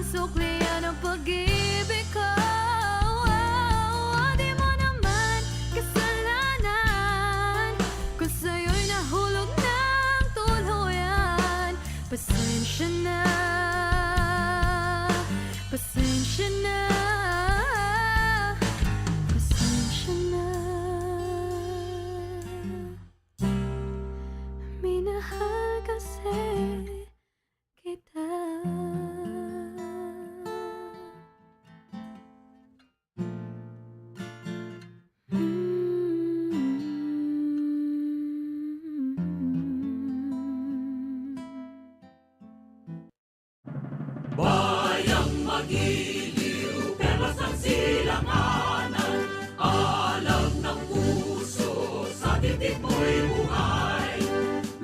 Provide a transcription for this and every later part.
suklian ang pag-ibig ko. Di mo naman kasalanan kung sa'yo'y nahulog ng tuluyan. Pasensya na, pasensya na, pasensya na. Minahal kasi kita. Bayang magiliw, perlas ang silanganan, alam ng puso, sa titik mo'y buhay.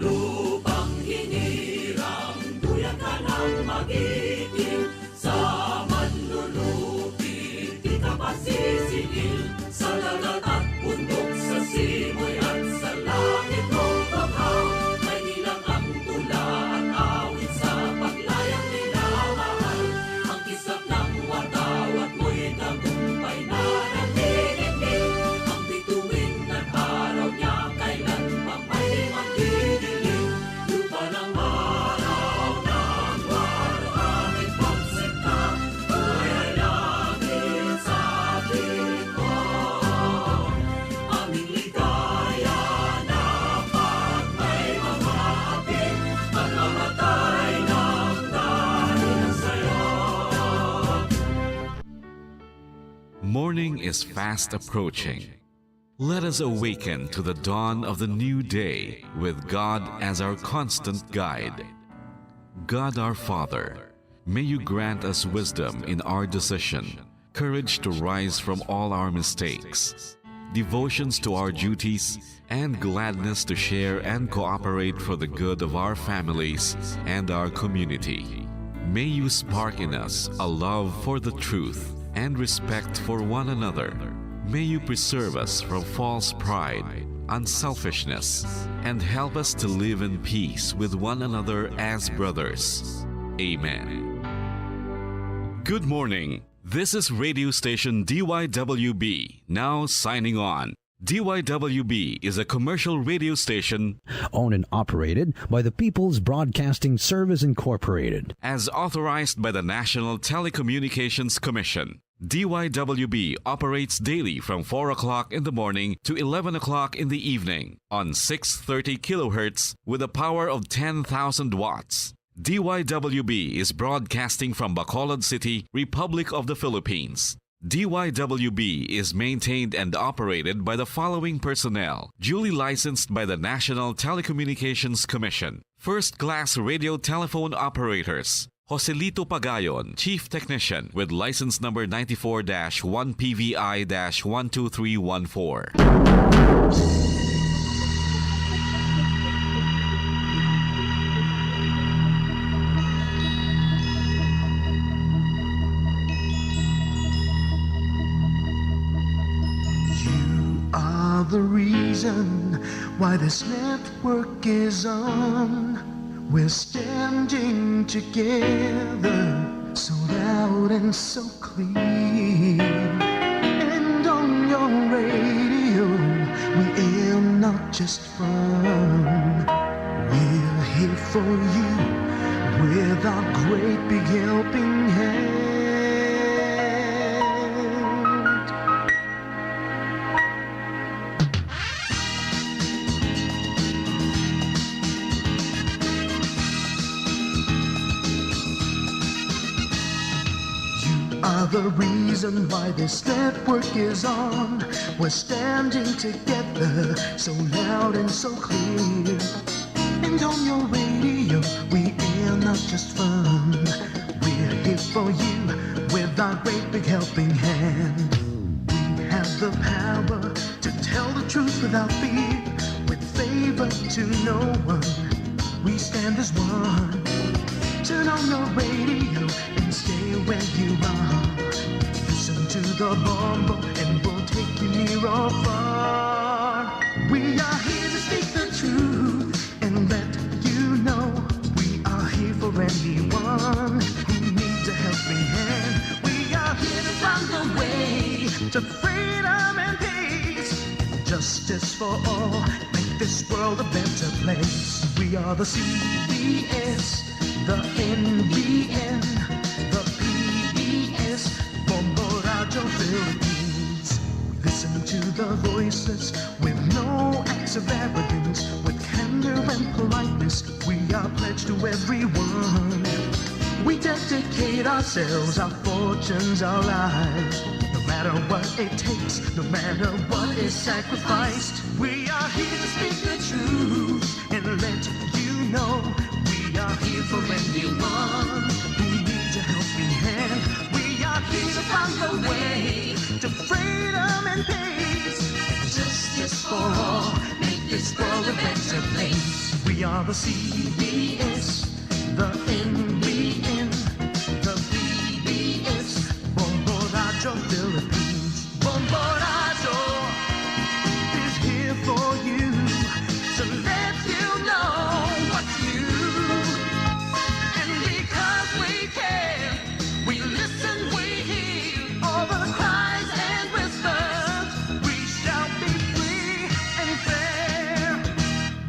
Lupang hinirang, duyan ka ng magiting, sa manlulupi, di ka pasisingil. Sa dagat at bundok, sa simoy at sa langit mong bahaw, may nilang ang tula at awit sa paglayang minamahal. Ang kisap ng watawat mo'y tagumpay na nagdidinig. Ang bituin at araw niya kailan pang may magdidilig. Lupa ng araw ng walo aming pagsinta, buhay ay langit sa piling mo. Aming ligaya na pag may mamapit at mamatay ng dahil sa'yo. Morning is fast approaching. Let us awaken to the dawn of the new day with God as our constant guide. God our Father, may you grant us wisdom in our decision, courage to rise from all our mistakes, devotions to our duties, and gladness to share and cooperate for the good of our families and our community. May you spark in us a love for the truth and respect for one another. May you preserve us from false pride, unselfishness, and help us to live in peace with one another as brothers. Amen. Good morning. This is radio station DYWB, now signing on. DYWB is a commercial radio station owned and operated by the People's Broadcasting Service Incorporated. as authorized by the National Telecommunications Commission. DYWB operates daily from 4 o'clock in the morning to 11 o'clock in the evening on 630 kilohertz with a power of 10,000 watts. DYWB is broadcasting from Bacolod City, Republic of the Philippines. DYWB is maintained and operated by the following personnel, duly licensed by the National Telecommunications Commission. First-class radio telephone operators. Joselito Pagayon, Chief Technician with license number 94-1PVI-12314. Are the reason why this network is on. We're standing together, so loud and so clear. And on your radio, we aim not just fun. We're here for you with our great big helping hand. Are the reason why this network is on. We're standing together, so loud and so clear. And on your radio, we air not just fun. We're here for you with our great big helping hand. We have the power to tell the truth without fear, with favor to no one. We stand as one. Turn on your radio and stay where you are. Listen to the bombo and we'll take you near or far. We are here to speak the truth and let you know we are here for anyone who needs a helping to freedom and peace. Justice for all, make this world a better place. We are the CBS, the NBN, the PBS, Bombo Radio Philippines. We listen to the voices with no acts of arrogance, with candor and politeness. We are pledged to everyone. We dedicate ourselves, our fortunes, our lives. No matter what it takes, no matter what is sacrificed, we are here to speak the truth and let you know. We are here for anyone who needs a helping hand. We are here to find the way to freedom and peace. Justice for all, make this world a better place. We are the CBS, the NBN, the PBS, Bombo Radio Philippines. Bombo Radio is here for you to let you know what's new. And because we care, we listen, we hear all the cries and whispers. We shall be free and fair.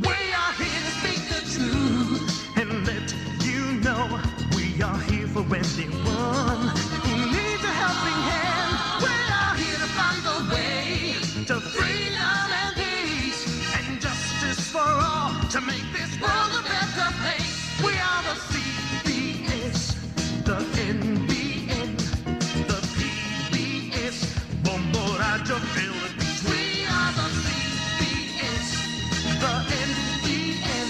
We are here to speak the truth and let you know we are here for anyone who needs a helping hand. We are here to find the way to freedom and peace and justice for all, to make this world a better place. We are the CBS, the NBN, the PBS, Bombo Radio Philippines. We are the CBS, the NBN,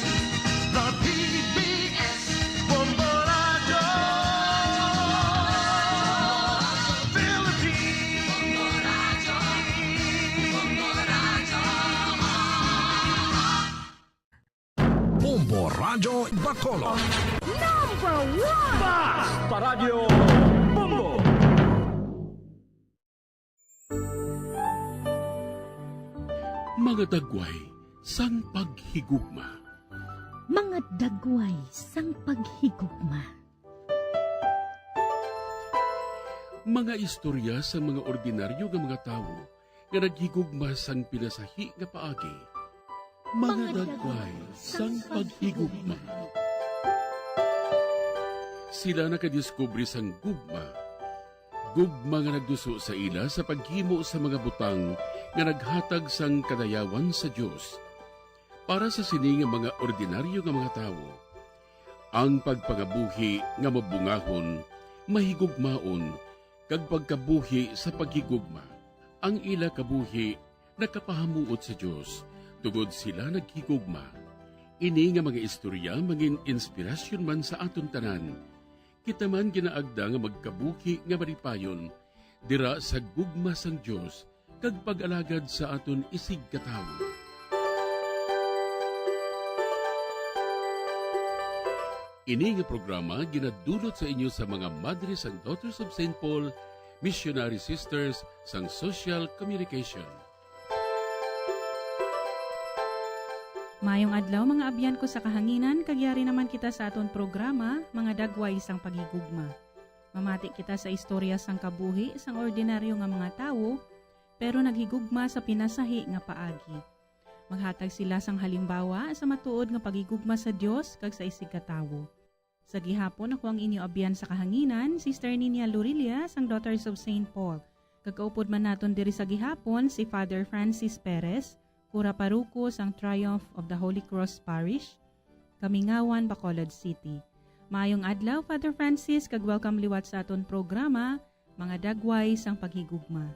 the PBS, Bombo Radio Bombo Radio Bacolod. Mga dagway, sang paghigugma. Mga dagway sang paghigugma. Mga istorya sa mga ordinaryo nga mga tawo nga naghigugma sang pinasahi nga paagi. Mga dagway sang paghigugma. Sila nakadiskubre sang gugma. Gugma nga nagduso sa ila sa paghimo sa mga butang nga naghatag sang kadayawan sa Dios. Para sa sini nga mga ordinaryo nga mga tawo, ang pagpangabuhi nga mabungahon, mahigugmaon, kag pagkabuhi sa paghigugma. Ang ila kabuhi nakapahamuot sa Dios, tugod sila naghigugma. Ini nga mga istorya maging inspirasyon man sa aton tanan. Kita man ginaagda nga magkabuhi nga maripayon, dira sa gugma sang Dios, kag pag-alagad sa aton isig katawo. Ini nga programa ginadulot sa inyo sa mga Madres and Daughters of St. Paul, Missionary Sisters sang Social Communication. Mayong adlaw mga abyan ko sa kahanginan, kagyari naman kita sa aton programa, mga dagway sang paghigugma. Mamati kita sa istorya sang kabuhi sang ordinaryo nga mga tawo, pero naghigugma sa pinasahi nga paagi. Maghatag sila sang halimbawa sa matuod nga paghigugma sa Dios kag sa isig katawo. Sa gihapon ako ang inyo abyan sa kahanginan, Sister Nina Lurilia sang Daughters of St. Paul. Kakaupod man naton diri sa gihapon si Father Francis Perez, Kura Paruko sang Triumph of the Holy Cross Parish, Kamingawan, Bacolod City. Maayong adlaw, Father Francis, kag welcome liwat sa aton programa, mga dagway sang paghigugma.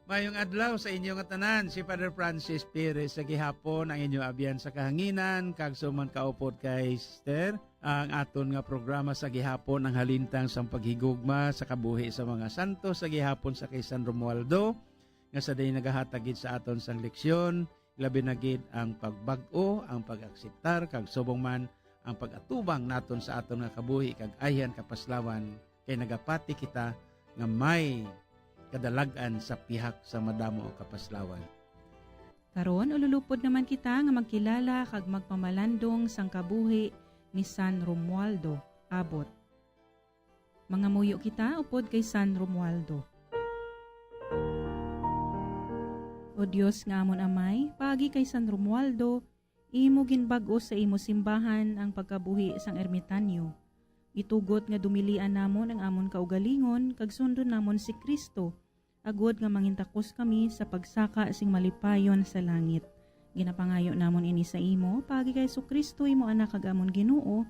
Mayong adlaw sa inyo nga tanan, si Father Francis Perez sa gihapon ang inyo abyan sa kahanginan, kag suman kaupod kay Sister, ang aton nga programa sa gihapon ang halintang sang paghigugma sa kabuhi sa mga santo sa gihapon sa kay San Romualdo, nga sa day nagahatagid sa aton sang leksyon, labi na gid ang pagbag-o, ang pag-akseptar, kag subong man ang pag-atubang naton sa aton nga kabuhi kag ayhan kapaslawan, kay nagapati kita nga may kadalagan sa pihak sa madamo o kapaslawan. Karon ululupod naman kita nga magkilala kag magpamalandong sang kabuhi ni San Romualdo, abot. Mga muyo kita upod kay San Romualdo. O Dios nga amon amay, pagi kay San Romualdo, imo ginbag-o sa imo simbahan ang pagkabuhi sang ermitanyo. Itugot nga dumilian namon ang amon kaugalingon, kag sundon namon si Kristo, agod nga mangintakos kami sa pagsaka sing malipayon sa langit. Ginapangayo namon ini sa imo, pagi kay Kristo imo anak kag amon Ginoo,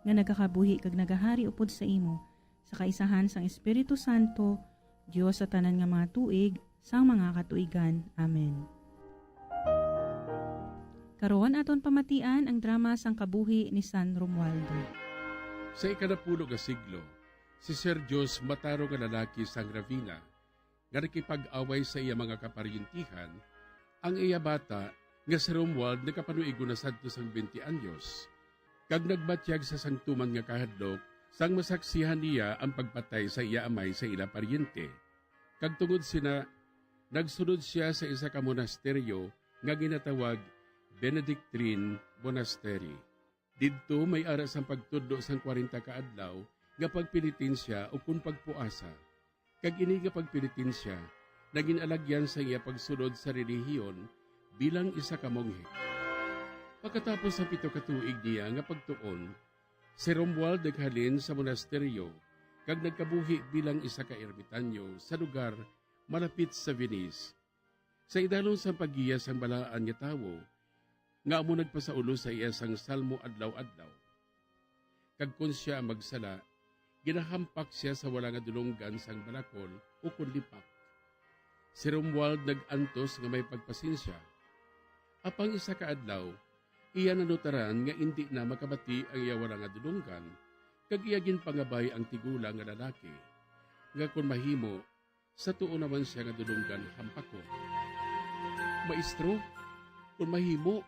nga nagakabuhi kag nagahari upod sa imo, sa kaisahan sang Espiritu Santo, Dios sa tanan nga mga tuig, sang mga katuigan. Amen. Karon aton pamatian ang drama sang kabuhi ni San Romualdo. Sa ikanapulo nga siglo, si Sergios mataro nga lalaki sang Ravenna, nga nakipag-away sa iya mga kaparyentihan, ang iya bata nga si Romuald nakapanuigo na sadto sang 20 anyos. Kag nagbatyag sa sangtuman nga kahadlok, sang masaksihan niya ang pagpatay sa iya amay sa ila paryente. Kag tungod sina, nagsunod siya sa isa ka monasteryo nga ginatawag Benedictine Monastery. Didto may aras ang pagtudlo sang 40 ka adlaw nga pagpilitin siya o kung pagpuasa. Kag ini nga pagpilitin siya, naging alagyan sa iya pagsunod sa relihiyon bilang isa ka monghe. Pagkatapos sa 7 ka tuig niya nga pagtuon, si Romuald naghalin sa monasteryo kag nagkabuhi bilang isa ka ermitanyo sa lugar malapit sa Venice. Sa idalon sa paggiya sang balaan nga tawo, nga amo nagpasaulo sa iya sang salmo adlaw-adlaw. Kag kun siya magsala, ginahampak siya sa wala nga dulonggan sang balakol o kunlipak. Si Romuald nag-antos nga may pagpasinsya. Apang isa ka adlaw, iya nanutaran nga hindi na makabati ang iya wala nga dulonggan, kag iya ginpangabay ang tigulang nga lalaki. Nga kun mahimo, sa tuo naman siya nga dulonggan hampako. Maestro, kun mahimo,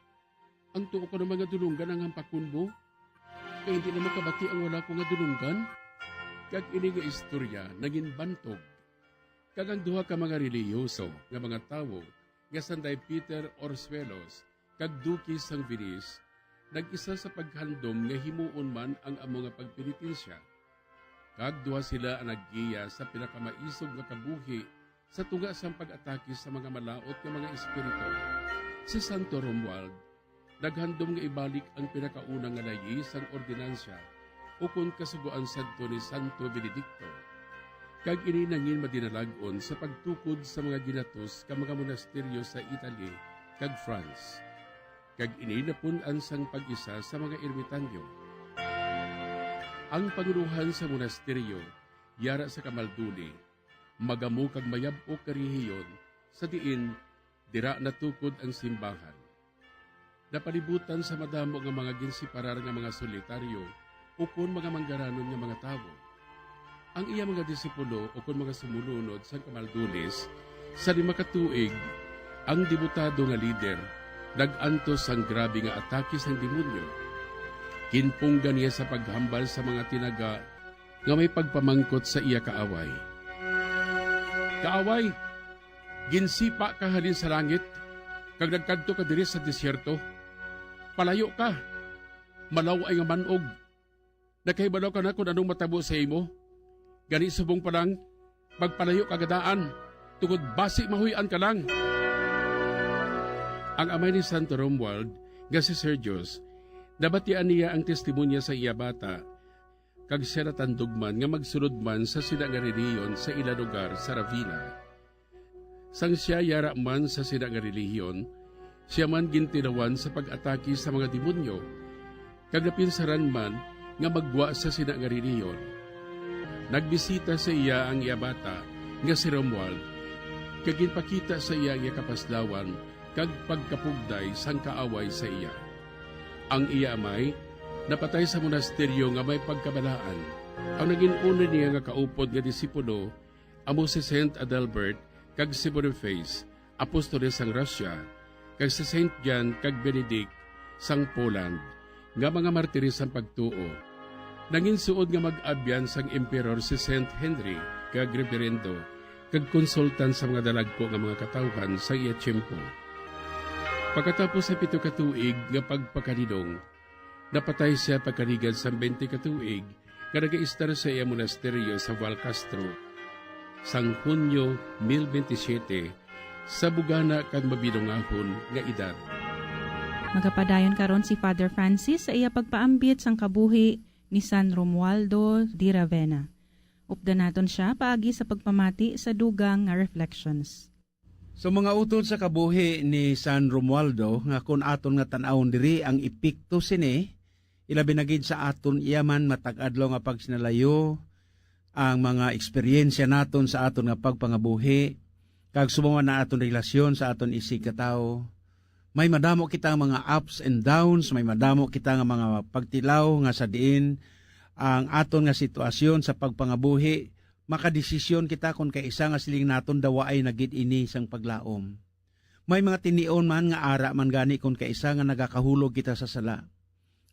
ang tuo ko ng mga dulunggan ang hampakon mo, kaya hindi na makabati ang wala ko nga dulunggan. Kag ini nga istorya naging bantog. Kag ang duha ka mga relihiyoso nga mga tawo nga sanday Peter Orsuelos kag Dukis sang Venice, nag-isa sa paghandom nga himuon man ang amo nga pagpilitensya. Kag duha sila ang naggiya sa pinakamaisog nga kabuhi sa tuga sang pag-atake sa mga malaot nga mga espiritu. Si Santo Romuald naghandom nga ibalik ang pinakaunang nga layi sang ordinansya o kung kasuguan sadto ni Santo Benedicto. Kag ini nangin madinalagon sa pagtukod sa mga ginatos ka mga monasteryo sa Italy kag France. Kag ini napunan sang pag-isa sa mga ermitanyo. Ang panguluhan sa monasteryo yara sa Camaldoli, magamo kag mayab-o karihiyon sa diin dira natukod ang simbahan. Napalibutan sa madamo nga mga ginsiparar nga mga solitaryo o kun mga manggaranon nga mga tawo. Ang iya mga disipulo o kun mga sumulunod sa Camaldulis, sa 5 ka tuig, ang debutado nga lider, nag-antos ang grabe nga atake sang demonyo. Kinpunggan niya sa paghambal sa mga tinaga nga may pagpamangkot sa iya kaaway. Kaaway, ginsipa ka halin sa langit, kag nagkadto ka diri sa disyerto. Palayo ka, malaw ay nga manog. Nakahibalaw ka na kung anong matabo sa imo. Gani subong pa lang, magpalayo kagadaan, tungod basi mahuyan ka lang. Ang amay ni Santo Romuald, nga si Sergios, nabatian niya ang testimonya sa iya bata, kag siya natandugman nga magsunod man sa sida nga relihiyon sa ila lugar sa Ravenna. Sang siya yara man sa sida nga relihiyon, siya man gintinawan sa pag-atake sa mga demonyo, kag napinsaran man nga magwa sa sida nga relihiyon. Nagbisita sa iya ang iya bata nga si Romuald, kag ginpakita sa iya ang iya kapaslawan kag pagkapugday sang kaaway sa iya. Ang iya amay napatay sa monasteryo nga may pagkabalaan. Ang naging una niya nga kaupod nga disipulo amo si Saint Adalbert kag si Boniface, apostoles sang Russia, kag si Saint John kag Benedict sang Poland, nga mga martiris sang pagtuo. Nangin suod nga mag-abyan sang emperor si Saint Henry kag Reverendo, kag konsultan sa mga dalagko nga mga katawhan sa iya tiyempo. Pagkatapos sa 7 ka tuig nga pagpakaninong, napatay siya pagkarigad sa 20 ka tuig nga nag-iistar sa iya monasteryo sa Valcastro. Sang Hunyo 1027, sa bugana kag mabinungahon nga edad. Magapadayon karon si Father Francis sa iya pagpaambit sang kabuhi ni San Romualdo de Ravenna. Updan naton siya paagi sa pagpamati sa dugang nga reflections. So mga utod sa kabuhi ni San Romualdo nga kun aton nga tan-awon diri ang epekto sini ilabi na gid sa aton iyaman matag-adlaw nga pagsinalayo ang mga eksperyensya naton sa aton nga pagpangabuhi kag sumama na aton relasyon sa aton isig ka tawo. May madamo kita nga mga ups and downs, may madamo kita nga mga pagtilaw nga sa diin ang aton nga sitwasyon sa pagpangabuhi, makadesisyon kita kung kaisa nga siling naton dawa ay nagid ini sang paglaom. May mga tinion man nga ara man gani kung kaisa nga nagakahulog kita sa sala.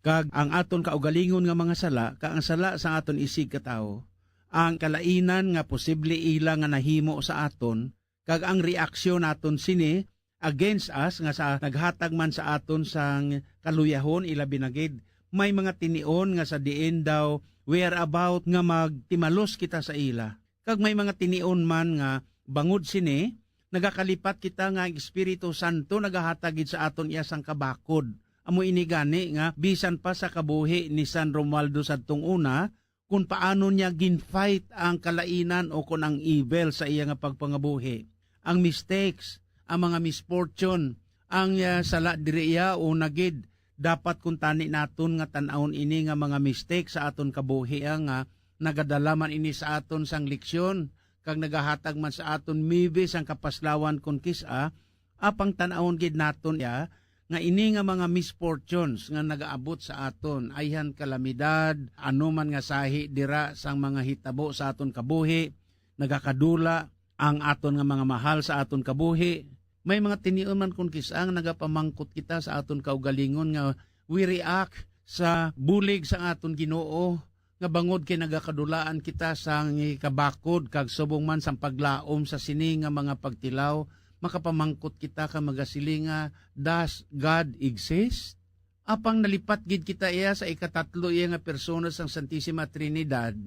Kag ang aton kaugalingon nga mga sala, kag ang sala sa aton isig ka tawo, ang kalainan nga posible ila nga nahimo sa aton, kag ang reaksyon naton sini against us nga sa naghatag man sa aton sang kaluyahon ilabi na gid may mga tinion nga sa diin daw whereabout nga magtimalos kita sa ila kag may mga tinion man nga bangod sini nagakalipat kita nga ang Espiritu Santo nagahatag gid sa aton iya sang kabakod amo ini gani nga bisan pa sa kabuhi ni San Romualdo sadtong una kung paano niya ginfight ang kalainan o kung ang evil sa iya nga pagpangabuhi ang mistakes ang mga misfortune, ang sala diriya o nagid, dapat kung tani naton nga tan-awon ini nga mga mistake sa aton kabuhi nga nagadalaman ini sa aton sang leksyon, kag nagahatag man sa aton maybe sang kapaslawan kung kisa, apang tan-awon gid naton ya, nga ini nga mga misfortunes nga nagaabot sa aton, ayhan kalamidad, ano man nga sahi dira sang mga hitabo sa aton kabuhi, nagakadula, ang aton nga mga mahal sa aton kabuhi, may mga tinion man kung kisang nagapamangkot kita sa aton kaugalingon nga we react sa bulig sa aton Ginoo nga bangod kay nagakadulaan kita sang kabakod kag subong man sang paglaom sa sini nga mga pagtilaw makapamangkot kita ka magasilinga does God exist? Apang nalipat gid kita iya sa ikatatlo iya nga persona sang Santisima Trinidad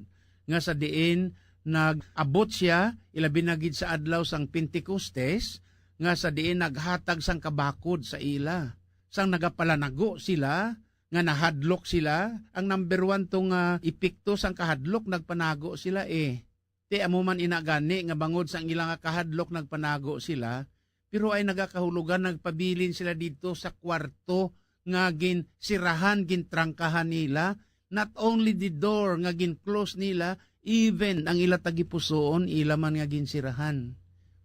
nga sa diin nag-abot siya ilabi na gid sa adlaw sang Pentecostes nga sa diin naghatag sang kabakod sa ila. Sang nagapalanago sila, nga nahadlok sila, ang number 1 tong epekto sang kahadlok, nagpanago sila Ti amo man inagani nga bangod sang ilang kahadlok nagpanago sila, pero ay nagakahulugan nagpabilin sila dito sa kwarto nga gin sirahan, gin trangkahan nila, not only the door nga gin close nila, even ang ila tagipusoon, ila man nga gin sirahan.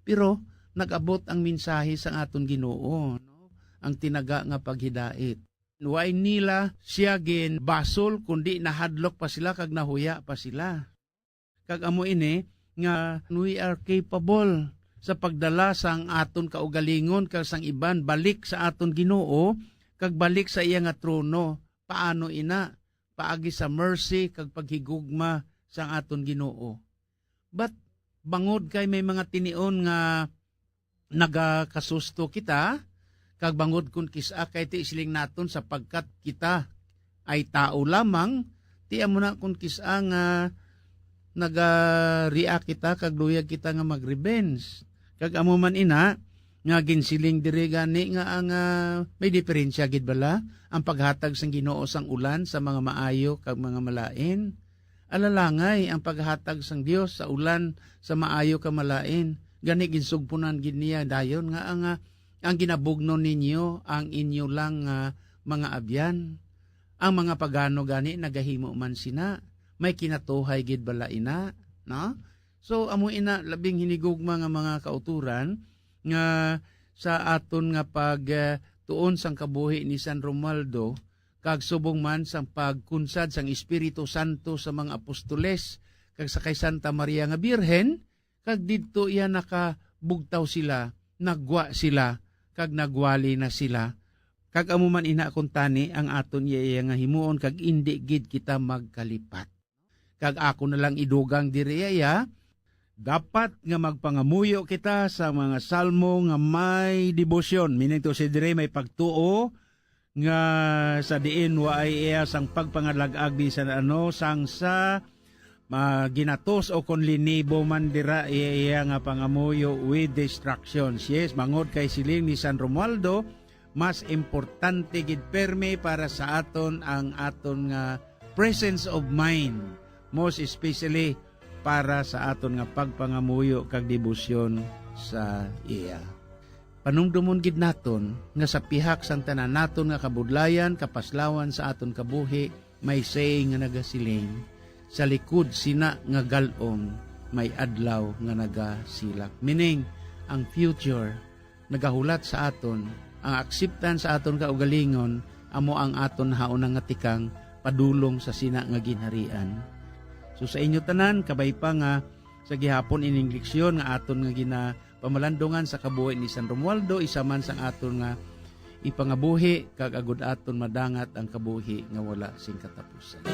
Pero nag-abot ang mensahe sa aton Ginoo, no? Ang tinaga nga paghidait. Way nila siya gin basol kundi nahadlok pa sila kag nahuya pa sila. Kag amo ini nga we are capable sa pagdala sang aton kaugalingon kag sang iban balik sa aton Ginoo kag balik sa iya nga trono. Paano ina? Paagi sa mercy kag paghigugma sang aton Ginoo. But bangod kay may mga tinion nga nagakasusto kita, kag bangod kun kisa kay ti isiling naton sapagkat kita ay tao lamang, ti amo na kun kisa nga naga-react kita, kag luyag kita nga mag-revenge. Kag amo man ina, nga ginsiling diri gani nga ang may diferensya gid bala, ang paghatag sang Ginoo sang ulan sa mga maayo kag mga malain. Alalangay ang paghatag sang Dios sa ulan sa maayo kag malain. Gani ginsugpunan gid niya dayon nga ang ginabugno ninyo ang inyo lang mga abyan. Ang mga pagano gani nagahimo man sina, may kinatuhay gid bala ina, no? So amo ina labing hinigugma nga mga kauturan nga sa aton nga pag tuon sang kabuhi ni San Romualdo kag subong man sang pagkunsad sang Espiritu Santo sa mga apostoles kag sa kay Santa Maria nga Birhen. Kag dito iya nakabugtaw sila, nagwa sila, kag nagwali na sila. Kag amo man ina kung tani ang aton iya nga himuon kag indi gid kita magkalipat. Kag ako na lang idugang diri iya, dapat nga magpangamuyo kita sa mga salmo nga may debosyon. Meaning to si dire may pagtuo nga sa diin wa ay iya sang pagpangalagag bisan ano sang sa ginatos o kon linibo man dira iya nga pangamuyo with distractions. Yes, mangod kay siling ni San Romualdo, mas importante gid perme para sa aton ang aton nga presence of mind, most especially para sa aton nga pagpangamuyo kag debosyon sa iya. Panungdumon gid naton nga sa pihak sang tanan naton nga kabudlayan, kapaslawan sa aton kabuhi, may saying nga nagasiling, sa likod sina nga galong may adlaw nga nagasilak. Meaning, ang future nagahulat sa aton, ang acceptance sa aton kaugalingon, amo ang aton haunang nga tikang padulong sa sina nga ginharian. So sa inyo tanan, kabay pa nga sa gihapon ining leksyon nga aton nga pamalandungan sa kabuhi ni San Romualdo, isa man sang aton nga ipangabuhi kag agud aton madangat ang kabuhi nga wala sing katapusan.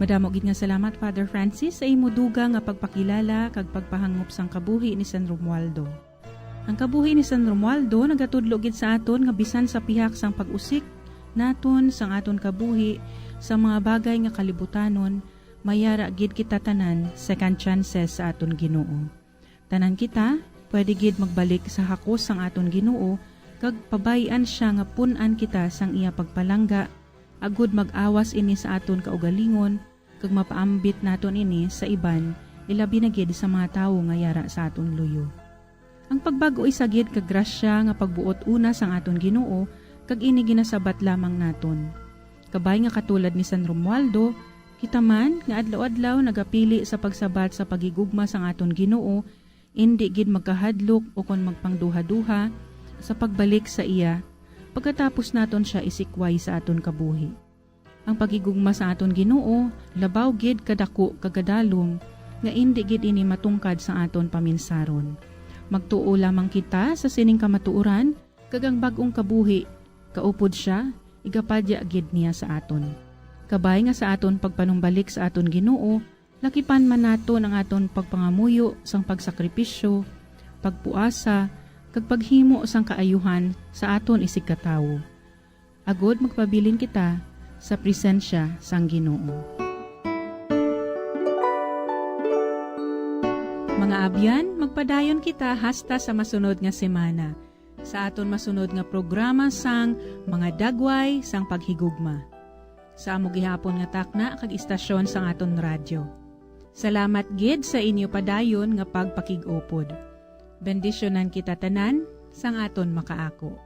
Madamo gid nga salamat Father Francis sa imo duga nga pagpakilala kag pagpahangop sang kabuhi ni San Romualdo. Ang kabuhi ni San Romualdo nagatudlo gid sa aton nga bisan sa pihak sang pag-usik naton sang aton kabuhi sa mga bagay nga kalibutanon, mayara gid kita tanan second chances sa aton Ginoo. Tanan kita pwede gid magbalik sa hakos sang aton Ginoo kag pabayan siya nga pun-an kita sang iya pagpalangga agud mag-awas ini sa aton kaugalingon kag mapaambit naton ini sa iban, ilabi na gid sa mga tawo nga yara sa aton luyo. Ang pagbago isa gid kag grasya nga pagbuot una sang aton Ginoo kag ini ginasabat lamang naton. Kabay nga katulad ni San Romualdo, kita man nga adlaw-adlaw nagapili sa pagsabat sa pagigugma sang aton Ginoo, indi gid magkahadlok o kon magpangduha-duha sa pagbalik sa iya pagkatapos naton siya isikway sa aton kabuhi. Ang pagigugma sa aton Ginoo, labaw gid kadako kagadalom, nga indi gid ini matungkad sa aton paminsaron. Magtuo lamang kita sa sining kamatuoran, kag ang bagong kabuhi, kaupod siya, igapadya gid niya sa aton. Kabay nga sa aton pagpanumbalik sa aton Ginoo, lakipan man naton ang aton pagpangamuyo sang pagsakripisyo, pagpuasa, kag paghimo sang kaayuhan sa aton isig katawo. Agod magpabilin kita sa presensya sang Ginoo. Mga abyan, magpadayon kita hasta sa masunod nga semana. Sa aton masunod nga programa sang Mga Dagway sang Paghigugma. Sa amo gihapon nga takna kag istasyon sang aton radyo. Salamat gid sa inyo padayon nga pagpakig-upod. Bendisyonan kita tanan sang aton makaako.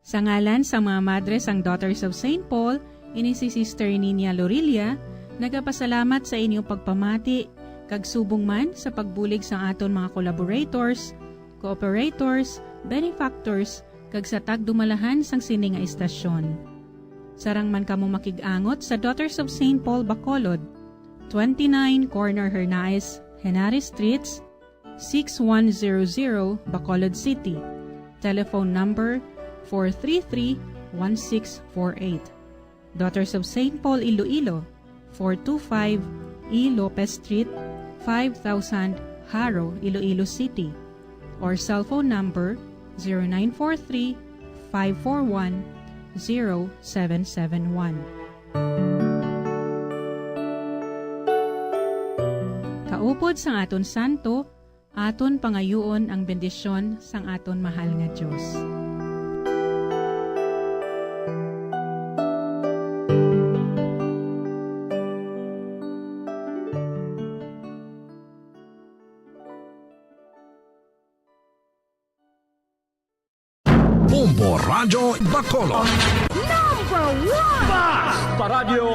Sa ngalan sang mga madre sang Daughters of St. Paul, ini si Sister Nina Lorilia, nagapasalamat sa inyong pagpamati, kag subong man sa pagbulig sa aton mga collaborators, cooperators, benefactors, kag sa tagdumalahan sang sining nga istasyon. Sarang man kamo makig-angot sa Daughters of St. Paul, Bacolod, 29 Corner Hernaez, Henares Streets, 6100 Bacolod City. Telephone number 433-1648. Daughters of St. Paul, Iloilo, 425 E. Lopez Street, 5000 Haro, Iloilo City. Or cellphone number 0943-541-0771. Kaupod sang aton santo, aton pangayuon ang bendisyon sang aton mahal nga Diyos. Bombo Radyo Bacolod. Number 1! Basta Radio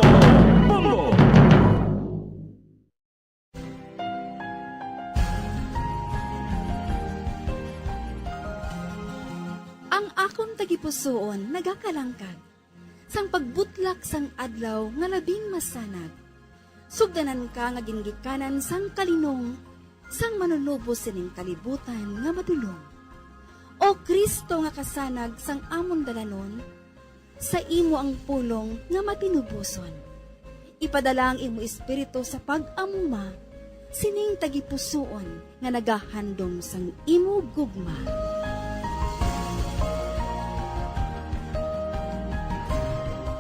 Bombo! Ang akong tagipusoon nagakalangkag, sang pagbutlak sang adlaw nga labing masanag. Sugdanan ka nga gingikanan sang kalinong, sang manunubos sining kalibutan nga madulong. O Kristo nga kasanag sang amon dalanon, sa imo ang pulong nga matinubuson. Ipadala ang imo espiritu sa pag-amuma, sining tagipusoon nga nagahandom sang imo gugma.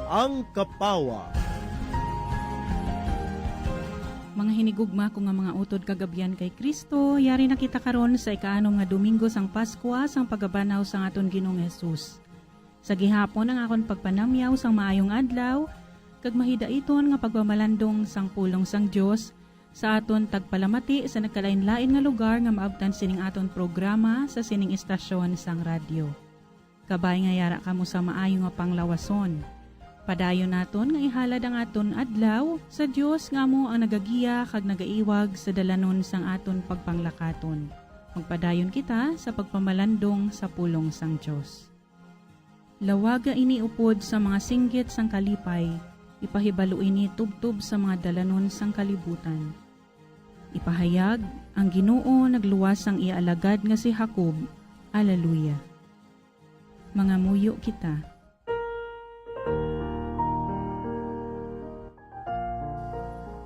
ang kapawa. Mga hinigugma ko nga mga utod kagabyan kay Kristo, yari na kita karon sa ikaanom nga Domingo sang Pasko sang pagabanaw sang aton Ginoong Hesus. Sa gihapon ang akon pagpanamyaw sang maayong adlaw, kag mahidaiton nga pagmamalandong sang pulong sang Dios sa aton tagpalamati sa nagkalain-lain nga lugar nga maabtan sining aton programa sa sining istasyon sang radyo. Kabay nga yara kamo sa maayo nga panglawason. Padayon naton nga ihalad ang aton adlaw sa Dios nga amo ang nagagiya kag nagaiwag sa dalanon sang aton pagpanglakaton. Magpadayon kita sa pagpamalandong sa pulong sang Dios. Lawaga ini upod sa mga singgit sang kalipay, ipahibalo ini tubtub sa mga dalanon sang kalibutan. Ipahayag ang Ginoo nagluwas ang iaalagad nga si Jacob. Alleluia. Mga muyo kita.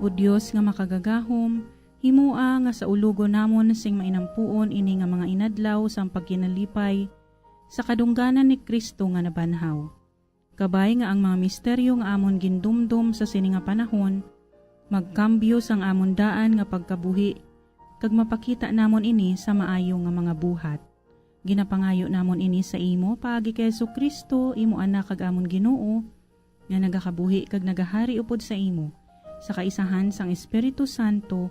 O Dios nga makagagahom, himua nga sa ulugo namon sing mainampuon ini nga mga inadlaw sang pagkinalipay sa kadungganan ni Kristo nga nabanhaw. Kabay nga ang mga misteryo nga amon gindumdum sa sini nga panahon, magkambyo sang amon daan nga pagkabuhi, kag mapakita namon ini sa maayo nga mga buhat. Ginapangayo namon ini sa imo paagi kay Jesucristo, imo anak kag amon Ginoo, nga nagakabuhi kag nagahari upod sa imo, sa kaisahan sang Espiritu Santo,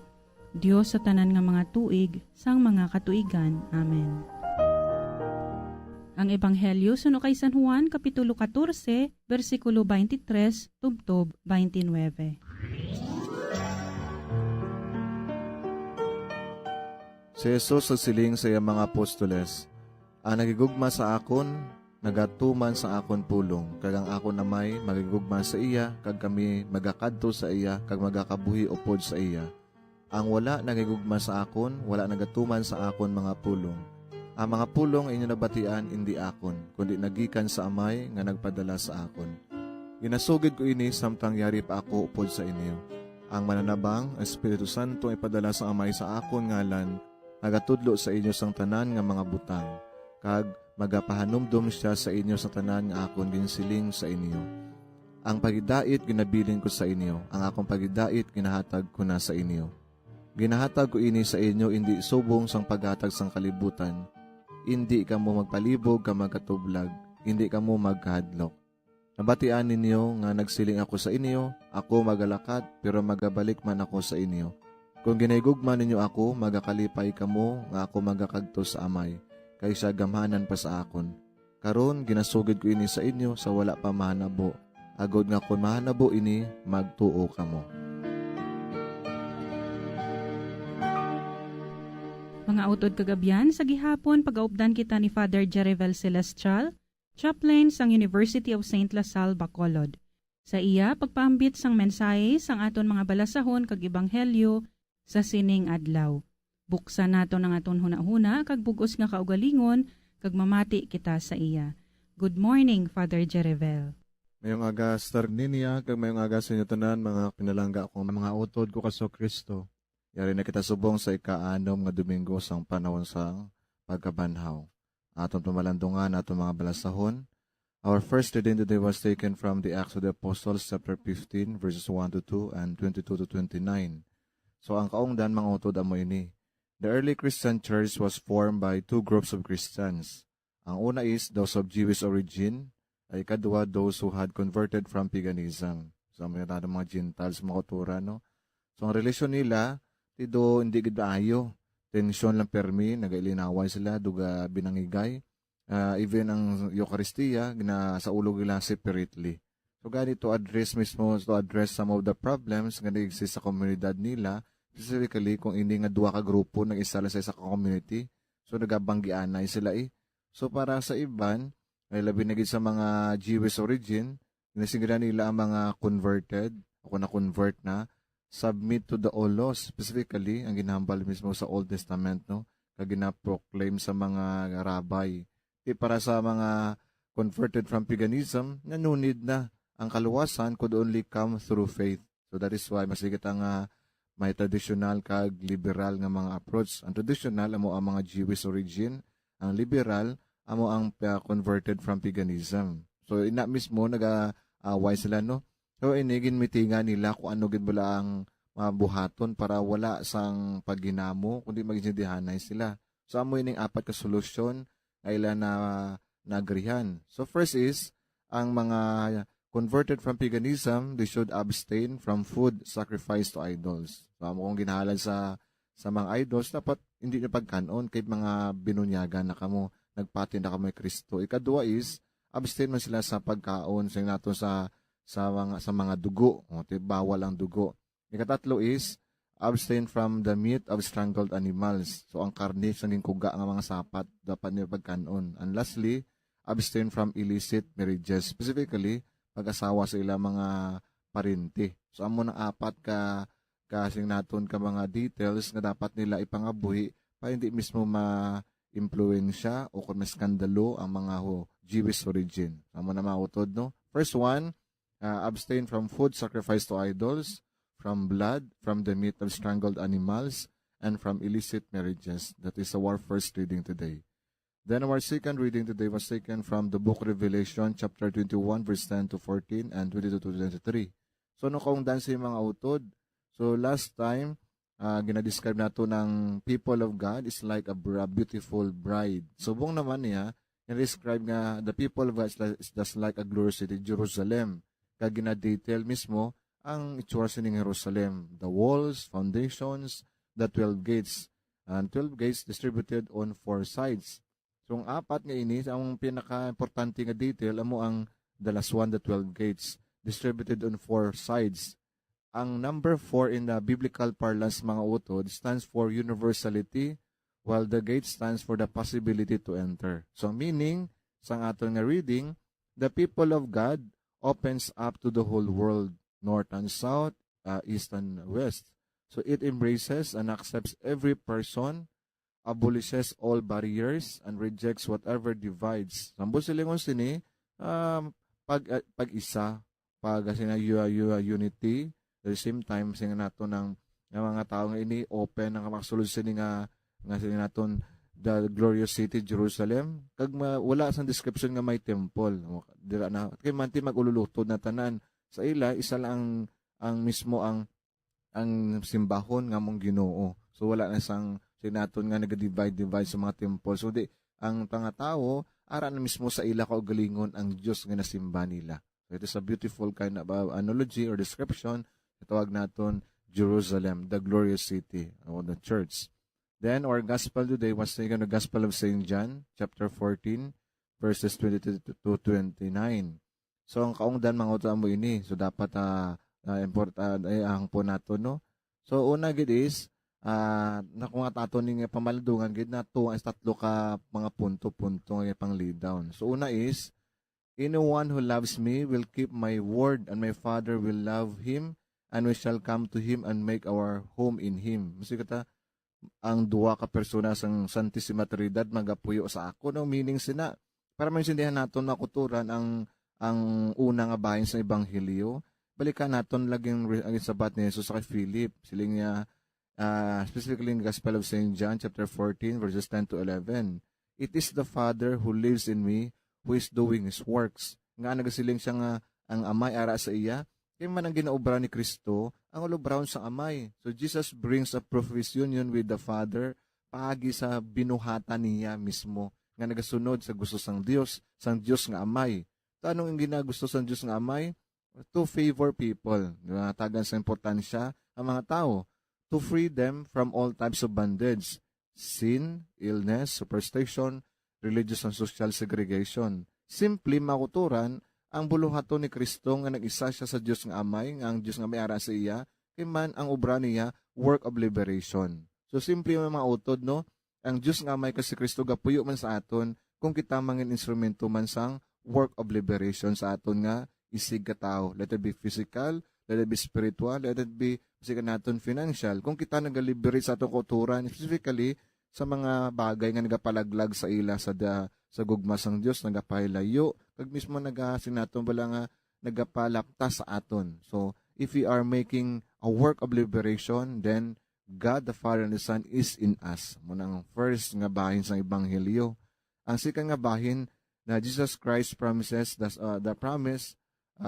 Dios sa tanan nga mga tuig, sang mga katuigan. Amen. Ang Ebanghelyo suno kay San Juan, Kapitulo 14, versikulo 23, tubtob 29. Si Jesus sa siling sa iyang mga apostoles, ang nagigugma sa akon, nagatuman sa akon pulong, kag ang akon namay magigugma sa iya, kag kami magakadto sa iya, kag magakabuhi upod sa iya. Ang wala nagigugma sa akon, wala nagatuman sa akon mga pulong. Ang mga pulong inyo nabatian, hindi akon, kundi nagikan sa amay nga nagpadala sa akon. Ginasugid ko ini samtang yari pa ako upod sa inyo. Ang mananabang, Espiritu Santo ipadala sa amay sa akon ngalan, nagatudlo sa inyo sang tanan nga mga butang, kag magapahanumdum siya sa inyo sa tanan nga akon ginsiling sa inyo. Ang pagidait ginabilin ko sa inyo, ang akong pagidait ginahatag ko na sa inyo. Ginahatag ko ini sa inyo, hindi subong sang paghatag sang kalibutan. Hindi ka mo magpalibog ka magkatublag, hindi ka mo magkahadlok. Nabatian ninyo nga nagsiling ako sa inyo, ako magalakat, pero magabalik man ako sa inyo. Kung ginaygugman ninyo ako, magakalipay kamo nga ako magakagto sa amay, kaysa gamhanan pa sa akon. Karon ginasugid ko ini sa inyo sa wala pa mahanabo. Agod nga kung mahanabo ini, magtuo kamo. Mga utod kagabyan, sa gihapon pag-aupdan kita ni Father Jerivel Celestial, chaplain sang University of St. LaSalle, Bacolod. Sa iya, pagpaambit sang mensahe sang aton mga balasahon kag ebanghelyo sa sining adlaw. Buksan nato ng aton hunahuna kag bugos nga kaugalingon kag mamati kita sa iya. Good morning, Father Jerivel. Mayong aga, Star Ninia, kag mayong aga sa inyo tanan, mga pinalangga akong mga utod ko kaso Kristo. Yari na kita subong sa ika-anom nga Domingo sang panahon sang pagkabanhaw. Aton pamalandungan aton mga balasahon. Our first reading today was taken from the Acts of the Apostles, chapter 15, verses 1 to 2 and 22 to 29. So ang kaungdan mga utod amo ini. The early Christian church was formed by two groups of Christians. Ang una is those of Jewish origin, ay kadua those who had converted from paganism. So may mga Gentiles, mga kultura, no? So ang relasyon nila, tido hindi gid maayo. Tensyon lang permi, nagailinaway sila, duga binangigay. Even ang Eucharistia, sa ulo nila separately. So gani to address some of the problems nga nag-exist sa komunidad nila, specifically kung hindi nga duwa ka grupo nang isa lang sa isa ka community. So nagabanggianay sila So para sa iban, ay labi na gid sa mga Jewish origin, nasigira nila ang mga converted, o na-convert na, submit to the old laws, specifically, ang ginahambal mismo sa Old Testament, no? Kag gina-proclaim sa mga rabbi. Para sa mga converted from paganism, nanunid na ang kaluwasan could only come through faith. So that is why masigit ang may traditional kag liberal nga mga approach. Ang traditional amo ang mga Jewish origin, ang liberal amo ang converted from paganism. So ina mismo away sila, no? So, inigin mitinga nila kung ano gid bala ang buhaton para wala sang pagginamo, kundi magintindihanay sila. So, amo ining apat ka solusyon ay na nagrihan. So, first is, ang mga converted from paganism, they should abstain from food sacrificed to idols. So, amo kung ginahalad sa mga idols, dapat hindi na pagkanon kay mga binunyagan na kamo, nagpati na kamo kay Kristo. Ikadua is, abstain man sila sa pagkaon sa nato sa mga dugo, bawal ang dugo. Ikatatlo is, abstain from the meat of strangled animals. So, ang karne sa kuga ng mga sapat, dapat niya pagkanon. And lastly, abstain from illicit marriages. Specifically, pag-asawa sa ilang mga parinti. So, amo ng apat kasing naton ka mga details nga dapat nila ipangabuhi para hindi mismo ma-impluensya o kung may skandalo ang mga Jewish origin. Amo na mautod, no? First one, abstain from food sacrificed to idols, from blood, from the meat of strangled animals, and from illicit marriages. That is our first reading today. Then our second reading today was taken from the book Revelation, chapter 21, verse 10 to 14, and 22 to 23. So, kung dan sa mga utod, so last time, ginadescribe nato ng people of God is like a beautiful bride. So, buong naman niya, ginadescribe nga the people of God is just like a glorious city, Jerusalem. Kaya ginadetail mismo ang itsura sining Jerusalem. The walls, foundations, the 12 gates. And 12 gates distributed on 4 sides. So, ang apat nga ini, ang pinaka-importante nga detail, amo ang the last one, the 12 gates, distributed on 4 sides. Ang number 4 in the biblical parlance, mga utod, stands for universality, while the gate stands for the possibility to enter. So, meaning, sa aton nga reading, the people of God opens up to the whole world, north and south, east and west. So, it embraces and accepts every person, abolishes all barriers, and rejects whatever divides. Sambo silingon sini, pag-isa, unity, at the same time, singa nato ng mga tao nga ini, open, ang makasolusin nga singa naton, the glorious city, Jerusalem. Kag wala sa description nga may temple. Dira na, kay manti magululutod na tanan. Sa ila, isa lang ang mismo ang simbahon nga mong Ginoo. So, wala na sang sinaton nga nag-divide sa mga temple. So, ang tao, ara na mismo sa ila kaugalingon ang Diyos nga nasimba nila. So, it is a beautiful kind of analogy or description. Itawag naton Jerusalem, the glorious city, or the church. Then, our gospel today was taken the Gospel of St. John, chapter 14, verses 22 to 29. So, ang kaungdan mga utang mo ini. So, dapat important ang po nato, no? So, una gid is, na kung ato ning pamaladungan gid na to as tatlo ka mga punto-punto nga pang lead down. So una is, anyone who loves me will keep my word, and my Father will love him, and we shall come to him and make our home in him. Kasi kata, ang duwa ka persona sang Santissima Trinidad magapuyo sa ako, no? Meaning sina, para maintindihan naton na kuturan ang una nga bahin sa Ebanghelyo, balikan naton laging ang sabat ni Jesus sa kay Philip. Siling niya, specifically in the Gospel of St. John, chapter 14, verses 10 to 11. It is the Father who lives in me, who is doing His works. Nga nagasiling siya nga, ang amay ara sa iya, kaya man ang ginaobra ni Kristo, ang ulubraon sa amay. So Jesus brings a proof of His union with the Father, paagi sa binuhatan niya mismo, nga nagasunod sa gusto sang Diyos nga amay. Tanong ang ginagusto sang Diyos nga amay? To favor people. Tagan sa importansya ang mga tao. To free them from all types of bondage, sin, illness, superstition, religious and social segregation. Simply makuturan ang buluhaton ni Kristo nga nag-isa siya sa Diyos nga amay, nga ang Diyos nga may ara sa iya, kay man ang obra niya, work of liberation. So simply mga utod, no? Ang Diyos nga amay kasi Kristo gapuyo man sa aton, kung kita mangin instrumento man sang work of liberation sa aton nga isig ka tao. Let it be physical, let it be spiritual, let it be naton financial. Kung kita nag-liberate sa atong kulturan, specifically sa mga bagay nga nagapalaglag sa ila sa gugma sang Dios, nagapahilayo, kag mismo nagasinaton bala nga nagapalapta sa aton. So, if we are making a work of liberation, then God the Father and the Son is in us. Munang first nga bahin sa Ebanghelyo. Ang second nga bahin na Jesus Christ promises the promise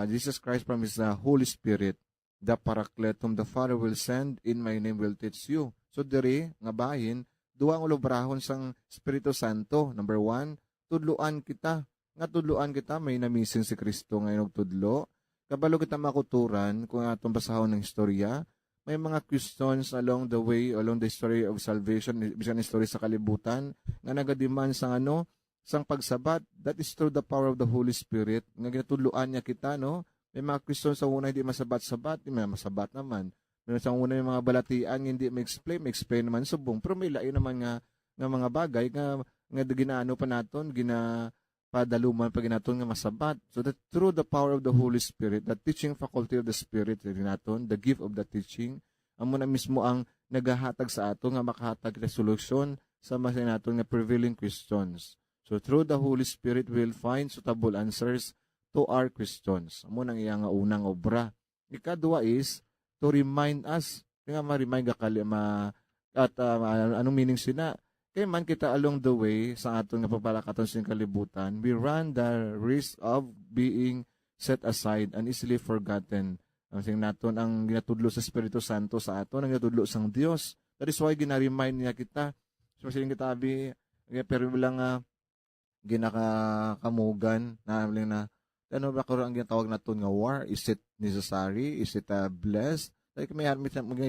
Jesus Christ promised the Holy Spirit, the Paraclete whom the Father will send in my name will teach you. So diri nga bahin, duwa ang ulubrahon sang Espiritu Santo. Number 1, tudluan kita. Nga tudluan kita, may namising si Kristo ngayon og tudlo. Kabalo kita makuturan, kung atong basahon ng istorya, may mga questions along the way, along the story of salvation, bisan story sa kalibutan, nga nagadiman sang sang pagsabat. That is through the power of the Holy Spirit. Nga ginatudluan niya kita, no? May mga questions sa una hindi masabat-sabat, hindi masabat naman. Meron sa una yung mga balatian, hindi ma-explain naman subong. Pero may lain naman nga mga bagay nga ginaano pa naton, ginapadaluman pa ginaton nga masabat. So that through the power of the Holy Spirit, the teaching faculty of the Spirit naton, the gift of the teaching, amo na mismo ang nagahatag sa ato nga makahatag na solusyon sa mga naton nga prevailing questions. So through the Holy Spirit, we will find suitable answers to our questions. Amo nang iyang unang obra. Ikadua is to remind us. Nga ma-remind ka anong meaning sina? Kaya man kita along the way sa aton nga papalakaton sa kalibutan, we run the risk of being set aside and easily forgotten. Ang sing naton ang ginatudlo sa Espiritu Santo sa aton, ang ginatudlo sang Dios. That is why gina-remind niya kita. So siling kita pero lang ginakamugan na ano ba kung ang ginatawag naton nga war? Is it necessary? Is it blessed? Like may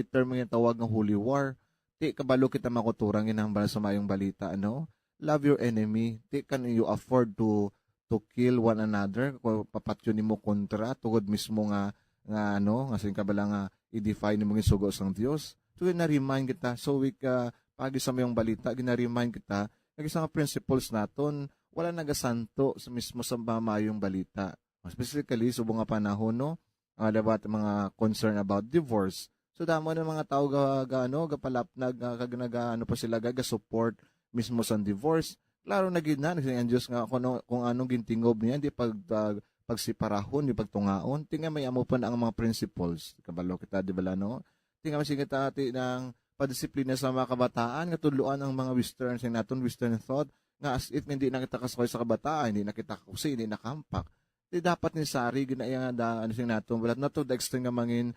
term nga tawag ng holy war. Ti kabalo kita makuturang ginahambal sa mayong balita, Love your enemy. Ti can you afford to kill one another? Kung papatyo nimo kontra tugod mismo nga sing kabala nga i-define nimo ng sugo sang Dios. So na-remind kita so pagi sa mayong balita, gina-remind kita nga principles naton wala nagasanto sa mismo sa mamayong balita. Specifically, subong nga panahon, dapat mga concern about divorce. So, damo ng mga tao gapalapnag, pa sila support mismo sa divorce. Klaro na gina, ang Diyos nga kung anong gintingob niya, di pagsiparahon, di pagtungaon. Tinga may amo pa na ang mga principles. Kabalo kita, di ba Tinga masigit ati ng padisiplina sa mga kabataan, nga tuluan ang mga western thought, nga as if hindi nakita kasakoy sa kabataan, hindi nakita kusi, hindi nakampak. Di dapat ni Sari, ginaya nga naton, wala na to, the extreme nga mangin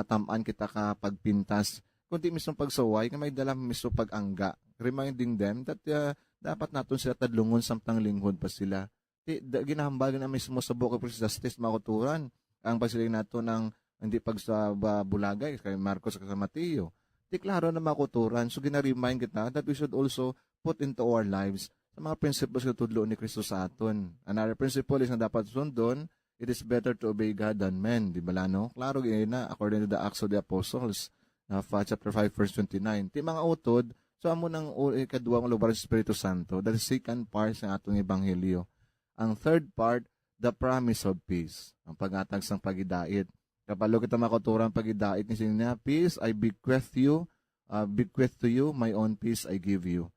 tamaan kita ka pagpintas. Kundi mismo pagsaway, nga may dala mismo pag-angga. Reminding them that dapat naton sila tadlungon samtang linghod pa sila. Ginahambagan na mismo sa Book of Justice makuturan ang pagsiling nato ng hindi pagsabulagay kay Marcos at Mateo. Di klaro na makuturan. So gina-remind kita that we should also put into our lives sa mga principles na tudlo ni Kristo sa aton. Another principle is na dapat sundon, it is better to obey God than men. Di ba Klaro na according to the Acts of the Apostles, chapter 5, verse 29. Ti mga utod, so amo nang ikaduwang lubar sa Espiritu Santo, that is second part sa atong ebanghelyo. Ang third part, the promise of peace. Ang pag-atag sang pagidait. Kapalo kita makuturang pagidait ni sinya, peace I bequeath to you, my own peace I give you.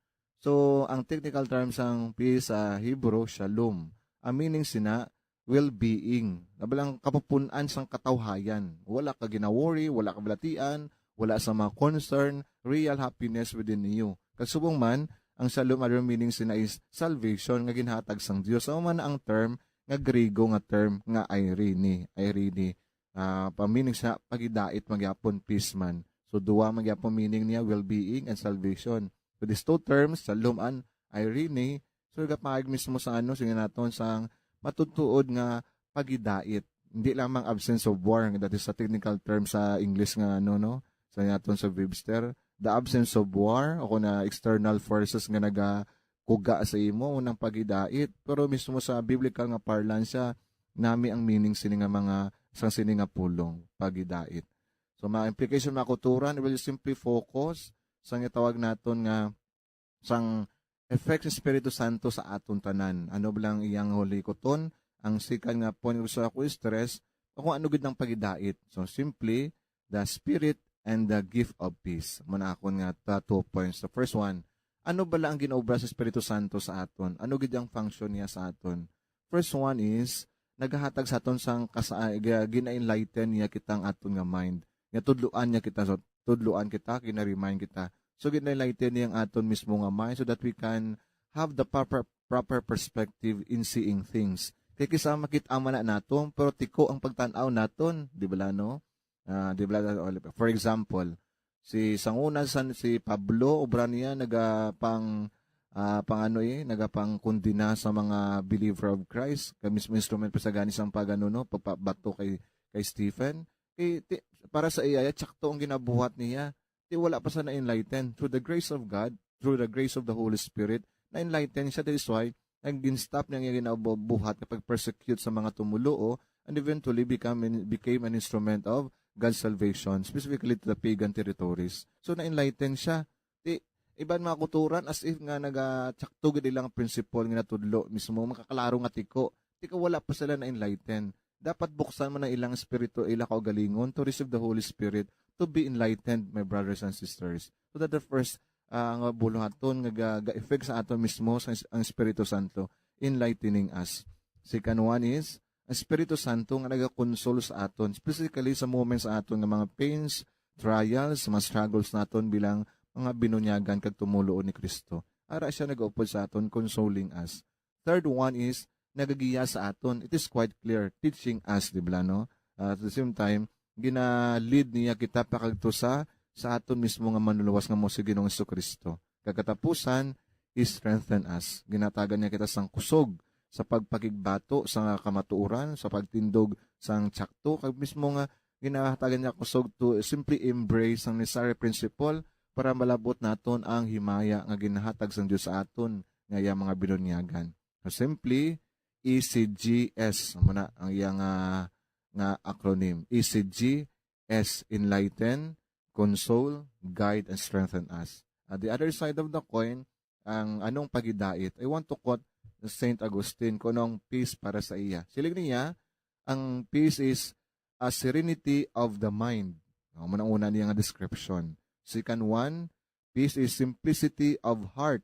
So, ang technical term sang peace sa Hebrew, shalom. Ang meaning sina, well-being. Nabalang kapupunan sang katawhayan. Wala ka ginaworry, wala ka balatian, wala sa mga concern, real happiness within you. Kasubong man, ang shalom, other meaning sina is salvation nga ginhatag sang Dios. So, man ang term, nga Griego nga term, nga irene. Pamining sa pagidait magyapon peace man. So duwa magyapon meaning niya well-being and salvation. So these two terms, shalom and irene, so gapag mismo sa sige naton sang matutuod nga pagidait. Hindi lamang absence of war, that is a technical term sa English nga sa naton sa Webster. The absence of war o na external forces nga nagakuga sa imo unang pagidait. Pero mismo sa biblical nga parlance nami ang meaning sini nga mga sang sini nga pulong pagidait. So mga implication makuturan, will simply focus sa tawag naton nga sang effect sa Espiritu Santo sa aton tanan. Ano blang iyang hulikoton? Ang second nga point gusto ako stress kung ano gid ang pagidait. So simply the Spirit and the gift of peace. Muna ako nga 2 points. The first one, ano bala ang ginaobra sa Espiritu Santo sa aton? Ano gid ang function niya sa aton? First one is nagahatag sa aton sang gina-enlighten niya kitang aton nga mind. Nga tudluan niya kita, so tudluan kita, gina-remind kita. So gina-enlighten niya ang aton mismo nga mind so that we can have the proper perspective in seeing things. Kay kisa makit-ama na naton, pero tiko ang pagtanaw naton, di ba no? Di ba? For example, si sanguna si Pablo obra niya nagapang kundina sa mga believer of Christ. Kay mismo instrument pa sa gani sang pagano no, pagbato kay Stephen. Para sa iya, tsakto ang ginabuhat niya. Wala pa sa na-enlighten. Through the grace of God, through the grace of the Holy Spirit, na-enlighten siya. That is why, nag-stop niya yung ginabuhat kapag persecute sa mga tumulo and eventually became an instrument of God's salvation, specifically to the pagan territories. So, na-enlighten siya. Iban mga kuturan as if nga nag-tsaktog ilang principle nga natudlo mismo, makakalaro nga tiko wala pa sila na-enlighten. Dapat buksan mo na ilang spirito, ilang kaugalingon to receive the Holy Spirit, to be enlightened, my brothers and sisters. So that the first nga buluhaton nga ga-effect sa ato mismo ang Espiritu Santo, enlightening us. Second one is, ang Espiritu Santo nga naga-console sa aton, specifically sa moments sa aton nga mga pains, trials, mga struggles naton bilang mga binunyagan kag tumuloon ni Kristo. Ara siya nag-upod sa aton, consoling us. Third one is, nagagiya sa aton. It is quite clear, teaching us, di ba, no? At the same time, gina-lead niya kita pakagto sa aton mismo nga manluluwas nga mo si Ginoong Jesucristo. Kagatapusan, He strengthen us. Ginatagan niya kita sang kusog sa pagpakigbato sa kamatuuran, sa pagtindog sang tsakto. Kag mismo nga ginatagan niya kusog to simply embrace ang necessary principle para malabot naton ang himaya nga ginahatag sang Dios sa aton nga iya mga binunyagan. So simply, ECGS muna ang iyang nga acronym. ECGS, enlighten, console, guide, and strengthen us. At the other side of the coin, ang anong pagidait. I want to quote Saint Augustine kung anong peace para sa iya. Silig niya, ang peace is a serenity of the mind. Una niya nga description. Second one, peace is simplicity of heart.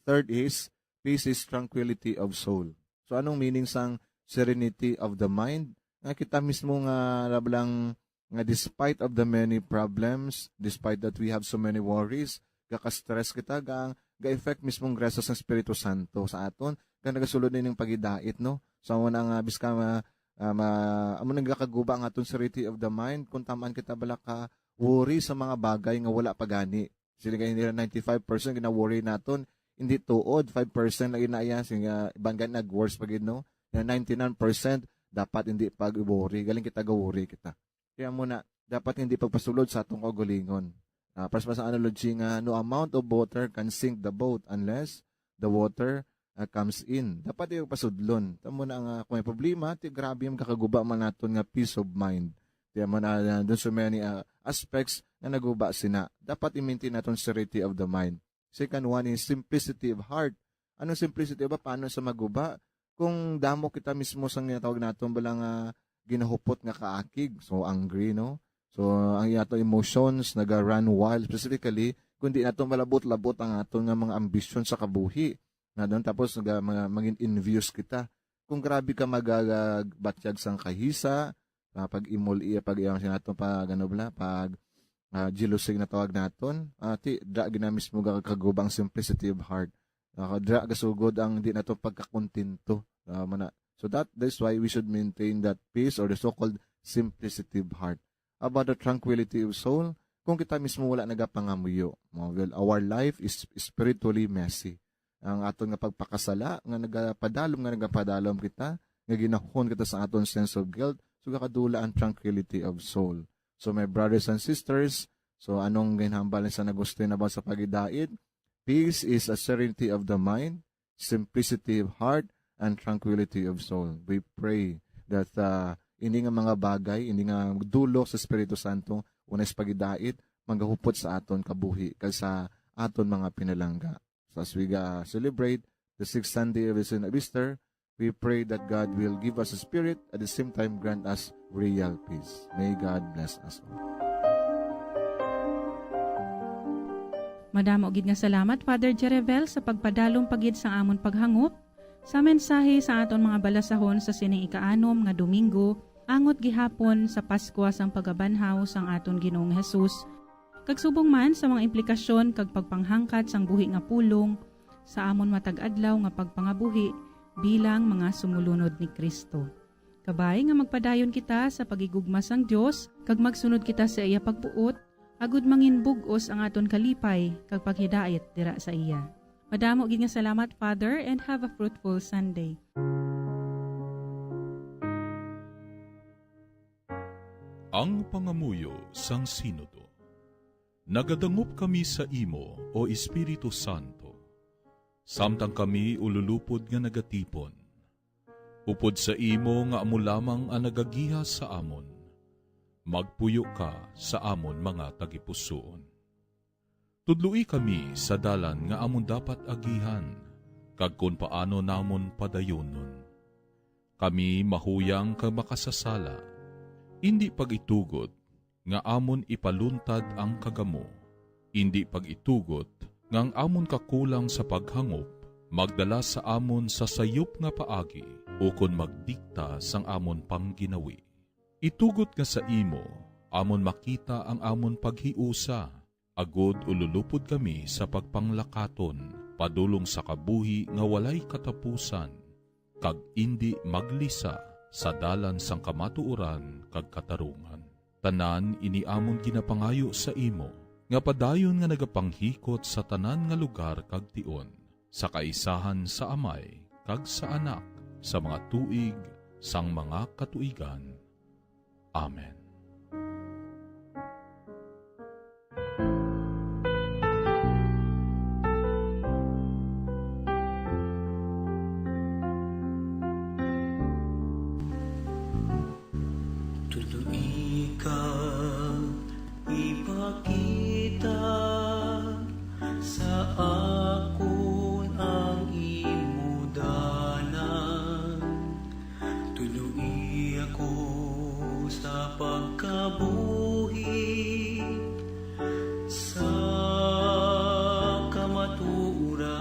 Third is, peace is tranquility of soul. So anong meaning sang serenity of the mind? Nga kita mismo nga lablang nga despite of the many problems, despite that we have so many worries, gaka-stress kita, ga-effect mismong grasa sa Espiritu Santo sa aton, kaya nagasulod din yung pagidait, no? So amo nang biska amo nang gakaguba ang aton serenity of the mind, kung tamaan kita bala ka worry sa mga bagay nga wala pagani. Sila kay nila 95% gina-worry naton, hindi tuod, 5% lang inaya, singa ibanggan nag-worse pagid, no? 99% dapat hindi pag-worry, galing kita ga-worry kita. Kaya muna, dapat hindi pagpasulod sa atong kaugalingon. Para sa analogy nga, no amount of water can sink the boat unless the water comes in. Dapat yung pasudlon. Tamo na nga, kung may problema, grabe yung kakaguba man naton nga peace of mind. Kaya mo na doon so many aspects na naguba sina. Dapat i-maintain naton serenity of the mind. Second one is simplicity of heart. Anong simplicity ba? Paano sa maguba? Kung damo kita mismo sang tinatawag naton balang ginahupot nga kaakig, so angry, no? So ang yato emotions naga-run wild, specifically kundi nato malabot-labot ang aton nga mga ambisyon sa kabuhi. Na doon tapos maging envious kita. Kung grabe ka magbatyag sang kahisa, pag imol pag iyang sinaton pag ano bla, pag jealousy na tawag naton, dra ginamis mo kagubang simplicity of heart. Dra gasugod ang di nato pagkakontinto. So that's why we should maintain that peace or the so-called simplicity of heart. About the tranquility of soul, kung kita mismo wala nagapangamuyo, well, our life is spiritually messy. Ang aton nga pagpakasala, nga nagapadalom kita, nga ginahon kita sa aton sense of guilt, so kakadula ang tranquility of soul. So my brothers and sisters, so anong ginhambalan sa nagusto na ba sa pagidait? Peace is a serenity of the mind, simplicity of heart, and tranquility of soul. We pray that hindi nga mga bagay, hindi nga dulo sa Espiritu Santo, unay pagidait, manggahupot sa aton kabuhi, sa aton mga pinalangga. So as we celebrate the 6th Sunday of the season of Easter, we pray that God will give us a spirit, at the same time grant us real peace. May God bless us all. Madamo gid nga salamat, Father Jerevel, sa pagpadalong pagid sa amon paghangop sa mensahe sa aton mga balasahon sa sining ika-6 nga Domingo, angot gihapon sa Pasko sang pagabanhaw sang aton Ginoong Hesus. Kagsubong man sa mga implikasyon kag pagpanghangkat sang buhi nga pulong sa amon matag adlaw nga pagpangabuhi, bilang mga sumulunod ni Kristo. Kabay nga magpadayon kita sa pagigugma sang Dios kag magsunod kita sa iya pagbuot, agud mangin bug-os ang aton kalipay kag paghidait dira sa iya. Madamo gid nga salamat, Father, and have a fruitful Sunday. Ang pangamuyo sang Sinodo. Nagadangup kami sa imo, o Espiritu Santo. Samtang kami ululupod nga nagatipon. Upod sa imo nga amo lamang ang nagagiha sa amon. Magpuyo ka sa amon mga tagipusoon. Tudlui kami sa dalan nga amon dapat agihan, kag kun paano namon padayonon. Kami mahuyang ka makasasala, hindi pag-itugot nga amon ipaluntad ang kagamo, hindi pag-itugot nga ang amon kakulang sa paghangop, magdala sa amon sa sayop nga paagi, ukon magdikta sang amon pangginawi. Itugot nga sa imo, amon makita ang amon paghiusa, agod ululupod kami sa pagpanglakaton, padulong sa kabuhi nga walay katapusan, kag indi maglisa sa dalan sang kamatuoran kag katarungan. Tanan iniamon ginapangayo sa imo, nga padayon nga nagapanghikot sa tanan nga lugar kag tion, sa kaisahan sa Amay kag sa Anak, sa mga tuig sang mga katuigan. Amen. Ipakita sa akon ang imudanan, tuluy ako sa pagkabuhi, sa kamatuoran,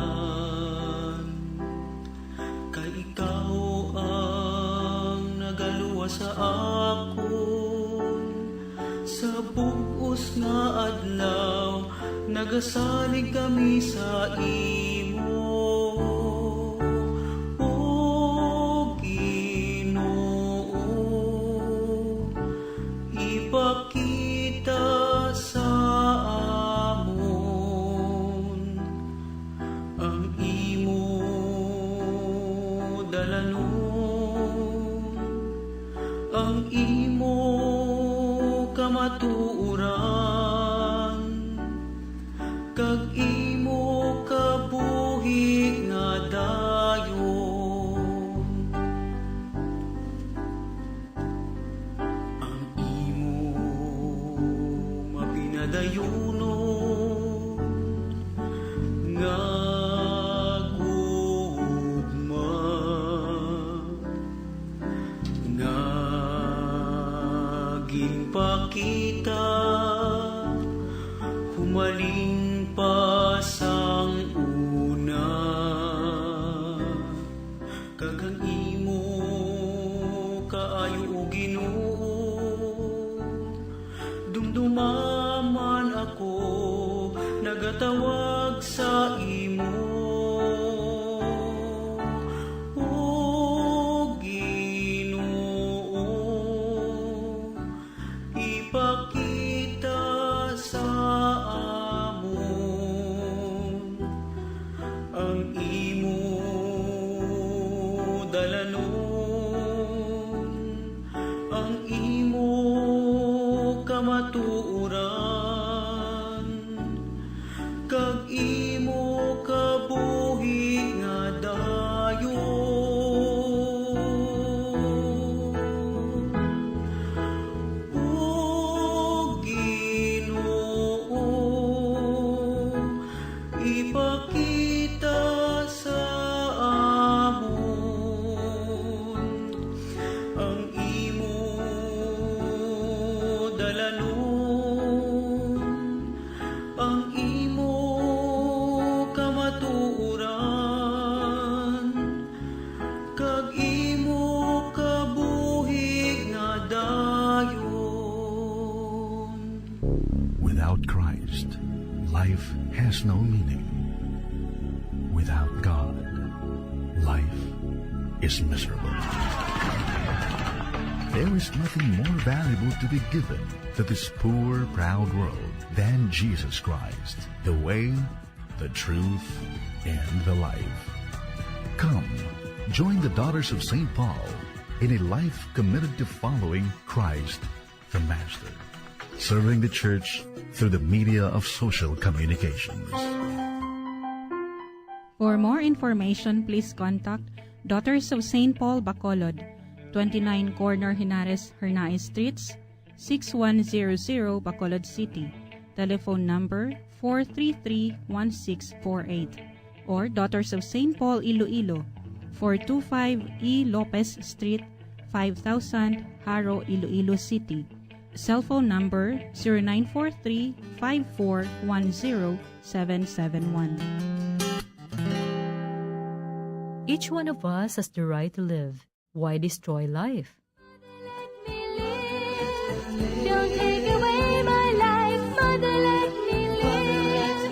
kay ikaw ang nagaluwa sa akon, sa bugos nga adlaw, nagasalig kami sa imo. O Ginoo, ipakita sa amon ang imo dalanon, ang imo kamatuoran, kag imo kabuhi nga dayon. Ang imo mapinadayonon nga gugma, nga ginpakita humaling pa sang una, kag ang imo kaayo o Ginoo, dumdumaman ako nagatawag sa imo. O Ginoo, ipakita sa amon ang imo dalanon, ang imo kamatuoran, kag imo kabuhi nga dayon. O Ginoo, ipakita sa amon ang imo dalanon, ang imo kamatuoran, kag imo kabuhi nga dayon. Without Christ, life has no meaning. Without God, life is miserable. There is nothing more valuable to be given to this poor, proud world than Jesus Christ, the way, the truth, and the life. Come, join the Daughters of St. Paul in a life committed to following Christ, the Master, serving the Church through the media of social communications. For more information, please contact Daughters of St. Paul Bacolod, 29 Corner Henares Hernaez Streets, 6100 Bacolod City. Telephone number 433-1648. Or Daughters of St. Paul Iloilo, 425 E. Lopez Street, 5000 Haro, Iloilo City. Cell phone number 0943-5410-771. Each one of us has the right to live. Why destroy life? Don't take away my life, Mother, let me live.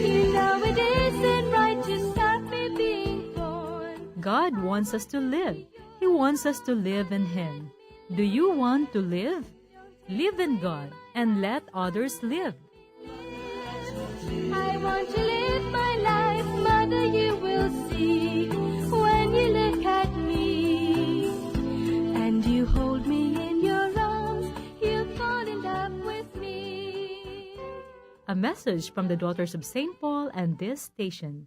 You know it isn't right to stop me being born. God wants us to live. He wants us to live in Him. Do you want to live? Live in God and let others live. I want to live my life, Mother, you will see. When you look at me and you hold me in your arms, you'll fall in love with me. A message from the Daughters of St. Paul and this station.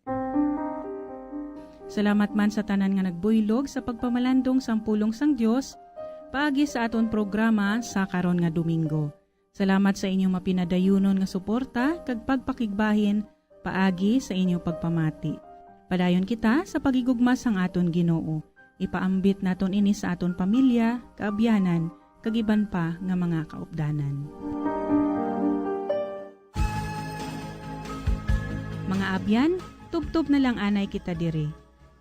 Salamat man sa tanan nga nagbuylog sa pagpamalandong sang pulong sang Dios paagi sa aton programa sa karon nga Domingo. Salamat sa inyong mapinadayunon nga suporta kag pagpakigbahin paagi sa inyong pagpamati. Padayon kita sa pagigugma sang aton Ginoo. Ipaambit naton ini sa aton pamilya, kaabyanan, kag iban pa nga mga kaupdanan. Mga abyan, tubtob na lang anay kita diri.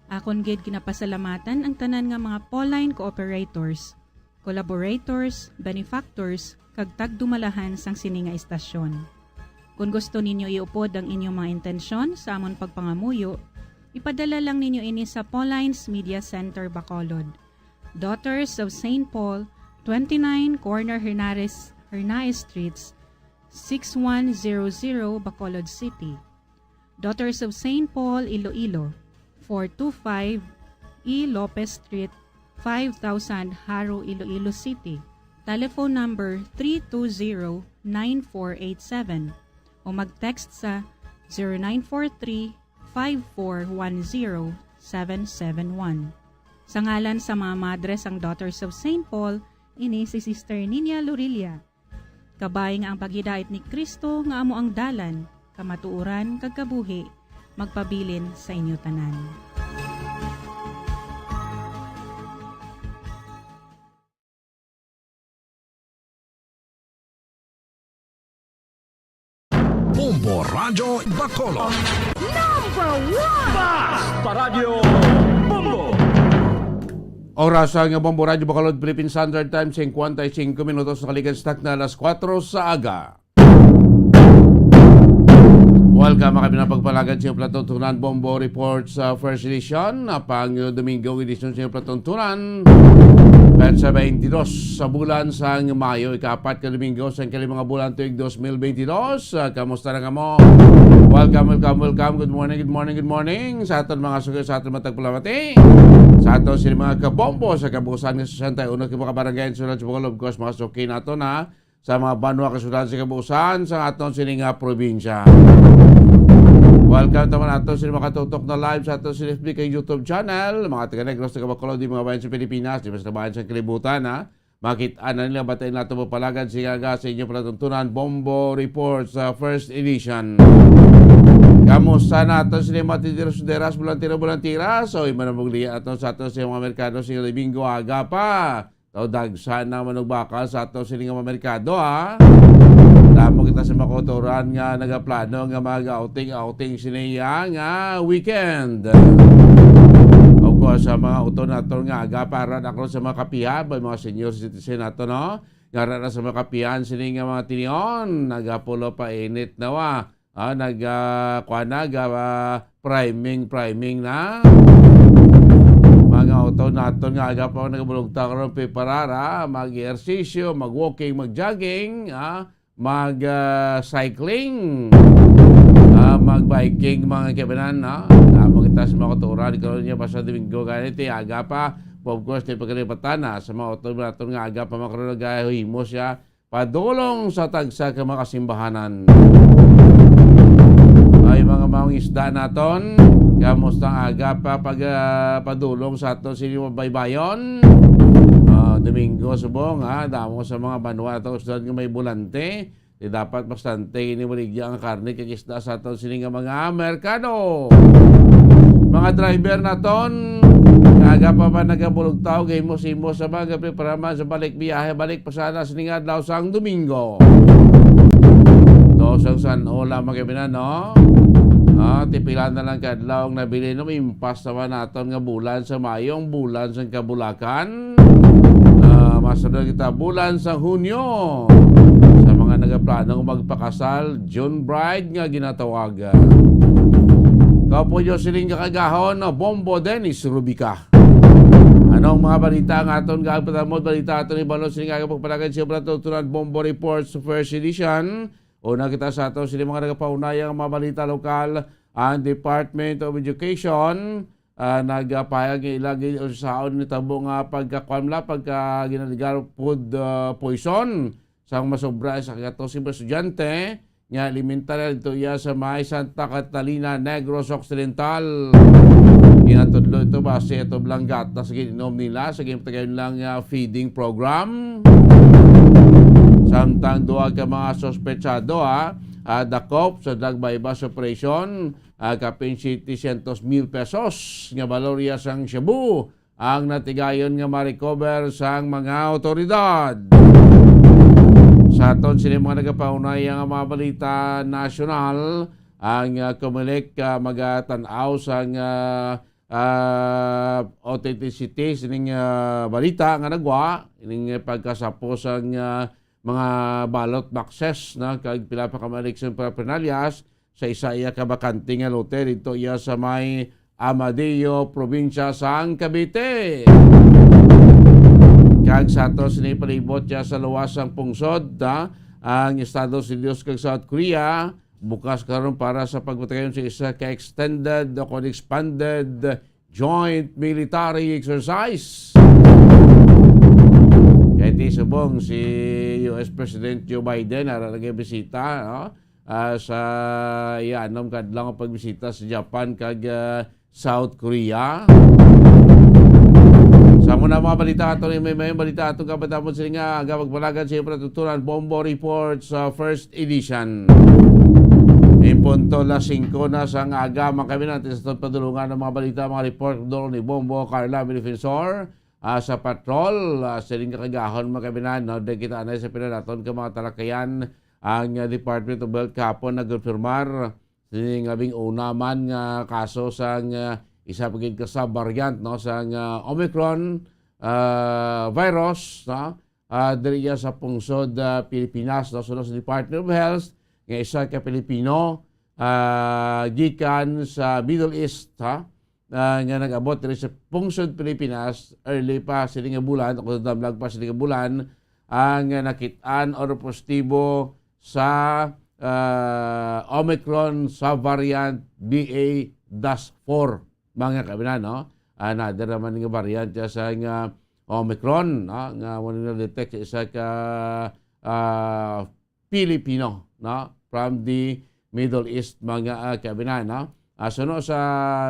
Akon gid kinapasalamatan ang tanan nga mga Pauline cooperators, collaborators, benefactors, kag tagdumalahan sang sini nga istasyon. Kung gusto ninyo iupod ang inyong mga intensyon sa amon pagpangamuyo, ipadala lang ninyo ini sa Pauline's Media Center, Bacolod. Daughters of St. Paul, 29 Corner Hernaez Streets, 6100 Bacolod City. Daughters of St. Paul, Iloilo, 425 E. Lopez Street, 5000 Haro, Iloilo City. Telephone number 320-9487 o mag-text sa 0943-5410-771. Sa ngalan sa mga madres ang Daughters of St. Paul, ini si Sister Nina Lorilia. Kabay nga ang paghidait ni Kristo nga amo ang dalan, kamatuuran kag kabuhi, magpabilin sa inyo tanan. Bombo Radio Bacolod. Number 1! Basta Radio Bombo! Oras ang Bombo Radio Bacolod, Philippine Standard Time, 55 minutos na kaligan stock na alas 4 sa aga. Welcome mga pinapagpalagan sa Platontunan Bombo Report sa First Edition, pang Domingo edition sa Platontunan. At sa 22 sa bulan sa Mayo, ika-4 ka Domingo sa kalimang bulan tuig 2022. Kamusta na nga mo? Welcome. Good morning. Sa aton mga sugal, sa aton matagpalamati. Sa aton sila mga kabombo sa kabuusan ng 61 kibakabarangay sunod sa Bacolod, of course, mga suki nato na sa mga banwa kasunod sa kabuusan sa aton sining probinsya. Welcome naman nato sila makatutok na live sa ato sila FB kay YouTube channel. Mga taga-Negros, taga-Bacolod, di mga bayan sa Pilipinas, di mas na bayan sa kalibutan, ha? Makita na nila, batayin nato mapalagan siya sa inyong palatuntunan Bombo Report sa First Edition. Kamusta nato sila matidiras-diras bulantira. So, imanamugli ato sa ato sa mga Amerikano sila Domingo aga pa. So, dagsan na manugbaka sa ato sila mga Amerikano, ha? Damo kita sa makotoran nga nagaplano nga mag-outing siniya nga weekend. O ko sa mga uto nato nga aga para ako sa mga kapihan, mga senior citizen nato, no? Nga na sa mga kapihan sini nga mga tinion, nagapulo pa init na wa. Priming na. Mga mga auto naton nga aga pa nagabulugta karon preparara, mag-ehersisyo, mag-walking, mag-jogging, mag-cycling, mag-biking mga kabanan, kita sa mga kuturan karon niya pa sa Domingo ganito aga pa. Of course, di pagkalipatan na sa mga auto naton nga aga pa makaroon nagahimo siya padulong sa tagsa ka mga kasimbahanan. Ay mga mangisda naton, kamusta ang aga pa padulong sa aton sini baybayon. Domingo subong damo sa mga banwa ato usad nga may bulante. Di dapat bastante ini maligya ang karne kay isda sa aton sini nga mga merkado. Mga driver naton, aga pa nagabulog tao kay mo sa mga preparaman sa balik biyahe balik pasana sini nga adlaw sang Domingo. Dosang san ola magabinan no. Tipilan na lang kadlaw ang nabili no impas naman naton nga bulan sa Mayong bulan sa Kabulakan. Masunod kita bulan sa Hunyo. Sa mga nagaplanong magpakasal, June bride nga ginatawagan. Kaupo nyo siling kakagahon no Bombo Dennis Rubica. Anong mga balita ang aton gagpatamod balita aton ibalon siling agapagpalagan siya tutunan Bombo Reports First Edition. Una kita sa ato sila mga nagapaunayang mga balita lokal ang Department of Education nagpayag ilagi usaon ni tabo nga pagkakwamla pagka ginaligar food poison sang masobra sa katosing estudyante nga elementary dito iya sa may Santa Catalina Negros Occidental. Ginatudlo ito base ito blang gatas sa ginom nila sa ginatagayon lang feeding program. Samtang duwa ka mga sospetsado dakop sa Dagbaybas Operation kapin 700,000 pesos nga valorya sang Cebu ang natigayon nga ma-recover sang mga otoridad. Sa aton sila mga nagapaunay ang mga balita nasyonal ang Comelec magatanaw sang authenticity sining balita nga nagwa ining pagkasapos ang mga ballot boxes na kag pila pa ka election paraphernalias sa isa iya ka bakante nga lote dito iya sa may Amadeo probinsya sang Cavite. Kag sa ato sinipalibot siya sa luwasang pungsod ang Estados Unidos kag South Korea bukas karon para sa pagbutayon sa isa ka extended o expanded joint military exercise. Kaya di subong si US President Joe Biden nagabisita sa iyanom kadlang pagbisita sa Japan kag South Korea. Sa muna mga balita ato may balita ato kapatapos sila nga agapagpalagan sa ipatuturan Bombo Reports First Edition. Punto la 5 na sa aga kami natin sa padulungan ng mga balita mga report doon ni Bombo Carla Defensor sa patrol sa ring kakagahon mga kabinan no de kita anay sa pinanaton ka mga talakayan ang Department of Health kapon nagkonfirmar sining abing una man nga kaso sa isa pagid ka sa variant no sa Omicron virus no diri sa pungsod Pilipinas no sunod sa Department of Health nga isa ka Pilipino gikan sa Middle East nga nag-abot rin sa pungsod Pilipinas early pa siling nga bulan o damlag pa siling nga bulan ang nakitaan or positibo sa Omicron subvariant BA-4 mga kabinan no another naman nga variant sa nga Omicron no nga wala na detect isa ka Pilipino no from the Middle East mga kabinan no. Suno sa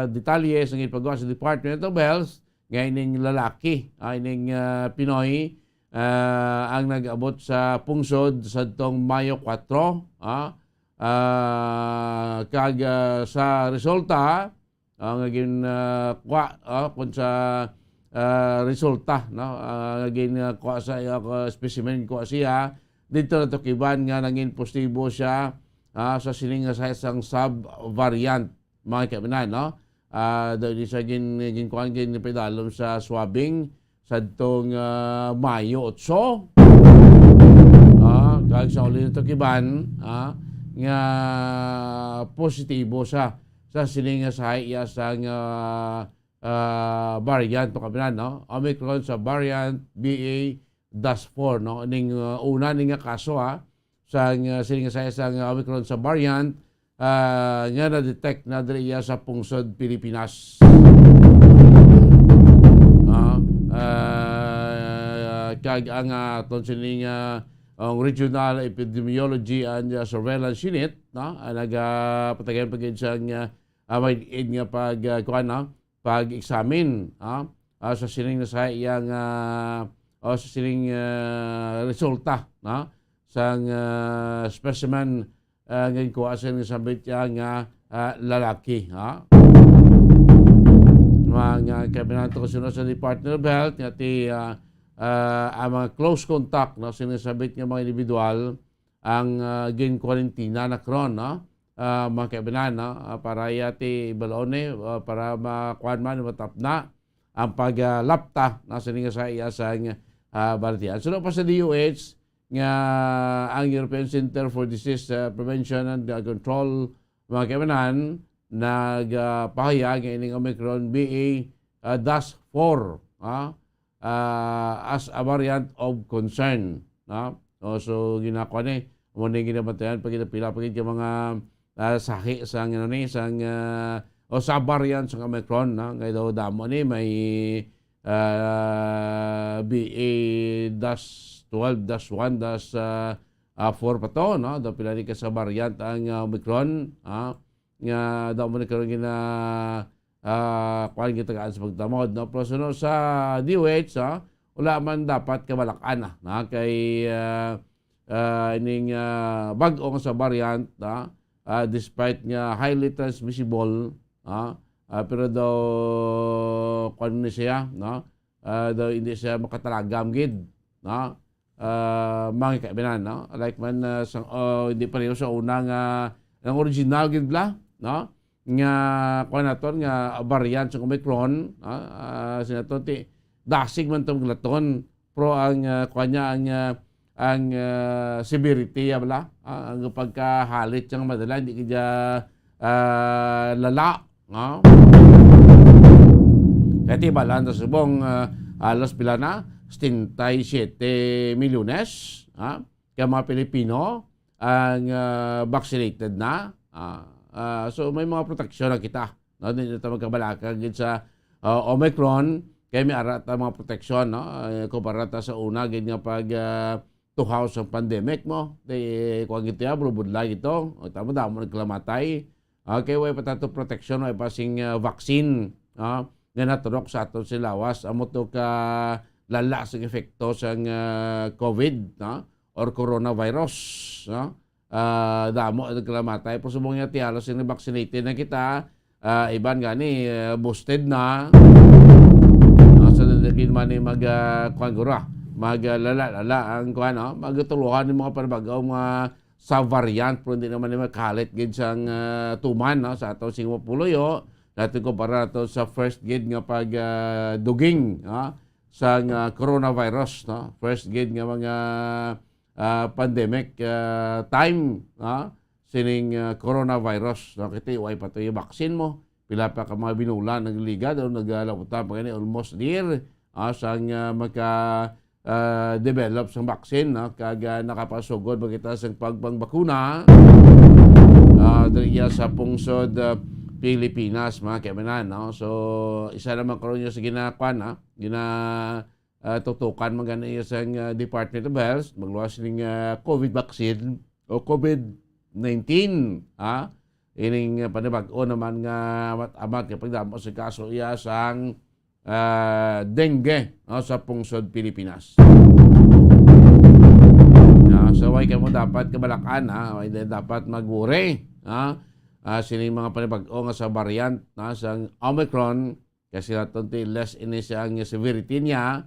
detalye sa ipagawa sa Department of Health nga ining lalaki ining Pinoy ang nag-abot sa pungsod sa tong Mayo 4 kag sa resulta ang naging kung sa resulta no naging kuha sa specimen kuha siya dito na tukiban nga nangin positibo siya sa siling sa isang sub-variant mga kabinan, no? Doon siya ginkuhan pedalom sa swabbing sa itong Mayo 8. Kag sa ulit ito kiban, nga positibo siya sa siling sa iya sa variant to kabinan, no? Omicron sa variant BA-4, no? Ning una ning nga kaso sang siningasaya sang Omicron sa variant nga na-detect na diri sa pungsod Pilipinas. Kag ang sining ang Regional Epidemiology and Surveillance Unit, no? Nagapatagan pagid sang may nga pag-examine sa sining sa iyang sa sining resulta, no? Sang specimen ngayon ko asin nga sabit nga lalaki, mga kabinato kasunod sa Department of Health nga ti ang mga close contact, no, sinasabit nga mga individual ang gin-quarantina na karon, no? Mga kaibigan, no? Para yati balone, para makuhan man, matap na ang paglapta na sa iya sa balatian. So, pa sa DOH, nga ang European Center for Disease Prevention and Control, mga kaibigan, nagpahayag ng ining Omicron BA-4 as a variant of concern. So, ginako ni, muna yung ginabatayan pag pila pag yung mga sahi sang sa variant sa Omicron, kaya daw damo ni may BA-12-1-4 pa to, no? Daw pila ni ka sa variant ang Omicron, nga daw mo ni karon kuan kita sa pagtamod, no? Pero sunod sa DOH, wala man dapat kabalakan na kay ining bag-o sa variant, despite nga highly transmissible, pero daw kuan ni siya, no? Daw hindi siya makatalagam gid, no? Mga kaibigan, no? Like man hindi pa rin sa unang ang original gid bla, no? Nga kuan naton nga variant sa Omicron, sinaton ti dasig man tong laton, pro ang kuan niya ang severity bla, ang pagkahalit siyang madala hindi kaya lala, no? Kaya balan sa subong alas pila na 77 milyones kaya mga Pilipino ang vaccinated na. So may mga proteksyon na kita, no? Hindi na magkabalaka gid sa Omicron, kaya may arat ang mga proteksyon, no? Kumpara sa una gid nga pag tuhaw sa pandemic mo, kuwag ito ya, bulubudla ito, tamo damo nagklamatay, kaya way patato proteksyon, way pasing vaccine, nga naturok sa ato silawas, amo to ka lala sa efekto sa COVID, no? Or coronavirus, no? Damo nagklamatay, pero subong nga ti halos yung vaccinated na kita, iban gani boosted na, so naging man ni maglala ang kuan, no? Magtuluhan ng mga panbagaw mga sa variant, pero hindi naman ni makalit gid sang tuman, no? Sa ato sing puloyo natin ko para to sa first gid nga pag duging, sa coronavirus, no? First gid nga mga pandemic time, sining coronavirus, no? Kita iway pa to yung vaccine mo, pila pa ka mga binulan nagliga daw naglalaputan pa gani almost near sang develop sang vaccine, no? Kag nakapasugod magita sang pagpangbakuna diriya sa pungsod Pilipinas, mga kaibigan, no? So isa naman karon sa ginakuan, tutukan magana iya sang Department of Health magluwas ning COVID vaccine o COVID-19, ining panibag-o naman nga amat kapag damo sa kaso iya sang dengue, no? Sa pungsod Pilipinas. So way mo dapat kabalakan, way dapat magwori, sining mga panibag-o nga sa variant, sa Omicron, kasi naton ti less ini siya ang severity niya,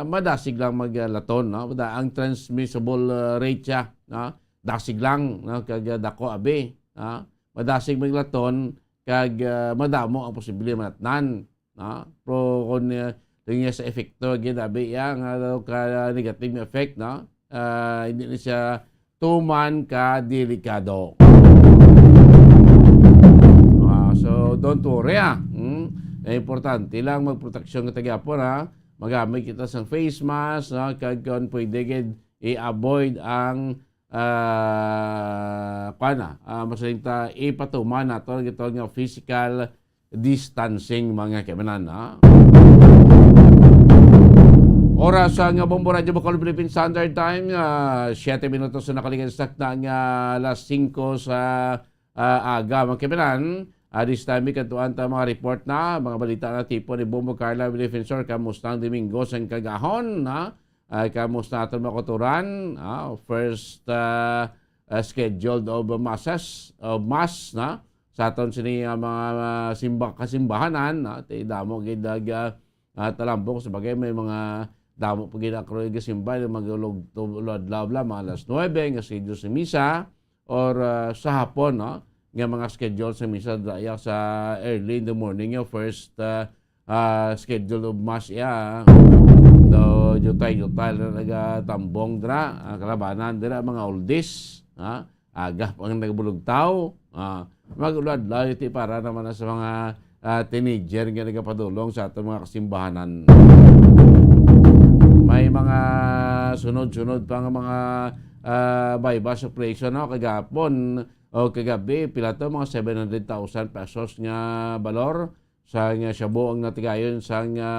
madasig lang maglaton, no? Ang transmissible rate siya, no? Dasig lang, no? Kag dako abi, madasig maglaton kag madamo ang posibilidad manatnan, no? Pro kon niya sa epekto gid abi yang ka negative effect, no? Hindi na siya tuman ka delikado. So don't worry, Importante lang magproteksyon kita gyapon ha. Magamit kita sa face mask, no? Kag kon pwede gid i-avoid ang masalinta ipatuman nato gito nga physical distancing mga kaibigan. Oras nga Bombo Radio Bacolod Philippine Standard Time, 7 minutos na nakaligansak na nga alas 5 sa aga mga kaibigan. This time, ikatuan ta mga report na, mga balita na tipo ni Bombo Carla Defensor, kamusta ang Domingo sa kagahon, kamusta natin makuturan, first scheduled of mass, na, sa aton sini mga kasimbahanan, damo gidag talambong, sabagay may mga damo pag ginakroy kasimbahan, magulog tulad-labla, mga alas 9, nga schedule sa misa, or sa hapon, nga mga schedule sa misa daya sa early in the morning yung first schedule of mass do jutay na nagatambong dra kalabanan dira mga oldies aga pang nagbulog tao magulad layo ti para naman sa mga teenager nga nagapadulong sa atong mga kasimbahanan. May mga sunod-sunod pang mga bypass operation kagapon o kagabi, pila to mga 700,000 pesos nga balor sa nga shabu ang natigayon sa nga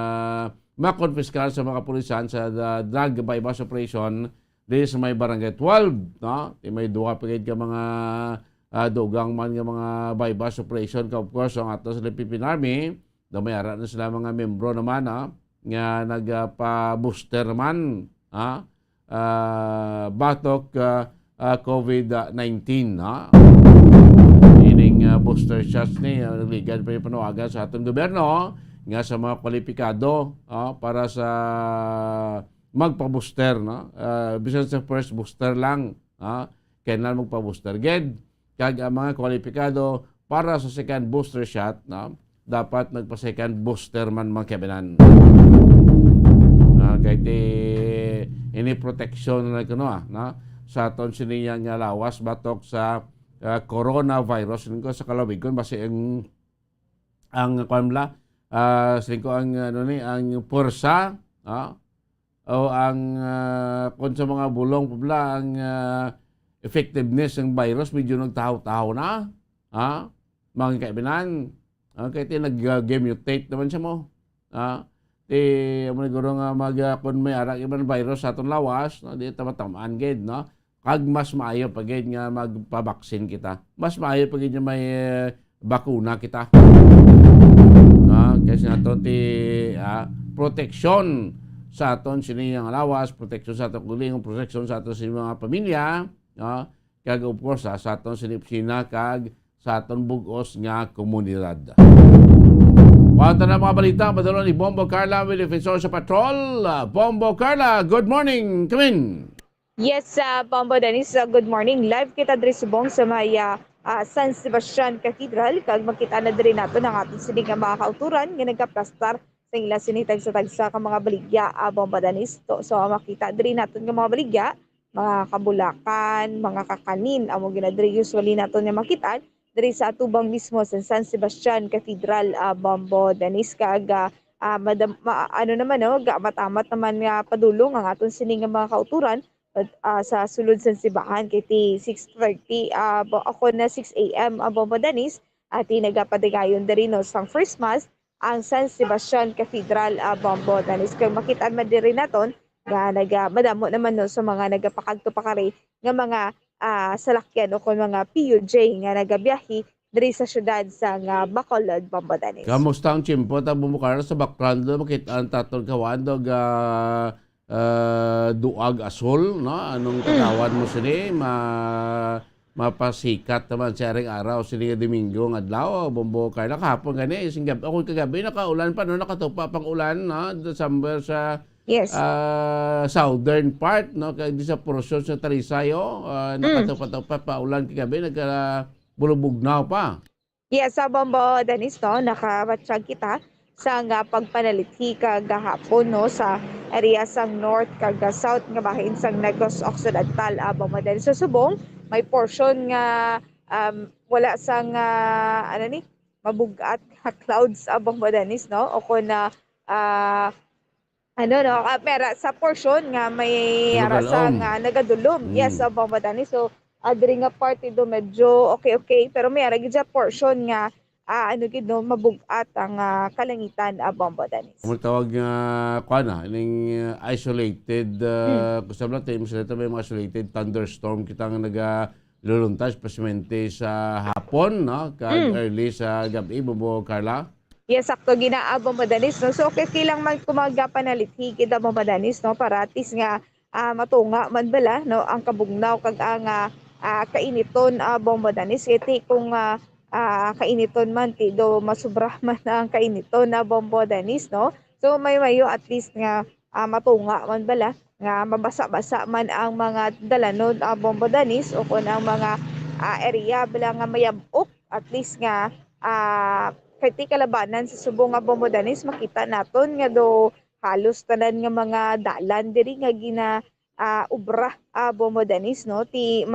makonfiskal sa mga pulisan sa drug bypass operation di sa may barangay 12, no? Di may duha pagid ka mga dugang man nga mga bypass operation ka of course ang ato sa Philippine Army, damayara na sila mga membro naman nga nagpa-booster naman batok COVID-19 ining booster shots ni ligan pa yung panawagan sa atong gobyerno nga sa mga kwalipikado para sa magpa-booster bisan sa first booster lang kailan magpa-booster ged kag ang mga kwalipikado para sa second booster shot dapat nagpa-second booster man mga kabinan kay ini protection na kuno sa aton siniya nga lawas batok sa coronavirus ko sa kalawig kon base ang kanla ko ang ang porsa o ang kon sa mga bulong publa ang effectiveness ng virus medyo nagtaho-taho na mga kaibinan kay nag-mutate naman siya mo amo siguro nga kun may arak ibang virus sa aton lawas di tamatamaan gid kag mas maayo pagid nga magpabaksin kita. Mas maayo pagid nga may bakuna kita. Kasi naton ti protection sa aton siniyang lawas, protection sa aton kuling, protection sa aton mga pamilya, kag of course sa aton sinipsina kag sa aton bugos nga komunidad. Kwanta na mga balita, madalo ni Bombo Carla with Defensor sa Patrol. Bombo Carla, good morning. Come in. Yes, Bombo Dennis, good morning. Live kita diri subong sa may San Sebastian Cathedral. Kag makita na diri nato ng ating sining nga mga kauturan nga nagkaplastar sa ila sinitag sa tagsa ka mga baligya, Bombo Dennis. So makita diri nato nga mga baligya, mga kabulakan, mga kakanin, amo ginadiri usually nato nga makita diri sa atubang mismo sa San Sebastian Cathedral, Bombo Dennis. Kag matamat naman nga padulong ang aton sining nga mga kauturan sa sulod sa simbahan kay 6:30 ako na 6 a.m. Bombo Dennis at nagapadigayon diri sang first mass ang San Sebastian Cathedral, Bombo Dennis. Kay makita man diri naton nga madamo naman sa mga nagapakadto pa kare nga mga salakyan o kun mga PUJ nga nagabiyahe diri sa syudad sa Bacolod, Bombo Dennis. Kamusta ang chimpo ta bumukara sa background makita ang taton kawan duag asol anong tawad mo sini mapasikat naman sa aring araw sini Domingo nga adlaw Bombo Carla kahapon gani singgab ako kagabi nakaulan pa nakatupa pang ulan December sa southern part kay di sa porosyon sa Talisayo nakatupa pa ulan kagabi bulubugnaw pa. Yes, Bombo Dennis nakabatsyag kita sa pagpanalithi kagahapon sa area sang north kag south nga bahin sang Negros Occidental, Bombo Dennis. Sa subong may portion nga wala sang mabugat nga clouds abang madanis no o kun na mera sa portion nga may arasa Nagadulom. nga nagadulom. Yes, abang madanis. So diri nga party do medyo okay pero may ara gid sa portion nga gid no mabugat ang kalangitan abang madanis. Ang tawag nga ining isolated kung sa natin may mga isolated thunderstorm kita nga luluntas pasyente sa hapon no kag early sa gabi bubo Carla. Yes, sakto ginaabang madanis no. So okay lang man kumaga panalithi kita mo madanis no para at least nga matunga man bala no ang kabugnaw kag ang kainiton abang madanis iti kung kainiton man ti do masubra man ang kainiton abang madanis no. So may mayo at least nga matunga man bala nga mabasa-basa man ang mga dalanon abang madanis o kun ang mga area bala nga mayabok at least nga kay ti kalabanan sa subong nga bomodanis makita naton nga do halos tanan nga mga dalan diri nga gina ubra bomodanis no ti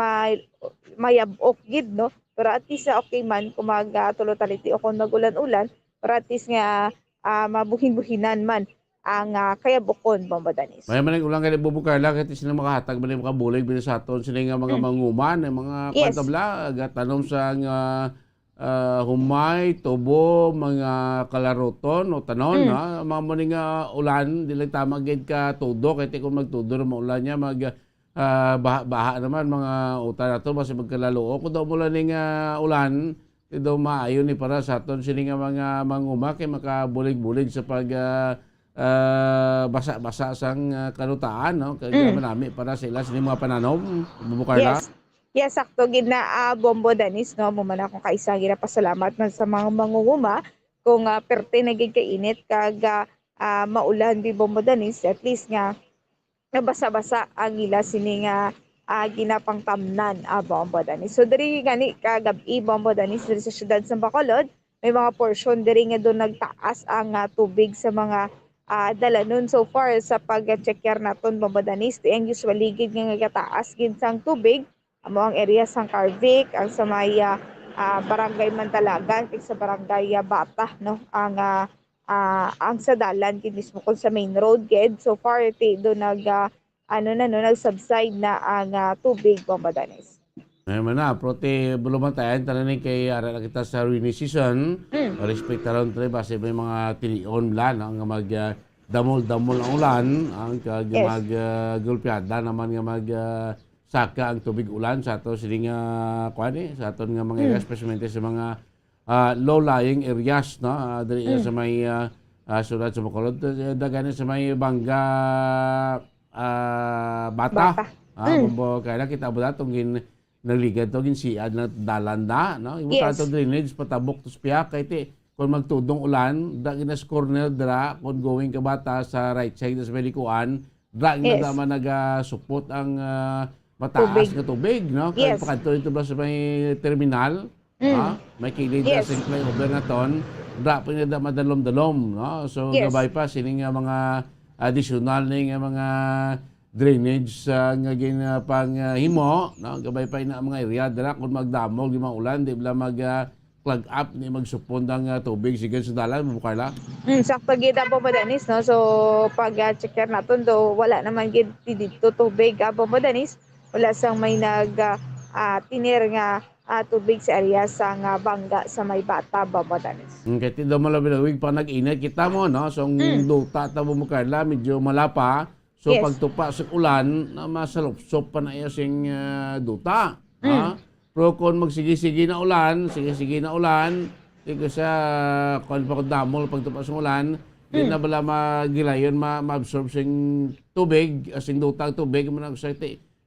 mayabok gid no pero at least okay man kung magtulo-taliti o kung nagulan-ulan pero at least nga mabuhin-buhinan man ang kayabukon bomodanis. May man ulang kay bubukar lang kay sila makahatag man mga bulig bin sa aton sila nga mga manguman mga kwantabla tanom sa humay, tubo, mga kalaroton o tanon mga muning ulan dili tama gid ka tudo kay kung magtudo na maulan niya baha naman mga utan nato basta magkalalo kung daw mula ning ulan daw maayo ni para sa aton sini nga mga manguma kay makabulig-bulig sa pag basa-basa sang kanutaan no kay manami para sa ila sini mga pananom bubukarla. Yes, sakto gid na bombo danis no mo man akong kaisa gid pasalamat man sa mga mangunguma kung perte na gid kainit kag maulan di bombo danis at least nga nabasa-basa ang ila sini nga ginapangtamnan bombo danis. So diri gani kagabi bombo danis diri sa syudad sa Bacolod may mga portion diri nga do nagtaas ang tubig sa mga dalanon so far sa pag-checker naton bombo danis ang usually gid nga nagataas gid sang tubig amo ang area sang Carvic, ang sa may barangay Mantalagan, sa barangay Bata, no? Ang sa dalan gid mismo kun sa main road gid. So far do nag-subside na ang tubig bombadanis. Ay man na, prote bulumantayan tanan kay ara na kita sa rainy season. Respect taron tre base may mga tilion lan ang mag damol-damol ang ulan, ang kag mag gulpiada naman nga mag saka ang tubig ulan sa ato sining sa aton nga mga areas especially sa mga low-lying areas no diri sa may syudad sa Bacolod dagan sa may Banga Bata bumbo kaya kita abot atong nagligad to siad na dalanda no imo ato drainage patabok to spiak kay ti kung magtudong ulan da ginas corner dra kung going ka Bata sa right side sa Belikuan dra na man nagasupot ang mataas nga tubig, no? Kaya pakanto ito ba sa may terminal, may kilid na sa flyover na ton, dapat na madalom-dalom, no? So, gabay pa, sining mga additional nga mga drainage nga ginapang himo, no? Gabay pa na mga area, dara kung magdamog, di maulan, di ba mag-plug up, di magsupon ng tubig, sige sa dalan, Bukarla? Sakto gid po madanis, no? So, pag-checker natin, do, wala naman gid dito tubig, po madanis, wala sang may tinir nga tubig sa area sang Bangga sa may Bata babadanis. Kaya ti daw malawig pa nag-init kita mo no so duta ta mo Carla medyo malapa so pagtupa sa ulan na masalupsop pa na iya sing duta pero kung magsige-sige na ulan ito sa kung damol pagtupa sa ulan di na bala magilayon ma-absorb sing tubig sing duta tubig man sa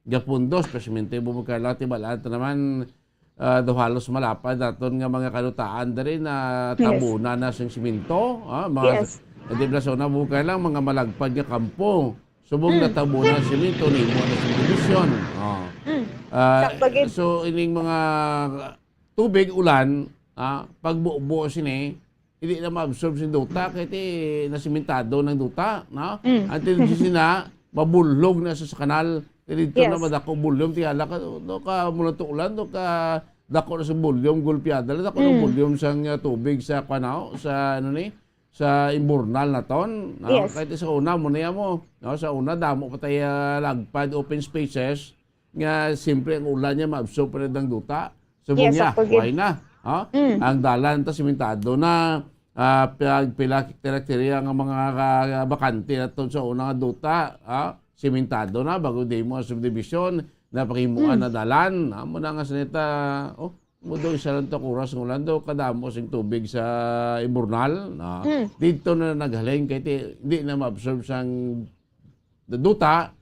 gapundos pasyente bumukala ti balat naman do halos malapad daton nga mga kalutaan diri na tabuna na sing simento mga di blaso na bukay lang mga malagpad nga kampo subong na tabuna simento ni mo na subdivision so ining mga tubig ulan pagbuo sini hindi na ma-absorb sin duta kay ti nasimentado ng duta no until sina mabulog na sa kanal dito na madako bulong ti ala ka mula to ulan do ka dako na sa volume gulpiada dako na volume sang tubig sa kanao sa sa imburnal na ton. No? Yes. Kahit sa una mo niya mo, no? Sa una damo pa tayo lagpad open spaces nga simple ang ulan niya maabsorb pa rin ng duta. So Yes, niya, ako gid. why na? Ha? Ang dalan ta simentado na pila kriteriya nga mga bakante na ton sa una nga duta, simentado na bago di mo subdivision na pakimuan na dalan. Amo na nga sanita, mo daw isa lang takuras ng ulan daw kadamo sing tubig sa imburnal. Dito na naghaling kay hindi na ma-absorb sang duta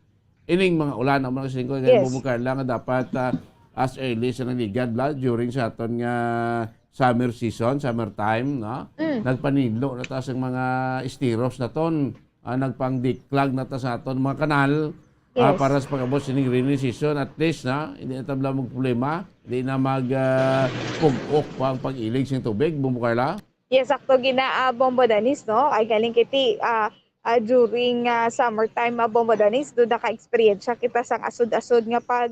ining mga ulan ang mga singko kay bubukar lang nga dapat as early sa nagligad during sa aton nga summer season, summer time, no? Nagpanidlo na ta sa mga estiros na ton, nagpangdiklag na ta sa aton mga kanal. Para sa pagabot sining rainy season, at least na hindi na tabla mag problema, hindi na pug-ok pa ang pag-ilig sing tubig, bumukarla. Yes, sakto gina Bombo Danis, no? Ay galing kiti during summertime Bombo Danis, do naka-experience kita sang asod-asod nga pag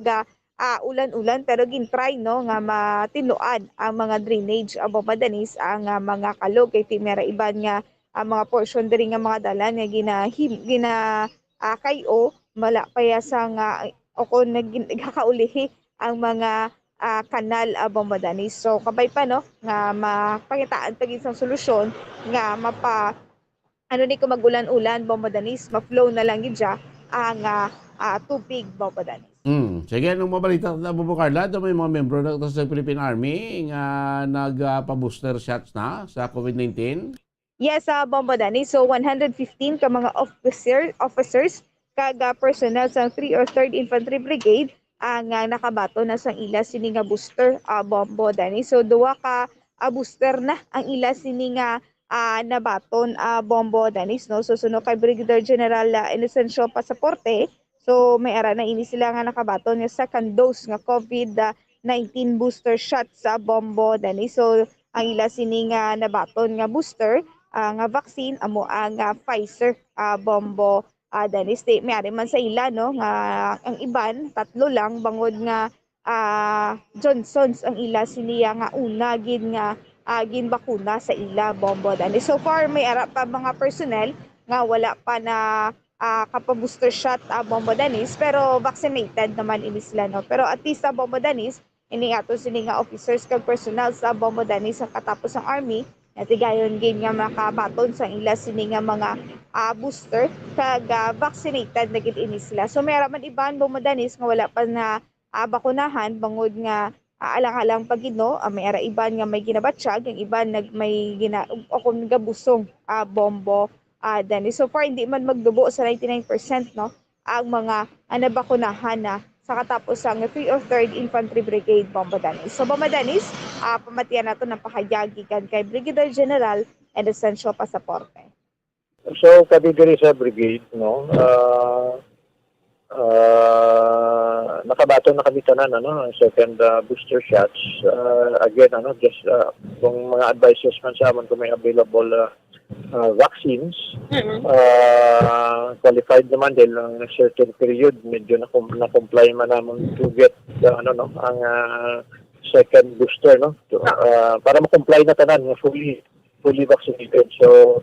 ulan-ulan pero gintry no nga matinuan ang mga drainage Bombo Danis ang mga kalog kay timera iban nga mga portion diri nga mga dalan nga gina kayo mala paya sang o kung nagkakaulihi ang mga kanal Bombo Danis. So kabay pa no nga mapangitaan pag isang solusyon nga ko magulan-ulan Bombo Danis, ma-flow na lang gidya ang tubig Bombo Danis. Sige, nung mabalita na Bubukarla, may mga membro na sa Philippine Army nga nagpa-booster shots na sa COVID-19. Yes, Bombo Danis. So 115 ka mga officers kaga personnel sa 3 or 3rd Infantry Brigade ang nakabato na sang ila sini nga booster Bombo Danis. So duwa ka booster na ang ila sini nga nabaton Bombo Danis, no? So sunod kay Brigadier General Inocencio Pasaporte. So may ara na ini sila nga nakabaton nga second dose nga COVID-19 booster shot sa Bombo Danis. So ang ila sini nga nabaton nga booster nga vaccine amo ang Pfizer Bombo Danis. May ari man sa ila no nga ang iban tatlo lang bangod nga Johnson's ang ila siniya nga una gin nga ginbakuna sa ila Bombo Danis. So far may ara pa mga personnel nga wala pa na kapa-booster shot Bombo Danis pero vaccinated naman ini sila no. Pero at least sa Bombo Danis ini ato sini nga officers kag personnel sa Bombo Danis sa katapos ang army natigayon gin nga makabaton sa ila sini nga mga booster kag vaccinated na gid ini sila. So may man iban Bombo Danis nga wala pa na bakunahan bangod nga alang-alang pagino may ara iban nga may ginabatsyag ang iban may kung gabusong Bombo Danis. So far hindi man magdubo sa 99% no ang mga nabakunahan na sa katapos ang 3 or 3rd Infantry Brigade Bombo Danis. So Bombo Danis, pamatian nato ng pahayagikan kay Brigadier General Inocencio Pasaporte. So kategori sa brigade no nakabato na kami tanan second booster shots again just kung mga advices man sa amon kung may available vaccines qualified naman dahil ng certain period medyo na-comply man naman to get ang second booster no para ma-comply na tanan fully vaccinated. So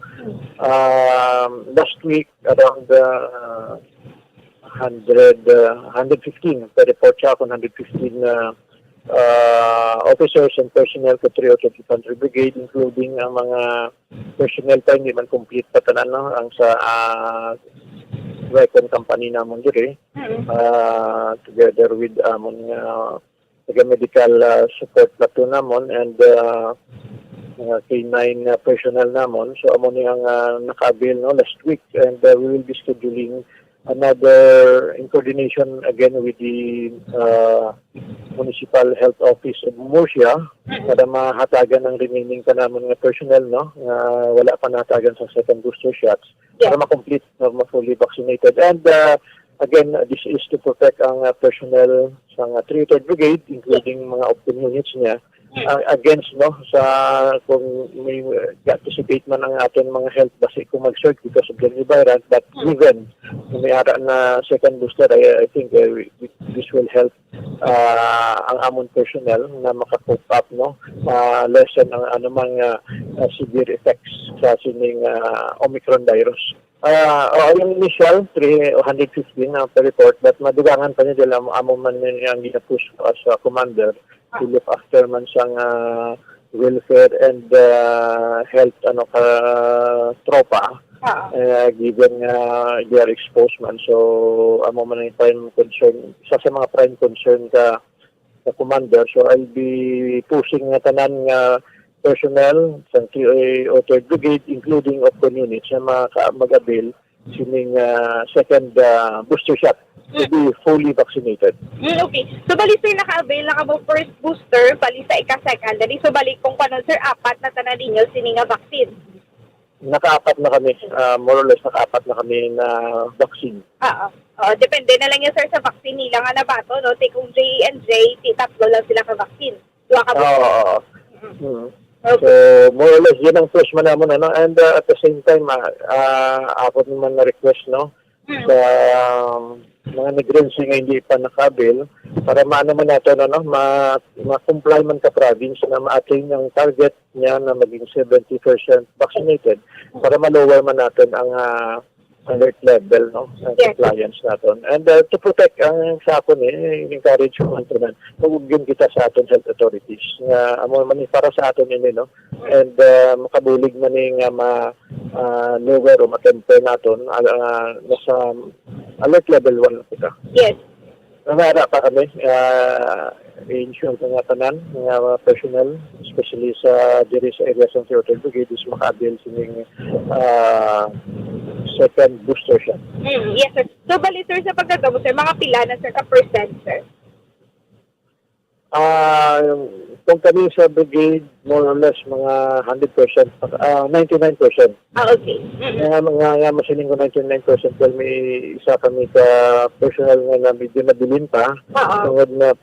last week around 115 per report siya kung 115 officers and personnel sa 3 or 3 Infantry Brigade including ang mga personnel pa hindi man complete pa tanan no ang sa weapon company namon diri together with among medical support platoon namon and K9 personnel namon. So amo ni ang naka-avail no last week and we will be scheduling another in coordination again with the Municipal Health Office of Murcia para mahatagan ang remaining pa naman nga personnel no wala pa nahatagan sa second booster shots para ma-complete ma-fully vaccinated. And again this is to protect ang personnel sa 3rd Brigade including mga option units niya against no sa kung may anticipate man ang ating mga health basic kung mag-surge because of the new variant, but given kung may ara na second booster, I think this will help ang amon personnel na makacope up no, lessen ang anumang severe effects sa sining Omicron virus. Yung initial 315 per report, but madugangan pa niya dila amo man ang gina-push as commander to look after man sang welfare and health tropa given their exposed man. So amo man ang prime concern, isa sa mga prime concern ka commander. So I'll be pushing nga tanan nga personnel sa TA o 3rd Brigade, including OPCON units na mag-avail sining second booster shot to be fully vaccinated. Okay. So, bali sir, naka-avail na ka mo first booster, bali sa ika-secondary. So, bali kung paano sir, 4 na tanan ninyo sininga vaccine. Naka-4 na kami, more or less naka-4 na kami na vaccine. Depende na lang yan sir sa vaccine nila nga na bato, no? Kung J&J, tatlo lang sila ka vaccine. Dua ka booster. Okay. So, more or less, yun ang push man naman, ano? And at the same time, ako naman na-request, no? Sa mga negrency nga hindi pa nakabil, para maano man natin, ano? Ma-comply man ka province na ma-attain yung target niya na maging 70% vaccinated, para ma-lower man natin ang alert level, no, sa compliance natin. And to protect ang sa akin, encourage ko naman, magugin kita sa aton health authorities. Amo man para sa aton ini, no, and makabulig man nga lower o matemper natin, nasa alert level 1 kita. Yes. Namara pa kami, i-ensure nga tanan, mga personnel, especially sa diri sa area sa Hotel Brigade, is makabil sining second booster shot. Yes, sir. So, bali, sir, sa pagkatapos, sir, mga pila na, sir, ka-percent, sir? Kung kami sa brigade, more or less, mga 100%, 99%. Okay. Nga masiling ko 99% dahil may isa kami ka personal nga na medyo nabilin pa. Tungod na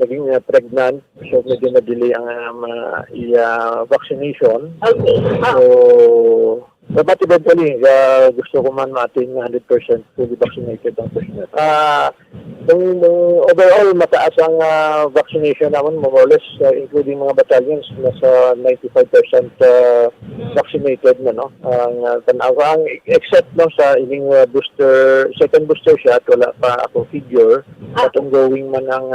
naging pregnant, so medyo nadili ang vaccination. Okay. But eventually, gusto ko man ma-attain 100% fully vaccinated ang personnel. Overall, mataas ang vaccination naman, more or less, including mga battalions, nasa 95% vaccinated na, no? Ang except no, sa ining second booster shot, wala pa ako figure, at ongoing man ang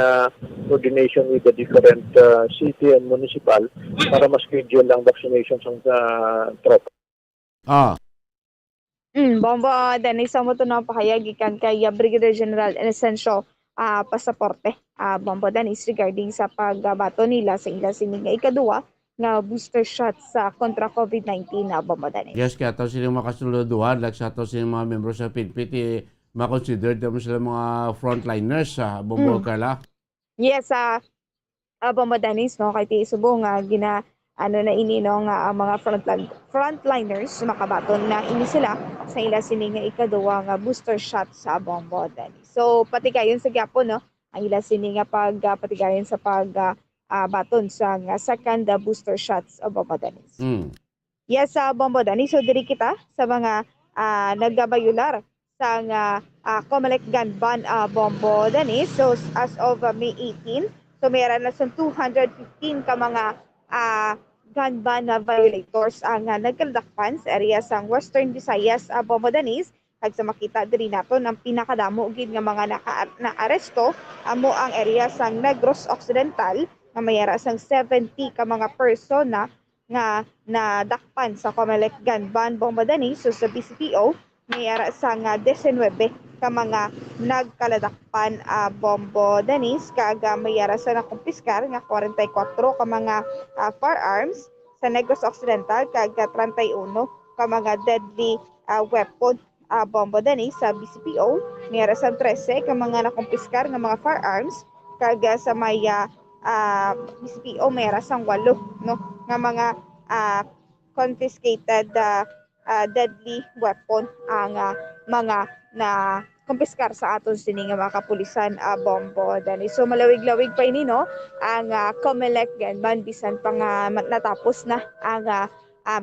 coordination with the different city and municipal para ma-schedule ang vaccination sa tropa. Bombo, Dennis, mo ito na pakayag ikan kay Brigadier General Inocencio Pasaporte. Bombo, Dennis, regarding sa pagbato nila sa ila sining ikaduwa nga booster shot sa kontra COVID-19 na Bombo, Dennis. Yes, kaya ito silang makasunod-duhan, like sa ito silang mga membro sa PNP, makonsider naman sila mga frontliners sa Bombo, Carla. Yes, Bombo, Dennis, no, kay Tisubong, na ini no nga ang mga frontliners makabaton na ini sila sa ila sining ikaduwa nga booster shot sa Bombo, Dennis. So patigayon sa gyapon, no, ang ila sining patigayon sa baton sa second booster shots sa Bombo, Dennis. Yes, Bombo, Dennis. So diri kita sa mga nagabayular sa Comelec gun ban Bombo, Dennis. So as of May 18, so mayroon na sa 215 ka mga gun ban na violators ang nagkalakpan sa area sa Western Visayas, Bombo, Dennis. Kag sa makita diri nato ng pinakadamo gid nga mga na-aresto amo ang area sa Negros Occidental nga mayara sang 70 ka mga persona nga nadakpan sa Comelec gun ban, Bombo, Dennis. So sa BCPO mayara sang 19 ka mga nagkaladakpan Bombo, Dennis. Kaga mayara sa nakumpiskar nga 44 ka mga firearms sa Negros Occidental, kaga 31 ka mga deadly weapon Bombo, Dennis. Sa BCPO mayara sa 13 ka mga nakumpiskar nga mga firearms, kaga sa maya BCPO mayara sang 8 no nga mga confiscated deadly weapon ang mga kumpiskar sa aton sini nga mga kapulisan Bombo Dennis. So malawig-lawig pa ini no ang COMELEC ganman bisan pa nga natapos na ang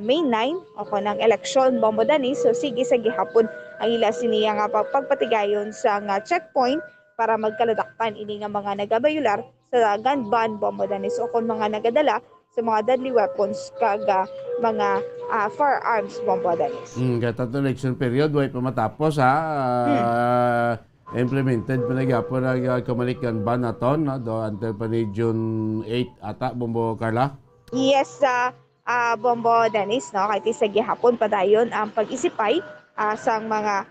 May 9 o ng eleksyon Bombo Dennis. So sige sa gihapon ang ila siniya nga pagpatigayon sa checkpoint para magkaladakpan ini nga mga nagabayular sa gun ban Bombo Dennis o kung mga nagadala sa mga deadly weapons kaga mga firearms Bombo Dennis. Kata to election period, way pa matapos ha. Implemented pa nagyapon ang kamalikan ban naton no? Until pa ni June 8 ata, Bombo Carla? Yes, Bombo Dennis, no? Kahit sa gihapon pa dayon ang pag-isipay sa mga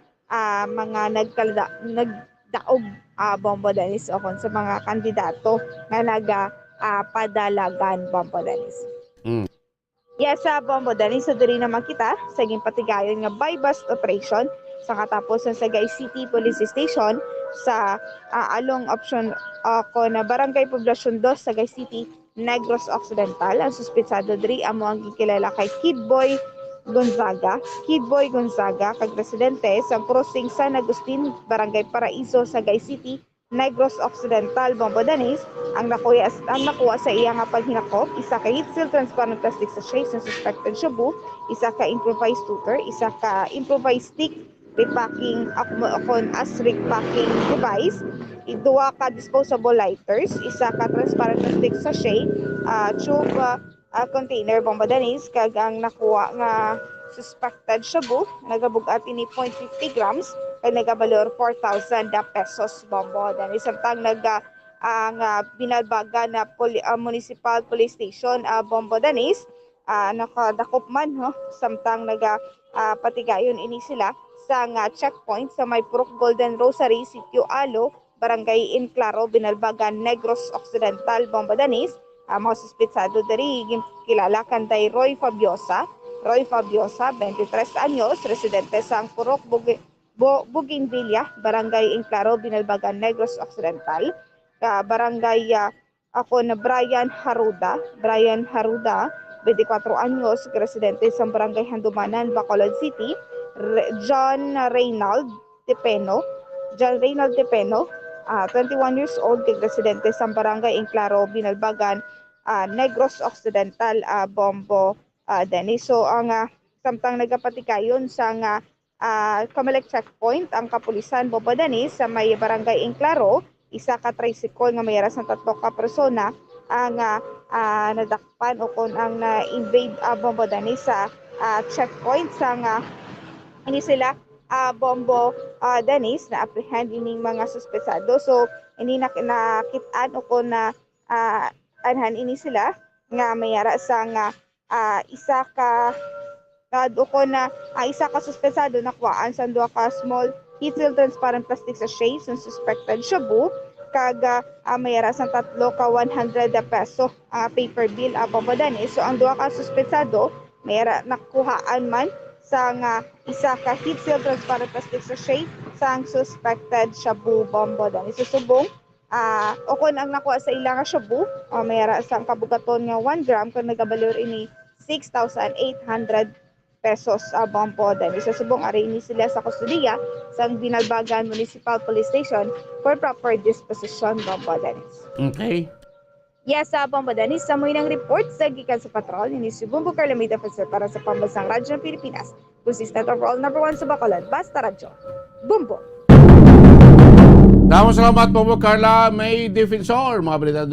nagdaog Bombo Dennis o sa mga kandidato nga padalagan Bombo Dennis. Yes, Bombo Dennis, so diri naman kita sa patigayon nga buy-bust operation sa katapusan sa Sagay City Police Station sa along option na Barangay Poblacion 2 Sagay City, Negros Occidental. Ang suspetsado diri amo ang gikilala kay Kidboy Gonzaga, kag residente sa crossing San Agustin, Barangay Paraiso, Sagay City, Negros Occidental, Bombo Dennis. Ang nakuha sa iya nga paghinakop, isa ka heat seal transparent plastic sachet sa suspected shabu, isa ka improvised tutor, isa ka improvised stick repacking as repacking device, duha ka disposable lighters, isa ka transparent plastic sachet, tube container Bombo Dennis, kag ang nakuha nga suspected shabu nagabug-at ni 0.50 grams kay nagabalor 4,000 pesos Bombo Dennis. Samtang ang binalbaga na municipal police station Bombo Dennis, nakadakop man samtang patigayon ini sila sa checkpoint sa may Purok Golden Rosary, Sitio Alo, Barangay Inclaro, Binalbagan, Negros Occidental, Bombo Dennis. Mga suspetsado diri kilala kantay Roy Fabiosa, 23 anyos, residente sa Purok Bougainvillea, Barangay Inclaro, Binalbagan, Negros Occidental. Barangay Brian Haruda, 24 anyos, residente sa Barangay Handumanan, Bacolod City. John Reynald Depeno, 21 years old, residente sa Barangay Inclaro, Binalbagan, Negros Occidental, Bombo Dennis. So ang samtang nagapatikayon sa COMELEC checkpoint ang kapulisan Bombo Dennis sa may Barangay Inclaro, isa ka tricycle nga mayara sa 3 ka persona ang nadakpan o kung ang na-invade Bombo Dennis sa checkpoint sa ini sila Bombo Dennis na apprehend ining mga suspetsado. So ini nakitaan o kung na anhan ini sila nga mayara sa isa ka suspetsado nakuhaan sa 2 ka small heat seal transparent plastic sachet sa suspected shabu kag mayara sa 3 ka 100 peso paper bill Bombo Dennis. So ang 2 ka suspetsado mayara nakuhaan man sa isa ka heat seal transparent plastic sachet sa suspected shabu Bombo Dennis. Susubong o kung ang nakuha sa ilang shabu mayara sa kabugaton nga 1 gram kung nagabalor ini 6,800 pesos Bombo Dennis. Susubong ari ini sila sa kustudiya sa Binalbagan Municipal Police Station for proper disposition Bombo Dennis. Okay. Yes, Bombo Dennis, sa ng report sa gikan sa patrol ni Bumbo Carla Media Officer para sa Pambansang Radyo ng Pilipinas, consistent overall number 1 sa Bacolod, Basta Radyo, Bumbo. Maraming salamat Bumbo Carla, may defensor, mga balita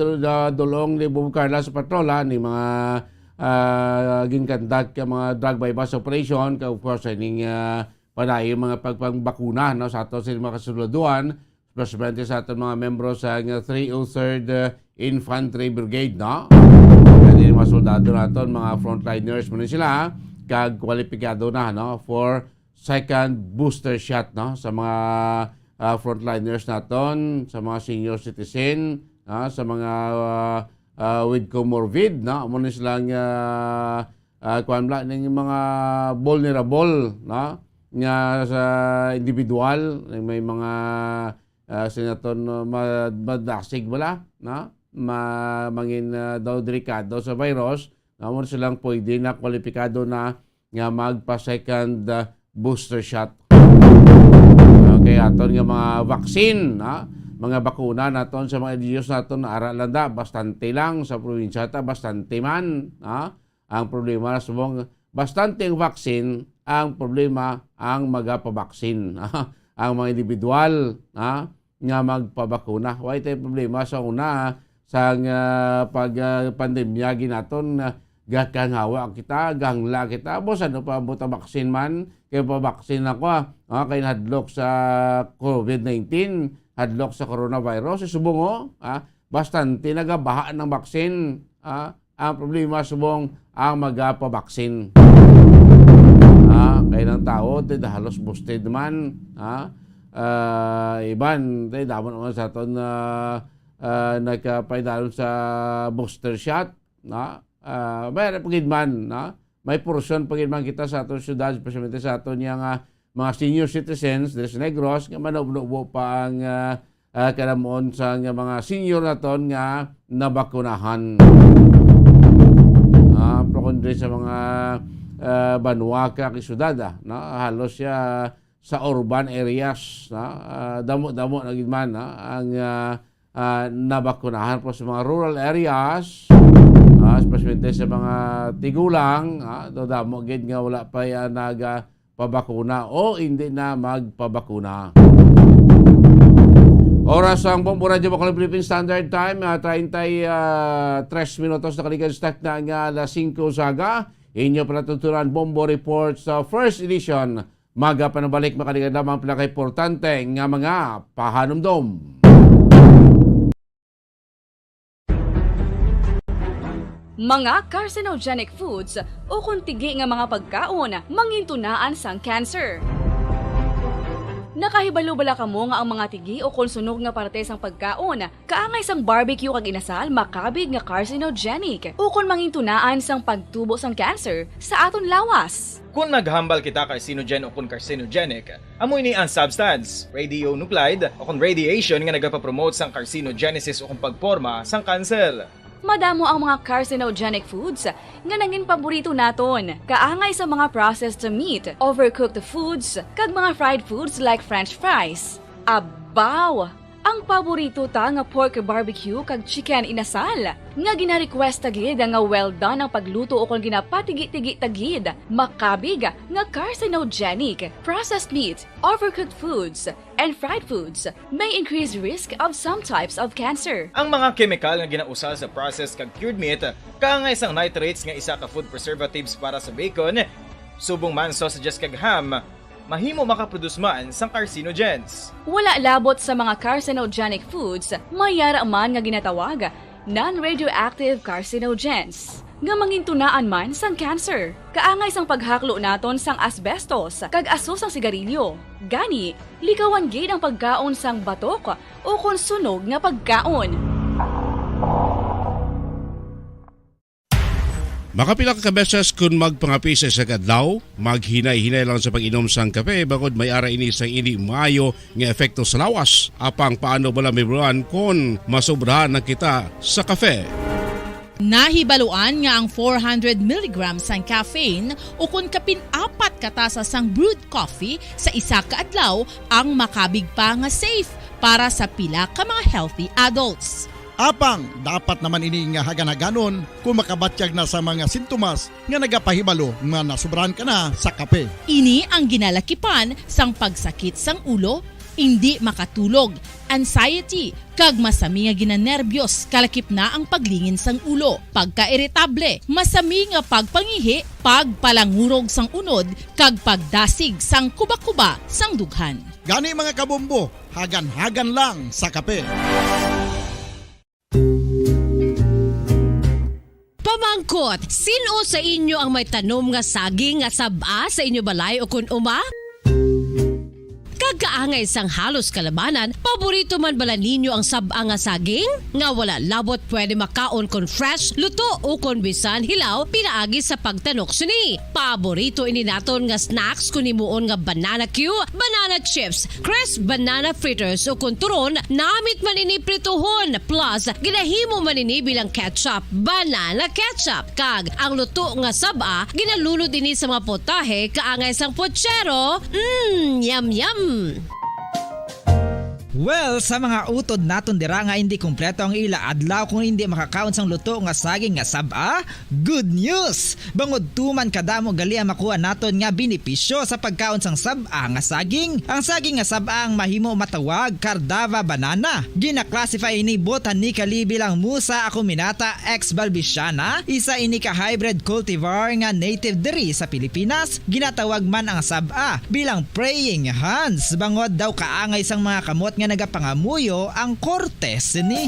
dulong ni Bumbo Carla sa patrol ni mga ginkandag ka mga drug by bus operation, of course, ining panayo mga pagpangbakuna sa ato sa mga kasuluduan, especially sa ato mga membro sa 303rd Infantry Brigade, no? Kasi mga soldado naton, mga frontliners mo sila, kag kwalipikado na, no? For second booster shot, no? Sa mga frontliners naton, sa mga senior citizen, sa mga with comorbid, no? Mo silang ng mga vulnerable, no? Nga sa individual, may mga sinaton madasig wala, no? Mangin daw delikado sa virus, naman silang pwede na kwalipikado na nga magpa-second booster shot. Okay, aton nga mga vaccine, mga bakuna naton sa mga Diyos naton na aralan da bastante lang sa probinsya ta, bastante man. Ang problema na subong bastante ang vaccine, ang problema ang magapabaksin. Ang mga individual nga magpabakuna. Why tayo problema sa una sa pag-pandemya ginaton gakanghawa kita, gangla kita. Boss, ano pa buta baksin man? Kaya pa baksin ako. Kaya hadlok sa COVID-19, hadlok sa coronavirus. Subong bastante nagabahaan ng baksin. Ang problema subong ang magapabaksin. Kaya ng tao, halos boosted man. Iban, damon naman sa ito na nagkapaidalon sa booster shot. Mayroon pagidman. May portion pagidman kita sa atong syudad, especially sa aton yung mga senior citizens, Des Negros, nga manubnubo pa ang kalamoon sa mga senior na ton nga nabakunahan. Kundre sa mga Banuaca kay syudad halos siya sa urban areas damo-damo na gid man ang nabakunahan po sa mga rural areas, especially sa mga tigulang, damo gid nga wala pa nagpabakuna o hindi na magpabakuna. Oras ang Bombo Radio Bacolod Philippine Standard Time, 33 minutos na kaligan start na nga alas 5 saga. Inyo panatuturan Bombo Reports sa first edition. Maga panabalik makaligan lamang pinaka-importante nga mga pahanumdom. Mga carcinogenic foods o kuntigi nga mga pagkaon mangintunaan sang cancer. Nakahibalo bala kamo nga ang mga tigi o konsunog nga parte sang pagkaon kaangay sang barbecue kag inasal makabig nga carcinogenic o kon mangintunaan sang pagtubo sang cancer sa aton lawas. Kung naghambal kita carcinogen o kung carcinogenic, amoy ni ang substance, radionuclide o kung radiation nga nagapapromote sang carcinogenesis o kung pagporma sang cancer. Madamo ang mga carcinogenic foods nga nangin paborito naton. Kaangay sa mga processed meat, overcooked foods, kag mga fried foods like french fries. Abaw! Ang paborito ta nga pork barbecue kag chicken inasal. Nga gina-request tagid nga well done ang pagluto o kung ginapatigi-tigi tagid. Makabig nga carcinogenic, processed meat, overcooked foods, and fried foods may increase risk of some types of cancer. Ang mga chemical nga ginausal sa processed kag cured meat, kaangay sang nitrates nga isa ka food preservatives para sa bacon, subong man sausages kag ham, mahimo makaproduce man sang carcinogens. Wala labot sa mga carcinogenic foods, mayara man nga ginatawag non-radioactive carcinogens nga mangintunaan man sang cancer. Kaangay sang paghaklo naton sang asbestos kag aso sang sigarilyo. Gani, likawan gid ang pagkaon sang batok o kon sunog nga pagkaon. Makapila ka beses kung magpangapisa sa kadlaw, maghinay-hinay lang sa pag-inom sang kape bagod may ara ini sang ini maayo nga epekto sa lawas. Apang paano bala may buwan kung masobrahan na kita sa kape. Nahibaluan nga ang 400 mg sang caffeine o kung kapin-4 katasa sang brewed coffee sa isa ka adlaw ang makabig pa nga safe para sa pila ka mga healthy adults. Apang, dapat naman ini nga hagan-haganon kung makabatyag na sa mga sintomas nga nagapahibalo nga nasubrahan ka na sa kape. Ini ang ginalakipan sang pagsakit sang ulo, hindi makatulog, anxiety, kag masami nga ginanerbiyos kalakip na ang paglingin sang ulo, pagka-iritable, masami nga pagpangihi, pagpalangurog sang unod, kag pagdasig sang kuba-kuba sang dughan. Gani mga kabombo, hagan-hagan lang sa kape. Pamangkot, sino sa inyo ang may tanom nga saging nga saba sa inyo balay o kun uma? Kagaangay sang halos kalabanan, paborito man bala ninyo ang saba nga saging? Nga wala labot pwede makaon kon fresh, luto o kon bisan hilaw, pinaagi sa pagtanok suni. Paborito ini naton nga snacks kun himuon nga banana Q, banana chips, crisp banana fritters o kun turon, namit man ini prituhon, plus ginahimo man ini bilang ketchup, banana ketchup. Kag ang luto nga saba, ginalunod ini sa mga potahe kaangay sang pochero. Yum yum! Well, sa mga utod naton dira nga hindi kumpleto ang ila adlaw kung hindi makakaon sang luto nga saging nga saba, good news! Bangod tuman kadamo gali ang makuha naton nga benepisyo sa pagkaon sang saba nga saging. Ang saging nga saba ang mahimo matawag Cardava banana. Gina-classify ini botanically bilang Musa acuminata ex balbisiana, isa ini ka hybrid cultivar nga native diri sa Pilipinas. Ginatawag man ang saba bilang praying hands. Bangod daw kaangay sang mga kamot nga nagapangamuyo ang kortes ni.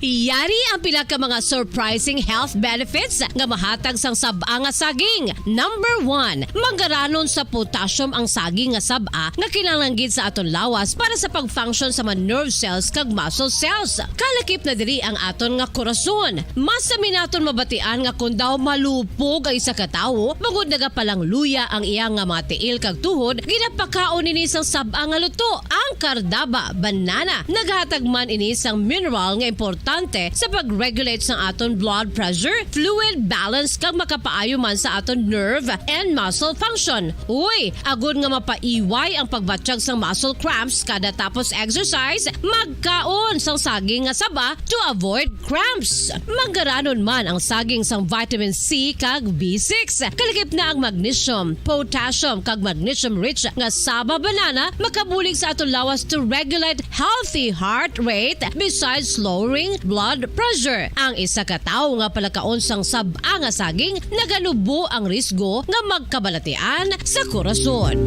Yari ang pila ka mga surprising health benefits nga mahatag sang saba nga saging. Number 1, manggaranon sa potassium ang saging nga saba nga kinahanglan gid sa aton lawas para sa pag-function sa mga nerve cells kag muscle cells. Kalakip na diri ang aton nga korason. Mas sa minaton mabatian nga kun daw malupog ay isa ka tawo, magud nagapalang luya ang iyang nga mga tiil kag tuhod, ginapakaon ini sang saba nga luto, ang Cardava banana. Naghatag man ini sang mineral nga importante sa pag-regulate sa aton blood pressure, fluid balance kag makapaayo man sa aton nerve and muscle function. Uy, agud nga mapaiway ang pagbatsyag sang muscle cramps kada tapos exercise, magkaon sang saging nga saba to avoid cramps. Manggaranon man ang saging sang vitamin C kag B6. Kalakip na ang magnesium, potassium kag magnesium rich nga saba banana makabulig sa aton lawas to regulate healthy heart rate besides lowering blood pressure. Ang isa ka tawo nga palakaon sang saba nga saging naganubo ang risgo nga magkabalatian sa korason.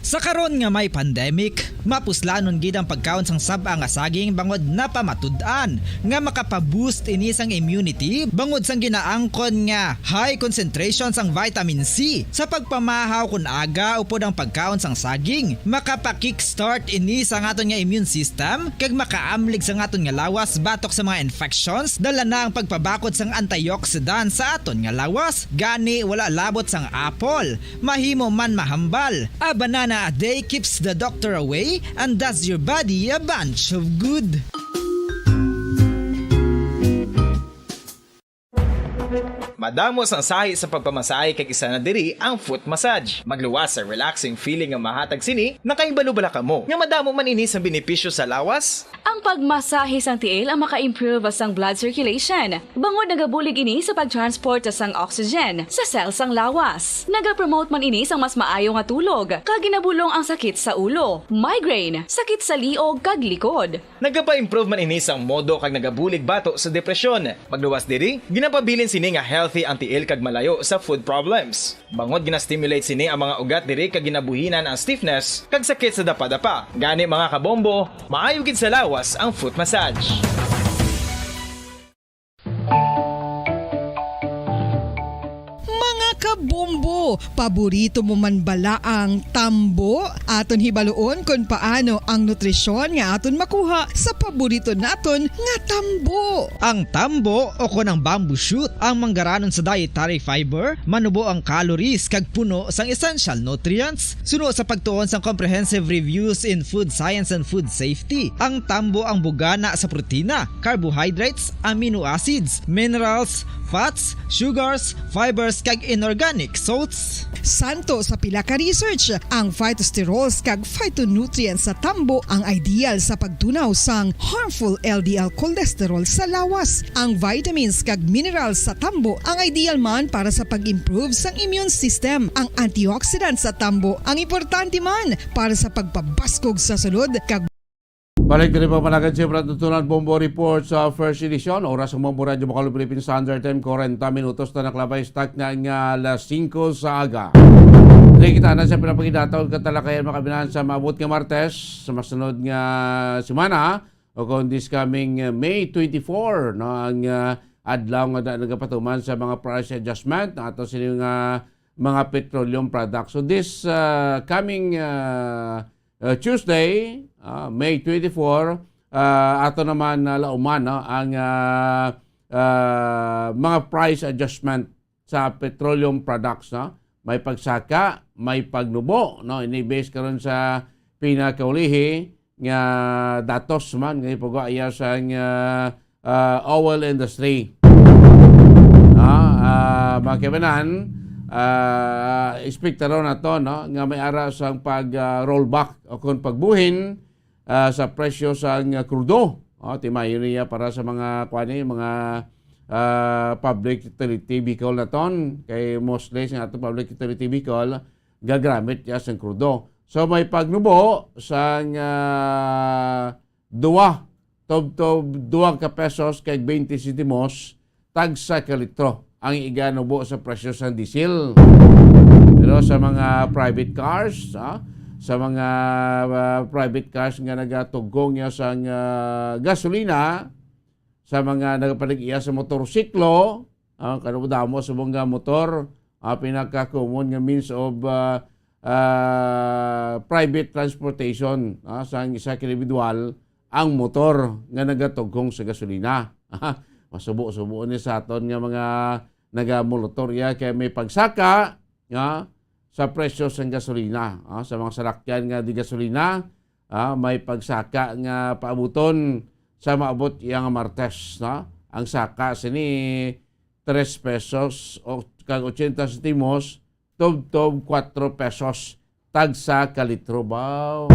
Sa karon nga may pandemic, mapuslanon gid ang pagkaon sang saba nga saging bangod napamatud-an nga makapaboost ini sang immunity bangod sang ginaangkon nga high concentration sang vitamin C sa pagpamahaw kun aga upod ang pagkaon sang saging. Makapa-kickstart ini sa aton nga immune system kag makaamlig sa aton nga lawas batok sa mga infections, dala na ang pagpabakod sang antioxidant sa aton nga lawas. Gani wala labot sang apple, mahimo man mahambal. A banana a day keeps the doctor away and does your body a bunch of good. Madamos ang sahi sa pagpamasahe kag isa na diri ang foot massage. Magluwas sa relaxing feeling nga mahatag sini, nakaibalo-bala ka mo. Nga madamo man ini sa benepisyo sa lawas. Ang pagmasahe sang tiil ang maka-improve sang blood circulation. Bangod nagabulig ini sa pag-transport sang oxygen sa cells sang lawas. Nagapromote man ini sang mas maayo nga tulog, kag ginabulong ang sakit sa ulo, migraine, sakit sa liog kag likod. Nagapa-improve man ini sang modo kag nagabulig bato sa depresyon. Magluwas diri, ginapabilin sini nga healthy ang tiil kag malayo sa food problems. Bangod gina-stimulate sini ang mga ugat diri kag ginabuhinan ang stiffness kag sakit sa dapa-dapa. Gani mga kabombo, maayo gid sa lawas ang foot massage. Kabombo, paborito mo man bala ang tambo? Aton hibaluon kung paano ang nutrisyon nga aton makuha sa paborito naton nga tambo. Ang tambo o kon ang bamboo shoot ang manggaranon sa dietary fiber, manubo ang calories kag puno sang essential nutrients. Suno sa pagtuon sang comprehensive reviews in food science and food safety, ang tambo ang bugana sa protina, carbohydrates, amino acids, minerals, fats, sugars, fibers kag inorganic salts. Santo sa pila ka research, ang phytosterols kag phytonutrients sa tambo ang ideal sa pagtunaw sang harmful LDL cholesterol sa lawas. Ang vitamins kag minerals sa tambo ang ideal man para sa pag-improve sang immune system. Ang antioxidants sa tambo ang importante man para sa pagpabaskog sa sulod kag Balik din pa managan siyempre tutunan Bombo Report sa first edition. Oras ng Bombo Radio Bacolo Philippine Standard Time, 40 minutos na naklabay start nga alas 5 sa aga. Dili kita na sa pinapagidataw katalakayan makabinahan sa maabot nga Martes sa masunod nga semana o kung this coming May 24 no, ang adlaw nga nagapatuman sa mga price adjustment ato sila mga petroleum products. So this coming Tuesday, May 24, ato naman lauman no, ang mga price adjustment sa petroleum products. No? May pagsaka, may pagnubo. No? Ini-base karon sa pinakaulihi nga datos man, nga ipag-aaya sa oil industry. Mga kabanan, expectaro na to, no, nga may ara sang pag rollback o kung pagbuhin sa presyo sang krudo. Timayo niya para sa mga mga public utility vehicle na ton, kay mostly sa ato public utility vehicle gagamit ya sang krudo. So may pagnubo sang 2 ka pesos kay 20 centimos tag sa litro ang iganubo sa presyo sa diesel. Pero sa mga private cars, sa mga private cars nga nagatugong niya sa gasolina, sa mga nagapalig-iya sa motorsiklo, kanudamo sa mga motor, pinaka-common nga means of private transportation sa isa individual, ang motor nga nagatugong sa gasolina. Masubo-subo ni sa aton nga mga nagamolotor ya kay may pagsaka sa presyo sa gasolina. Sa mga salakyan nga di gasolina, may pagsaka nga paabuton sa maabot yang Martes. Ang saka sini 3 pesos o kag 80 centimos, tob 4 pesos tag sa kalitro ba.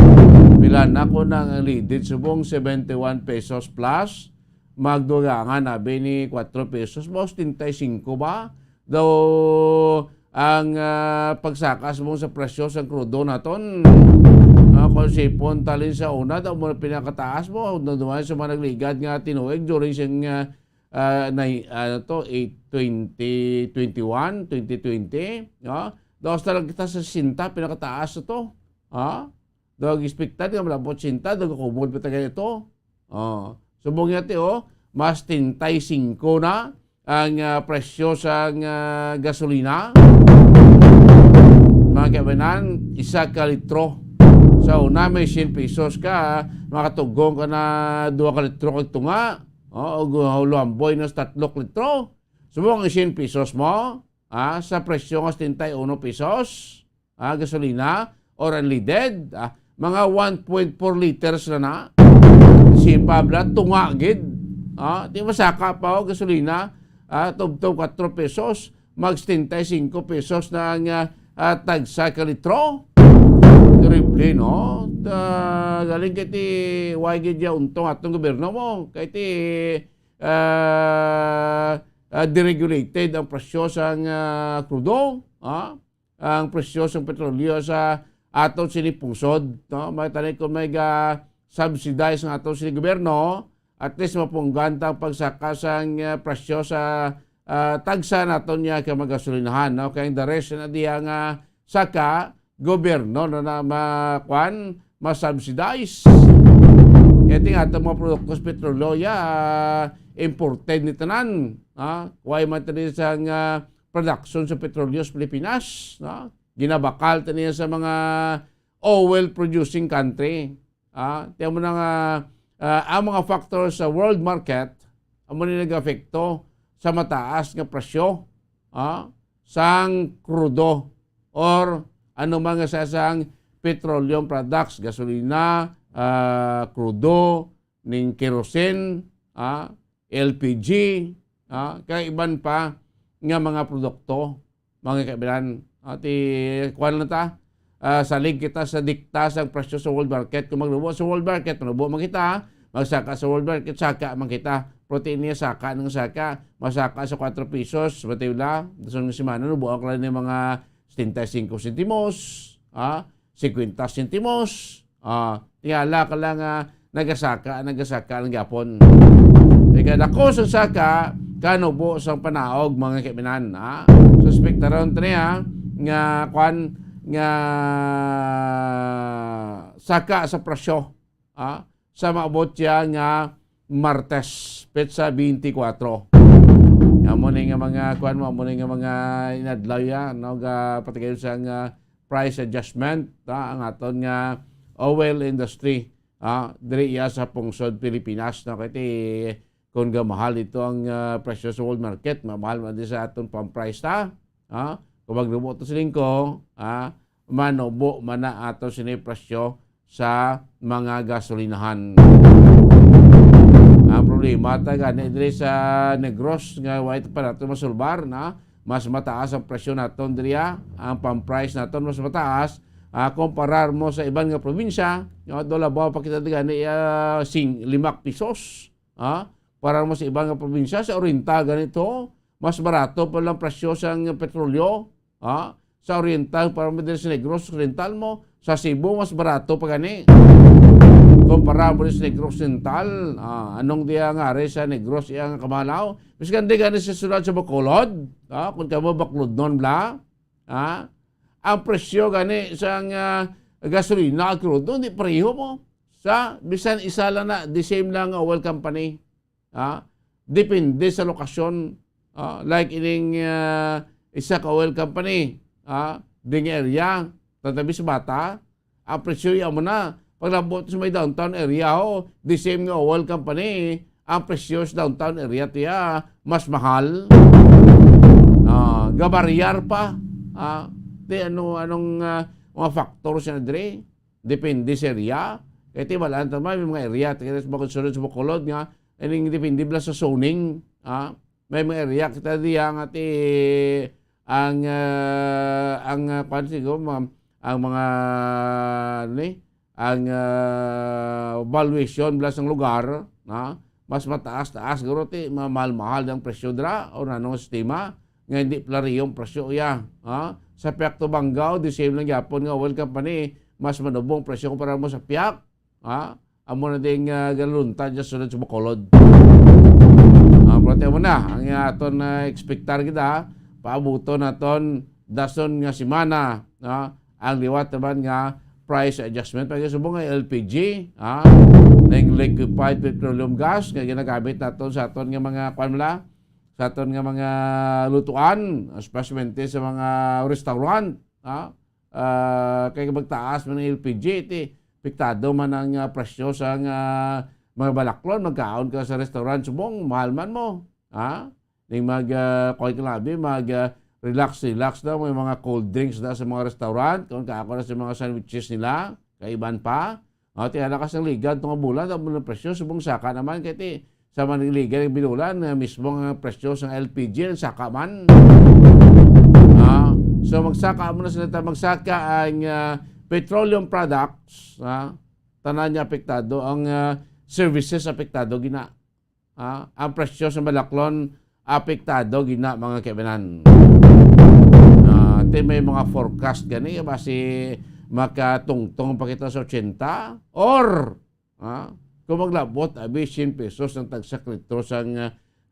Pila na ko nang lidid subong 71 pesos plus. Magdugangan nabi ni 4 pesos, boss, 35 ba? Daw ang pagsakas mo sa presyo sa krudo naton, kung sipon talin sa una, daw mo pinakataas mo, naduman sa mga nagligad nga tinuig during siyang 2021, 2020, daw talaga kita sa sinta, pinakataas ito. Daw expected nga malabot sinta, daw kumul pa tayo ito. Subong yate mas 35 na ang presyo sa gasolina. Mga kaibanan, 1 ka litro. Sa una may 100 pesos ka, makatugong ka na 2 ka litro kag tunga. O luamboy na 3 litro. Subong ang 100 pesos mo sa presyo ng 71 pesos gasolina or unleaded. Mga 1.4 liters na si Pabla tunga gid. Di masaka pa gasolina, tub 4 pesos, mag 75 pesos na ang tagsa ka litro. Terrible, no? Galing kay ti why gid ya untong atong gobyerno mo, kay ti deregulated ang presyo sa krudo, ang presyo sa petrolyo sa aton sinipusod, no? May tanay kung may subsidize ng aton sini gobyerno, at least mapungganta ang pagsaka sa presyo sa tagsa naton niya kay magasolinahan, no? Kaya the rest na diya nga saka gobyerno na ma-subsidize. Kaya nga itong mga produktos petrolyo imported ni tanan. Kuway man tanin sa production sa petrolyo sa Pilipinas. Ginabakal tanin sa mga oil producing country. Tiyan mo na nga ang mga factors sa world market ang muna nag-afekto sa mataas nga presyo sang crudo or ano mga sasang petroleum products, gasolina, crudo, ning kerosene, LPG, kaya iban pa nga mga produkto, mga kaibigan. Kuwan na ta, salig kita sa dikta sa presyo sa world market. Kung maglubo sa world market, maglubo man kita, magsaka sa world market, saka man kita. Protein niya, saka ng saka, masaka sa 4 pesos, matibla, sa mga simana, nubuang lang ng mga 75 centimos, 50 centimos, tiyala ka lang nagasaka ng gapon. Kaya dako sa saka, kanubo sa panaog mga kaibinan. Suspect ron ito niya, nga saka sa presyo, sa maabot siya nga Martes, petsa 24. Amo ni nga mga mga inadlaw ya, no, patigayon sa price adjustment ang aton nga oil industry diri ya sa pungsod Pilipinas, no, kay kung mahal ito ang presyo sa world market, mahal man din sa aton pang price ta. Kung maglubo to silingko, manobo man na aton sini presyo sa mga gasolinahan. Ang problema ta gani diri sa Negros nga white pa nato masulbar na mas mataas ang presyo naton diriya, ang pang-price naton mas mataas. Comparar mo sa ibang nga probinsya, dola ba pa kita gani 5 pesos. Para mo sa ibang nga probinsya, sa Oriental ganito, mas barato pa lang presyo sa petrolyo. Sa Oriental, para mo din sa Negros Oriental mo, sa Cebu mas barato pa gani. Kumpara mo sa Negros Oriental, anong diya nga rin sa Negros iyang kamalaw. Mas ganda gani sa sulod sa Bacolod, kung kamo Bacolod non bla, ang presyo gani sa gasolina at crudo, hindi pareho mo. Sa bisan isa lang na, the same lang oil company. Depende sa lokasyon. Like ining isa ka oil company, ding area, tatabi sa bata, ang presyo yan mo na. Pag nabot sa may downtown area, the same nga oil company, ang presyo sa downtown area tiya, mas mahal. Gabaryar pa. Anong mga factor siya na dire? Depende sa area. Kaya walaan may mga area, kaya sa Bacolod sa Bacolod nga, depende bala sa zoning. May mga area kita diya nga ang valuation bala sa lugar, mas mataas-taas guro mahal-mahal ang presyo dra o nanong sistema nga hindi plariyong presyo ya. Sa Piak to Banggao, the same lang yapon nga oil company, mas manubong presyo kumpara mo sa Piak. Amo na ding galuntan dyan sunod sa Bacolod. Prote mo na, ang aton expectar kita, paabuto naton dason nga simana, ang liwat naman nga price adjustment. Pag subong nga LPG, ng liquefied petroleum gas, nga ginagamit naton sa aton nga mga kwanmula, sa aton nga mga lutuan, especially sa mga restaurant. Kaya magtaas man ng LPG, piktado man ang presyo sa mga balaklon, magkaon ka sa restaurant, subong, mahal man mo. Ning relax daw, may mga cold drinks daw sa mga restaurant, kung kaako na sa mga sandwiches nila, kaiban pa. Tiyala ka sa ligan, itong bulan, ang presyo, subong saka naman, kaya sa maniligan ng binulan, mismo ang presyo sa LPG, saka man. So magsaka mo na sila, magsaka ang petroleum products, tanan niya apektado, ang services apektado gina. Ang presyo sa balaklon apektado gina mga kaibanan. May mga forecast gani, basi makatungtong pa kita sa 80 or kung maglabot, 100 pesos ang tagsak litro sa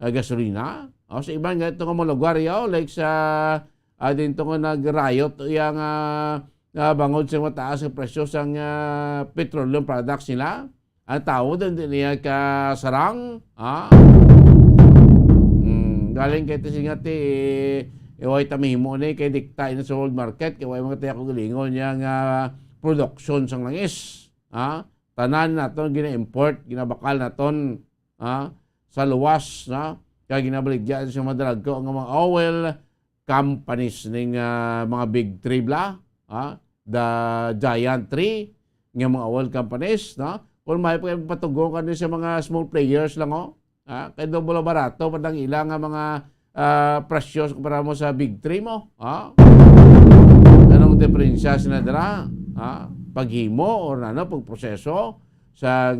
gasolina. Sa ibang nga itong mga lugar like sa dito nga nag-riot yung bangod sa mataas ang presyo sa petroleum products nila. Ang tao din niya kasarang. Galing kayo singa iway tamihimo na kay diktain sa world market, kaya mga tayo kong galingon yung production sang langis. Tanan naton gina-import, ginabakal naton sa luwas, kaya ginabaligyan sa madalag ko ang mga oil companies ng mga big three bla, the giant three, ng mga oil companies, kung may patugong ka sa mga small players lang, kaya doon mo barato, padang ilang mga presyo para mo sa big three mo. Anong diferensya sinadara? Paghimo o pagproseso sa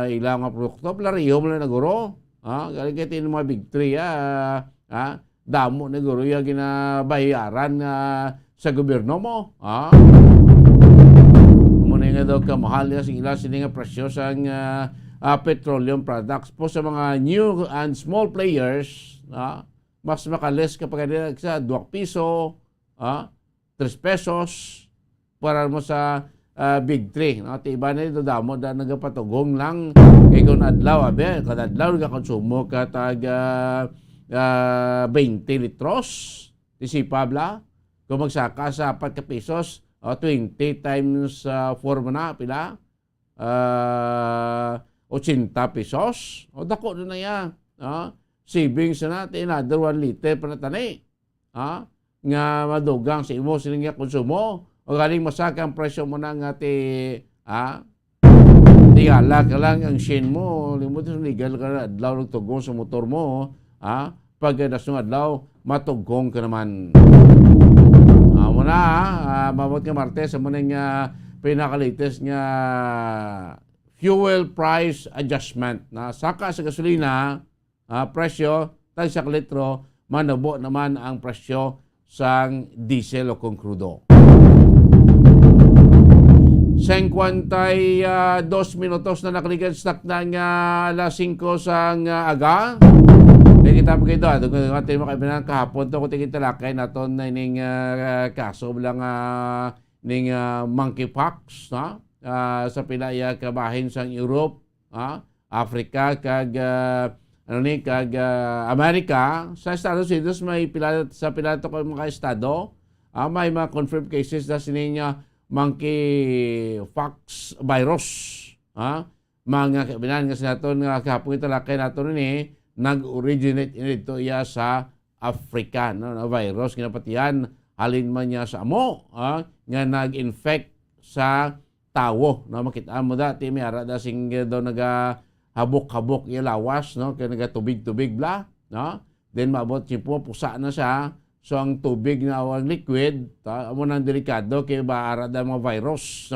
ilang mga produkto, plariyo mo na naguro. Galing kayo ng mga big three, damo na guro yung ginabayaran sa gobyerno mo. Muna nga daw kamahal nga sila nga presyo sa petroleum products po sa mga new and small players. Mas makales kapag sa 2 piso, 3 pesos para mo sa big three. Iba na ito damo na nagapatugong lang kay kung adlaw, kadadlaw nagakonsumo ka tag 20 litros. Tisipa bla. Kung magsaka sa 4 pesos, 20 times 4 mo na, pila? 80 pesos. Dako na yan. Savings na natin, another 1 liter pa na tani. Nga madugang sa imo siling nga konsumo. O galing masaka ang presyo mo na nga tingala ka lang ang shin mo. Limutin sa legal ka na adlaw ng tugong sa motor mo. pag nasungad adlaw matugong ka naman. Muna mabot nga Martes sa muna nga pinaka-latest nga fuel price adjustment na saka sa gasolina presyo tag sa litro manabo naman ang presyo sang diesel o kung crudo. 52 minutos na nakaligan stock na nga alas 5 sang aga. Kita po kayo ito. Kung ating makaibinan kahapon ito, kung tingin talakay natin na ining kaso bilang ning monkeypox sa pilaya kabahin sa Europe, Africa, kag Amerika. Sa Estados Unidos may sa pila ito mga estado, may mga confirmed cases na sining monkeypox virus. Mga kaibinan nga natin kahapon ito talakay natin ini nag-originate ito sa Africa na virus kinapatiyan halin man niya sa amo nga nag-infect sa tawo na makita mo dati may ara da sing daw habok-habok yung lawas kaya nagatubig-tubig bla then maabot simpo pusa na siya so ang tubig na ang liquid amo nang delikado kaya ba ara da mga virus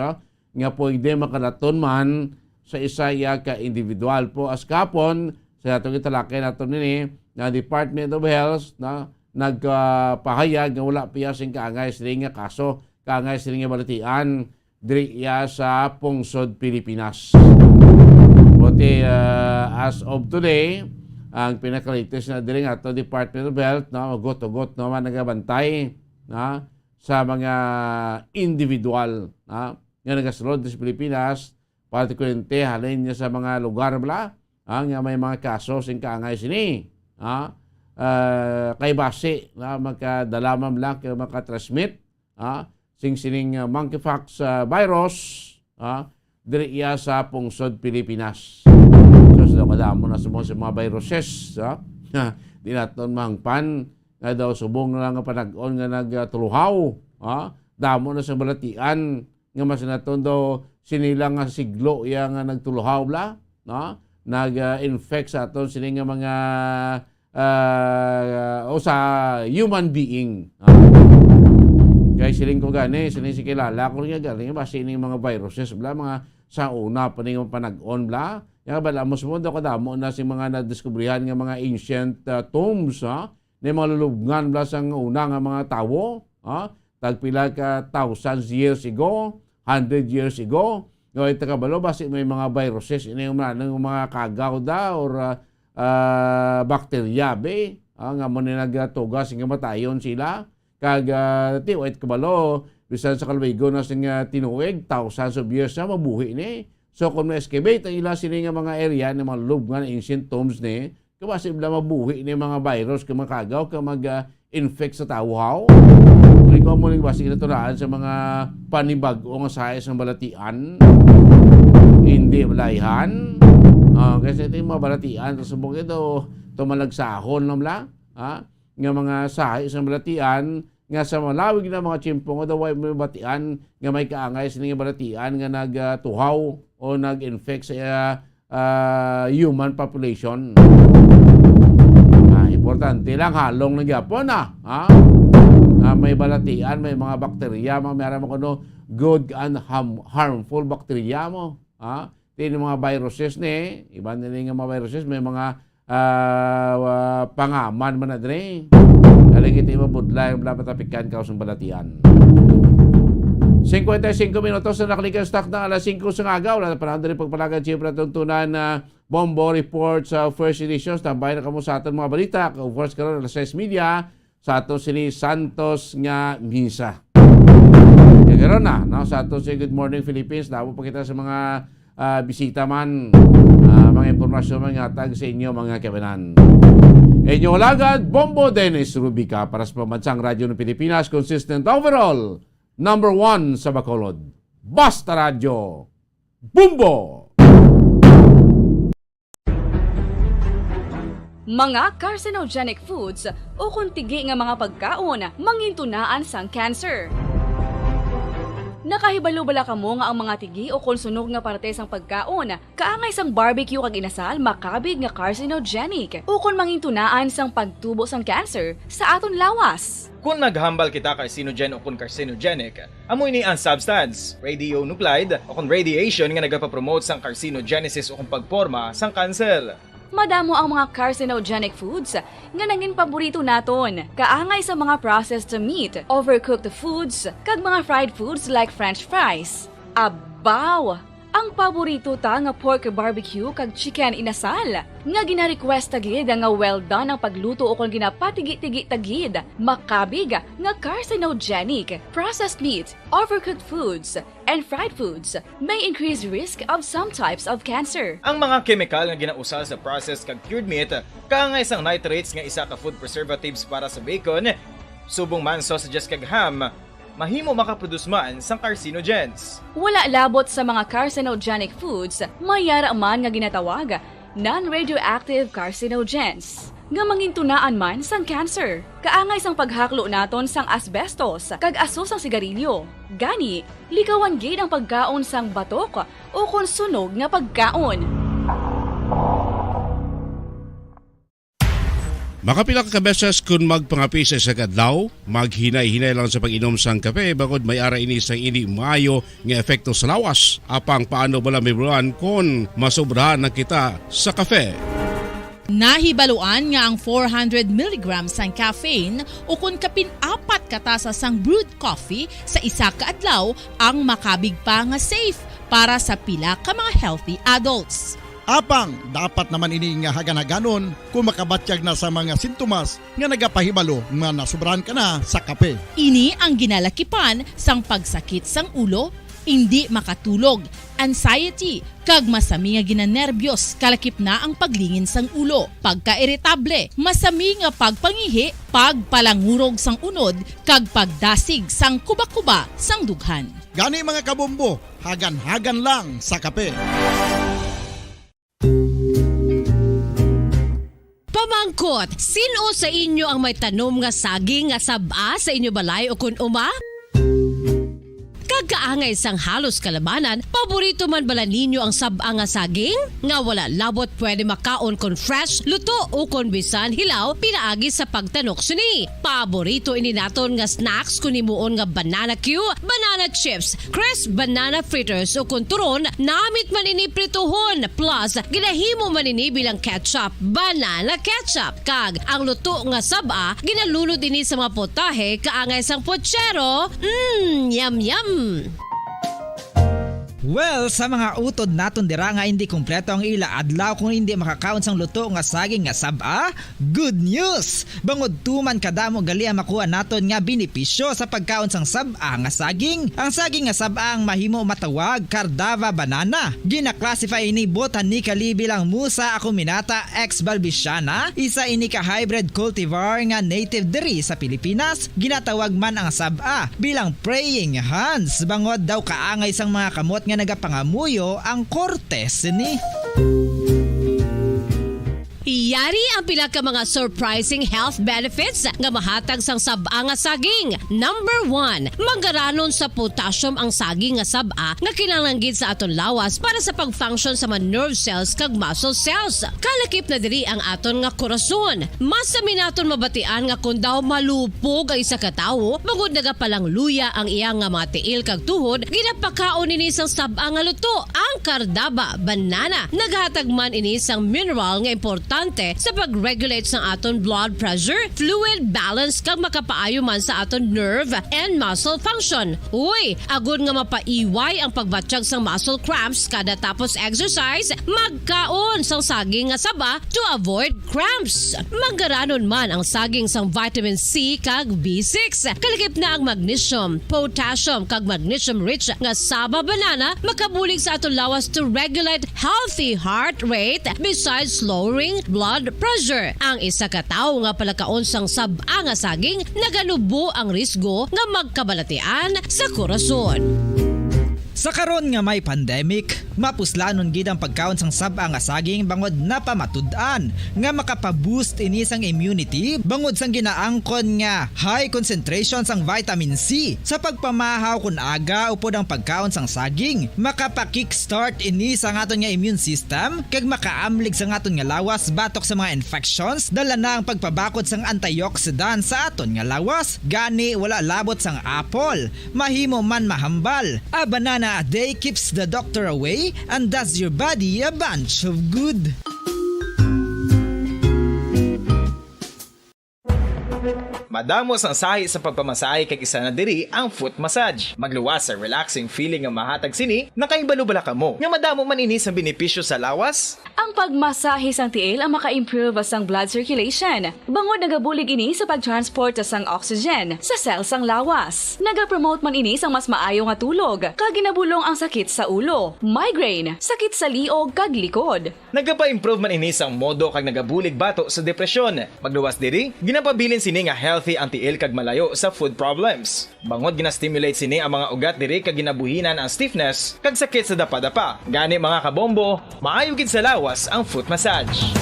nga pwede makalaton man sa isa ka individual po as kapon sa itong italakay nato nini na Department of Health nagpahayag na wala piya sing kaangay siling nga kaso, kaangay siling nga balitian diri sa Pungsod, Pilipinas. Buti as of today, ang pinaka-latest na diri nga Department of Health ugot-ugot naman nagabantay sa mga individual nga nagasulod sa Pilipinas, particularly halin niya sa mga lugar nga may mga kaso sing kaangay sini kay base na magkadalamam lang kay makatransmit sing sining monkeypox virus diri sa Pungsod, Pilipinas. So sa kadamo na sa mga viruses di naton mangpan nga daw subong na lang nga panag-on nga nagtuluhaw damo na sa balatian nga mas naton daw sinilang nga siglo yang nagtuluhaw bla nag-infect sa aton sining nga mga o sa human being. Kaya siling ko gani, siling si kilala ko nga galing ba sining mga viruses bla mga sa una pa ning panag-on bla. Nga bala mo sumo daw kadamo na si mga nadiskubrihan nga mga ancient tombs ni mga lulubngan bla sang una nga mga tawo tagpila ka thousands years ago, 100 years ago. Ngayon takabalo basi may mga viruses ini mga kagaw da or bakterya nga mo ni nagtugas nga matayon sila kag wait kabalo bisan sa kalbaygo na sing tinuig thousands of years na mabuhi ni so kung ma-excavate ang ila sini nga mga area ni mga lubngan ancient tombs ni kabasi bla mabuhi ni mga virus ka makagaw ka mag-infect sa tawo ikaw mo ning basi naturaan sa mga panibag-o nga sayas ng balatian hindi balayhan kasi ito yung mga balatian subong ito tumalagsahon namla nga mga sayas ng balatian nga sa malawig na mga chimpong o daw may batian nga may kaangay sa nga balatian nga nagtuhaw o nag-infect sa human population. Importante lang halong ng Japon may balatian, may mga bakterya, mayroon mo kuno good and harmful bakterya mo. Tino mga viruses ni, iba nila nga mga viruses, may mga pangaman man na din. Aling iti mabudlay, wala patapikan ka sa balatian. 55 minutos na nakalikan stock na alas 5 sa agaw. Wala na panahon rin pagpalagan siyempre tuntunan na Bombo Report sa first edition. Tambay na kamo sa aton mga balita. Of course, karon alas 6 media sa aton sini Santos nga misa. Kaya karon na, sa aton si Good Morning Philippines. Damo pa kita sa mga bisita man. Mga impormasyon man ngatag sa inyo mga kabanan. Inyo lagad, Bombo Dennis Rubica para sa Pambansang Radyo ng Pilipinas. Consistent overall. Number 1 sa Bacolod. Basta Radyo. Bumbo! Mga carcinogenic foods o kuntigi nga mga pagkaon mangintunaan sang cancer. Nakahibalo bala kamo nga ang mga tigi o konsunog nga parte sang pagkaon, kaangay sang barbecue kag inasal makabig nga carcinogenic o kon mangintunaan sang pagtubo sang cancer sa aton lawas. Kung naghambal kita carcinogen o kung carcinogenic, amoy ni ang substance, radionuclide o kung radiation nga nagapapromote sang carcinogenesis o kung pagporma sang cancer. Madamo ang mga carcinogenic foods nga naging paborito naton, kaangay sa mga processed meat, overcooked foods, kag mga fried foods like french fries. Abaw! Ang paborito ta nga pork barbecue kag chicken inasal, nga gina-request tagid nga well done ang pagluto o kung ginapatigi-tigi tagid, makabig nga carcinogenic, processed meat, overcooked foods, and fried foods may increase risk of some types of cancer. Ang mga chemical nga ginausal sa processed kag cured meat, kaangay sang nitrates nga isa ka food preservatives para sa bacon, subong man sausages kag ham, mahimo makaproduce man sang carcinogens. Wala labot sa mga carcinogenic foods, mayara man nga ginatawag non-radioactive carcinogens, nga mangintunaan man sang cancer. Kaangay sang paghaklo naton sang asbestos kag aso sang sigarilyo. Gani, likawan gid ang pagkaon sang batok o konsunog nga pagkaon. Makapila ka beses kung magpangapi sa isa kadlaw, maghinay-hinay lang sa pag-inom sang kape bagod may ara ini sang ini maayo nga epekto sa lawas. Apang paano bala mibruan kung masobrahan na kita sa kape. Nahibaluan nga ang 400 mg sang caffeine o kung kapin-apat katasa sang brewed coffee sa isa ka adlaw ang makabig pa nga safe para sa pila ka mga healthy adults. Apang, dapat naman ini nga haganaganon kung makabatyag na sa mga sintomas nga nagapahibalo nga nasubrahan ka na sa kape. Ini ang ginalakipan sang pagsakit sang ulo, hindi makatulog, anxiety, kag masami nga ginanerbiyos kalakip na ang paglingin sang ulo, pagka-iritable, masami nga pagpangihi, pagpalangurog sang unod, kag pagdasig sang kuba-kuba sang dughan. Gani mga kabombo, hagan-hagan lang sa kape. Pamangkot, sino sa inyo ang may tanom nga saging nga saba sa inyo balay o kun uma? Kagkaangay sang halos kalabanan, paborito man bala ninyo ang saba nga saging? Nga wala labot pwede makaon kon fresh, luto o kon bisan hilaw, pinaagi sa pagtanok suni. Paborito ini naton nga snacks kun himuon nga banana Q, banana chips, crisp banana fritters o kun turon, namit man ini prituhon, plus ginahimo man ini bilang ketchup, banana ketchup. Kag ang luto nga saba, ginalunod ini sa mga potahe kaangay sang pochero. Yum yum! Well, sa mga utod naton dira nga hindi kumpleto ang ila adlaw kung hindi makakaon sang luto nga saging nga saba, good news! Bangod tuman kadamo gali ang makuha naton nga benepisyo sa pagkaon sang saba nga saging. Ang saging nga saba ang mahimo matawag Cardava banana. Gina-classify ini botanically bilang Musa acuminata ex balbisiana, isa ini ka hybrid cultivar nga native diri sa Pilipinas. Ginatawag man ang saba bilang praying hands, bangod daw kaangay sang mga kamot nga nagapangamuyo ang kortes ni. Iyari ang pila ka mga surprising health benefits nga mahatag sang saba nga saging. Number 1, manggaranon sa potassium ang saging nga saba nga kinahanglan sa aton lawas para sa pag-function sa mga nerve cells kag muscle cells. Kalakip na diri ang aton nga korason. Masami naton mabatian nga kun daw malupog ang isa ka tawo, bangod nagapalang luya ang iyang nga mga tiil kag tuhod, ginapakaon ini sang saba nga luto, ang Cardava banana. Naghatag man ini sang mineral nga importante sa pag-regulate sa aton blood pressure, fluid balance kag makapaayo man sa aton nerve and muscle function. Uy, agud nga mapaiway ang pagbatsyag sang muscle cramps kada tapos exercise, magkaon sang saging nga saba to avoid cramps. Maggaranon man ang saging sang vitamin C kag B6. Kalakip na ang magnesium, potassium kag magnesium rich nga saba banana makabulig sa aton lawas to regulate healthy heart rate besides lowering blood pressure. Ang isa ka tawo nga palakaon sang saba nga saging naganubo ang risgo nga magkabalatian sa korason. Sa karon nga may pandemic, Mapuslanon gid ang pagkaon sang saba nga saging bangod napamatud-an nga makapaboost ini sang immunity bangod sang ginaangkon nga high concentration sang vitamin C sa pagpamahaw kun aga upod ang pagkaon sang saging makapa-kickstart ini sa aton nga immune system kag makaamlig sa aton nga lawas batok sa mga infections dala na ang pagpabakod sang antioxidant sa aton nga lawas. Gani wala labot sang apple mahimo man mahambal. A banana a day keeps the doctor away and does your body a bunch of good. Madamos ang sahi sa pagpamasahe kay isa na diri ang foot massage. Magluwas sa relaxing feeling nga mahatag sini, nakaibalo-bala ka mo. Nga madamo man ini sa benepisyo sa lawas. Ang pagmasahe sang tiil ang maka-improve sang blood circulation. Bangod nagabulig ini sa pagtransport sang oxygen sa cells sang lawas. Nagapromote man ini sang mas maayo nga tulog. Kag ginabulong ang sakit sa ulo, migraine, sakit sa liog kag likod. Nagapa-improve man ini sang modo kag nagabulig bato sa depresyon. Magluwas diri, ginapabilin sini nga healthy ang tiil kag malayo sa food problems. Bangod gina-stimulate sini ang mga ugat diri kag ginabuhinan ang stiffness kag sakit sa dapa-dapa. Gani mga kabombo, maayo gid sa lawas ang foot massage.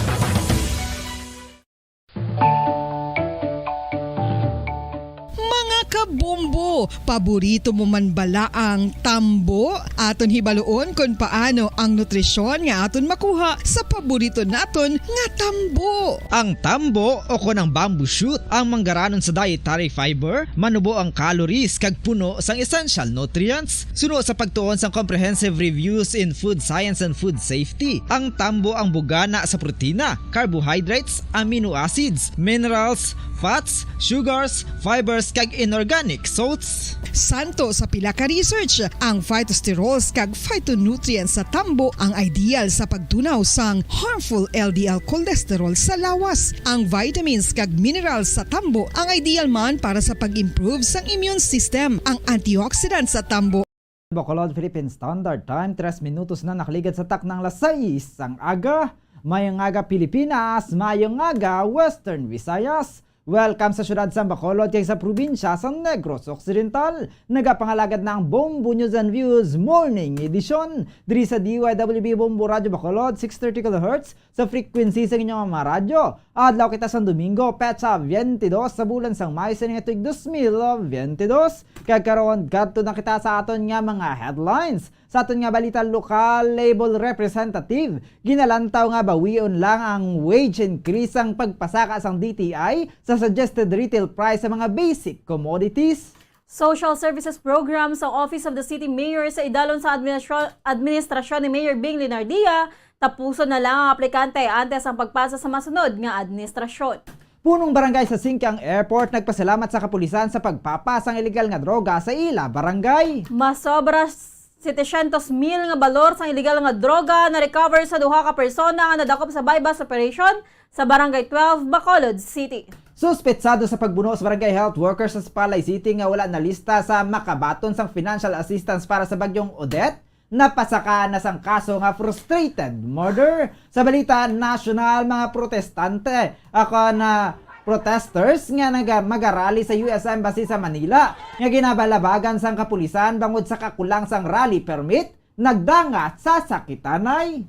Kabombo, paborito mo man bala ang tambo? Aton hibaloon kung paano ang nutrisyon nga aton makuha sa paborito naton nga tambo. Ang tambo o kon ang bamboo shoot ang manggaranon sa dietary fiber, manubo ang calories kag puno sang essential nutrients. Suno sa pagtuon sang comprehensive reviews in food science and food safety, ang tambo ang bugana sa protina, carbohydrates, amino acids, minerals, fats, sugars, fibers kag inorganic salts. Santo sa pila ka research, ang phytosterols kag phytonutrients sa tambo ang ideal sa pagtunaw sang harmful LDL cholesterol sa lawas. Ang vitamins kag minerals sa tambo ang ideal man para sa pag-improve sang immune system. Ang antioxidants sa tambo Bacolod Philippine Standard Time, 3 minutos na nakaligad sa taknang las 6 ang aga. Mayong aga Pilipinas, mayong aga Western Visayas. Welcome sa syudad sa Bacolod kay sa probinsya sa Negros Occidental. Nagapangalagad ng Bombo News and Views Morning Edition. Diri sa DYWB Bombo Radio Bacolod, 630 kHz sa frequency sa inyong mga radyo. Adlaw kita sa Domingo, petsa 22 sa bulan sang Mayo sa nga tuig 2022. Kagkaroon kadto na kita sa aton nga mga headlines. Sa aton nga balita lokal, label representative, ginalantaw nga bawion lang ang wage increase ang pagpasaka sang DTI sa suggested retail price sa mga basic commodities. Social Services Program sa Office of the City Mayor sa idalon sa administrasyon ni Mayor Bing Linardia, tapuson na lang ang aplikante antes ang pagpasa sa masunod nga administrasyon. Punong barangay sa Singkang Airport nagpasalamat sa kapulisan sa pagpapas ang illegal nga droga sa ila barangay. Masobra 700,000 nga balor sa illegal nga droga na recover sa duha ka persona nga nadakop sa bypass operation sa Barangay 12, Bacolod City. Suspetsado sa pagbuno sa barangay health workers sa Palay City nga wala na lista sa makabaton sang financial assistance para sa bagyong Odette, napasaka na sang kaso nga frustrated murder. Sa balita national, mga protestante ako na protesters nga magarally sa US Embassy sa Manila nga ginabalabagan sang kapulisan bangod sa kakulang sang rally permit nagdangat sa sakitanay.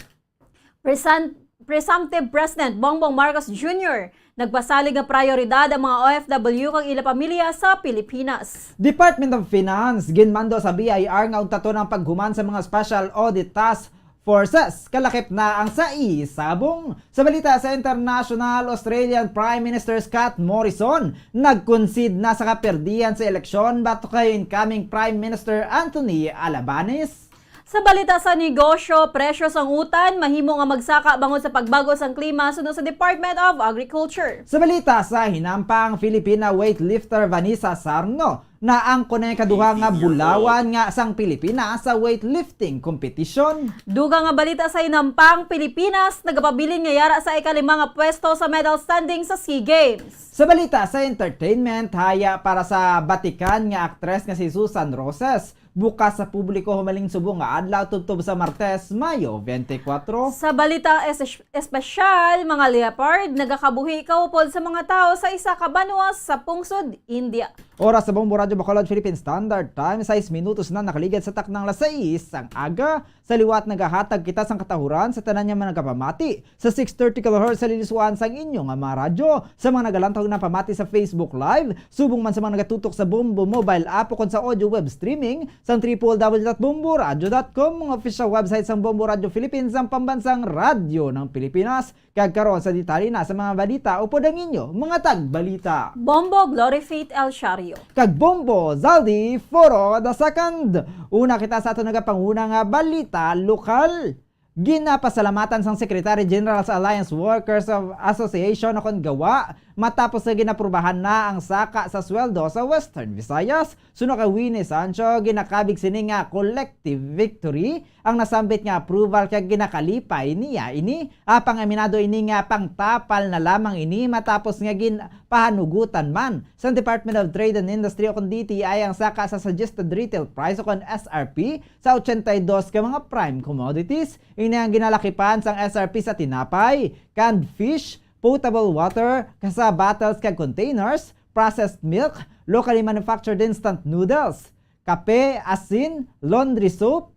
Presumptive President Bongbong Marcos Jr. nagpasalig nga prioridad ang mga OFW kang ila pamilya sa Pilipinas. Department of Finance ginmando sa BIR nga ugtaton ang paghuman sa mga Special Audit Task Forces, kalakip na ang sabong. Sa balita sa international, Australian Prime Minister Scott Morrison nag-concede na sa kaperdian sa eleksyon batok kay incoming Prime Minister Anthony Albanese. Sa balita sa negosyo, presyo sang utan mahimo nga magsaka bangod sa pagbago sang klima sunod sa Department of Agriculture. Sa balita sa hinampang Filipina weightlifter Vanessa Sarno na ang kunay kaduha nga bulawan nga sang Pilipinas sa weightlifting competition. Duga nga balita sa hinampang Pilipinas nagapabilin nga yara sa ika-5 nga pwesto sa medal standing sa SEA Games. Sa balita sa entertainment, haya para sa batikan nga aktres nga si Susan Roses. Bukas sa publiko humaling subong nga adlaw tubtob sa Martes, Mayo 24. Sa balita espesyal, mga leopard nagakabuhi kaupod sa mga tao sa isa ka banwa sa pungsod, India. Oras sa Bombo Radyo Bacolod Philippine Standard Time, 6 minutos na nakaligad sa taknang 6 ang aga. Sa liwat nagahatag kita sang katahuran sa tanan niya mga nagapamati. Sa 630 kHz sa liliswaan sang inyong mga radyo. Sa mga nagalantog na pamati sa Facebook Live, subong man sa mga nagatutok sa Bombo mobile app o kon sa audio web streaming sang www.bomboradio.com, mga official website sang Bombo Radio Philippines, ang pambansang radyo ng Pilipinas. Kagkaroon sa detalye na sa mga balita o podang inyo, mga tagbalita. Bombo Glory Faith El Shario. Kag Bombo Zaldi Foro the Second. Una kita sa ato nagapanguna nga balita lokal. Ginapasalamatan sang Secretary General sa Alliance Workers of Association akong gawa matapos na ginaprubahan na ang saka sa sweldo sa Western Visayas. Suno kay Winnie Sancho, ginakabig sini nga collective victory ang nasambit nga approval kay ginakalipay niya ini. Apang aminado ini nga pangtapal na lamang ini matapos nga ginpahanugutan man sa Department of Trade and Industry o DTI ang saka sa suggested retail price o SRP sa 82 ka mga prime commodities. Ini ang ginalakipan sang SRP sa tinapay, canned fish, potable water, kasa bottles kag containers, processed milk, locally manufactured instant noodles, kape, asin, laundry soap,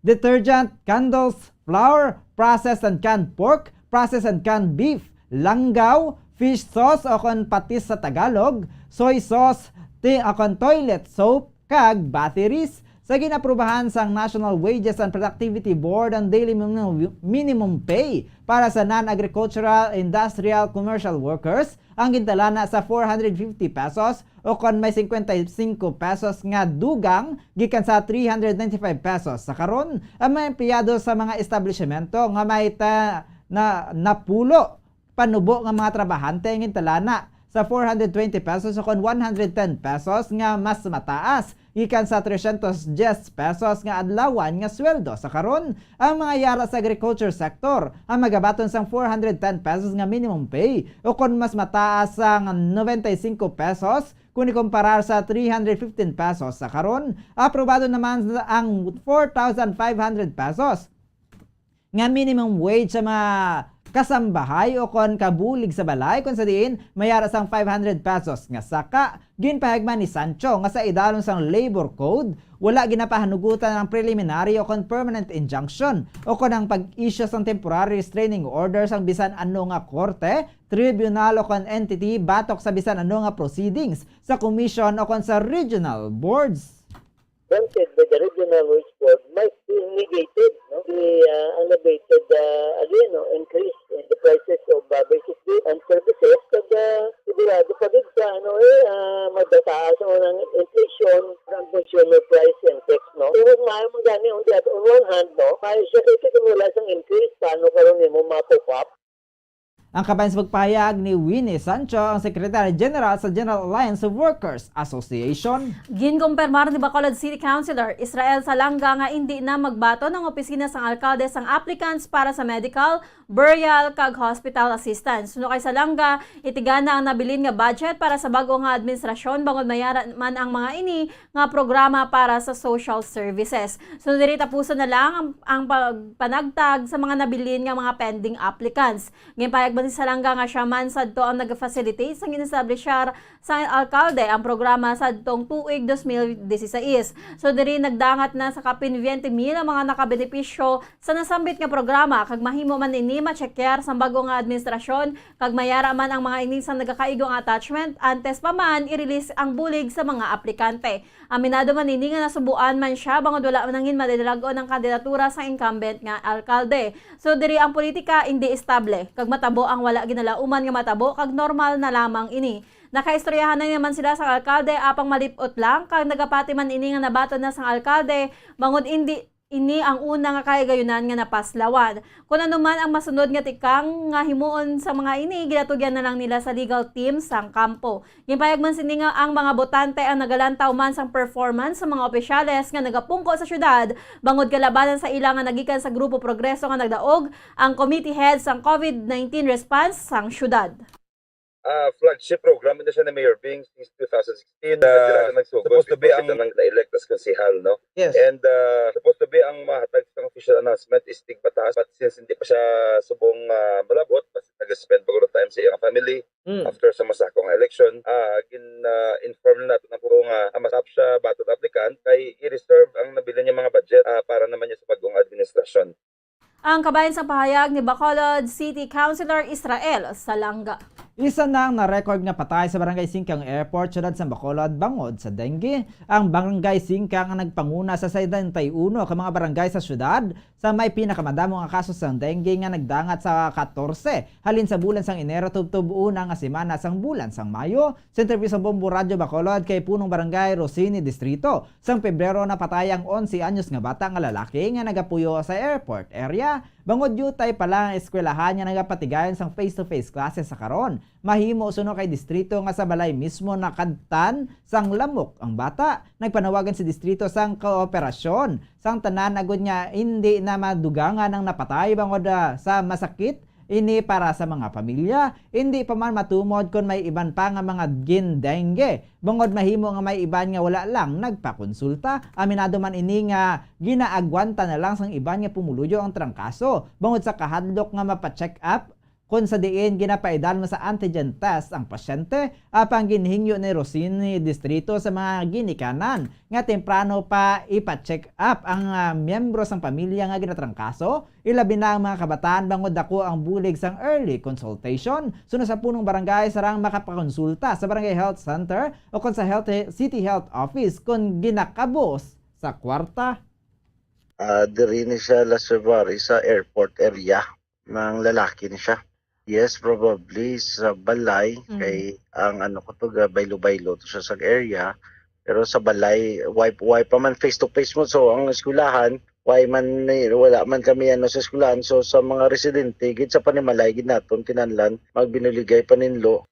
detergent, candles, flour, processed and canned pork, processed and canned beef, langgaw, fish sauce o kon patis sa Tagalog, soy sauce, akon toilet soap, kag batteries. Sa ginaprubahan sang National Wages and Productivity Board ang daily minimum pay para sa non-agricultural, industrial, commercial workers ang gintalana sa 450 pesos o kon may 55 pesos nga dugang gikan sa 395 pesos. Sa karon, ang mga empleyado sa mga establishmento nga may napulo panubo nga mga trabahante ang gintalana sa 420 pesos o kon 110 pesos nga mas mataas gikan sa 310 pesos nga adlawan nga sweldo. Sa karon, ang mga yara sa agriculture sector ang magabaton sang 410 pesos nga minimum pay o kon mas mataas sang 95 pesos kung ikumparar sa 315 pesos. Sa karon, aprobado naman ang 4,500 pesos nga minimum wage sa mga kasambahay o kon kabulig sa balay kung sa diin mayara sang 500 pesos nga saka. Ginpahagman ni Sancho nga sa idalon sang labor code wala ginapahanugutan ng preliminary o kon permanent injunction o kon ang pag-issue sang temporary restraining order sang bisan ano nga korte, tribunal o kon entity batok sa bisan ano nga proceedings sa commission o kon sa regional boards. Granted by the regional wage board might be negated, no? The unabated increase in the prices of basic goods and services kag sigurado pa din sa magdataas ng inflation ng consumer price index, no? So kung maayo mo gani on one hand, no, maayo siya kasi kumula sang increase paano karon nimo ma-pop up. Ang kabayan sa pagpahayag ni Winnie Sancho, ang Secretary General sa General Alliance of Workers Association. Ginkumpirmar ni Bacolod City Councilor Israel Salanga nga hindi na magbato ng opisina sang alkalde sang applicants para sa medical, burial, kag hospital assistance. Suno kay Salanga, itigana ang nabilin nga budget para sa bago nga administrasyon bangod mayara man ang mga ini nga programa para sa social services. Suno diri tapuson na lang ang panagtag sa mga nabilin nga mga pending applicants. Ginpahayag si Salanga nga siya man sadto ang nag-facilitate sang in-establishar sa alkalde ang programa sadtong tuig 2016. So diri nagdangat na sa kapin 20,000 ang mga nakabenepisyo sa nasambit nga programa kag mahimo man ini ma-checker sa bago nga administrasyon kag mayara man ang mga ini sa nagakaigong attachment antes pa man i-release ang bulig sa mga aplikante. Aminado man ini nga nasubuan man siya bangod wala man nangin madidalagon ang kandidatura sa incumbent nga alkalde. So diri ang politika hindi estable kag matabo ang wala ginalauman nga matabo kag normal na lamang ini. Nakaistoryahan na naman sila sa alkalde apang malipot lang kag nagapati man ini nga nabaton na sang alkalde bangod ini ang una nga kayagayunan nga napaslawan. Kung ano man ang masunod nga tikang nga himuon sa mga ini, ginatugyan na lang nila sa legal team sang kampo. Ginpayag man sini nga ang mga botante ang nagalantaw man sang performance sa mga opisyales nga nagapungko sa syudad bangod kalabanan sa ilang nga nagikan sa Grupo Progreso nga nagdaog ang committee head sang COVID-19 response sang syudad. Flagship program na siya ni Mayor Bing since 2016. Supposed to be ang na-elect as konsehal, no? Yes. And supposed to be ang mahatag sa official announcement is tig pataas. But since hindi pa siya subong malabot, kasi nag-spend bago time sa iyang family after sa masakong election. Inform na nato na po nga masap siya batot applicant kay i-reserve ang nabili niya mga budget para naman niya sa bagong administrasyon. Ang kabayan sa pahayag ni Bacolod City Councilor Israel Salanga. Isa nang na-record nga patay sa Barangay Singkang Airport syudad sa Bacolod bangod sa dengue. Ang Barangay Singkang ang nagpanguna sa 71 ka mga barangay sa syudad sa may pinakamadamo nga kaso sang dengue nga nagdangat sa 14 halin sa bulan sang Enero tubtub una nga semana sang bulan sang Mayo. Sa interview sa Bombo Radio Bacolod kay punong Barangay Rosini Distrito sang Pebrero napatay ang 11 anyos nga bata nga lalaki nga nagapuyo sa airport area. Bangod yutay pala ang eskwelahan nga nagapatigayon sang face-to-face classes sa karon. Mahimo suno kay distrito nga sa balay mismo nakadtan sang lamok ang bata. Nagpanawagan si distrito sang kooperasyon sang tanan agud niya hindi na madugangan ang napatay bangod sa masakit ini para sa mga pamilya. Hindi pa man matumod kung may iban pa nga mga dengue. Bangod mahimo nga may iban nga wala lang nagpakonsulta. Aminado man ini nga ginaagwanta na lang sang iban nga pumuluyo ang trangkaso. Bangod sa kahadlok nga mapa-check up kung sa diin ginapaidal mo sa antigen test ang pasyente, apang ginhingyo ni Rosini Distrito sa mga ginikanan nga temprano pa ipa-check up ang miyembro sang pamilya nga ginatrangkaso. Ilabi na ang mga kabataan bangod dako ang bulig sang early consultation. Sunod sa punong barangay sarang makapakonsulta sa Barangay Health Center o kung sa City Health Office kung ginakabos sa kwarta. Diri ni siya Laservari sa airport area ng lalaki ni siya. Yes, probably sa balay kay ang ano ko to baylo-baylo to siya sa area, pero sa balay wipe pa man face to face mo, so ang eskwelahan wala man kami sa eskwelahan, so sa mga residente gid sa panimalay gid naton kinahanglan magbinuligay paninlo.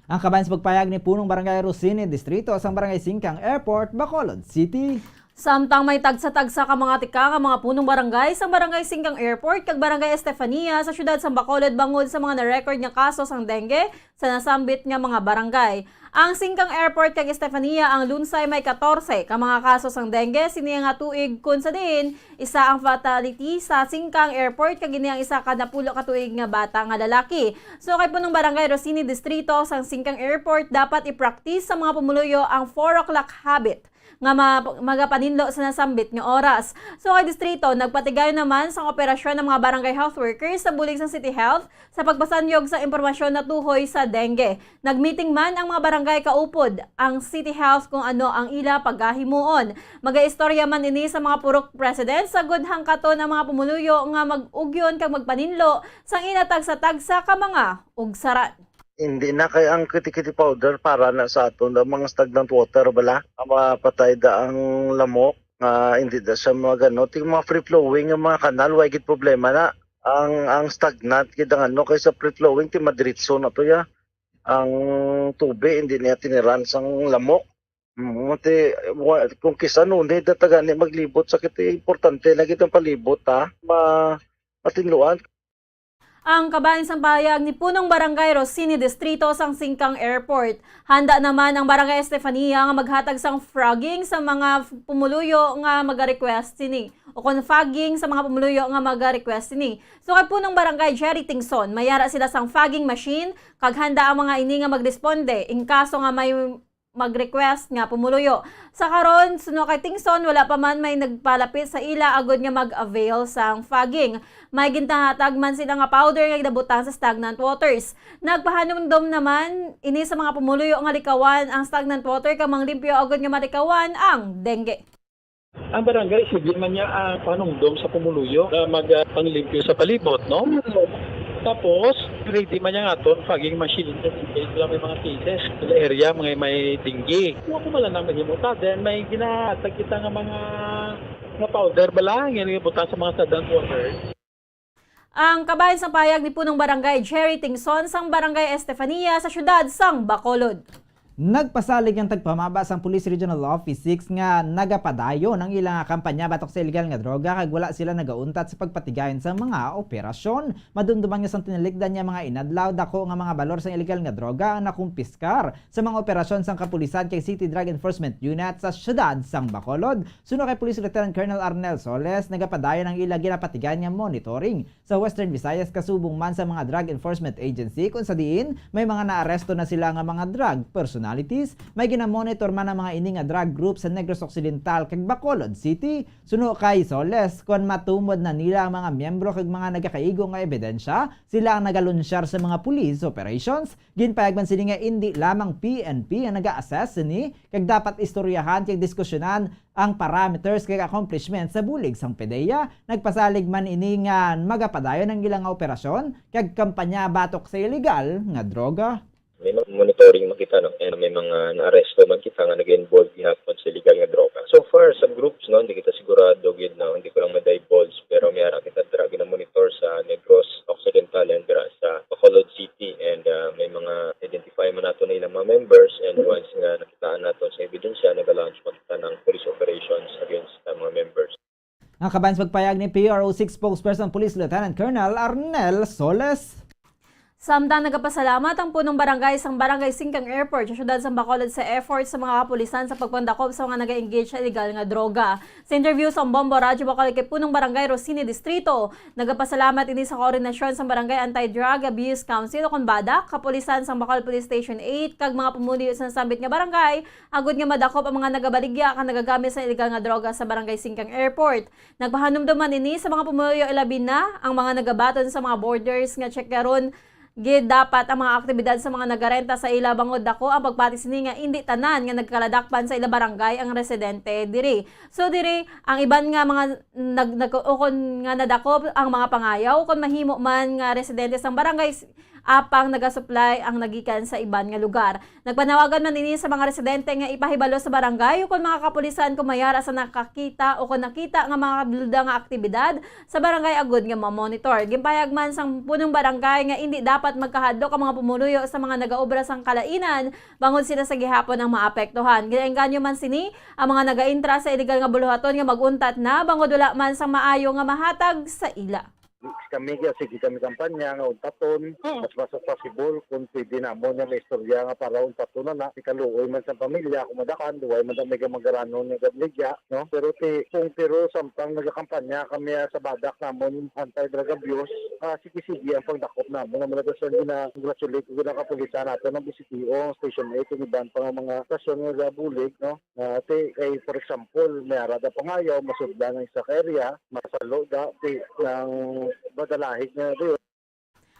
Ang kabayan sa pagpayag ni punong Barangay Rosini Distrito sa Barangay Singkang Airport, Bacolod City. Samtang may tagsa-tagsa ka mga tika nga mga punong barangay sa Barangay Singkang Airport kag Barangay Estefania sa syudad sa Bacolod bangod sa mga na-record nga kaso sang dengue sa nasambit nga mga barangay. Ang Singkang Airport kag Estefania ang lunsay may 14 ka mga kaso sang dengue siniya nga tuig kun sa din isa ang fatality sa Singkang Airport kag ini ang isa ka napulo ka tuig nga bata nga lalaki. So kay punong Barangay Rosini Distrito sang Singkang Airport dapat i-practice sa mga pumuluyo ang 4 o'clock habit nga magapaninlo sa nasambit nga oras. So kay distrito, nagpatigay naman sa operasyon ng mga barangay health workers sa bulig sa City Health sa pagbasanyog sa impormasyon na tuhoy sa dengue. Nagmeeting man ang mga barangay kaupod ang City Health kung ano ang ila paggahimuon. Magaistorya man ini sa mga purok president sa gudhang katon ang mga pumuluyo nga mag-ugyon kag magpaninlo sang inatag sa tagsa ka mga ugsaran. Hindi na kay ang kiti-kiti powder para na sa aton ang mga stagnant water bala mapatay da ang lamok hindi da sa mga ganot yung mga free flowing yung mga kanal way gid problema na ang stagnant gid ang kay sa free flowing ti madiretso na to ya ang tubig hindi niya tiniran sang lamok kung kisano hindi datagani maglibot sa kiti importante na gid ang palibot matinluan. Ang kabayan sang pahayag ni punong Barangay Rosini Distrito sang Singkang Airport. Handa naman ang Barangay Estefania nga maghatag sang frogging sa mga pumuluyo nga maga-request sini o confogging sa mga pumuluyo nga maga-request sini. So kay punong Barangay Jerry Tingson, mayara sila sang fogging machine kag handa ang mga ini nga magresponde in kaso nga may mag-request nga pumuluyo. Sa karon, suno kay Tingson, wala pa man may nagpalapit sa ila agod nga mag-avail sang fogging. May gintahatag man sila nga powder nga ginabutan sa stagnant waters. Nagpahanumdom naman ini sa mga pumuluyo nga likawan ang stagnant water kag manglimpyo agod nga malikawan ang dengue. Ang barangay sige man niya ang panungdom sa pumuluyo na magpanglimpyo sa palibot, no? Tapos, ready man niya nga ito, fogging machine. Ito lang may mga cases. Sa area, may tinggi. Kung ako malang naman himuta, then may ginatag kita nga mga powder bala, nga buta sa mga stagnant water. Ang kabayan sa payag ni punong Barangay Jerry Tingson sang Barangay Estefania sa syudad sang Bacolod. Nagpasalig ang tagpamaba sang Police Regional Office 6 nga nagapadayon ang ilang kampanya batok sa illegal nga droga kag wala sila nagauntat sa pagpatigayon sa mga operasyon. Madumduman nga sang tinalikdan niya mga inadlaw dako nga mga balor sa illegal nga droga ang nakumpiskar sa mga operasyon sang kapulisan kay City Drug Enforcement Unit sa syudad sang Bacolod. Suno kay Police Lieutenant Colonel Arnel Soles, nagapadayon ang ilang ginapatigayon nga monitoring sa Western Visayas kasubong man sa mga Drug Enforcement Agency kung sa diin may mga naaresto na sila nga mga drug personalities. May ginamonitor man ang mga ini nga drug group sa Negros Occidental kag Bacolod City. Suno kay Soles, kung matumod na nila ang mga miyembro kag mga nagakaigo nga ebidensya, sila ang nagalunsyar sa mga police operations. Ginpayag man sila nga hindi lamang PNP ang naga-assess ni kag dapat istoryahan kag diskusyonan ang parameters kag accomplishments sa bulig sang PDEA. Nagpasalig man ini nga magapadayon ang ilang operasyon kag kampanya batok sa illegal nga droga. May mga monitoring makita, no? And may mga na-arresto man kita nga nag-involve gihapon sa illegal nga droga. So far, sa groups, no, hindi kita sigurado yun na, hindi ko lang ma-divulge, pero may ara kita na monitor sa Negros Occidental and sa Bacolod City, and may mga identify man nato na ilang mga members, and once nga nakitaan nato sa ebidensya, nag-launch man kita ng police operations against mga members. Ang kabayan sa pagpayag ni PRO6 spokesperson Police Lieutenant Colonel Arnel Soles. Samtang nagapasalamat ang punong barangay sang Barangay Singkang Airport sa syudad sa Bacolod sa effort sa mga kapulisan sa pagpandakop sa mga nag-engage sa illegal nga droga. Sa interview sa Bombo Radyo Bacolod kay punong barangay Rosini Distrito, nagapasalamat ini sa koordinasyon sa Barangay Anti-Drug Abuse Council o Badak, kapulisan sa Bacolod Police Station 8 kag mga pumuli sa sambit nga barangay agud nga madakop ang mga nagabaligya kang nagagamit sa illegal nga droga sa Barangay Singkang Airport. Nagpahanumduman ini sa mga pumuliyo ilabi na ang mga nagabaton sa mga borders nga check karon gid dapat ang mga aktibidad sa mga nagarenta sa ila bangod dako ang pagpatis ni nga hindi tanan nga nagkaladakpan sa ila barangay ang residente diri. So diri ang iban nga mga nagukon nga nadakop ang mga pangayaw kon mahimo man nga residente sang barangay apang nagasupply ang nagikan sa iban nga lugar. Nagpanawagan man ini sa mga residente nga ipahibalo sa barangay o kung mga kapulisan kumayara sa nakakita o kung nakita nga mga kabluda nga aktibidad sa barangay agud nga ma-monitor. Gimpayag man sang punong barangay nga hindi dapat magkahadlok ang mga pumuluyo sa mga nagaobra sang kalainan bangod sila sa gihapon ang maapektuhan. Ginaengganyo man sini ang mga nagaintra sa illegal nga buluhaton nga maguntat na bangod wala man sang maayo nga mahatag sa ila. Kami sige kami kampanya nga untaton as much as possible kung pwede na mo na may istorya nga para untaton na ikaluoy man sa pamilya kumadakan duway man may gamagaranon nga gabligya no pero pero samtang nagakampanya kami sa badak namon anti-drug abuse sige ang pagdakop namon nga malagasan gina congratulate ko na kapulisan nato ng BCTO Station 8 ug iban pa mga stasyon nga bulig no kay for example may arada pangayaw masudlan ng sa area masalo da ng badalahig na rin.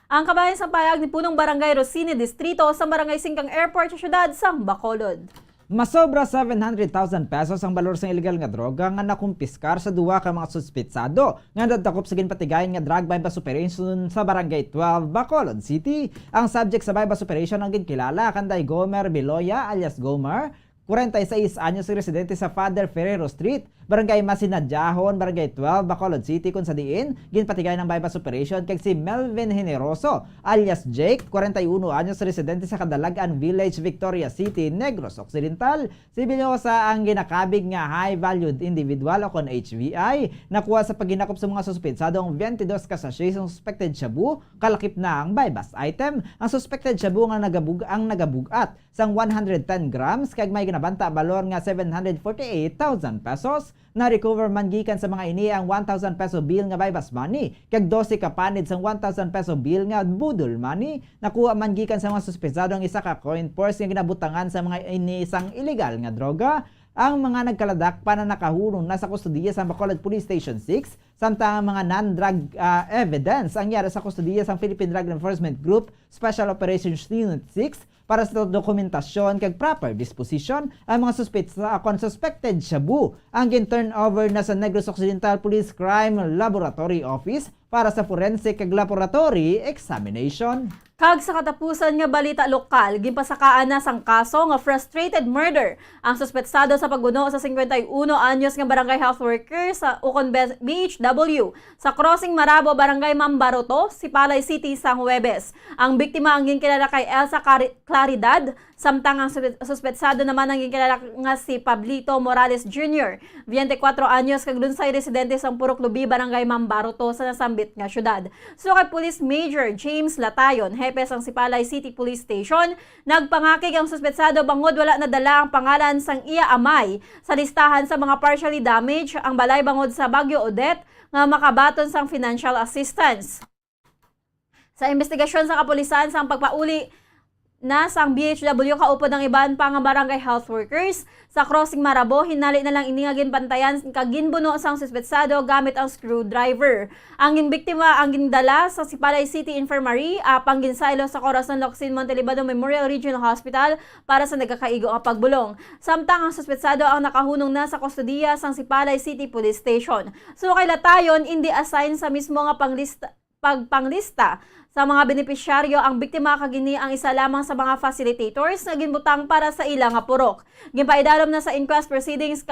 Ang kabayan sa payag ni punong barangay Rosini Distrito sa Barangay Singkang Airport sa syudad sang Bacolod. Masobra 700,000 pesos ang balor sa illegal nga droga nga nakumpiskar sa duwa ka mga suspitsado nga nadakop sa ginpatigayon nga drug bypass operation sa Barangay 12, Bacolod City. Ang subject sa bypass operation ang ginkilala kanday Gomer Beloya alias Gomer, 46 anyos residente sa Father Ferrero Street, Barangay Masinadjahon, Barangay 12, Bacolod City kung sa diin ginpatigay ng bypass operation kay si Melvin Generoso alias Jake, 41 anyos residente sa Kadalagan Village, Victoria City, Negros Occidental. Si Villosa ang ginakabig nga high valued individual o kon HVI nakuha sa pagginakop sa mga suspetsadong 22 ka sachet ng suspected shabu kalakip na ang bypass item. Ang suspected shabu nga nagabugat sang 110 grams kag may ginabanta balor nga 748,000 pesos. Na-recover man gikan sa mga ini ang 1,000 peso bill nga bypass money kag 12 ka panid sang 1,000 peso bill nga budol money. Nakuha man gikan sa mga suspetsadong isa ka coin purse nga ginabutangan sa mga ini sang illegal nga droga. Ang mga nagkaladak pa na nakahulong nasa kustodiya sa Bacolod Police Station 6 samtang ang mga non-drug evidence ang yara sa kustodiya sa Philippine Drug Enforcement Group Special Operations Unit 6 para sa dokumentasyon kag proper disposition. Ang mga suspected shabu ang gin-turn over na sa Negros Occidental Police Crime Laboratory Office para sa forensic kag laboratory examination. Kag sa katapusan nga balita lokal, ginpasakaan na sang kaso nga frustrated murder ang suspetsado sa pagguno sa 51 anyos nga barangay health worker sa Ukon BHW sa Crossing Marabo, Barangay Mambaroto, Sipalay City sang Huwebes. Ang biktima ang ginkilala kay Elsa Claridad, samtang ang suspetsado naman ang ginkilala nga si Pablito Morales Jr., 24 anyos kag lunsay residente sang Purok Lubi, Barangay Mambaroto sa nasambit nga syudad. So kay Police Major James Latayon, hepe sang Sipalay City Police Station, nagpangakig ang suspetsado bangod wala nadala ang pangalan sang iya amay sa listahan sa mga partially damaged ang balay bangod sa Baguio Odette nga makabaton sang financial assistance. Sa investigasyon sa kapulisan sang pagpauli na sang BHW kaupod ng iban pa nga barangay health workers sa Crossing Marabo, hinali na lang iningagin pantayan kag ginbuno sang suspetsado gamit ang screwdriver. Ang biktima ang gindala sa Sipalay City Infirmary, apang ginsaylo sa Corazon Locsin Montelibano Memorial Regional Hospital para sa nagkakaigo nga pagbulong. Samtang ang suspetsado ang nakahunong na sa kustodiya sang Sipalay City Police Station. So kay Latayon, hindi assign sa mismo nga panglista sa mga benepisyaryo ang biktima kagini ang isa lamang sa mga facilitators na ginbutang para sa ilang nga purok. Ginpaidalom na sa inquest proceedings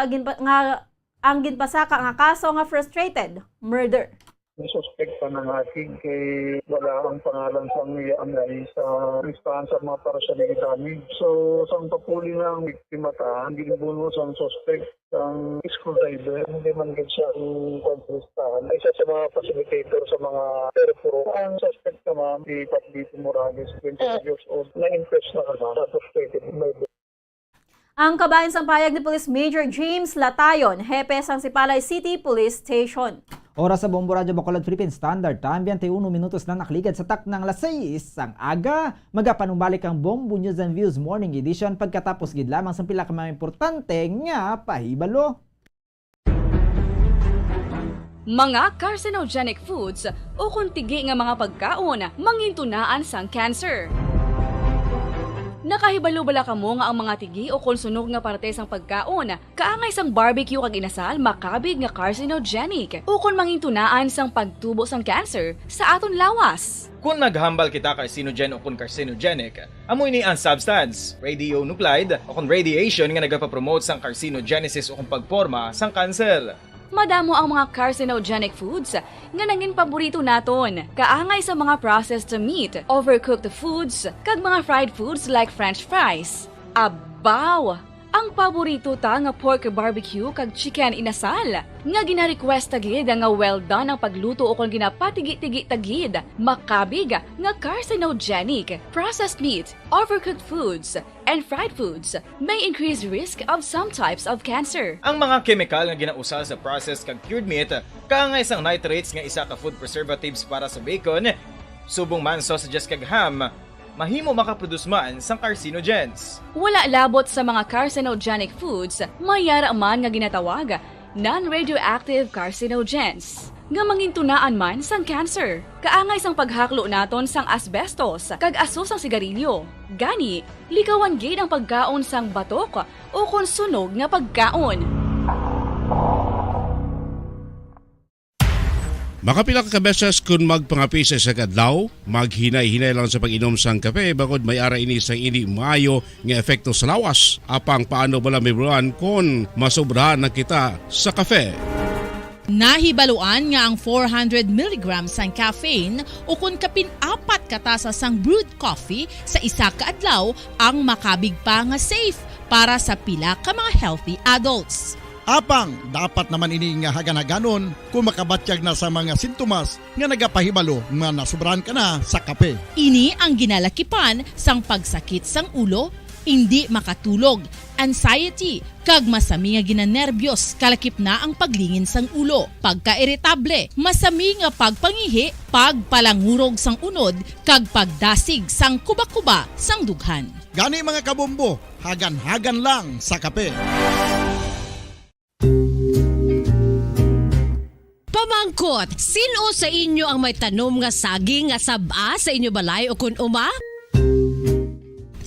ang ginpasaka nga kaso nga frustrated murder. May suspect pa ng aking kay wala ang pangalan sa amay sa listahan sa mga partially damaged. So, sang papuli ng biktima ta, ang ginubuno sa suspect ang screwdriver, hindi man gid siya ang listahan. Isa sa mga facilitator sa mga terpuro. Ang suspect naman, si Pablito Morales, 20 years old, na-impress na sa frustrated murder. Ang kabayan sang payag ni Police Major James Latayon, hepe sang Sipalay City Police Station. Oras sa Bombo Radyo Bacolod Philippine Standard Time, 21 minutos na nakligad sa tak ng alas 6 ang aga. Magapanumbalik ang Bombo News and Views Morning Edition pagkatapos gid lamang sa pila ka mga importante nga pahibalo. Mga carcinogenic foods o kuntigi nga mga pagkaon mangintunaan sang cancer. Nakahibalo bala kamo nga ang mga tigi o konsunog nga parte sang pagkaon kaangay sang barbecue kag inasal makabig nga carcinogenic o kon mangintunaan sang pagtubo sang cancer sa aton lawas. Kung naghambal kita carcinogen o kung carcinogenic, amoy ni ang substance, radionuclide o kung radiation nga nagapapromote sang carcinogenesis o kung pagporma sang cancer. Madamo ang mga carcinogenic foods nga nangin paborito naton. Kaangay sa mga processed meat, overcooked foods, kag mga fried foods like french fries. Abaw! Ang paborito ta nga pork barbecue kag chicken inasal. Nga gina-request tagid nga well done ang pagluto o kung ginapatigi-tigi tagid. Makabig nga carcinogenic, processed meat, overcooked foods, and fried foods may increase risk of some types of cancer. Ang mga chemical nga ginausal sa processed kag cured meat, kaangay sang nitrates nga isa ka food preservatives para sa bacon, subong man sausages kag ham, mahimo makaproduce man sang carcinogens. Wala labot sa mga carcinogenic foods, mayara man nga ginatawag non-radioactive carcinogens nga mangintunaan man sang cancer. Kaangay sang paghaklo naton sang asbestos kag aso sang sigarilyo. Gani, likawan gid ang pagkaon sang batok o konsunog nga pagkaon. Makapila ka beses kung magpangapisa sa kadlaw, maghinay-hinay lang sa pag-inom sang kape bakod may ara ini sang hindi maayo nga epekto sa lawas. Apang paano bala mibruan kung masobrahan na kita sa kape. Nahibaluan nga ang 400 mg sang caffeine o kung kapin-4 katasa sang brewed coffee sa isa ka adlaw ang makabig pa nga safe para sa pila ka mga healthy adults. Apang, dapat naman ini nga haganaganon kung makabatyag na sa mga sintomas nga nagapahibalo nga nasubrahan ka na sa kape. Ini ang ginalakipan sang pagsakit sang ulo, hindi makatulog, anxiety, kag masami nga ginanerbiyos kalakip na ang paglingin sang ulo, pagka-iritable, masami nga pagpangihi, pagpalangurog sang unod, kag pagdasig sang kuba-kuba sang dughan. Gani mga kabombo, hagan-hagan lang sa kape. Pamangkot, sino sa inyo ang may tanom nga saging nga saba sa inyo balay o kun uma?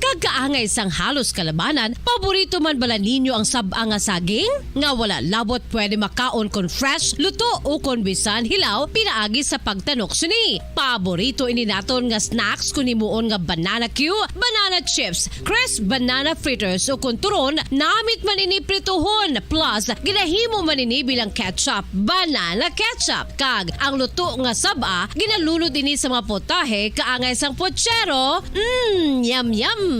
kagaangay sang halos kalabanan, paborito man bala ninyo ang sab-a nga saging? Nga wala labot pwede makaon kon fresh, luto o kon bisan hilaw, pinaagi sa pagtanok suni. Paborito ini naton nga snacks kun himuon nga banana Q, banana chips, crisp banana fritters o kun turon, namit man ini prituhon, plus ginahimo man ini bilang ketchup, banana ketchup. Kag ang luto nga sab-a, ginalunod ini sa mga potahe kaangay sang pochero. Yum yum.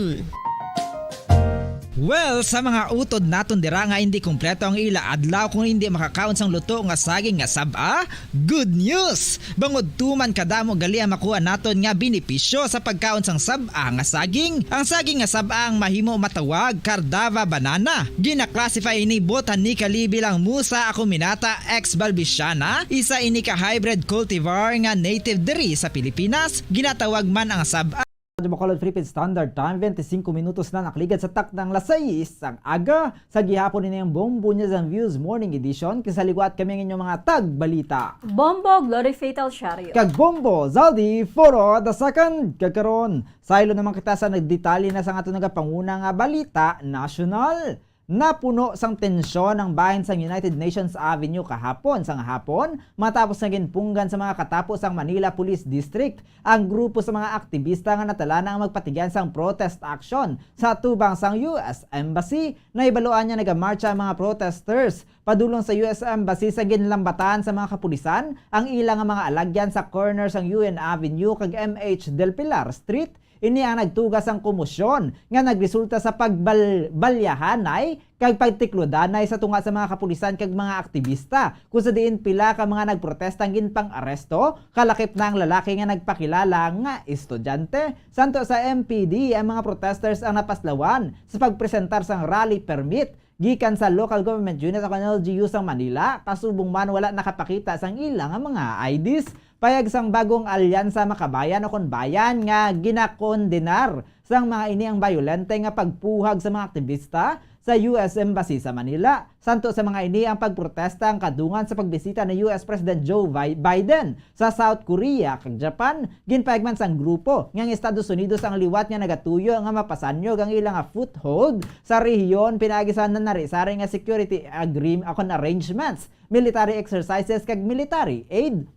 Well, sa mga utod naton dira nga hindi kumpleto ang ila adlaw kung hindi makakaon sang luto nga saging nga sab-a, good news! Bangod tuman kadamo gali ang makuha naton nga benepisyo sa pagkaon sang sab-a nga saging. Ang saging nga sab-a ang mahimo matawag Cardava banana. Gina-classify ini botanically bilang Musa acuminata ex balbisiana, isa ini ka hybrid cultivar nga native diri sa Pilipinas. Ginatawag man ang sab-a Radyo Bacolod Philippine Standard Time, 25 minutos na nakligad sa takdang lasayis ang aga. Sa gihapon nila yung Bombo News and Views Morning Edition. Kisaliwat kami ng inyong mga tagbalita. Bombo, Glory Fatal Shario. Kag Bombo, Zaldi, Foro, the second, kagkaroon. Saylo naman kita sa nagdetali na sa nga ito nagapanguna nga balita, national. Napuno sang tensyon ang bahin sa United Nations Avenue kahapon sang hapon matapos naging punggan sa mga katapos ang Manila Police District ang grupo sa mga aktivista nga natala na ang magpatigyan sang protest action sa tubang sang US Embassy. Naibaluan niya nagamarcha ang mga protesters padulong sa US Embassy sa ginlambatan sa mga kapulisan ang ilang mga alagyan sa corner sang UN Avenue kag MH Del Pilar Street. Ini ang nagtugas ang komosyon nga nagresulta sa pagbalyahanay kag pagtiklodanay sa tunga sa mga kapulisan kag mga aktivista kung sa diin pila ka mga nagprotesta ginpang aresto kalakip na ang lalaki nga nagpakilala nga estudyante. Santo sa MPD ang mga protesters ang napaslawan sa pagpresentar sang rally permit gikan sa local government unit o LGU sa Manila kasubong man wala nakapakita sang ilang mga IDs. Payag sang bagong alyansa makabayan o konbayan nga ginakondenar sang mga ini ang bayolente nga pagpuhag sa mga aktivista sa US Embassy sa Manila. Santo sa mga ini ang pagprotesta ang kadungan sa pagbisita ni US President Joe Biden sa South Korea kag Japan. Ginpayag man sang grupo nga ang Estados Unidos ang liwat nga nagatuyo nga mapasanyog ang ilang foothold sa rehiyon pinagisan na narisari nga security arrangements, military exercises kag military aid.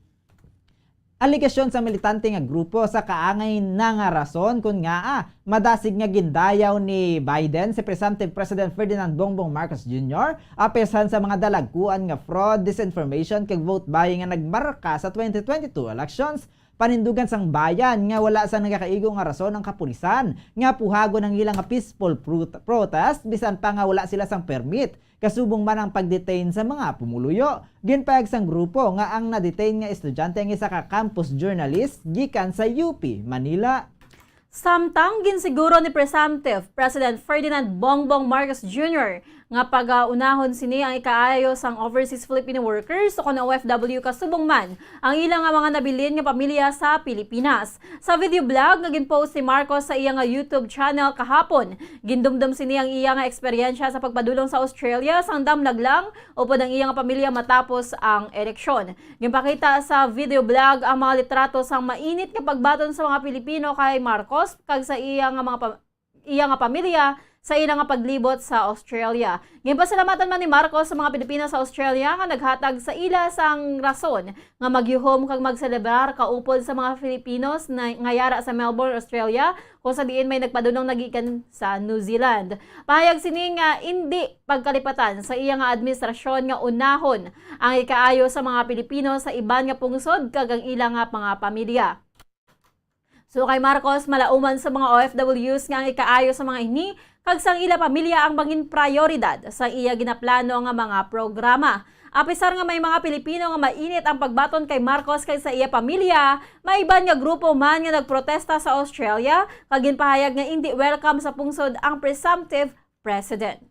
Aligasyon sa militante nga grupo sa kaangay na nga rason kung nga madasig nga gindayaw ni Biden si presumptive President Ferdinand Bongbong Marcos Jr. apesan sa mga dalagkuan nga fraud, disinformation kag vote buying nga nagmarka sa 2022 elections. Panindugan sang bayan nga wala sa nagakaigo nga rason ang kapulisan nga puhago ng ilang peaceful protest bisan pa nga wala sila sang permit kasubong man ang pagdetain sa mga pumuluyo. Ginpayag sang grupo nga ang na-detain nga estudyante ang isa ka campus journalist gikan sa UP Manila. Samtang ginsiguro ni presumptive President Ferdinand Bongbong Marcos Jr. nga pag-unahon sini ang ikaayo sang overseas Filipino workers o kuna OFW kasubong man ang ilang mga nabilin nga pamilya sa Pilipinas. Sa video blog nga ginpost si Marcos sa iyang YouTube channel kahapon, gindumdum sini ang iyang eksperyensya sa pagpadulong sa Australia sang damnaglang upod ang iyang pamilya matapos ang eleksyon. Ginpakita sa video blog ang mga litrato sang mainit nga pagbaton sa mga Pilipino kay Marcos kag sa iyang mga pamilya sa ilang paglibot sa Australia. Ginpasalamatan man ni Marcos sa mga Pilipino sa Australia nga naghatag sa ila sang rason nga magyuhom kag magselebrar kaupod sa mga Filipinos na ngayara sa Melbourne, Australia kung sa diin may nagpadunong nagikan sa New Zealand. Pahayag sini nga hindi pagkalipatan sa iyang administrasyon nga unahon ang ikaayo sa mga Pilipino sa iban nga pungsod kag ang ilang mga pamilya. So kay Marcos, malauman sa mga OFWs nga ang ikaayo sa mga ini kag sang ila pamilya ang bangin prioridad sa iya ginaplano nga mga programa. Apisar nga may mga Pilipino nga mainit ang pagbaton kay Marcos kay sa iya pamilya, may iban nga grupo man nga nagprotesta sa Australia kag ginpahayag nga hindi welcome sa pungsod ang presumptive president.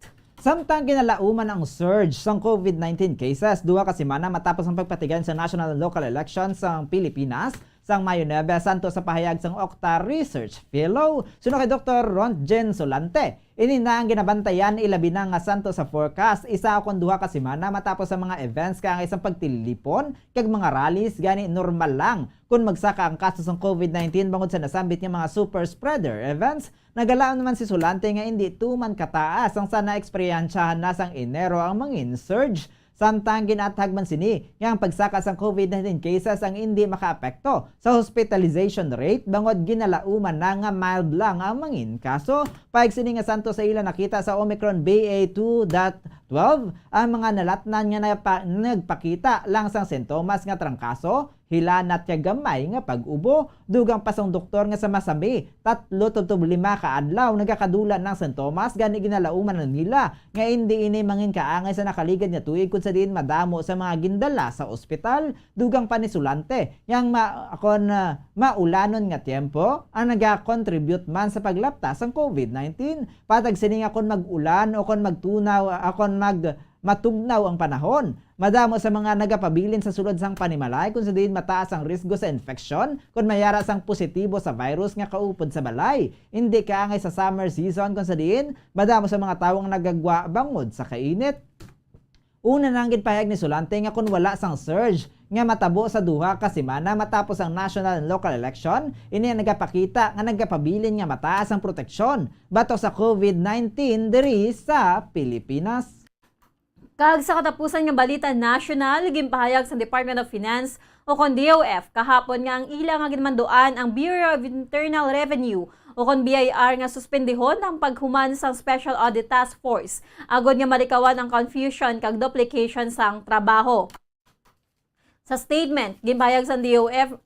Samtang ginalauman ang surge sa COVID-19 cases, 2 ka semana matapos ang pagpatigan sa national and local elections sa Pilipinas, sang Mayo 9 santo sa pahayag sang Okta Research Fellow. Suno kay Dr. Rontgen Solante. Ini na ang ginabantayan ilabi na nga santo sa forecast isa kon duha ka semana matapos sa mga events kaya isang pagtilipon kag mga rallies gani normal lang kung magsaka ang kaso ng COVID-19 bangod sa nasambit nga mga super spreader events. Nagalaan naman si Solante nga hindi tuman kataas ang sana eksperyensyahan na sang Enero ang mangin surge. Samtang ginatag man sini nga ang pagsaka sang COVID-19 cases ang hindi makaapekto sa hospitalization rate bangod ginalauman na nga mild lang ang mangin kaso. Paig sini nga santo sa ila nakita sa Omicron BA.2.12 ang mga nalatnan nga nagpakita lang sang sintomas nga trangkaso, hilanat kay gamay nga pag-ubo, dugang pasong doktor nga sa masabi 3-5 ka adlaw nagakadulan ng sintomas gani ginalauman na nila nga hindi ini mangin kaangay sa nakaligad nga tuig kun sa diin madamo sa mga gindala sa ospital. Dugang panisulante yang maulanon nga tiempo ang naga-contribute man sa paglapta sang COVID-19. Patag sini nga kon mag-ulan o kon magtunaw akon matugnaw ang panahon. Madamo sa mga nagapabilin sa sulod sang panimalay kung sa diin mataas ang risgo sa infeksyon kung mayara sang positibo sa virus nga kaupod sa balay. Hindi kaangay sa summer season kung sa diin madamo sa mga tawong nagagwa bangod sa kainit. Una nang gipahayag ni Solante nga kung wala sang surge nga matabo sa duha ka semana matapos ang national and local election, ini ang nagapakita nga nagapabilin nga mataas ang proteksyon batok sa COVID-19 diri sa Pilipinas. Kag sa katapusan ng balita national, gimpahayag sa Department of Finance o kon DOF kahapon nga ang ila nga ginmanduan ang Bureau of Internal Revenue o kon BIR nga suspendihon ang paghuman sang Special Audit Task Force agod nga malikawan ang confusion kag duplication sang trabaho. Sa statement, gimpahayag sa DOF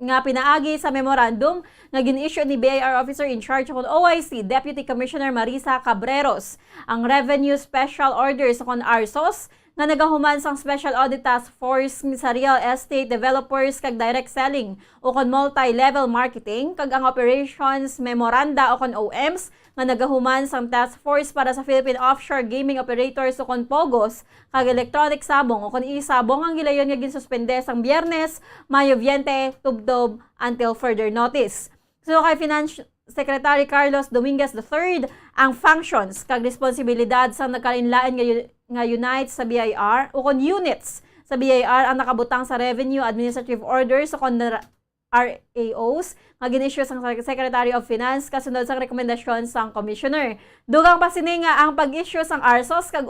nga pinaagi sa memorandum nga gin-issue ni BIR Officer in Charge kon OIC Deputy Commissioner Marisa Cabreros ang Revenue Special Orders kon ARSOS nga nagahuman sang Special Audit Task Force sa real estate developers kag direct selling o kon multi-level marketing kag ang operations memoranda o kon OMs nga nagahuman sang task force para sa Philippine Offshore Gaming Operators o kon POGOS kag electronic sabong o kon e-sabong ang gilayon nga ginsuspende sang Biyernes, Mayo 20, tubdob until further notice. So kay Finance Secretary Carlos Dominguez III ang functions kag responsibilidad sa nagkalinlain nga units sa BIR o kon units sa BIR ang nakabutang sa Revenue Administrative Orders o kon RAOs nga gin-issue sang Secretary of Finance kasunod sang rekomendasyon sang Commissioner. Dugang pa sini nga ang pag-issue sang ARSOS kag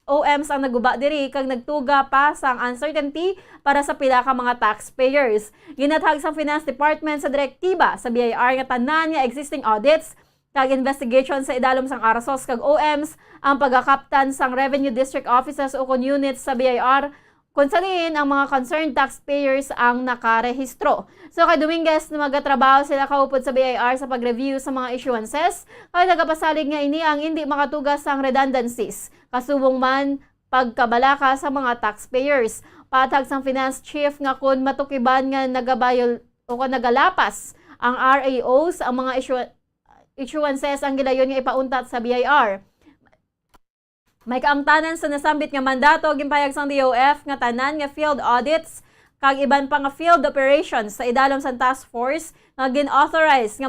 OMs ang naguba diri kag nagtuga pa sang uncertainty para sa pila ka mga taxpayers. Ginatag sang Finance Department sa direktiba sa BIR nga tanan nga existing audits kag investigation sa idalom sang ARSOS kag OMs ang pagakaptan sang Revenue District Offices o kon units sa BIR kung saan ang mga concerned taxpayers ang nakarehistro. So kay Dominguez na magatrabaho sila kaupod sa BIR sa pag-review sa mga issuances kay nagapasalig nga ini ang hindi makatugas sang redundancies kasubong man pagkabalaka sa mga taxpayers. Patag sang Finance Chief nga kung matukiban nga nagabayol o kung nagalapas ang RAOs ang mga issuances ang gilayon nga ipauntat sa BIR. May kaangtanan sa nasambit nga mandato gimpahayag sang DOF nga tanan nga field audits kag iban pa nga field operations sa idalom sa task force nga gin-authorize nga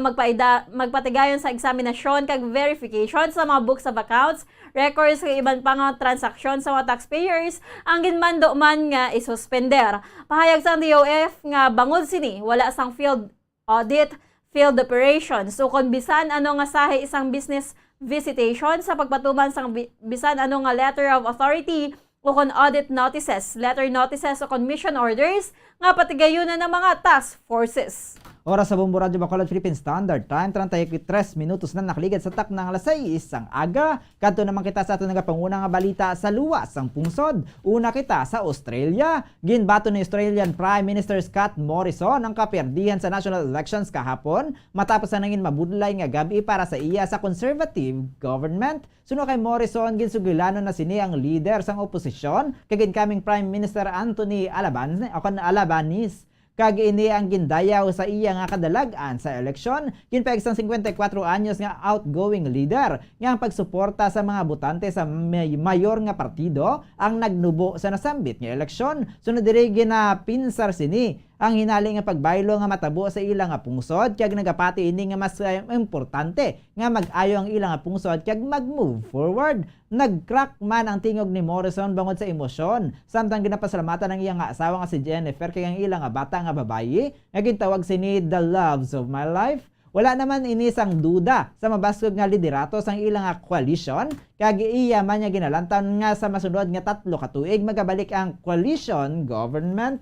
magpatigayon sa eksaminasyon kag verification sa mga books of accounts, records kag iban pa nga transaksyon sa mga taxpayers ang ginmando man nga isuspender. Pahayag sang DOF nga bangod sini wala sang field audit, field operations o kon bisan ano nga sahi isang business visitation sa pagpatuman sa bisan ano nga letter of authority o kon audit notices, letter notices o kon mission orders nga patigayunan ng mga task forces. Oras sa Bombo Radyo Bacolod Philippine Standard Time, 33 minutos na nakaligad sa tak ng alas 6 ang aga. Kadto naman kita sa ato nagapangunang nga balita sa luwas ang pungsod. Una kita sa Australia. Ginbato ni Australian Prime Minister Scott Morrison ang kaperdihan sa national elections kahapon matapos na nangin mabudlay nga gabi para sa iya sa conservative government. Suno kay Morrison, ginsugilano na sini ang leader sang oposisyon kag incoming Prime Minister Anthony Albanese. Kag ini ang gindayaw sa iya nga kadalagan sa eleksyon, ginpaeg sang 54 anyos nga outgoing leader nga ang pagsuporta sa mga botante sa mayor nga partido ang nagnubo sa nasambit nga eleksyon. Sunod diri ginapinsar sini ang hinali nga pagbaylo nga matabo sa ilang nga pungsod kag nagapati ini nga mas importante nga mag-ayo ang ilang nga pungsod kag mag-move forward. Nag-crack man ang tingog ni Morrison bangod sa emosyon samtang ginapasalamatan ang iyang nga asawa nga si Jennifer kag ang ilang nga bata nga babayi nga gintawag sini the loves of my life. Wala naman inisang duda sa mabaskog nga liderato sang ilang nga coalition kag iya man niya ginalantaw nga sa masunod nga 3 ka tuig magabalik ang coalition government.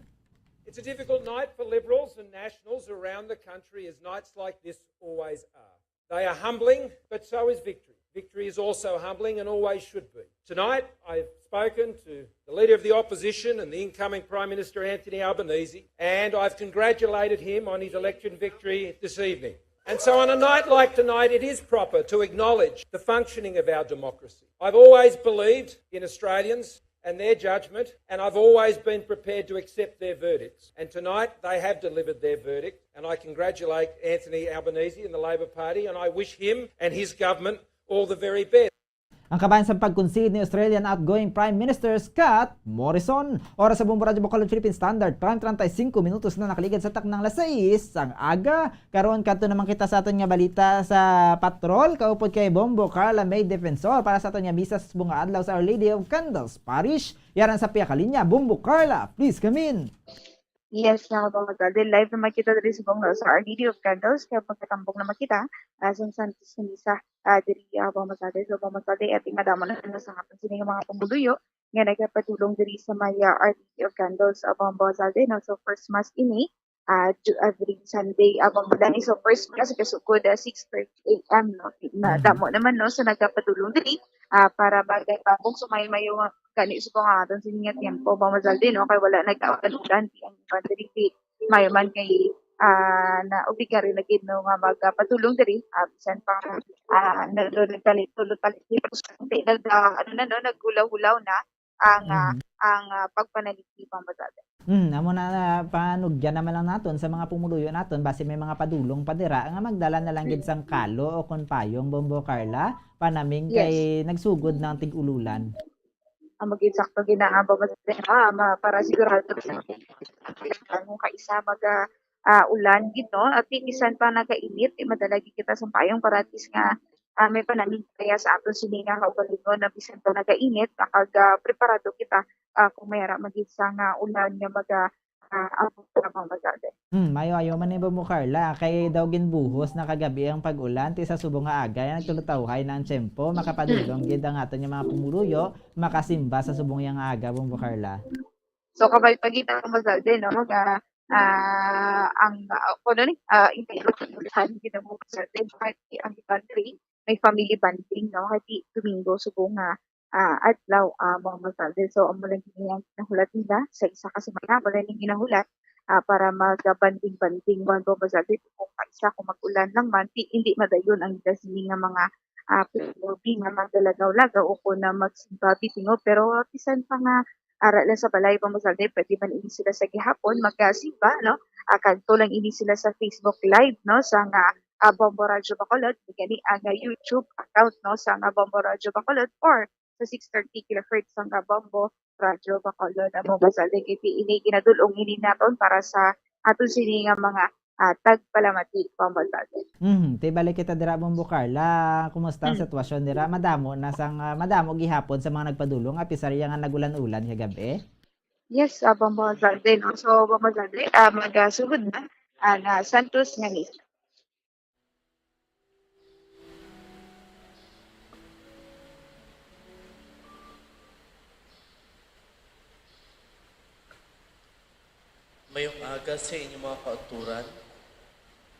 It's a difficult night for Liberals and Nationals around the country, as nights like this always are. They are humbling, but so is victory. Victory is also humbling and always should be. Tonight, I've spoken to the Leader of the Opposition and the incoming Prime Minister Anthony Albanese, and I've congratulated him on his election victory this evening. And so on a night like tonight, it is proper to acknowledge the functioning of our democracy. I've always believed in Australians and their judgment, and I've always been prepared to accept their verdicts. And tonight, they have delivered their verdict, and I congratulate Anthony Albanese and the Labor Party, and I wish him and his government all the very best. Ang kabayan sa pag-concede ni Australian outgoing Prime Minister Scott Morrison. Oras sa Bombo Radyo Bacolod Philippine Standard Time, 35 minutos na nakaligad sa taknang 6 ang aga. Karon kadto naman kita sa aton nga balita sa patrol. Kaupod kay Bombo Carla May Defensor para sa aton nga misa sa bunga adlaw sa Our Lady of Candles Parish. Yaran sa piya kalinya. Bombo Carla, please come in. Yes, mga magdali. Live naman kita diri sa sa Our Lady of Candles. Kaya pagkatambong naman kita sa Santos Misa diri mga magdali. So mga magdali at madamo na sa ating sining mga pamuluyo nga nagpatulong diri sa may Our Lady of Candles mga magdali. No? So first mass ini every Sunday mga magdali. So first mass kasugod 6:30 AM. No? Damo naman no so nagpatulong diri para bagay pabong sumayo-mayo kani sa kung aton siningat tempo ba mazaldi no kay wala nagkaulan di ang bandiri mayo man kay na obligatory na gid no nga magpatulong diri bisan pa nagdulot-talit ano na no naggulaw-hulaw na ang pagpanaliti pang mazaldi. Amo na panugyan naman lang naton sa mga pumuluyo naton base may mga padulong padira nga magdala na lang gid sang kalo o kon payong Bombo Carla panaming kay nagsugod ng tig-ululan. Mag-insakto ginaaba para sigurado sa kung kaisa ulan gid no at bisan pa nakainit madalagi kita sa payong para at least nga may panamig kaya sa aton sininga kaugalingon na bisan pa nakainit preparado kita kung mayara magisa nga ulan nga Mayo man ni Bombo Carla kay daw ginbuhos na kagabi ang pag-ulan ti sa subong nga aga nagtulutawhay na ang tiyempo makapadulong gid ang aton nga mga pumuluyo makasimba sa subong yang aga Bombo Carla. So kabay pagita ko mazalde no ang kono ni interaction gid mo sa ang country may family bonding no kay Domingo subong nga adlaw mga magdali. So amo lang ginang nahulat nila sa isa ka semana wala ning ginahulat para mag-banding-banding mga magdali kung kaisa kung mag-ulan lang man hindi madayon ang dasini nga mga pwede nga magdalagaw-lagaw o kung na magsimba bitingo pero bisan pa nga ara lang sa balay pang magdali pwede man ini sila sa gihapon magsimba no kanto lang ini sila sa Facebook Live no sa nga Bombo Radyo Bacolod gani ang YouTube account no sa nga Bombo Radyo Bacolod or sa 630 kHz ang Bombo Radyo Bacolod amo basali kiti ini ginadulong ini naton para sa aton sini nga mga tagpalamati pambalbati. Te balik kita dira Bombo Carla. Kumusta ang sitwasyon dira? Madamo na sang madamo gihapon sa mga nagpadulong apisarya nga nagulan-ulan kagabi. Yes, Bombo Zalde no. So Bombo Zalde magasugod na ang Santos nga misa. Mayong aga sa inyong mga kauturan,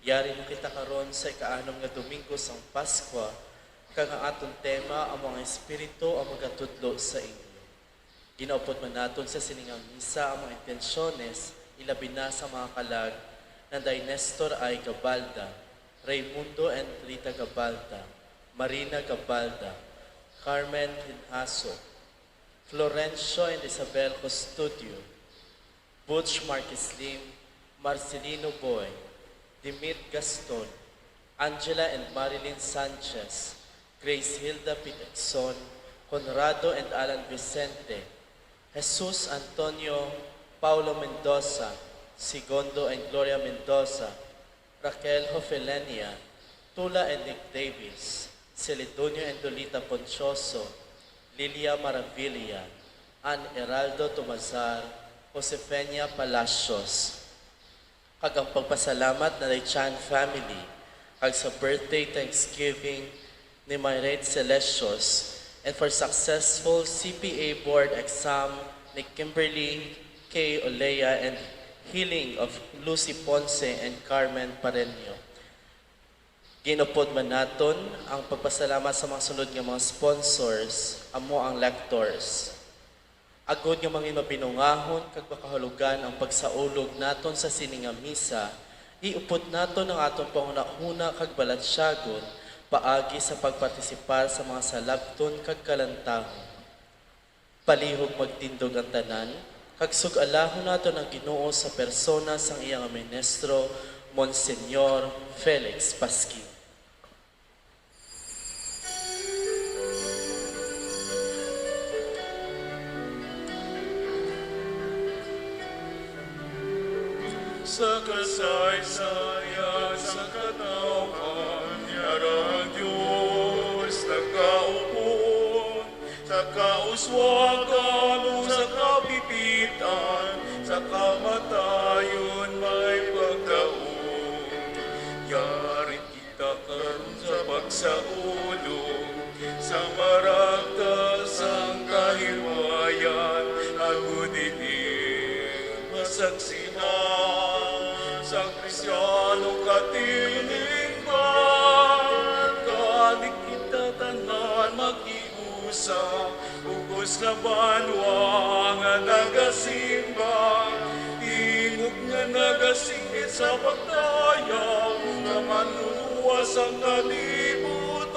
yari mo kita karon sa ika-6 nga Domingo sang Paskwa, kag ang atong tema ang mga espiritu ang magatudlo sa inyo. Ginaupod man naton sa siningang misa ang mga intensyones, ilabi na sa mga kalag na Day Nestor I. Gabalda, Raimundo and Rita Gabalda, Marina Gabalda, Carmen Hinhaso, Florencio and Isabel Custodio, Butch Marquez Lim, Marcelino Boy, Dimit Gaston, Angela and Marilyn Sanchez, Grace Hilda Pitexon, Conrado and Alan Vicente, Jesus Antonio Paulo Mendoza, Segundo and Gloria Mendoza, Raquel Hofelenia, Tula and Nick Davis, Celedonio and Dolita Ponchoso, Lilia Maravilla, Ann Heraldo Tomazar, Josefenia Palacios. Kag ang pagpasalamat na Chan family, kag sa birthday Thanksgiving ni Myrette Celestios, and for successful CPA board exam ni Kimberly K. Olea and healing of Lucy Ponce and Carmen Pareño. Ginupod man naton ang pagpasalamat sa mga sunod nga mga sponsors, amo ang lectors. Agod nga mga mabinungahon kag makahulugan ang pagsaulog naton sa sininga misa, iupod naton ang aton pangunahuna kag balansyagon paagi sa pagpartisipar sa mga salabton kag kalantahon. Palihog magtindog ang tanan, kag sug-alahon naton ang Ginoo sa persona sang iyang ministro Monsignor Felix Pasquin. Sa kasaysayan sa katawan, yarang Diyos nagkaupon, sa kauswagan o sa kapipitan, sa kamatayon may pagdaon. Yari kita karon sa pagsaulog, sa maragtas ang kahilwayan, ako dinig masaksihan. Sa Kristyano katilingban, kalig kita tanan mag-iusa, ugos na banwa nga nagasimba, ingog nga nagasingit sa pagdaya, nga manluwas ang kalibutan.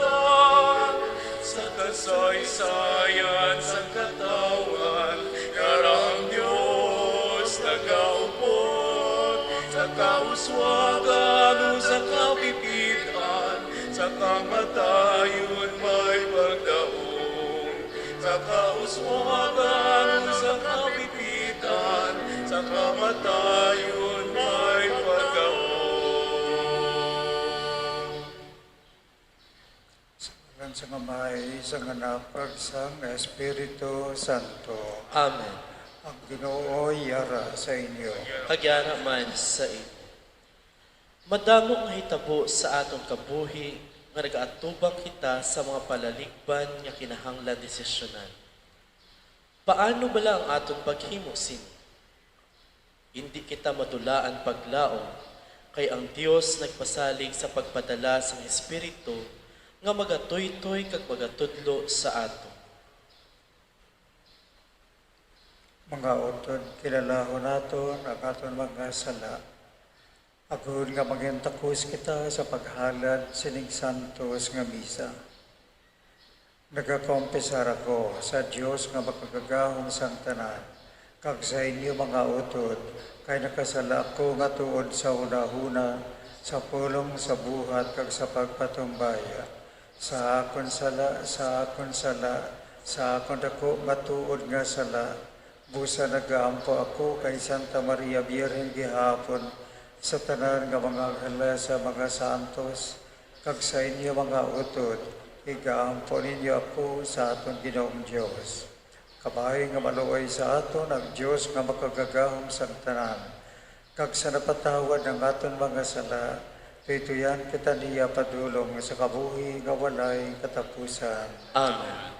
Sa kasaysayan sa katawan, yarang Diyos nagaupon, sa kauswagan o sa kapipitan, sa kamatayon may pagdaon. Sa kauswagan o sa kapipitan, sa kamatayon may pagdaon. Sa Amay, sa Anak, sang Espiritu Santo. Amen. Ang Ginoo yara sa inyo. Hagyana man sa inyo. Madamo nga hitabo sa atong kabuhi nga nagaatubang kita sa mga palaligban nga kinahanglan desisyonan. Paano bala ang atong paghimo sini? Hindi kita madulaan paglaom, kay ang Dios nagpasalig sa pagpadala sang Espiritu nga magatoy-toy kag magatudlo sa ato. Mga utod, kilalahon naton ang aton mga sala. Agud nga magintakos kita sa paghalad sining santos nga misa. Nagakompesar ako sa Dios nga makagagahong sang tanan, kag sa inyo mga utod, kay nakasala ako nga tuod sa hunahuna, sa pulong sa buhat kag sa pagpatumbaya. Sa akon sala, sa akon sala, sa akon dako nga tuod nga sala, busa nagaampo ako kay Santa Maria Birhen gihapon sa tanan nga mga hala sa mga santos, kag sa inyo mga utod, igaampo ninyo ako sa aton Ginoong Dios. Kabay nga maluoy sa aton ang Dios nga makagagahom sa tanan, kag sa napatawad ng aton mga sala, pituyan kita niya padulong sa kabuhi nga walay katapusan. Amen.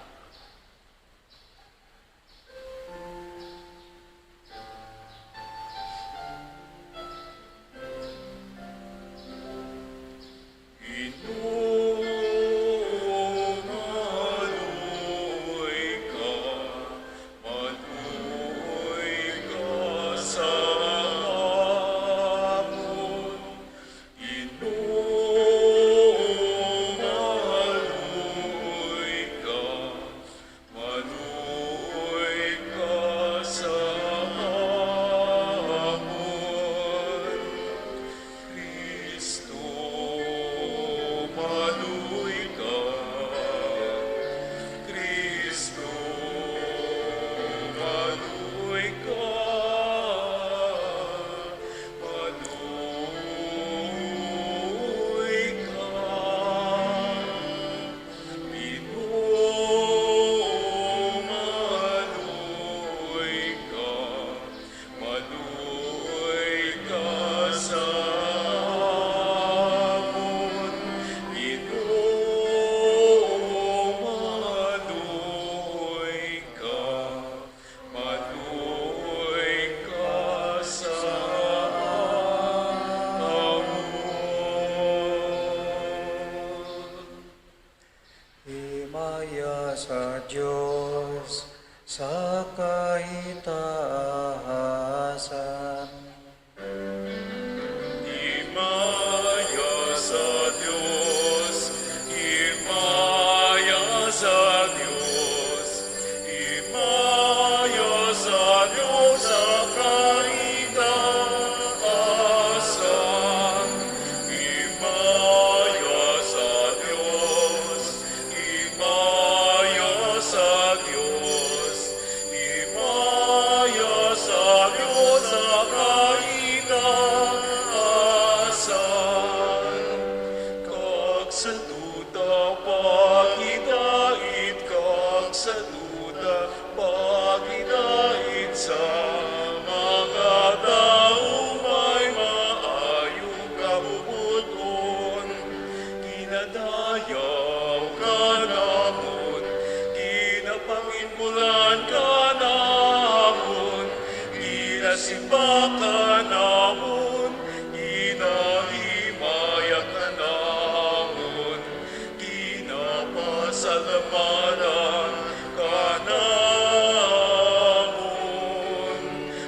sa Diyos sa kahitaasan. Himaya sa Diyos, himaya sa Diyos, himaya sa Diyos sa kahitaasan. Himaya sa Diyos, himaya sa Diyos, himaya sa Diyos sa kahitaasan. Kag sa duda pagidait, kag sa duda pagidait sa mga tao may maayong kabubuton. Kinadayaw ka namon, kinapanginmulan ka namon, kinasimba ka namon, kinahimaya ka namon, kinapasalamanan ka namon.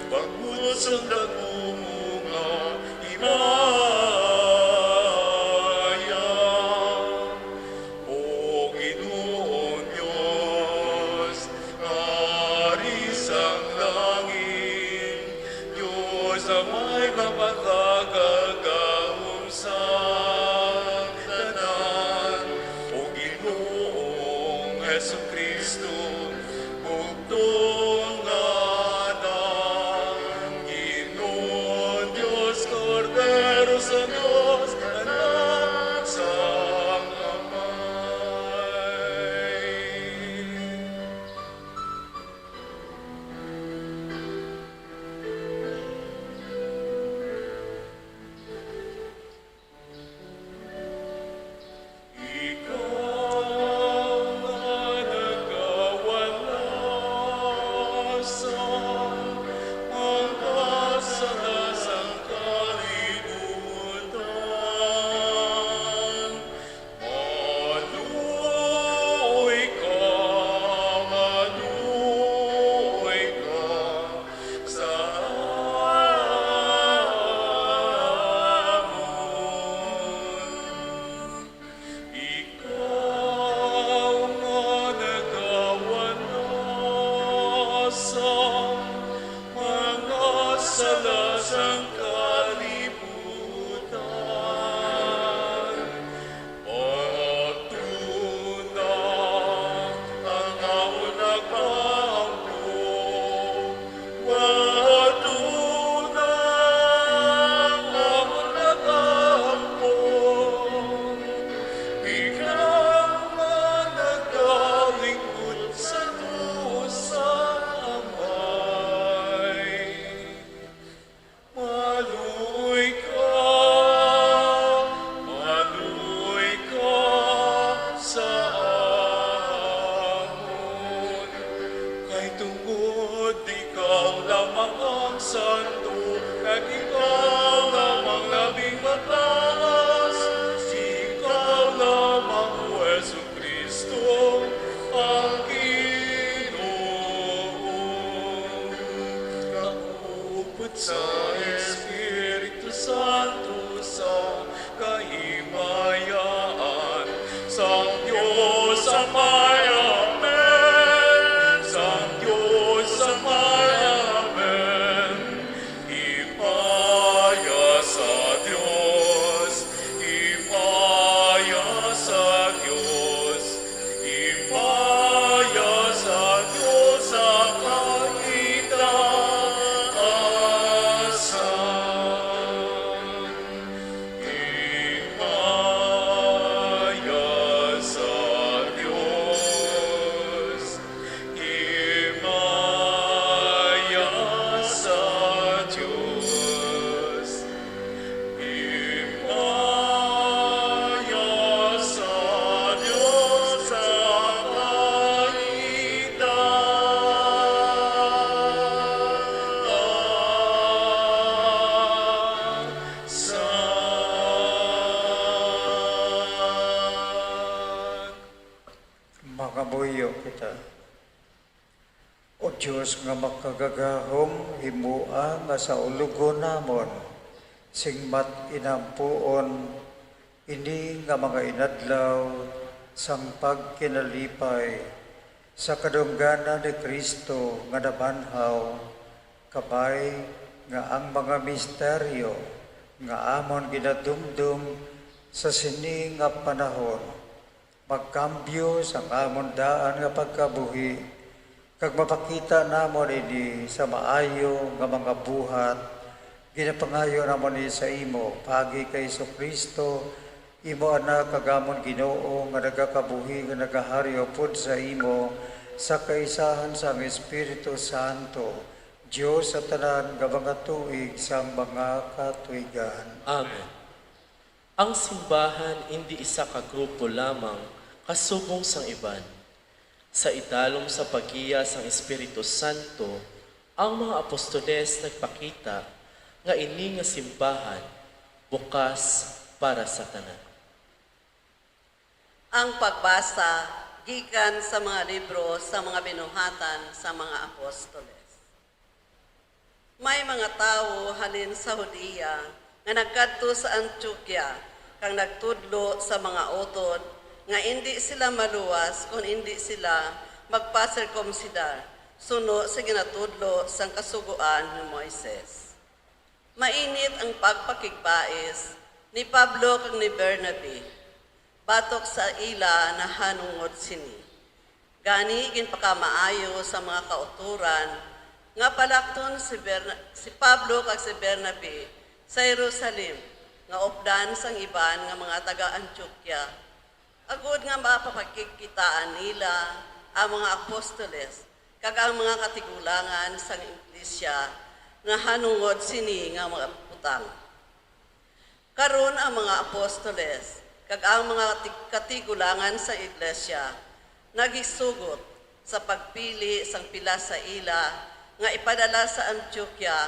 Pagbulos ang dagumunga, himaya. O Ginoon Diyos, arisang langit, Diyos na may mapatagagahom sa tanan. O Ginoong Jesucristo, bugtong ngalan. Ginoon Diyos, Kordero sa Diyos, anak sang Amay. Ikaw na nagkawalasan, ang kasalasang kalibutan. Maluoy ka sa amon. Ikaw nga nagkawanasan, mga salasang kalibutan. Pagtuna ang naunang pangko, pagtuna ang naunang pangko. Ikaw nga nagkalingkod sa dusa amay. Maluoy ka sa amon. Kay tungod ikaw lamang ang santo, at ikaw lamang labing mataas. Ikaw lamang o Jesucristo, ang Ginoon. Kaupod sa Espiritu Santo sa kahimayaan, sang Diyos Amay, Amen. Sang Diyos Amay, Amen. Himaya sa Diyos, himaya sa Diyos, himaya sa Diyos sa kahitaasan. Himaya sa Pangamuyo kita. O Diyos nga makagagahong himua nga sa ulugon namon, singmat inampuon, ini nga mga inadlaw, sang pagkinalipay, sa kadungganan ni Kristo nga nabanhaw, kabay nga ang mga misteryo nga amon ginadumdum sa sini nga panahon, magkambyo sa amon daan nga pagkabuhi, kag mapakita namon ini sa maayo nga mga buhat, ginapangayo namon ini sa imo, pagi kay Kristo, imo anak kagamon Ginoo nga nagakabuhi nga nagaharyo pod sa imo, sa kaisahan sang Espiritu Santo, Diyos sa tanan nga mga tuig sang mga katuigan. Amen. Ang simbahan hindi isa ka grupo lamang kasubong sang iban. Sa idalom sa paggiya sang Espiritu Santo, ang mga apostoles nagpakita nga ini nga simbahan bukas para sa tanan. Ang pagbasa gikan sa mga libro sa mga binuhatan sa mga apostoles. May mga tao halin sa Hudiya nga nagkadto sa Antioquia kang nagtudlo sa mga utod nga hindi sila maluwas kung hindi sila magpasirkumsidar suno sa ginatudlo sang kasuguan ni Moises. Mainit ang pagpakigbais ni Pablo kag ni Bernabe batok sa ila na hanungod sini. Gani ginpakamaayo sa mga kauturan nga palakton si Pablo kag si Bernabe sa Jerusalem nga opdan sang iban nga mga taga-Antioquia. Agud nga mapapagkikitaan nila ang mga apostoles kag ang mga katigulangan sang iglesia nga hanungod sini nga mga putang. Karon ang mga apostoles kag ang mga katigulangan sa iglesia nagisugot sa pagpili sang pila sa ila nga ipadala sa Antioquia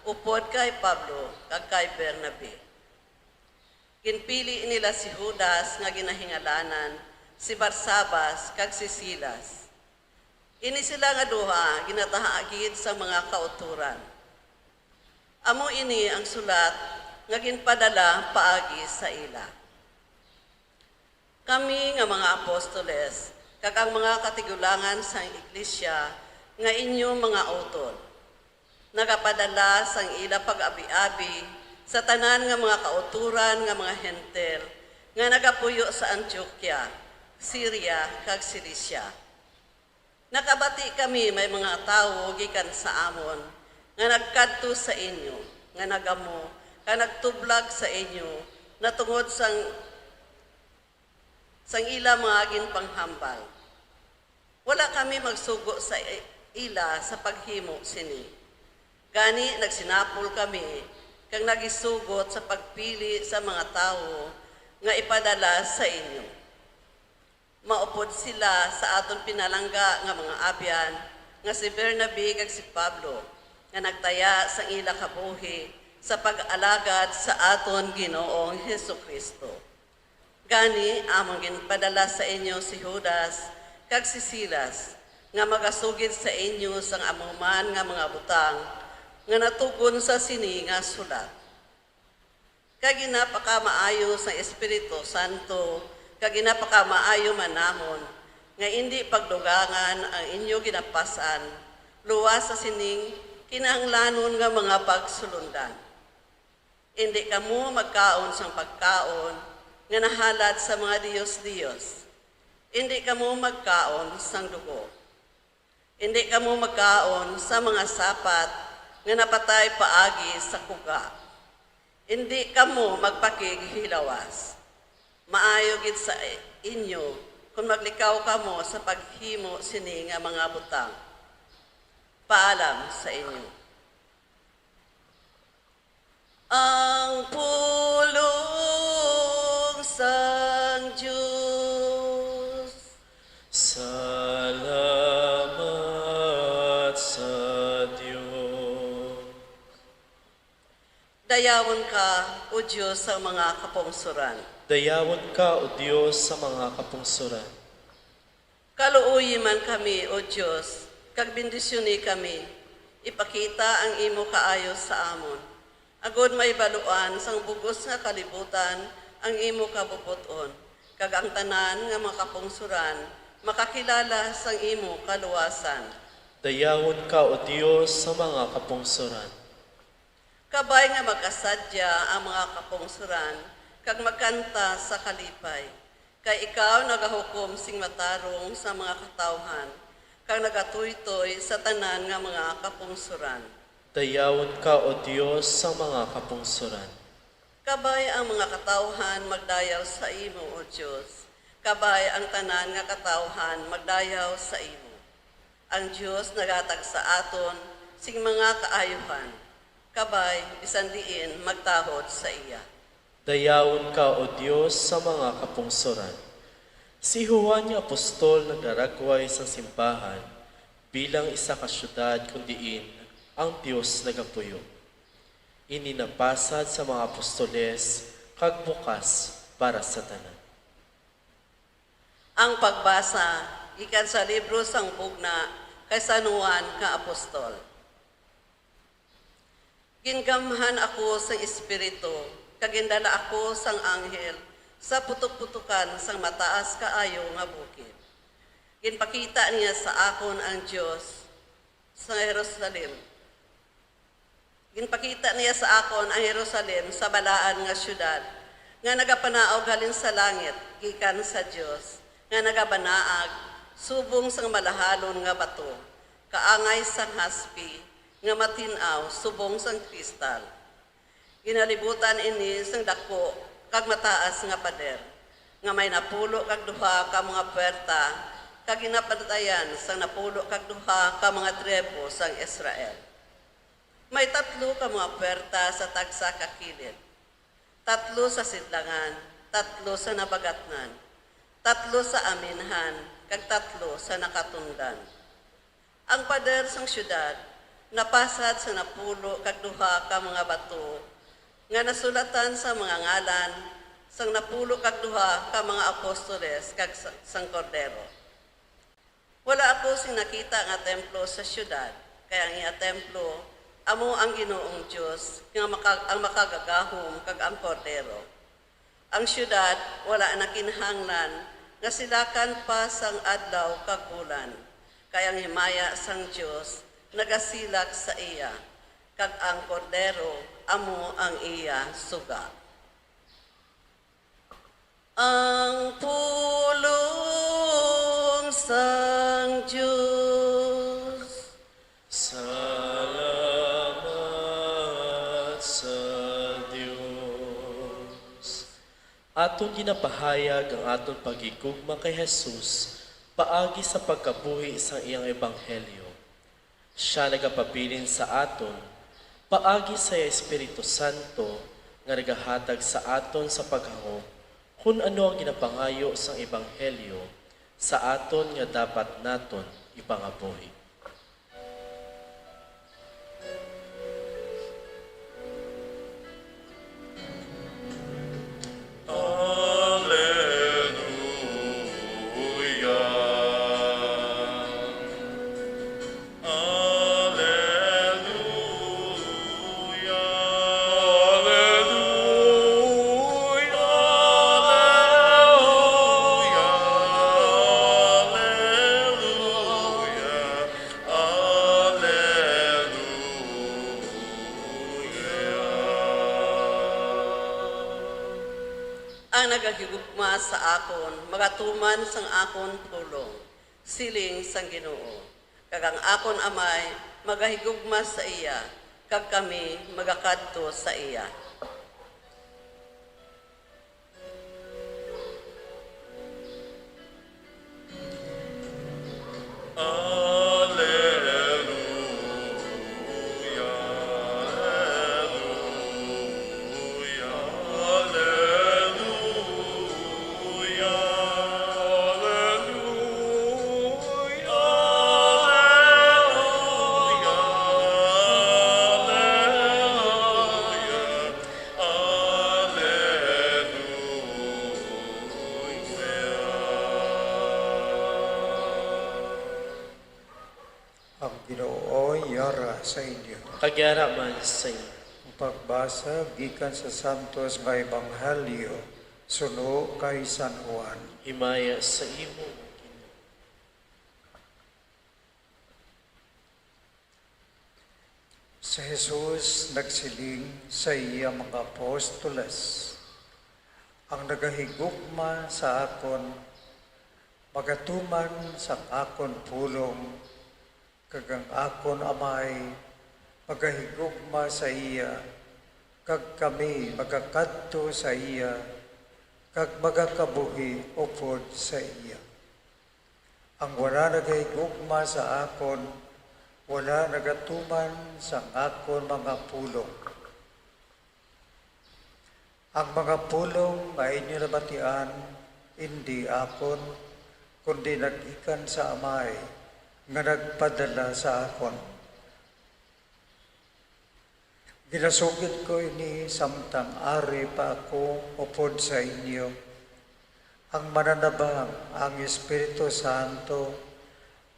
upod kay Pablo kag kay Bernabe. Ginpili nila si Judas nga ginahingalanan, si Barsabas kag si Silas. Ini sila nga duha ginatahaagid sa mga kauturan. Amo ini ang sulat nga ginpadala paagi sa ila. Kami nga mga apostoles kag ang mga katigulangan sa iglesia nga inyong mga utod, nagapadala sang ila pag-abi-abi sa tanan nga mga kauturan nga mga hentel nga nagapuyo sa Antioquia, Syria kag Cilicia. Nakabati kami may mga tawo gikan sa amon nga nagkadto sa inyo, nga nagamo, ka nagtublag sa inyo na tungod sang ila mga ginpanghambal. Wala kami magsugo sa ila sa paghimo sini. Gani nagsinapol kami kang nagisugot sa pagpili sa mga tao nga ipadala sa inyo. Maupod sila sa aton pinalangga nga mga abyan nga si Bernabe kag si Pablo nga nagtaya sa ila kabuhi sa pag-alagad sa aton Ginoong Hesukristo. Gani among ginpadala sa inyo si Judas kag si Silas nga magasugid sa inyo sang amuman nga mga butang nga natugon sa sini nga sulat. Kag ginapaka-maayo sa Espiritu Santo, kag ginapaka-maayo man namon, nga hindi pagdugangan ang inyo ginapasan, luwas sa sining kinahanglanon nga mga pagsulundan. Hindi kamo magkaon sang pagkaon, nga nahalad sa mga Diyos-Diyos. Hindi kamo magkaon sang dugo. Hindi kamo magkaon sa mga sapat, nga napatay paagi sa kuga. Hindi kamo magpakighilawas. Maayo gid sa inyo kung maglikaw kamo sa paghimo sini nga mga butang. Paalam sa inyo. Ang pulong sang Diyos. Salamat sa Dayawon ka, O Diyos, sa mga kapungsuran. Dayawon ka, O Diyos, sa mga kapungsuran. Kaluoy man kami, O Diyos, kag bendisyoni kami, ipakita ang imo kaayo sa amon. Agod may baluan sang bugos nga kalibutan ang imo kabubuton, kag ang tanan nga makapungsuran, makakilala sang imo kaluwasan. Dayawon ka, O Diyos, sa mga kapungsuran. Kabay nga magkasadya ang mga kapungsuran, kag magkanta sa kalipay. Kay ikaw nagahukom sing matarong sa mga katawhan, kag nagatuytoy sa tanan nga mga kapungsuran. Dayawon ka, O Diyos, sa mga kapungsuran. Kabay ang mga katawhan magdayaw sa imo, O Diyos. Kabay ang tanan nga katawhan magdayaw sa imo. Ang Diyos nagatag sa aton sing mga kaayuhan. Kabay bisan diin magtahod sa iya. Dayawon ka, O Diyos, sa mga kapungsuran. Si Juan nga apostol nagdaragway sa simbahan bilang isa ka syudad kundiin ang Diyos nagapuyo. Ininapasad sa mga apostoles kag bukas para sa tanan. Ang pagbasa ikan sa libro sang bugna kay San Juan ka apostol. Gingamhan ako sa Espiritu, kagindala ako sang anghel sa putok-putukan sang mataas kaayo nga bukid. Ginpakita niya sa akon ang Diyos sa Jerusalem. Ginpakita niya sa akon ang Jerusalem sa balaan nga syudad, nga nagapanaog halin sa langit, gikan sa Diyos, nga nagabanaag, subong sang malahalon nga bato, kaangay sang haspi, nga matinaw, subong sang kristal. Ginalibutan ini sang dako, kag mataas nga pader, nga may napulo kag duha ka mga puwerta, kag ginapantayan sang napulo kag duha ka mga tribo sang Israel. May 3 ka mga puwerta sa tagsa ka kilid, 3 sa sidlangan, 3 sa nabagatnan, 3 sa aminhan, kag 3 sa nakatundan. Ang pader sang syudad napasad sa napulo kag duha ka mga bato nga nasulatan sa mga ngalan sang napulo kag duha ka mga apostoles kag sang Kordero. Wala ako sing nakita nga templo sa syudad, kaya ang iya templo amo ang Ginoong Dios nga ang makagagahom kag ang Kordero. Ang syudad wala na kinahanglan nga silakan pa sang adlaw kag bulan, kaya ang himaya sang Dios nagasilak sa iya, kag ang Kordero amo ang iya suga. Ang pulong sang Diyos. Salamat sa Diyos. Aton ginapahayag ang aton pagigugma kay Jesus paagi sa pagkabuhi sa iyang ebanghelyo. Siya nagapabilin sa aton paagi sa Espiritu Santo nga nagahatag sa aton sa paghangop kung ano ang ginapangayo sa ebanghelyo sa aton nga dapat naton ipangabuhi. Ang nagahigugma sa akon, magatuman sang akon pulong, siling sang Ginoo. Kag ang akon amay, magahigugma sa iya, kag kami magakadto sa iya. Ginoo yara sa inyo. Kagyara man sa iyo. Ang pagbasa gikan sa Santos nga Ebanghelyo suno kay San Juan. Himaya sa imo. Si Jesus nagsiling sa iya mga apostoles, ang nagahigugma sa akon, magatuman sa akon pulong, kagang akon amay, magahigugma sa iya, kag kami magakadto sa iya, kag magakabuhi upod sa iya. Ang wala nagahigugma sa akon, wala nagatuman sa akon mga pulong. Ang mga pulong nga inyo nabatian, hindi akon, kundi nagikan sa amay, nga nagpadala sa akon. Ginasugid ko ini samtang ari pa ako upod sa inyo. Ang mananabang, ang Espiritu Santo,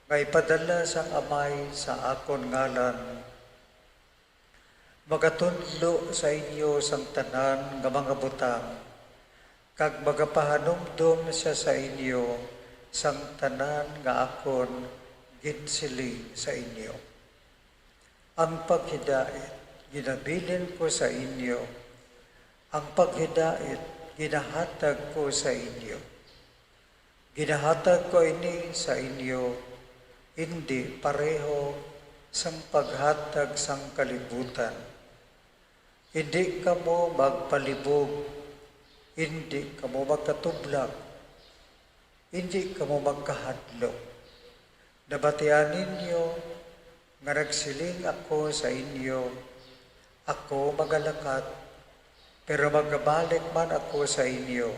may padala sa amay sa akon ngalan. Magatudlo sa inyo sang tanan nga mga butang, kag magapahanumdum siya sa inyo sang tanan nga akon ginsiling sa inyo. Ang paghidait, ginabilin ko sa inyo. Ang paghidait, ginahatag ko sa inyo. Ginahatag ko ini sa inyo, hindi pareho sang paghatag sang kalibutan. Hindi kamo magpalibog, hindi kamo magkatublag, hindi kamo magkahadlok. Nabatian ninyo nga nagsiling ako sa inyo, ako magalakat, pero magabalik man ako sa inyo.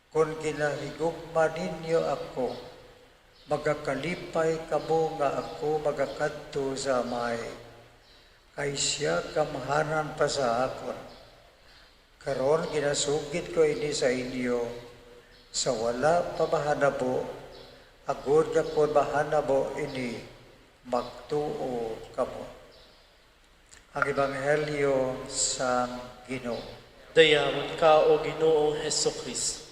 Kung ginahigugma ninyo ako, magakalipay kamo nga ako magakadto sa amay, kay siya kamahanan pa sa akon. Karon ginasugid ko ini sa inyo, sa wala pa mahanabo, agod ka ko mahanabo ini, magtuo kamo. Ang Ebanghelyo sa Ginoo. Dayamon ka o Ginoong Hesukristo.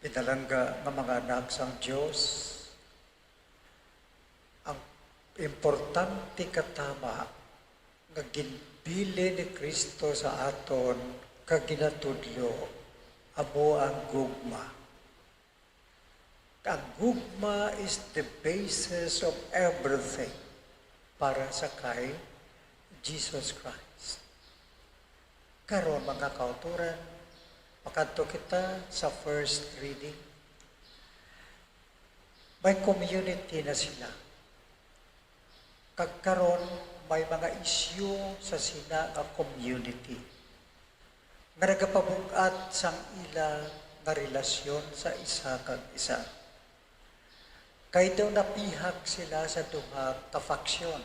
Pinalangga ng mga anak sang Diyos, ang importante katama nga ginbili ni Kristo sa aton kag ginatudlo amo ang gugma. Ang gugma is the basis of everything para sa kay Jesus Christ. Karon mga kauturan, makadto kita sa first reading. May community na sila. Kagkaroon, may mga issue sa sila nga community. Nga nagapabugat sang ila nga relasyon sa isa kag isa. Kay daw napihak sila sa duha ka faksyon.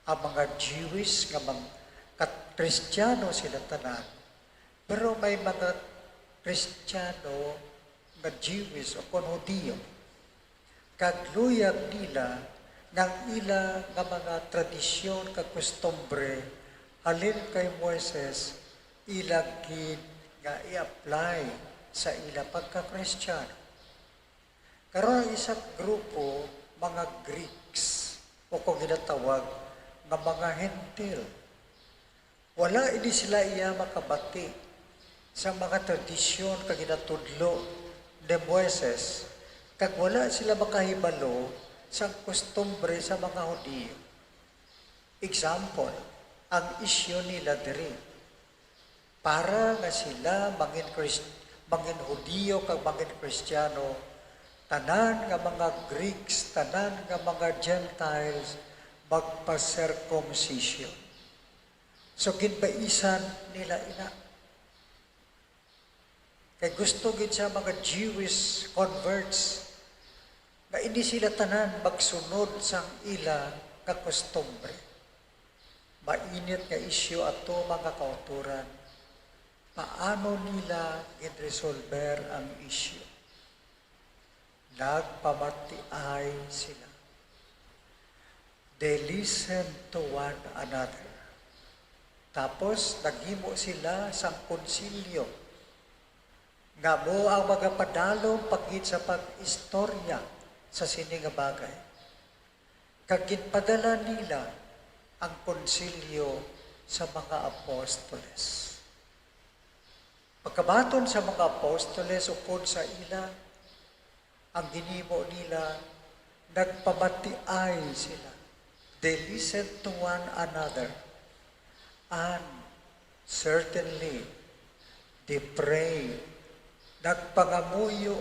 Ang mga Jewish nga mga Kristiyano sila tanan. Pero may mga Kristiyano nga Jewish o Hudiyo, kagluyag nila ng ila nga mga tradisyon kag kustombre halin kay Moises ilagid nga i-apply sa ila pagka-Kristiyano. Karon ang isang grupo, mga Greeks, o kung ginatawag nga mga Hentil, wala ini sila iya makabati sa mga tradisyon kag ginatudlo ni Moises, kag wala sila makahibalo sa kustombre sa mga Hudiyo. Example, ang isyu nila diri. Para nga sila mangin Hudiyo kag mangin Kristiyano, tanan nga mga Greeks, tanan nga mga Gentiles magpa-circumcision. So ginbaisan nila ina. Kaya gusto gid sa mga Jewish converts nga hindi sila tanan magsunod sang ila ka kustombre. Mainit nga isyu ato mga kauturan. Paano nila gid-resolver ang isyu? nagpamatiay sila. They listen to one another. Tapos, naghimo sila sa konsilyo. Nga mo ang magapadalong pagit sa pag-istorya sa sininga bagay. Kaginpadala nila ang konsilyo sa mga apostoles. Pagkabaton sa mga apostoles ukod sa ila, ang ginimo nila, nagpamatiay sila. They listen to one another. And certainly, they pray. Nagpangamuyo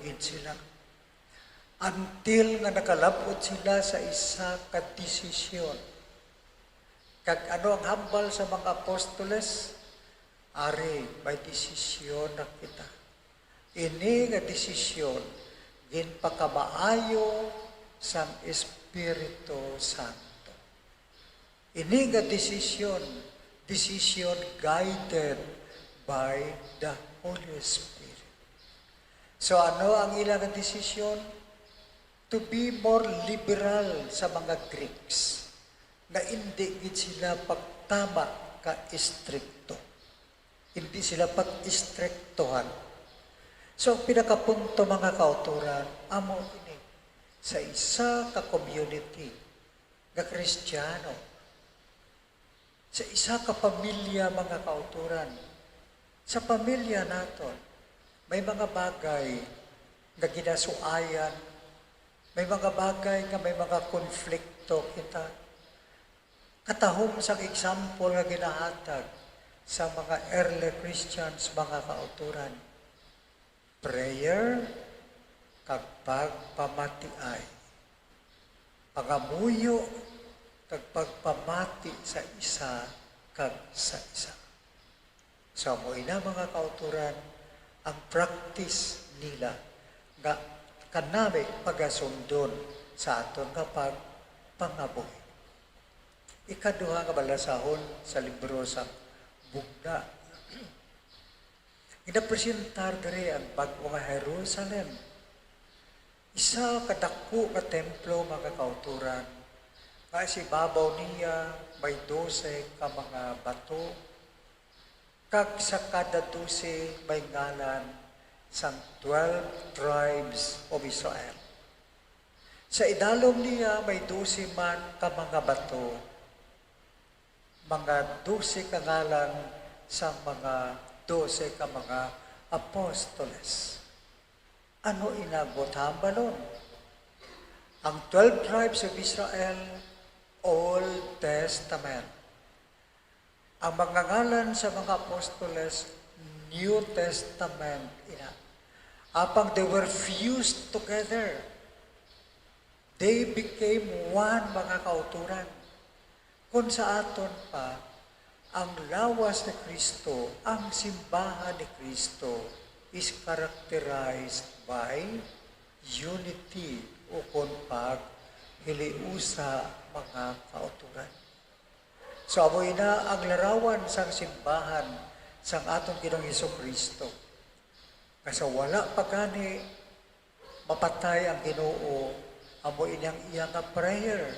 gid sila. Until nga nakalapot sila sa isa ka desisyon. Kag ano ang hambal sa mga apostoles? Ari, may desisyon na kita. Ini nga desisyon, ginpakamaayo sang Espiritu Santo. Ini nga desisyon guided by the Holy Spirit. So ano ang ilang desisyon? To be more liberal sa mga Greeks na hindi gid sila pagtama ka istrikto. Hindi sila pag-istriktohan. So pinakapunto mga kauturan, amo ini sa isa ka community nga Kristiyano, sa isa ka pamilya mga kauturan, sa pamilya naton, may mga bagay nga ginasuayan, may mga bagay nga may mga konflikto kita. Katahom sa example nga ginahatag sa mga early Christians, mga kauturan. Prayer kag pagpamatiay. Pangamuyo kag pagpamati sa isa kag sa isa. So mo ina mga kauturan, ang practice nila nga kanami pagasundon sa aton kapag pangabuhi. Ikaduha nga balasahon sa libro sa Bugna. Ginapresentar diri ang bago nga Jerusalem. Isa kadako nga templo mga kauturan. Nga si babaw niya may 12 ka mga bato. Kag sa kada 12 may ngalan sang 12 tribes of Israel. Sa idalom niya may 12 man ka mga bato, mga 12 ka ngalan sa mga 12 ka mga apostoles. Ano inagot hambalon? Ang 12 tribes of Israel, Old Testament. Ang mga ngalan sa mga apostoles, New Testament ina. Apang they were fused together. They became one mga kauturan. Kung sa aton pa, ang lawas ni Kristo, ang simbahan ni Kristo is characterized by unity o kung pag hiliusa mga kauturan. So amoy na ang larawan sang simbahan sang atong Ginoong Hesukristo. Kasi wala pa gani mapatay ang Ginoo, amo inyang iyang prayer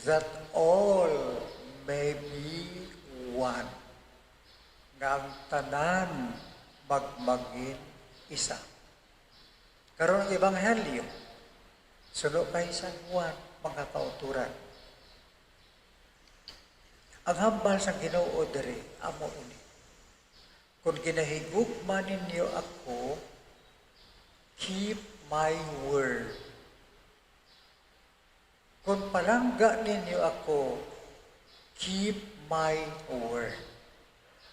that all may be one. Nga ang tanan magmagin isa. Karon ang Ebanghelyo, suno kay San Juan, mga kauturan. Ang hambal sa Ginoo diri amo ini. Kung ginahigugma ninyo ako, keep my word. Kung palangga ninyo ako, keep my word.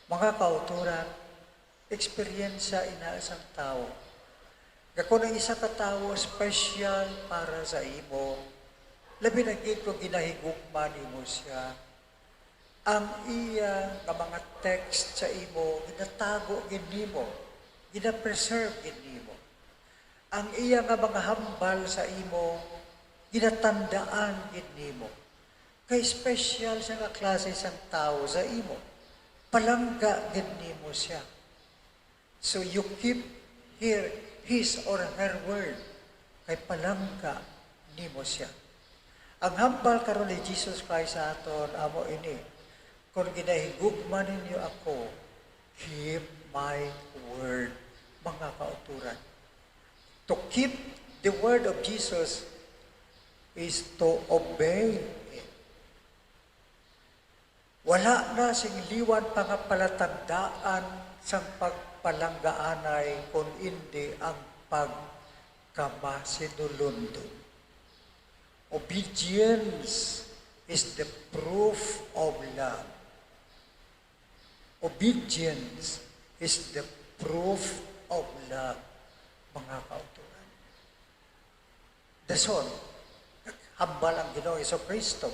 Mga kauturan, eksperyensya inaasang tao. Kung ang isa ka tao, special para sa imo, labi na kung ginahigugma nimo siya, ang iya nga mga text sa imo, ginatago ginimo, ginapreserve ginimo. Ang iya nga mga hambal sa imo, ginatandaan ginimo. Kay special sa nga klase sang tao sa imo, palangga ginimo siya. So you keep hear his or her word, kay palangka nimo siya. Ang hambal karon ni Jesus Christ sa aton amo ini, kung ginahigugman ninyo ako, keep my word, mga kauturan. To keep the word of Jesus is to obey it. Wala na sing liwan pangapalatandaan sang pagpalanggaanay kung hindi ang pagkamasinulundon. Obedience is the proof of love. Obedience is the proof of love, mga kauturan. Dason, hambal ang Ginoong Jesucristo.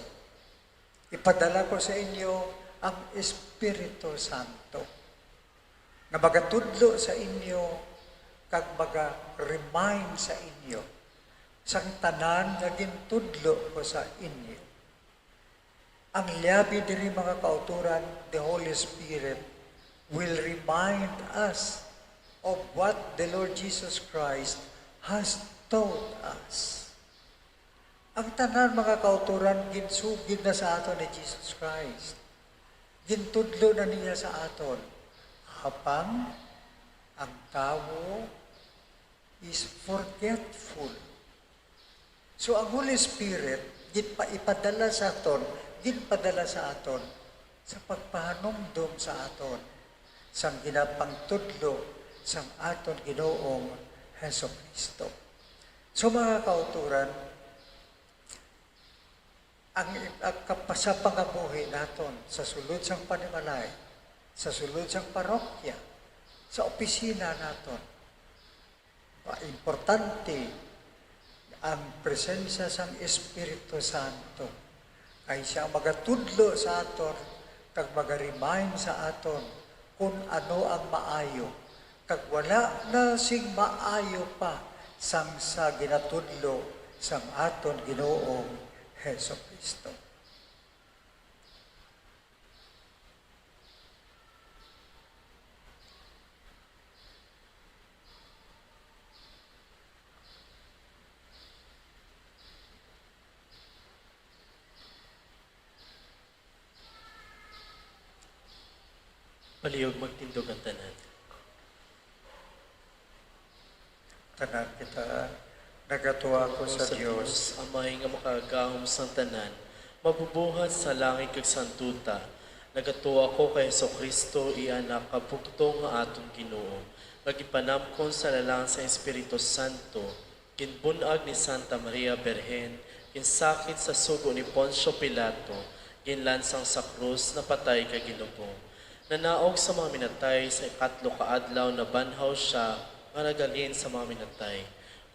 Ipadala ko sa inyo ang Espiritu Santo na magatudlo sa inyo kag maga-remind sa inyo sang tanan nga gintudlo ko sa inyo. Ang liabi diri mga kauturan, the Holy Spirit will remind us of what the Lord Jesus Christ has taught us. Ang tanan mga kauturan, ginsugid na sa aton ni Jesus Christ. Gintudlo na niya sa aton. Habang ang tao is forgetful. So ang Holy Spirit, ipadala sa aton, ginpadala sa aton sa pagpahanumdum sa aton sang ginapangtudlo sang aton Ginoong Hesukristo. So mga kauturan, ang sa pangabuhi naton sa sulod sang panimalay, sa sulod sang parokya, sa opisina naton, importante ang presensya sang Espiritu Santo kay siya magatudlo sa aton kag maga-remind sa aton kung ano ang maayo kag wala na sing maayo pa sang sa ginatudlo sang aton Ginoong Hesukristo. Palihog magtindog ang tanan. Tanan kita, nagatuwa ko sa Dios. Amay nga makagahom sang tanan, mabubuhat sa langit kag santuta. Nagatuwa ko kay Jesucristo ianak kabugto nga atong Ginoo. Magipanamkon sa lalang sa Espiritu Santo, ginbunag ni Santa Maria Berhen, ginsakit sa sugo ni Poncio Pilato, ginlansang sa krus na patay kay Ginoo. Nanaog sa mga minatay sa ikatlo kaadlaw na banhaw siya nga nagalin sa mga minatay.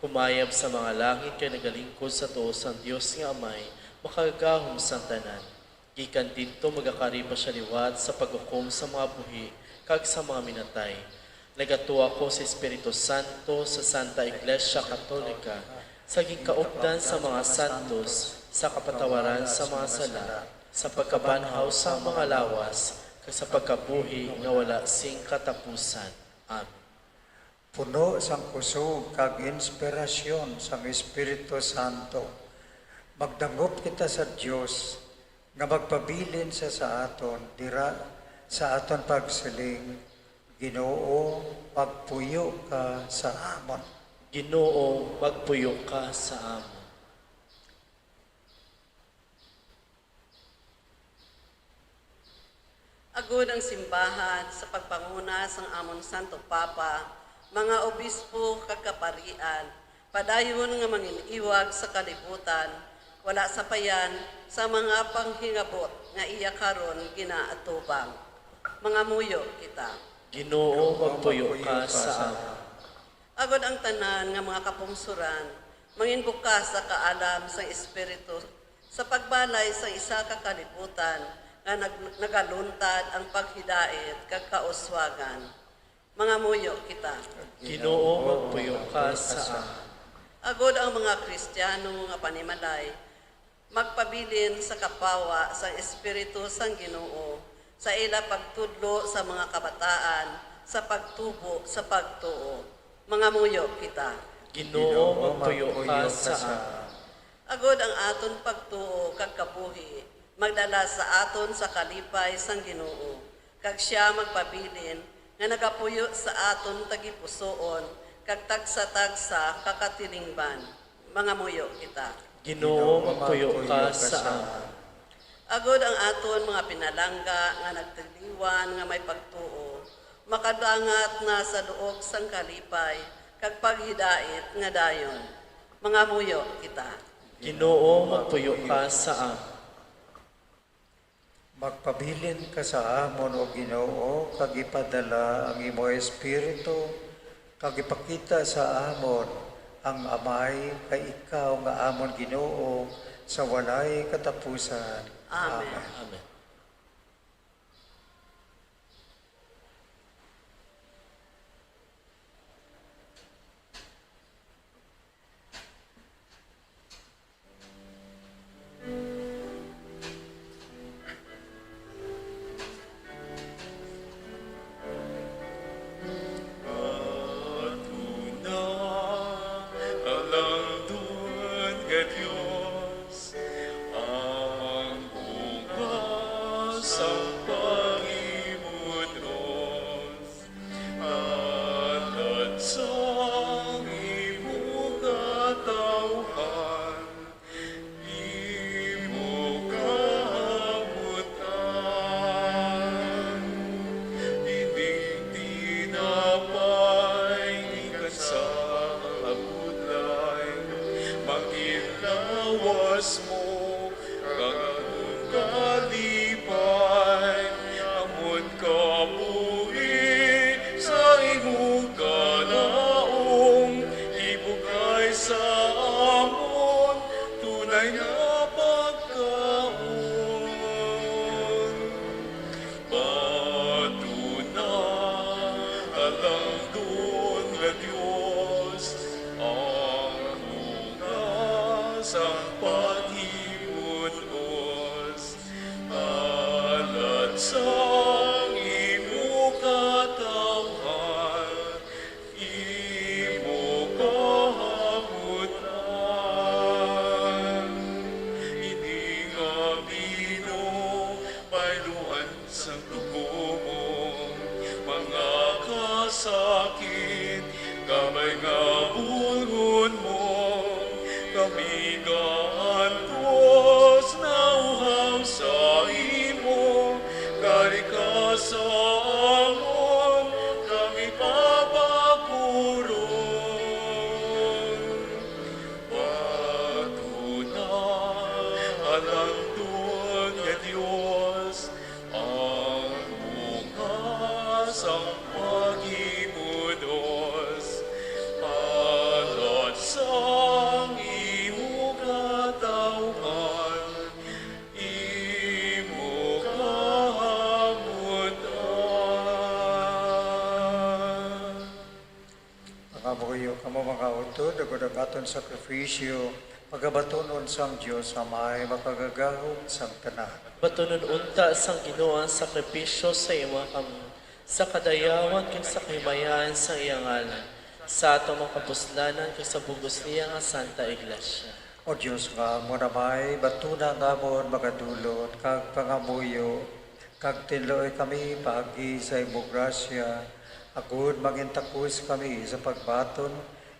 Kumayab sa mga langit kay nagalingkod sa tuos ang Dios nga Amay, makagahom sa tanan. Gikan dito magakariba siya liwat sa paghukom sa mga buhi kag sa mga minatay. Nagatuwa ko sa Espiritu Santo sa Santa Iglesia Katolika, sa gikaupdan sa mga santos, sa kapatawaran sa mga sala, sa pagkabanhaw sa mga lawas, kag sa pagkabuhi nga wala sing katapusan. Amen. Puno sang kusog kag inspirasyon sang Espiritu Santo, magdangop kita sa Dios nga magpabilin sa aton dira sa aton pagsiling, Ginoo, magpuyo ka sa amon. Ginoo, magpuyo ka sa amon. Agud ang simbahan sa pagpanguna sang amon Santo Papa, mga obispo kakaparian, padayon nga manginiwag sa kalibutan, wala sa payan sa mga panghingabot nga iya karon ginaatubang. Mga muyo kita. Ginoo, magpuyo ka sa amon. Agud ang tanan nga mga kapungsuran, manginbukas sa kaalam sa Espiritu sa pagbalay sa isa ka kalibutan nga nagaluntad ang paghidait kag kauswagan. Mga muyo kita. Ginoo, magpuyo ka sa amon. Agod ang mga Kristiyano nga panimalay, magpabilin sa kapawa sa Espiritu sang Ginoo, sa ila pagtudlo sa mga kabataan, sa pagtubo sa pagtuo. Mga muyo kita. Ginoo magtuyo ka sa Agod ang aton pagtuo kag kabuhi, magdala sa aton sa kalipay sang Ginoo, kag siya magpabilin nga nagapuyo sa aton tagipusoon, kag tagsa-tagsa kakatilingban. Mga muyo kita. Ginoo magtuyo ka sa Agod ang aton mga pinalangga nga nagtiliwan nga may pagtuo, makadangat na sa duog sang kalipay, kag paghidait nga dayon. Mga muyo kita. Ginoo magtuyo ka sa Magpabilin ka sa amon o Ginoo, kag ipadala ang imo espiritu, kag ipakita sa amon ang amay kay ikaw nga amon Ginoo sa walay katapusan. Amen. Amen. Alang doon ka Diyos, ang bukas ang pag-imunos, at adsang imo katawhan, imo kahabutan, ining tinapay ikan sa abudlay, maginawas mo kang kalipay, amon kabuhi sa imong kanaong, ibugay sa amon tunay na pagkaon. Patunay alang doon nga Diyos, ang bukas ang pag-imunos, alat sang imo katawhan, imo kahabutan. Ini nga bino, pailuan sa dugo mo, mga kasakit, kamay nga bulgon mo, kami gantos na uhaw sa imo, karika sa amon, kami papakuron. Patunay alang doon nga Diyos, ang bukas ang pag-imunos, alat sang imo katawhan, imo kahabutan. Nakabuyo ka mo mga utod, agad ang aton sakripisyo, pagabatunon sang Diyos amay makagagahom sang tanan. Batunon unta sang Ginoo ang sakripisyo sa imo kamo, sa kadayawan kag sa kahimayan sa iyang ngalan, sa atong mga kapuslanan kag sa bugos niya nga Santa Iglesia. O Diyos nga mo namay, batuna nga mo magadulot, kag pangamuyo, kag tinloy kami paagi sa imo grasya, agud magintakos kami sa pagbaton,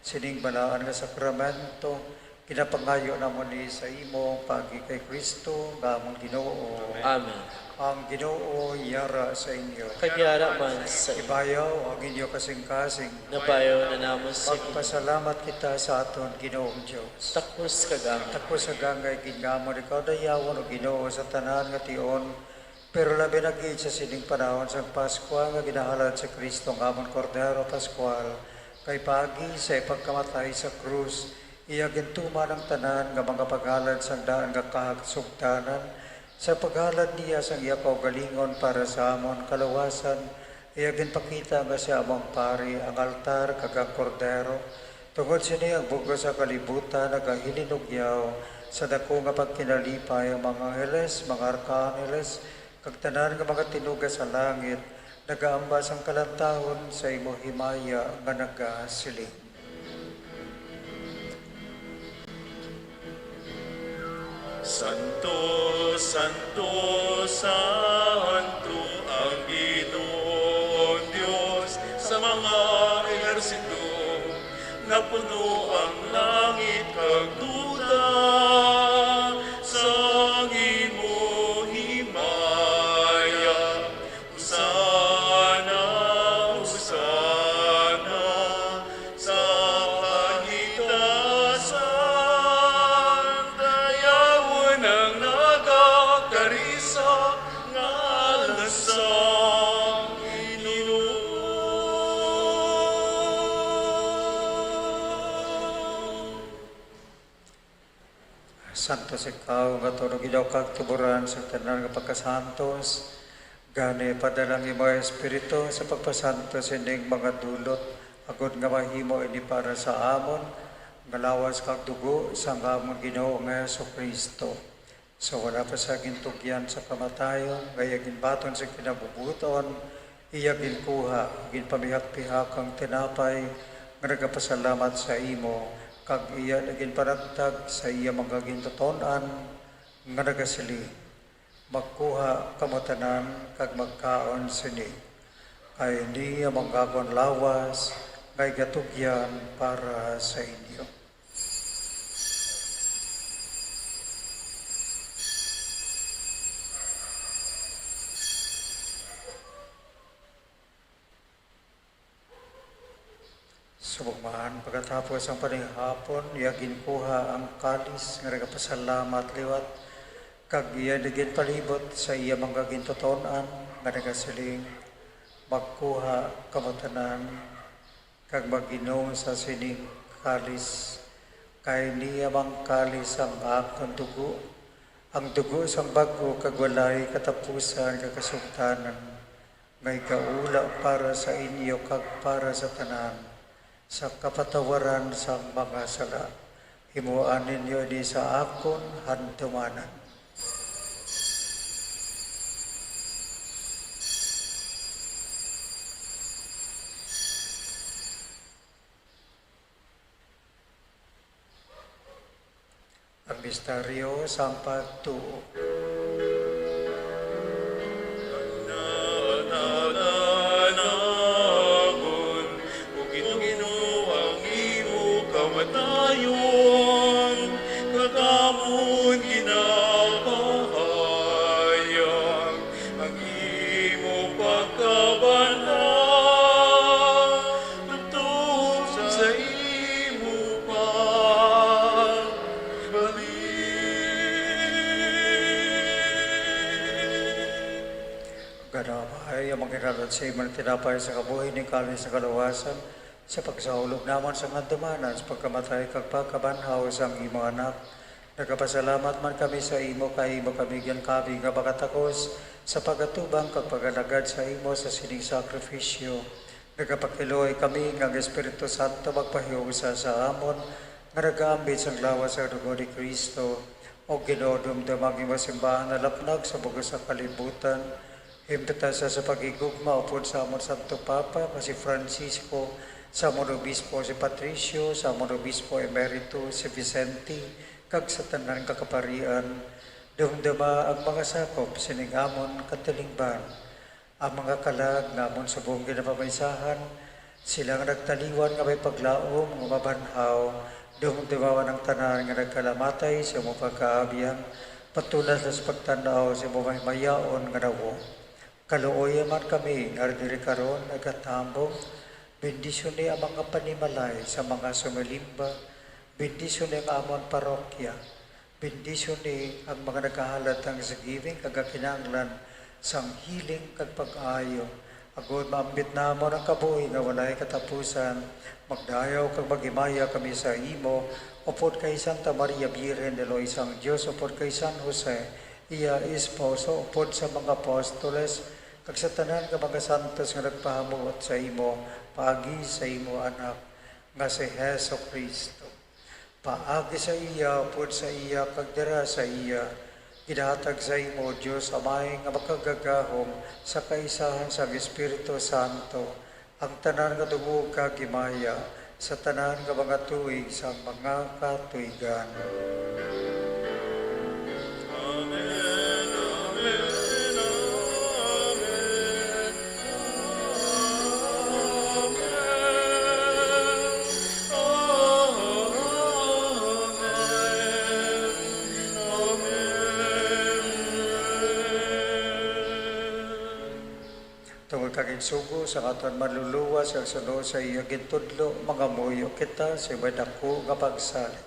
sining balaan nga sakramento, kinapangayo namon ni sa imo paagi kay Kristo, nga among Ginoo. Amen. Ang Ginoo yara sa inyo. Kagyara man sa Ibayaw ang inyo kasing-kasing. nabayo na namon sa Magpasalamat kita sa aton Ginoong Diyos. takos kagam. Tapos sa gangay gingamon ikaw dayawan o Ginoo sa tanan nga tion, pero labi nagid sa sining panahon sa Pasko nga ginahalad sa Kristo ng amon Kordero Pascual, kay pagi sa ipagkamatay sa krus, iya gintuman ang tanan nga mga paghalad sang daan nga kahagsugtanan, sa paghalad niya sang iya kaugalingon para sa amon kalawasan, iya ginpakita nga siya among pari ang altar kag ang kordero, tungod sini ang bugos sa kalibutan nagahilinugyaw sa dako nga pagkinalipay ang mga heles, mga arkangeles, kag tanan nga mga tinuga sa langit, nagaambas ang kalantahon sa imo himaya nga nagasiling. Santo, Santo, Santo ang Ginoong Diyos sa mga ehersito na puno ang langit kag duta sa imo himaya. Hosana, Hosana sa kahitasan, dayawon ang nagakarisa ngalan sa Santos ikaw, nga tunog ilaw kag tuburan sa tanan nga pagkasantos, gani padalang imo Espiritu sa pagpasantos ining mga dulot, agod nga mahimo ini para sa amon, nga lawas kag dugo sa among Ginoo nga Jesucristo. So wala pa sa gintugyan sa kamatayon, gaya ginbaton sa kinabubuton, iya ginkuha, ginpamihak-pihak ang tinapay, nga nagapasalamat sa imo, kag iya naging panagtag sa iya mga gintuton-an nga nagasili. Magkuha kamutanan kag magkaon sini. Kay niya manggagon lawas, ngay gatugyan para sa inyo. Subukmaan pagkatapos ang panihapon, iya ginkuha ang kalis nga nagapasalamat liwat, kag iya naging palibot sa iya mga gintuton-an nga nagasiling, magkuha kamutanan kag maginom sa sining kalis, kay niya mang kalis ang akong dugo, ang dugo sang bago kag walay katapusan kag kasugtanan, may kaula para sa inyo kag para sa tanan, sa kapatawaran sa mga sala. Himuan ninyo di sa akon hantumanan. Ang misteryo sa pagtuo. Kamatayon, kagamon ginapahayag, ang imo pagkabanhaw, tugtog sa imo pagbalik. Ganamay ang mga sa imo tinapay sa kabuhi ni kalis sa kalawasan, sa pagsahulog naman sa ngandumanan, sa pagkamatay kag pagkabanhaw sa imo anak. Nagapasalamat man kami sa imo, kay imo kami kabi nga bakatakos sa pagatubang kag pagalagad sa imo sa sining sakripisyo. Nagapakiloy kami nga ang Espiritu Santo magpahiusa sa amon, nga nagaambit sa lawas sa dugo ni Kristo, o ginodumdamang imo simbahan na lapnag sa bugos sa kalibutan. Himpita sa pagigugma upod sa amon Santo Papa, si Francisco, sa amon Obispo si Patricio, sa amon Obispo Emerito si Vicente, kag sa tanan kakaparian, dumdama ang mga sakop siningamon katilingban, ang mga kalag namon sa buong ginapamaysahan, sila nga nagtaliwan nga may paglaom, nga mabanhaw, dumdama ng tanan nga nagkalamatay sa mga pagkaabiyan, patulas sa pagtanaw sa mga mayaon nga nawo. Kaluoy man kami, nga diri karon nagatambong, bendisyon ni ang mga panimalay sa mga sumilimba, bendisyon ni ang amon parokya, bendisyon ni ang mga nagkahalatang sa giving, kagakinanglan, sang hiling kag pag-ayo, agod maambit namon ang kabuhi nga walay katapusan, magdayaw kag magimaya kami sa imo, upod kay Santa Maria Virgen de los Isang Diyos, upod kay San Jose, iya esposo, upod sa mga apostoles, kag sa tanan nga mga santos nga nagpahamuot sa imo, paagi sa imo anak, nga si Jesucristo. Paagi sa iya, upod sa iya, kag dira sa iya, Gidahatag sa imo, Diyos, amay nga makagagahom sa kaisahan sa Espiritu Santo, ang tanan nga dungog kag himaya, sa tanan nga mga tuig sa mga katuigan. Tungod kaging sugo sa aton manluluwa sa sunod sa iya gintudlo, mga muyo kita sa iba'y dako nga pagsalit.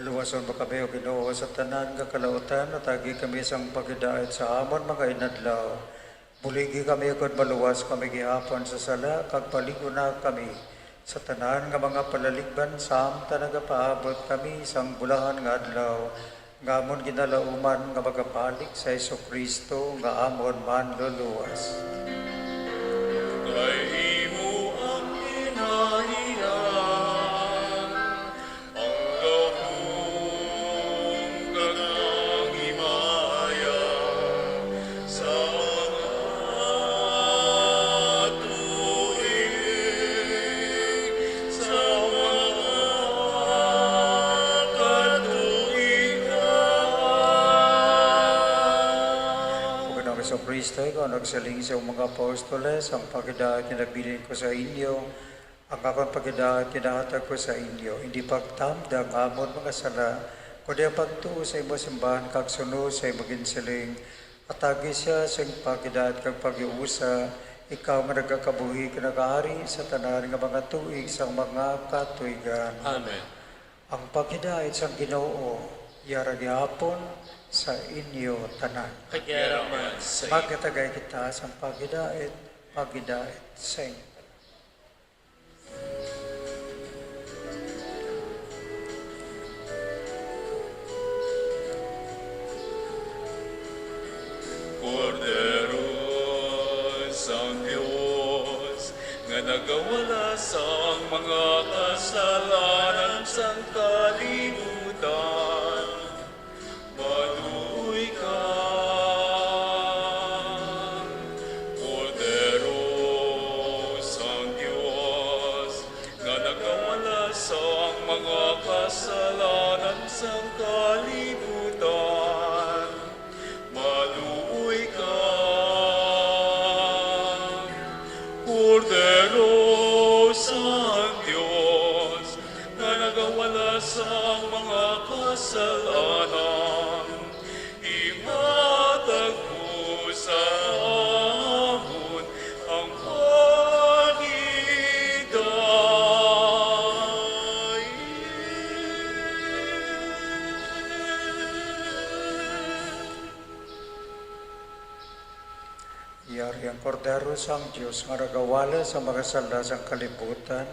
Luwason ba kami o Ginoo sa tanan nga kalautan at agi kami sang pagidait sa amon mga inadlaw. Buligi kami kung maluwas kami gihapon sa sala kag paligo na kami sa tanan nga mga palaligban samtang nagapaabot kami sang bulahan nga adlaw. Ngamon ginalauman nga magapalik sa Kristo nga amon man luluwas. Kay imo ang inahiyan, ang gahong kagang himaya, sa mga tuig, sa mga katuigan. Pagkano sa Kristo, ikaw nagsaling sa mga apostoles, ang pagkadaat kinabilin ko sa inyo, ang akong pagkadaat kinahatag ko sa inyo, hindi pagtamdag amon mga sala, kundi ang pagtuo sa imo simbahan kag sunod sa imo ginsiling, at agi siya sa pagkadaat kag pag-iusa, ikaw nga nagkakabuhi ka nag-aari sa tanan nga mga tuig sa mga katuigan. Amen. Ang pagkadaat sa Ginoo, yara gihapon sa inyo tanan. Kagiraman sa Magkatagay kita sa pagidait sa inyo. Cordero sang Diyos, nga nagawala sang mga kasalanan sang kalibutan. Maluoy ka, Cordero sang Diyos, nga nagawala sang mga kasalanan sang kalibutan. Kordero sa Diyos, na nagawala sa mga kasalanan, imatag mo sa amon ang Yari ang kordero sang Diyos nga nagawala sa mga sala sang kalibutan,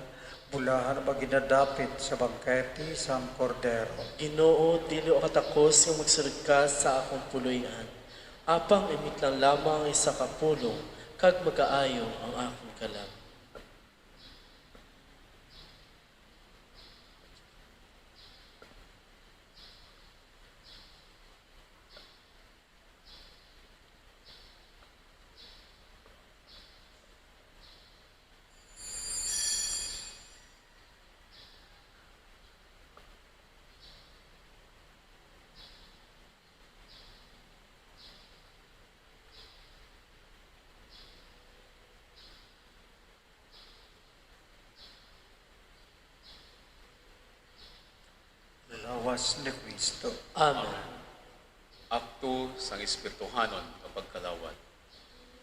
bulahan maginadapit sa bangketi sang kordero. Ginoo, dili o katakos nga magsulod ka sa akong puloy-an. Apang imit lang lamang isa ka pulong, kag magaayo ang akong kalam. Lawas ni Kristo. Amen. Akto sang Espirituhanon kapag kalawat.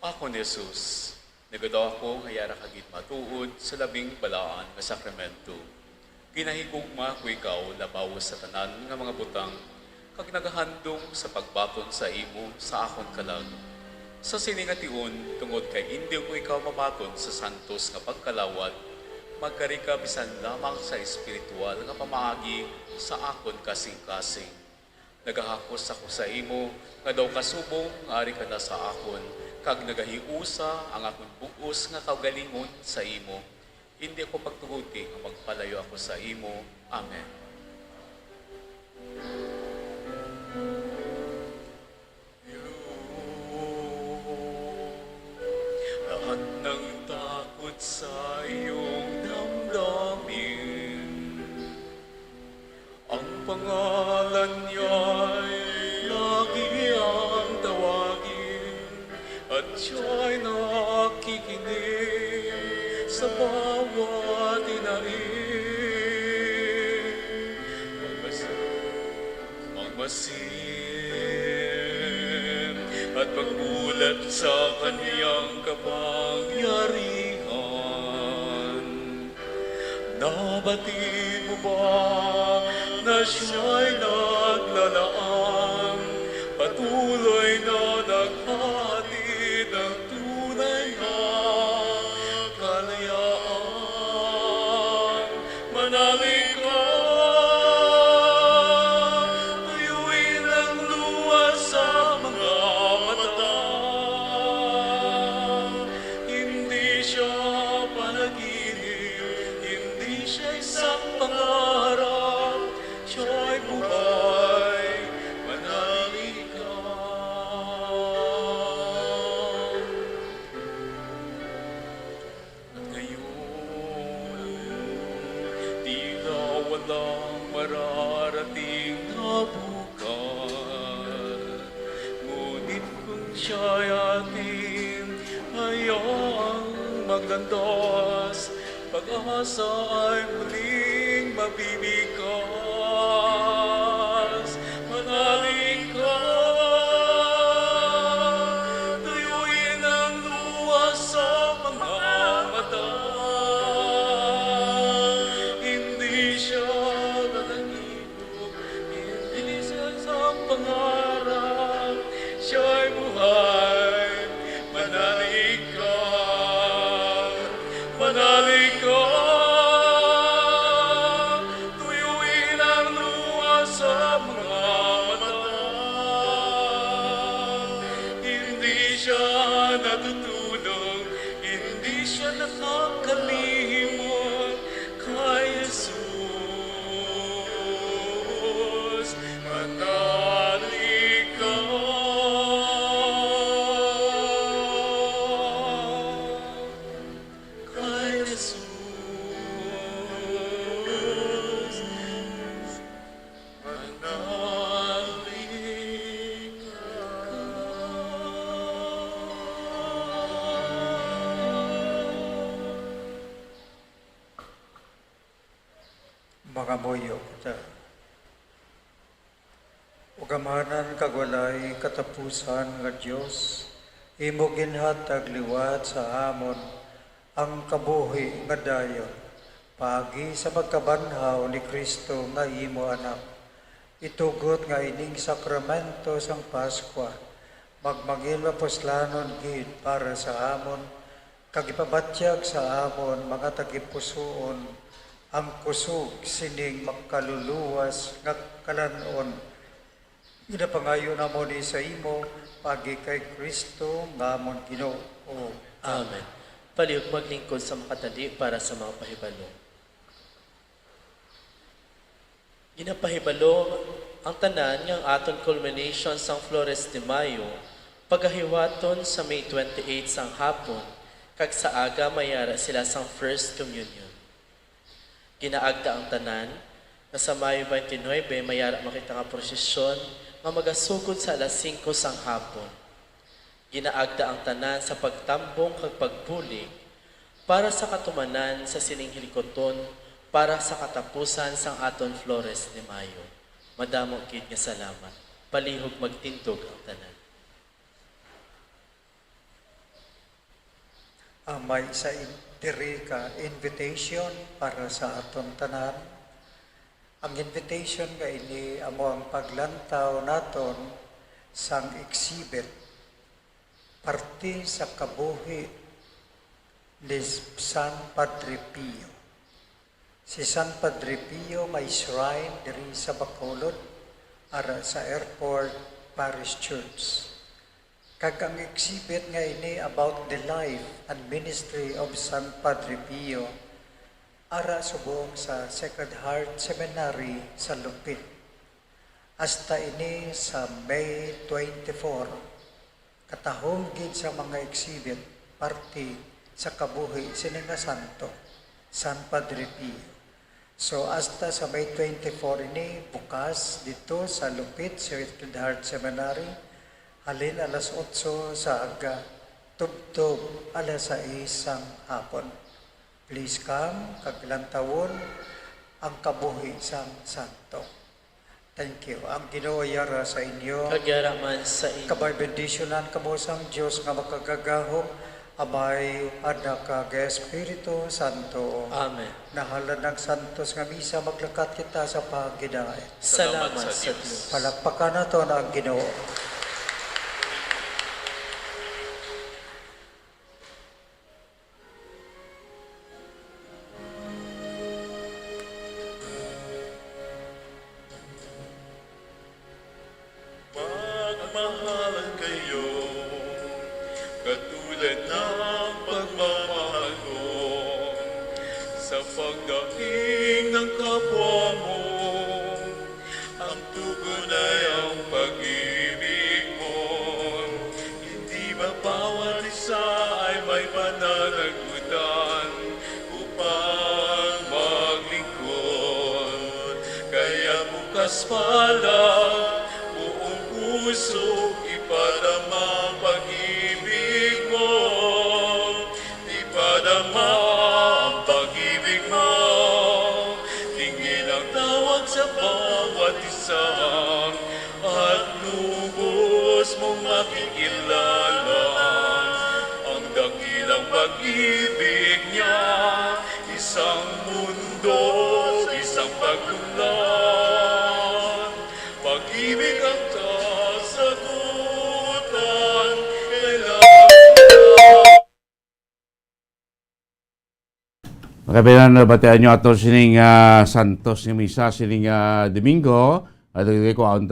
Ako ni Jesus, nagadaw ako ngayara kagit matuod sa labing balaan nga sakramento. Ginahigugma ko ikaw labaw sa tanan nga mga butang, kag nagahandong sa pagbaton sa imo sa akon kalag. Sa siningation, tungod kay hindi ko ikaw mabaton sa santos nga pagkalawat, magkari ka bisan lamang sa espiritual nga pamaagi sa akon kasing-kasing. Nagahakos ako sa imo, nga daw kasubong nga ari ka na sa akon, kag nagahiusa ang akon bugos nga kaugalingon sa imo. Hindi ko pagtuguti nga magpalayo ako sa imo. Amen. Lahat ng takot sa iyong damdamin, ang pangalan niya'y lagi ang tawagin, at siya'y nakikinig sa bawat hinaing. Magmasid at pagmulat sa kaniyang kapangyarihan. Nabatid mo ba na siya'y naglalaan, patuloy na naghatid ng tunay na kalayaan? Manalangin ka, tuyuin ang luha sa mga mata. Hindi siya panaginip, hindi siya isang pangarap, siya'y buhay. Manalangin ka. At ngayon, tila walang mararating na bukas, ngunit kung siya'y ating hayaang maglandas, pag-asa ay muling mabibigkas. Manalangin ka, tuyuin ang luha sa mga mata. Hindi siya nananginog, hindi siya isang pangarap, siya'y buhay. Manalangin ka, manalangin ka, tuyuin ang luha sa mga mata. Hindi siya natutulog, hindi siya nakakalimot kay Jesus. Manalangin ka. Kay Jesus, manalangin ka. pangamuyo kita. Ugamanan kagwalay katapusan nga Dios, imo ginhatag liwat sa amon ang kabuhi nga dayon. Pagi sa pagkabanhaw ni Kristo nga imo anak, itugot nga ining sakramento sang Paskwa, magmangil mapuslanon gid para sa amon, kagipabatyag sa amon mga tagipusoon, ang kusog sining makaluluwas nga kalanon. Ginapangayo namo ni sa imo, pagi kay Kristo nga amon Ginoo. Amen. Palihog maglingkod sa makadali para sa mga pahibalo. Ginapahibalo ang tanan ng aton culmination sang Flores de Mayo, pagahiwaton sa May 28 sang hapon, kag sa aga mayara sila sang First Communion. Ginaagda ang tanan, na sa Mayo 29 mayara makita nga prosesyon nga magasugod sa alas 5 sang hapon. Ginaagda ang tanan sa pagtambong kag pagbulig para sa katumanan sa sining hilikoton para sa katapusan sang aton Flores de Mayo. Madamo gid nga salamat. Palihog magtindog ang tanan. May sa diri ka invitation para sa aton tanan. Ang invitation nga ini amo ang paglantaw naton sang exhibit parte sa kabuhi ni San Padre Pio. Si San Padre Pio may shrine diri sa Bacolod ara sa Airport Parish Church. Kag ang exhibit nga ini about the life and ministry of San Padre Pio ara subong sa Sacred Heart Seminary sa Lupit. Hasta ini sa May 24, katahong gid sa mga exhibit parte sa kabuhi sini nga santo, San Padre Pio. So hasta sa May 24 ini bukas dito sa Lupit Sacred Heart Seminary, halin alas 8 sa aga, tubtob alas 6 sang hapon. Please come, kaglantawon ang kabuhi sang santo. Thank you. Ang Ginoo yara sa inyo. Kagyaraman sa inyo. Kabay bendisyonan kamo sang Dios nga makagagahom, Amay, Anak, kag Espiritu Santo. Amen. Nahalan ng santos nga misa, maglakat kita sa pagginay. Salamat sa Diyos. Palakpakan nato na ang Ginoo. Pagmahalan kayo, katulad ng pagmamahal mo, sa pagdating ng kapwa mo, ang tugunay ang pag-ibig mo. Hindi ba bawat isa ay may pananagutan upang maglingkod? Kaya bukas pa lang, buong puso ipadama ang pag-ibig mo. Ipadama ang pag-ibig mo. Tingin ang tawag sa bawat isa at lubos mong makikilala ang dakilang pag-ibig niya. Isang mundo, isang pagkulan, pag-ibig ang kasagutan, Makabilan na batian nyo ato sining Santos ni Misa sining Domingo at ko ang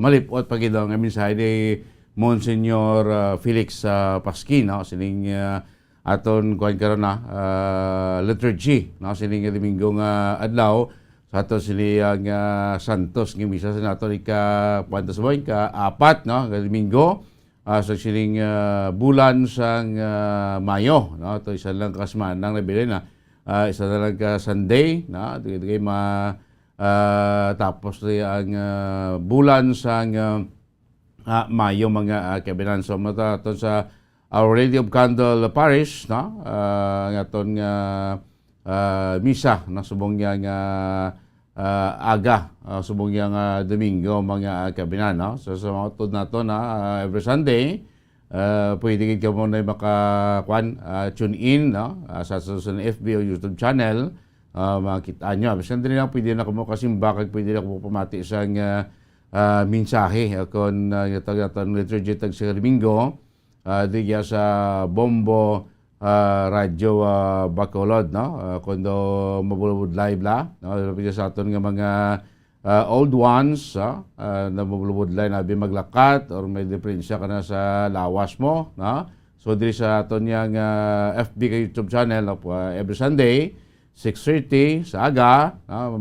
malipot pagidang nga mensahe ni Monsignor Felix Pasquin sining aton kuan karon na liturgy sining Domingo nga adlaw sa ato sining Santos nga Misa sa nato ika pantas mo ka apat nga Domingo sa sining bulan sang Mayo, no? Ito isa lang kasman nang nabili na isa na lang ka Sunday, no? Ito tapos ang bulan sang Mayo mga kabinan. So mata sa Our Lady of Candle Parish, no? Ngaton nga misa na subong yang aga subong yang Domingo mga kabinan, no? So sa mga tud nato na every Sunday pwede gid ka mo na tune in, no? Sa FB o YouTube channel, makita nyo. Basta din lang pwede na mo kasimba, kag pwede na mo pamati sa mensahe kon itong liturgy tag sa Domingo diya sa Bombo Radyo Bacolod, no? Kundo mabulubud live la, no? Pwede sa aton nga mga old ones na mabulubud live na maglakat or may diferensya ka na sa lawas mo, no? So diri sa aton yang FB ka YouTube channel, no? Every Sunday 6:30 sa aga, no?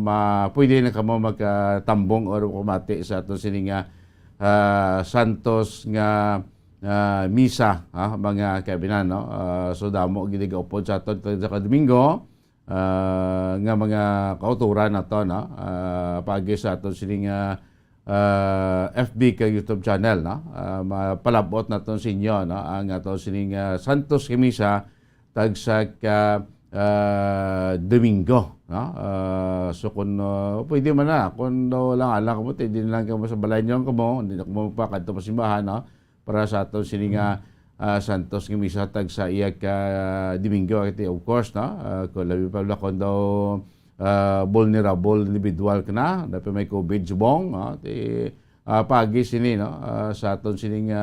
Pwede na kamo magtambong or kumati sa aton sining Santos nga misa, mga kaibigan, no? So damo gid gaupod sa aton sa Domingo nga mga kauturan nato, no? Pagi sa aton sining FB ka YouTube channel, no? Mapalabot naton sa inyo, no? Ang aton sining Santos nga misa tag sa Domingo, no? So kung pwede man na, kung lang alam mo, hindi lang ka sa balay nyo mo, hindi na mo magpakadto pa simbahan, no? Para sa aton sini nga Santos nga misa tag sa iya ka Domingo, iti of course, no? Kung labi pa wala kung daw vulnerable individual ka na, dapat may COVID subong, no? Pagi sini, no? Sa aton sini nga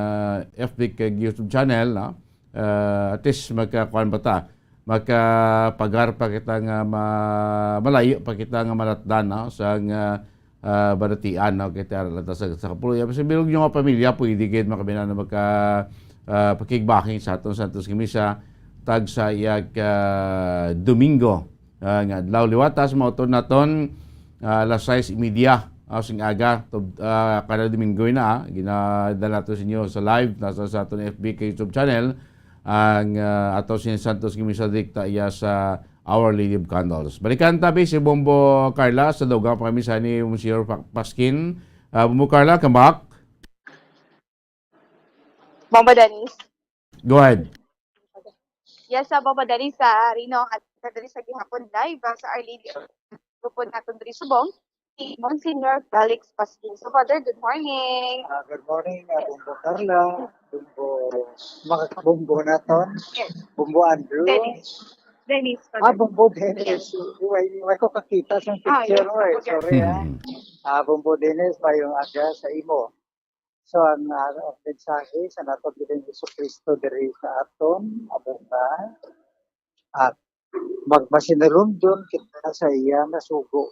FB ka YouTube channel, no? At least magkakuan ba ta? Makapagar pa kita nga malayo pa kita nga malatdan, no? Sa nga baratian, no? Kita aralata sa kapuloy. Kasi bilog nyo nga pamilya, pwede gid makabinan na pakigbaking sa aton Santos nga misa tag sa iyag Domingo nga adlaw liwatas mao naton alas 6:30 sing aga kada Domingo na ginadala to sa inyo sa live nasa sa aton FB ka YouTube channel ang ato sin Santos nga misa dikta iya sa Our Lady of Candles. Balikan tabi si Bombo Carla sa dugang pamisa ni Monsieur Paskin. Bombo Carla, come back. Bomba Danis. Go ahead. Yes, Bomba Danis sa Rino at diri sa gihapon live sa Our Lady of Grupo naton diri subong si Monsignor Felix Paskin. So Father, good morning. Good morning, Bumbo Carla, Bumbo, mga kabumbo naton, Bumbo Andrew. Dennis. Bumbo Dennis. Iway ko kakita sa picture mo eh. Sorry Bumbo Dennis, mayong aga sa imo. So ang mensahe sa nato bilang Jesucristo diri sa aton abunda at magmasinarundon kita sa iya nga sugo.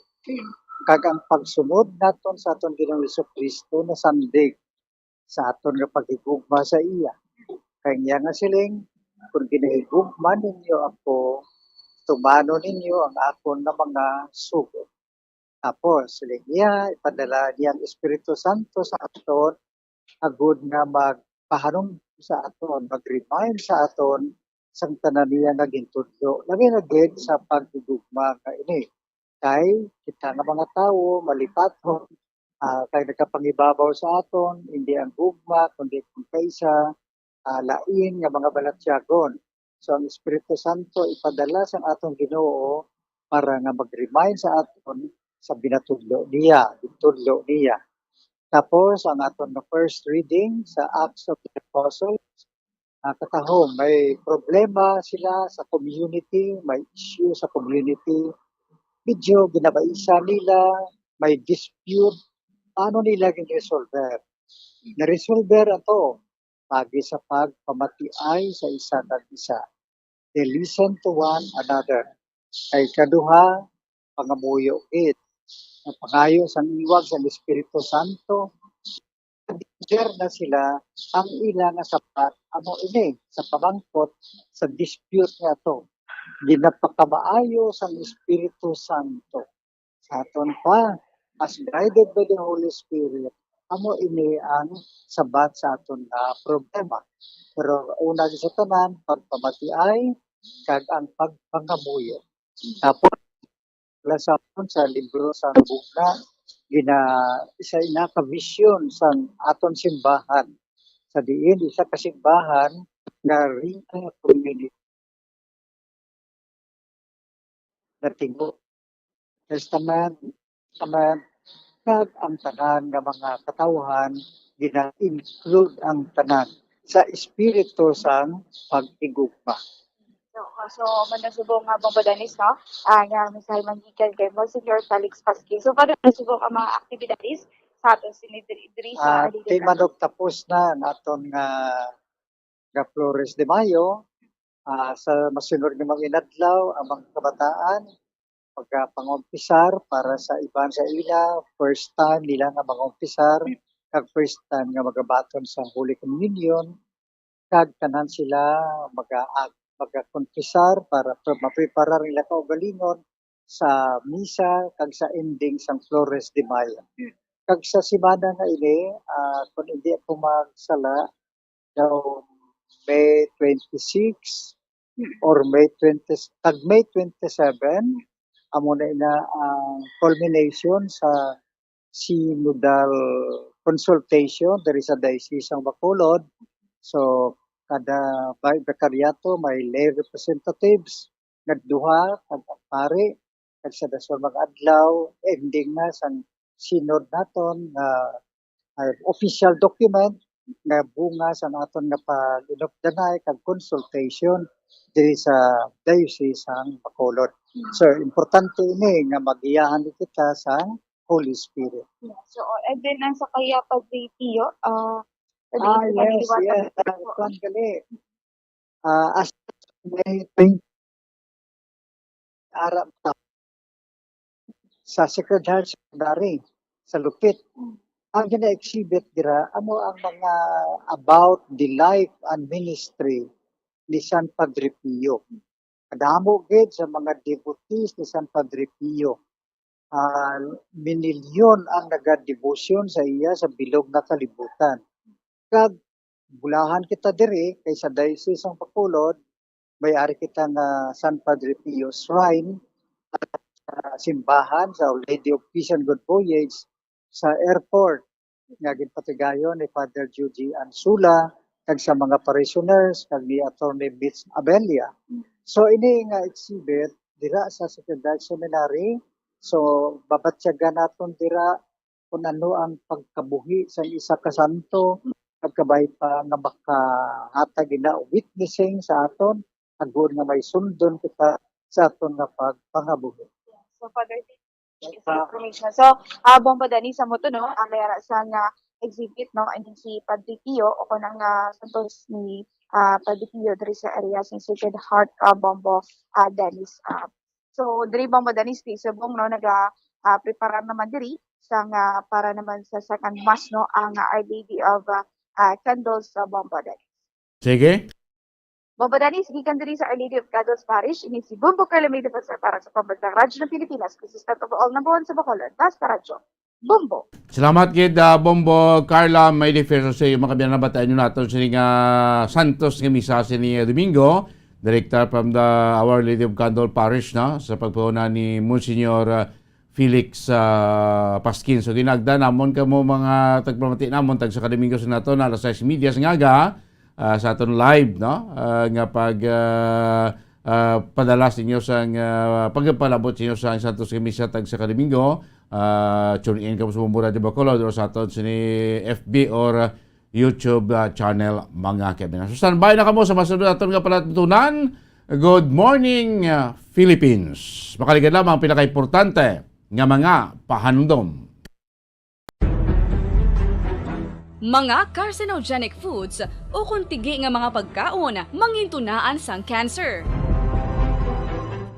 Kag ang pagsunod naton sa aton Ginoong Jesucristo na sandig sa aton nga paghigugma sa iya. Kay niya nga siling, kung ginahigugma ninyo ako, tumano ninyo ang akon na mga sugo. Tapos, siling niya, ipadala niya ang Espiritu Santo sa aton, agud nga magpahanong sa aton, mag-remind sa aton, sang tanan niya naging tudlo. Lagi naging sa paghigugma ka ini. Kay kita nga mga tao, malipaton, kay nagkapangibabaw sa aton, hindi ang gugma, kundi kung kaysa, lain nga mga balatsyagon. So ang Espiritu Santo ipadala sa atong Ginoo para nga mag-remind sa aton sa binatudlo niya, bitudlo niya. Tapos ang aton na first reading sa Acts of the Apostles, katahom may problema sila sa community, may issue sa community, medyo ginabaisa nila, may dispute, paano nila gin-resolver? Na-resolver ato pagi sa pagpamatiay sa isa kag isa. They listen to one another. Kay kaduha, pangamuyo it. Pangayo sa iwag sa Espiritu Santo. Share na sila ang ilang sapat. Ano ini? Sa pamangkot, sa dispute nga to. Ginapakabaayo sa Espiritu Santo. Sa aton pa, as guided by the Holy Spirit, ano ini ang sabat sa aton na problema. Pero una sa tanan, pagpamatiay, kag ang pagpangamuyo. Tapos, sa libro sa Bukna, isa inaka-vision sa aton simbahan. Sa diin, isa ka simbahan na ring community. na Tigo Testament, kag ang tanan nga mga katawhan gina-include ang tanan sa espiritu sang pag-igugma. So manasubong nga Bombo Danis, no? Nga mensahe manggikan kay Monsignor Felix Pasquin. So Father, nasubong ang mga aktibidades sa aton sinidiri sa Di manok tapos na naton nga Flores de Mayo sa masunod nga mga inadlaw ang mga kabataan pagpangumpisar para sa iban sa ila, first time nila nga mangumpisar, kag first time nga magabaton sa Holy Communion, kag tanan sila magakumpisar para mapreparar nila kaugalingon sa misa kag sa ending sang Flores de Mayo. Kag sa simana nga ini, kung hindi ako magsala, daw May 26 or May 27, amo na ang culmination sa synodal consultation there is a diocese ang Bacolod. So kada bakaryato may lay representatives nagduha kag pare kag sa dasol mga adlaw ending na sang synod naton nga official document nga bunga sa aton nga pag-inopdanay kag consultation diri sa diocese ang Bacolod. So importante ini nga magiyahan kita sa Holy Spirit. So and then ang sa kaya pag-Tio, yes. Kuan gali. As May 20 Arab sa Sacred Heart Secondary sa Lupit. Ang gina-exhibit dira amo ang mga about the life and ministry ni San Padre Pio. Kadamo gid sa mga devotees ni San Padre Pio. Minilyon ang nagadebosyon sa iya sa bilog na kalibutan. Kag bulahan kita diri kay sa Diocese ng Bacolod, may-ari kita nga San Padre Pio Shrine at simbahan sa Our Lady of Peace and Good Voyage sa airport nga ginpatigayon ni Father Judy Ansula kag sa mga parishioners kag ni Attorney Mitch Abelia. So ini nga exhibit dira sa Secondary Seminary. So babatyagan naton dira kung ano ang pagkabuhi sa isa ka santo pagkabay pa nga makahatag na witnessing sa aton agud nga may sundon kita sa aton nga pagpangabuhi. So Father, information. So Bombo Dani sa moto no, ang mayara sa nga exhibit no and si Padre Pio o kunang santos ni Padre Pio diri sa area sa Sacred Heart Bombo Danis. So diri Bombo Danis subong no prepare naman diri sa para naman sa second mass no ang Our Lady of Candles sa Bombo Danis. Sige. Bombo Danis gikan diri sa Our Lady of Candles Parish ini si Bombo Calamity para sa Pambansang Radyo ng Pilipinas, consistent of all number 1 sa Bacolod, Basta Radyo. Bombo. Salamat kid Bombo Carla, may defense sa iyo makabiyan na batayan nyo natin sa Santos nga misa ni Domingo, director from the Our Lady of Candle Parish na sa pagpuna ni Monsignor Felix Pasquin. So ginagda namon kamo mga tagpamati namon tag sa Domingo sa nato na alas 6 media sa ngaga sa aton live no nga pag padalas ninyo sa pagpalabot ninyo sa Santos nga misa tag sa Domingo. Tune in kamo sa Mumura de Bacolod or sa aton sa FB or YouTube channel mga kaibigan. So standby na kamo sa masunod aton nga palatutunan. Good morning Philippines. Makaligad lamang ang pinaka-importante nga mga pahanumdom. Mga carcinogenic foods o kuntigi nga mga pagkaon mangintunaan sang cancer.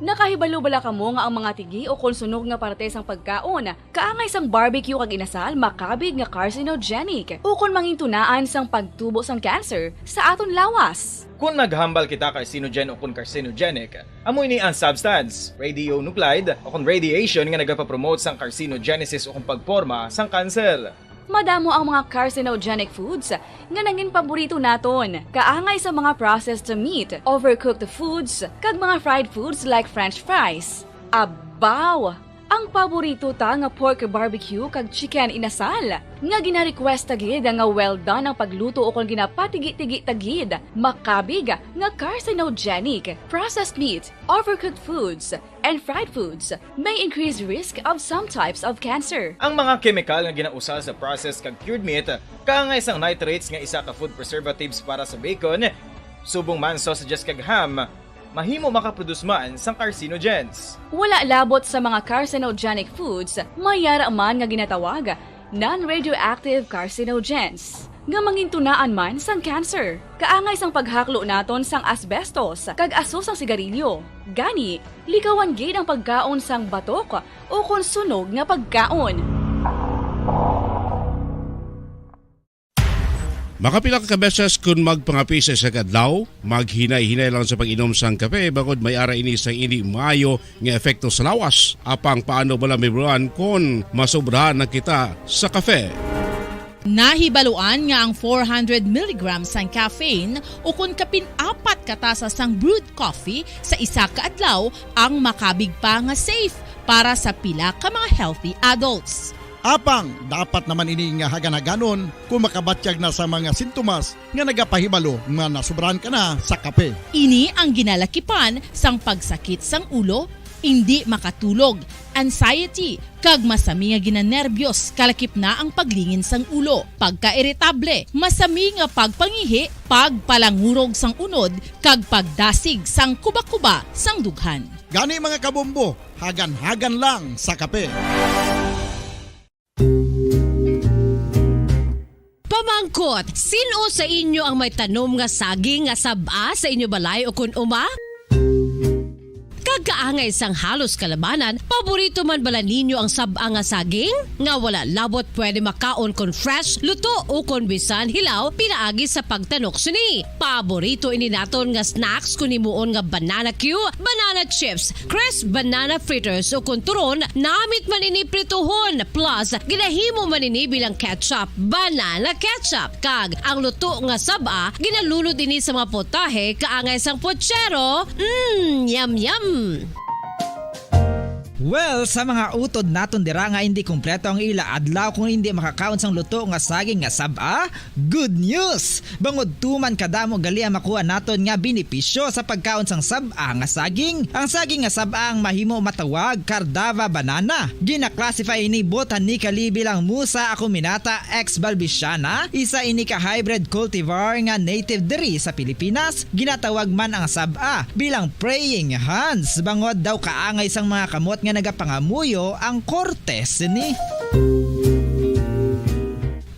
Nakahibalo bala kamo nga ang mga tigi o konsunog nga parte sang pagkaon kaangay sang barbecue kag inasal makabig nga carcinogenic o kon mangintunaan sang pagtubo sang cancer sa aton lawas. Kung naghambal kita carcinogen o kung carcinogenic, amoy ni ang substance, radionuclide o kung radiation nga nagapapromote sang carcinogenesis o kung pagporma sang cancer. Madamo ang mga carcinogenic foods nga nangin paborito naton. Kaangay sa mga processed meat, overcooked foods, kag mga fried foods like french fries. Abaw! Ang paborito ta nga pork barbecue kag chicken inasal. Nga gina-request tagid nga well done ang pagluto o kung ginapatigi-tigi tagid. Makabig nga carcinogenic, processed meat, overcooked foods, and fried foods may increase risk of some types of cancer. Ang mga chemical nga ginausa sa processed kag cured meat kaangay sang nitrates nga isa ka food preservatives para sa bacon, subong man sausages kag ham, mahimo makaproduce man sang carcinogens. Wala labot sa mga carcinogenic foods, mayara man nga ginatawag non-radioactive carcinogens nga mangintunaan man sang cancer. Kaangay sang paghaklo naton sang asbestos kag aso sang sigarilyo. Gani, likawan gid ang pagkaon sang batok o kung sunog nga pagkaon. Makapila ka beses kung magpangapisa sa kadlaw, maghinay-hinay lang sa pag-inom sang kape bakod may ara ini sang hindi maayo nga epekto sa lawas. Apang paano bala mibruan kung masobrahan na kita sa kape. Nahibaluan nga ang 400 mg sang caffeine o kung kapin-apat katasa sang brewed coffee sa isa ka adlaw ang makabig pa nga safe para sa pila ka mga healthy adults. Apang dapat naman ini nga haganaganon kung makabatyag na sa mga sintomas nga nagapahibalo nga nasubrahan ka na sa kape. Ini ang ginalakipan sang pagsakit sang ulo, hindi makatulog, anxiety, kag masami nga ginanerbiyos kalakip na ang paglingin sang ulo, pagka-iritable, masami nga pagpangihi, pagpalangurog sang unod, kag pagdasig sang kuba-kuba sang dughan. Gani mga kabombo, hagan-hagan lang sa kape. Pamangkot, sino sa inyo ang may tanom nga saging nga saba sa inyo balay o kun uma? Kagaangay sang halos kalabanan, paborito man bala ninyo ang saba nga saging? Nga wala labot pwede makaon kon fresh, luto o kon bisan hilaw, pinaagi sa pagtanok suni. Paborito ini naton nga snacks kun himuon nga banana Q, banana chips, crisp banana fritters o kun turon, namit man ini prituhon, plus ginahimo man ini bilang ketchup, banana ketchup. Kag ang luto nga saba, ginalunod ini sa mga potahe kaangay sang pochero. Yum yum. Well, sa mga utod naton dira nga hindi kumpleto ang ila adlaw kung hindi makakaon sang luto nga saging nga saba, good news! Bangod tuman kadamo gali ang makuha naton nga benepisyo sa pagkaon sang saba nga saging. Ang saging nga saba ang mahimo matawag Cardava banana. Gina-classify ini botanically bilang Musa acuminata ex balbisiana, isa ini ka hybrid cultivar nga native diri sa Pilipinas. Ginatawag man ang saba bilang praying hands, bangod daw kaangay sang mga kamot nga nagapangamuyo ang kortes ni.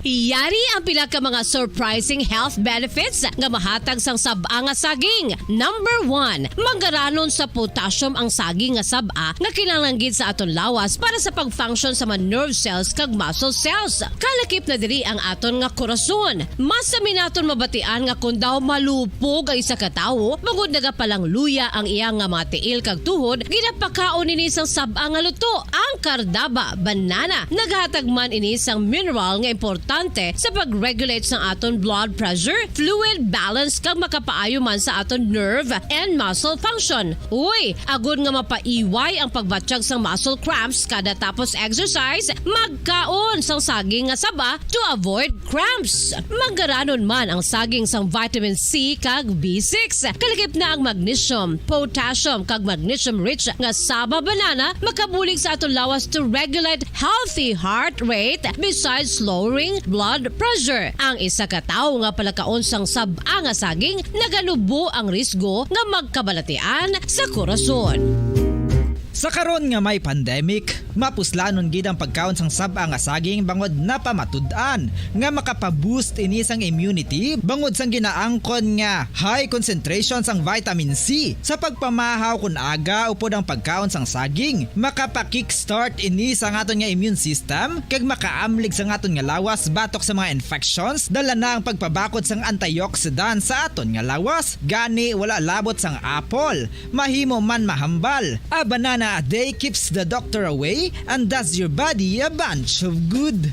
Iyari ang pila ka mga surprising health benefits nga mahatag sang saba nga saging. Number 1, manggaranon sa potassium ang saging nga saba nga kinahanglan sa aton lawas para sa pag-function sa mga nerve cells kag muscle cells. Kalakip na diri ang aton nga korason. Mas sa minaton mabatian nga kun daw malupog ang isa ka tawo, magud nagapalang luya ang iyang nga mga tiil kag tuhod, ginapakaon ini sang saba nga luto. Ang Cardava banana naghatag man ini sang mineral nga importante sa pag-regulate sa aton blood pressure, fluid balance kag makapaayo man sa aton nerve and muscle function. Uy, agud nga mapaiway ang pagbatsyag sang muscle cramps kada tapos exercise, magkaon sang saging nga saba to avoid cramps. Manggaranon man ang saging sang vitamin C kag B6. Kalakip na ang magnesium, potassium kag magnesium rich nga saba banana makabulig sa aton lawas to regulate healthy heart rate besides lowering blood pressure. Ang isa ka tawo nga palakaon sang saba nga saging naganubo ang risgo nga magkabalatian sa korason. Sa karon nga may pandemic, mapuslanon gid ang pagkaon sang saba nga saging bangod napamatud-an nga makapaboost ini sang immunity bangod sang ginaangkon nga high concentration sang vitamin C sa pagpamahaw kun aga upod ang pagkaon sang saging. Makapa-kickstart ini sa aton nga immune system kag makaamlig sa aton nga lawas batok sa mga infections, dala na ang pagpabakod sang antioxidant sa aton nga lawas. Gani wala labot sang apple, mahimo man mahambal. A banana a day keeps the doctor away and does your body a bunch of good.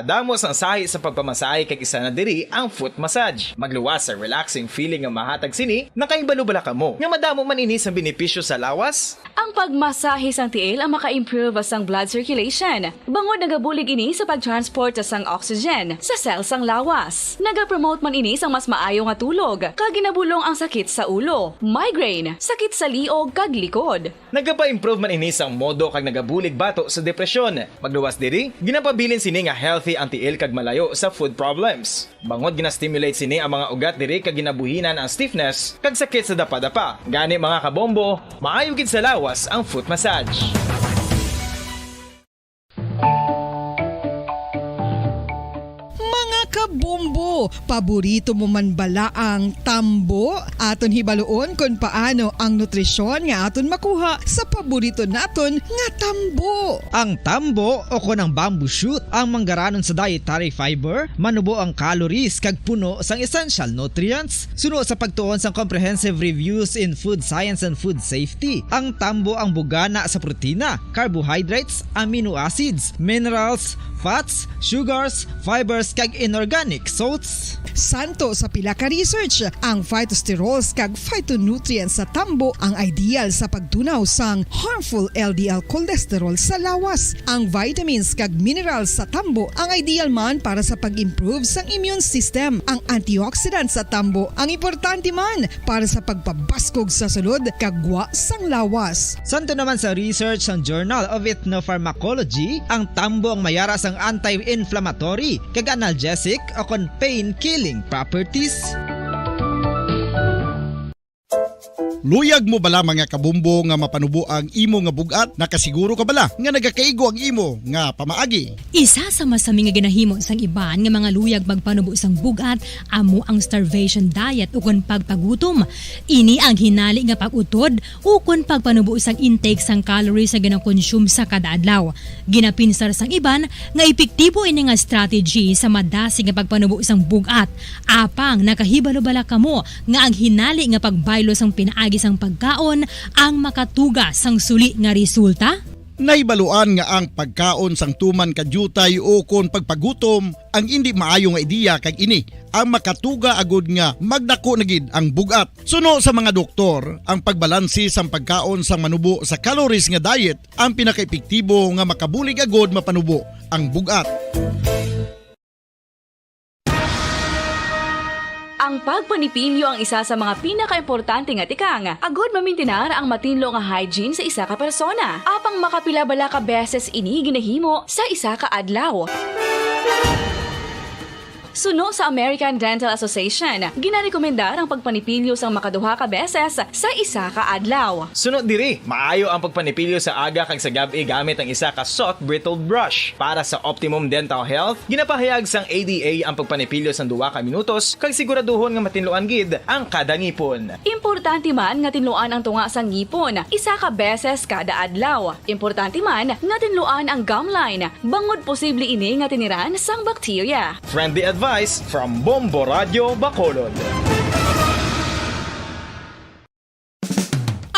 Makadamos ang sahi sa pagpamasahe kag isa na diri ang foot massage. Magluwas sa relaxing feeling nga mahatag sini, nakaibalo-bala ka mo. Nga madamo man ini sa benepisyo sa lawas. Ang pagmasahe sang tiil ang maka-improve sang blood circulation. Bangod nagabulig ini sa pag-transport sang oxygen sa cells sang lawas. Nagapromote man ini sang mas maayo nga tulog, kag ginabulong ang sakit sa ulo, migraine, sakit sa liog kag likod. Nagapa-improve man ini sang modo kag nagabulig bato sa depresyon. Magluwas diri, ginapabilin sini nga healthy ang tiil kag malayo sa food problems. Bangod gina-stimulate sini ang mga ugat diri kag ginabuhinan ang stiffness kag sakit sa dapa-dapa. Gani mga kabombo, maayo gid sa lawas ang foot massage. Kabombo, paborito mo man bala ang tambo? Aton hibaloon kung paano ang nutrisyon nga aton makuha sa paborito naton nga tambo. Ang tambo o konang bamboo shoot ang manggaranon sa dietary fiber, manubo ang calories kag puno sang essential nutrients. Suno sa pagtuon sang comprehensive reviews in food science and food safety. Ang tambo ang bugana sa protina, carbohydrates, amino acids, minerals, fats, sugars, fibers kag inorganic salts. Santo sa pila ka research, ang phytosterols kag phytonutrients sa tambo ang ideal sa pagtunaw sang harmful LDL cholesterol sa lawas. Ang vitamins kag minerals sa tambo ang ideal man para sa pag-improve sang immune system. Ang antioxidants sa tambo ang importante man para sa pagpabaskog sa sulod kag gwa sang lawas. Santo naman sa research ng Journal of Ethnopharmacology, ang tambo ang mayara sang anti-inflammatory kag analgesic o kon pain-killing properties. Luyag mo bala mga kabumbo nga mapanubo ang imo nga bugat? Nakasiguro ka bala nga nagakaigo ang imo nga pamaagi? Isa sa masami nga ginahimo sang iban nga mga luyag magpanubo sang bugat amo ang starvation diet ukon pagpagutom. Ini ang hinali nga pag-utod ukon pagpanubo sang intake sang calories sa gina-consume sa kada adlaw. Ginapinsar sang iban nga epektibo ini nga strategy sa madasi nga pagpanubo sang bugat. Apang nakahibalo bala kamo nga ang hinali nga pagbaylo sang pinaagi sang pagkaon ang makatuga sang suli nga resulta? Naibaluan nga ang pagkaon sang tuman kadyutay o kon pagpagutom ang hindi maayo nga ideya kag ini ang makatuga agud nga magdako na gid ang bugat. Suno sa mga doktor, ang pagbalansi sang pagkaon sang manubo sa calories nga diet ang pinakaepektibo nga makabulig agud mapanubo ang bugat. Ang pagpanipilyo ang isa sa mga pinaka-importante nga tikang. Agod mamintinar ang matinlo nga hygiene sa isa ka persona. Apang makapila bala ka beses ini ginahimo sa isa ka adlaw. Suno sa American Dental Association, ginarekomendar ang pagpanipilyo sang makaduha ka beses sa isa ka adlaw. Sunod diri, maayo ang pagpanipilyo sa aga kag sa gabi gamit ang isa ka soft brittle brush. Para sa optimum dental health, ginapahayag sang ADA ang pagpanipilyo sang 2 ka minutos kag siguraduhon nga matinluan gid ang kada ngipon. Importante man nga tinluan ang tunga sang ngipon, isa ka beses kada adlaw. Importante man nga tinluan ang gum line, bangod posible ini nga tiniran sang bakterya. Friendly advice from Bombo Radio Bacolod.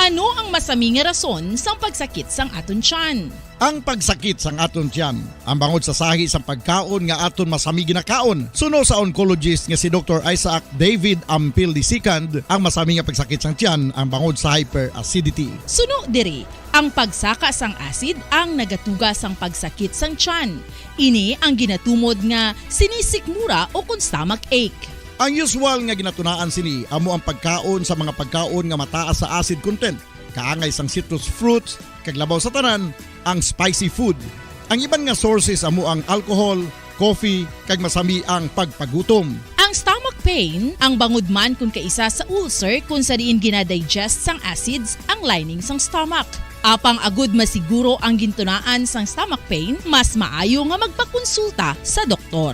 Ano ang masami nga rason sang pagsakit sang aton tiyan? Ang pagsakit sang aton tiyan ang bangod sa sahi sang pagkaon nga aton masami ginakaon. Suno sa oncologist nga si Dr. Isaac David Ampil II, ang masami nga pagsakit sang tiyan ang bangod sa hyperacidity. Suno diri, ang pagsaka sang acid ang nagatuga sang pagsakit sang tiyan. Ini ang ginatumod nga sinisikmura o kung stomach ache. Ang usual nga ginatunaan sini amo ang pagkaon sa mga pagkaon nga mataas sa acid content, kaangay sang citrus fruits, kag labaw sa tanan ang spicy food. Ang iban nga sources amo ang alcohol, coffee, kag masami ang pagpagutom. Ang stomach pain ang bangod man kung kaisa sa ulcer kung sa diin ginadigest sang acids ang lining sang stomach. Apang agud masiguro ang gintunaan sang stomach pain, mas maayo nga magpakonsulta sa doktor.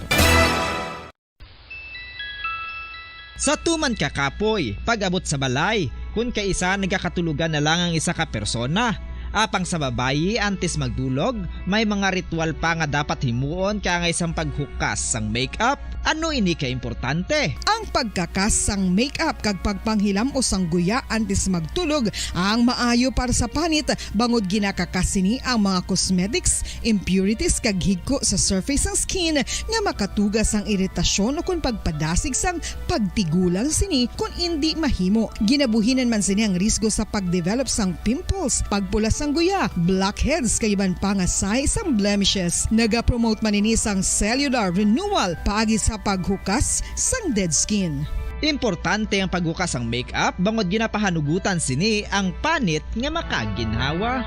Sa tuman ka kapoy, pag-abot sa balay, kung kaisa nagkakatulugan na lang ang isa ka persona. Apang sa babayi antes magdulog, may mga ritual pa nga dapat himuon kaya nga isang paghukas sang makeup, Ano ini ka importante? Ang pagkakas sang make-up kag pagpanghilam o sang guya antes magtulog ang maayo para sa panit bangod ginakakasini ang mga cosmetics, impurities kag higko sa surface sang skin nga makatugas ang iritasyon o kung pagpadasig sang pagtigulang sini kung hindi mahimo. Ginabuhinan man sini ang risgo sa pagdevelop sang pimples, pagpula sang guya, blackheads kay iban pa nga sa isang blemishes. Naga-promote man ini sang cellular renewal paagi sa paghukas sang dead skin. Importante ang paghukas ang makeup bangod ginapahanugutan sini ang panit nga makaginhawa.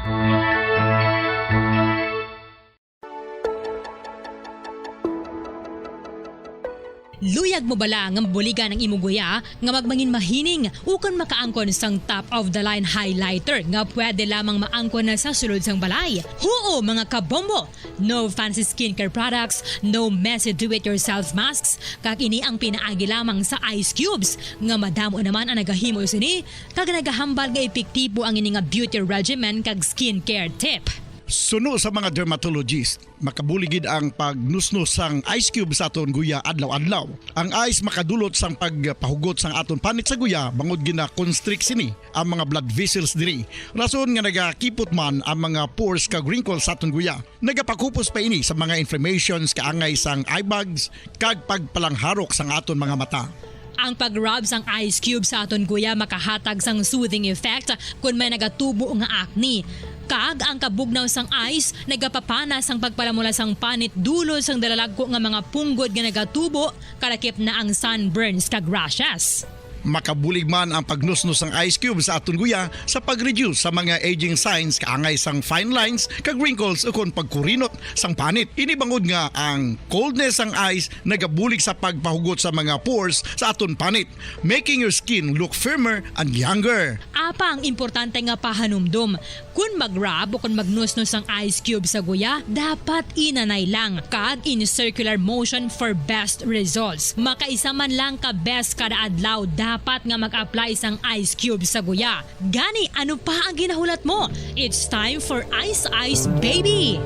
Luyag mo bala nga buligan ang imong guya nga magmangin mahining ukon makaangkon sang top of the line highlighter nga pwede lamang maangkon na sa sulod sang balay. Huo mga kabombo! No fancy skincare products, no messy do-it-yourself masks, kag ini ang pinaagi lamang sa ice cubes nga madamo naman ang nagahimo sini kag nagahambal nga epektibo ang ini nga beauty regimen kag skincare tip. Suno sa mga dermatologist, makabuligid ang pagnusnos sang ice cube sa aton guya adlaw-adlaw. Ang ice makadulot sang pagpahugot sang aton panit sa guya bangod gina-constrict sini ang mga blood vessels diri. Rason nga nagakipot man ang mga pores kag wrinkles sa aton guya. Nagapakupos pa ini sa mga inflammations kaangay sang eye bags kag pagpalangharok sang aton mga mata. Ang pag-rub sang ice cube sa aton guya makahatag sang soothing effect kung may nagatubo nga acne. Kag ang kabugnaw sang ice nagapapana sang pagpalamula sang panit dulo sang dalalagko nga mga punggod nga nagatubo kalakip na ang sunburns kag rashes. Makabulig man ang pagnusnos ng ice cube sa aton guya sa pag-reduce sa mga aging signs kaangay sang fine lines kag wrinkles ukon pagkurinot sang panit. Ini bangod nga ang coldness sang ice nagabulig sa pagpahugot sa mga pores sa aton panit, making your skin look firmer and younger. Apa ang importante nga pahanumdum, kung mag-rub o kung magnusnos ang ice cube sa guya, dapat inanay lang kag in circular motion for best results. Makaisa man lang ka best kada adlaw dapat nga mag-apply sang ice cube sa guya. Gani, ano pa ang ginahulat mo? It's time for Ice Ice Baby!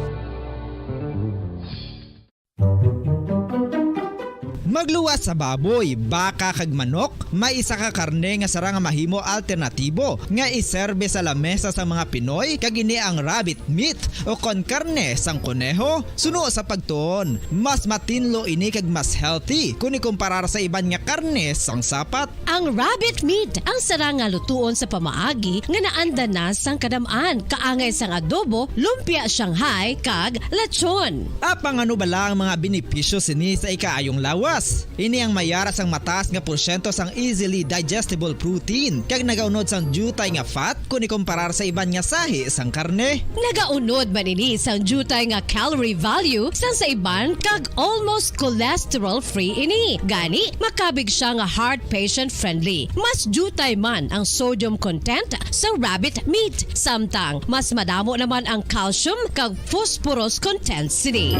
Magluwas sa baboy, baka kag manok, may isa ka karne nga sarang mahimo alternatibo nga iserbe sa lamesa sa mga Pinoy kag ini ang rabbit meat o kon karne sang koneho. Suno sa pagtuon, mas matinlo ini kag mas healthy kung ikumparar sa iban nga karne sang sapat. Ang rabbit meat ang sarang nga lutuon sa pamaagi nga naanda na sang kadamaan kaangay sang adobo, lumpia Shanghai kag lechon. Apang ano bala ang mga benepisyo sini sa ikaayong lawas? Ini ang mayara sang mataas nga porsyento sang easily digestible protein kag nagaunod sang jutay nga fat kung ikumparar sa iban nga sahi sang karne. Nagaunod man ini sang jutay nga calorie value sang sa iban kag almost cholesterol free ini. Gani makabig siya nga heart patient friendly. Mas jutay man ang sodium content sa rabbit meat samtang mas madamo naman ang calcium kag phosphorus content sini.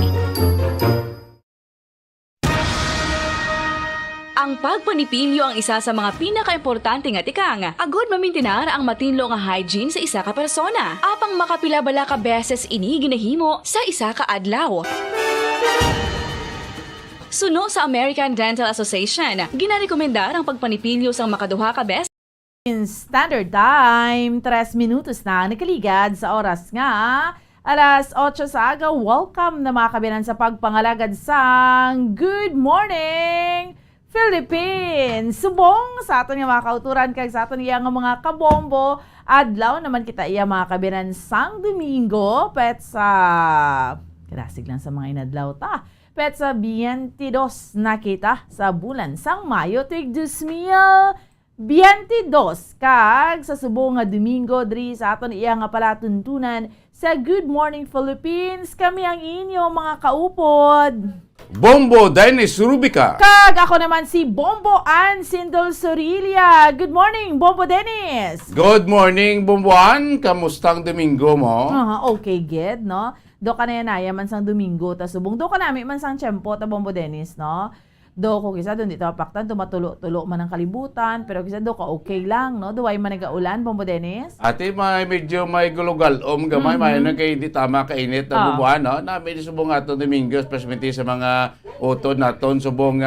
Ang pagpanipilyo ang isa sa mga pinaka-importante nga tikang. Agod mamintinar ang matinlo nga hygiene sa isa ka persona. Apang makapila bala ka beses ini ginahimo sa isa ka adlaw. Suno sa American Dental Association, ginarekomendar ang pagpanipilyo sang makaduha ka beses. In Standard Time, 3 minutos na nakaligad sa oras nga alas 8 sa aga. Welcome na mga kabinan sa pagpangalagad sang Good Morning Philippines! Subong sa aton nga mga kauturan kag sa aton iya nga mga kabombo. Adlaw naman kita iya mga kabinan sang Domingo. Pet sa Karasig lang sa mga inadlaw ta. Pet sa 22 na kita sa bulan sang Mayo tuig 2022. Kag sa subong nga Domingo diri sa aton iya nga palatuntunan sa Good Morning Philippines. Kami ang inyo mga kaupod. Bombo Dennis Rubica. Kag ako naman si Bombo Ann Sindol Sorilia. Good morning, Bombo Dennis. Good morning, Bomboan. Kamustang Domingo mo? Okay, good, no? Do ka na yanaya man sang Domingo, ta subong. Do ka namin man sang tiyempo, ta Bombo Dennis, no? do ko kisa doon dito apaktan tumatulo-tulo man ang kalibutan pero kisa do ka okay lang no duway man nagaulan Bombo Dennis. Ate medyo may gulugal gamay may na kay di tama kainit na bubuan no. Namin subong ato Domingo especially sa mga utod naton subong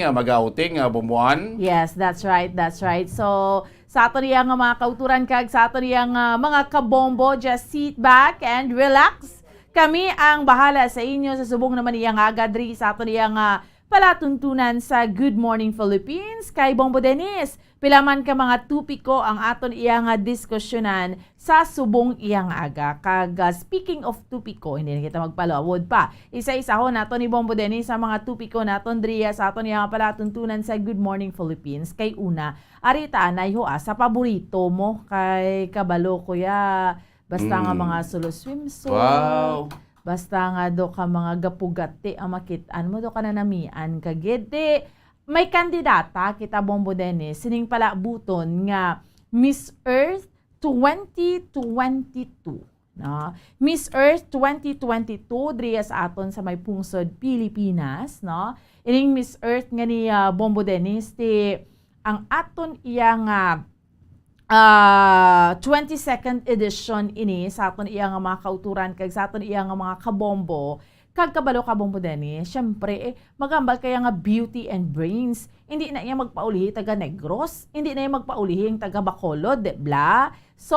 mag-outing bumuan. Yes, that's right. So sa ato niya nga mga kauturan kag sa ato niya nga mga kabombo, just sit back and relax. Kami ang bahala sa inyo sa subong naman niya nga agadri sa ato niya nga palatuntunan sa Good Morning Philippines kay Bombo Dennis. Pilaman ka mga tupiko ang aton iya nga diskusyonan sa subong iya nga aga. Kag speaking of tupiko, hindi na kita magpalawod pa. Isa-isa ho nato ni Bombo Dennis sa mga tupiko naton driya sa aton iya nga palatuntunan sa Good Morning Philippines. Kay una, arita anay ho sa paborito mo kay kabalo kuya. Basta nga mga solo swimsuit. Wow. Basta nga do ka mga gapugati ang makitaan mo do ka na namian kagede. May kandidata kita Bombo Dennis sining pala buton nga Miss Earth 2022. No? Miss Earth 2022 driya sa aton sa may pungsod Pilipinas, no? Ining Miss Earth nga ni Bombo Dennis ti ang aton iya nga 22nd edition ini sa aton iya nga mga kauturan kag sa aton iya nga mga kabombo kag kabalo ka Bombo Dennis syempre magambal kaya nga beauty and brains hindi na iya magpaulihi taga Negros hindi na iya magpaulihi taga Bacolod bla so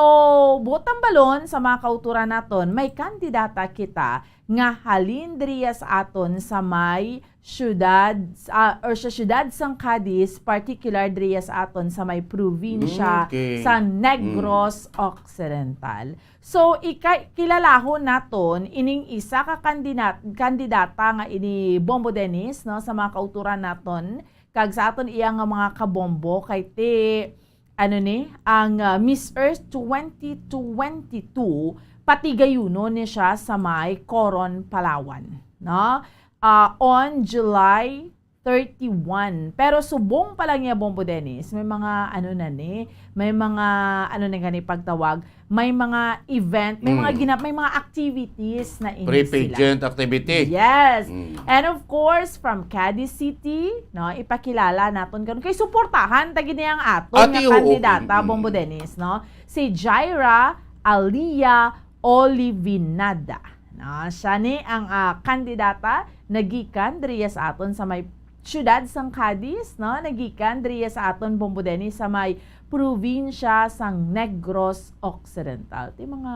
butang balon sa mga kauturan naton may kandidata kita nga halin driya sa aton sa may syudad or sa syudad sang Cadiz particular driya sa aton sa may probinsya sa Negros Occidental. So kilalahon naton ining isa ka kandidata nga ini Bombo Dennis no sa mga kauturan naton kag sa aton iya nga mga kabombo kay ti ang Miss Earth 2022 patigayuno ni siya sa may Coron, Palawan, no? On July 31. Pero subong pa lang niya Bombo Dennis, may mga may mga gani pagtawag, may mga event, may mga may mga activities na ini Pre-pageant activity. Yes. And of course, from Cadiz City, no, ipakilala naton karon kay suportahan tagi niyang aton nga kandidata Bombo Dennis, no? Si Jaira Alia Olivinada. No, siya ni ang kandidata nagikan driya sa aton sa may syudad sang Cadiz, no? Nagikan driya sa aton Bombo Dennis sa may probinsya sang Negros Occidental. Ti mga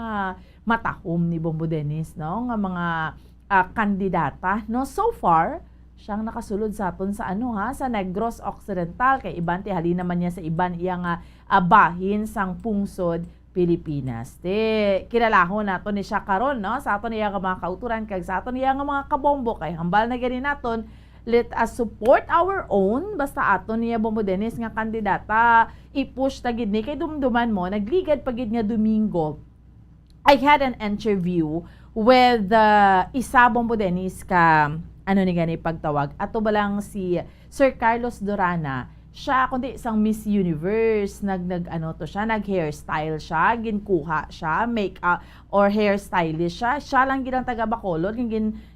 matahom ni Bombo Dennis, no? Nga mga kandidata, no? So far, siyang nakasulod sa aton sa sa Negros Occidental kay iban ti halin naman niya sa iban iyang bahin sang pungsod Pilipinas. Kilalahon naton ni siya karon no sa aton iya nga mga kauturan kag sa aton iya nga mga kabombo kay hambal na gani naton let us support our own basta aton niya Bombo Dennis nga kandidata i-push ta gid ni kay dumduman mo nagligad pagid nga Domingo. I had an interview with isa Bombo Dennis ka ni gani pagtawag ato ba lang si Sir Carlos Dorana. Siya kundi isang Miss Universe nag-hairstyle siya, ginkuha siya, makeup or hairstylist siya lang gidang taga Bacolod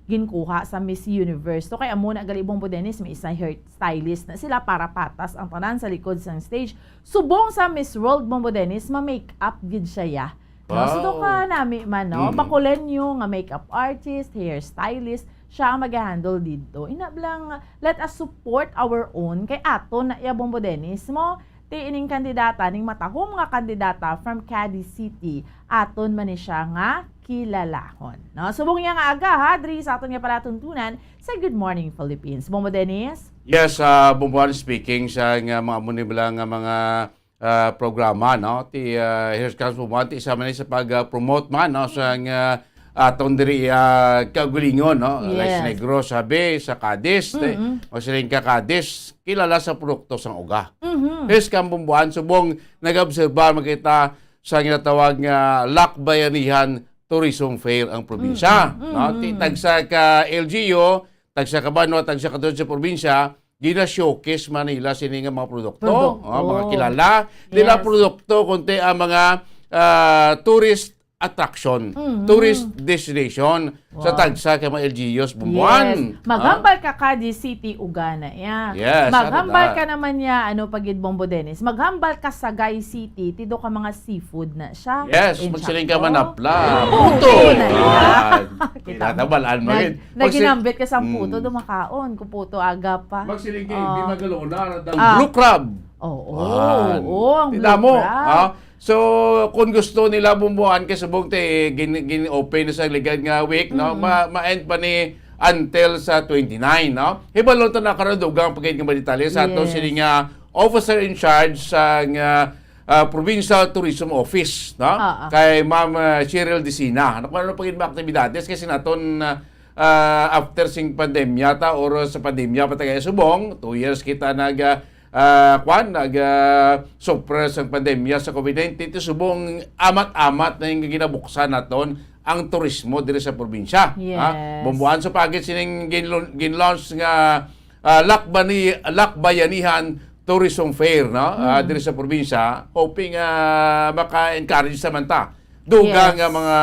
ginkuha sa Miss Universe. So kay amo na gali Bombo Dennis may isang hairstylist na sila para patas ang tanan sa likod sang stage. Subong sa Miss World Bombo Dennis ma-makeup gid siya ya. Wow. No, so do ka nami man no, Bacolenyo nga makeup artist, hairstylist siya ang mag-handle dito. Inablang, let us support our own. Kay ato na iya Bombo Dennis mo, ti ining kandidata, ning matahom nga kandidata from Cadiz City, aton man ni siya nga kilalahon. No? Subong niya nga aga, ha? Dri sa aton nga palatuntunan sa Good Morning Philippines. Bombo Dennis? Yes, Bombo speaking sa nga mga munibla nga mga programa, no? Ti here's comes Bombo, ti isa man sa pag-promote man, no? Sa nga atong diri kagulingon no like Negros sabi sa Cadiz o siling ka Cadiz kilala sa produkto sang uga. Yes kambumbuan subong nag-obserba makita sa ginatawag nga Lakbayanihan Tourism Fair ang probinsya no tagsa ka LGU tagsa ka Banwa tagsa ka sa probinsya gina-showcase Manila sini nga mga produkto mga kilala nila produkto kunti ang mga tourist attraction, tourist destination sa tagsa kay mga LGUs bumuan. Yes. Maghambal ka Kadi City ugana ya. Yes, Maghambal ano ka naman ya pagid Bombo Dennis. Maghambal ka sa Sagay City, tido ka mga seafood na siya. Yes, In magsiling Chaco. ka manapla. Puto Puto. na Kinatabalaan mo rin. Naginambit ka sa puto, dumakaon. Kuputo aga pa. Magsiling ka, hindi magalona. Ang Ah. blue crab. Oo, ang Tila blue mo. crab. So, kung gusto nila bumbuhan kasi subong te gin-open sa ligad nga week, no? Ma-end pa ni until sa 29, no? Hibalo to na karon dugang pagkain nga detalye sa ato sini nga officer in charge sa nga Provincial Tourism Office, no? Kay Ma'am Cheryl Dicina. Ano pagin ba aktibidades kasi naton after sing pandemya ta or sa pandemya pa tagay subong 2 years kita suppress ang pandemya sa COVID-19 subong amat-amat na yung ginabuksan naton ang turismo diri sa probinsya. Yes. Bumbuan sa pagit sining gin-launch nga Lakbayanihan Tourism Fair, no? Diri sa probinsya, hoping maka-encourage samanta dugang nga mga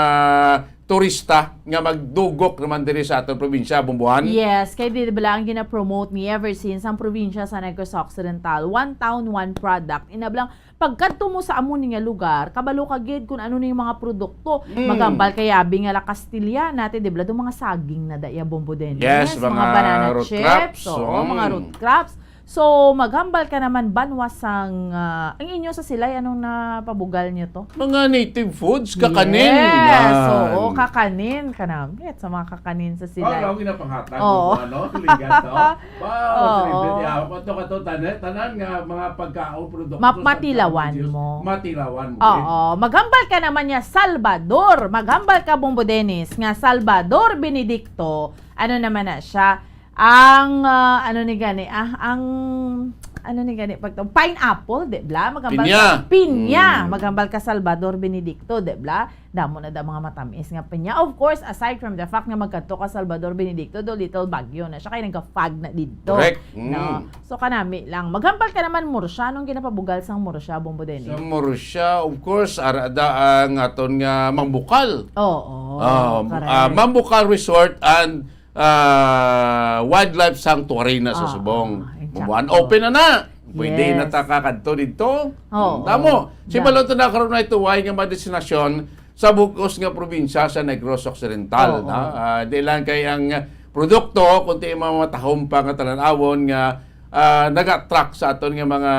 turista nga magdugok naman diri sa atong probinsya, Bumbuan. Yes, kay di ba ang gina-promote ni ever since ang probinsya sa Negros Occidental, one town, one product. Inablang pagkadto mo sa amon nga lugar, kabalo ka gid kung ano ni mga produkto. Magambal kay abi nga la Castilla natin di ba do mga saging na daya Bombo Dennis. Yes, mga banana root chips, crops. mga root crops. So, maghambal ka naman banwasang ang inyo sa silay anong napabugal niyo to? Mga native foods, kakanin. Yes, oo, kakanin ka namin. Sa mga kakanin sa silay. Ako ginapanghatag Oo. mo ano, ligat to. Oo. Kato tanan nga mga pagkaon produkto Matilawan mo. Matilawan mo. Oo, maghambal ka naman niya Salvador. Maghambal ka Bombo Dennis nga Salvador Benedicto. Ano naman na siya? Ang pineapple, di ba? Magambal pinya. Magambal ka Salvador Benedicto, di ba? Damo na da mga matamis nga pinya. Of course, aside from the fact nga magkanto ka Salvador Benedicto, do little bagyo na siya kay nagka-fag na dito. Correct. No. So kanami lang. Maghambal ka naman Mursya nung ginapabugal sang Mursya Bombo Dennis. Sa Mursya, of course, arada ang aton nga Mambukal. Oo. Mambukal Resort and Wildlife Sanctuary na sa Subong. Bumbuan, open na. Pwede na ta kakadto dito. Tamo. Si Baloto na karon na ituway nga mga destinasyon sa bukos nga probinsya sa Negros Occidental. Di lang kay ang produkto, kunti mga matahom pa nga talanawon nga nag-attract sa aton nga mga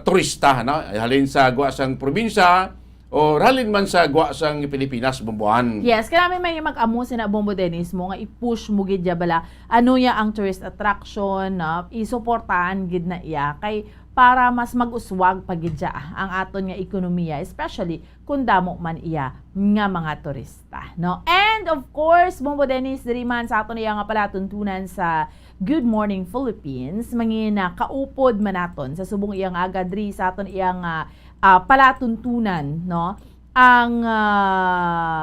turista. Halin sa guwasang probinsya, o ralin man sa guwasang Pilipinas, Bumbuan. Yes, kaya may mag-amo sina Bombo Dennis mo nga i-push mo gid ya bala ano ya ang tourist attraction na isuportahan gid na iya kay para mas mag-uswag pagid ya ang aton nga ekonomiya, especially kung damo man iya nga mga turista, no? And of course, Bombo Dennis diri man sa aton iya nga palatuntunan sa Good Morning Philippines, mangina kaupod man naton sa subong iyang aga diri sa aton iyang palatuntunan, no? Ang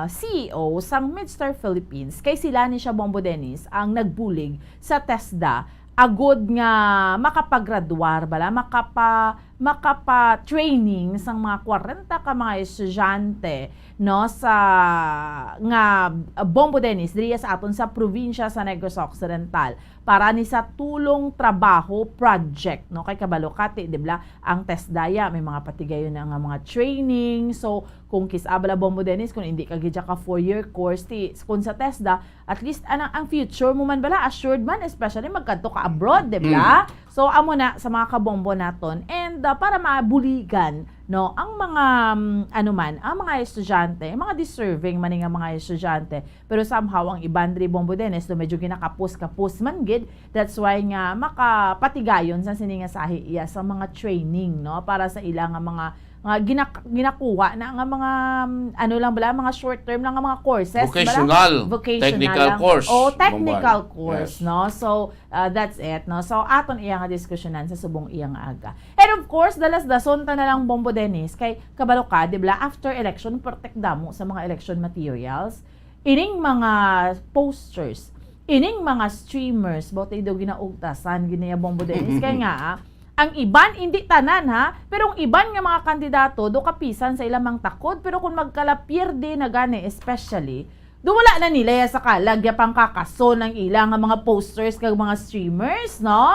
CEO sang Midstar Philippines, kay sila ni siya Bombo Dennis ang nagbulig sa TESDA agod nga makapagraduar bala, makapa-training sang mga 40 ka mga estudyante, no, sa nga Bombo Dennis diri sa aton sa probinsya sa Negros Occidental para ni sa tulong trabaho project, no, kay kabalo kati di ba ang TESDA may mga patigayon na nga mga training. So kung kisabala Bombo Dennis kung hindi ka gidya ka 4-year course kung sa TESDA at least ang future mo man bala assured man, especially magkadto ka abroad di ba? So amo na sa mga kabombo naton and para mabuligan, no, ang mga ang mga estudyante, mga deserving man nga mga estudyante, pero somehow ang ibandri Bombo Dennis do medyo ginakapos man gid. That's why nga makapatigayon sa sininga sahi iya sa mga training, no, para sa ilang mga ginakuha na nga mga mga short term lang nga mga courses vocational technical lang. course Technical course, yes. No, so that's it, no. So aton iya nga diskusyonan sa subong iyang aga. And of course dalas-dason ta na lang Bombo Dennis kay kabalo ka di ba after election protect damo sa mga election materials, ining mga posters, ining mga streamers bote do ginaugtasan ginaya Bombo Dennis kay nga Ang iban, hindi tanan ha, pero ang iban nga mga kandidato, do kapisan sa ilang takod, pero kung magkalapirde na gani, especially, do wala na nila sa kalag, pang kakaso ng ilang mga posters kag mga streamers, no?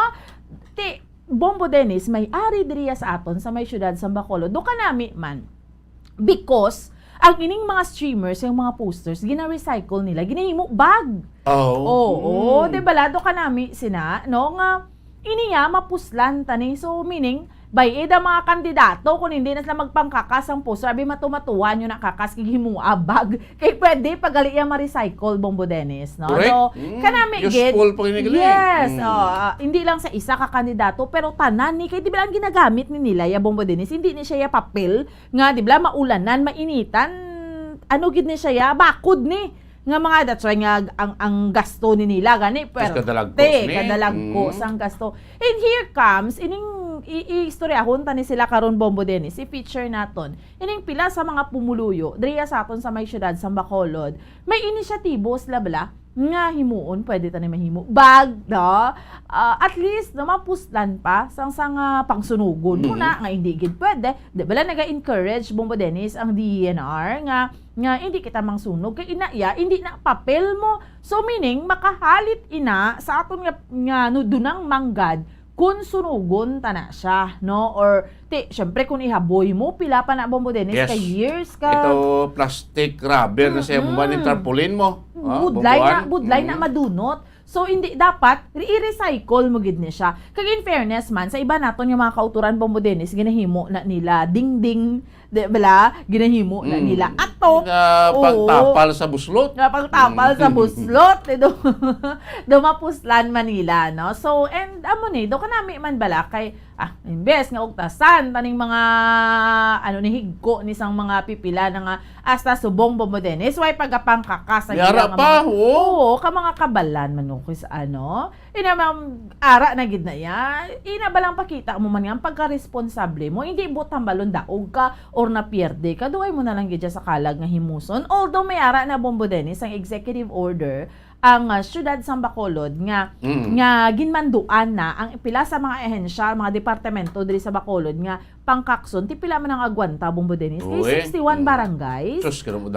Bombo Dennis, may ari diriya sa aton sa may syudad sa Bacolod, do kanami man. Because, ang ining mga streamers, yung mga posters, gina-recycle nila, ginahimo bag. Oo, di ba lado kanami sina, no? Nga, iniya mapuslan tani. So, meaning, by eda mga kandidato, kung hindi na sila magpangkakas ang poster, abi matumatuwa nyo na kakas, kihimua bag. Kaya pwede, pagali iya ma-recycle, Bombo Dennis, no? Correct. So, kanami, Useful pa kinigali. yes, hindi lang sa isa ka kandidato, pero tanan ni, kaya di ba ang ginagamit ni nila, ya Bombo Dennis, hindi ni siya ya papel, nga di ba maulanan, mainitan, ano gid ni siya ya, bakod ni nga mga that's why nga ang gasto ni nila gani pero kadalagkos ang gasto. And here comes ining iistoryahon tani sila karon Bombo Dennis, i-feature naton ining pila sa mga pumuluyo diriya sa aton sa may syudad sa Bacolod. May inisyatibo sila bala nga himuon pwede tani mahimo bag, no? At least na mapuslan pa sang pangsunugon muna nga hindi gid pwede. Di bala naga-encourage Bombo Dennis ang DENR nga hindi kita mangsunog kay inaya hindi na papel mo. So meaning makahalit ina sa aton nga dunang manggad kung sunugon ta na siya, no? Or syempre kung ihaboy mo pila pa na Bombo Dennis kay years ka. Ito plastic rubber na siya buwan tarpaulin mo. Budlay na madunot. So, hindi dapat, i-recycle mo gid ni siya. Kag in fairness man, sa iba naton yung mga kauturan Bombo Dennis, ginahimo na nila ding-ding, bala, ginahimo na nila ato. Pagtapal sa buslot. Pagtapal sa buslot. Dumapuslan Manila, no? So, and amo ni, do kanami man bala, kay, imbes nga ugtasan, taning mga, ni higko, nisang mga pipila na nga, hasta subong Bombo Dennis, why pagapang kakasa Yara pa, oo, ka mga kabalan man sa ara na gid na ya, balang pakita mo man nga ang pagka-responsable mo, hindi butang balon daog ka or napierde ka, duay mo na lang gid sa kalag nga himuson. Although may ara na Bombo Dennis ang executive order ang syudad sa Bacolod nga ginmanduan na ang pila sa mga ehensya, mga departamento diri sa Bacolod nga pangkakson ti pila man ang agwanta Bombo Dennis kay 61 barangays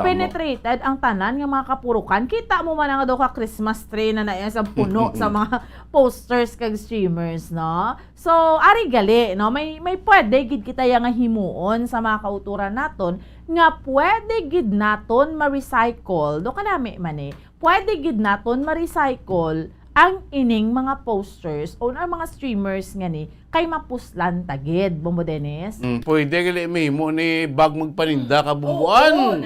penetrated ang tanan nga mga kapurukan. Kita mo man nga daw ka Christmas tree na naaya sa puno sa mga posters kag streamers, no? So ari gali, no, may pwede gid kita nga himuon sa mga kauturan naton nga pwede gid naton ma-recycle do kanami man pwede gid naton ma-recycle ang ining mga posters o ang mga streamers nga ni kay mapuslan tagid Bombo Dennis. Pwede gali mahimo ni bag magpaninda ka bubuan.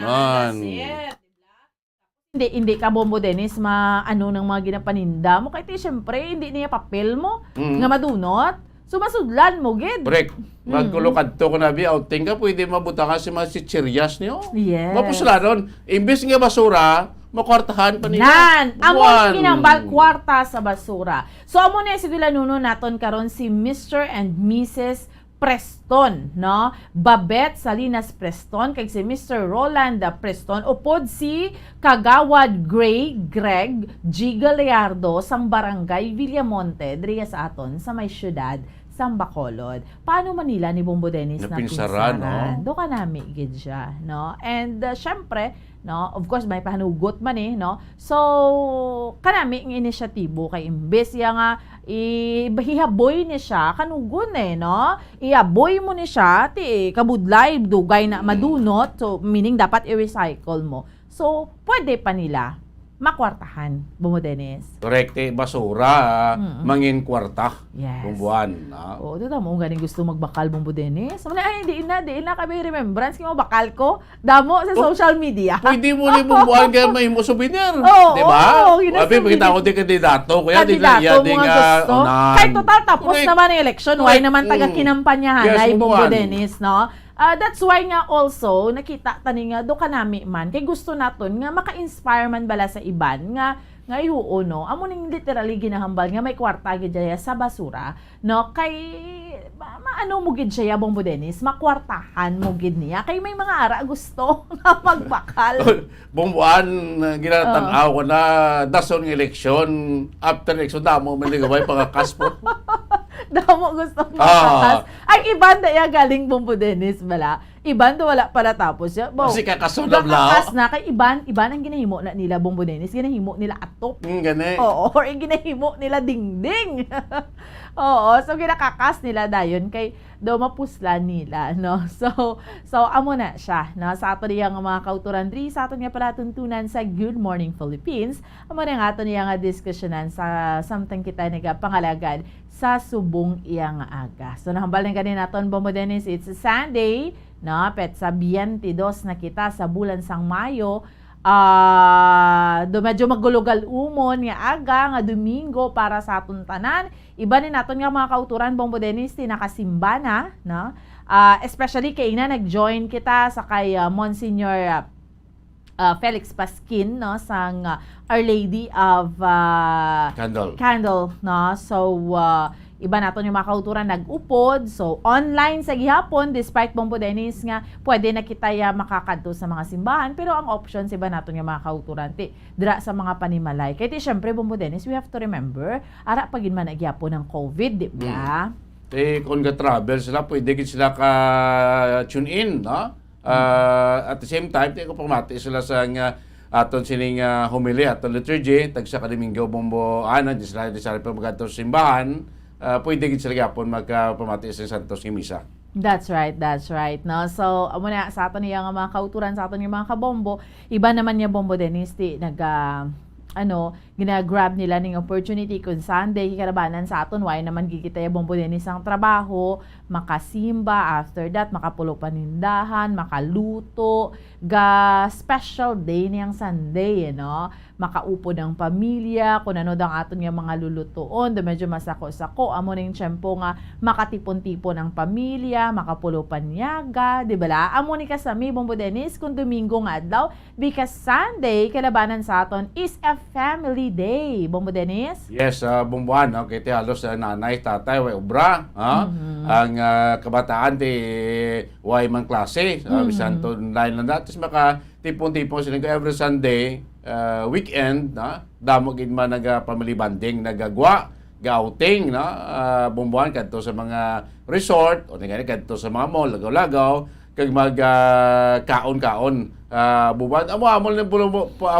Hindi ka Bombo Dennis ng mga ginapaninda mo kay syempre hindi niya papel mo nga madunot. So masudlan mo gid. Correct. Magkulokad to ko na outing ka pwede mabutangan si mga chichiryas niyo. Yes. Mapusladon imbes nga basura makwartahan pa nila. Amon kinambal kwarta sa basura. So amo na si Villanuno naton karon si Mr. and Mrs. Preston, no? Babette Salinas Preston kay si Mr. Roland Preston upod si Kagawad Greg G. Gallardo sang barangay Villamonte diriya sa aton sa may syudad sa Bacolod. Paano Manila ni Bombo Dennis na pinsaran, no? Do ka nami gid siya, no? And syempre, no, of course may pahanugot man no. So kanami ng inisyatibo kay imbes nga ihaboy ni siya kanugon no. Iaboy mo ni siya ti kabudlay dugay na madunot. So meaning dapat i-recycle mo. So pwede pa nila makwartahan Bombo Dennis. Correct, basura mangin kwarta. Yes. Buwan. Oo, ito mo ganing gusto magbakal Bombo Dennis. Ay, di na kami remembrance kung bakal ko. Damo sa social media. Pwede mo ni bumbuan kaya may mo souvenir. Di ba? Abi pakita ko di kandidato kuya di na gusto. Kay total tapos naman ang election, why naman taga kinampanyahan ay Bombo Dennis, no? That's why nga also nakita tani nga do kanami man kay gusto naton nga maka-inspire man bala sa iban nga ihuo no amo ning literally ginahambal nga may kwarta gid sa basura no kay maano mo gid siya Bombo Dennis makwartahan mo gid niya kay may mga ara gusto nga magbakal. Bomboan ginatanaw ko na dason ng eleksyon after election damo man ligaway pagkakaspo. Damo gusto makakas. Ay, iban da ya galing Bombo Dennis bala. Iban do wala pala tapos ya. Kasi kakasunod lang. Kakas na kay iban ang ginahimo na nila Bombo Dennis, ginahimo nila atop. Gani. Oo, or ginahimo nila dingding. Oo, so ginakakas nila dayon kay do mapuslan nila, no? So amo na siya, no? Sa ato niyang mga kauturan diri sa ato nga pala tuntunan sa Good Morning Philippines. Amo na nga ato niya nga diskusyonan sa samtang kita nagapangalagan sa subong iyang aga. So nahambal na ganin naton Bombo Dennis, it's a Sunday, no? Petsa 22 na kita sa bulan sang Mayo. Do medyo magulugal umon nga aga nga Domingo para sa aton tanan. Iba ni naton nga mga kauturan Bombo Dennis nakasimba na, no? Especially kay ina nag-join kita sa kay Monsignor Felix Pasquin, no, sang Our Lady of Candle, no? So iba naton yung mga kauturan nag-upod. So, online sa gihapon, despite Bombo Dennis nga, pwede na kita makakadto sa mga simbahan. Pero ang options, iba naton yung mga kauturan. Dira sa mga panimalay. Kaya syempre, Bombo Dennis, we have to remember, ara pagin man nagyapon ng COVID, di ba? Kung ka-travel sila, pwede sila ka-tune in, no? At the same time, ko pamati sila sa aton sining homily, aton liturgy, tagsa ka Domingo, Bombo, sila pa magkatong simbahan, pwede gid sila gyapon magpamati sa Santos nga misa. That's right, no? So, amo na sa aton niya nga mga kauturan sa aton nga mga kabombo, iba naman niya Bombo Dennis gina-grab nila ning opportunity kung Sunday kikarabanan sa aton why naman gigita ya Bombo Dennis ang trabaho, makasimba, after that makapulo panindahan, makaluto, ga special day niyang Sunday, no? Makaupo ng pamilya, kung ano dang aton nga mga lulutuon, do medyo masako-sako, amo ning tiyempo nga makatipon-tipon ang pamilya, makapulo panyaga, di ba la? Amo ni kasami Bombo Dennis kung Domingo nga adlaw, because Sunday kalabanan sa aton is a family day, Bombo Dennis? Yes, bumbuan, no? Kaya halos nanay, tatay, way obra, ang kabataan way man klase, bisan to line lang natin, makatipon-tipon sila every Sunday, weekend, na damo gid man naga-family bonding, nagagwa, ga-outing, na bumbuan kadto sa mga resort o ngani kadto sa mga mall, lagaw-lagaw kag mag kaon-kaon. Buwan amo na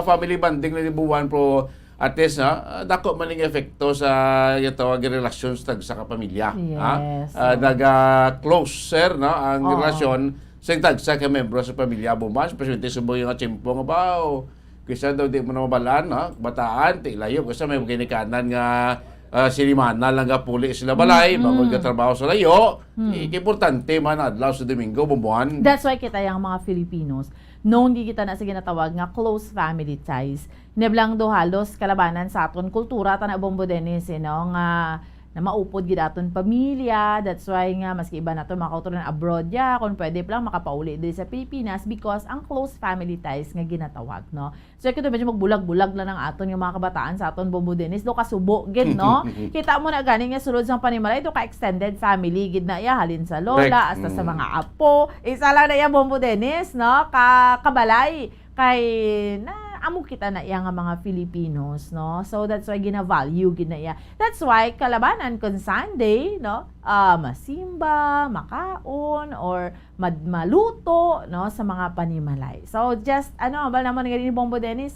family bonding na buwan pro at least dako man ning epekto sa tawag relations tag sa kapamilya. Yes. Naga-closer na ang relasyon sa tag sa ka membro sa pamilya buwan, especially subo yung tiyempo nga bawo. Kisa daw di mo na mabalaan, bataan, layo. Kasi may ginikanan nga sinimana lang nga puli sila balay, bagol ka trabaho sa layo. Importante man adlaw sa Domingo, bumbuan. That's why kita yung mga Filipinos, noon di kita na sige natawag nga close family ties. Neblang do halos kalabanan sa aton kultura, tana Bombo Dennis, nga na maupod gid aton pamilya. That's why nga maski iba naton mga kauturan abroad ya kung pwede pa lang makapauli diri sa Pilipinas because ang close family ties nga ginatawag, no? So kito medyo magbulag-bulag lang ang aton yung mga kabataan sa aton Bombo Dennis do kasubo gid, no? Kita mo na gani nga sulod sang panimalay do ka extended family gid na ya halin sa lola hasta sa mga apo. Isa lang na ya Bombo Dennis, no? Kabalay kay na amo kita na iya nga mga Filipinos, no? So that's why gina-value gina iya. That's why kalabanan kun Sunday, no? Masimba, makaon or maluto, no, sa mga panimalay. So just bal naman nga ni Bombo Dennis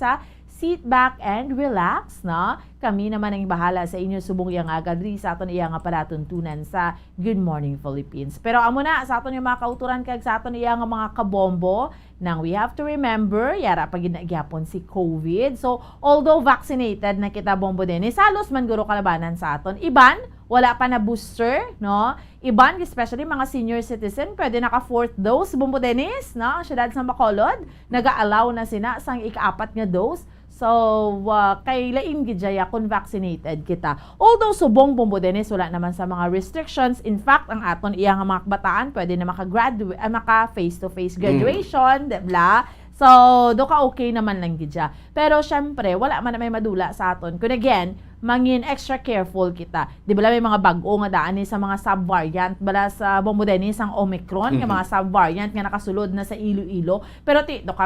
sit back and relax, no? Kami naman ang bahala sa inyo subong yang agadri sa aton iya nga palatuntunan sa Good Morning Philippines. Pero amo na sa aton yung mga kauturan kag sa aton iya nga mga kabombo nang we have to remember yara pag ginagyapon si COVID. So although vaccinated na kita Bombo Dennis, halos man guro kalabanan sa aton. Iban wala pa na booster, no? Iban especially mga senior citizen pwede naka 4th dose Bombo Dennis, no? Siyudad sa Bacolod naga-allow na sina sang ika-4 nga dose. So, kay lain gidjaya kung vaccinated kita. Although subong Bombo Dennis, wala naman sa mga restrictions. In fact, ang aton iya nga mga kabataan pwede na maka face-to-face graduation, diba? So, do ka okay naman lang gidya. Pero syempre, wala man na may madula sa aton. Kung again, mangin extra careful kita. Di ba may mga bag-o nga daan sa mga subvariant bala sa Bombo Dennis ang Omicron nga mga subvariant nga nakasulod na sa Iloilo. Pero do ka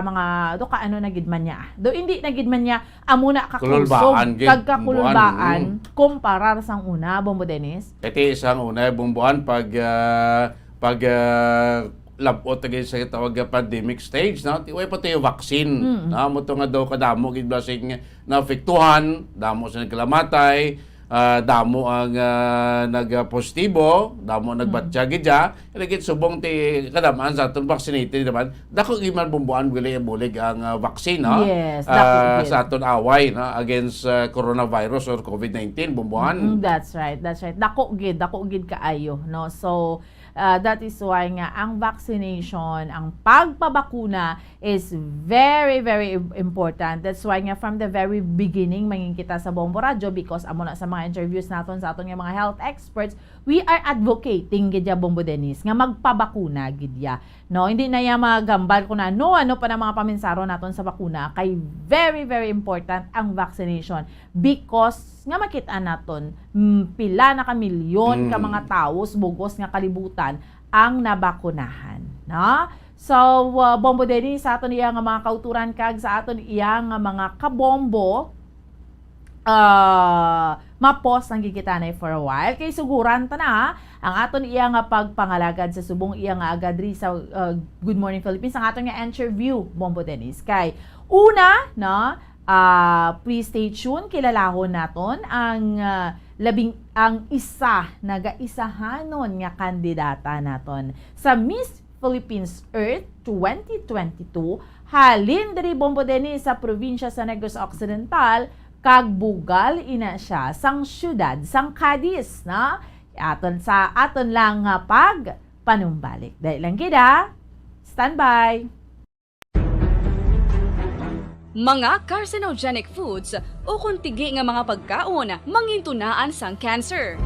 ano na gidman niya. Do hindi na gidman niya amuna ka kusog kagkakulbaan kumparar sang una Bombo Dennis. Iti isang una bumbuan pag labot again sa tawag pandemic stage, no? Tiway pa tayo vaccine. Na mo to nga daw kadamo gid blasing naapektuhan, damo sa nagkalamatay, damo ang nagpositibo, damo nagbatya gid ja. Gid subong ti kadamaan sa aton vaccinated naman. Dako gid man bumbuan gili bulig ang vaccine, no? Yes, sa aton away, no, against coronavirus or COVID-19 bumbuan. That's right. Dako gid kaayo, no? So that is why nga ang vaccination, ang pagpabakuna is very, very important. That's why nga from the very beginning, mangin kita sa Bombo Radyo because amo na sa mga interviews naton sa aton nga mga health experts, we are advocating gidya Bombo Dennis nga magpabakuna gidya. No, hindi na ya magambal ko na ano pa na mga paminsaro naton sa bakuna kay very, very important ang vaccination because nga makita naton pila na ka milyon ka mga taos bugos nga kalibutan ang nabakunahan, no? So Bombo Dennis sa aton iya nga mga kauturan kag sa aton iya nga mga kabombo mapos ang gigitanay for a while kay suguran ta na ang aton iya nga pagpangalagad sa subong iya nga agadri sa Good Morning Philippines ang aton nga interview Bombo Dennis kay una no please stay tuned kilalahon naton ang ang isa nagaisahanon nga kandidata naton sa Miss Philippines Earth 2022 halin diri Bombo Dennis sa probinsya sa Negros Occidental kag bugal ina siya sang syudad sang Cadiz na aton lang nga pag panumbalik dahil lang kita standby. Mga carcinogenic foods o kuntigi nga mga pagkaon mangintunaan sang cancer.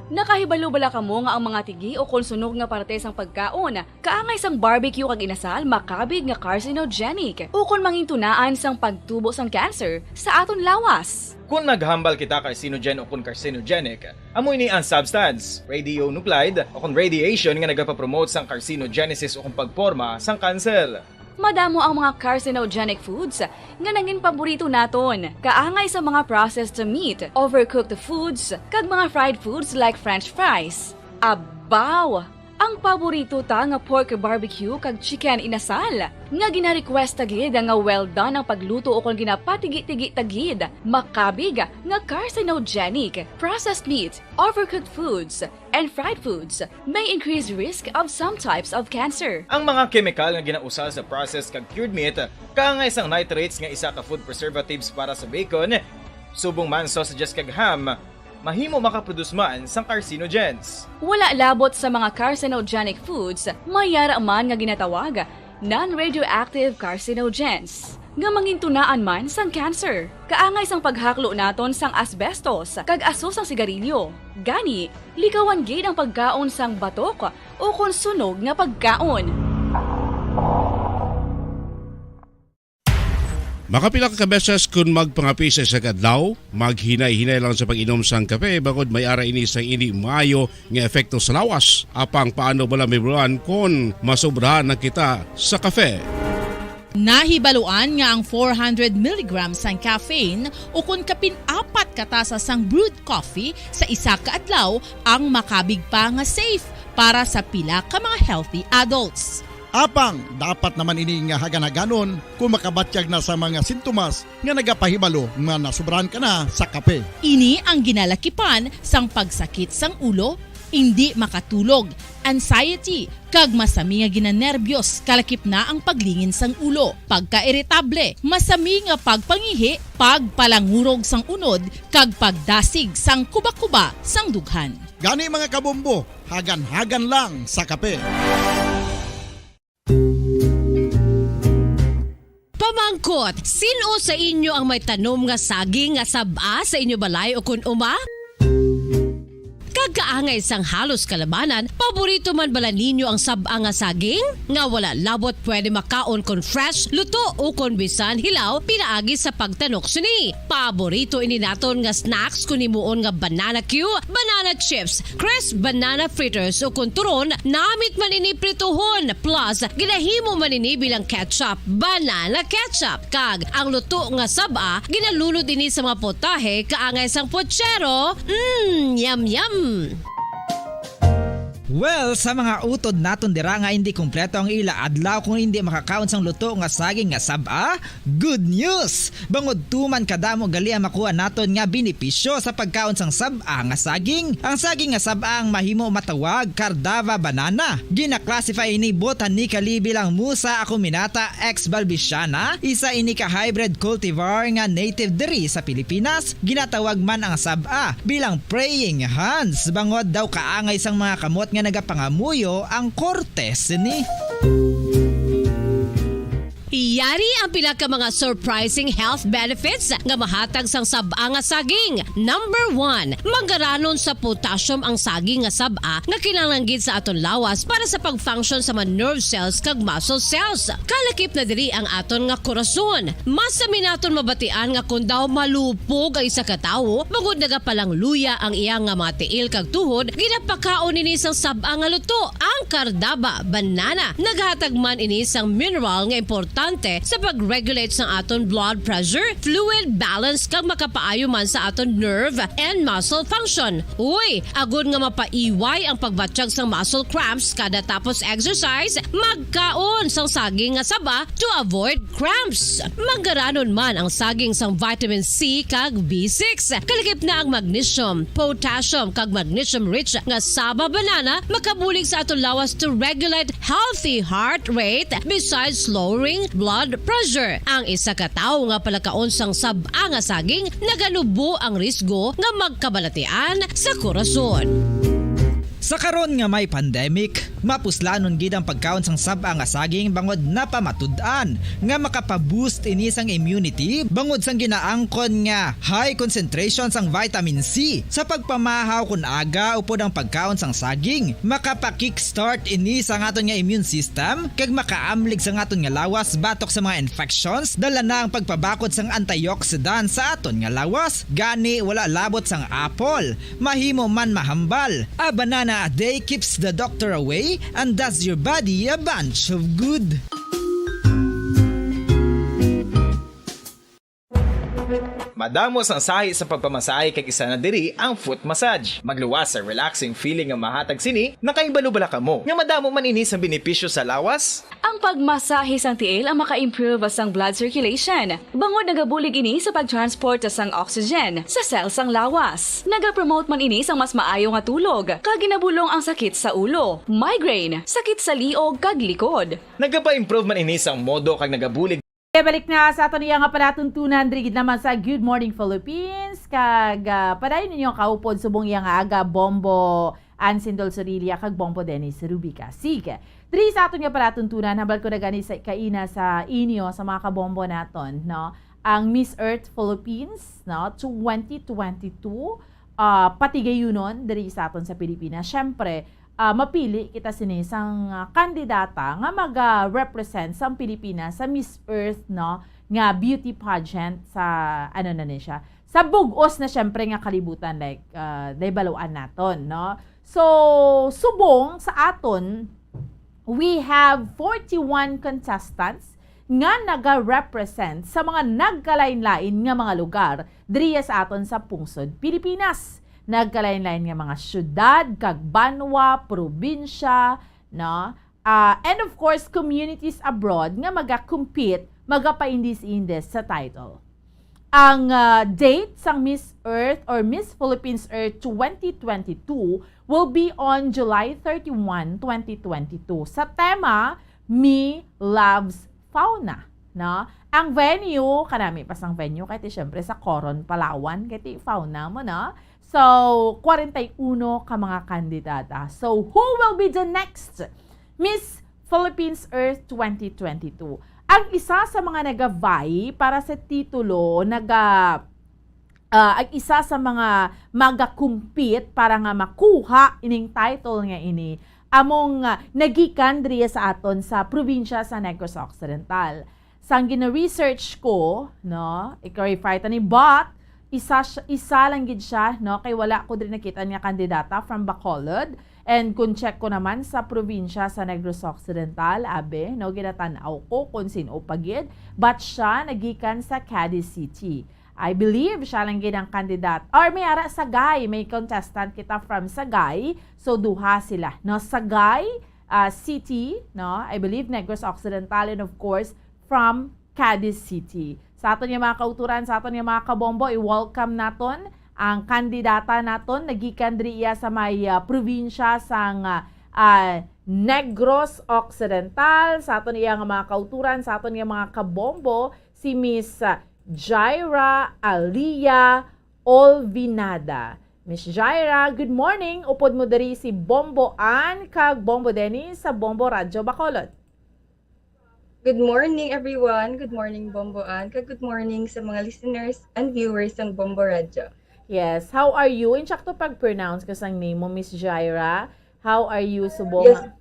Nakahibalo bala kamo nga ang mga tigi o konsunog nga parte sang pagkaon kaangay sang barbecue kag inasal makabig nga carcinogenic o kon mangintunaan sang pagtubo sang cancer sa aton lawas. Kung naghambal kita carcinogen o kung carcinogenic, amoy ni ang substance, radionuclide o kung radiation nga nagapapromote sang carcinogenesis o kung pagporma sang cancer. Madamo ang mga carcinogenic foods nga nangin paborito naton. Kaangay sa mga processed meat, overcooked foods, kag mga fried foods like french fries. Abaw! Ang paborito ta nga pork barbecue kag chicken inasal. Nga gina-request tagid nga well done ang pagluto o kung ginapatigi-tigi tagid. Makabig nga carcinogenic, processed meat, overcooked foods, and fried foods may increase risk of some types of cancer. Ang mga chemical nga ginausal sa processed kag cured meat kaangay sang nitrates nga isa ka food preservatives para sa bacon, subong man sausages kag ham, mahimo makaproduce man sang carcinogens. Wala labot sa mga carcinogenic foods, mayara man nga ginatawag non-radioactive carcinogens nga mangintunaan man sang cancer. Kaangay sang paghaklo naton sang asbestos kag aso sang sigarilyo. Gani, likawan gid ang pagkaon sang batok o kon sunog nga pagkaon. Makapila ka beses kung magpangapi sa kadlaw, maghinay-hinay lang sa pag-inom sang kape bakod may ara ini sang hindi maayo nga epekto sa lawas. Apang paano bala mibruan kung masobrahan na kita sa kape. Nahibaluan nga ang 400 mg sang caffeine o kung kapin-apat katasa sang brewed coffee sa isa ka adlaw ang makabig pa nga safe para sa pila ka mga healthy adults. Apang, dapat naman ini nga haganaganon kung makabatyag na sa mga sintomas nga nagapahibalo nga nasubrahan ka na sa kape. Ini ang ginalakipan sang pagsakit sang ulo, hindi makatulog, anxiety, kag masami nga ginanerbiyos kalakip na ang paglingin sang ulo, pagka-irritable, masami nga pagpangihi, pagpalangurog sang unod, kag pagdasig sang kuba-kuba sang dughan. Gani mga kabombo, hagan-hagan lang sa kape. Pamangkot, sino sa inyo ang may tanom nga saging nga saba sa inyo balay o kun uma? kagkaangay sang halos kalabanan, paborito man bala ninyo ang sab-a nga saging? Nga wala labot pwede makaon kon fresh, luto o kon bisan hilaw, pinaagi sa pagtanok suni. Paborito ini naton nga snacks kun himuon nga banana Q, banana chips, crisp banana fritters o kun turon, namit man ini prituhon, plus ginahimo man ini bilang ketchup, banana ketchup. Kag ang luto nga sab-a, ginalunod ini sa mga potahe kaangay sang pochero. Yum yum! Well, sa mga utod naton dira nga hindi kumpleto ang ila adlaw kung hindi makakaon sang luto nga saging nga sab-a, good news! Bangod tuman kadamo gali ang makuha naton nga benepisyo sa pagkaon sang sab-a nga saging. Ang saging nga sab-a ang mahimo matawag Cardava banana. Gina-classify ini botanically bilang Musa acuminata ex balbisiana, isa ini ka hybrid cultivar nga native diri sa Pilipinas. Ginatawag man ang sab-a bilang praying hands, bangod daw kaangay sang mga kamot nga nagapangamuyo ang kortes ni. Yari ang pila ka mga surprising health benefits nga mahatag sang sab-a nga saging. Number 1, manggaranon sa potassium ang saging nga sab-a nga kinahanglan gid sa aton lawas para sa pag-function sa mga nerve cells kag muscle cells. Kalakip na diri ang aton nga korason. Mas sa minaton mabatian nga kun daw malupog ang isa ka tawo, bangod nagapalang luya ang iyang nga mga tiil kag tuhod, ginapakaon ini sang sab-a nga luto. Ang Cardava banana naghatag man ini sang mineral nga importante sa pag-regulate sa aton blood pressure, fluid balance kag makapaayo man sa aton nerve and muscle function. Uy, agud nga mapaiway ang pagbatsyag sang muscle cramps kada tapos exercise, magkaon sang saging nga saba to avoid cramps. Manggaranon man ang saging sang vitamin C kag B6. Kalikip na ang magnesium, potassium kag magnesium rich nga saba banana makabulig sa aton lawas to regulate healthy heart rate besides lowering blood pressure. Ang isa ka tawo nga palakaon sang sab-a nga saging naganubo ang risgo nga magkabalatian sa korason. Sa karon nga may pandemic, mapuslanon gid ang pagkaon sang sab-a nga saging bangod napamatud-an nga makapaboost ini sang immunity bangod sang ginaangkon nga high concentration sang vitamin C. Sa pagpamahaw kun aga upod ang pagkaon sang saging, makapa-kickstart ini sa aton nga immune system kag makaamlig sa aton nga lawas batok sa mga infections, dala na ang pagpabakod sang antioxidant sa aton nga lawas. Gani wala labot sang apple, mahimo man mahambal. A banana a day keeps the doctor away and does your body a bunch of good. Madamos ang sahi sa pagpamasahe kag isa na diri ang foot massage. Magluwas sa relaxing feeling nga mahatag sini, nakaibalo-bala ka mo. Nga madamo man ini sa benepisyo sa lawas. Ang pagmasahe sang tiil ang maka-improve sang blood circulation. Bangod nagabulig ini sa pag-transport sang oxygen sa cells sang lawas. Nagapromote man ini sang mas maayo nga tulog, kag ginabulong ang sakit sa ulo, migraine, sakit sa liog kag likod. Nagapa-improve man ini sang modo kag nagabulig. Balik na sa aton iya nga palatuntunan diri naman sa Good Morning Philippines kag padayon ninyo kaupod subong iya nga aga Bombo Ansindol Sorilia kag Bombo Dennis Rubica. Sige. Diri sa aton nga palatuntunan habal ko na gani sa kaina sa inyo sa mga kabombo naton, no? Ang Miss Earth Philippines, no, 2022 patigayunon diri sa aton sa Pilipinas. Syempre, mapili kita sinisang kandidata nga mag-represent sa Pilipinas sa Miss Earth, no, nga beauty pageant sa ano na siya. Sa bugos na syempre nga kalibutan like daybaluan naton, no. So subong sa aton we have 41 contestants nga naga-represent sa mga nagkalain-lain nga mga lugar diri sa aton sa pungsod Pilipinas. Nagkalain-lain nga mga syudad, kag banwa, probinsya, no? And of course, communities abroad nga maga-compete, maga-paindis-indis sa title. Ang date sang Miss Earth or Miss Philippines Earth 2022 will be on July 31, 2022. Sa tema, Me Loves Fauna, no? Ang venue, kanami pasang venue, kahit syempre sa Coron, Palawan, kahit fauna mo, no? So, 41 ka mga kandidata. So, who will be the next Miss Philippines Earth 2022? Ang isa sa mga nag-vie para sa titulo, ang isa sa mga magakumpit para nga makuha ining title nga ini among nagikan diriya sa aton sa probinsya sa Negros Occidental. Sang gina-research ko, no, i-clarify tani, but isa lang gid siya, no, kay wala ko din nakita niya kandidata from Bacolod. And kung check ko naman sa probinsya sa Negros Occidental, abe, no, ginatanaw ko kung sino pagid, but siya nagikan sa Cadiz City. I believe siya lang gid ang kandidat. Or may ara Sagay, may contestant kita from Sagay. So duha sila, no, Sagay City, no, I believe Negros Occidental, and of course from Cadiz City. Sa aton yung mga kauturan, sa aton yung mga kabombo, i-welcome naton ang kandidata naton nagikan diriya sa may probinsya sang Negros Occidental. Sa aton iyang mga kauturan, sa aton yung mga kabombo, si Miss Jaira Alia Olvinada. Miss Jaira, good morning. Upod mo diri si Bombo Ann kag Bombo Dennis sa Bombo Radyo Bacolod. Good morning, everyone. Good morning, Bombo Ann. Good morning sa mga listeners and viewers ng Bombo Radio. Yes, how are you? Insakto pag-pronounce ko sang name mo, Miss Jaira. How are you, Subong?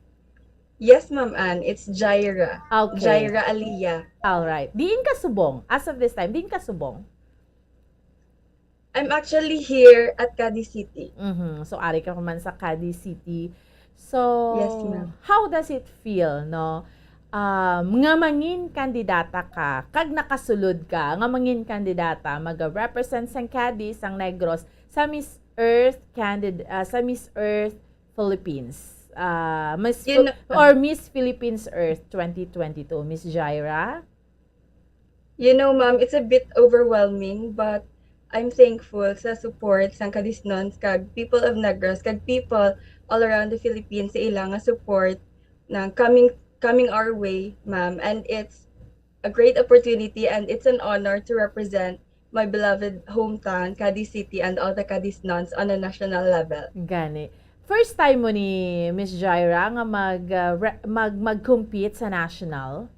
Yes, Ma'am Ann. It's Jaira. Okay. Jaira Alia. Alright. Diin ka subong. As of this time, diin ka subong. I'm actually here at Cadiz City. So, ari ka man sa Cadiz City. So, yes, ma'am. How does it feel, no? Nga mangin kandidata ka, kag nakasulod ka, nga mangin kandidata, mag-represent sang Cadiz, sang Negros, sa Miss Earth sa Miss Earth Philippines. Miss Philippines Earth 2022. Miss Jaira? You know, ma'am, it's a bit overwhelming, but I'm thankful sa support sang Cadiznos, kag people of Negros, kag people all around the Philippines sa ilang support na coming our way, ma'am. And it's a great opportunity and it's an honor to represent my beloved hometown, Cadiz City, and all the Cadiznos on a national level. Gani. First time mo ni Miss Jaira nga mag-compete sa national?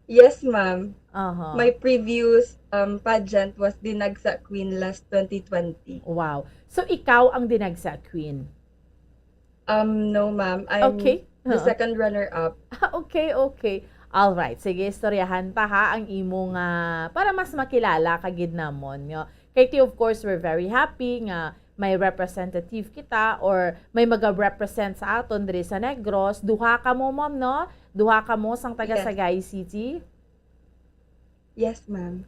Yes, ma'am. Uh-huh. My previous pageant was Dinagsa Queen last 2020. Wow. So, ikaw ang Dinagsa Queen? No, ma'am. I'm the second runner-up. Okay. Alright. Sige, istoryahan ta ha ang imong para mas makilala kagid namon. Kay of course, we're very happy nga may representative kita or may mag-represent sa aton diri sa Negros. Duha ka mo, ma'am, no? Duha ka mo sang taga Sagay City? Yes, ma'am.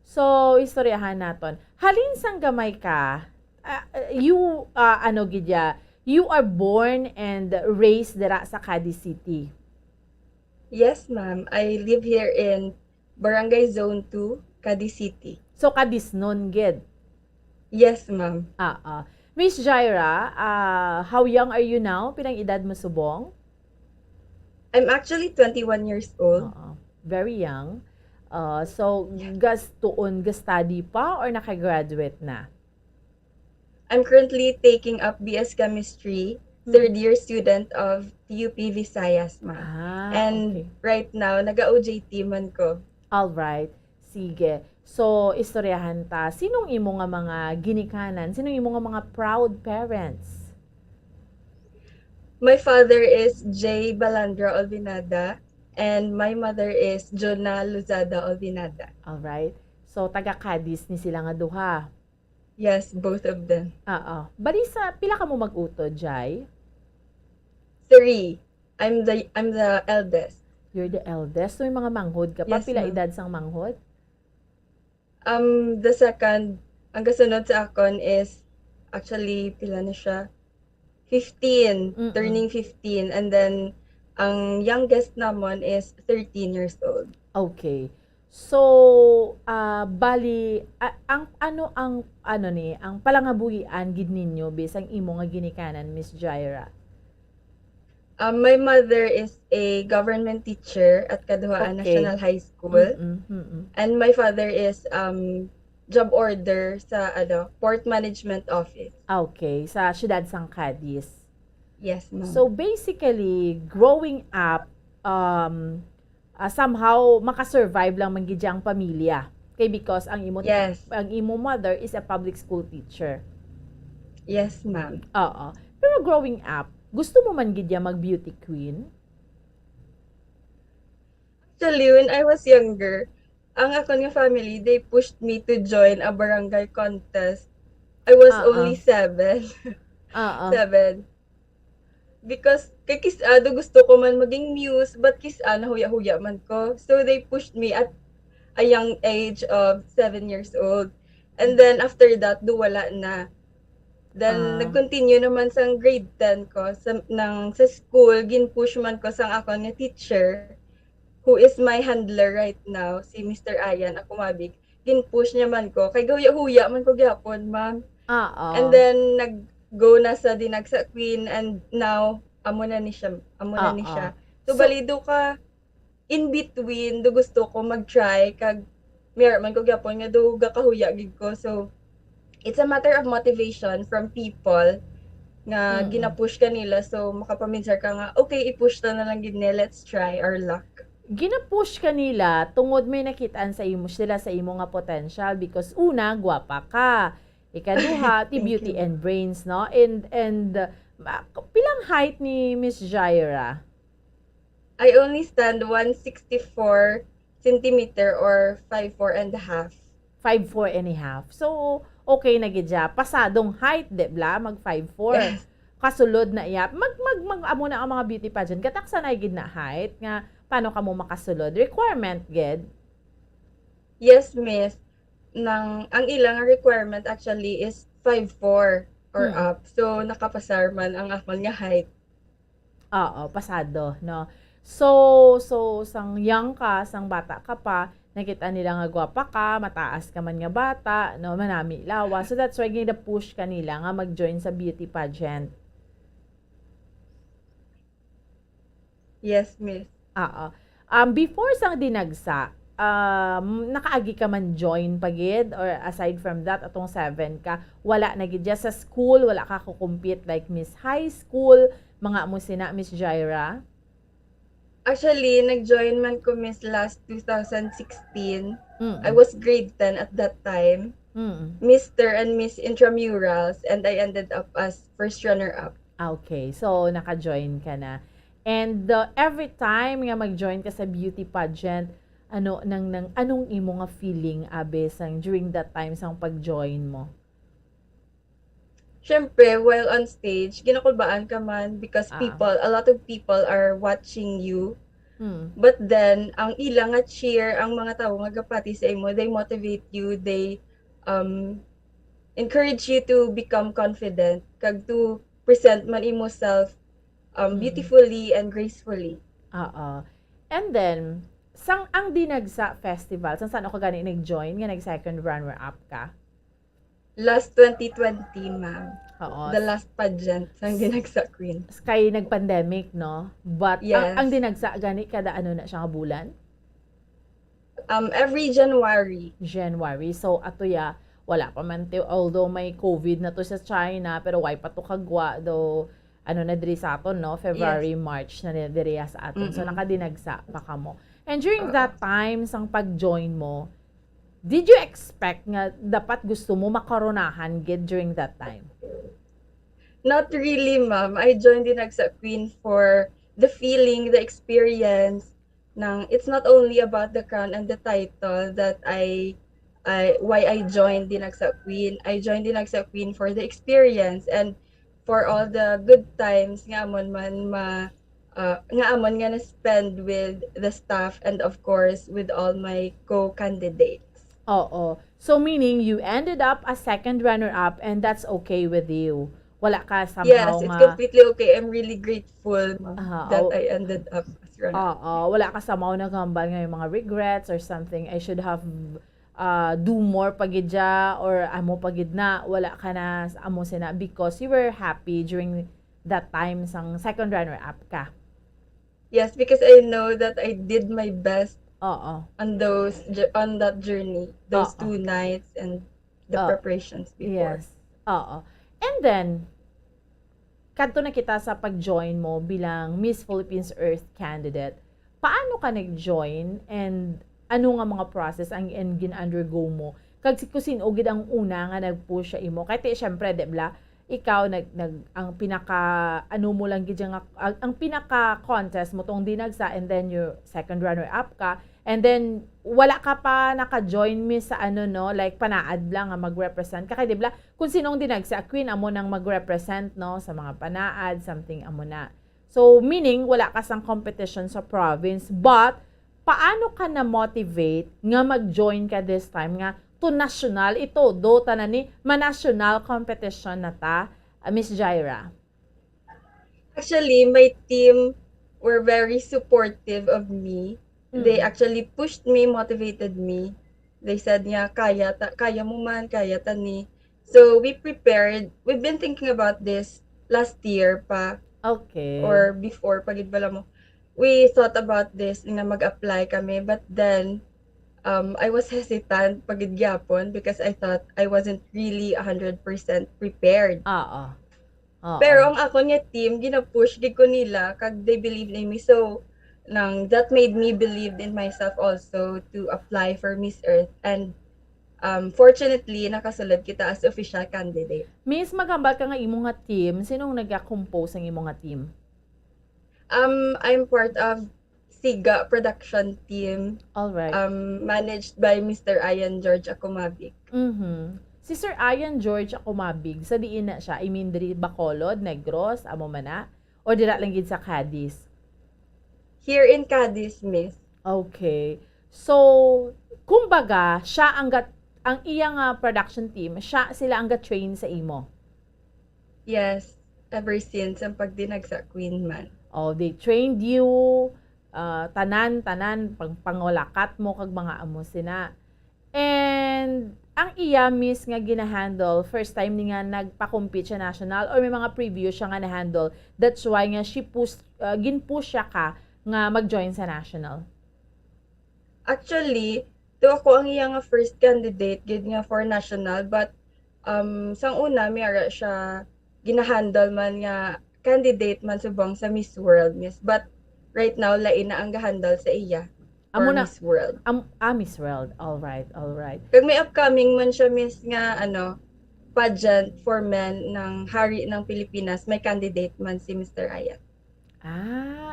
So, istoryahan naton. Halin sang gamay ka, you are born and raised dira sa Cadiz City. Yes, ma'am. I live here in Barangay Zone 2, Cadiz City. So, Cadiznon gid? Yes, ma'am. Miss Jaira, how young are you now? Pinang edad mo subong? I'm actually 21 years old. Very young. So, study pa or nakagraduate na? I'm currently taking up BS Chemistry, third year student of UP Visayas, ma'am. And right now, naga-OJT man ko. Alright. Sige. So, istoryahan ta. Sinong imo nga mga ginikanan? Sinong imo nga mga proud parents? My father is J. Balandra Olvinada and my mother is Jona Luzada Olvinada. Alright. So, taga Cadiz ni sila nga duha. Yes, both of them. Bali sa pila ka mo mag-utod, Jai? 3. I'm the eldest. You're the eldest. So, yung mga manghod ka pa. Yes, pila ma'am. edad sang manghod? The second, ang kasunod sa akon is actually pila na siya? 15, turning 15. And then, ang youngest namon is 13 years old. Okay. So, bali, ang palangabuhian gid ninyo bisang imo nga ginikanan, Miss Jaira? My mother is a government teacher at Kaduhaan National High School. And my father is job order sa Port Management Office. Okay, sa siyudad sang Cadiz. Yes, ma'am. So basically, growing up, somehow makasurvive lang man gid ang pamilya. Kay because ang imo Yes. ang imo mother is a public school teacher. Yes, ma'am. Oo. Pero growing up, gusto mo man gid ya mag beauty queen? Actually, when I was younger, ang ako nga family, they pushed me to join a barangay contest. I was only 7. 7. Because kay kisado gusto ko man maging muse, but kisana huya-huya man ko. So they pushed me at a young age of 7 years old. And then after that, wala na. Then nag-continue naman sa grade 10 ko sa school, gin-push man ko sang ako nga teacher who is my handler right now, si Mr. Ayan, ako mabig. Gin-push niya man ko. Kay huya-huya man ko gyapon, ma'am. And then nag-go na sa Dinagsa Queen and now amo na ni siya. So balido ka in between do gusto ko mag-try kag meron man ko gyapon nga do gakahuya gid ko. So it's a matter of motivation from people nga gina-push ka nila, so makapaminsar ka nga okay, i-push na lang gid ni, let's try our luck. Gina-push ka nila tungod may nakitaan sa imo sila sa imo nga potential because una gwapa ka. Ikaduha, ti beauty and brains, no? And pilang height ni Miss Jaira? I only stand 164 centimeter or 5'4 and a half. 5'4 and a half. So, okay na gidya. Pasadong height, di ba? Mag 5'4. Yes. Kasulod na iya. Amo na ang mga beauty pageant. Kataksa na gid na height nga paano ka mo makasulod? Requirement gid? Yes, miss. Ang ilang requirement actually is 5'4 or up. So, nakapasar man ang akong nga height. Oo, pasado, no? So, sang young ka, sang bata ka pa, nakita nila nga gwapa ka, mataas ka man nga bata, no, manami lawa. So, that's why gina-push ka nila nga mag-join sa beauty pageant. Yes, miss. Oo. Before sang dinagsa, nakaagi ka man join pagid or aside from that atong 7 ka wala na gid sa school, wala ka ko-compete like Miss High School, mga mo sina Miss Jaira? Actually, nag-join man ko miss last 2016. I was grade 10 at that time. Mr. and Miss Intramurals, and I ended up as first runner-up. Okay, so naka-join ka na. And every time nga mag-join ka sa beauty pageant, anong imo nga feeling abe sang during that time sang pag-join mo? Syempre, while on stage, ginakulbaan ka man because a lot of people are watching you. But then, ang ilang nga cheer, ang mga tao nga gapati sa imo, they motivate you, they encourage you to become confident, kag to present man imo self beautifully and gracefully. And then, sang ang Dinagsa Festival, saan ako gani nag-join, nga nag-second runner-up ka? Last 2020, ma'am. Oo. The last pageant sang Dinagsa Queen. Kay nag-pandemic, no? But Yes. ang Dinagsa gani kada ano na siya nga bulan? Every January. January. So ato ya wala pa man although may COVID na to sa China pero why pa to kagwa do ano na diri sa aton, no? February, March na diri sa aton. So nakadinagsa pa kamo. And during that time sang pag-join mo, did you expect nga dapat gusto mo makaronahan gid during that time? Not really, ma'am. I joined Dinagsa Queen for the feeling, the experience. It's not only about the crown and the title that why I joined Dinagsa Queen. I joined Dinagsa Queen for the experience and for all the good times nga amon nga na-spend with the staff and of course with all my co-candidates. Oo. So meaning you ended up as second runner-up and that's okay with you. Wala ka somehow Yes, it's completely okay. I'm really grateful that I ended up as runner-up. Wala ka somehow nagambal nga yung mga regrets or something. I should have do more pagidya or amo pagid na. Wala ka na amo sina because you were happy during that time sang second runner-up ka. Yes, because I know that I did my best on that journey, those 2 nights and the preparations before. Yes. And then, kanto na kita sa pag-join mo bilang Miss Philippines Earth candidate. Paano ka nag-join and ano nga mga process ang gin-undergo mo kag si kusin o gid ang una nga nag-push sa imo kay syempre debla ikaw ang pinaka ano mo lang gid nga ang pinaka contest mo tong dinagsa and then your second runner up ka and then wala ka pa naka-join me sa ano no like panaad lang nga mag-represent ka kay debla kung sinong dinagsa queen amo nang mag-represent no sa mga panaad something amo na. So meaning wala ka sang competition sa province but paano ka na motivate nga mag-join ka this time nga to national ito do tanan ni ma-national competition na ta Miss Jaira? Actually, my team were very supportive of me. They actually pushed me, motivated me. They said nga kaya mo man, kaya tani. So we prepared. We've been thinking about this last year pa. Okay. Or before pagid bala mo. We thought about this nga mag-apply kami but then I was hesitant pagid gyapon because I thought I wasn't really 100% prepared. Pero ang ako nga team gina-push gid ko nila kag they believed in me so that made me believe in myself also to apply for Miss Earth and fortunately nakasulod kita as official candidate. Miss magambal ka nga imo nga team, sinong naga-compose ang imo nga team? I'm part of Siga production team. All right. Managed by Mr. Ian George Acumabig. Si Sir Ian George Acumabig, sa diin na siya? I mean, diri Bacolod, Negros, amo man na? O dira lang gid sa Cadiz? Here in Cadiz, Miss. Okay. So, kumbaga, siya ang iyang production team, sila ang ga-train sa imo? Yes. Ever since ang pagdinag sa Queen man. Oh, they trained you, tanan pangwalakat mo kag mga amo sina. And ang iya miss nga gina-handle first time ni nga nagpa-compete sa national or may mga preview siya nga na-handle. That's why nga gin-push siya ka nga mag-join sa national. Actually, to ako ang iya nga first candidate gid nga for national but sang una mayara siya gina-handle man nga candidate man subong sa Miss World, Miss. But right now, lain na ang gahandle sa iya for Miss World. Miss World. All right. Kag may upcoming man siya, Miss, nga pageant for men ng Hari ng Pilipinas. May candidate man si Mr. Ayat.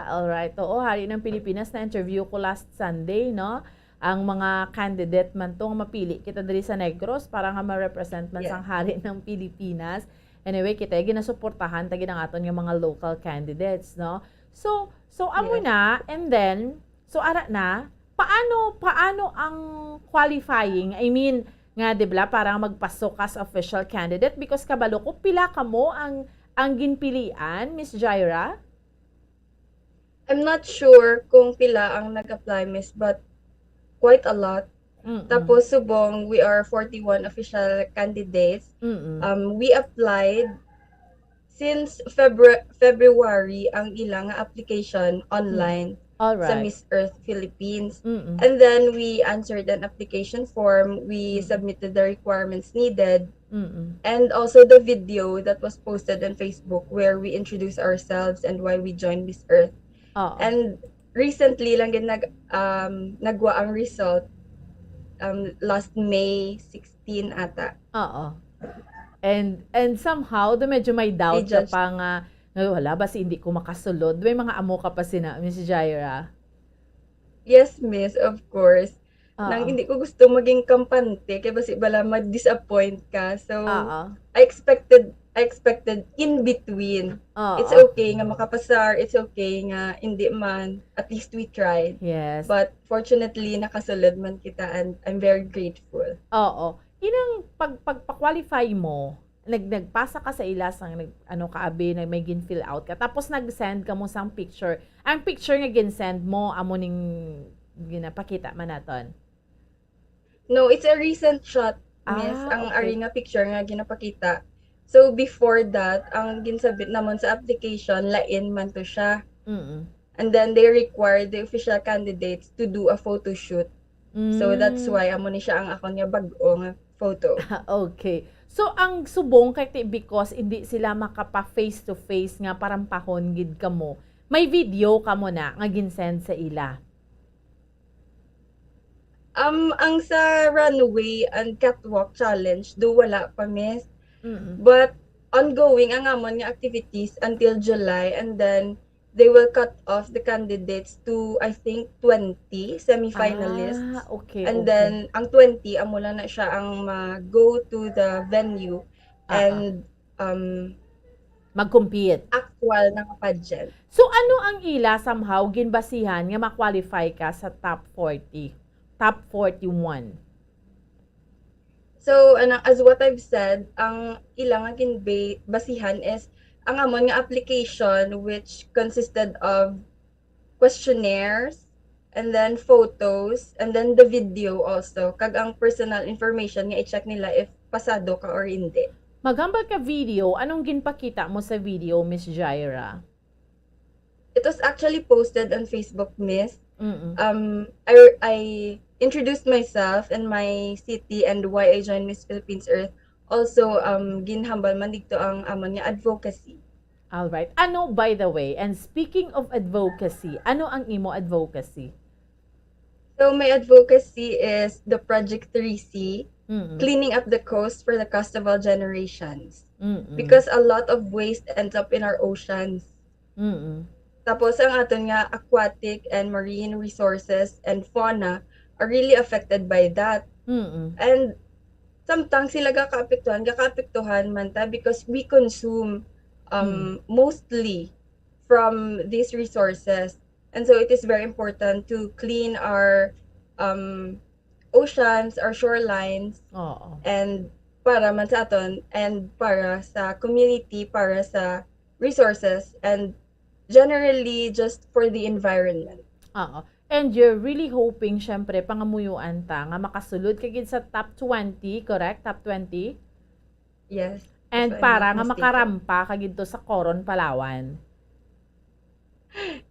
All right. Oo, Hari ng Pilipinas na interview ko last Sunday, no? Ang mga candidate man tong mapili kita diri sa Negros para nga ma-represent man sang Hari ng Pilipinas. Anyway, kita ginasuportahan tagi ng aton yung mga local candidates, no? So amo na and then ara na paano ang qualifying? I mean, nga dibla para magpasok as official candidate because kabalo ko pila ka mo ang ginpilian, Miss Jaira? I'm not sure kung pila ang nag-apply, Miss, but quite a lot. Tapos subong we are 41 official candidates. We applied since February ang ilang application online sa Miss Earth Philippines. And then we answered an application form, we submitted the requirements needed. And also the video that was posted on Facebook where we introduced ourselves and why we joined Miss Earth. And recently lang din nagwa ang result last May 16 ata. And somehow, medyo may doubt ka pa nga, wala ba hindi ko makasulod? May mga amo ka pa sina, Miss Jaira? Yes, Miss, of course. Nang hindi ko gusto maging kampante, kaya basi bala ma-disappoint ka. So, I expected in between. It's okay nga makapasar, it's okay nga hindi man, at least we tried. Yes. But fortunately, nakasulod man kita and I'm very grateful. Inang pag-qualify mo, nagpasa ka sa ilasang kaabi na may gin-fill out ka, tapos nag-send ka mo sang picture. Ang picture nga gin-send mo, amo ning ginapakita man naton. No, it's a recent shot, Miss. Ang ari nga picture nga ginapakita. So before that, ang ginsabit namon sa application, lain man to siya. And then they required the official candidates to do a photo shoot. So that's why amo ni siya ang akon nga bag-o nga photo. Okay. So ang subong kay because hindi sila makapa face to face nga parang pahon gid kamo. May video kamo na nga ginsend sa ila. Ang sa runway and catwalk challenge, do wala pa, miss. Mm-mm. But ongoing ang amon nga activities until July, and then they will cut off the candidates to, I think, 20 semi-finalists. Okay, And okay. then ang 20 amo lang na siya ang mag-go to the venue and mag-compete. Actual na pageant. So ano ang ila somehow ginbasihan nga ma-qualify ka sa top 40, top 41? So, as what I've said, ang ilang nga basihan is ang amon nga application, which consisted of questionnaires, and then photos, and then the video also. Kag ang personal information nga i-check nila if pasado ka or hindi. Magambal ka video, anong ginpakita mo sa video, Miss Jaira? It was actually posted on Facebook, miss. I introduced myself and my city and why I joined Miss Philippines Earth. Also, ginhambal man dito ang amon nga advocacy. All right. Ano, by the way, and speaking of advocacy, ano ang imo advocacy? So, my advocacy is the Project 3C, cleaning up the coast for the coastal generations. Because a lot of waste ends up in our oceans. Tapos, ang aton nga aquatic and marine resources and fauna are really affected by that. And sometimes sila gakaapektuhan man ta because we consume mostly from these resources. And so it is very important to clean our oceans, our shorelines, and para man sa aton, and para sa community, para sa resources, and generally just for the environment. And you're really hoping, syempre, pangamuyuan ta nga makasulod kagid sa top 20, correct? Top 20? Yes. And para nga makarampa kagid to sa Coron, Palawan.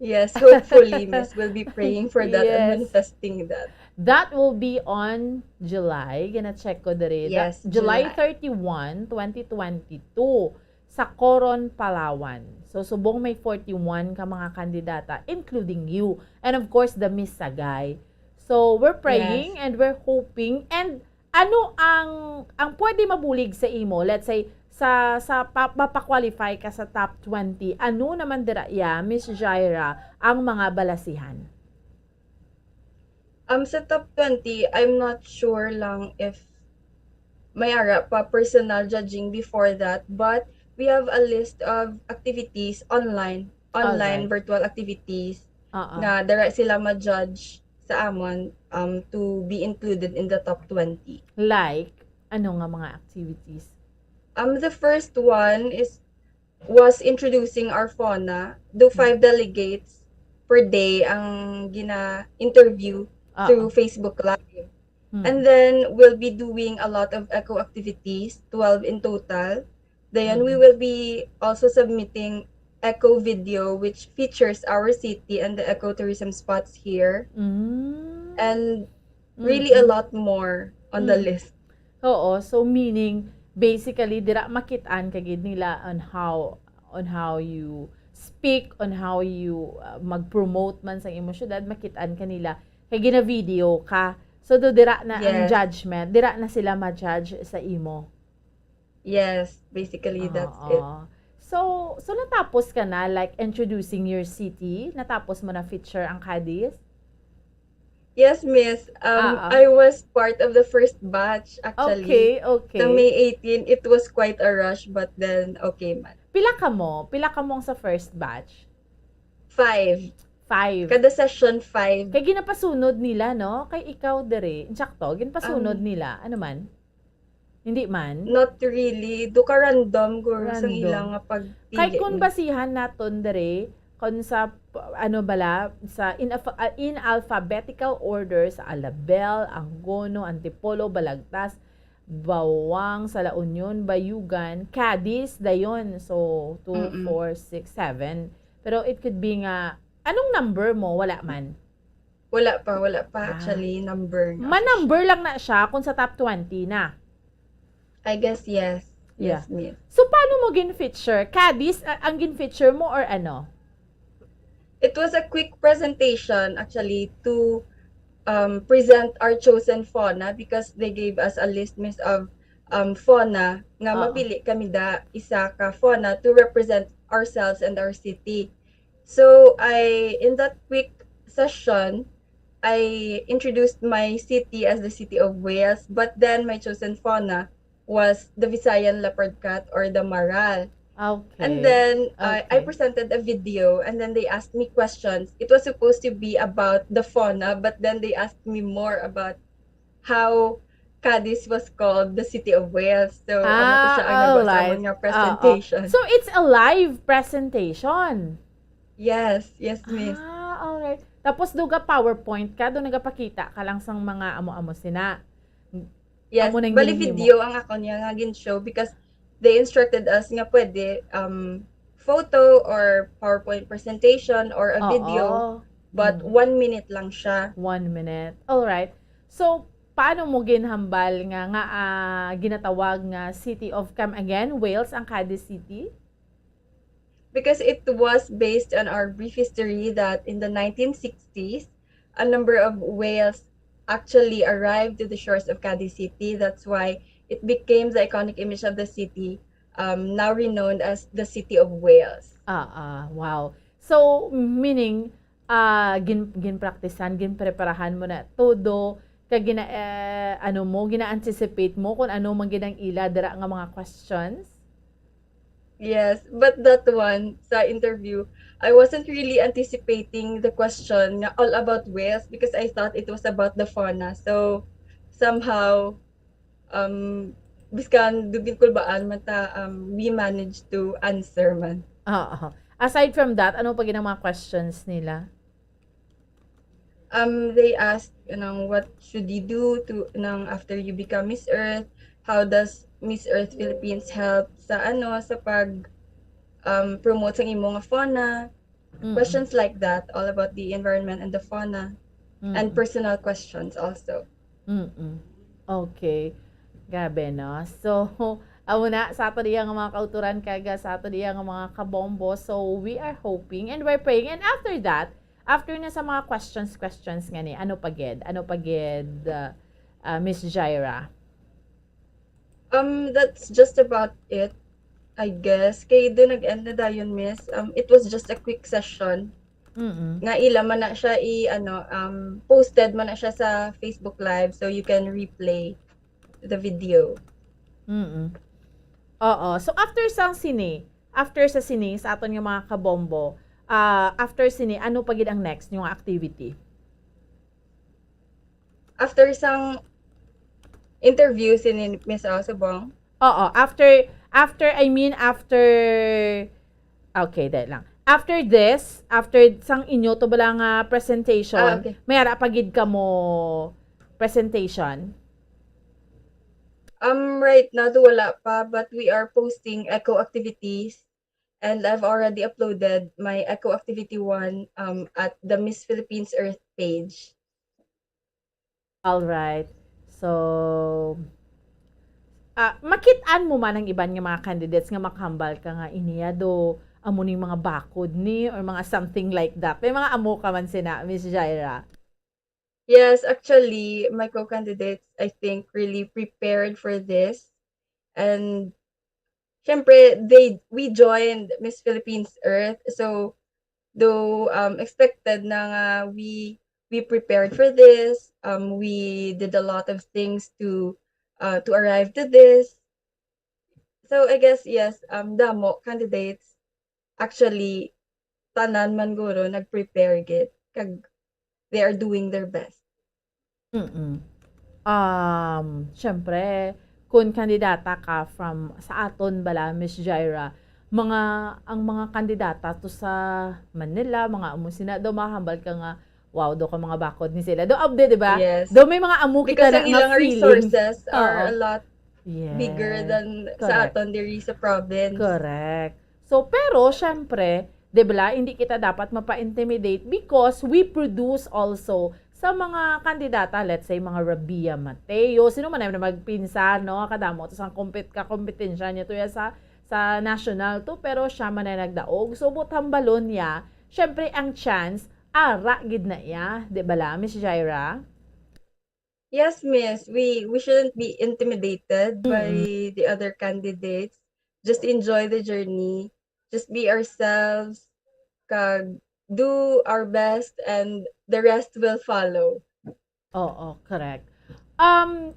Yes, hopefully, Miss, we'll be praying for that Yes. and manifesting that. That will be on July. Gonna check ko dere. Yes, July July. 31, 2022 sa Coron, Palawan. So, subong may 41 ka mga kandidata, including you. And of course, the Miss Sagay. So, we're praying and we're hoping. And ano ang pwede mabulig sa imo? Let's say, mapakwalify ka sa top 20. Ano naman dira Miss Jaira, ang mga balasihan? Sa top 20, I'm not sure lang if may ara pa personal judging before that, but we have a list of activities online virtual activities na dara sila ma-judge sa amon to be included in the top 20. Like, ano nga mga activities? The first one was introducing our fauna. Do 5 delegates per day ang gina-interview through Facebook Live. And then we'll be doing a lot of eco activities, 12 in total. Then we will be also submitting eco video which features our city and the ecotourism spots here. And really a lot more on the list. Oo, so meaning basically dira makitaan kagid nila on how you speak, on how you mag-promote man sa imo syudad, makitaan kanila kay gina video ka. So do dira na ang judgment, dira na sila ma-judge sa imo. Yes, basically that's it. So natapos ka na like introducing your city, natapos mo na feature ang Cadiz? Yes, Miss. I was part of the first batch actually. Okay. Sa May 18, it was quite a rush, but then okay man. Pila ka mo sa first batch? 5. Kada session 5. Kay ginapasunod nila, no? Kay ikaw dere. Insakto, ginapasunod nila. Ano man? Hindi man? Not really. Do ka random guro sa ilang nga pagpili. Kay kung basihan naton dere, kung sa in alphabetical order sa Alabel, Angono, Antipolo, Balagtas, Bawang, Sala Union, Bayugan, Cadiz, dayon. So 2, 4, 6, 7. Pero it could be nga anong number mo? Wala man. Wala pa actually number. Ma-number lang na siya kung sa top 20 na. I guess yes. Yeah. Yes, Miss. So paano mo gin-feature? Cadiz ang gin-feature mo or ano? It was a quick presentation actually to present our chosen fauna because they gave us a list, Miss, of fauna nga mapili kami da isa ka fauna to represent ourselves and our city. So in that quick session, I introduced my city as the city of Wales, but then my chosen fauna was the Visayan leopard cat or the maral. Okay. And then I presented a video, and then they asked me questions. It was supposed to be about the fauna, but then they asked me more about how Cadiz was called the city of Wales. So ano to siya ang nagbasamon nga presentation. So it's a live presentation. Yes, Miss. Alright. Tapos duga PowerPoint ka, doon nagapakita ka lang sang mga amo-amo sina. Yes, Amo nang bali ginhimo. video ang ako niya nga gin-show because they instructed us nga pwede photo or PowerPoint presentation or a video, but 1 minute lang siya. 1 minute. Alright. So, paano mo ginhambal nga ginatawag nga City of Come Again, Wales, ang Cadiz City? Because it was based on our brief history that in the 1960s, a number of whales actually arrived to the shores of Cadiz City. That's why it became the iconic image of the city, now renowned as the City of Wales. Wow. So, meaning, ginpraktisan, ginpreparahan mo na todo, gina-anticipate mo kung ano man ginang ila, dira nga mga questions? Yes, but that one, sa interview, I wasn't really anticipating the question nga all about whales because I thought it was about the fauna. So, somehow, biskan dugin kulbaan man ta, we managed to answer man. Aside from that, ano pa ginang mga questions nila? They asked, what should you do after you become Miss Earth? How does Miss Earth Philippines help sa pag promote sa imong fauna? Questions like that, all about the environment and the fauna, and personal questions also. Okay. Gabi, no? So, na, sa ato diya nga mga kauturan kaga, sa ato diya nga mga kabombo. So, we are hoping and we're praying. And after that, after na sa mga questions nga ni, ano pagid, Miss Jaira? That's just about it, I guess. Kay doon nag-end na dayon, Miss. It was just a quick session. Nga ila man na siya posted man na siya sa Facebook Live so you can replay the video. So after sa sine, sa aton nga mga kabombo, after sine, ano pagid ang next yung activity? After sang interview si Miss Osabong? After sang inyo to bala nga presentation, okay. may ara pagid ka mo presentation? Right now, wala pa, but we are posting eco activities, and I've already uploaded my eco activity 1 at the Miss Philippines Earth page. Alright. So, makitaan mo man ang iban nga mga candidates nga makahambal ka nga iniya do amo ning mga bakod ni or mga something like that. May mga amo ka man sina, Miss Jaira. Yes, actually, my co-candidates, I think, really prepared for this. And, syempre, we joined Miss Philippines Earth. So, though expected na we prepared for this, we did a lot of things to arrive to this. So, I guess, yes, damo candidates, actually, tanan man guro, nag-prepare git. Kag, they are doing their best. Syempre, kung kandidata ka sa aton bala, Miss Jaira, ang mga kandidata to sa Manila, mga amo sina, do mahambal ka nga, wow, do ka mga bakod ni sila. Do update, di ba? Yes. Do may mga amo kita na ilang resources are a lot yes. bigger than Correct. sa aton diri sa province. Correct. So, pero, syempre, di ba, hindi kita dapat mapa-intimidate because we produce also sa mga kandidata, let's say, mga Rabia Mateo, sino man na magpinsan, no? Kadamo, to sa kompetensya niya to sa national to, pero siya man na nagdaog. So, butang balon niya, syempre, ang chance, ara, gid na iya, di ba la, Miss Jaira? Yes, miss. We shouldn't be intimidated by the other candidates. Just enjoy the journey. Just be ourselves. Kag do our best and the rest will follow. Oo, correct.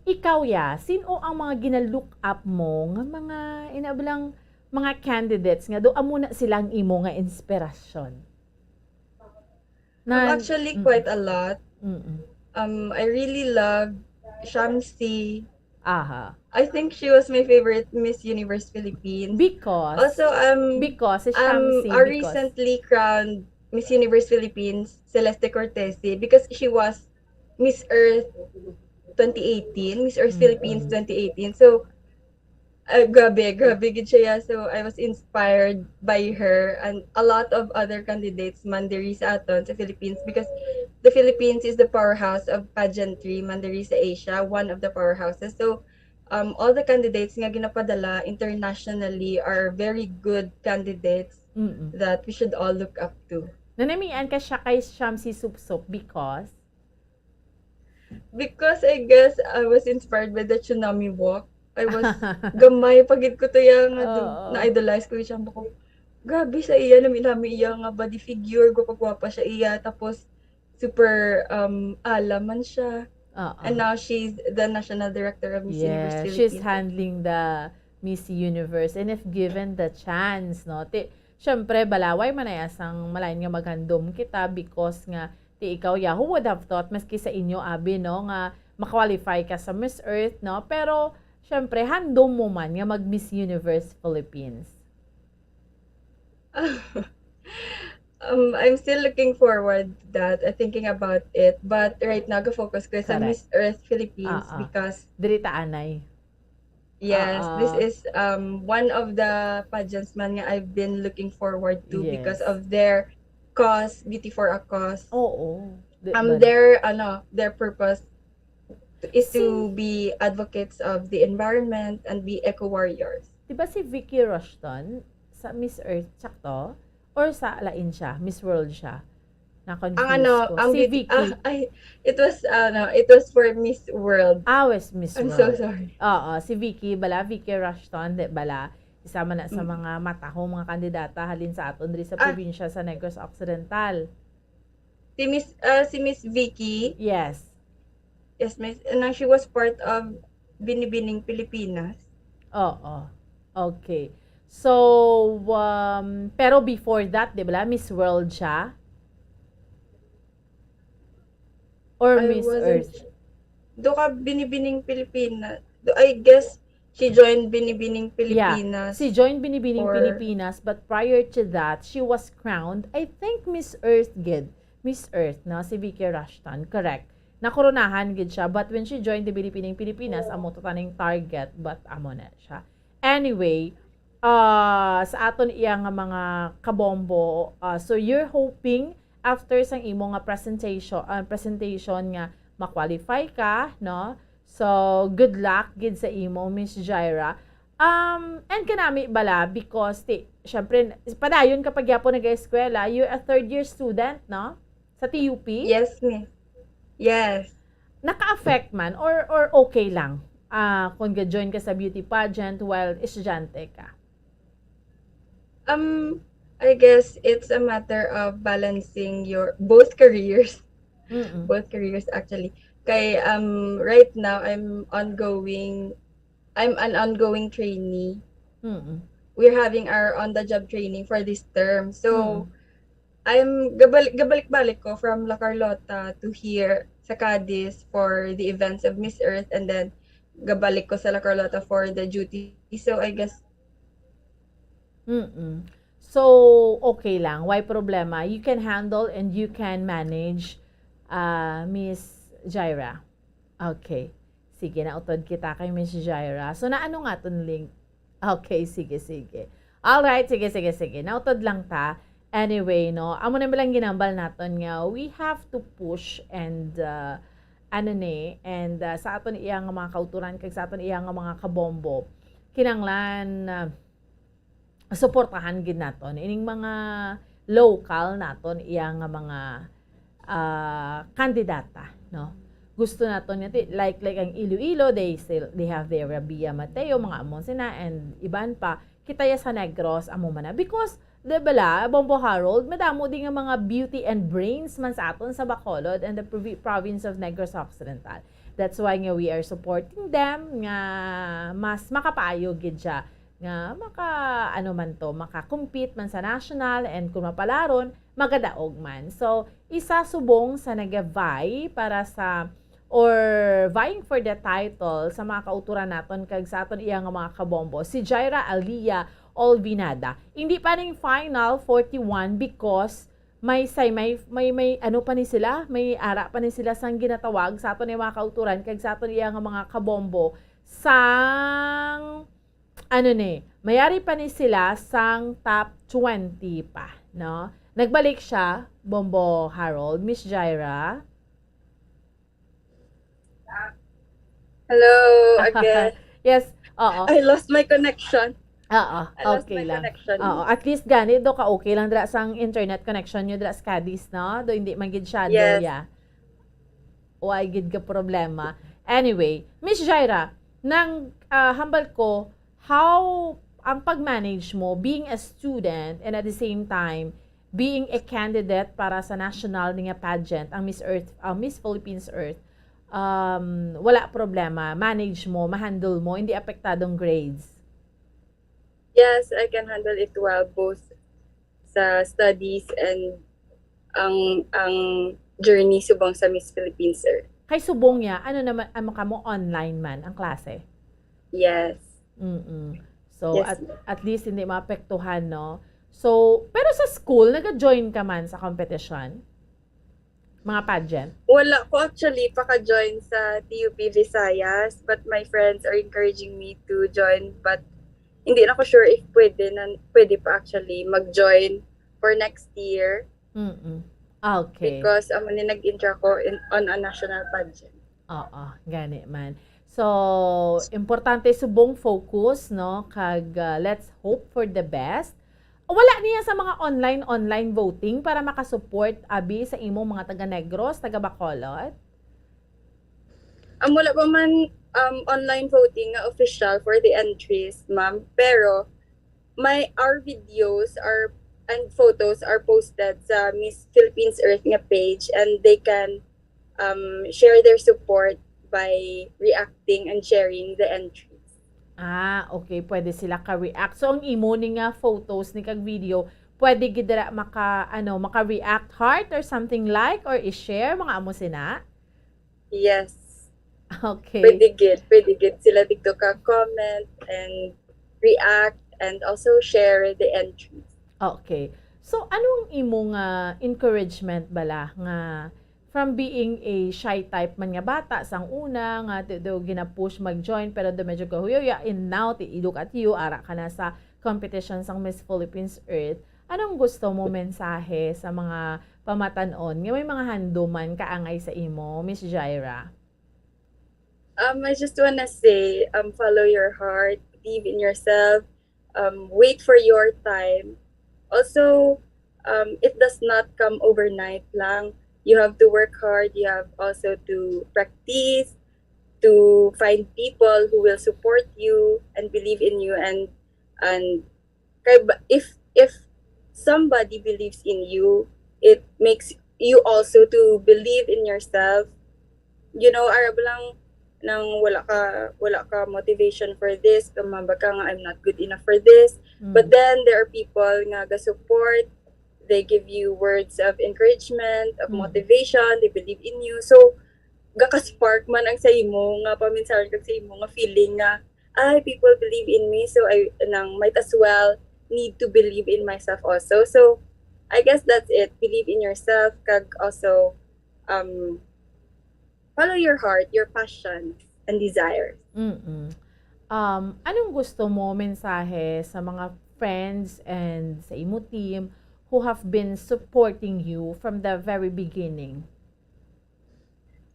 Ikaw sino ang mga gina-look up mo nga mga inabilang mga candidates nga do amo na silang imo nga inspirasyon? Actually quite a lot. I really love Shamsi. Aha. I think she was my favorite Miss Universe Philippines. Because Also, because si Shamsi, our because recently crowned Miss Universe Philippines, Celeste Cortese, because she was Miss Earth 2018, Miss Earth Philippines 2018. So, grabe gid siya. So, I was inspired by her and a lot of other candidates man diri sa aton sa Philippines because the Philippines is the powerhouse of pageantry man diri sa Asia, one of the powerhouses. So, all the candidates nga ginapadala internationally are very good candidates that we should all look up to. nanamian ka siya kay Shamsi Supsup because I guess I was inspired by the tsunami walk. I was gamay pagid ko to yang na-idolize ko siya ko. Grabe sa iya nami iya nga body figure ko pagwapa siya iya tapos super alaman siya. And now she's the national director of Miss Universe Philippines. she's handling the Miss Universe and if given the chance no syempre balaway man ay asang malain nga maghandom kita because nga ti ikaw who would have thought maski sa inyo abi no nga makwalify ka sa Miss Earth no pero syempre handom mo man nga mag Miss Universe Philippines. I'm still looking forward to that, thinking about it. But right now, focus ko sa Miss Earth Philippines because diri ta anay. Yes, this is one of the pageants man nga I've been looking forward to because of their cause, Beauty for a Cause. Their purpose is to be advocates of the environment and be eco warriors. Diba si Vicky Rushton sa Miss Earth sakto? Or sa lain siya? Miss World siya? Na-confuse ko. Si Vicky. It was for Miss World. Was Miss I'm World. so sorry. Oo, si Vicky Rushton, di bala, isama na sa mga matahong mga kandidata halin sa aton diri sa probinsya sa Negros Occidental. Si Miss Vicky? Yes. Yes, Miss. She was part of Binibining Pilipinas. Oo. Okay. So, pero before that, di ba, Miss World siya? Or Miss Earth? Do ka Binibining Pilipinas. I guess she joined Binibining Pilipinas. Yeah, she joined Binibining Pilipinas, but prior to that, she was crowned, I think, Miss Earth gid. Miss Earth, no? Si Vicky Rushton, correct. Nakoronahan gid siya, but when she joined the Binibining Pilipinas, amo to taning target, but amo na siya. Anyway, sa aton iyang mga kabombo, so you're hoping after sang imo nga presentation nga ma-qualify ka, no? So good luck gid sa imo, Miss Jaira. And kanami bala because syempre padayon kapag yapo nag-eskwela, you're a third year student, no? Sa TUP? Yes, miss. Yes. Naka-affect man or okay lang kung ga-join ka sa beauty pageant while estudyante ka? I guess it's a matter of balancing your both careers. Both careers actually. Kay right now I'm an ongoing trainee. We're having our on-the-job training for this term. So I'm gabalik-balik ko from La Carlota to here sa Cadiz for the events of Miss Earth and then gabalik ko sa La Carlota for the duty. So I guess So, okay lang. Why problema? You can handle and you can manage, Miss Jaira. Okay. Sige, nautod kita kay Miss Jaira. So, naano nga itong link? Okay, sige. Alright, sige. Nautod lang ta. Anyway, no, amo na bilang ginambal naton nga, we have to push and, sa aton iyang mga kauturan, kag sa aton iyang mga kabombo, kinanglan, suportahan gid naton ining mga local naton iyang mga kandidata no gusto naton like ang Iloilo, they have their Rabia Mateo, mga amon sina, and iban pa kita ya sa Negros amo man na. Because de bala Bombo Harold, madamo din nga mga beauty and brains man sa aton sa Bacolod and the province of Negros Occidental. That's why nga we are supporting them nga mas makapayo gid siya nga maka-compete man sa national, and kung mapalaron magadaog man. So isa subong sa nag-vie para sa or vying for the title sa mga kauturan naton kag sa aton iya nga mga kabombo, si Jaira Alia Olvinada. Hindi pa ning final 41 because may ano pa ni sila, may ara pa ni sila sang ginatawag sa aton mga kauturan kag sa aton iya nga mga kabombo sang mayari pa ni sila sang top 20 pa, no? Nagbalik siya, Bombo Harold, Miss Jaira. Hello again. Yes, oo. I lost my connection. Oo, okay lang. Oo, at least gani do ka okay lang dira sang internet connection nyo dira sa Cadiz, no? Do hindi man gid siya Yes. ya. O ay gid ka problema. Anyway, Miss Jaira, nang hambal ko, how ang pag-manage mo being a student and at the same time being a candidate para sa national nga pageant, ang Miss Philippines Earth, wala problema, manage mo, ma-handle mo, hindi apektadong grades. Yes, I can handle it well, both sa studies and ang journey subong sa Miss Philippines Earth. Kay subong niya, ano naman, mo online man ang klase? Yes. So, Yes. at least hindi maapektuhan, no? So, pero sa school, nag-join ka man sa competition? Mga pageant? Wala ko actually paka-join sa TUP Visayas, but my friends are encouraging me to join, but hindi na ko sure if pwede pa actually mag-join for next year. Okay. Because nag-intro ko on a national pageant. Oo, gani man. So, importante subong focus, no? Kag let's hope for the best. Wala niya sa mga online voting para makasupport abi sa imong mga taga Negros, taga Bacolod? Wala pa man online voting nga official for the entries, ma'am. Pero our videos and photos are posted sa Miss Philippines Earth nga page, and they can share their support by reacting and sharing the entries. Okay. Pwede sila ka-react. So, ang imo ni nga photos ni kag video, pwede gidara maka-react heart or something like or i-share mga amo sina? Yes. Okay. Pwede gid sila dito ka comment and react and also share the entries. Okay. So, anong imong encouragement bala nga from being a shy type man nga bata sang una nga do gina-push mag-join pero do medyo gahuyoya, and now ti look at you, ara ka na sa competition sang Miss Philippines Earth. Anong gusto mo mensahe sa mga pamatanon nga may mga handuman kaangay sa imo, Miss Jaira? I just wanna say, follow your heart, believe in yourself, wait for your time. Also, it does not come overnight lang. You have to work hard. You have also to practice, to find people who will support you and believe in you. And if somebody believes in you, it makes you also to believe in yourself. You know, arab lang nang wala ka motivation for this, kamamba ka nga, I'm not good enough for this. But then there are people nga ga support. They give you words of encouragement, of motivation, they believe in you. So, gaka-spark man ang sa imo, nga paminsan kag sa imo, nga feeling nga, people believe in me, so I might as well need to believe in myself also. So, I guess that's it. Believe in yourself, kag also, follow your heart, your passion, and desires. Anong gusto mo mensahe sa mga friends and sa imo team who have been supporting you from the very beginning?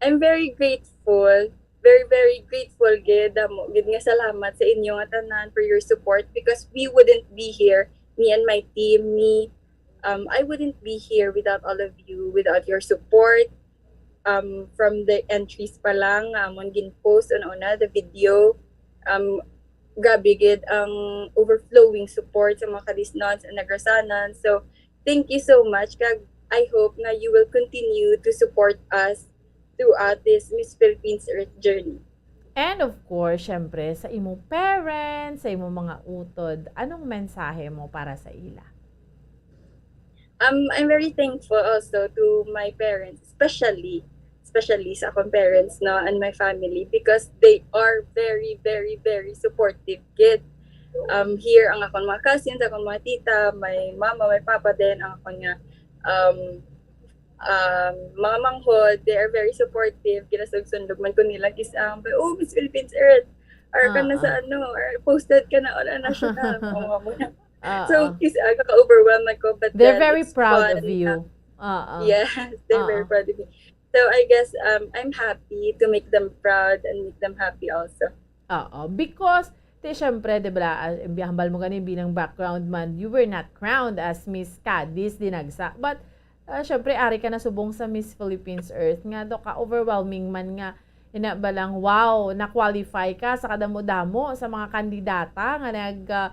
I'm very grateful. Very, very grateful, gid. Gid nga salamat sa inyo nga tanan for your support, because we wouldn't be here, me and my team, I wouldn't be here without all of you, without your support. from the entries pa lang, amon gin-post una the video, grabe gid ang overflowing support sa mga kadisnons and nagrasanan. So, thank you so much. Kag I hope na you will continue to support us throughout this Miss Philippines Earth journey. And of course, syempre, sa imong parents, sa imong mga utod, anong mensahe mo para sa ila? I'm very thankful also to my parents, especially sa akong parents, no, and my family, because they are very, very, very supportive kid. Here ang akong mga cousins, akong mga tita, my mama, my papa din, ang akong nga mga manghod, they are very supportive. Kinasugsunod man ko nila kisang, oh, Miss Philippines Earth, or ka na sa or posted ka na on a national. So, kaka-overwhelm ako, but They're then very it's proud fun. of you. Yes, they're very proud of me. So, I guess I'm happy to make them proud and make them happy also. Because, syempre, di ba, hambal mo ganin bilang background man, you were not crowned as Miss Cadiz Dinagsa. But, syempre, ari ka na subong sa Miss Philippines Earth. Nga do ka, overwhelming man nga, ina ba lang, wow, na-qualify ka sa kadamo-damo sa mga kandidata nga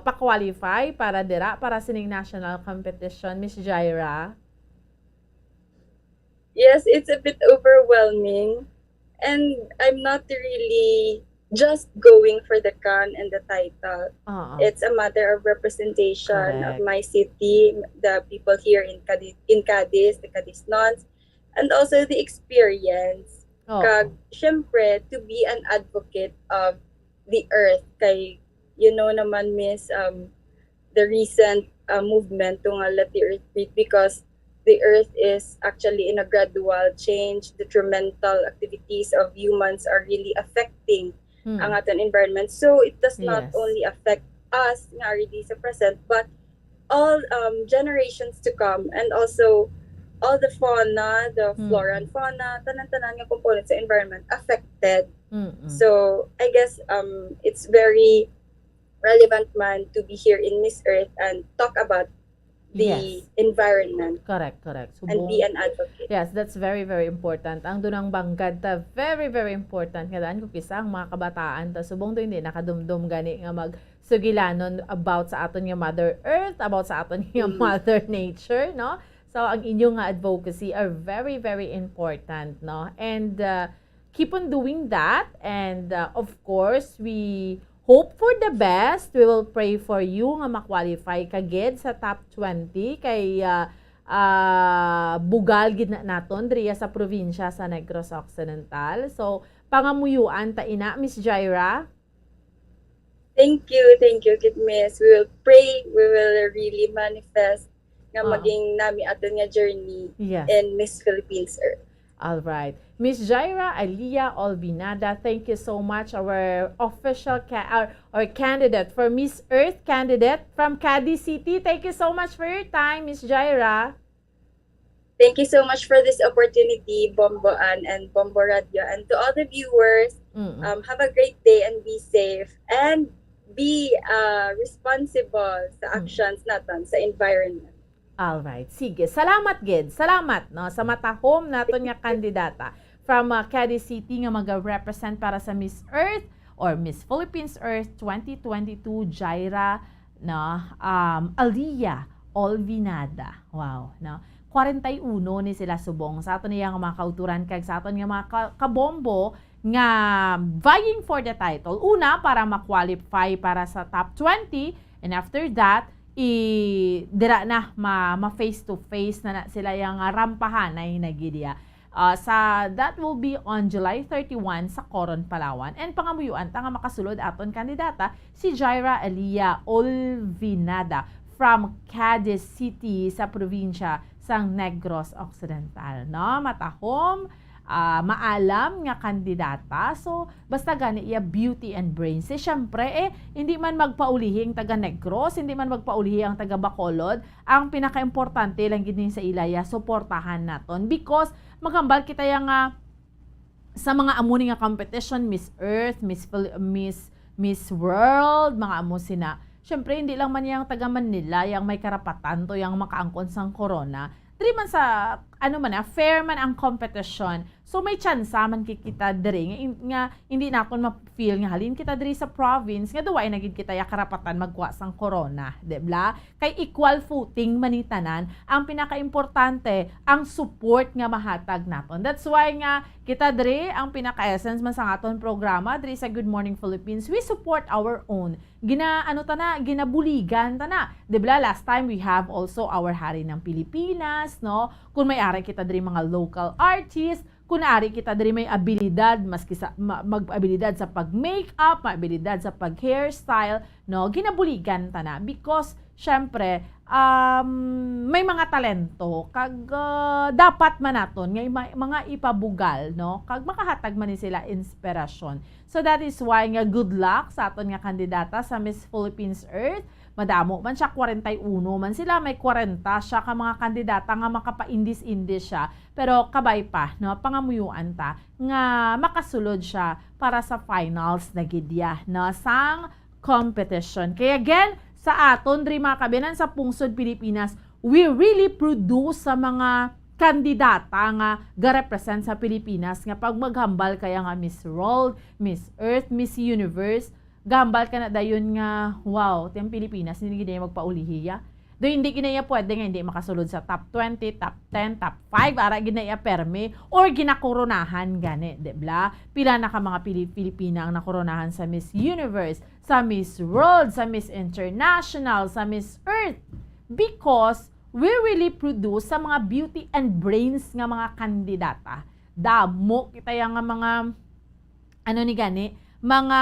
pa-qualify para sining national competition, Miss Jaira? Yes, it's a bit overwhelming, and I'm not really just going for the crown and the title. It's a matter of representation of my city, the people here in Cadiz, the Cadisnons, and also the experience. Kag, syempre, to be an advocate of the earth, kay, you know naman, Miss, the recent movement to nga let the earth breathe, because the earth is actually in a gradual change. Detrimental activities of humans are really affecting ang ating environment. So it does not only affect us nga already sa present, but all generations to come, and also all the fauna, the flora and fauna, tanan-tanan nga components sa environment affected. So I guess it's very relevant man to be here in Miss Earth and talk about the environment. Correct. And be an advocate. Yes, that's very, very important. Ang dunang banggad ta, very, very important. Kadaan ko kisa ang mga kabataan ta, subong do hindi nakadumdum gani nga magsugilanon about sa aton nga Mother Earth, about sa aton nga Mother Nature, no? So, ang inyong nga advocacy are very, very important, no? And keep on doing that. And of course, we hope for the best. We will pray for you nga ma-qualify ka gid sa top 20 kay bugal gid na naton diriya sa probinsya sa Negros Occidental. So pangamuyuan ta ina, Miss Jaira. Thank you, Kid Miss. We will pray, we will really manifest nga maging nami aton nga journey in Miss Philippines Earth. All right. Miss Jaira Alia Olvinada, thank you so much. Our official our candidate for Miss Earth candidate from Cadiz City. Thank you so much for your time, Miss Jaira. Thank you so much for this opportunity, Bomboan and Bombo Radio. And to all the viewers, have a great day and be safe. And be responsible sa actions natin sa environment. Alright, sige. Salamat, Gid. Salamat, no, sa matahom naton nga kandidata from Cadiz City nga mag-represent para sa Miss Earth or Miss Philippines Earth 2022, Jaira, no, Alia Olvinada. Wow, no. 41 ni sila subong sa aton nga mga kauturan kag sa aton nga mga kabombo nga vying for the title. Una, para ma-qualify para sa top 20, and after that, dira na ma-face to face na sila yung rampahan na hinagidya. That will be on July 31 sa Coron, Palawan. And pangamuyuan, nga makasulod aton kandidata, si Jaira Alia Olvinada from Cadiz City sa probinsya sang Negros Occidental. No? Matahom, maalam nga kandidata. So, basta gani iya beauty and brains. Siyempre, hindi man magpaulihing taga Negros, hindi man magpaulihing ang taga Bacolod. Ang pinaka-importante lang gid sa ilaya, suportahan naton. Because, magambal kita yung sa mga amuni nga competition, Miss Earth, Miss World, mga amo sina. Siyempre, hindi lang man yung taga Manila, yung may karapatan to, yung makaangkon sang corona. Diri man sa fair man ang competition. So may chance man kikita diri nga hindi naton ma-feel nga halin kita diri sa province nga duway nagid kita ya karapatan magkuha sang corona, dibla? Kay equal footing manitanan, ang pinaka-importante ang support nga mahatag naton. That's why nga kita diri ang pinaka-essence man sa aton programa diri sa Good Morning Philippines, we support our own. Ginabuligan tana. Dibla, last time we have also our Hari ng Pilipinas, no? Kung may ari kita diri mga local artists, kunari kita diri may abilidad maski sa mag-abilidad sa pag-makeup, abilidad sa pag-hairstyle, no, ginabuligan ta na because syempre may mga talento kag dapat man naton nga mga ipabugal, no, kag makahatag man ni sila inspirasyon. So that is why nga good luck sa aton nga kandidata sa Miss Philippines Earth. Madamo man siya, 41 man sila, may 40 siya ka mga kandidata nga makapa-indis-indis siya, pero kabay pa, no, pangamuyuan ta nga makasulod siya para sa finals na gidya, no, sang competition. Kaya again, sa aton diri mga kabinan sa Pungsod Pilipinas, we really produce sa mga kandidata nga ga-represent sa Pilipinas nga pag maghambal kaya nga Miss World, Miss Earth, Miss Universe, gambal ka na dayon nga, wow, tiyang Pilipinas, hindi ginaya magpaulihiya. Do hindi ginaya pwede nga hindi makasulod sa top 20, top 10, top 5, ara ginaya perme, or ginakoronahan gani, dibla? Pila na ka mga Pilipina ang nakoronahan sa Miss Universe, sa Miss World, sa Miss International, sa Miss Earth. Because we really produce sa mga beauty and brains nga mga kandidata. Damo kita yung mga, mga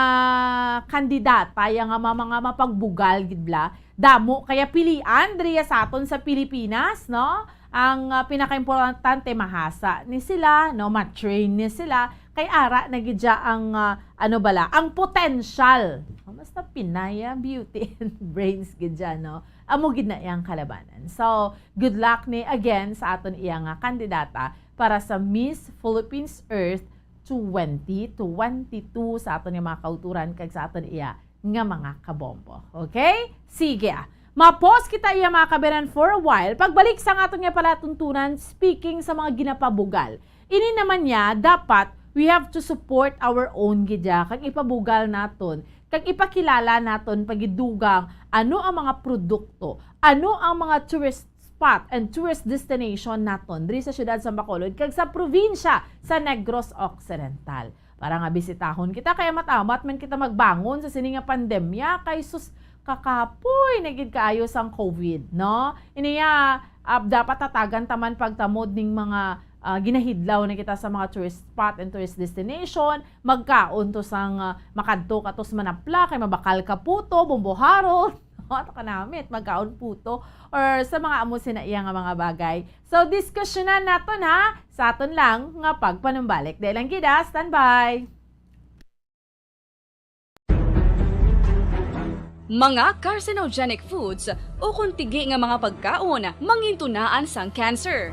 kandidata, yung mga mapagbugal, gidla, damo, kaya pilian, diriya sa aton sa Pilipinas, no? Ang pinaka-importante, mahasa ni sila, no? Ma-train ni sila, kay ara, nagidya ang, ang potential. Basta pinaya, beauty and brains, gidya, no? Amo gid na iyang kalabanan. So, good luck ni, again, sa aton iyang kandidata para sa Miss Philippines Earth 2022 sa aton nga mga kauturan kag sa aton iya nga mga kabombo. Okay? Sige. Ma-pause kita iya mga kabiran for a while. Pagbalik sa aton nga palatuntunan, speaking sa mga ginapabugal. Ini naman niya, dapat we have to support our own gidya kag ipabugal naton, kag ipakilala naton pagidugang ano ang mga produkto, ano ang mga tourist spot and tourist destination naton diri sa syudad sa Bacolod kag sa probinsya sa Negros Occidental. Para nga bisitahon kita kaya matamat man kita magbangon sa sini nga pandemya kay sus kakapoy nagid kaayo sang COVID, no? Iniya dapat tatagan taman pagtamod ning mga ginahidlaw na kita sa mga tourist spot and tourist destination, magkaon to sang makadto katos manapla kay mabakal ka puto, bomboharol, ato ka namit, magkaon puto, or sa mga amo sinaiya nga mga bagay. So, diskusyonan naton ha, sa aton lang nga pagpanumbalik. Dahil lang gida, standby! Mga carcinogenic foods o kung tigi nga mga pagkaon, mangintunaan sang cancer.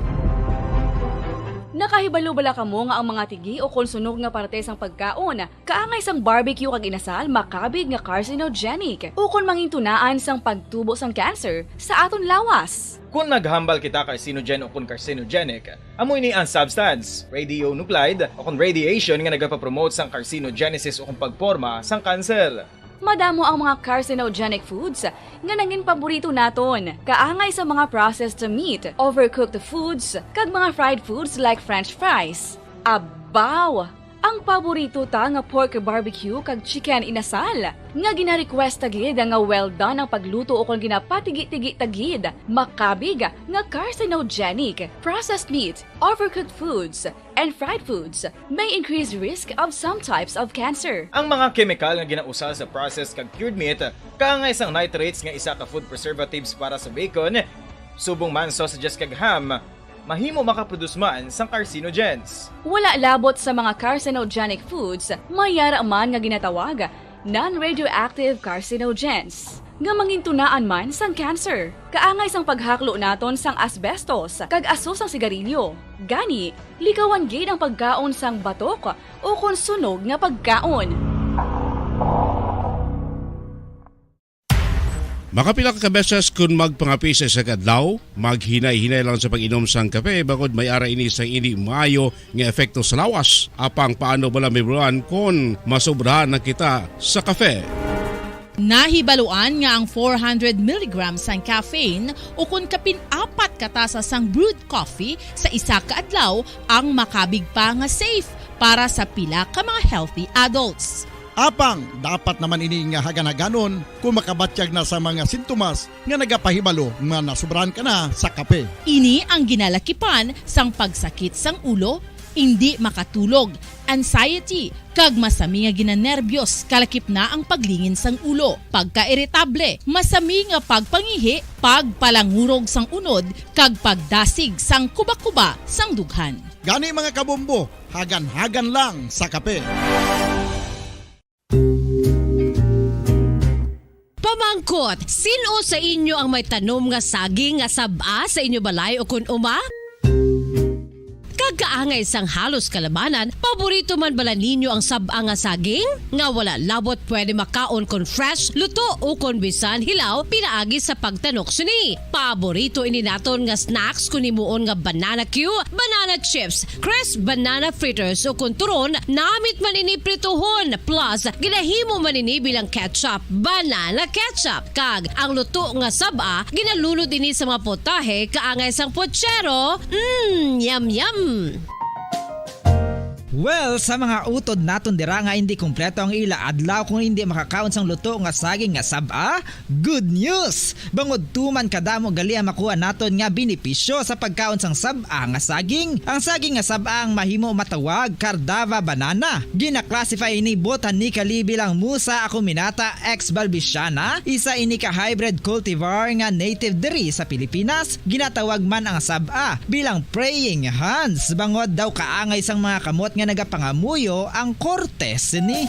Nakahibalo bala kamo nga ang mga tigi o konsunog nga parte sang pagkaon, kaangay sang barbecue kag inasal makabig nga carcinogenic o kon mangintunaan sang pagtubo sang cancer sa aton lawas. Kung maghambal kita carcinogen o kung carcinogenic, amoy ni ang substance, radionuclide o kung radiation nga nagapapromote sang carcinogenesis o kung pagporma sang cancer. Madamo ang mga carcinogenic foods nga nangin paborito naton. Kaangay sa mga processed meat, overcooked foods, kag mga fried foods like french fries. Abaw! Ang paborito ta nga pork barbecue kag chicken inasal. Nga gina-request tagid nga well done ang pagluto o kung ginapatigi-tigi tagid. Makabig nga carcinogenic, processed meat, overcooked foods, and fried foods may increase risk of some types of cancer. Ang mga chemical nga ginausal sa processed kag cured meat, kaangay sang nitrates nga isa ka food preservatives para sa bacon, subong man sausages kag ham, mahimo makaproduce man sang carcinogens. Wala labot sa mga carcinogenic foods, mayara man nga ginatawag non-radioactive carcinogens nga mangintunaan man sang cancer. Kaangay sang paghaklo naton sang asbestos kag aso sang sigarilyo. Gani, likawan gid ang pagkaon sang batok o kon sunog nga pagkaon. Makapila ka beses kung magpangapisa sa kadlaw, maghinay-hinay lang sa pag-inom sang kape bagod may ara ini sang hindi maayo nga epekto sa lawas. Apang paano bala may buruan kung masobrahan na kita sa kape. Nahibaluan nga ang 400 mg sang caffeine o kung kapin-4 katasa sang brewed coffee sa isa ka adlaw ang makabigpa nga safe para sa pila ka mga healthy adults. Apang, dapat naman ini nga haganaganon kung makabatyag na sa mga sintomas nga nagapahibalo nga nasubrahan ka na sa kape. Ini ang ginalakipan sang pagsakit sang ulo, hindi makatulog, anxiety, kag masami nga ginanerbiyos, kalakip na ang paglingin sang ulo, pagka-iritable, masami nga pagpangihi, pagpalangurog sang unod, kag pagdasig sang kuba-kuba sang dughan. Gani mga kabombo, hagan-hagan lang sa kape. Pamangkot, sino sa inyo ang may tanom nga saging nga saba sa inyo balay o kun uma? Kagkaangay sang halos kalabanan, paborito man bala ninyo ang saba nga saging? Nga wala labot pwede makaon kon fresh, luto o kon bisan hilaw, pinaagi sa pagtanok suni. Paborito ini naton nga snacks kun himuon nga banana Q, banana chips, crisp banana fritters o kun turon, namit man ini prituhon, plus ginahimo man ini bilang ketchup, banana ketchup. Kag ang luto nga saba, ginalulod ini sa mga potahe kaangay sang pochero. Yum yum. Well, sa mga utod naton dira nga hindi kumpleto ang ila adlaw kung hindi makakaon sang luto nga saging nga saba, good news! Bangod tuman kadamo gali ang makuha naton nga benepisyo sa pagkaon sang saba nga saging. Ang saging nga saba ang mahimo matawag Cardava banana. Gina-classify ini botanically bilang Musa acuminata ex balbisiana, isa ini ka hybrid cultivar nga native diri sa Pilipinas. Ginatawag man ang saba bilang praying hands, bangod daw kaangay sang mga kamot nga nagapangamuyo ang kortes ni.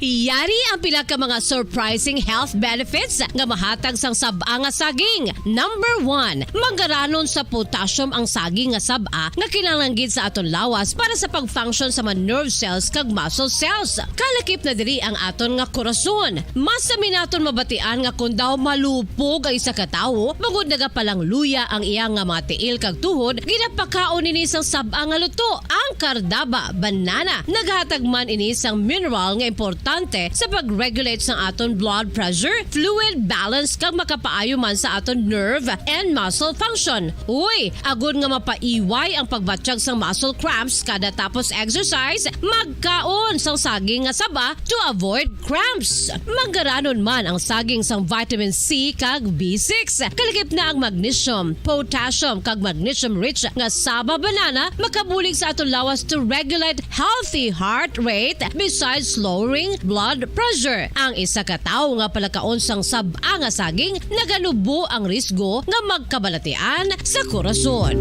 Yari ang pila ka mga surprising health benefits nga mahatag sang saba nga saging. Number 1, manggaranon sa potassium ang saging nga saba nga kinahanglan sa aton lawas para sa pag-function sa mga nerve cells kag muscle cells. Kalakip na diri ang aton nga korason. Mas sa minaton mabatian nga kun daw malupog ang isa ka tawo, bangod nagapalang luya ang iyang nga mga tiil kag tuhod, ginapakaon ini sang saba nga luto, ang Cardava banana. Naghatag man ini sang mineral nga importante sa pag-regulate sa aton blood pressure, fluid balance kag makapaayo man sa aton nerve and muscle function. Uy, agud nga mapaiway ang pagbatsyag sang muscle cramps kada tapos exercise, magkaon sang saging nga saba to avoid cramps. Maggaranon man ang saging sang vitamin C kag B6. Kalakip na ang magnesium, potassium kag magnesium rich nga saba banana makabulig sa aton lawas to regulate healthy heart rate besides lowering blood pressure. Ang isa ka tawo nga palakaon sang saba nga saging nagalubo ang risgo nga magkabalatian sa korason.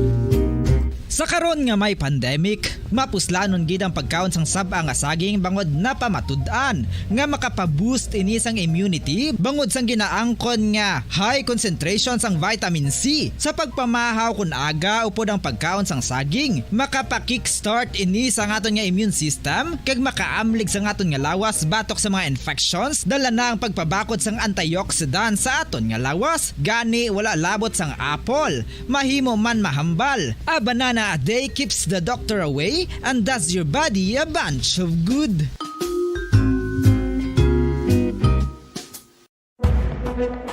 Sa karon nga may pandemic, mapuslanon gid ang pagkaon sang saba nga saging bangod napamatud-an nga makapaboost ini sang immunity bangod sang ginaangkon nga high concentration sang vitamin C. Sa pagpamahaw kun aga upod ang pagkaon sang saging, makapa-kickstart ini sa aton nga immune system kag makaamlig sa aton nga lawas batok sa mga infections, dala na ang pagpabakod sang antioxidant sa aton nga lawas. Gani wala labot sang apple, mahimo man mahambal. A banana a day keeps the doctor away and does your body a bunch of good.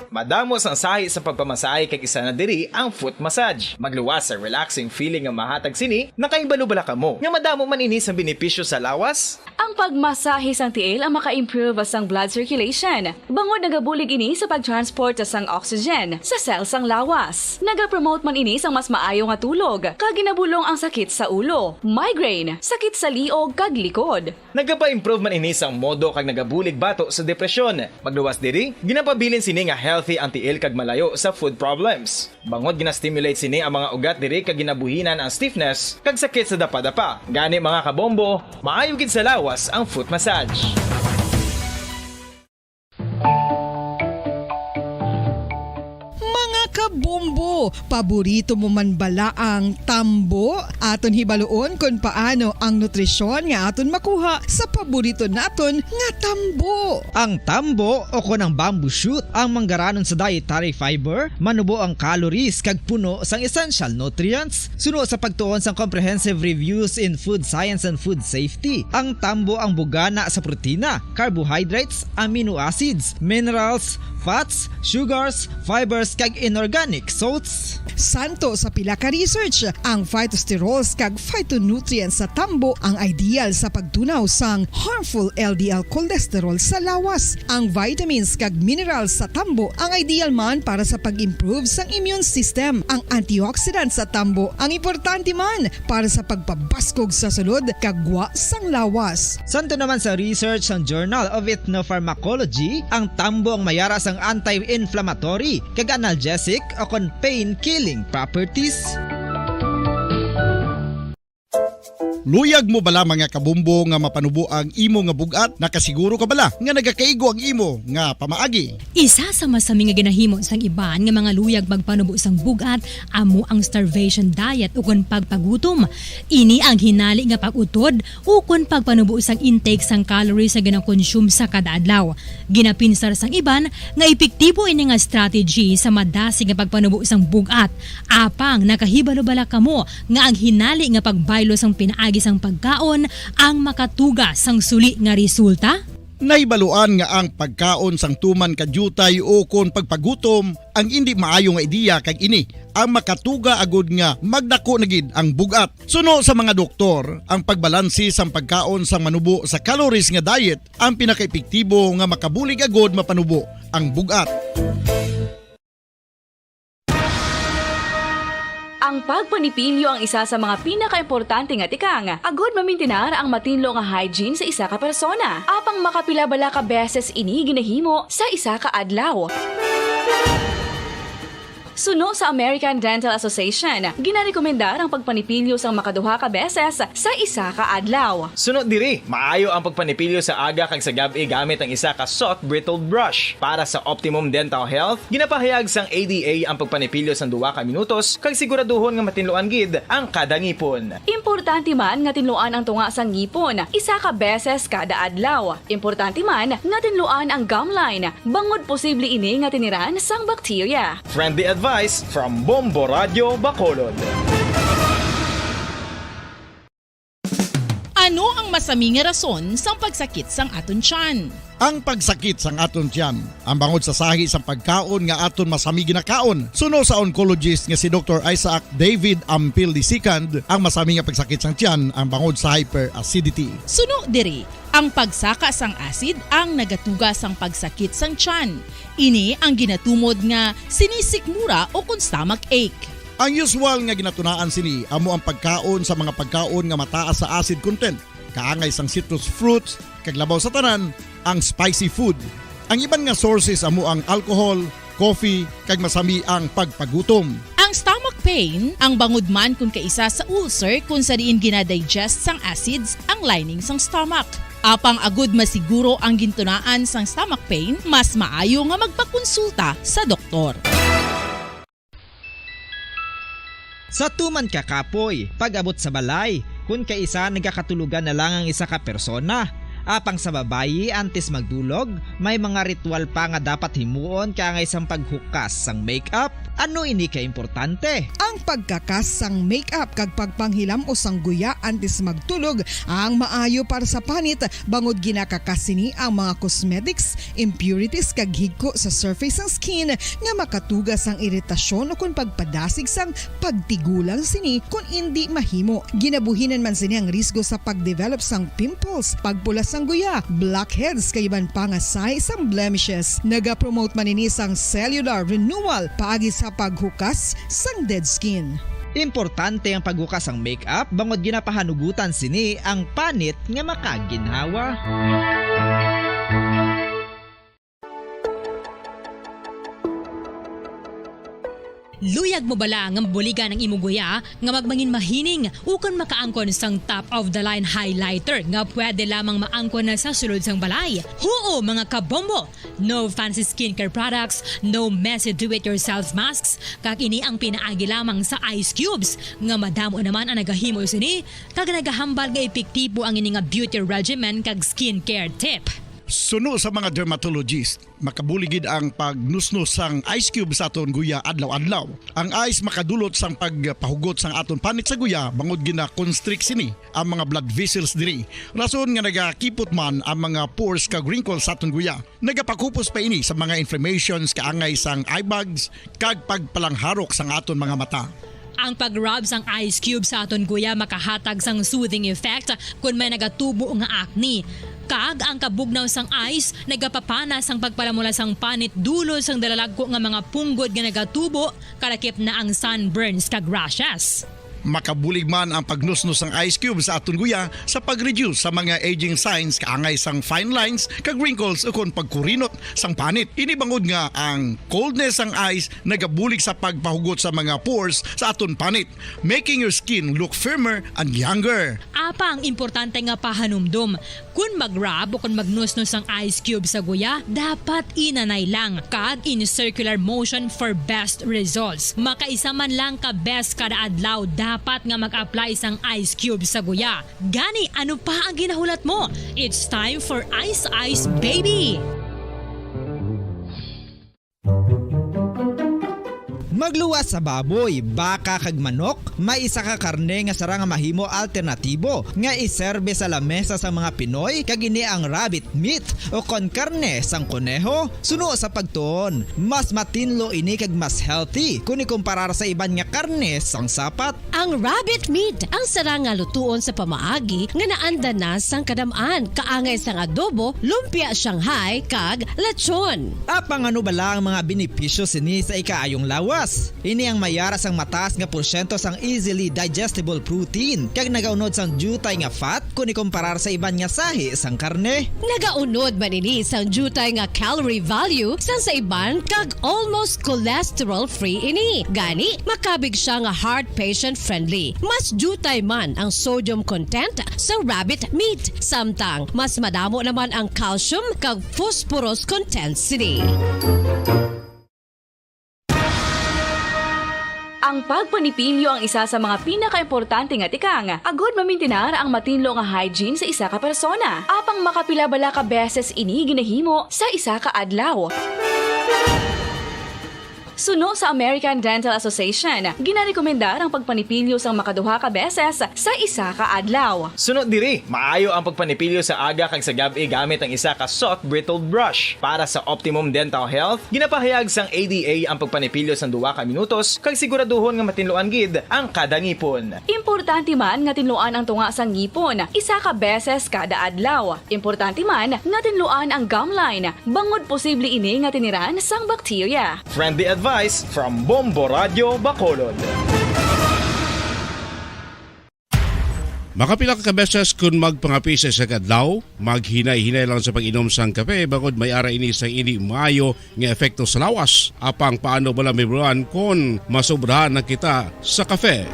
Madamos ang sahi sa pagpamasahe kag isa na diri ang foot massage. Magluwas sa relaxing feeling nga mahatag sini, nakaibalo bala kamo. Nga madamo man ini sa benepisyo sa lawas. Ang pagmasahe sang tiil ang maka-improve sang blood circulation. Bangod nagabulig ini sa pag-transport sang oxygen sa cells sang lawas. Nagapromote man ini sang mas maayo nga tulog, kag ginabulong ang sakit sa ulo, migraine, sakit sa liog kag likod. Nagapa-improve man ini sang modo kag nagabulig bato sa depresyon. Magluwas diri, ginapabilin sini nga healthy ang tiil kag malayo sa food problems. Bangod gina-stimulate sini ang mga ugat diri kag ginabuhinan ang stiffness kag sakit sa dapa-dapa. Gani mga kabombo, maayo gid sa lawas ang foot massage. Mga kabombo, tambo. Paborito mo man bala ang tambo? Aton hibaluon kung paano ang nutrisyon nga aton makuha sa paborito naton nga tambo. Ang tambo o kunang bamboo shoot ang manggaranon sa dietary fiber, manubo ang calories kag puno sang essential nutrients. Suno sa pagtuon sang comprehensive reviews in food science and food safety. Ang tambo ang bugana sa protina, carbohydrates, amino acids, minerals, fats, sugars, fibers kag inorganic salts. Santo sa pila ka research, ang phytosterols kag phytonutrients sa tambo ang ideal sa pagtunaw sang harmful LDL cholesterol sa lawas. Ang vitamins kag minerals sa tambo ang ideal man para sa pag-improve sang immune system. Ang antioxidants sa tambo ang importante man para sa pagpabaskog sa sulod kag gwa sang lawas. Santo naman sa research ng Journal of Ethnopharmacology, ang tambo ang mayara sang anti-inflammatory kag analgesic o kon pain-killing properties. Luyag mo bala mga kabumbo nga mapanubo ang imo nga bugat? Nakasiguro ka bala nga nagakaigo ang imo nga pamaagi? Isa sa masami nga ginahimo sang iban nga mga luyag magpanubo sang bugat amo ang starvation diet ukon pagpagutom. Ini ang hinali nga pag-utod ukon pagpanubo sang intake sang calories sa gina-consume sa kada adlaw. Ginapinsar sang iban nga epektibo ini nga strategy sa madasig nga pagpanubo sang bugat. Apang nakahibalo bala kamo nga ang hinali nga pagbaylo sang pinaagi sang pagkaon ang makatuga sang suli nga resulta? Naibaluan nga ang pagkaon sang tuman kadyutay o kon pagpagutom ang hindi maayo nga ideya kag ini ang makatuga agud nga magdako na gid ang bugat. Suno sa mga doktor, ang pagbalansi sang pagkaon sang manubo sa calories nga diet ang pinakaepektibo nga makabulig agud mapanubo ang bugat. Ang pagpanipilyo ang isa sa mga pinaka-importante nga tikang. Agod mamintinar ang matinlo nga hygiene sa isa ka persona. Apang makapila-bala ka beses ini ginahimo sa isa ka adlaw. Suno sa American Dental Association, ginarekomendar ang pagpanipilyo sang makaduha ka beses sa isa ka adlaw. Sunod diri, maayo ang pagpanipilyo sa aga kag sa gabi gamit ang isa ka soft brittle brush. Para sa optimum dental health, ginapahayag sang ADA ang pagpanipilyo sang 2 ka minutos kag siguraduhon nga matinluan gid ang kada ngipon. Importante man nga tinluan ang tunga sang ngipon, isa ka beses kada adlaw. Importante man nga tinluan ang gum line, bangod posible ini nga tiniran sang bakterya. Friendly advice from Bombo Radio Bacolod. Ano ang masami nga rason sang pagsakit sang aton tiyan? Ang pagsakit sang aton tiyan ang bangod sa sahi sang pagkaon nga aton masami ginakaon. Suno sa oncologist nga si Dr. Isaac David Ampil II, ang masami nga pagsakit sang tiyan ang bangod sa hyperacidity. Suno diri, ang pagsaka sang acid ang nagatuga sang pagsakit sang tiyan. Ini ang ginatumod nga sinisikmura o kung stomach ache. Ang usual nga ginatunaan sini amo ang pagkaon sa mga pagkaon nga mataas sa acid content, kaangay sang citrus fruits, kag labaw sa tanan ang spicy food. Ang iban nga sources amo ang alcohol, coffee, kag masami ang pagpagutom. Ang stomach pain ang bangod man kung kaisa sa ulcer kung sa diin ginadigest sang acids ang lining sang stomach. Apang agud masiguro ang gintunaan sang stomach pain, mas maayo nga magpakonsulta sa doktor. Sa tuman ka kapoy, pag-abot sa balay, kung kaisa nagkakatulugan na lang ang isa ka persona. Apang sa babayi, antes magdulog, may mga ritual pa nga dapat himuon kaya isang paghukas sang makeup. Ano ini ka importante? Ang pagkakas sang makeup kag pagpanghilam o sang guya antes magtulog ang maayo para sa panit bangod ginakakas sini ang mga cosmetics, impurities kag higko sa surface sang skin nga makatugas sang iritasyon o kung pagpadasig sang pagtigulang sini kung hindi mahimo. Ginabuhinan man sini ang risgo sa pagdevelop sang pimples, pagpula sang guya, blackheads kay iban pa nga size sang blemishes. Naga-promote man ini sang cellular renewal paagi sa paghukas sang dead skin. Importante ang paghukas ang makeup bangod ginapahanugutan sini ang panit nga makaginhawa. Luyag mo bala nga mabuligan ang imuguya nga magmangin mahining ukon makaangkon sang top of the line highlighter nga pwede lamang maangkon na sa sulod sang balay. Huo mga kabombo! No fancy skincare products, no messy do-it-yourself masks, kag ini ang pinaagi lamang sa ice cubes nga madamo naman ang nagahimo sini kag nagahambal nga epektibo ang ini nga beauty regimen kag skincare tip. Suno sa mga dermatologist, makabuligid ang pagnusnos sang ice cube sa aton guya adlaw-adlaw. Ang ice makadulot sang pagpahugot sang aton panit sa guya bangod gina constrict sini ang mga blood vessels diri. Rason nga nagakipot man ang mga pores kag wrinkles sa aton guya. Nagapakupos pa ini sa mga inflammations kaangay sang eye bags kag pagpalangharok sang aton mga mata. Ang pag-rub sang ice cube sa aton guya makahatag sang soothing effect kung may nagatubo nga acne. Kag ang kabugnaw sang ice nagapapana sang pagpalamula sang panit dulo sang dalalagko nga mga punggod nga nagatubo kalakip na ang sunburns kag rashes. Makabulig man ang pagnusnos ng ice cube sa aton guya sa pag-reduce sa mga aging signs kaangay sang fine lines kag wrinkles ukon pagkurinot sang panit. Ini bangod nga ang coldness sang ice nagabulig sa pagpahugot sa mga pores sa aton panit, making your skin look firmer and younger. Apang importante nga pahanumdum, kung mag-rub o kung magnusnos ang ice cube sa guya, dapat inanay lang kag in circular motion for best results. Makaisa man lang ka best kada adlaw dapat nga mag-apply sang ice cube sa guya. Gani, ano pa ang ginahulat mo? It's time for Ice Ice Baby! Magluwas sa baboy, baka kag manok, may isa ka karne nga sara nga mahimo alternatibo nga iserbe sa lamesa sa mga Pinoy kag ini ang rabbit meat o kon karne sang kuneho. Suno sa pagtuon, mas matinlo ini kag mas healthy kung ikumparar sa iban nga karne sang sapat. Ang rabbit meat ang sara nga lutuon sa pamaagi nga naanda na sang kadamaan kaangay sang adobo, lumpia Shanghai kag lechon. Apang ano bala ang mga benepisyo sini sa ikaayong lawas? Ini ang mayara sang mataas nga porsyento sang easily digestible protein kag nagaunod sang jutay nga fat kung ikumparar sa iban nga sahi sang karne. Nagaunod man ini sang jutay nga calorie value sang sa iban kag almost cholesterol free ini. Gani makabig siya nga heart patient friendly. Mas jutay man ang sodium content sa rabbit meat samtang mas madamo naman ang calcium kag phosphorus content sini. Ang pagpanipilyo ang isa sa mga pinaka-importante nga tikang. Agod mamintinar ang matinlo nga hygiene sa isa ka persona. Apang makapila-bala ka beses ini ginahimo sa isa ka adlaw. Suno sa American Dental Association, ginarekomendar ang pagpanipilyo sang makaduha ka beses sa isa ka adlaw. Sunod diri, maayo ang pagpanipilyo sa aga kag sa gabi gamit ang isa ka soft brittled brush. Para sa optimum dental health, ginapahayag sang ADA ang pagpanipilyo sang 2 ka minutos kag siguraduhon nga matinloan gid ang kada ngipon. Importante man nga tinluan ang tunga sang ngipon, isa ka beses kada adlaw. Importante man nga tinluan ang gum line, bangod posible ini nga tiniran sang bakterya. Friendly advice from Bombo Radio Bacolod. Makapila ka beses kung magpangapi sa isa kadlaw, maghinay-hinay lang sa pag-inom sang kape bagod may ara ini sang hindi maayo nga epekto sa lawas. Apang paano bala may buruan kung masobrahan na kita sa kape.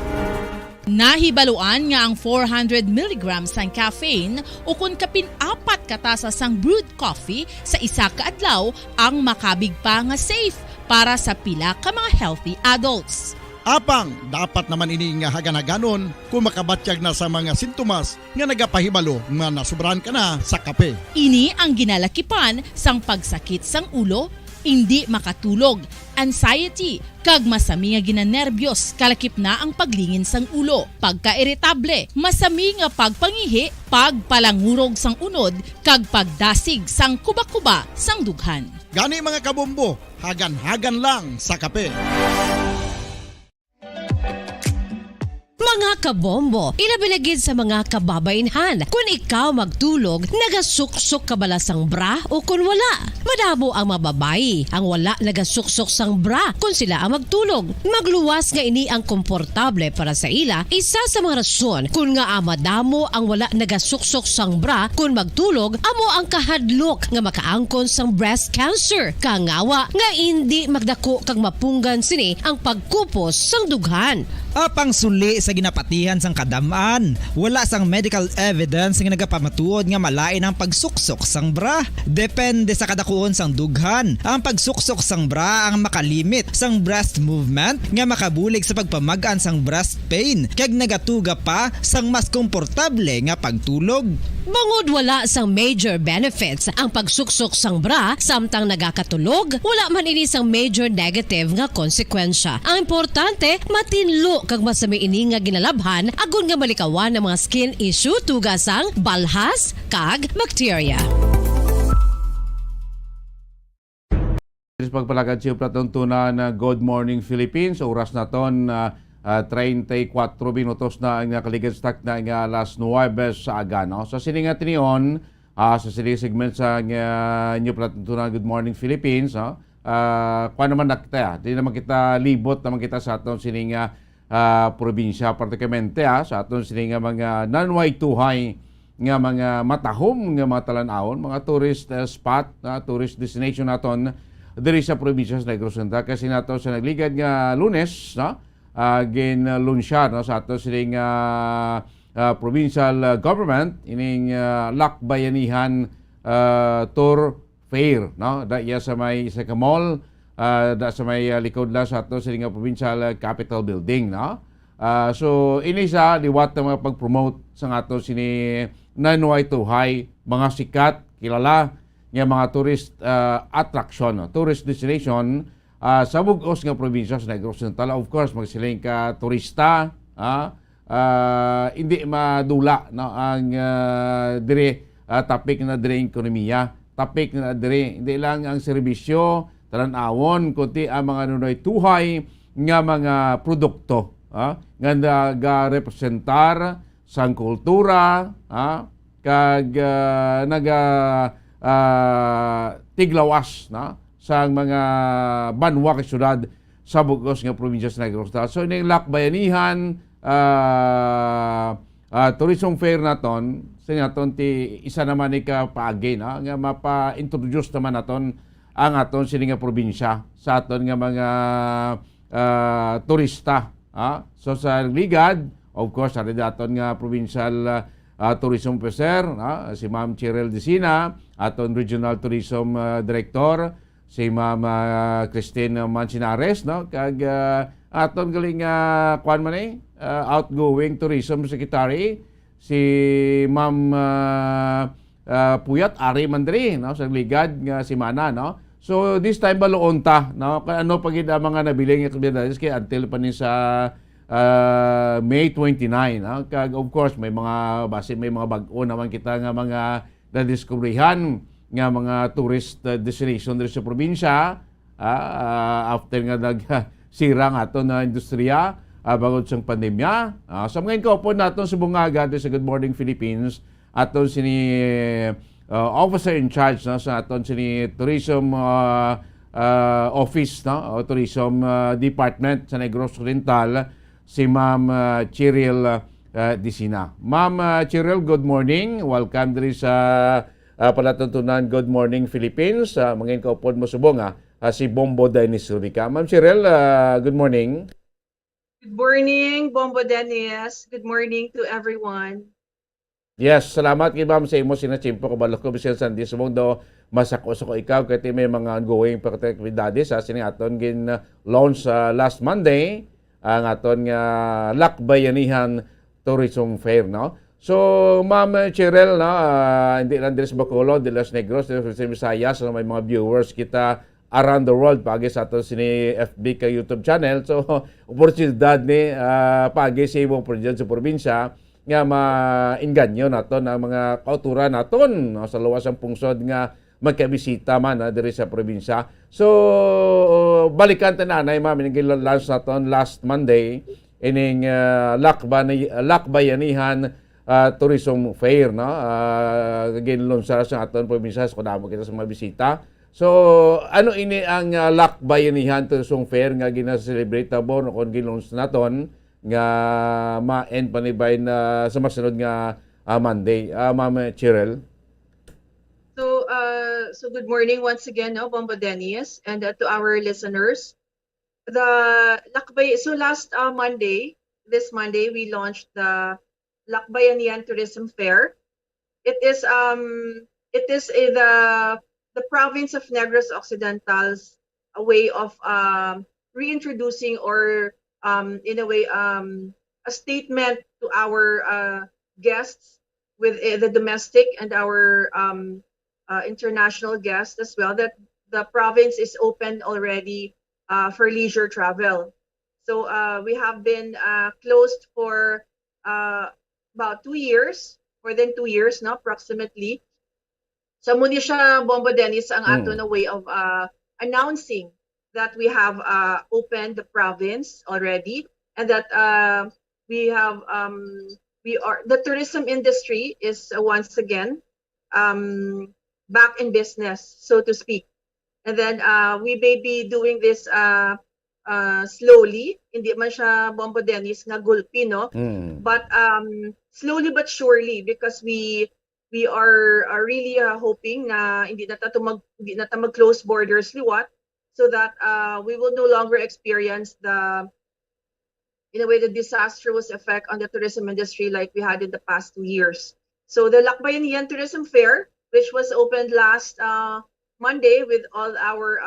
Nahibaluan nga ang 400 mg sang caffeine o kung kapin-4 katasa sang brewed coffee sa isa ka adlaw ang makabig pa nga safe para sa pila ka mga healthy adults. Apang dapat naman ini nga hagan-haganon kung makabatyag na sa mga sintomas nga nagapahibalo nga nasubrahan ka na sa kape. Ini ang ginalakipan sang pagsakit sang ulo, hindi makatulog, anxiety, kag masami nga ginanerbiyos kalakip na ang paglingin sang ulo, pagka-iritable, masami nga pagpangihi, pagpalangurog sang unod, kag pagdasig sang kuba-kuba sang dughan. Gani mga kabombo, hagan-hagan lang sa kape. Mga kabombo, ilabilagid sa mga kababainhan. Kung ikaw magtulog, nagasuksok ka bala sang bra o kung wala. Madamo ang mababayi ang wala nagasuksok sang bra kung sila ang magtulog. Magluwas nga ini ang komportable para sa ila, isa sa mga rason kung nga madamo ang wala nagasuksok sang bra kung magtulog, amo ang kahadlok nga makaangkon sang breast cancer. Kangawa nga hindi magdako kag mapunggan sini ang pagkupos sang dughan. Apang suli sa ginapatihan sang kadamaan, wala sang medical evidence nga nagapamatuod nga malain ang pagsuksok sang bra. Depende sa kadakuon sang dughan. Ang pagsuksok sang bra ang makalimit sang breast movement nga makabulig sa pagpamagaan sang breast pain kag nagatuga pa sang mas komportable nga pagtulog. Bangod wala sang major benefits ang pagsuksok sang bra samtang nagakatulog, wala man ini sang major negative nga konsekwensya. Ang importante, matinlo kag masami ini nga ginalabhan agon nga malikawan ng mga skin issue tugasang balhas kag bakterya. Pagpalagad siya platuntunan na Good Morning Philippines. Oras na ton 34 minutos na ang kaligid-stack na nga alas 9 sa aga. No? Sa siningat niyon, sa sining segment sa inyo platuntunan Good Morning Philippines, no? Kuha naman nakita, di naman kita libot naman kita sa atong sining probinsya, particularmente sa atong sining mga nanway tuhay nga mga matahom nga mga talan-awon, mga tourist spot, tourist destination naton diri sa probinsya sa Negros Oriental. Kasi nato sa nagligad nga Lunes, no? Ginlunsyar no, sa ato sining provincial government ining Lakbayanihan Tour Fair, no? Da iya sa may sa mall, da sa may likod la sa ato sining provincial capital building, no? So ini sa liwat na mga pag-promote sa ato sini nanway tuhay, mga sikat kilala nga mga tourist attraction, no? Tourist destination sa bugos nga probinsya sa Negros Oriental. Of course, magsiling ka turista, hindi madula, no, ang dire topic na dire ekonomiya, topic na dire hindi lang ang serbisyo talan-awon kundi ang mga nunoy tuhay nga mga produkto nga nagarepresentar sang kultura, kag tiglawas na sa mga banwa kay syudad sa bugos nga probinsya sa Negros Oriental. So ining Lakbayanihan tourism fair naton sa naton ti isa naman ni ka paagi na nga mapa-introduce naman naton ang aton sini nga probinsya sa aton nga mga turista. So sa ligad, of course, ari daton nga provincial tourism officer, si Ma'am Cheryl Desina, aton regional tourism director si Ma'am Christine Mancinares, no? Kag aton galing kuan man outgoing tourism secretary si Ma'am Puyat Ari Mandri, no? Sa ligad nga si Mana, no? So this time baloon ta, no? Ano pagid ang mga nabiling activities kay until pa ni sa May 29, no? Kag of course may mga may mga bag-o naman kita nga mga nadiskubrihan nga mga tourist destination diri sa probinsya after nga nagsira nga ato na industriya bangod sa pandemya. So ngayon ko po naton sa bungaga sa Good Morning Philippines aton sini officer in charge, no, sa aton sini tourism office, no, tourism department sa Negros Oriental, si Ma'am Cheryl Desina. Ma'am Cheryl, good morning. Welcome diri sa palatuntunan Good Morning Philippines. Mangin ko po mo subong si Bombo Dennis Rubica. Ma'am Cheryl, good morning. Good morning, Bombo Dennis. Good morning to everyone. Yes, salamat kay Ma'am sa imo sinachimpo ko balok ko bisan sa di subong do masakos ko ikaw kay may mga ongoing aktibidades sa sining aton gin launch last Monday ang aton nga Lakbayanihan Tourism Fair, no? So, Ma'am Cheryl, no, hindi lang diri sa Bacolod, dili sa Negros, dili sa Visayas, so may mga viewers kita around the world pagi sa aton sini FB ka YouTube channel. So, oportunidad ni pagi sa imong proyekto sa probinsya nga ma-inganyo naton ang mga kauturan naton sa luwas ang pungsod nga magkabisita man diri sa probinsya. So, balikan ta nanay, ma'am, nag-launch naton last Monday ining Lakbayanihan Tourism Fair, no? Ginlunsad sa aton probinsya kung damo kita sa mga bisita. So ano ini ang Lakbayanihan Tourism Fair nga gina-celebrate tabo no kon ginlunsad naton nga ma-end panibay na sa masunod nga Monday. Ma'am Cheryl. So good morning once again, no, Bombo Dennis, and to our listeners. The Lakbay. So last this Monday, we launched the Lakbayanihan Tourism Fair. It is the province of Negros Occidental's a way of reintroducing or in a way a statement to our guests with the domestic and our international guests as well, that the province is open already for leisure travel. So we have been closed for about 2 years, more than 2 years, no, approximately. So muna siya, Bombo Dennis, ang ato na way of announcing that we have opened the province already, and that the tourism industry is once again back in business, so to speak. And then we may be doing this slowly, hindi man siya, Bombo Dennis, nga gulpi, no? But slowly but surely, because we are really hoping na hindi na ta mag-close borders liwat, so that we will no longer experience the disastrous effect on the tourism industry like we had in the past 2 years. So the Lakbayanihan Tourism Fair, which was opened last Monday with all our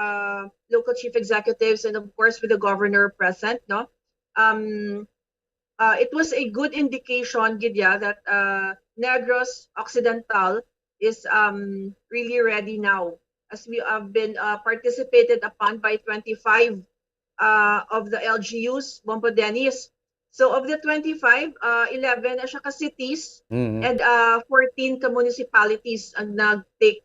local chief executives and of course with the governor present, no? It was a good indication, Gidya, that Negros Occidental is really ready now, as we have been participated upon by 25 of the LGUs, Bombo Dennis. So of the 25, 11 na siya ka cities and 14 ka municipalities ang nag-take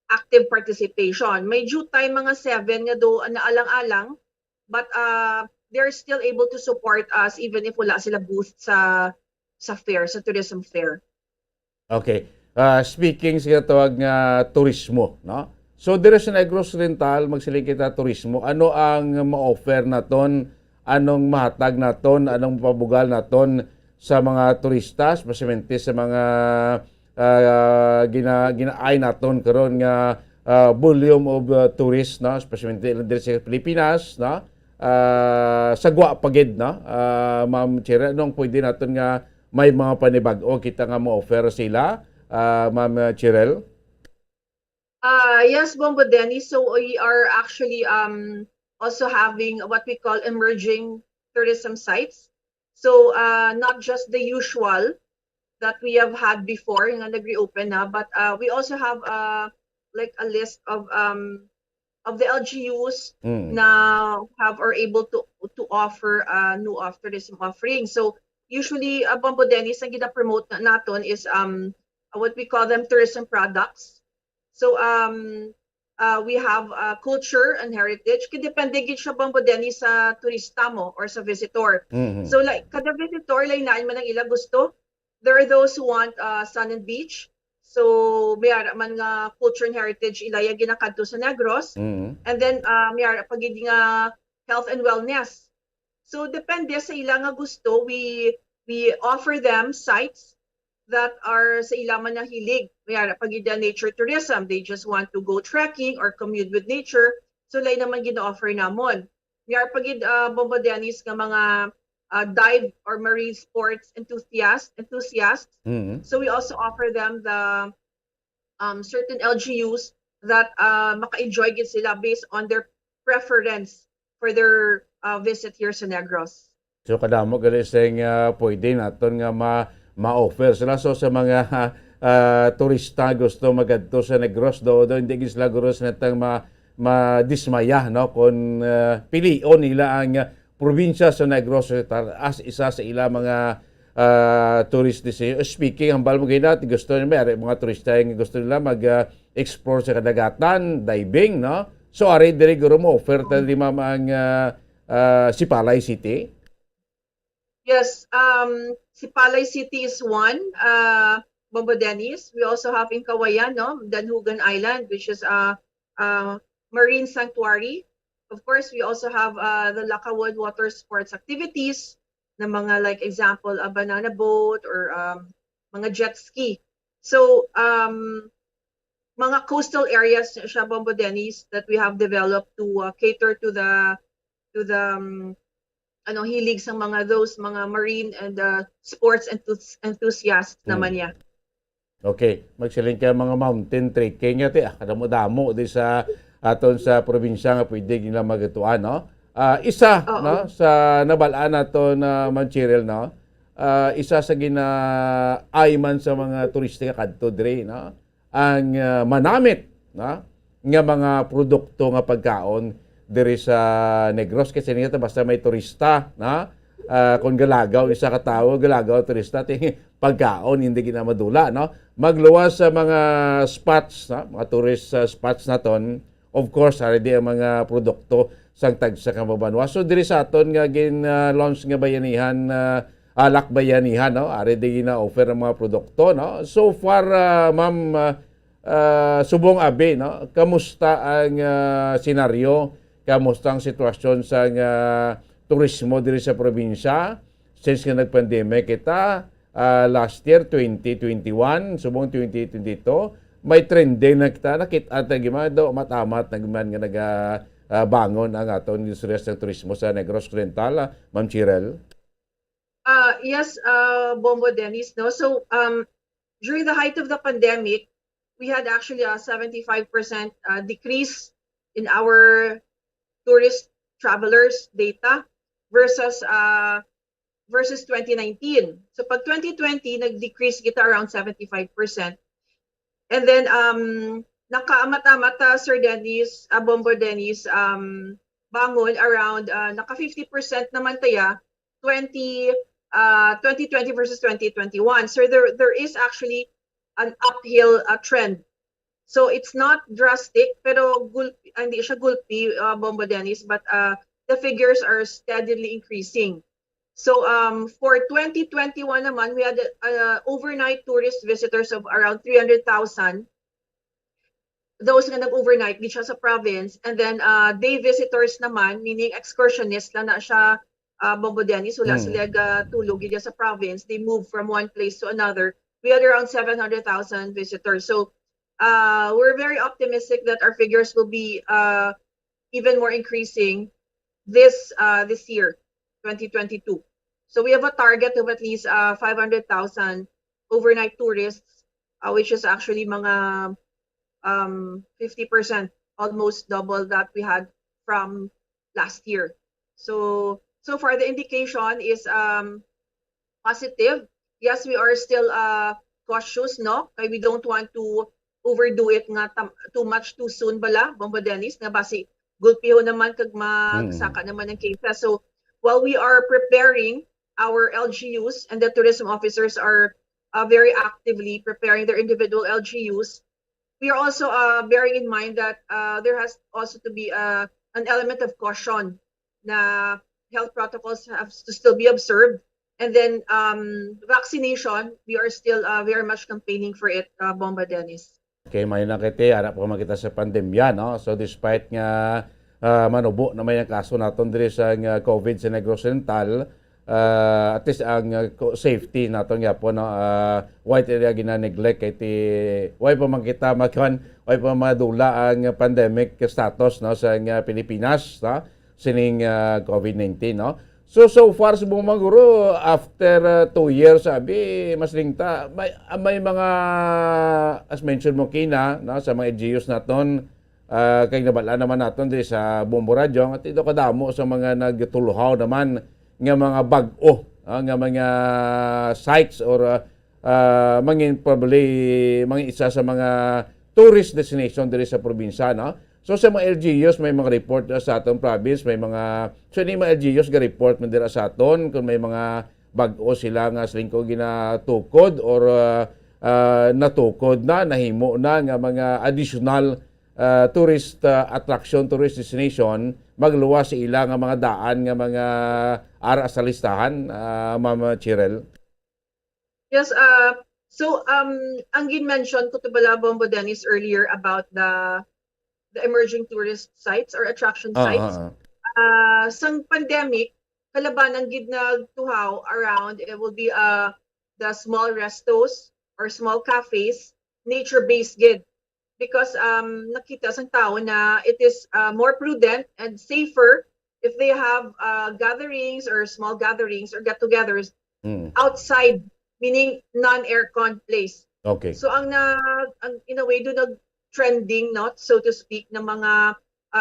active participation. May due time mga 7 nga do na alang-alang, but they're still able to support us even if wala sila booth sa fair, sa tourism fair. Okay. Speaking sa tawag nga turismo, no? So dire sa Negros Occidental magsiling kita turismo, ano ang ma-offer naton, anong mahatag naton, anong pabugal naton sa mga turista, especially sa mga ginaay naton karon nga volume of tourists, no, especially dire sa Pilipinas, no? Sagwa pagid, no? Ma'am Cheryl, anong pwede naton nga may mga panibag-o kita nga ma-offer sila, Ma'am Cheryl? Yes, Bombo Dennis. So we are actually also having what we call emerging tourism sites. So not just the usual that we have had before, yung nag-reopen na, but we also have like a list of the LGUs na have or able to offer new tourism offering. So usually, Bombo Dennis, ang gina-promote naton is what we call them tourism products. So we have culture and heritage. Depende gid siya, Bombo Dennis, sa turista mo or sa visitor. So like kada visitor lain na man ang ila gusto. There are those who want sun and beach. So may ara man nga culture and heritage ilaya ginakadto sa Negros. And then may ara pagid nga health and wellness. So depende sa ila nga gusto, we offer them sites that are sa ilaman na hilig. Mayara pag nature tourism, they just want to go trekking or commute with nature. So lay naman gina-offer namon. Mayara pag Bombo Dennis nga mga dive or marine sports enthusiasts. So we also offer them the certain LGUs that maka-enjoy gid sila based on their preference for their visit here sa Negros. So kadamo gali sa pwede naton nga ma-offer sila. So sa mga turista gusto magadto sa Negros do hindi sila guros natang madismaya, no, kung pilion nila ang probinsya sa Negros as isa sa ila mga tourist destination. Speaking, hambal mo gina, gusto nila mga turista yung gusto nila mag-explore sa kadagatan, diving, no? So ari dire guro mo offer ta di ang Sipalay City. Yes, si Palay City is one, Bombo Dennis. We also have in Kawayan, no, Danhugan Island, which is a marine sanctuary. Of course, we also have the Lakawad water sports activities, na mga like example, a banana boat or mga jet ski. So, mga coastal areas siya, Bombo Dennis, that we have developed to cater to the hilig sa mga marine and sports enthusiasts naman niya. Okay, magsiling ka mga mountain trekking ati kadamo-damo di sa aton sa probinsya nga pwede nila magatuan, no? Isa no sa nabalaan nato na Manchirel, no? Isa sa gina-ayman sa mga turista nga kadto dire, no? Ang manamit, no? Nga mga produkto nga pagkaon diri sa Negros kasi nito basta may turista, na kung galagaw isa ka tawo galagaw turista ting pagkaon hindi ginamadula, no? Magluwas sa mga spots, no? Mga tourist spots naton, of course already ang mga produkto sang tagsa ka mabanwa. So diri sa aton nga launch nga bayanihan, alak bayanihan, no? Already gina-offer ang mga produkto, no? So far ma'am Subong Abi, no? Kamusta ang senaryo? Kamusta ang sitwasyon sa turismo diri sa probinsya since nga nag-pandemic kita last year 2021 subong 2022 may trending na kita nakita gimado matamat nagman nga bangon ang aton industriya sa turismo sa Negros Occidental, Ma'am Chirel. Yes, Bombo Dennis, no. So during the height of the pandemic, we had actually a 75% decrease in our tourist travelers data versus 2019. So pag 2020 nag-decrease kita around 75%. And then nakaamata-mata Sir Dennis, Bombo Dennis, bangon around naka 50% naman taya 2020 versus 2021. So there is actually an uphill trend. So it's not drastic, pero hindi siya gulpi, Bombo Dennis, but the figures are steadily increasing. So for 2021 naman, we had overnight tourist visitors of around 300,000. Those nga nag-overnight di siya sa province. And then day visitors naman, meaning excursionist lang na siya, Bombo Dennis, wala sila tulog sa province. They move from one place to another. We had around 700,000 visitors. So we're very optimistic that our figures will be even more increasing this year, 2022. So we have a target of at least 500,000 overnight tourists, which is actually mga 50%, almost double that we had from last year. So far the indication is positive. Yes, we are still cautious, no? Kaya we don't want to overdo it nga too much too soon bala, Bombo Dennis, nga basi gulpiho naman kag magsaka naman ng cases. So while we are preparing, our LGUs and the tourism officers are very actively preparing their individual LGUs, we are also bearing in mind that there has also to be an element of caution na health protocols have to still be observed. And then vaccination, we are still very much campaigning for it, Bombo Dennis. Okay, may nakiti, harap pa makita sa pandemya, no? So despite nga manubo na may kaso naton diri sa COVID sa Negros Occidental, at least ang safety naton nga po, no? White area gina-neglect kay why pa makita why pa madula ang pandemic status, no, sa Pilipinas, no? Sining COVID-19, no? So far sa mga guro, after 2 years, sabi, mas lingta, may mga, as mentioned mo kina, no, sa mga LGUs naton, kay nabala naman naton di sa Bombo Radio, at ito kadamo sa mga nagtuluhaw naman nga mga bag-o, nga mga sites or probably mga isa sa mga tourist destination diri sa probinsya, no? So sa mga LGUs may mga report sa atong province, may mga ni mga LGUs ga report man dira sa aton kung may mga bag-o sila nga slingko ginatukod or natukod na nahimo na nga mga additional tourist attraction, tourist destination magluwas sa ila nga mga daan nga mga ara sa listahan, Ma'am Chirel? Yes, ang mentioned ko to bala Bombo Dennis earlier about the emerging tourist sites or attraction sites. Sang pandemic, kalabanan gid na tuhaw around, it will be the small restos or small cafes, nature-based gid. Because nakita sang tao na it is more prudent and safer if they have gatherings or small gatherings or get-togethers outside, meaning non-aircon place. Okay. So ang in a way do nag-trending, not so to speak, ng mga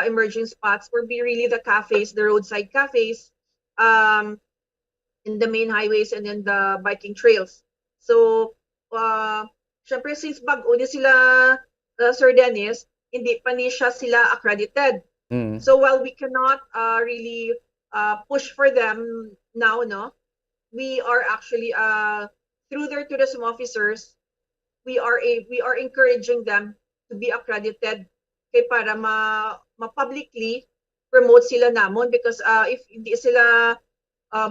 emerging spots will be really the cafes, the roadside cafes, in the main highways and in the biking trails. So syempre since bago ni sila Sir Dennis, hindi pa ni sila accredited. So while we cannot really push for them now, no, we are actually through their tourism officers, we are encouraging them to be accredited kay para ma-publicly promote sila namon, because if hindi sila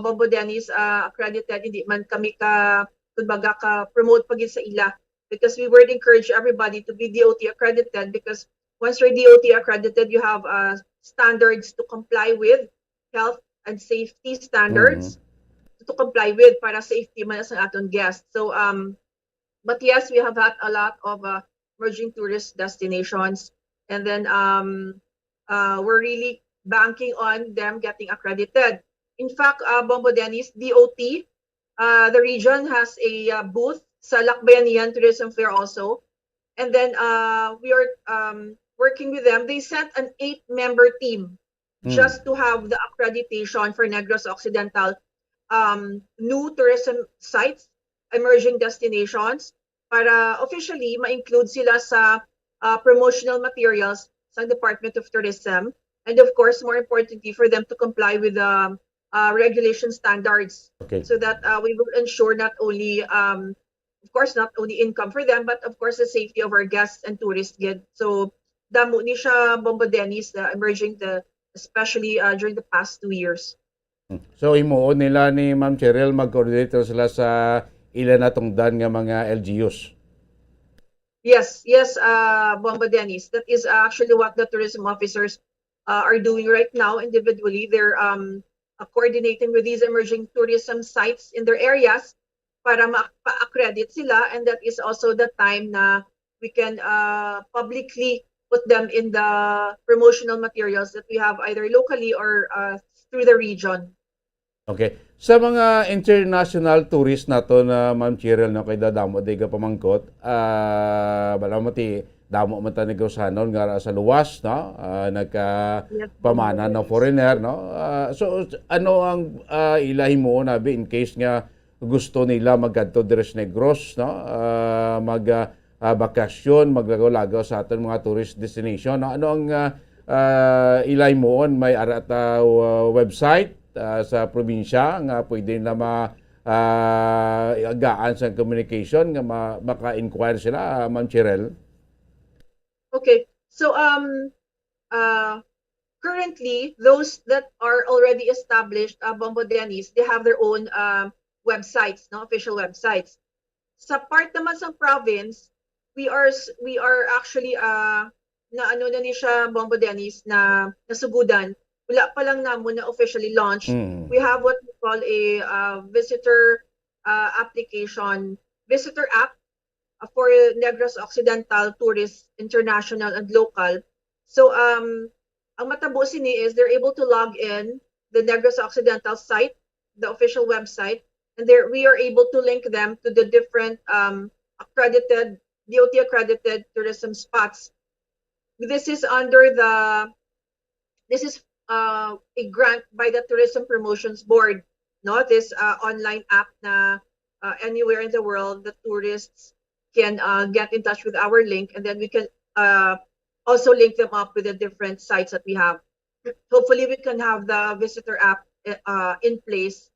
Bombo Dennis accredited, hindi man kami kumbaga ka promote pagin sa ila. Because we would encourage everybody to be DOT accredited, because once you're DOT accredited, you have standards to comply with, health and safety standards to comply with para safety man sa aton guests. So, but yes, we have had a lot of emerging tourist destinations, and then we're really banking on them getting accredited. In fact, Bombo Dennis, DOT, the region has a booth sa Lakbayanihan Tourism Fair also. And then we are working with them. They sent an 8-member team just to have the accreditation for Negros Occidental new tourism sites, emerging destinations, para officially ma-include sila sa promotional materials sa Department of Tourism. And of course, more importantly, for them to comply with the regulation standards. Okay. So that we will ensure not only of course, not only income for them, but of course, the safety of our guests and tourists. So, damo ni siya Bombo Dennis, the emerging, especially during the past 2 years. So, imuon nila ni Ma'am Cheryl, mag-coordinator sila sa ilan na tungdan nga mga LGUs. Yes, Bombo Dennis. That is actually what the tourism officers are doing right now individually. They're coordinating with these emerging tourism sites in their areas para ma-accredit sila, and that is also the time na we can publicly put them in the promotional materials that we have either locally or through the region. Okay. Sa mga international tourist nato na Ma'am Cheryl, no, kay dadamo di ka pamangkot, bala mo ti damo man ta negosyanon nga sa luwas, no, nagka-pamana ng foreigner, no. So ano ang ilahi mo nabi in case nga gusto nila magkadto diri sa Negros, no, bakasyon, maglagaw-lagaw sa aton mga tourist destination, no? Ano ang ilay mo on, may arat website sa probinsya nga pwede na agaan sa communication nga maka-inquire sila, Ma'am Cheryl? Okay. So currently those that are already established Bombo Dennis, they have their own websites, no, official websites. Sa part naman sa province, we are actually na ano na ni siya Bombo Dennis na nasugudan. Wala pa lang namon na officially launched. We have what we call a visitor application, visitor app for Negros Occidental tourists, international and local. So ang matabo sini is they're able to log in the Negros Occidental site, the official website, and there we are able to link them to the different accredited, DOT accredited tourism spots. This is a grant by the Tourism Promotions Board, no? This online app na anywhere in the world the tourists can get in touch with our link, and then we can also link them up with the different sites that we have. Hopefully we can have the visitor app in place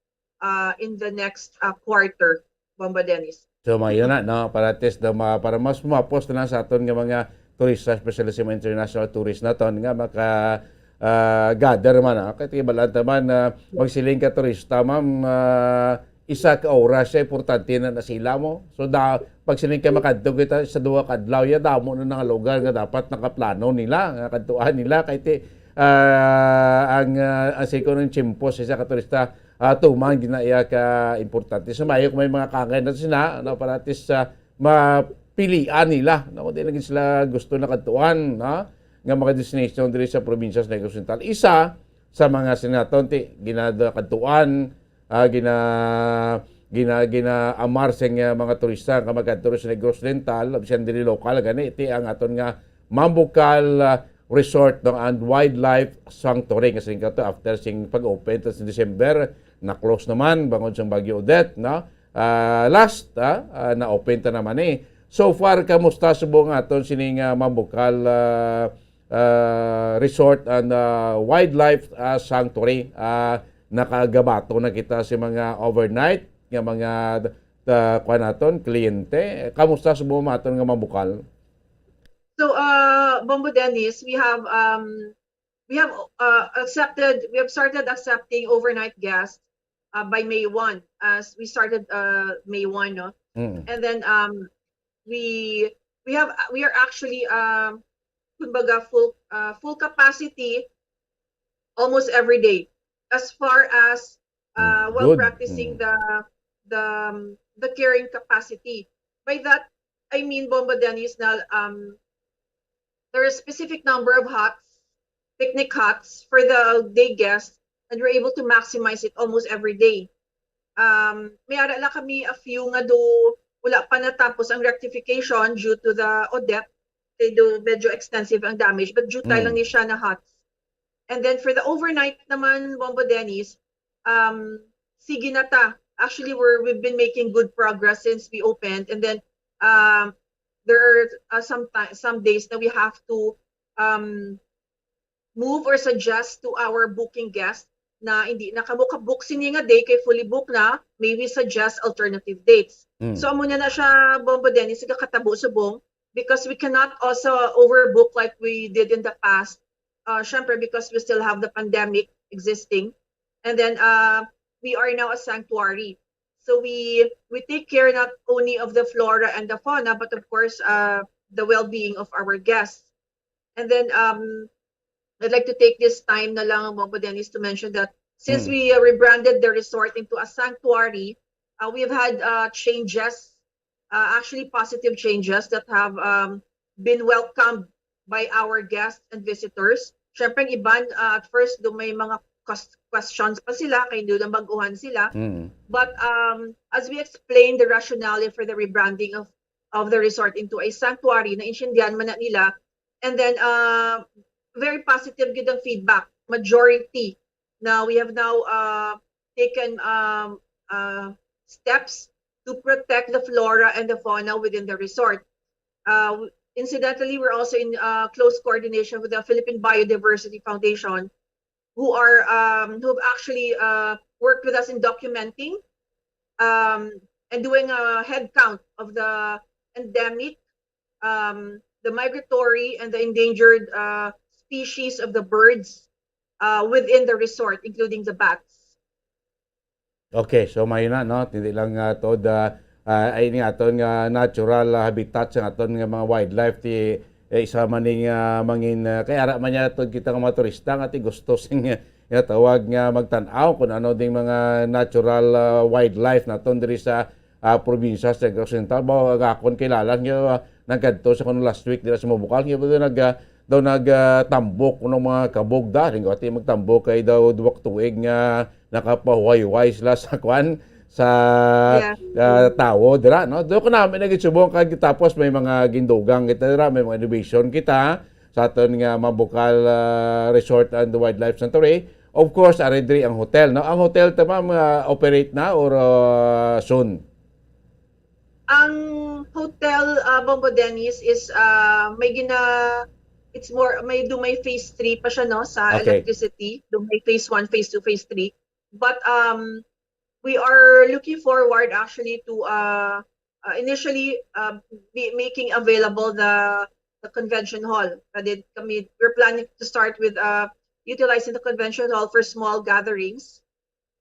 in the next quarter, Bombo Dennis. So mayo na, no, para test para mas mapos na sa aton nga mga turista, especially sa mga international tourist naton nga gather man. Kaya tibalaan naman magsiling ka turista, ma'am, isa ka oras siya, importante na nasila mo. So, pag siling ka makadto kita sa duwa kadlaw, ya damo na nga lugar nga dapat nakaplano nila, nga kadtuan nila. Kaya ang asiko ng chimpos isa ka turista, tumang ginaya ka importante. So, mayo kung may mga kangay na sila, paratis mapilian nila. Kung di naging sila gusto na kadtuan, nga mga destination diri sa probinsya sa Negros Oriental. Isa sa mga sinaton ginada kadtuan, gina-amar sa mga turista nga magkadto sa Negros Oriental, bisan diri lokal gani iti ang aton nga Mambukal Resort and Wildlife Sanctuary kasi to after sing pag-open sa December na close naman bangod sa Bagyo Odette, no? Last na open ta naman So far kamusta subong aton sining Mambukal Resort and Wildlife Sanctuary? Nakagabato na kita sa mga overnight nga mga kuan naton kliyente. Kamusta subong aton nga Mambukal? So, Bombo Dennis, we have started accepting overnight guests by May 1, as we started May 1, no? And then we are actually kumbaga full capacity almost every day, as far as while practicing the carrying capacity. By that I mean, Bombo Dennis, na there is a specific number of picnic huts for the day guests, and we're able to maximize it almost every day. May ara lang kami a few nga do wala pa natapos ang rectification due to the Odette. They do medyo extensive ang damage, but due tayo lang ni siya na huts. And then for the overnight naman, Bombo Dennis, sige na ta. Actually, we've been making good progress since we opened, and then there are some days that we have to move or suggest to our booking guests na hindi nakabook sini nga day kay fully book na, maybe suggest alternative dates. So amo na siya, Bombo Dennis, katabo subong, because we cannot also overbook like we did in the past. Syempre because we still have the pandemic existing, and then we are now a sanctuary. So we take care not only of the flora and the fauna, but of course the well-being of our guests. And then I'd like to take this time na lang, Bombo Dennis, to mention that since we rebranded the resort into a sanctuary, we have had changes, actually positive changes that have been welcomed by our guests and visitors. Syempre, iban at first do may mga questions pa sila, kay doon baguhan sila. But as we explained the rationale for the rebranding of the resort into a sanctuary, na intindihan man na nila, and then very positive gid ang feedback. Majority na we have now taken steps to protect the flora and the fauna within the resort. Incidentally, we're also in close coordination with the Philippine Biodiversity Foundation, who have actually worked with us in documenting and doing a head count of the endemic, the migratory, and the endangered species of the birds within the resort, including the bats. Okay, so may na, no? Hindi lang to ay ni aton nga natural habitat sa aton nga mga wildlife isa maning mangin kaya ara man niya to kita nga mga turista nga gusto sing tawag nga magtan-aw kung ano ding mga natural wildlife naton diri sa probinsya sa Negros Oriental. Gakon kilala nga nagkadto sa kuno last week dira sa Mambukal nga daw nagtambok kuno mga kabogda ring ati magtambok kay daw duwak tuig nga nakapahuway-huway sila sa kwan sa tao dira, no? Do ko namin nagitsubong kag tapos may mga gindugang kita dira, may mga innovation kita sa aton nga Mambukal Resort and Wildlife Sanctuary. Of course, are diri ang hotel, no? Ang hotel tama operate na or soon? Ang hotel, Bombo Dennis, is it's more may phase 3 pa siya, no, sa electricity. May phase 1, phase 2, phase 3. But we are looking forward actually to initially be making available the convention hall. We're planning to start with utilizing the convention hall for small gatherings,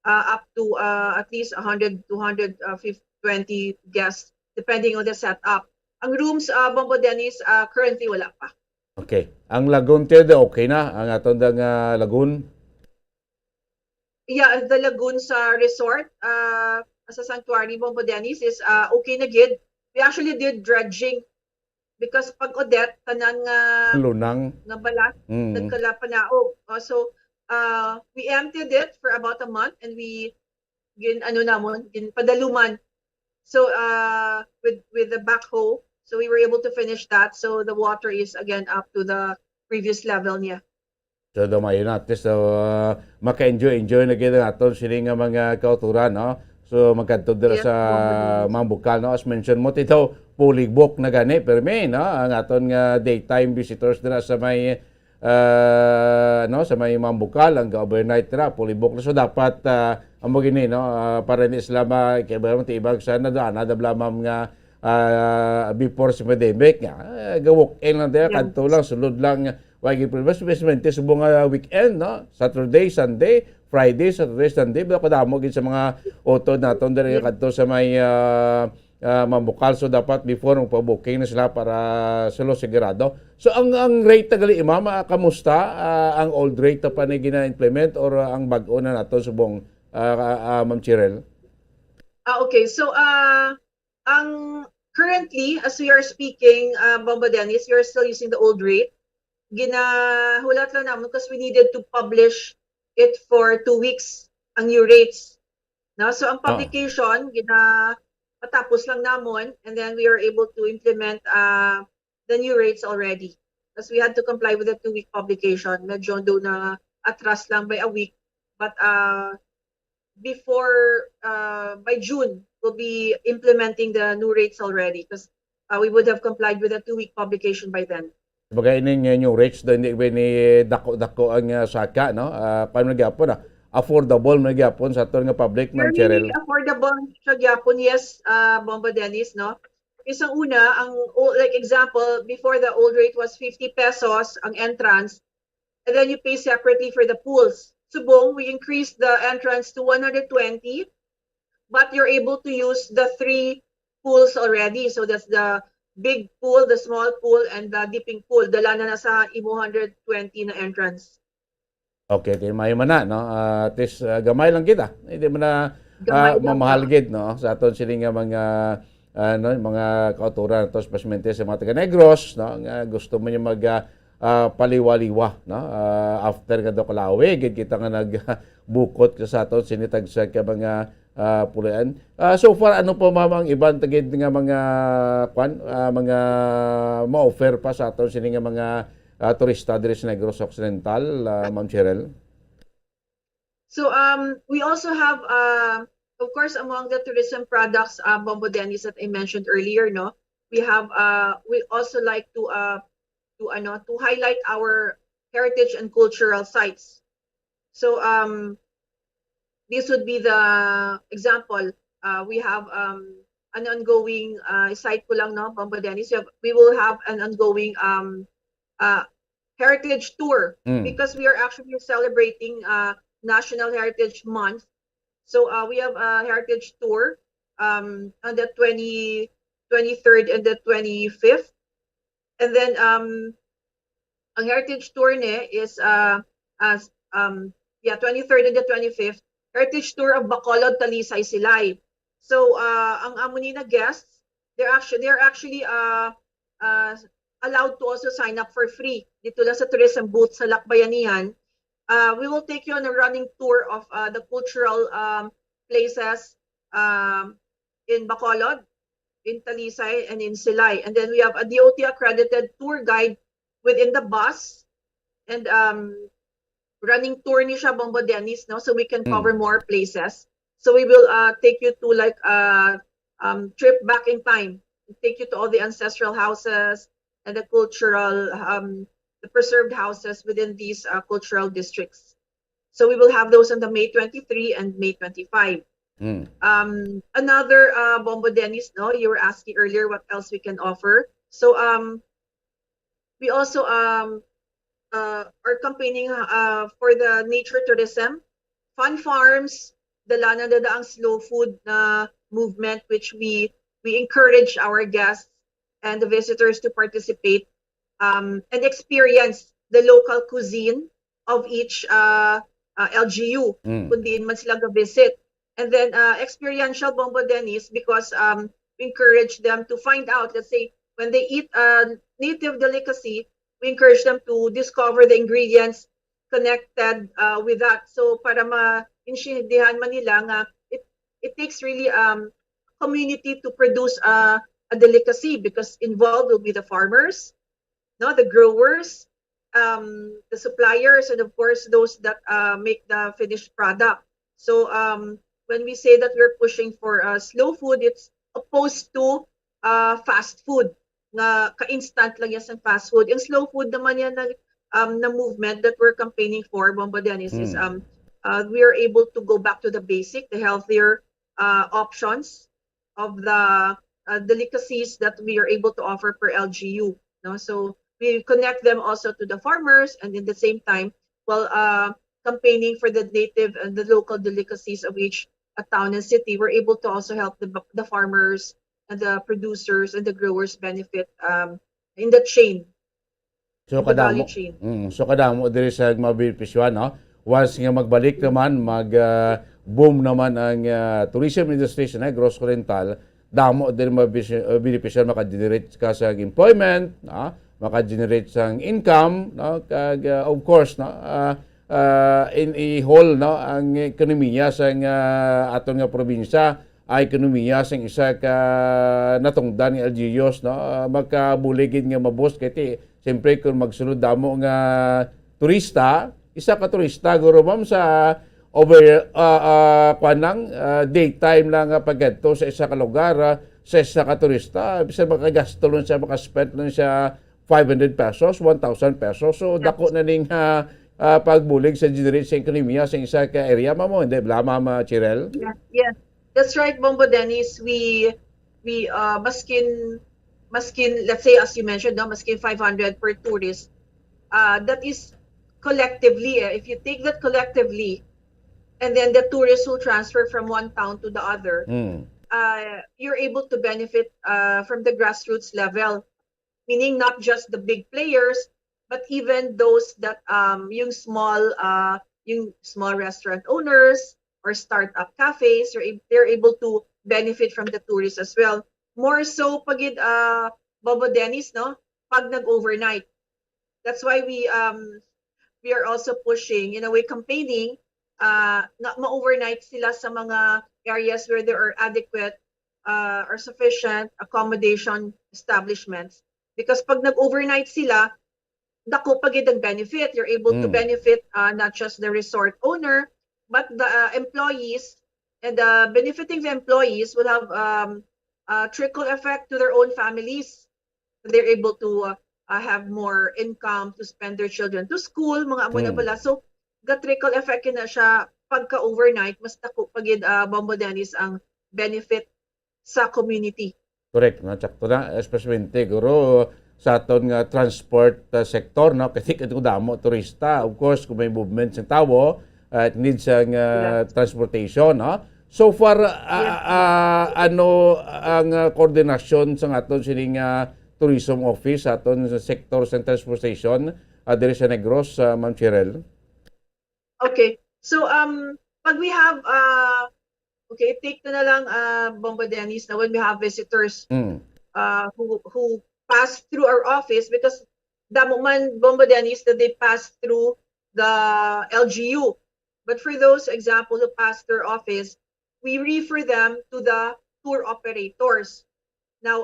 up to at least 100 to 120 guests, depending on the setup. Ang rooms, Bombo Dennis, currently wala pa. Okay. Ang lagoon tiyo okay na ang atong lagoon. Yeah, the lagoon sa resort, sa Sanctuary Bombo Dennis is okay na gid. We actually did dredging because pag Odette tanan nga Lunang. nga balat nagkalapanaog. So we emptied it for about a month and we gin padaluman. So with the backhoe, so we were able to finish that. So the water is again up to the previous level niya. So dumayo na at least maka-enjoy na gid aton sini nga mga kauturan, no? So magkadto dira sa Mambukal, no? As mentioned mo tito, fully book na gani permi, no? Ang aton nga daytime visitors dira sa may sa may Mambukal, ang overnight dira fully book na. So dapat amo gini, no? Para ni Islam kay ba ti ibang sana da blamam nga before sa pandemic nga gawok lang dira kadto lang sulod lang wagi investment subong weekend, no? Saturday, Sunday, Friday, Saturday, Sunday, ba kadamo gid sa mga auto naton diri kadto sa may Mambukal. So dapat before mo pa-booking na sila para silo sigurado. So ang rate tagali imam, kamusta ang old rate pa ni gina-implement or ang bag-o na naton subong Ma'am Chirel? Okay, so ang currently as we are speaking, Bombo Dennis, we are still using the old rate. Ginahulat lang namin because we needed to publish it for 2 weeks ang new rates. No? So ang publication, patapos lang namon and then we are able to implement the new rates already. Because we had to comply with the 2-week publication. Medyo doon na atras lang by a week. But before, by June, we'll be implementing the new rates already because we would have complied with the 2-week publication by then. Bagay ninyo yung rates do hindi ba ni dako ang saka, no? Paano nagyapon affordable na gyapon sa aton nga public, Ma'am Cheryl? Very affordable siya gyapon, yes, Bombo Dennis, no? Isang una, ang like example, before the old rate was 50 pesos ang entrance and then you pay separately for the pools. Subong, we increased the entrance to 120 but you're able to use the 3 pools already. So that's the big pool, the small pool, and the dipping pool. Dala na sa 120 na entrance. Okay, mayo man na, no? At least gamay lang kita. Hindi mo na mamahal gid, no? Sa aton sini nga mga kauturan to especially sa mga taga Negros, no? Nga gusto mo niya mag paliwaliwa, no? After nga do kalawi gid kita nga nagbukot sa aton sinitag sa mga pulian. So far ano po mamang ibang tagid nga mga mga ma-offer pa sa aton sini nga mga turista diri sa Negros Occidental, Ma'am Cheryl? So we also have of course among the tourism products, Bombo Dennis, that I mentioned earlier, no, we have we also like to highlight our heritage and cultural sites. So this would be the example. We have an ongoing site ko lang, no, Bombo Dennis. We will have an ongoing heritage tour because we are actually celebrating National Heritage Month. So we have a heritage tour on the 23rd and the 25th. And then ang heritage tour ne is 23rd and the 25th. Heritage tour of Bacolod, Talisay, Silay. So ang amo na guests, they're actually allowed to also sign up for free dito lang sa tourism booth sa Lakbayanihan. We will take you on a running tour of the cultural places in Bacolod, in Talisay, and in Silay. And then we have a DOT accredited tour guide within the bus, and running tour ni siya, Bombo Dennis, no? So we can cover more places. So we will take you to like trip back in time, take you to all the ancestral houses and the cultural, the preserved houses within these cultural districts. So we will have those on the May 23 and May 25. Another Bombo Dennis, no, you were asking earlier what else we can offer. So we also are campaigning for the nature tourism, fun farms, dala na ang slow food na movement, which we encourage our guests and the visitors to participate and experience the local cuisine of each LGU, kung diin man sila visit. And then experiential Bombo Dennis, because we encourage them to find out, let's say, when they eat a native delicacy, we encourage them to discover the ingredients connected with that. So para ma-intindihan man nila nga it takes really community to produce a delicacy, because involved will be the farmers, no, the growers, the suppliers, and of course those that make the finished product. So when we say that we're pushing for slow food, it's opposed to fast food. Na ka-instant lang yan sa fast food. Yung slow food naman yan na movement that we're campaigning for, Bombo Dennis, is we are able to go back to the basic, the healthier options of the delicacies that we are able to offer per LGU. No? So we connect them also to the farmers, and in the same time, while campaigning for the native and the local delicacies of each town and city, we're able to also help the farmers and the producers and the growers benefit in the chain. So in the value kadamo. chain. So kadamo diri sa mabenepisyohan, no? Once nga magbalik naman, boom naman ang tourism industry sa Negros Oriental, damo din mabenepisyohan, maka-generate ka sa employment, no? Maka-generate sang income, no? Kag of course, no? In a whole, no, ang ekonomiya sa aton nga probinsya ay ekonomiya sa isa ka natungdan ng LGUs, no, makabuligid nga mabos kay siyempre kung magsunod damo nga turista, isa ka turista guro ma'am sa over kanang daytime lang paggadto sa isa ka lugar, sa isa ka turista bisan makagasto lang siya, makaspend lang siya 500 pesos, 1,000 pesos. So dako na ning pagbulig sa generate sa ekonomiya sa isa ka area, ma'am, hindi bla ma'am Chirel? Yes, that's right, Bombo Dennis. We maskin let's say, as you mentioned, no, maskin 500 per tourist. That is collectively. If you take that collectively, and then the tourists will transfer from one town to the other, you're able to benefit from the grassroots level, meaning not just the big players, but even those that yung small restaurant owners or startup cafes, they're able to benefit from the tourists as well. More so pag Bobo Dennis, no, pag nag-overnight. That's why we are also pushing, in a way, campaigning na ma-overnight sila sa mga areas where there are adequate or sufficient accommodation establishments. Because pag nag-overnight sila, dako pag ang benefit. You're able to benefit not just the resort owner, but the employees, and benefiting the employees will have a trickle effect to their own families. They're able to have more income to spend their children to school, mga amo na pala. So, the trickle effect na siya pagka-overnight, mas dako pag Bombo Dennis ang benefit sa community. Correct, no? Tsakto na, especially guro sa aton nga transport sector, no, kasi kung damo turista, of course kung may movement ng tao, it needs ang transportation, no. So far ano ang koordinasyon sa aton sining tourism office sa aton sa sector sa transportation diri sa Negros, Ma'am Chirel? Okay, so pag we have okay, take na lang Bombo Dennis, na when we have visitors who pass through our office, because damo man Bombo Dennis that they pass through the LGU. But for those example who pass their office, we refer them to the tour operators. Now,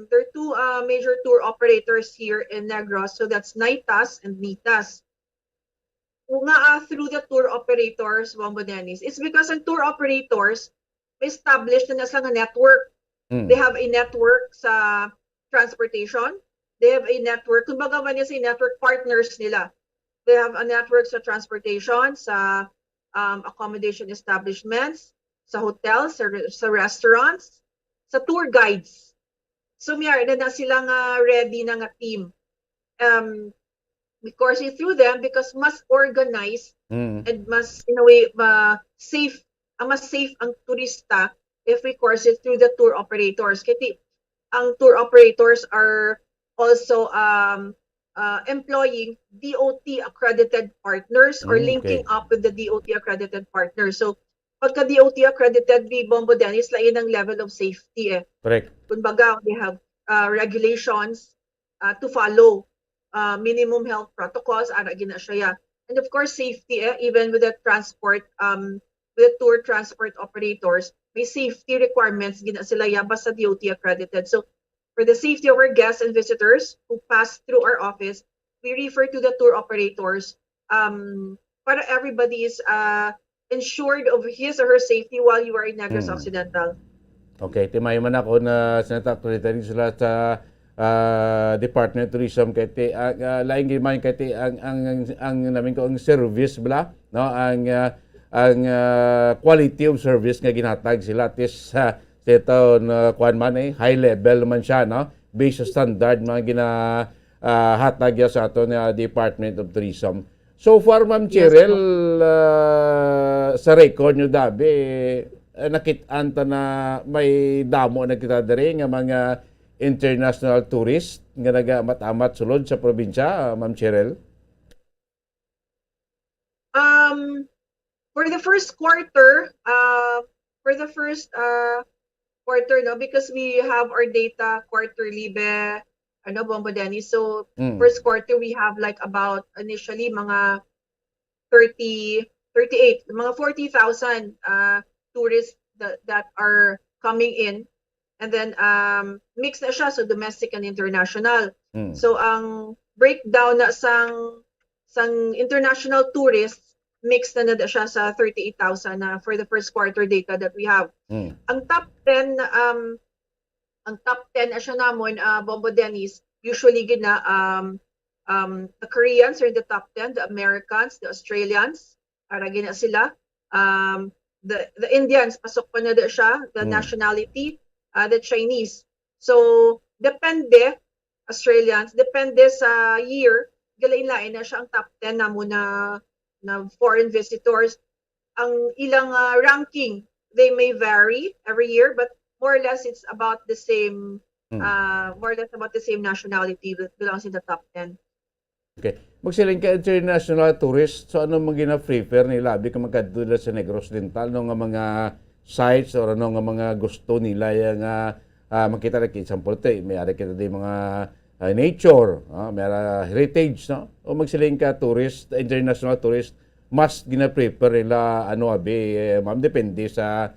there are two major tour operators here in Negros, so that's Naitas and Nitas. Through the tour operators, Bombo Dennis, it's because ang tour operators may established na silang network. They have a network sa transportation. They have a network, kumbaga man yung network partners nila. They have a network sa transportation, sa accommodation establishments, sa hotels, sa restaurants, sa tour guides. So mayroon na silang ready na nga team. we course it through them because mas organized Mm. and mas, in a way, safe, mas safe ang turista if we course it through the tour operators. Kasi ang tour operators are also employing DOT accredited partners or linking Okay. up with the DOT accredited partners. So, pagka DOT accredited, we Bombo Dennis, lain ang level of safety eh. Correct. Kumbaga, they have regulations to follow, minimum health protocols, ara gina siya. And of course, safety, even with the transport, with the tour transport operators, may safety requirements gina sila ya basta DOT accredited. So, for the safety of our guests and visitors who pass through our office, we refer to the tour operators para everybody is ensured of his or her safety while you are in Negros Occidental. Okay, timay man ako na sinatakulitan sila sa Department of Tourism kay laing gimayon kay ang namin ko ang service bala no ang quality of service nga ginhatag sila tis dito na kuan man high level man siya no based sa standard mga ginahatag sa ato na Department of Tourism. So far, Ma'am Cheryl, sa record nyo dabi, nakitaan ta na may damo na kita diri nga mga international tourist nga nagamat-amat sulod sa probinsya, Ma'am Cheryl? For the first quarter, quarter, no, because we have our data quarterly be Bombo Dennis. So first quarter we have like about initially mga 38, mga 40,000 tourists that are coming in, and then mix na siya, so domestic and international. So ang breakdown na sang international tourists mix na siya sa 38,000 na for the first quarter data that we have. Ang top 10 na siya namon, Bombo Dennis, usually gina the Koreans are in the top 10, the Americans, the Australians, para gina sila. The Indians, pasok pa na siya, the nationality, the Chinese. So, depende, Australians, depende sa year, galain-lain na siya ang top 10 na muna na foreign visitors. Ang ilang ranking, they may vary every year, but more or less it's about the same, more or less about the same nationality that belongs in the top 10. Okay. Magsiling ka international tourist, so ano mga gina-prefer nila? Abi ka magkadula sa Negros Oriental, no nga mga sites or ano nga mga gusto nila yung makita na example ito, may ari kita din mga nature, may heritage, no? O magsiling ka tourist, international tourist, mas gina-prefer nila ano abi, ma'am, depende sa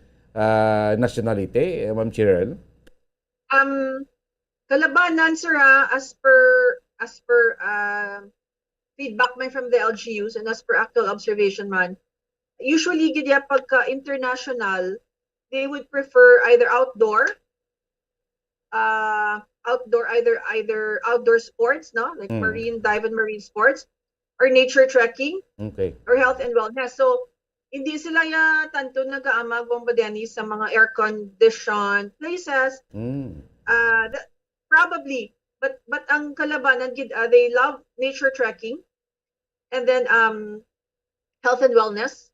nationality, Ma'am Cheryl? Kalabanan, sir, as per feedback man from the LGUs and as per actual observation man, usually gidya pagka international, they would prefer either outdoor, either outdoor sports, no, like marine dive and marine sports, or nature trekking, or health and wellness. So hindi sila ya tanto nagaamag Bombo Dennis sa mga air-conditioned places. Probably, but ang kalabanan they love nature trekking, and then health and wellness.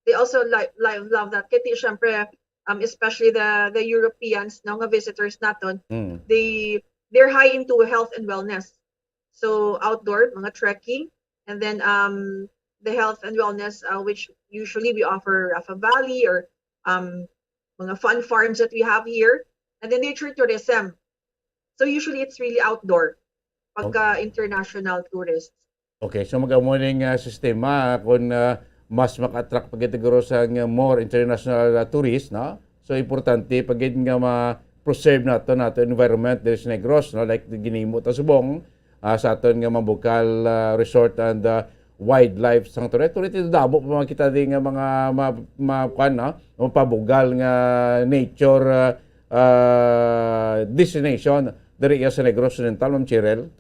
They also love that. Kaya syempre, especially the Europeans, no, nga visitors naton, they're high into health and wellness. So outdoor, mga trekking, and then the health and wellness, which usually we offer Rafa Valley or mga fun farms that we have here, and then nature tourism. So usually it's really outdoor pagka international tourists. Okay, so mag-amuning sistema kung mas maka-attract pagkataguro sa more international tourists, no? So importante pag nga ma-preserve nato environment there sa Negros, no? Like ginimo ta subong sa aton nga mabukal resort and wildlife sanctuary. Tuloy ito damo pa makita din nga mga mapabugal nga nature destination dari sa Negros Oriental, Ma'am Cheryl?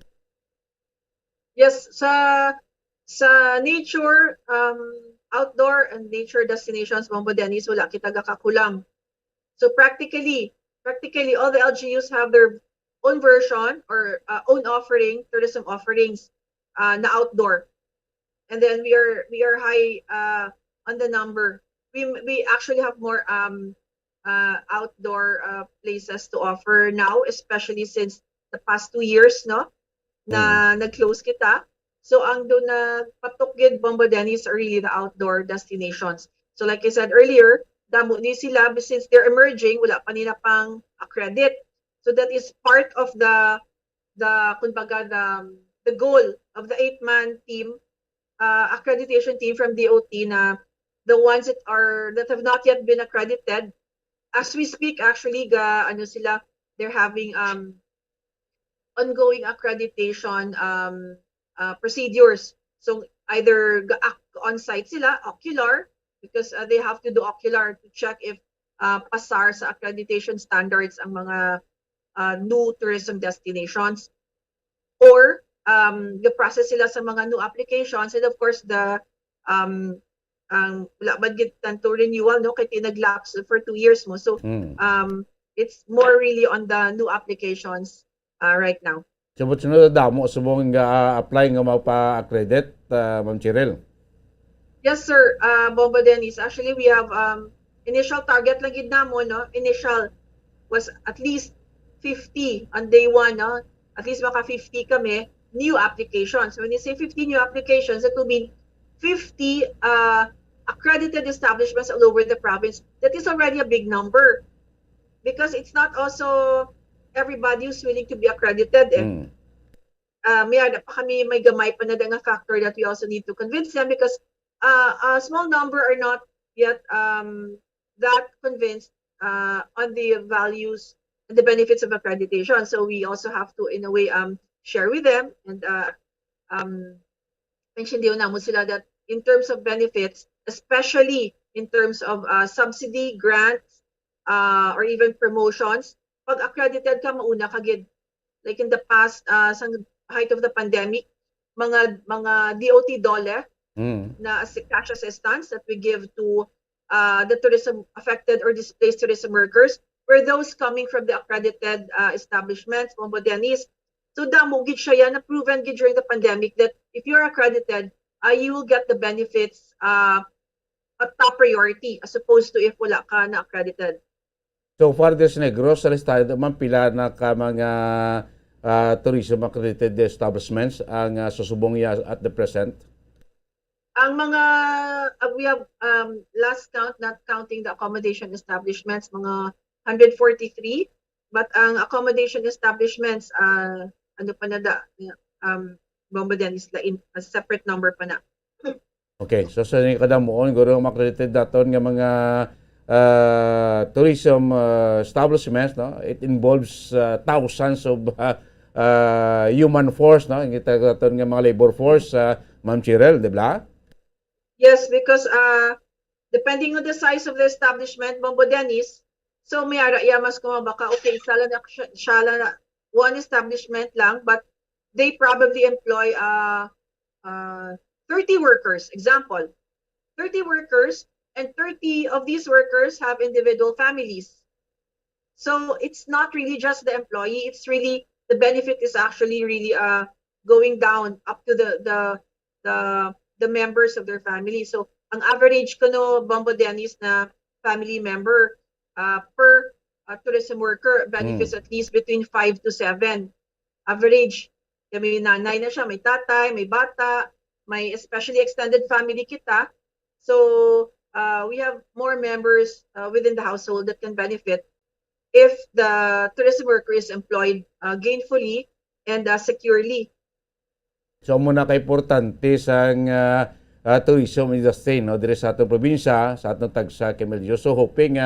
Yes, sa nature, outdoor and nature destinations, Bombo Dennis, wala kita gakakulang. So practically all the LGUs have their own version or own offering, tourism offerings. na outdoor. And then we are high on the number. We actually have more outdoor places to offer now, especially since the past 2 years, no, na nag-close kita. So ang doon na patukgid Bombo Dennis are really the outdoor destinations. So like I said earlier, damo ni sila since they're emerging, wala pa nila pang accredit. So that is part of the kumbaga the goal of the 8-man team, accreditation team from DOT, na the ones that have not yet been accredited. As we speak, actually, they're having ongoing accreditation procedures. So either on-site sila, ocular, because they have to do ocular to check if pasar sa accreditation standards ang mga new tourism destinations, or the-process sila sa mga new applications, and of course the wala ba to renewal, no, kay tinag-lapse for 2 years mo. So it's more really on the new applications right now. Sunod damo subong nga apply nga mapa-accredit, Ma'am Cheryl. Yes, sir. Bombo Dennis. Actually, we have initial target lang gid namo, no. Initial was at least 50 on day 1, no. At least maka 50 kami new applications. When you say 50 new applications, that will mean 50 accredited establishments all over the province. That is already a big number, because it's not also everybody who's willing to be accredited. May gamay pa na nga factor that we also need to convince them, because a small number are not yet that convinced on the values and the benefits of accreditation. So we also have to, in a way, share with them and mention din naman sila that in terms of benefits, especially in terms of subsidy, grants, or even promotions, pag accredited ka, mauna ka gid. Like in the past, sa height of the pandemic, mga DOT DOLE na cash assistance that we give to the tourism affected or displaced tourism workers were those coming from the accredited establishments, Bombo Dennis. So damo gid siya yan, na proven gid during the pandemic that if you're accredited, you will get the benefits at top priority as opposed to if wala ka na accredited. So far, this Negros, sa listado naman pila na ka mga tourism accredited establishments ang susubong ya at the present? Ang mga, we have last count, not counting the accommodation establishments, mga 143. But ang accommodation establishments, ano pa na Bombo Dennis, a separate number pa na. Okay, so sa kadamuon, guro accredited daton nga mga tourism establishments, no? It involves thousands of human force, no? Kita daton nga mga labor force, Ma'am Cheryl, di ba? Yes, because depending on the size of the establishment, Bombo Dennis, so may mas kumabaka, okay, sala na one establishment lang, but they probably employ 30 workers, example. 30 workers, and 30 of these workers have individual families. So it's not really just the employee, it's really, the benefit is actually really going down up to the members of their family. So ang average ko, no, Bombo Dennis, na family member per tourism worker benefits at least between 5 to 7 average. May nanay na siya, may tatay, may bata, may especially extended family kita. So we have more members within the household that can benefit if the tourism worker is employed gainfully and securely. So muna ka importante sa tourism industry, no, dire sa atong probinsya, sa atong tagsa Kemelio. So hoping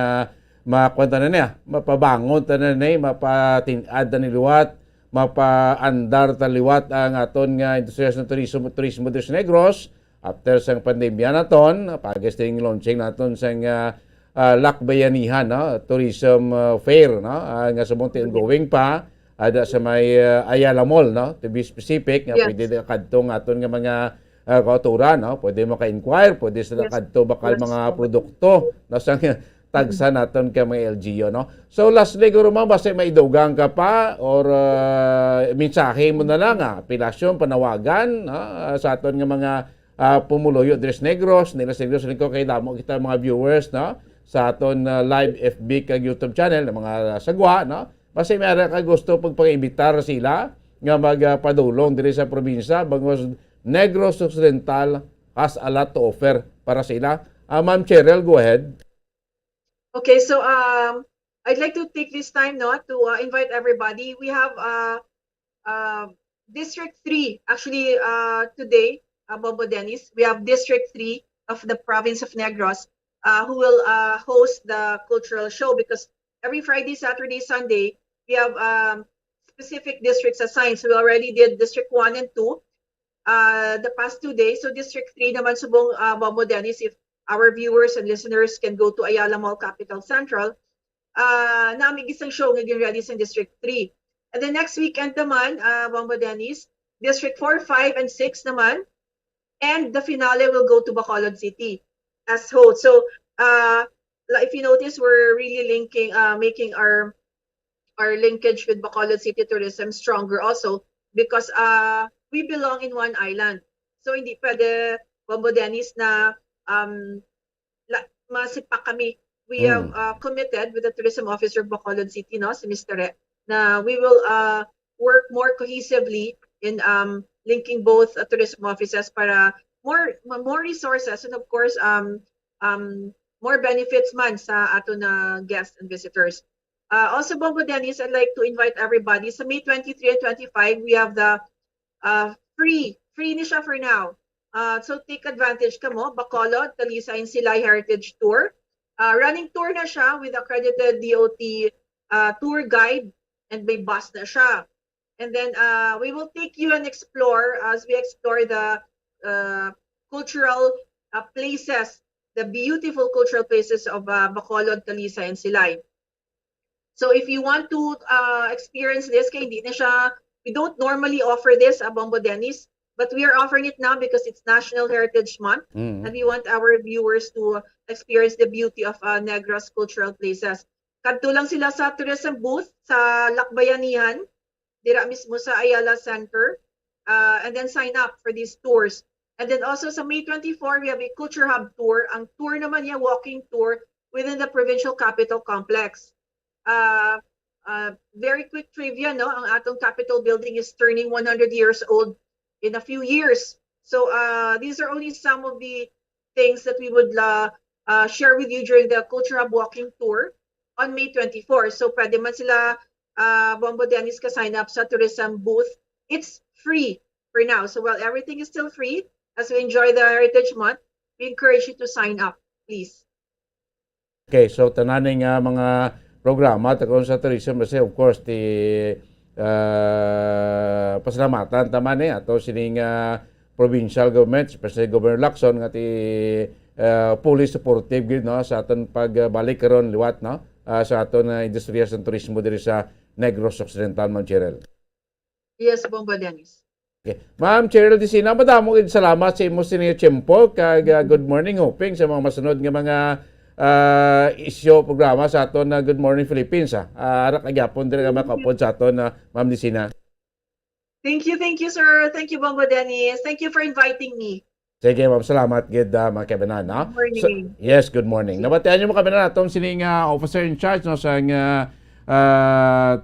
makwenta na niya, mapabangon ta na niya, mapatinad na niliwat, mapaandar ta liwat ang aton nga industriya sa turismo des Negros after sang pandemya naton, pagesting launching naton sang Lakbayanihan, no, tourism fair, no, nga subong ongoing pa ada sa may Ayala Mall, no, to be specific, nga pwede kadtong aton nga mga kauturan, no, pwede maka-inquire, pwede sila kadto bakal mga produkto, no, sang tagsa naton ka mga LGU, no? So lastly, guro ma'am, basta may idugang ka pa or mensahe mo na lang, apilasyon, panawagan sa aton nga mga pumuluyo Dres Negros, Negros ko kay damo kita mga viewers, no? Sa aton live FB kag YouTube channel ng mga sagwa, no? Basta may ara ka gusto pagpang-imbitar sila nga magpadulong diri sa probinsya, bangos Negros Occidental has a lot to offer para sila. Ma'am Cheryl, go ahead. Okay, so I'd like to take this time to invite everybody. We have District 3, actually today, Bobo Dennis, we have District 3 of the province of Negros who will host the cultural show, because every Friday, Saturday, Sunday, we have specific districts assigned. So we already did District 1 and 2 the past 2 days. So District 3 naman subong Bobo Dennis, if our viewers and listeners can go to Ayala Mall Capital Central, namin isang show nga ready sa District 3. And then next weekend naman, Bobo Dennis, District 4, 5, and 6 naman. And the finale will go to Bacolod City as host. So if you notice, we're really making our linkage with Bacolod City tourism stronger also, because we belong in one island. So hindi pwede, Bobo Dennis, na masipak kami. We have committed with the tourism officer of Bacolod City, no, si Mr. Re, na we will work more cohesively in linking both tourism offices para more resources and of course more benefits man sa ato na guests and visitors. Also, Bobo Dennis, I'd like to invite everybody. Sa May 23 and 25, we have the free ni siya for now. So take advantage ka mo. Bacolod, Talisay, and Silay Heritage Tour. Running tour na siya with accredited DOT tour guide, and may bus na siya. And then we will take you and explore as we explore the cultural places, the beautiful cultural places of Bacolod, Talisay, and Silay. So if you want to experience this, kaya hindi na siya, we don't normally offer this, Bobo Dennis, but we are offering it now because it's National Heritage Month, and we want our viewers to experience the beauty of Negros cultural places. Kadto lang sila sa tourism booth sa Lakbayanihan, dira mismo sa Ayala Center, and then sign up for these tours. And then also sa May 24, we have a Culture Hub tour. Ang tour naman niya, walking tour within the Provincial Capitol Complex. Very quick trivia, no? Ang atong Capitol building is turning 100 years old in a few years. So these are only some of the things that we would share with you during the Culture Hub walking tour on May 24. So pwede man sila Bobo Dennis ka sign up sa tourism booth. It's free for now. So while everything is still free, as we enjoy the Heritage Month, we encourage you to sign up, please. Okay, so tananing mga programa tagon sa tourism kasi of course pasalamatan tama ni ato sining provincial government, especially Governor Lacson nga fully supportive gid, no, sa aton pagbalik karon liwat, no, sa aton industriya sa turismo diri sa Negros Occidental, Ma'am Cheryl. Yes, Bobo Dennis. Okay. Ma'am Cheryl Disina, madamo gid salamat sa imo sinyo tiyempo kag good morning, hoping sa mga masunod nga mga isyo programa sa aton na Good Morning Philippines. Ara kagyapon diri nga makapod sa aton Ma'am Disina. Thank you, sir. Thank you, Bobo Dennis. Thank you for inviting me. Sige, ma'am, salamat gid mga kabanan, no? Good morning. Yes, good morning. Nabatian niyo mo kabanan atong sining officer in charge, no, sa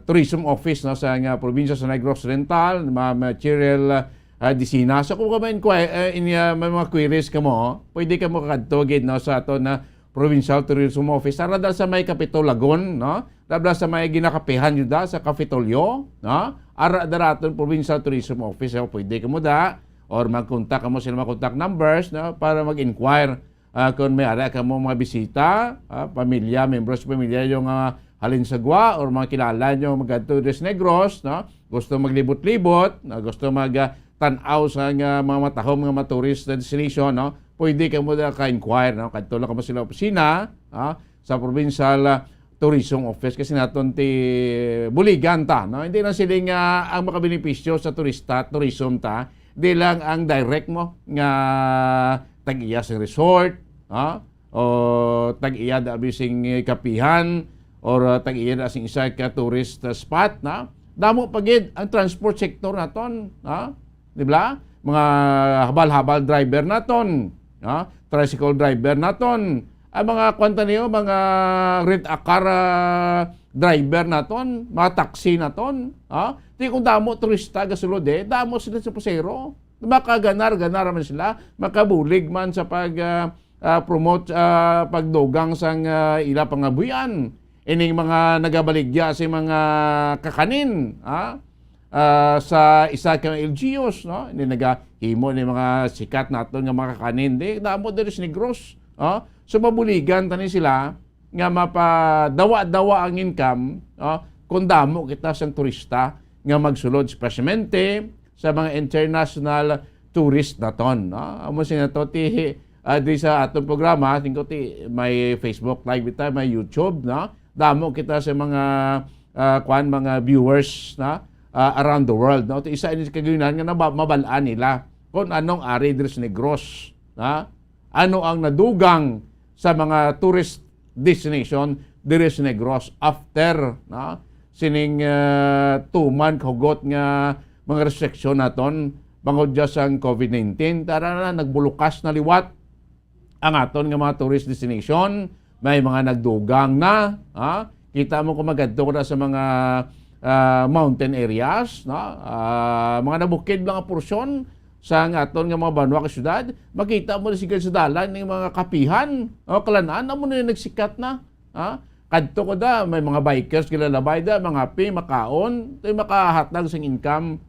tourism office, no, sa probinsya sa Negros Occidental, Ma'am Cheryl Disina. So kung may mga queries ka mo, pwede ka mo kadto gid, no, sa aton na Provincial Tourism Office. Ara dal sa may Kapitolagon, no? Dabla sa may ginakapihan yun da sa Kapitolyo, no? Ara daraton Provincial Tourism Office. So, pwede ka mo da or mag-contact ka mo sila mga contact numbers, no? Para mag-inquire kung may ara ka mo mga bisita, pamilya, membros sa pamilya yung halin sagwa or mga kilala nyo mag-adto Dres Negros, no? Gusto maglibot-libot, gusto mag-tanaw sa mga matahom mga tourist destination, no? Pwede ka mo da ka-inquire, no? Kadto lang ka mo sila opisina sa Provincial Tourism Office kasi naton ti buligan ta, no? Hindi lang siling ang makabenepisyo sa tourism ta, di lang ang direct mo nga tag-iya sa resort, o tag-iya da bising kapihan or tag-iya da sing isa ka tourist spot na damo pagid ang transport sector naton, di ba? Mga habal-habal driver naton, tricycle driver naton, ang mga kwanta niyo, mga rent-a-car driver naton, mga taxi naton, di kung damo turista gasulod damo sila sa pasero. Makaganar man sila, makabulig man sa promote pagdugang sang ila pangabuyan. Ining mga nagabaligya sa mga kakanin, sa isa ka LGUs, no? Hindi nagahimo ni mga sikat naton nga mga kakanin, damo diri sa Negros, so mabuligan tani sila nga mapadawa-dawa ang income, kung damo kita sang turista nga magsulod especialmente sa mga international tourist naton, amo sina to ti di sa atong programa tingko ti may Facebook live bita, may YouTube, damo kita sa mga mga viewers around the world, ti isa ini kagayunan nga mabalaan nila kung anong ari diri sa Negros, ano ang nadugang sa mga tourist destination diri sa Negros after sining tuman kahugot nga mga restriction naton bangod dya sang COVID-19. Tara na, nagbulukas na liwat ang aton nga mga tourist destination. May mga nagdugang na. Kita mo kung magadto na sa mga mountain areas. Mga nabukid mga porsyon sa aton nga mga banwa ka syudad. Makita mo na sigil sa dalan ng mga kapihan. Kalanaan na mo na nagsikat na. Kadto ko da, may mga bikers kilalabay da, mga makaon, tayo makahatag sa income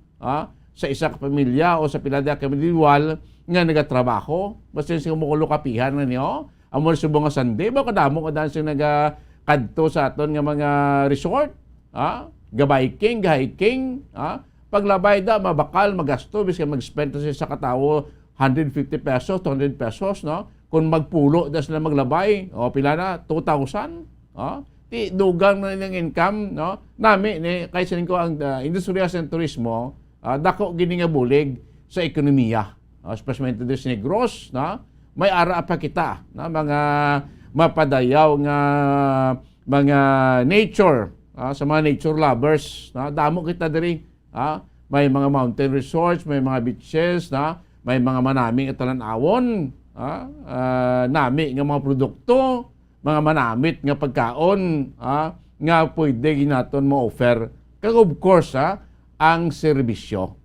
sa isa ka pamilya o sa pilada ka individual nga nagatrabaho. Basta yung kumukulo kapihan na niyo, amor subong nga sande, ba kadamo ka dahil siya nagakadto sa aton nga mga resort, ga-biking, ga-hiking, paglabay da, mabakal, magasto, bis ka mag-spend sa katawo 150 pesos, 200 pesos, no? Kung magpulo da sila maglabay, o pila na, 2,000, ti dugang na ng income, no? Nami ni kay ko ang industriya sa turismo, dako gini nga bulig sa ekonomiya. Especially dito sa Negros, no? May ara pa kita na mga mapadayaw nga mga nature, sa mga nature lovers, damo kita diri, may mga mountain resorts, may mga beaches, may mga manaming italan-awon, nami nga mga produkto, mga manamit nga pagkaon, nga pwede ginaton mo offer. Kag of course, ang serbisyo,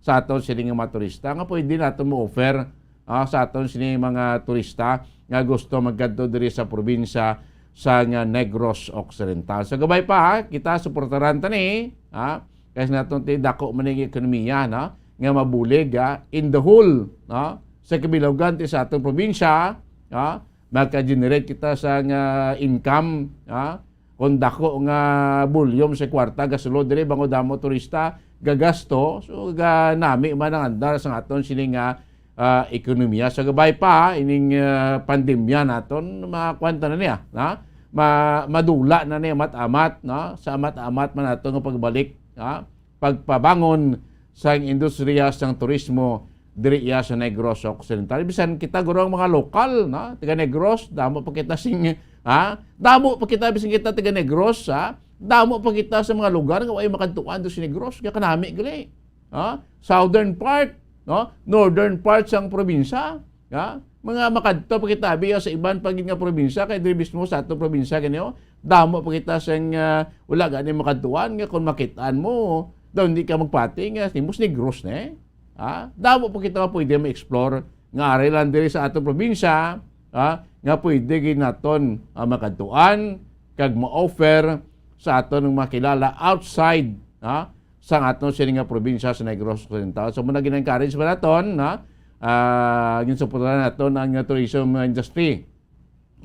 sa aton sining mga turista, nga pwede naton mo offer, sa aton sining mga turista nga gusto magkadto diri sa probinsya sa nga Negros Occidental. So gabay pa, kita suportaran tani, kasi naton ti dako maning ekonomiya, nga mabulig in the whole, sa kabilagan ti sa atong probinsya, magka-generate kita sa nga income, kung dako nga volume sa kwarta gasulod diri bango damo turista gagasto, so nami man ang andar sa aton sining ekonomiya. So gabay pa ining pandemya naton makwanta na niya, madula na niya mat-amat, sa amat-amat man nato nga pagbalik, pagpabangon sa industriya sang turismo diri iya sa Negros Occidental. Bisan kita guro ang mga lokal, taga Negros, damo pa kita sing damo pa kita bisan kita taga Negros, damo pa kita sa mga lugar nga way makadtuan do sa Negros, nga kanami gali. Southern part, northern part sang probinsya, mga makadto pa kita biya sa iban pagid nga probinsya kay diri mismo sa atong probinsya kanyo, damo pa kita sang wala gani makadtuan nga kung makitaan mo, daw hindi ka magpati nga timos Negros na damo po kita pwede ma-explore nga ari lang diri sa atong probinsya, nga pwede ginaton makadtuan kag ma-offer sa aton ng makilala outside sa aton sining nga probinsya sa Negros Occidental. So muna gin-encourage ba naton ginsuportahan naton ang tourism industry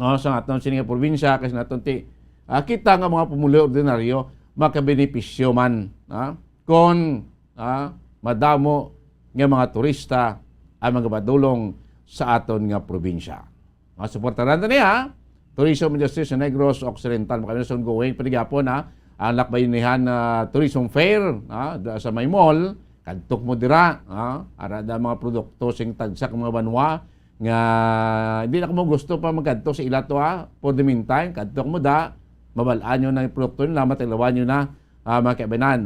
sa aton sining nga probinsya kasi naton ti kita nga mga pumulo ordinaryo makabenepisyo man kon madamo nga mga turista ang mga padulong sa aton nga probinsya. Suportahan niya tourism industry sa Negros Occidental. Makami na going paligapon ang lakbayunihan tourism fair sa may mall, kadtok mo dira, ara da mga produkto sing tagsak mga banwa nga hindi na ko mo gusto pa magkadto sa ilato for the meantime kadto mo da mabalaan nyo na yung produkto nila matilawan nyo na mga kaibanan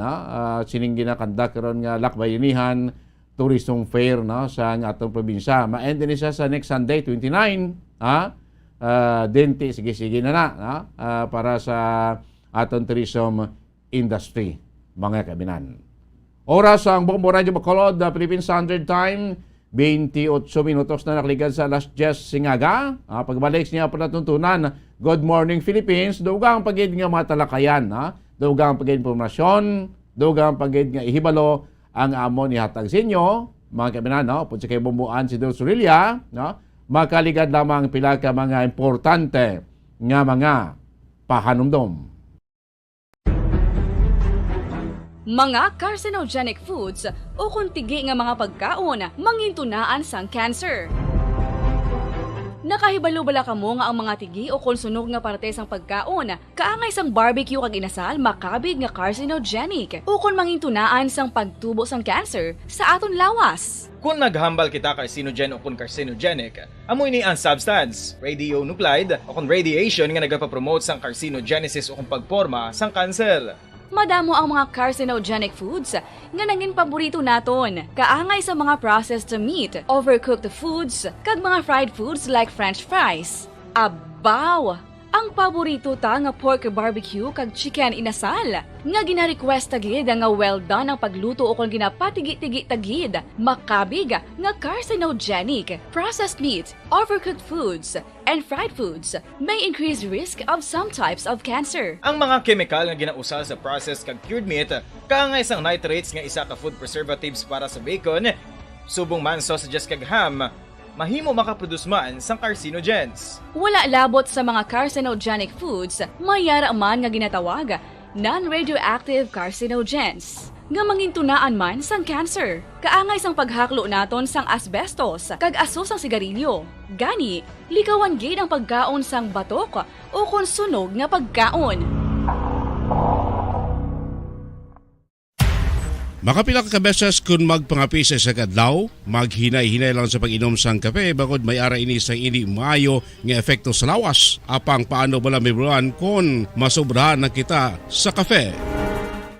sining ginakanda karon nga lakbayinihan tourism fair sa atong probinsya ma-end din siya sa next Sunday 29 dente sige na para sa atong tourism industry mga kaibanan. Oras ang buong Radyo Bacolod, Philippine Standard Time, 28 minutos na nakaligan sa alas 10 singaga. Pagbalik niya pa natuntunan, Good Morning Philippines, dugang pagid nga mga talakayan, dugang pagid informasyon, dugang pagid nga ihibalo ang amo ni hatag sa inyo, mga kaibigan, po sa kay bumbuan si Dulce Aurelia, makaligad lamang pila ka mga importante nga mga pahanumdom. Mga carcinogenic foods o kuntigi nga mga pagkaon mangintunaan sang cancer. Nakahibalo bala kamo nga ang mga tigi o konsunog nga parte sang pagkaon kaangay sang barbecue kag inasal makabig nga carcinogenic o kon mangintunaan sang pagtubo sang cancer sa aton lawas. Kung naghambal kita carcinogen o kung carcinogenic, amoy ni ang substance, radionuclide o kung radiation nga nagapapromote sang carcinogenesis o kung pagporma sang cancer. Madamo ang mga carcinogenic foods nga nangin paborito naton. Kaangay sa mga processed meat, overcooked foods, kag mga fried foods like french fries. Abaw! Ang paborito ta nga pork barbecue kag chicken inasal. Nga gina-request tagid nga well done ang pagluto o kung ginapatigi-tigi-tagid. Makabig nga carcinogenic, processed meat, overcooked foods, and fried foods may increase risk of some types of cancer. Ang mga chemical nga ginausal sa processed kag cured meat, kaangay sang nitrates nga isa ka food preservatives para sa bacon, subong man sausages kag ham, mahimo makaproduce man sang carcinogens. Wala labot sa mga carcinogenic foods, mayara man nga ginatawag non-radioactive carcinogens nga mangintunaan man sang cancer. Kaangay sang paghaklo naton sang asbestos kag aso sang sigarilyo. Gani, likawan gid ang pagkaon sang batok o konsunog nga pagkaon. Makapila ka beses kung magpangapi sa isa kadlaw, maghinay-hinay lang sa pag-inom sang kape bagod may ara ini sang hindi maayo nga epekto sa lawas. Apang paano bala mibruan kung masobrahan na kita sa kape.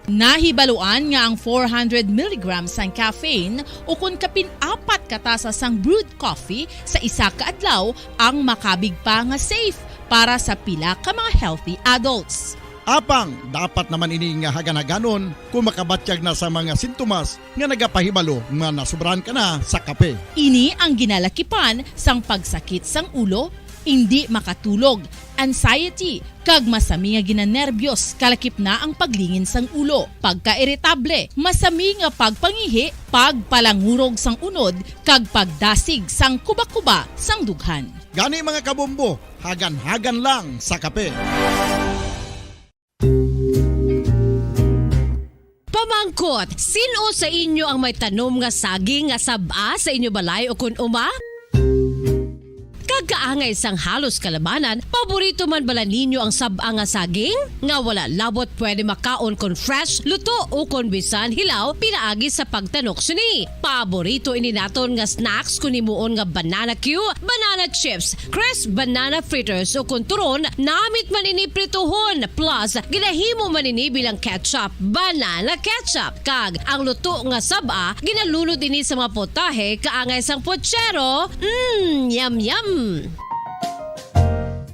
Nahibaluan nga ang 400 mg sang caffeine o kung kapin-apat katasa sang brewed coffee sa isa ka adlaw ang makabig pa nga safe para sa pila ka mga healthy adults. Apang, dapat naman ini nga haganaganon kung makabatyag na sa mga sintomas nga nagapahibalo nga nasubrahan ka na sa kape. Ini ang ginalakipan sang pagsakit sang ulo, hindi makatulog, anxiety, kag masami nga ginanerbiyos kalakip na ang paglingin sang ulo, pagka-irritable, masami nga pagpangihi, pagpalangurog sang unod, kag pagdasig sang kuba-kuba sang dughan. Gani mga kabombo, hagan-hagan lang sa kape. Pamangkot, sino sa inyo ang may tanom nga saging nga saba sa inyo balay o kun uma? Kagaangay sang halos kalabanan, paborito man bala ninyo ang saba nga saging? Nga wala labot pwede makaon kon fresh, luto o kon bisan hilaw, pinaagi sa pagtanok suni. Paborito ini naton nga snacks kun himuon nga banana Q, banana chips, crisp banana fritters o kun turon, namit man ini prituhon, plus ginahimo man ini bilang ketchup, banana ketchup. Kag ang luto nga saba, ginalunod ini sa mga potahe kaangay sang pochero. Yum yum.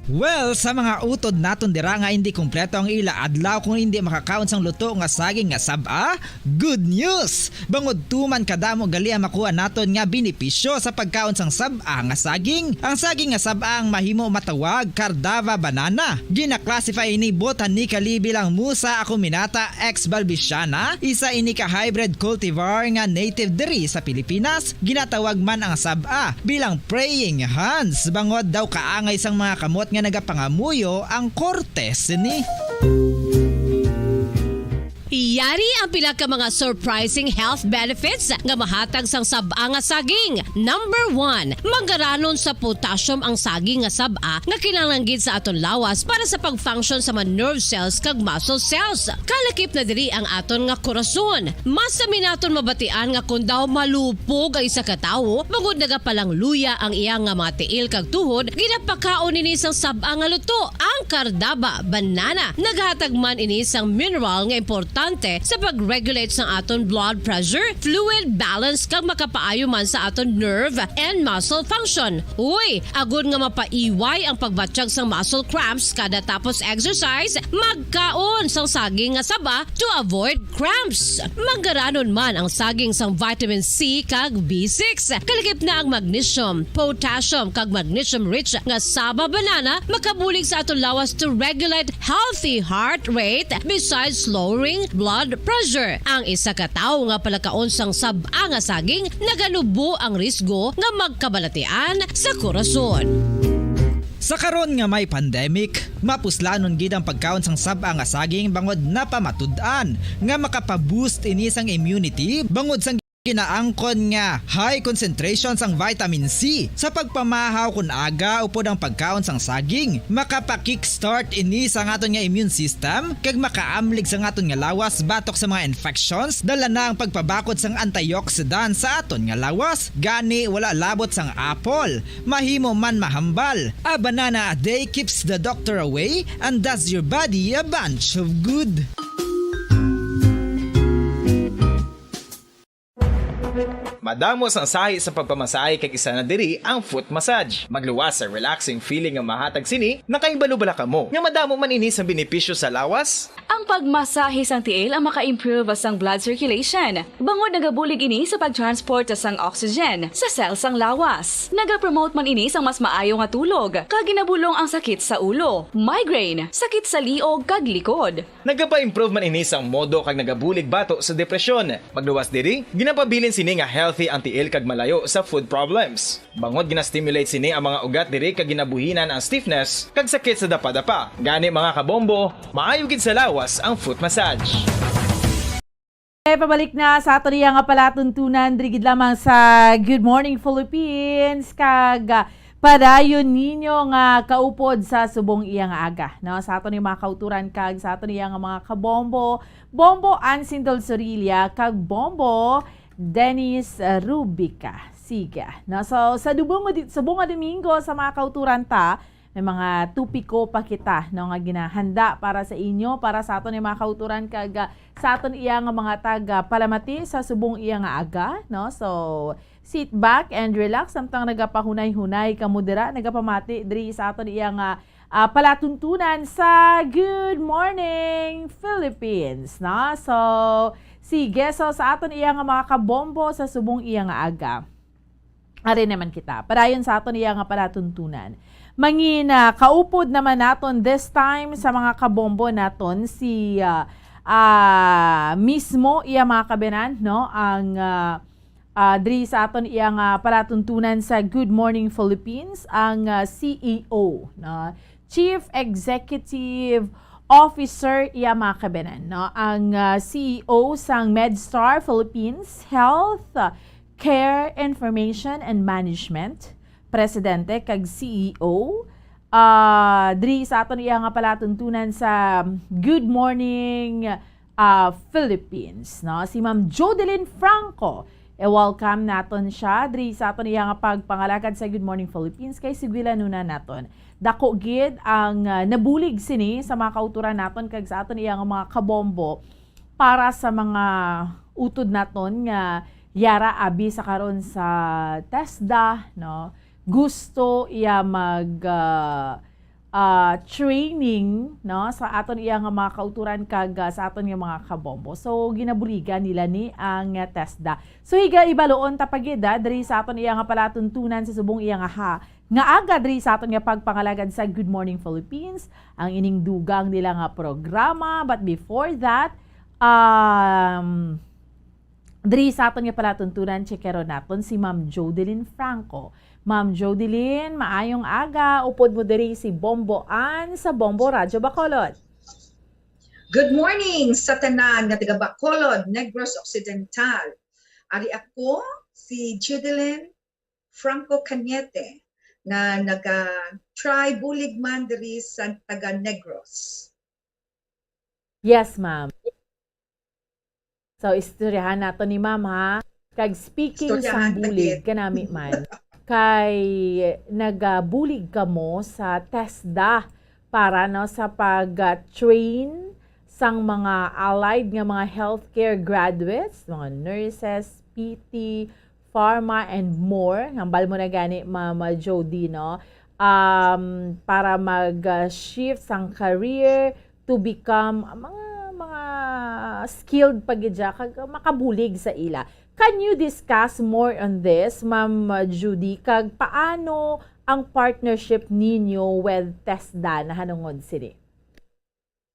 Well, sa mga utod naton dira nga hindi kumpleto ang ila adlaw kung hindi makakaon sang luto nga saging nga saba, good news! Bangod tuman kadamo gali ang makuha naton nga benepisyo sa pagkaon sang saba nga saging. Ang saging nga saba ang mahimo matawag Cardava banana. Gina-classify ini botanically bilang Musa acuminata ex balbisiana, isa ini ka hybrid cultivar nga native diri sa Pilipinas. Ginatawag man ang saba bilang praying hands, bangod daw kaangay sang mga kamot nga nagapangamuyo ang kortes ni. Yari ang pila ka mga surprising health benefits nga mahatag sang sab-a nga saging. Number 1, manggaranon sa potassium ang saging nga sab-a nga kinahanglan gid sa aton lawas para sa pag-function sa mga nerve cells kag muscle cells. Kalakip na diri ang aton nga korason. Mas sa minaton mabatian nga kung daw malupog ang isa ka tawo, bangod nagapalang luya ang iyang nga mga tiil kag tuhod, ginapakaon ini sang sab-a nga luto, ang kardaba banana. Naghatag man ini sang mineral nga importante sa pag-regulate sa aton blood pressure, fluid balance kag makapaayo man sa aton nerve and muscle function. Uy, agud nga mapaiway ang pagbatsyag sang muscle cramps kada tapos exercise, magkaon sang saging nga saba to avoid cramps. Manggaranon man ang saging sang vitamin C kag B6. Kalagip na ang magnesium, potassium kag magnesium rich nga saba banana makabulig sa aton lawas to regulate healthy heart rate besides lowering blood pressure. Ang isa ka tawo nga palakaon sang sab-a nga saging naganubo ang risgo nga magkabalatian sa korason. Sa karon nga may pandemic, mapuslanon gid ang pagkaon sang sab-a nga saging bangod napamatud-an nga makapaboost ini sang immunity bangod sang kinaangkon nga high concentrations ang vitamin C sa pagpamahaw kun aga upod ang pagkaon sang saging, makapa-kickstart ini sa aton nga immune system kag makaamlig sa aton nga lawas batok sa mga infections, dala na ang pagpabakod sang antioxidant sa aton nga lawas. Gani wala labot sang apple, mahimo man mahambal. A banana a day keeps the doctor away and does your body a bunch of good. Madamos ang sahi sa pagpamasahe kag isa na diri ang foot massage. Magluwas sa relaxing feeling nga mahatag sini, nakaibalo-bala ka mo. Nga madamo man ini sa benepisyo sa lawas. Ang pagmasahe sang tiil ang maka-improve sang blood circulation. Bangod nagabulig ini sa pag-transport sang oxygen sa cells sang lawas. Nagapromote man ini sang mas maayo nga tulog, kag ginabulong ang sakit sa ulo, migraine, sakit sa liog kag likod. Nagapa-improve man ini sang modo kag nagabulig bato sa depresyon. Magluwas diri, ginapabilin sini nga healthy ang tiil kag malayo sa food problems. Bangod gina-stimulate sini ang mga ugat diri kag ginabuhinan ang stiffness kag sakit sa dapa-dapa. Gani mga kabombo, maayo gid sa lawas ang foot massage. Pabalik na sa ato nga palatuntunan diri gid lamang sa Good Morning Philippines kag padayon ninyo nga kaupod sa subong iya nga aga, no? Sa ato ni mga kauturan kag sa ato niya nga mga kabombo, Bombo Ansindol Sorilla kag Bombo Dennis Rubica. Sige. No, so sa subong Domingo sa mga kauturan ta, may mga tupiko pa kita no nga ginahanda para sa inyo, para sa aton ni mga kauturan kag sa aton iya nga mga taga palamati sa subong iya nga aga, no? So sit back and relax samtang nagapahunay-hunay kamudira nagapamati diri sa aton iya nga palatuntunan sa Good Morning Philippines, no? So sige, so sa aton iya nga mga kabombo sa subong iya nga aga. Ari naman kita. Padayon sa aton iya nga palatuntunan. Mangina, kaupod naman naton this time sa mga kabombo naton si mismo iya mga kabenan, no? Ang diri sa aton iya nga palatuntunan sa Good Morning Philippines, ang CEO, no? Chief Executive Officer iya mga kabenan, no? Ang CEO sang MedStar Philippines Health Care Information and Management, Presidente kag CEO. Diri sa aton iya nga palatuntunan sa Good Morning Philippines, no? Si Ma'am Jodeline Franco. Welcome naton siya diri sa aton iya nga pagpangalakad sa Good Morning Philippines kay sigwila nuna naton. Dako gid ang nabulig sini sa mga kauturan naton kag sa aton iya nga mga kabombo para sa mga utod naton nga yara abi sa karon sa TESDA, no? Gusto iya mag training, no, sa aton iya nga mga kauturan kag sa aton nga mga kabombo. So ginabuligan nila ni ang TESDA. So higa ibaloon ta pagida diri sa aton iya nga palatuntunan sa subong iya nga aga diri sa aton nga pagpangalagad sa Good Morning Philippines, ang ining dugang nila nga programa. But before that, diri sa aton nga palatuntunan chekero naton si Ma'am Jodeline Franco. Ma'am Jodeline, maayong aga. Upod mo diri si Bombo Ann sa Bombo Radyo Bacolod. Good morning sa tanan nga taga Bacolod, Negros Occidental. Ari ako si Judeline Franco Cañete na naga-try bulig man diri sa taga Negros. Yes, ma'am. So, istoryahan nato ni ma'am ha. Kag speaking sa Istoryahan bulig kanami man, kay nagabulig ka mo sa TESDA para no sa pag-train sang mga allied nga mga healthcare graduates, mga nurses, PT, pharma, and more. Hambal mo na gani, Mama Jody, no? Para mag-shift sang career to become mga skilled pagidya kag makabulig sa ila. Can you discuss more on this, Ma'am Judy? Kag paano ang partnership ninyo with TESDA na hanungod sini?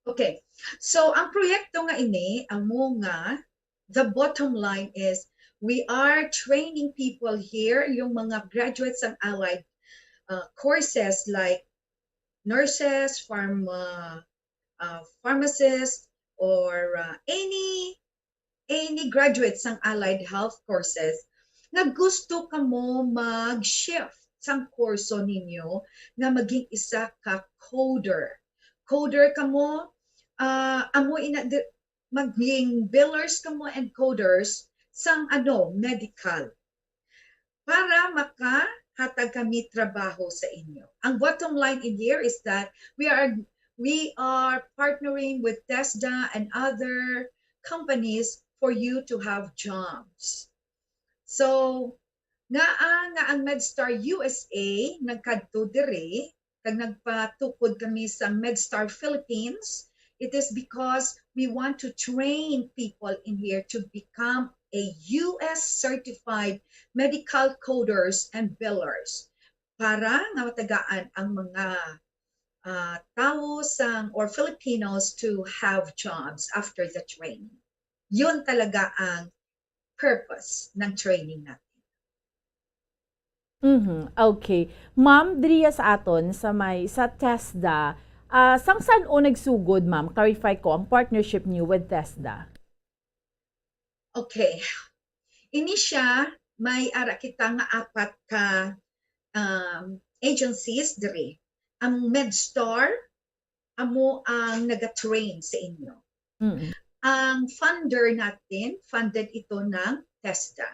Okay. So ang proyekto nga ini, amo nga, the bottom line is we are training people here, yung mga graduates and allied courses like nurses, pharmacists, or any graduates ng allied health courses na gusto ka mo mag-shift sang kurso ninyo na maging isa ka coder. Coder ka mo, maging billers ka mo and coders sang medical para makahatag kami trabaho sa inyo. Ang bottom line in here is that we are partnering with TESDA and other companies for you to have jobs. So, nga ang MedStar USA nagkadto diri kag nagpatukod kami sa MedStar Philippines. It is because we want to train people in here to become a US certified medical coders and billers para nga matagaan ang mga tao or Filipinos to have jobs after the training. Yun talaga ang purpose ng training natin. Okay. Ma'am, diriya sa aton sa TESDA, saan o nagsugod, ma'am? Clarify ko ang partnership niyo with TESDA. Okay. Ini siya, may ara kita nga 4 ka agencies diri. Ang MedStar, amo ang naga-train sa inyo. Ang funder natin, funded ito ng TESDA.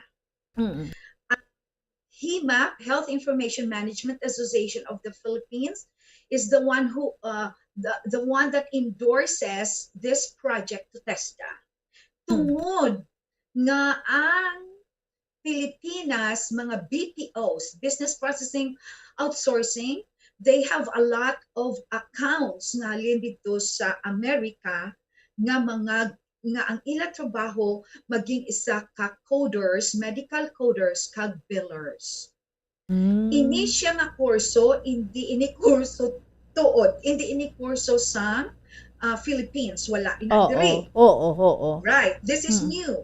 HIMAP, Health Information Management Association of the Philippines, is the one who the one that endorses this project to TESDA. Tungod nga ang Pilipinas, mga BPOs, Business Processing Outsourcing, they have a lot of accounts nga halin dito sa Amerika nga ang ila trabaho maging isa ka coders, medical coders, kag billers. Ini siya nga kurso, hindi ini kurso tuod, hindi ini kurso sa Philippines, wala inadiri. Right, this is new.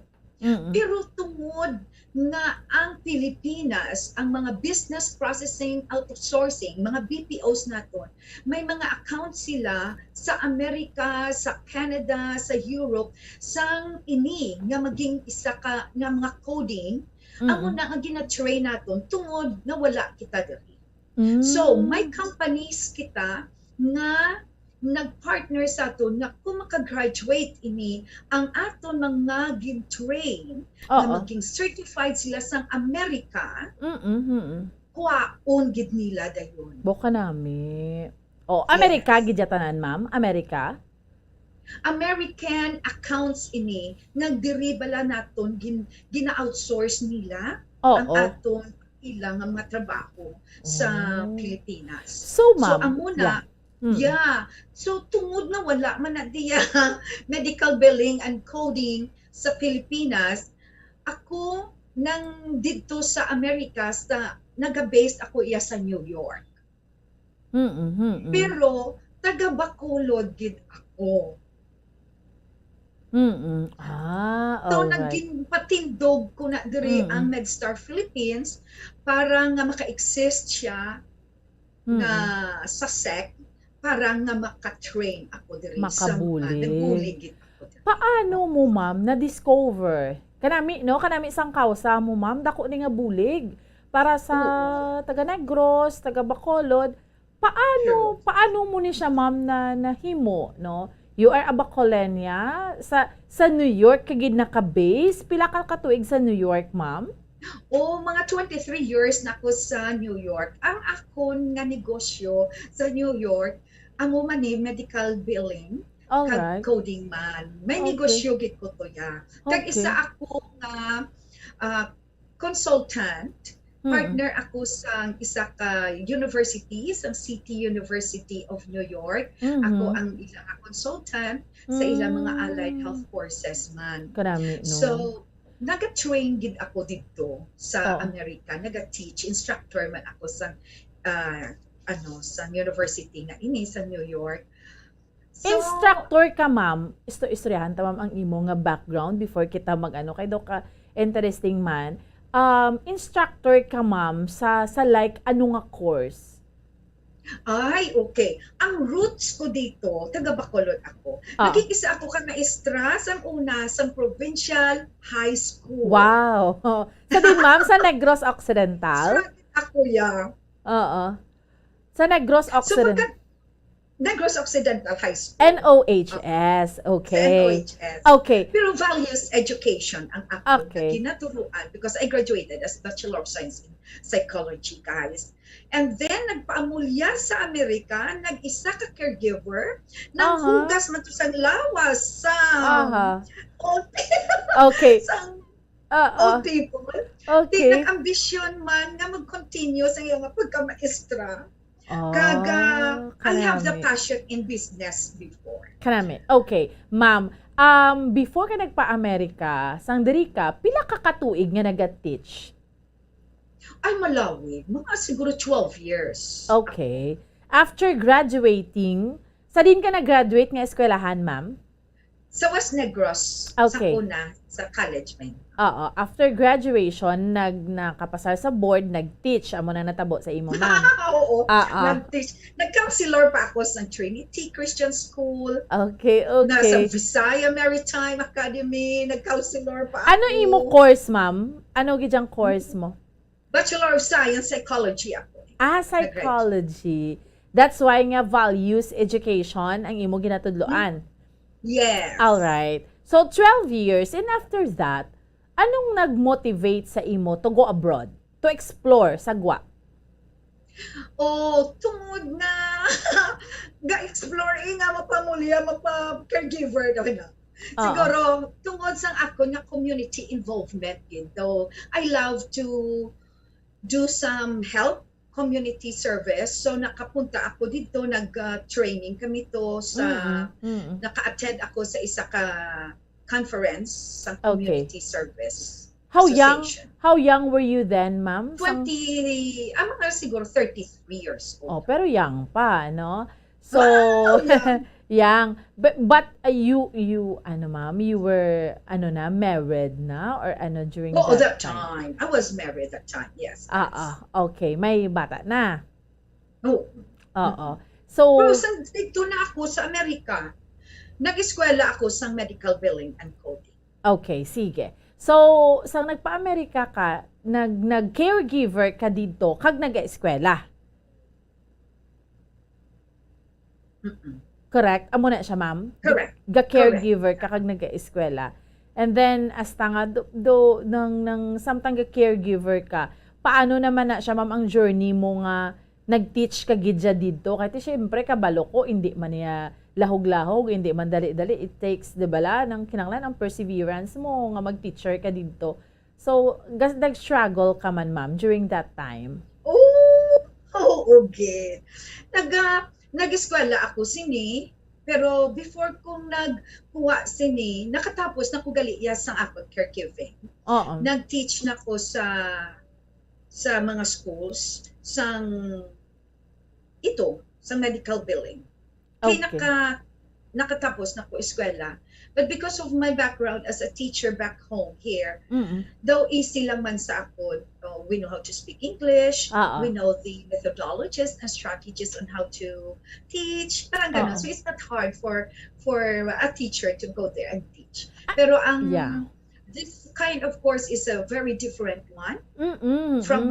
Pero tungod nga ang Pilipinas, ang mga business processing outsourcing, mga BPOs naton, may mga accounts sila sa Amerika, sa Canada, sa Europe, sang ini nga maging isa ka nga mga coding, amo na ang gina-train naton tungod na wala kita diri. So, may companies kita nga nag-partner sa aton na kung makagraduate ini ang aton mga gin-train na maging certified sila sa Amerika, kuwaon gid nila dayon. Boka nami. Amerika gid tanan, ma'am? Amerika? American accounts ini nagdiri bala naton gina-outsource nila ang aton ilang mga trabaho sa Pilipinas. So, ma'am, amo na so tungod na wala man na diya medical billing and coding sa Pilipinas, ako nang dito sa Amerika naga-based ako iya sa New York. Pero taga Bacolod gid ako. So naging patindog ko na diri ang MedStar Philippines para nga maka-exist siya na sa SEC para nga maka-train ako diri sa Makabulig. nagbulig ako diri. Paano mo, ma'am, na-discover? Kanami isang kausa mo, ma'am, dako ni nga bulig para sa taga Negros, taga Bacolod. Paano mo ni siya, ma'am, na nahimo, no? You are a Bacolenia sa New York kagid naka-base. Pila ka katuig sa New York, ma'am? Mga 23 years na ako sa New York. Ang akon nga negosyo sa New York, amo man ni medical billing, kag coding man. May negosyo gid ko to ya. Kag isa ako nga consultant, partner ako sa isa ka university, sa City University of New York. Ako ang ilang consultant sa ilang mga allied health courses man. Karami, no? So, naga-train gid ako dito sa Amerika. Naga-teach, instructor man ako sa sa university na ini sa New York. So, Instructor ka, ma'am. Istoryahan ta, ma'am, ang imo nga background before kita mag-ano. Kay daw ka interesting man. Instructor ka, ma'am, sa like ano nga course? Ay, okay. Ang roots ko dito, taga Bacolod ako. Nagkikisa ako ka maestra sa una sa provincial high school. Wow. Sa din, ma'am, sa Negros Occidental? Ako, yeah. Oo. Sa Negros Occidental. Negros Occidental High School. NOHS. Okay. NOHS. Okay. Pero values education ang ako Okay. ginaturuan because I graduated as Bachelor of Science in Psychology, guys. And then, nagpaamulya sa Amerika, nag-isa ka caregiver, nang hugas man to sa lawas sa old Okay. sa old people. Okay. Di nag-ambisyon man nga mag-continue sa iyong pagka-maestra. I have the passion in business before. Kanami. Okay. Ma'am, before ka nagpa-Amerika, sang diri ka, pila ka katuig nga naga-teach? Ay, malawig. Mga siguro 12 years. Okay. After graduating, sa din ka nag-graduate nga eskwelahan, ma'am? Sa West Negros. Okay. Sa una, sa college man. Oo. After graduation, nakapasar sa board, nag-teach. Amo na natabo sa imo, ma'am. Oo. Nag-teach. Nag-counselor pa ako sa Trinity Christian School. Okay. Nasa Visaya Maritime Academy. Nag-counselor pa ako. Ano imo course, ma'am? Ano gidyang course mo? Bachelor of Science Psychology ako. Psychology. That's why nga values education ang imo ginatudloan. Yes. All right. So 12 years, and after that, anong nag-motivate sa imo to go abroad, to explore sa GWA? Tungod na ga-explore nga mapamulya, mapa-caregiver daw na. Siguro, tungod sa ako na community involvement dito, I love to do some help community service. So nakapunta ako dito, nag-training kami to sa naka-attend ako sa isa ka conference sa community service. How young were you then, ma'am? Mga siguro 33 years old. Pero young pa, no? So, young. But you ma'am, you were married na or during that time? I was married that time. Yes. Okay, may bata na. Oo. So, pero dito na ako sa Amerika. Nag-eskwela ako sa medical billing and coding. Okay, sige. So, sang nagpa-Amerika ka, nag-caregiver ka dito, kag nag-eskwela. Correct? Amo na siya, ma'am? Correct. Ga-caregiver ka kag nag-eskwela. And then, hasta nga, nang samtang ga-caregiver ka, paano naman na siya, ma'am, ang journey mo nga nag-teach ka gidya dito? Kahit syempre, kabalo ko, hindi man niya lahog-lahog, hindi man dali-dali. It takes, di ba ng kinanglan, ang perseverance mo nga mag-teacher ka dito. So, nag-struggle ka man, ma'am, during that time? Okay. Nag-eskwela ako sini, pero before kong nagkuha sini, nakatapos na ko galiya sa ako caregiving. Nag-teach na ko sa mga schools sa medical billing. Kaya nakatapos na ko eskwela. But because of my background as a teacher back home here, Mm-mm. though easy lang man sa ako, we know how to speak English, Oo. we know the methodologies and strategies on how to teach, parang ganun. Oo. So it's not hard for a teacher to go there and teach. Pero ang Yeah. this kind of course is a very different one Mm-mm. from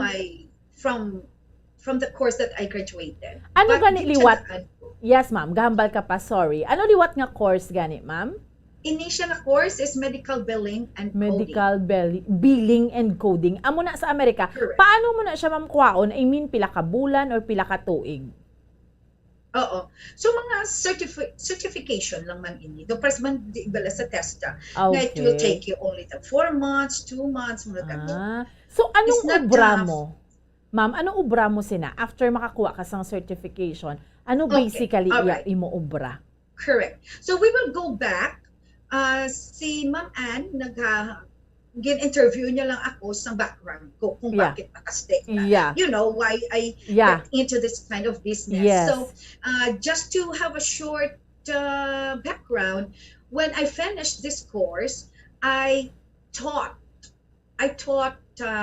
from the course that I graduated. Ano But gani di liwat? siya Yes, ma'am. Gahambal ka pa, sorry. Ano liwat nga course gani, ma'am? Initial na course is medical billing and Medical billing and coding. Amo na sa Amerika. Correct. Paano mo na siya ma'am kuhaon? I mean, pila ka bulan or pila ka tuig? Oo. So mga certification lang man ini. The first man di bala sa testa. Na it will Okay. take you only 4 months, 2 months, mga ganun. So, anong It's not ubra tough. mo? Ma'am, anong ubra mo sina? After makakuha ka sang certification, ano Okay, basically alright. imo ubra? Correct. So we will go back. Si Ma'am Ann, gin-interview niya lang ako sa background ko kung Yeah. bakit nakastay na. Yeah. You know, why I Yeah. got into this kind of business. Yes. So just to have a short background, when I finished this course, I taught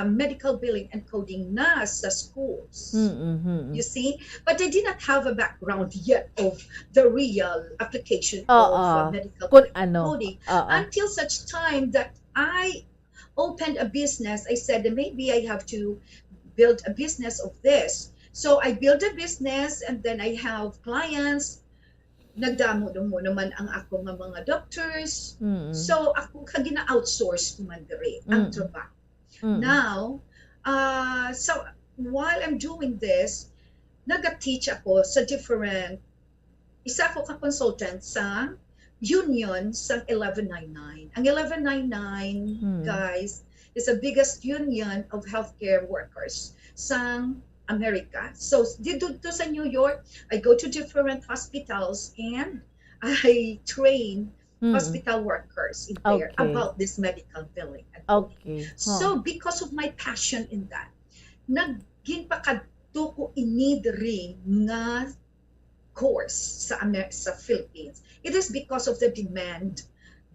medical billing and coding na sa schools. Mm-hmm. You see, but I did not have a background yet of the real application Oo. of medical Kung billing and ano. coding Oo. until such time that I opened a business. I said maybe I have to build a business of this. So I built a business and then I have clients. Nagdamo mo naman ang ako nga mga doctors. Mm-mm. So ako gina-outsource ko man diri ang Mm. trabaho. Mm-mm. Now, so while I'm doing this, nag-teach ako sa isa ako ka-consultant sa union sa 1199. Ang 1199, guys, is the biggest union of healthcare workers sa America. So dito sa New York, I go to different hospitals and I train hospital workers in there Okay. about this medical billing. Okay. So because of my passion in that, naging pakadto ko ini diri nga course sa Philippines. It is because of the demand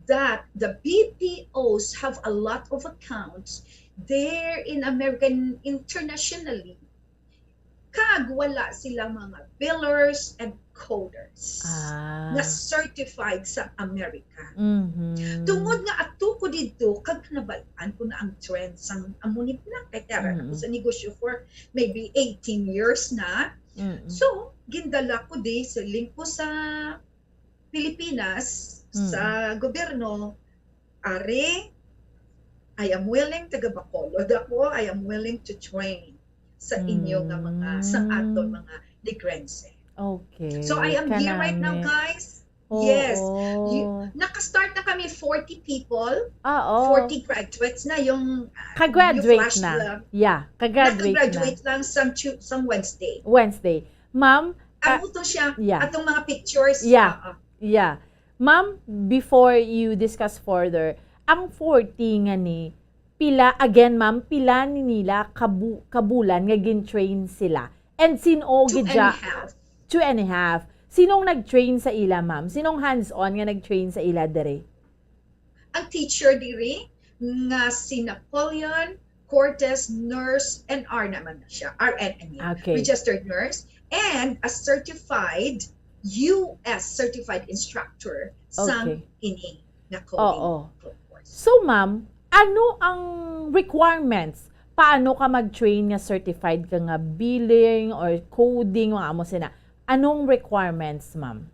that the BPOs have a lot of accounts there in American internationally. Kag wala silang mga billers and coders na certified sa Amerika. Mhm. Tungod nga ato ko dito, kag nabalaan ko na ang trend sang amunip na kay tara ako sa negosyo for maybe 18 years na. So, gindala ko di sa link ko sa Pilipinas, sa gobyerno, are, I am willing taga Bacolod ako, I am willing to train sa inyo nga mga sa aton mga negrense. Okay. So I am here right now, Kanami. guys. Oo. Yes. Naka-start na kami 40 people. Oo. 40 graduates na yung Ka-graduate yung flash na. lang. Yeah, ka-graduate na. Naka-graduate lang some Wednesday. Wednesday. Ma'am, Ano to siya? yeah. Atong mga pictures. Yeah. Yeah. Ma'am, before you discuss further, ang 40 nga ni pila again ma'am, pila ni nila kabulan nga gin-train sila. And sino 2.5. 2.5. Sinong nag-train sa ila, ma'am? Sinong hands-on nga nag-train sa ila dere? Ang teacher diri nga si Napoleon Cortez nurse and R naman na siya. RN I mean. Okay. Registered nurse and a certified US certified instructor sa Okay. ini na coding. Oo. So, ma'am, ano ang requirements? Paano ka mag-train nga certified ka nga billing or coding, mga amo sina? Anong requirements, ma'am?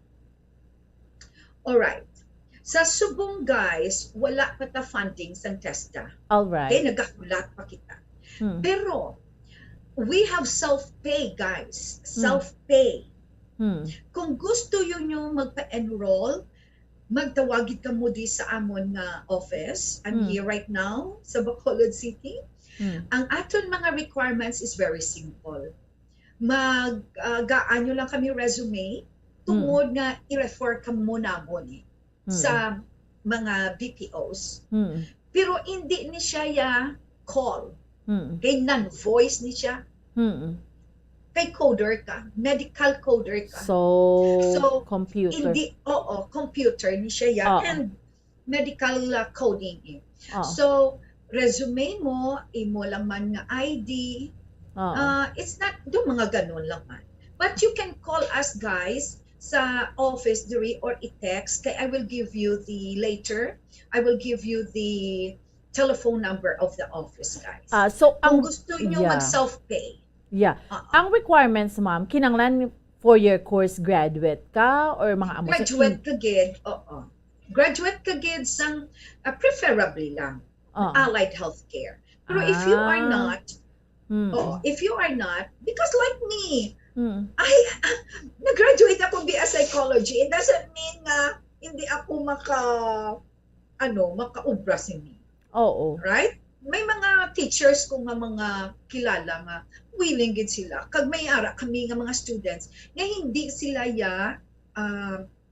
Alright. Sa subong guys, wala pa ta funding sa TESDA. Alright. Okay, nagahulat pa kita. Pero, we have self-pay guys. Self-pay. Kung gusto yun yung magpa-enroll, magtawagid ka mo di sa amon nga office. I'm here right now sa Bacolod City. Ang aton mga requirements is very simple. Mag-gaanyo lang kami resume tungod nga i-refer ka muna mo ni sa mga BPOs. Pero hindi ni siya ya call. Okay, non-voice ni siya. kay coder ka, medical coder ka. So computer. Computer ni siya yan. Oo. And medical coding. Oo. So, resume mo, imo lang man nga ID. It's not, do mga ganun lang man. But you can call us guys sa office diri or i-text kay I will give you the telephone number of the office guys. So kung gusto nyo mag-self-pay. Yeah. Ang requirements, ma'am, kinanglan 4-year course graduate ka or mga amo Graduate ka gid, oo. Graduate ka gid sang preferably lang allied healthcare. Pero if you are not, because like me, nag-graduate ako BS Psychology. It doesn't mean nga hindi ako makaubra si me. Oo. Right? May mga teachers ko nga mga kilala nga willing gid sila. Kag may ara kami nga mga students nga hindi sila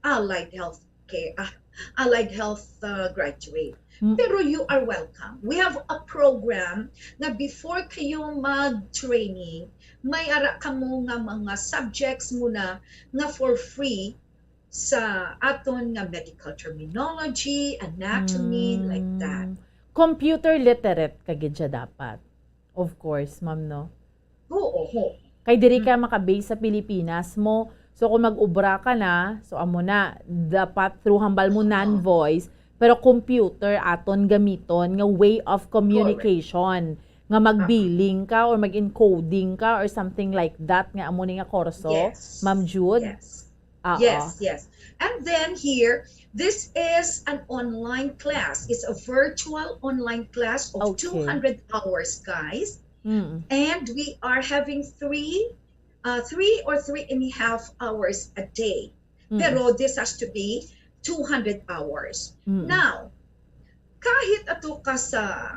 allied health graduate. Pero you are welcome. We have a program na before kayo mag-training, may ara kamo nga mga subjects muna nga for free sa aton nga medical terminology, anatomy, like that. Computer literate ka gid siya dapat. Of course, ma'am, no? Oo. Kay diri ka maka-base sa Pilipinas mo. So kung mag-ubra ka na, so amo na dapat through hambal mo non-voice, pero computer aton gamiton nga way of communication. Nga mag-billing ka or mag-encoding ka or something like that nga amo ni nga kurso. Yes. Ma'am Jude? Yes. And then here, this is an online class. It's a virtual online class of 200 hours, guys. And we are having 3 or 3.5 hours a day. Pero this has to be 200 hours. Now, kahit ato ka sa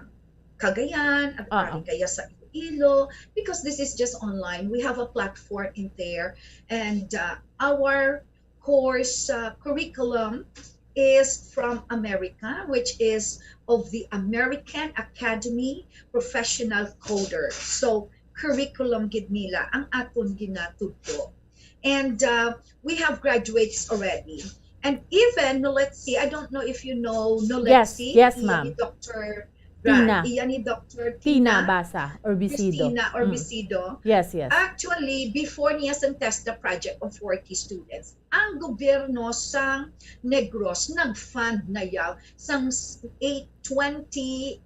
Cagayan, at kaya sa Iloilo, because this is just online, we have a platform in there, and our course curriculum is from America, which is of the American Academy Professional Coder. So, curriculum gid nila ang aton ginatudlo. And we have graduates already. And even Noletsi, I don't know if you know Noletsi. Yes, ma'am. Dr. Tina. Iyan ni Dr. Tina Basa or Bisido. Christina Orbisido. Yes. Actually, before niya sa TESDA project of 40 students, ang gobyerno sang Negros nag-fund na yaw sang 2018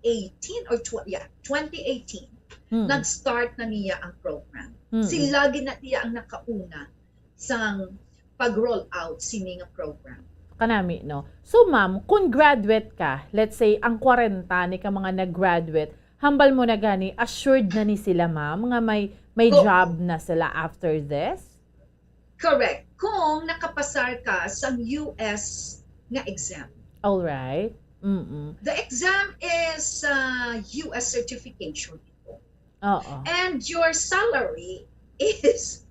or 2018. Nag-start na niya ang program. Sila gina niya ang nakauna sang pag-roll out sini nga program. Kanami, no? So, ma'am, kung graduate ka, let's say, ang 40 ni ka mga nag-graduate, hambal mo na gani, assured na ni sila, ma'am, nga may job na sila after this? Correct. Kung nakapasar ka sa US nga exam. Alright. The exam is US certification. And your salary is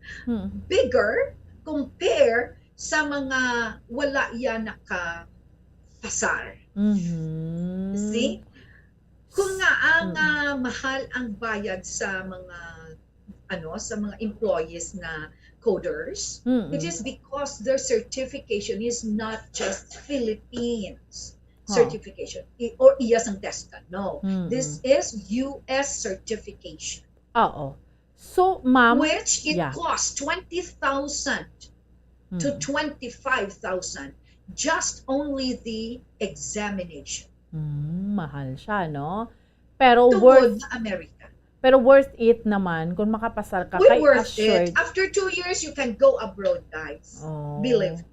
bigger compare sa mga wala yan nakapasar. See? Kung nga ang mahal ang bayad sa mga employees na coders, it is because their certification is not just Philippines certification or iya sang TESDA. No. This is US certification. So, ma'am, which it costs 20,000 to 25,000 just only the examination. Mahal siya, no? Pero worth America. Pero worth it naman kung makapasar ka kay worth assured. It. After 2 years, you can go abroad, guys. Believe me.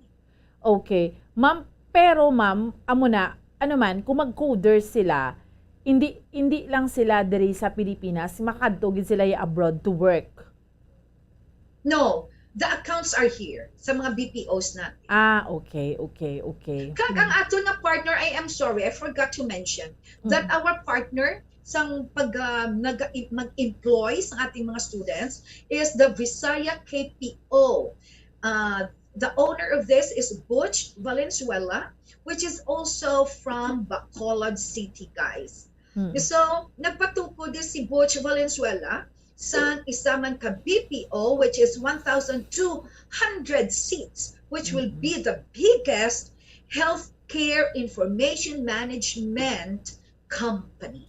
Okay. Ma'am, pero ma'am, amo na, ano man, kung mag-coder sila, hindi lang sila diri sa Pilipinas, makadtogid sila abroad to work. No, the accounts are here sa mga BPOs natin. Okay. Kag ang ato na partner, I am sorry, I forgot to mention that our partner sang mag-employ sa ating mga students is the Visaya KPO. The owner of this is Butch Valenzuela, which is also from Bacolod City, guys. So, nagpatukod din si Butch Valenzuela sang isa man ka BPO, which is 1,200 seats, which will be the biggest healthcare information management company.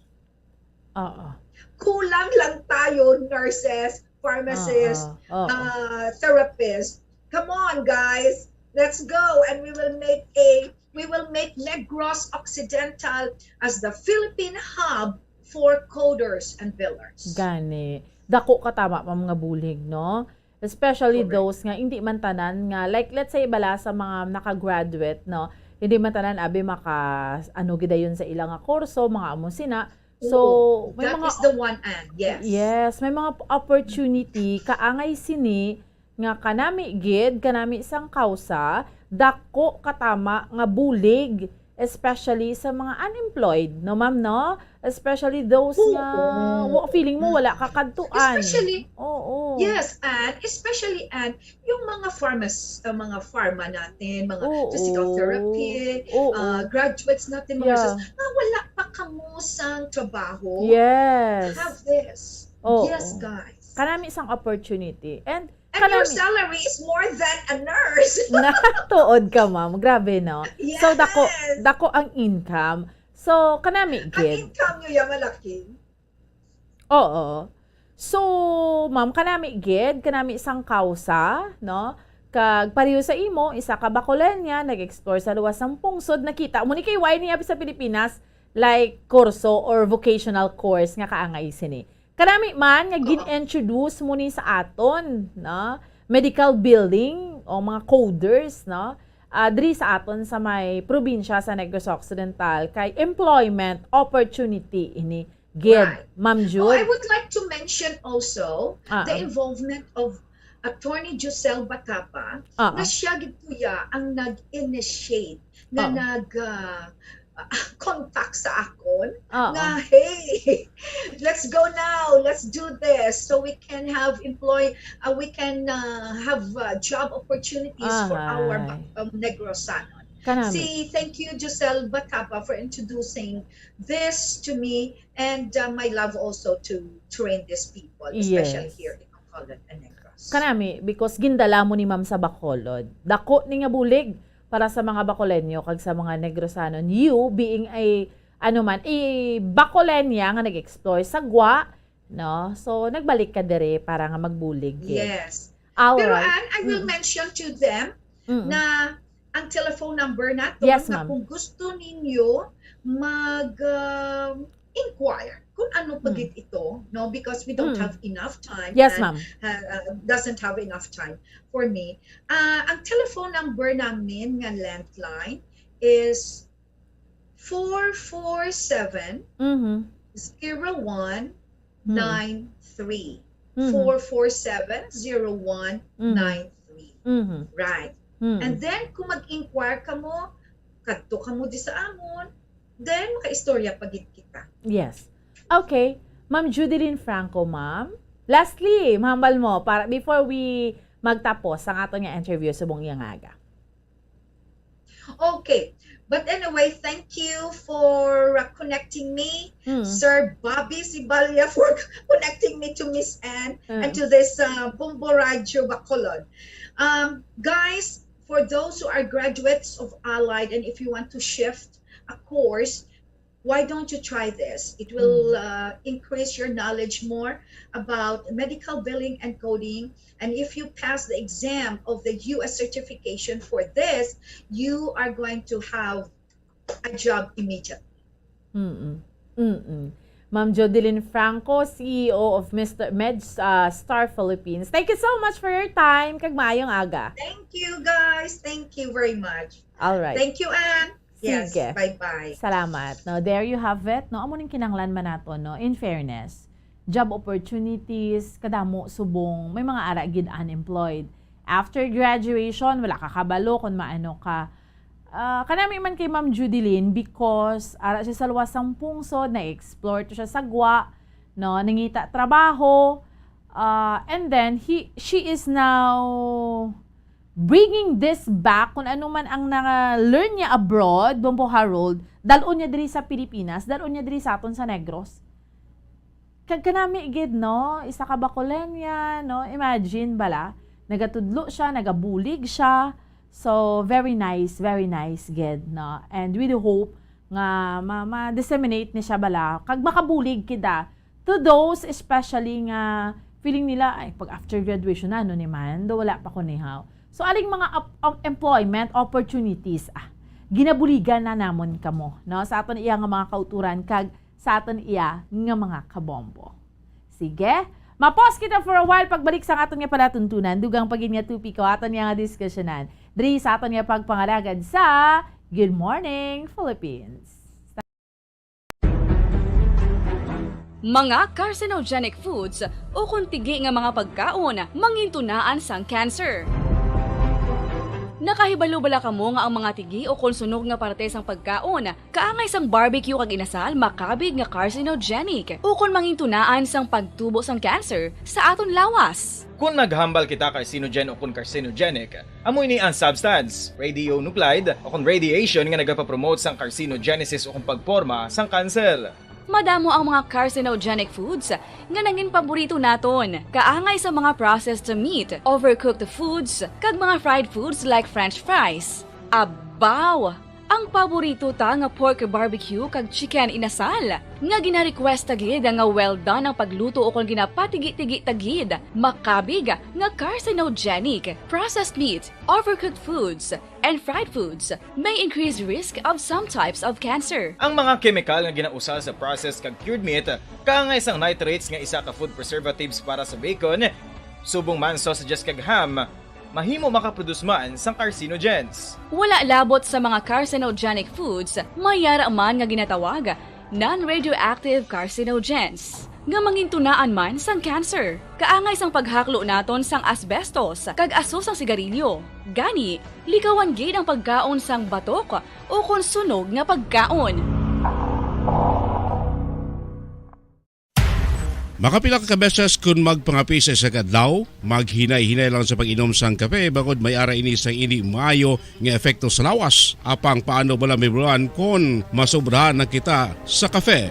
Kulang lang tayo, nurses, pharmacists, therapists. Come on, guys, let's go, and we will make Negros Occidental as the Philippine hub for coders and billers. Gani. Dako katama pa mga bulig, no? Especially those nga hindi man tanan nga, like let's say bala sa mga nakagraduate, no? Hindi man tanan abi maka ano gidayon sa ilang nga kurso, mga amo sina. So, may that mga is the one and yes. Yes, may mga opportunity kaangay sini nga kanami gid, kanami isang kausa, dako katama nga bulig, especially sa mga unemployed, no ma'am, no? Especially those nga feeling mo wala ka kadtuan. Especially, yes, and especially yung mga pharma natin, mga physical therapy, graduates natin, mga nurses, na wala pa kamusang trabaho. Yes. Have this. Yes, guys. Kanami isang opportunity. And your salary is more than a nurse. Natuod ka, ma'am. Grabe, no? Yes. So, dako ang income. So, kanami Ang gid. income nyo yan malaki. Oo. So, ma'am, kanami gid, kanami isang kausa, no? Kag pareho sa imo, isa ka Bacolenia, nag-explore sa luwas ng pungsod, nakita mo ni kay niya sa Pilipinas, like kurso or vocational course nga kaangay sini. Kanami man nga gin-introduce mo ni sa aton, no? Medical billing o mga coders, no? Diri sa aton sa may probinsya sa Negros Occidental kay employment opportunity ini gid, Ma'am Jude. I would like to mention also the involvement of Attorney Josel Batapa na siya gid kuya ang nag-initiate na contact sa akon na hey, let's go now, let's do this so we can have job opportunities for our Negrosanon. Thank you, Josel Batapa, for introducing this to me, and my love also to train these people, especially here in Bacolod and Negros. Kanami, because gindala mo ni ma'am sa Bacolod. Dako ni nga bulig para sa mga Bacolenyo kag sa mga Negrosanon. You being a Bacolenia nga nag-explore sa Gwa, no? So nagbalik ka dire para nga magbulig. Yes. Alright. Pero I will mention to them na ang telephone number natin na kung gusto ninyo mag-inquire kung ano pagit ito, no? Because we don't have enough time. Yes, ma'am. Doesn't have enough time for me. Ang telephone number namin nga landline is 447 0193. 447-0193. Right. And then, kung mag-inquire ka mo, kadto ka mo di sa amon, then maka-istorya pagit kita. Yes. Okay. Ma'am Judilyn Franco, ma'am. Lastly, mahambal mo, para before we magtapos ang ato nga interview sa buong Iyangaga. Okay. But anyway, thank you for connecting me, Sir Bobby Sibalya, for connecting me to Miss Anne and to this Bumbo Radio Bacolod. Guys, for those who are graduates of Allied, and if you want to shift a course, why don't you try this? It will increase your knowledge more about medical billing and coding. And if you pass the exam of the US certification for this, you are going to have a job immediately. Ma'am Jodilyn Franco, CEO of Mr. MedStar Philippines. Thank you so much for your time. Kag maayong aga. Thank you, guys. Thank you very much. All right. Thank you, Anne. Yes, Sige. bye-bye. Salamat. No, there you have it. No, amo ning kinanglan man nato, no. In fairness, job opportunities kadamo subong may mga ara gid unemployed. After graduation, wala ka kabalo kung maano ka. Kanami man kay Ma'am Judilyn because ara siya sa luwasang pungsod, na-explore to siya sa Gwa, no, nangita trabaho, and then she is now bringing this back kung ano man ang na-learn niya abroad, Bombo Harold, dalon niya diri sa Pilipinas, dalon niya diri sa aton sa Negros. Kag kanami igid, no? Isa ka bakulen niya, no? Imagine bala, nagatudlo siya, nagabulig siya. So, very nice, gid, no? And we do hope nga ma-disseminate ni siya bala. Kag makabulig kita to those especially nga feeling nila, ay, pag after graduation na, no naman, do wala pa ko nihaw. So, aling mga employment opportunities, ginabuligan na namon kamo, no? Sa aton iya nga mga kauturan, kag sa aton iya nga mga kabombo. Sige, mapos kita for a while, pagbalik sa aton nga palatuntunan, dugang pagin nga tupi ko, aton nga diskusyonan. Diri sa aton nga pagpangalagad sa Good Morning, Philippines. Mga carcinogenic foods o kuntigi nga mga pagkaon mangintunaan sang cancer. Nakahibalo bala kamo nga ang mga tigi o konsunog nga parte sang pagkaon kaangay sang barbecue kag inasal makabig nga carcinogenic o kon mangintunaan sang pagtubo sang cancer sa aton lawas. Kung maghambal kita carcinogen o kung carcinogenic, amoy ni ang substance, radionuclide o kung radiation nga nagapapromote sang carcinogenesis o kung pagporma sang cancer. Madamo ang mga carcinogenic foods nga nangin paborito naton. Kaangay sa mga processed meat, overcooked foods, kag mga fried foods like french fries. Abaw! Ang paborito ta nga pork barbecue kag chicken inasal. Nga gina-request tagid nga well done ang pagluto o kung ginapatigi-tigi tagid. Makabig nga carcinogenic, processed meat, overcooked foods, and fried foods may increase risk of some types of cancer. Ang mga chemical nga ginausal sa processed kag cured meat, kaangay sang nitrates nga isa ka food preservatives para sa bacon, subong man sausages kag ham, mahimo makaproduce man sang carcinogens. Wala labot sa mga carcinogenic foods, mayara man nga ginatawag non-radioactive carcinogens nga mangintunaan man sang cancer. Kaangay sang paghaklo naton sang asbestos kag aso sang sigarilyo. Gani, likawan gid ang pagkaon sang batok o konsunog nga pagkaon. Makapila ka beses kung magpangapisa sa kadlaw, maghinay-hinay lang sa pag-inom sang kape bagod may ara ini sang ini maayo nga epekto sa lawas. Apang paano bala may bulan kung masobrahan na kita sa kape.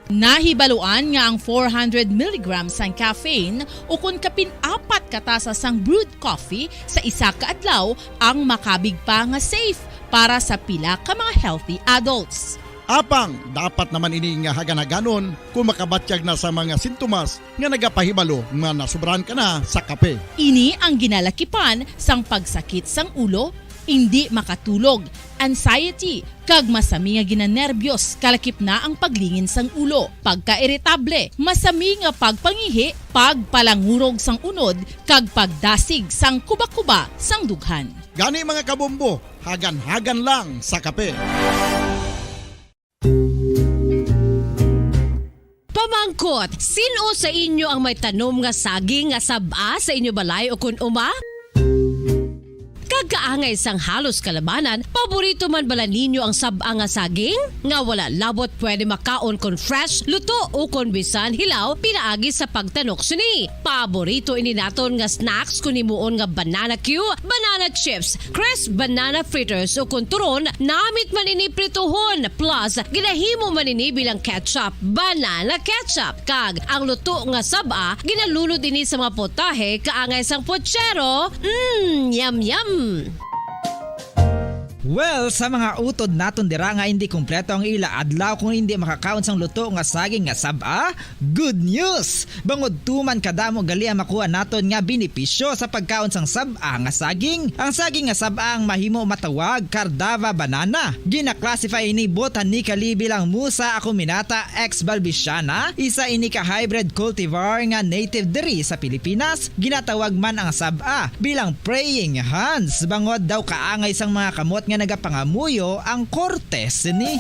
Nahibaluan nga ang 400 mg sang caffeine o kung kapin-apat katasa sang brewed coffee sa isa ka adlaw ang makabig pa nga safe para sa pila ka mga healthy adults. Apang, dapat naman ini nga haganaganon kung makabatyag na sa mga sintomas nga nagapahibalo nga nasubrahan ka na sa kape. Ini ang ginalakipan sang pagsakit sang ulo, hindi makatulog, anxiety, kag masami nga ginanerbiyos kalakip na ang paglingin sang ulo, pagka-iritable, masami nga pagpangihi, pagpalangurog sang unod, kag pagdasig sang kuba-kuba sang dughan. Gani mga kabombo, hagan-hagan lang sa kape. Pamangkot, sino sa inyo ang may tanom nga saging nga saba sa inyo balay o kun uma? Kagkaangay sang halos kalabanan, paborito man bala ninyo ang saba nga saging? Nga wala labot pwede makaon kon fresh, luto o kon bisan hilaw, pinaagi sa pagtanok suni. Paborito ini naton nga snacks kun himuon nga banana Q, banana chips, crisp banana fritters o kun turon, namit man ini prituhon, plus ginahimo man ini bilang ketchup, banana ketchup. Kag ang luto nga saba, ginalunod ini sa mga potahe kaangay sang pochero. Yum yum. Well, sa mga utod naton dira nga hindi kumpleto ang ila adlaw kung hindi makakaon sang luto nga saging nga saba, good news! Bangod tuman kadamo gali ang makuha naton nga benepisyo sa pagkaon sang saba nga saging. Ang saging nga saba ang mahimo matawag Cardava banana. Gina-classify ini botanically bilang Musa acuminata ex balbisiana, isa ini ka hybrid cultivar nga native diri sa Pilipinas. Ginatawag man ang saba bilang praying hands. Bangod daw kaangay sang mga kamot nga nagapangamuyo ang kortes ni.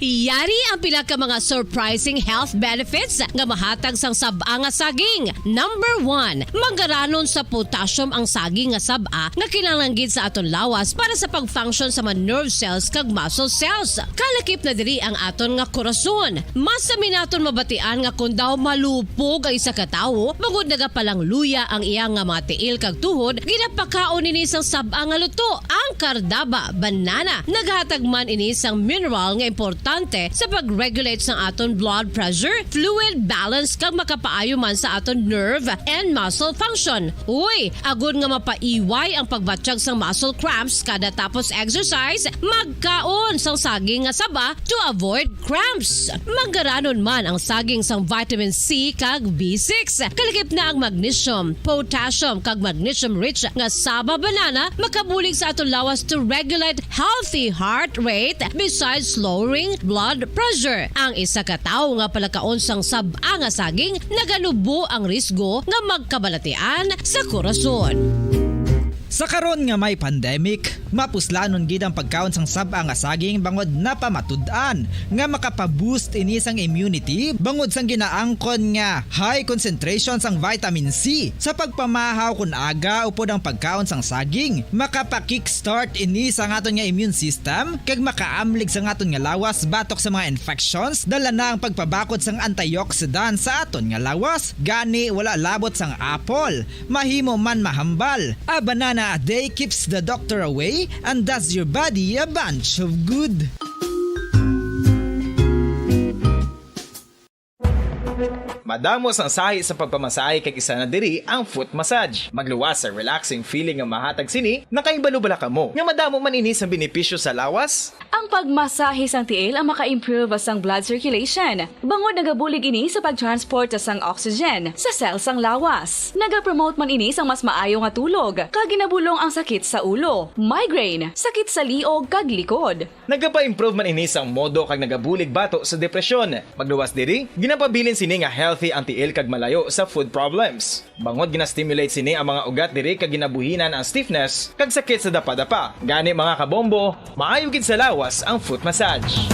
Yari ang pila ka mga surprising health benefits nga mahatag sang saba nga saging. Number 1, manggaranon sa potassium ang saging nga saba nga kinahanglan sa aton lawas para sa pag-function sa mga nerve cells kag muscle cells. Kalakip na diri ang aton nga korason. Mas sa minaton mabatian nga kun daw malupog ang isa ka tawo, magud nagapalang luya ang iyang nga mga tiil kag tuhod, ginapakaon ini sang saba nga luto, ang Cardava banana. Naghatag man ini sang mineral nga importante kape sa pag-regulate sa aton blood pressure, fluid balance kag makapaayo man sa aton nerve and muscle function. Uy, agud nga mapaiway ang pagbatsyag sang muscle cramps kada tapos exercise, magkaon sang saging nga saba to avoid cramps. Maggaranon man ang saging sang vitamin C kag B6. Kalikip na ang magnesium, potassium kag magnesium rich nga saba banana makabulig sa aton lawas to regulate healthy heart rate besides lowering blood pressure. Ang isa ka tawo nga palakaon sang saba nga saging nagalubo ang risgo nga magkabalatian sa korason. Sa karon nga may pandemic, mapuslanon gid ang pagkaon sang saba nga saging bangod napamatud-an nga makapaboost ini sang immunity bangod sang ginaangkon nga high concentration sang vitamin C sa pagpamahaw kun aga upod ang pagkaon sang saging makapa-kickstart ini sa aton nga immune system kag makaamlig sa aton nga lawas batok sa mga infections dala na ang pagpabakod sang antioxidant sa aton nga lawas. Gani wala labot sang apple, mahimo man mahambal. A banana a day keeps the doctor away and does your body a bunch of good. Madamos ang sahi sa pagpamasahe kag isa na diri ang foot massage. Magluwas sa relaxing feeling nga mahatag sini, nakaibalo-bala ka mo. Nga madamo man ini sa benepisyo sa lawas. Ang pagmasahe sang tiil ang maka-improve sang blood circulation. Bangod nagabulig ini sa pag-transport sang oxygen sa cells sang lawas. Nagapromote man ini sang mas maayo nga tulog, kag ginabulong ang sakit sa ulo, migraine, sakit sa liog kag likod. Nagapa-improve man ini sang modo kag nagabulig bato sa depresyon. Magluwas diri, ginapabilin sini nga healthy ang tiil kag malayo sa food problems. Bangod ginastimulate sini ang mga ugat diri kag ginabuhinan ang stiffness kag sakit sa dapa-dapa. Gani mga kabombo, maayo gid sa lawas ang foot massage.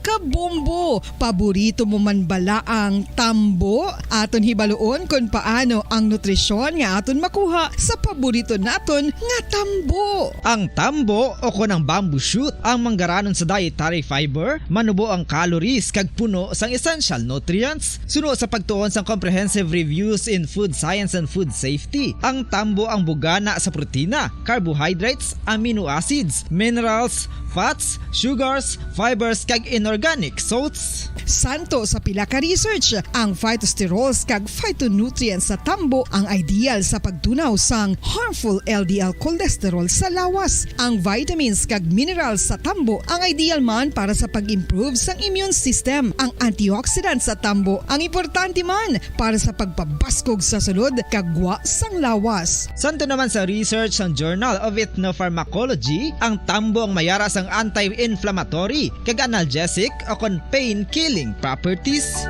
Kabombo, paborito mo man bala ang tambo? Aton hibaloon kung paano ang nutrisyon nga aton makuha sa paborito naton nga tambo. Ang tambo o kon ang bamboo shoot ang manggaranon sa dietary fiber, manubo ang calories kag puno sang essential nutrients. Suno sa pagtuon sang comprehensive reviews in food science and food safety. Ang tambo ang bugana sa protina, carbohydrates, amino acids, minerals, fats, sugars, fibers kag inorganic salts. Santo sa pila ka research, ang phytosterols kag phytonutrients sa tambo ang ideal sa pagtunaw sang harmful LDL cholesterol sa lawas. Ang vitamins kag minerals sa tambo ang ideal man para sa pag-improve sang immune system. Ang antioxidants sa tambo ang importante man para sa pagpabaskog sa sulod kag wa sang lawas. Santo naman sa research ng Journal of Ethnopharmacology, ang tambo ang mayara sang anti-inflammatory kag analgesic o kon pain-killing properties.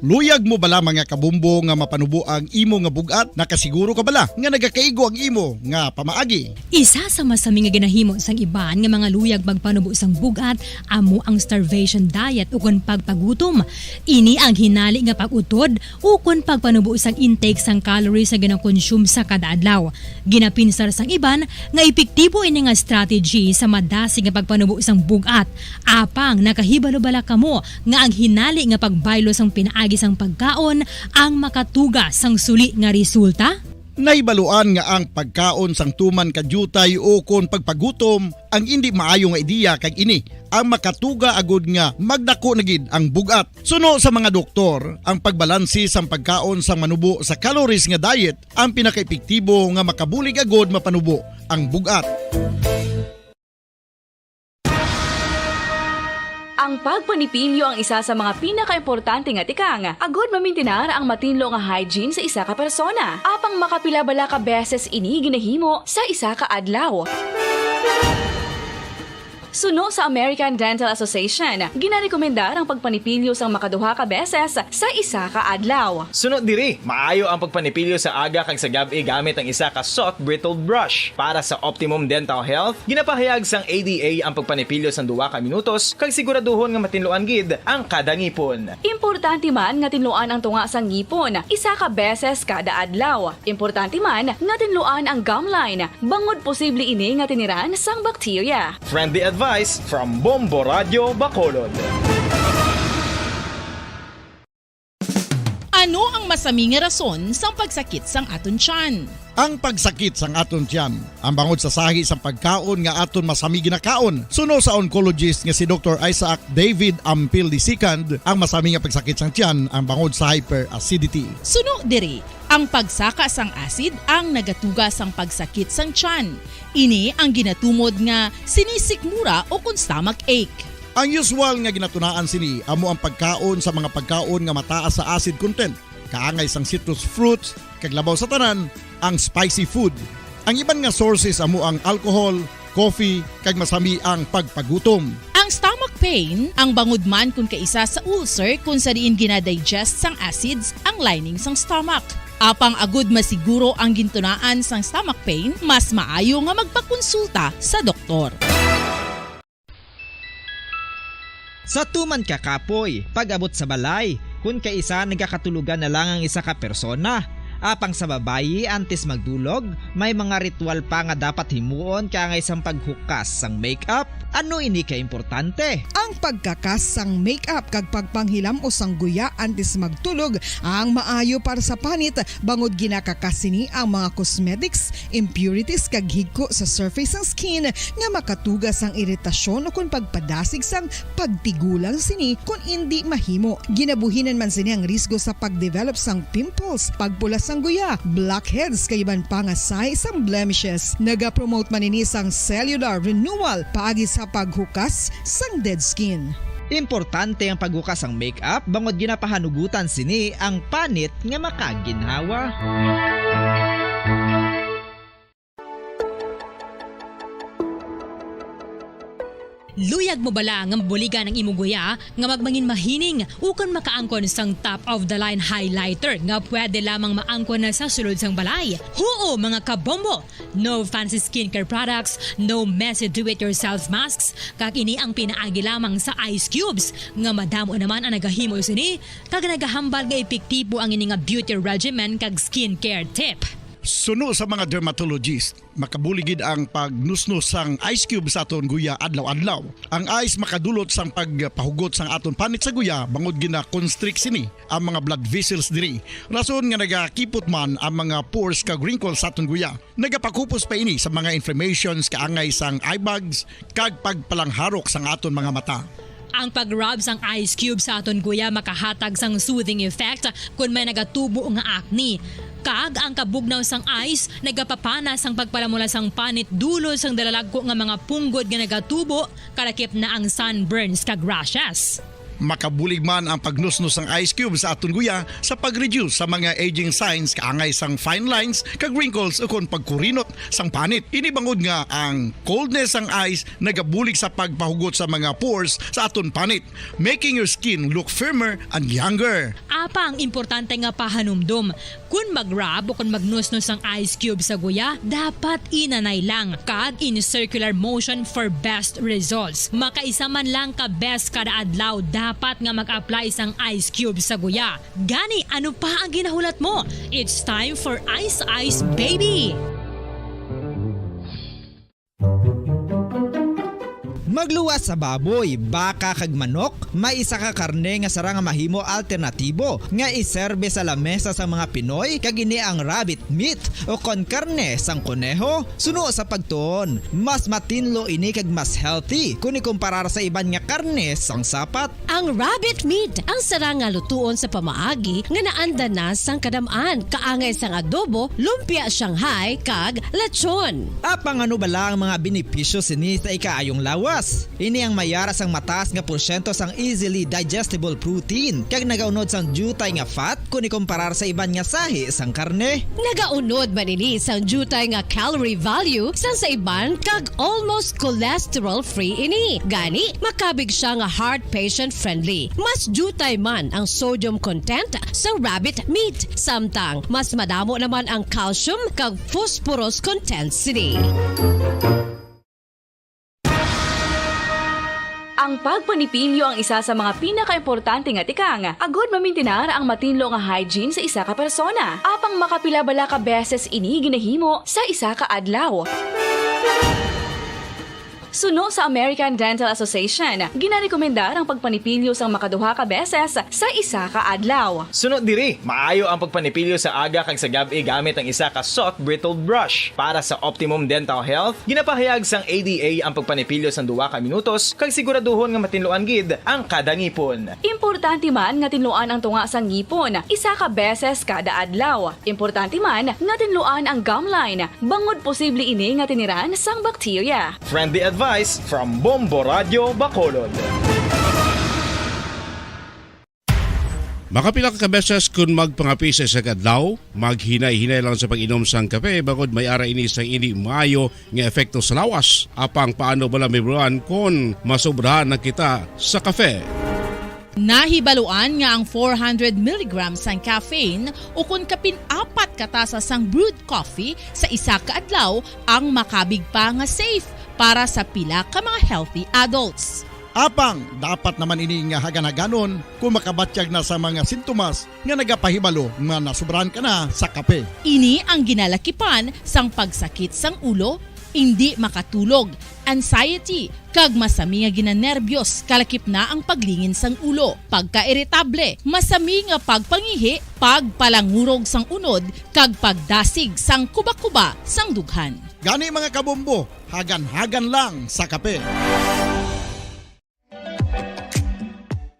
Luyag mo bala mga kabumbo nga mapanubo ang imo nga bugat? Nakasiguro ka bala nga nagakaigo ang imo nga pamaagi? Isa sa masami nga ginahimo sang iban nga mga luyag magpanubo sang bugat amo ang starvation diet ukon pagpagutom. Ini ang hinali nga pag-utod ukon pagpanubo sang intake sang calories sa gina-consume sa kada adlaw. Ginapinsar sang iban nga epektibo ini nga strategy sa madasi nga pagpanubo sang bugat. Apang nakahibalo-bala kamo nga ang hinali nga pagbaylo sang pinaagi sang pagkaon ang makatuga sang suli nga resulta? Naibaluan nga ang pagkaon sang tuman kadyutay o kon pagpagutom ang hindi maayo nga ideya kag ini ang makatuga agud nga magdako na gid ang bugat. Suno sa mga doktor, ang pagbalansi sang pagkaon sang manubo sa calories nga diet ang pinakaepektibo nga makabulig agud mapanubo ang bugat. Ang pagpanipilyo ang isa sa mga pinaka-importante nga tikang. Agod mamintinar ang matinlo nga hygiene sa isa ka persona. Apang makapilabala ka beses ini ginahimo sa isa ka adlaw. Suno sa American Dental Association, ginarekomendar ang pagpanipilyo sang makaduha ka beses sa isa ka adlaw. Suno diri, maayo ang pagpanipilyo sa aga kag sa gabi gamit ang isa ka soft brittle brush. Para sa optimum dental health, ginapahayag sang ADA ang pagpanipilyo sang 2 ka minutos kag siguraduhon nga matinluan gid ang kada ngipon. Importante man nga tinluan ang tunga sang ngipon, isa ka beses kada adlaw. Importante man nga tinluan ang gum line, bangod posible ini nga tiniran sang bakterya. Friendly advice from Bombo Radio Bacolod. Ano ang masami nga rason sang pagsakit sang aton tiyan. Ang pagsakit sang aton tiyan, ang bangod sa sahi sang pagkaon nga aton masami ginakaon. Suno sa oncologist nga si Dr. Isaac David Ampil II, ang masami nga pagsakit sang tiyan ang bangod sa hyperacidity. Suno diri, ang pagsaka sang acid ang nagatuga sang pagsakit sang tiyan. Ini ang ginatumod nga sinisikmura o kung stomach ache. Ang usual nga ginatunaan sini amo ang pagkaon sa mga pagkaon nga mataas sa acid content, kaangay sang citrus fruits, kag labaw sa tanan ang spicy food. Ang iban nga sources amo ang alcohol, coffee, kag masami ang pagpagutom. Ang stomach pain ang bangod man kung kaisa sa ulcer kung sa diin ginadigest sang acids ang lining sang stomach. Apang agud masiguro ang gintunaan sang stomach pain, mas maayo nga magpakonsulta sa doktor. Sa tuman ka kapoy, pag-abot sa balay, kung kaisa nagkakatulugan na lang ang isa ka persona. Apang sa babayi antes magdulog, may mga ritual pa nga dapat himuon kaya isang paghukas sang makeup. Ano ini ka importante? Ang pagkakas sang makeup kag pagpanghilam o sang guya antes magtulog ang maayo para sa panit bangod ginakakas sini ang mga cosmetics, impurities kag higko sa surface sang skin nga makatugas sang iritasyon o kung pagpadasig sang pagtigulang sini kung hindi mahimo. Ginabuhinan man sini ang risgo sa pagdevelop sang pimples, pagpula sang guya, blackheads kay iban pa nga size sang blemishes. Naga-promote man ini sang cellular renewal paagi sa paghukas sang dead skin. Importante ang paghukas ang makeup bangod ginapahanugutan sini ang panit nga makaginhawa. Luyag mo bala nga mabuligan ang imong guya nga magmangin mahining ukon makaangkon sang top of the line highlighter nga pwede lamang maangkon na sa sulod sang balay. Huo mga kabombo! No fancy skincare products, no messy do-it-yourself masks, kag ini ang pinaagi lamang sa ice cubes nga madamo naman ang nagahimo sini kag nagahambal nga epektibo ang ini nga beauty regimen kag skincare tip. Suno sa mga dermatologist, makabuligid ang pagnusnos sang ice cube sa aton guya adlaw-adlaw. Ang ice makadulot sang pagpahugot sang aton panit sa guya bangod gina-constrict sini ang mga blood vessels diri. Rason nga nagakipot man ang mga pores kag wrinkles sa aton guya. Nagapakupos pa ini sa mga inflammations kaangay sang eye bags kag pagpalangharok sang aton mga mata. Ang pag-rub sang ice cube sa aton guya makahatag sang soothing effect kung may nagatubo nga acne. Kag ang kabugnaw sang ice nagapapana sang pagpalamula sang panit dulo sang dalalagko nga mga punggod nga nagatubo kalakip na ang sunburns kag rashes. Makabulig man ang pagnusnos ng ice cube sa aton guya sa pag-reduce sa mga aging signs kaangay sang fine lines kag wrinkles o kon pagkurinot sang panit. Ini bangod nga ang coldness sang ice nagabulig sa pagpahugot sa mga pores sa aton panit, making your skin look firmer and younger. Apa ang importante nga pahanumdum, kung mag-rub o kung magnusnos ang ice cube sa guya, dapat inanay lang kag in circular motion for best results. Makaisa man lang ka best kada adlaw dapat nga mag-apply sang ice cube sa guya. Gani, ano pa ang ginahulat mo? It's time for Ice Ice Baby! Magluwas sa baboy, baka kag manok, may isa ka karne nga sara nga mahimo alternatibo nga iserbe sa lamesa sa mga Pinoy kag ini ang rabbit meat o kon karne sang kuneho. Suno sa pagtuon, mas matinlo ini kag mas healthy kung ikumparar sa iban nga karne sang sapat. Ang rabbit meat ang sara nga lutuon sa pamaagi nga naanda na sang kadamaan, kaangay sang adobo, lumpia Shanghai kag lechon. Apang ano bala ang mga benepisyo sini sa ikaayong lawas? Ini ang mayara sang mataas nga porsyento sang easily digestible protein kag nagaunod sang jutay nga fat kung ikumparar sa iban nga sahi sang karne. Nagaunod man ini sang jutay nga calorie value sang sa iban kag almost cholesterol free ini. Gani makabig siya nga heart patient friendly. Mas jutay man ang sodium content sa rabbit meat, samtang mas madamo naman ang calcium kag phosphorus content sini. Ang pagpanipilyo ang isa sa mga pinaka-importante nga tikang. Agod mamintinar ang matinlo nga hygiene sa isa ka persona. Apang makapila-bala ka beses ini ginahimo sa isa ka adlaw. Suno sa American Dental Association, ginarekomendar ang pagpanipilyo sang makaduha ka beses sa isa ka adlaw. Sunod diri, maayo ang pagpanipilyo sa aga kag sa gabi gamit ang isa ka soft brittled brush. Para sa optimum dental health, ginapahayag sang ADA ang pagpanipilyo sang 2 ka minutos kag siguraduhon nga matinluan gid ang kada ngipon. Importante man nga tinluan ang tunga sang ngipon, isa ka beses kada adlaw. Importante man nga tinluan ang gum line, bangod posible ini nga tiniran sang bakterya. Friendly advice from Bombo Radio Bacolod. Makapila ka beses kung magpangapi sa isa ka adlaw, maghinay-hinay lang sa pag-inom sang kape bagod may ara ini sang hindi maayo nga epekto sa lawas. Apang paano bala may buruan kung masobrahan na kita sa kape. Nahibaluan nga ang 400 mg sang caffeine o kung kapin 4 katasa sang brewed coffee sa isa ka adlaw ang makabig pa nga safe para sa pila ka mga healthy adults. Apang, dapat naman ini nga hagan-haganon kung makabatyag na sa mga sintomas nga nagapahibalo nga nasubrahan ka na sa kape. Ini ang ginalakipan sang pagsakit sang ulo, hindi makatulog, anxiety, kag masami nga ginanerbiyos kalakip na ang paglingin sang ulo, pagka-iritable, masami nga pagpangihi, pagpalangurog sang unod, kag pagdasig sang kuba-kuba sang dughan. Gani mga kabombo, hagan-hagan lang sa kape.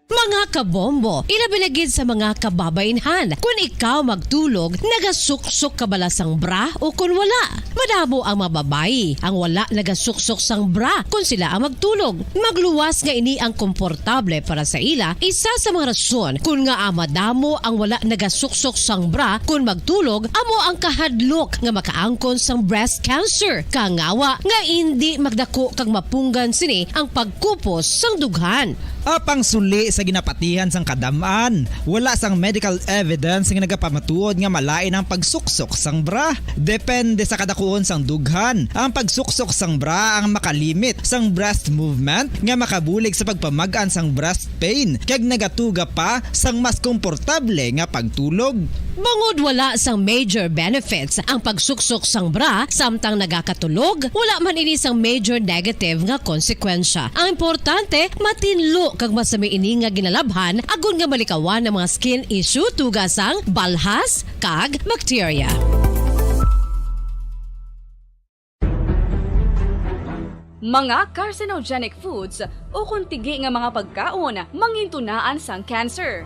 Mga kabombo, ilabilagid sa mga kababainhan. Kung ikaw magtulog, nagasuksok ka bala sang bra o kung wala. Madamo ang mababayi, ang wala nagasuksok sang bra kung sila ang magtulog. Magluwas nga ini ang komportable para sa ila, isa sa mga rason kung nga madamo ang wala nagasuksok sang bra kung magtulog, amo ang kahadlok nga makaangkon sang breast cancer. Kangawa nga hindi magdako kag mapunggan sini ang pagkupos sang dughan. Apang suli sa ginapatihan sang kadamaan, wala sang medical evidence nga nagapamatuod nga malain ang pagsuksok sang bra. Depende sa kadakuon sang dughan. Ang pagsuksok sang bra ang makalimit sang breast movement nga makabulig sa pagpamagan sang breast pain kag nagatuga pa sang mas komportable nga pagtulog. Bangod wala sang major benefits ang pagsuksok sang bra samtang nagakatulog, wala man ini sang major negative nga konsekwensya. Ang importante, matinlo kag masami ini nga ginalabhan agon nga malikawan ng mga skin issue tugasang balhas kag bakterya. Mga carcinogenic foods o kuntigi nga mga pagkaon mangintunaan sang cancer.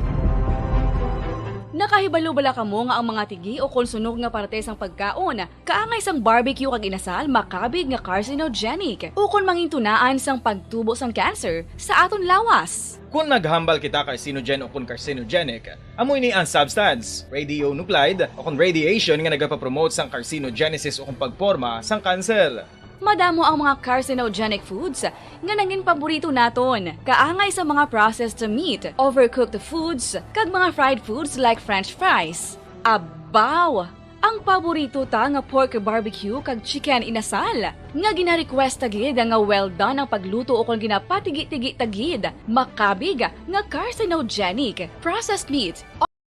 Nakahibalo bala kamo nga ang mga tigi o konsunog nga parte sang pagkaon, kaangay sang barbecue kag inasal makabig nga carcinogenic o kon mangintunaan sang pagtubo sang cancer sa aton lawas. Kung naghambal kita carcinogen o kung carcinogenic, amoy ni ang substance, radionuclide o kung radiation nga nagapapromote sang carcinogenesis o kung pagporma sang cancer. Madamo ang mga carcinogenic foods nga nangin paborito naton, kaangay sa mga processed meat, overcooked foods, kag mga fried foods like french fries. Abaw! Ang paborito ta nga pork barbecue kag chicken inasal, nga gina-request tagid nga well done ang pagluto o kung ginapatigi-tigi tagid, makabig nga carcinogenic processed meat.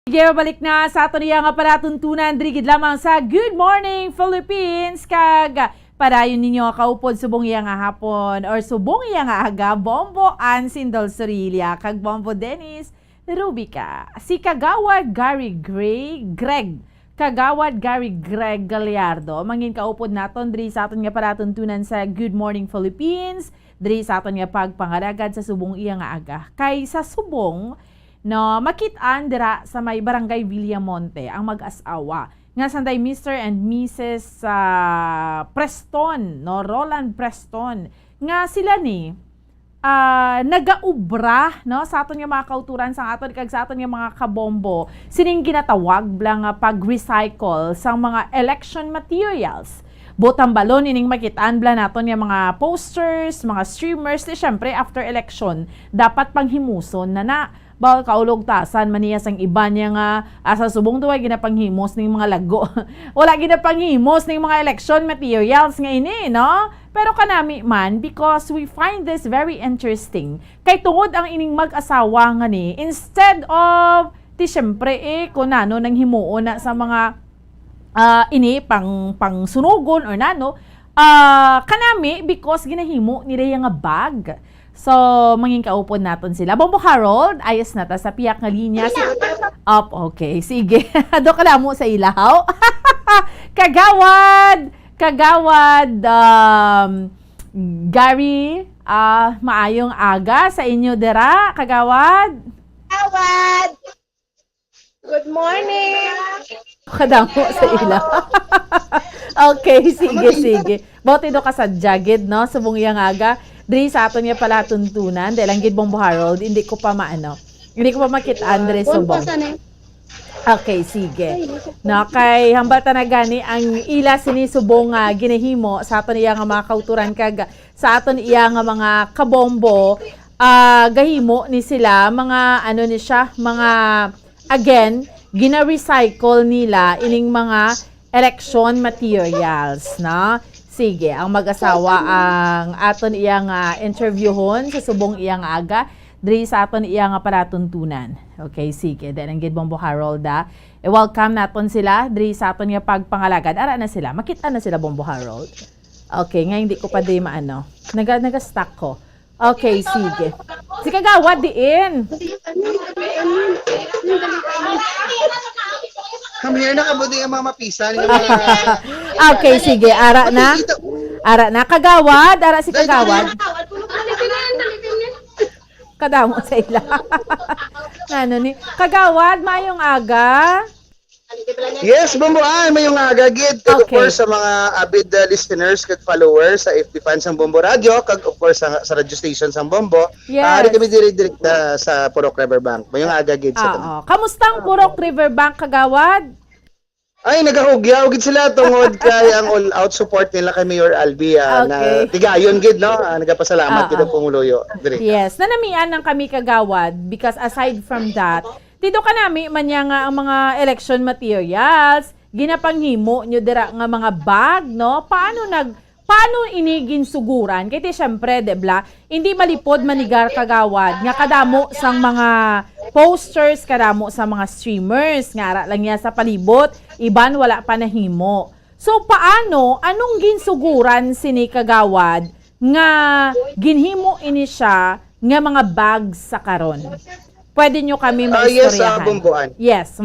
Sige, babalik na sa ato niya nga palatuntunan, drigid lamang sa Good Morning Philippines, kag padayon ninyo kaupod subong iya nga hapon or subong iya nga aga, Bombo Ansindol Sorilia, kag Bombo Dennis Rubica, si Kagawad Gary Greg Gallardo, mangin kaupod naton diri sa aton nga palatuntunan sa Good Morning Philippines, diri sa aton nga pagpangaragad sa subong iya nga aga. Kay sa subong, no, makit-an dira sa may barangay Villamonte ang mag-asawa nga sanday Mr. and Mrs. Preston, no, Roland Preston, nga sila ni nagaubra, no, sa aton nga mga kauturan sa aton kag sa aton nga mga kabombo sining ginatawag blang pag-recycle sang mga election materials. Botang balon ining makitaan bla naton nga mga posters, mga streamers, di syempre after election dapat panghimuson na bawal kaulog tasan maniya sang iba niya nga asa subong duwa ginapanghimos ning mga lago. Wala ginapanghimos ning mga election materials nga ini, no? Pero kanami man, because we find this very interesting. Kay tungod ang ining mag-asawa nga ni, instead of ti syempre kung nano nang himuon na sa mga ini pang sunugon or nano, kanami because ginahimo nila yung nga bag. So, manging kaupod naton sila. Bombo Harold, ayos na ta sa piyak nga linya. Okay, sige. Do ka mo sa ilaw. Kagawad, Gary, maayong aga sa inyo dera, Kagawad. Kagawad! Good morning! Kadamo sa ilaw. Okay, sige. Bote do ka sa jagid, no? Subong iyang aga. Diri sa aton niya pala tuntunan. Dahil ang gid Bombo Harold, hindi ko pa makita Andre subong. Okay, sige. No, kay hambal na gani ang ila sinisubong nga ginahimo sa aton iya nga mga kauturan kag sa aton iya nga mga kabombo, gahimo ni sila mga ni siya, mga again gina-recycle nila ining mga election materials, no? Sige, ang mag-asawa ang aton iyang interviewhon sa subong iyang aga diri sa aton iyang palatuntunan. Okay, sige. Dahil ang gid Bombo Harold, welcome naton sila diri sa aton nga pagpangalagad. Ara na sila. Makita na sila Bombo Harold. Okay, nga hindi ko pa di maano. Naga-stuck ko. Okay, sige. Si Kagawad diin. Come here na kabuti ang mga mapisan. Okay, sige. Ara na. Kagawad. Ara si Kagawad. Kadamo sa ila. Kagawad, mayong aga. Yes, Bomboan, mayong aga gid. Kag of course sa mga avid listeners kag followers sa FB fans ng Bombo Radio, kag of course sa radio station sa Bombo. Yes. Kami direct sa Purok River Bank. Mayong aga gid sa. Kamusta ang Purok River Bank, Kagawad? Ay, nagahugyaw gid sila tungod kay ang all-out support nila kay Mayor Albi na tigayon gid, no? Nagapasalamat gid ang Panguluyo. Yes, nanamian ng kami Kagawad because aside from that, dito ka nami man nga ang mga election materials, ginapanghimo nyo dira nga mga bag, no? Paano inigin suguran? Kaya syempre, debla, hindi malipod manigar Kagawad, nga kadamo sang mga posters, kadamo sa mga streamers, nga ara lang niya sa palibot, iban wala pa nahimo. So, anong ginsuguran sini Kagawad, nga ginhimo ini siya, nga mga bags sa karon? Pwede nyo kami maistoryahan. Yes, Bomboan. Yes.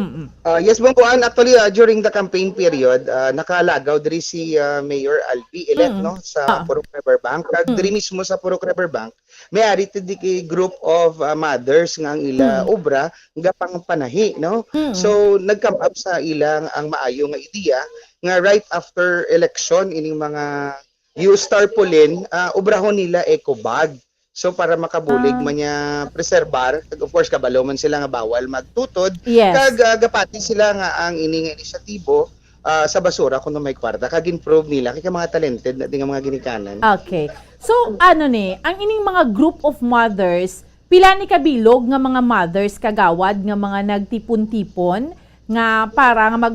Yes, Bomboan. Actually, during the campaign period, nakalagaw diri si Mayor Albi elect no sa Purok River Bank. Kag diri mismo sa Purok River Bank, may ari ti group of mothers nga ang ila obra nga pangpanahi, no? So nag-come up sa ilang ang maayo nga ideya nga right after election ining mga youth tarpaulin, obrahon nila eco bag. So para makabulig man niya preserbar, of course kabalo man sila nga bawal magtutod, kag gapati sila nga ang ining inisyatibo sa basura kuno may kwarta kag improve nila kay mga talented na mga ginikanan. Okay. So ang ining mga group of mothers, pila ni kabilog nga mga mothers Kagawad nga mga nagtipon-tipon nga para nga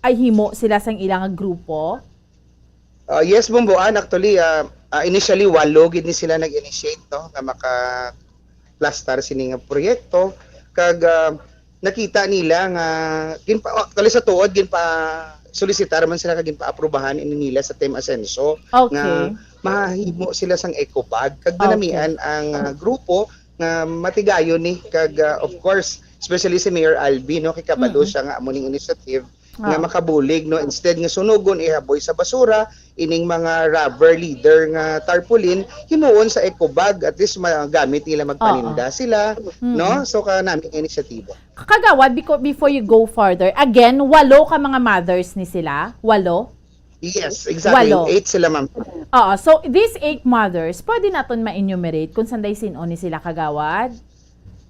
himo sila sang ilang grupo? Yes, Bomboan, actually initially 8 gid ni sila nag-initiate no nga maka-plaster sini nga proyekto kag nakita nila nga actually sa tuod solicitar man sila kag ginpa-aprobahan ini nila sa Team Asenso nga mahimo sila sang eco bag kag dinamian ang grupo nga matigayon ni kag of course especially si Mayor Albi no kay kabalo siya nga amuning initiative nga makabulig no instead nga sunugon ihaboy sa basura ining mga rubber leader nga tarpaulin himuon sa eco bag at least magamit nila magpaninda sila no so kanaming inisyatibo. Kagawad, before you go further again 8 ka mga mothers ni sila 8? Yes, exactly. 8 sila, ma'am. So these 8 mothers pwede naton ma-enumerate kung sanday sino ni sila Kagawad?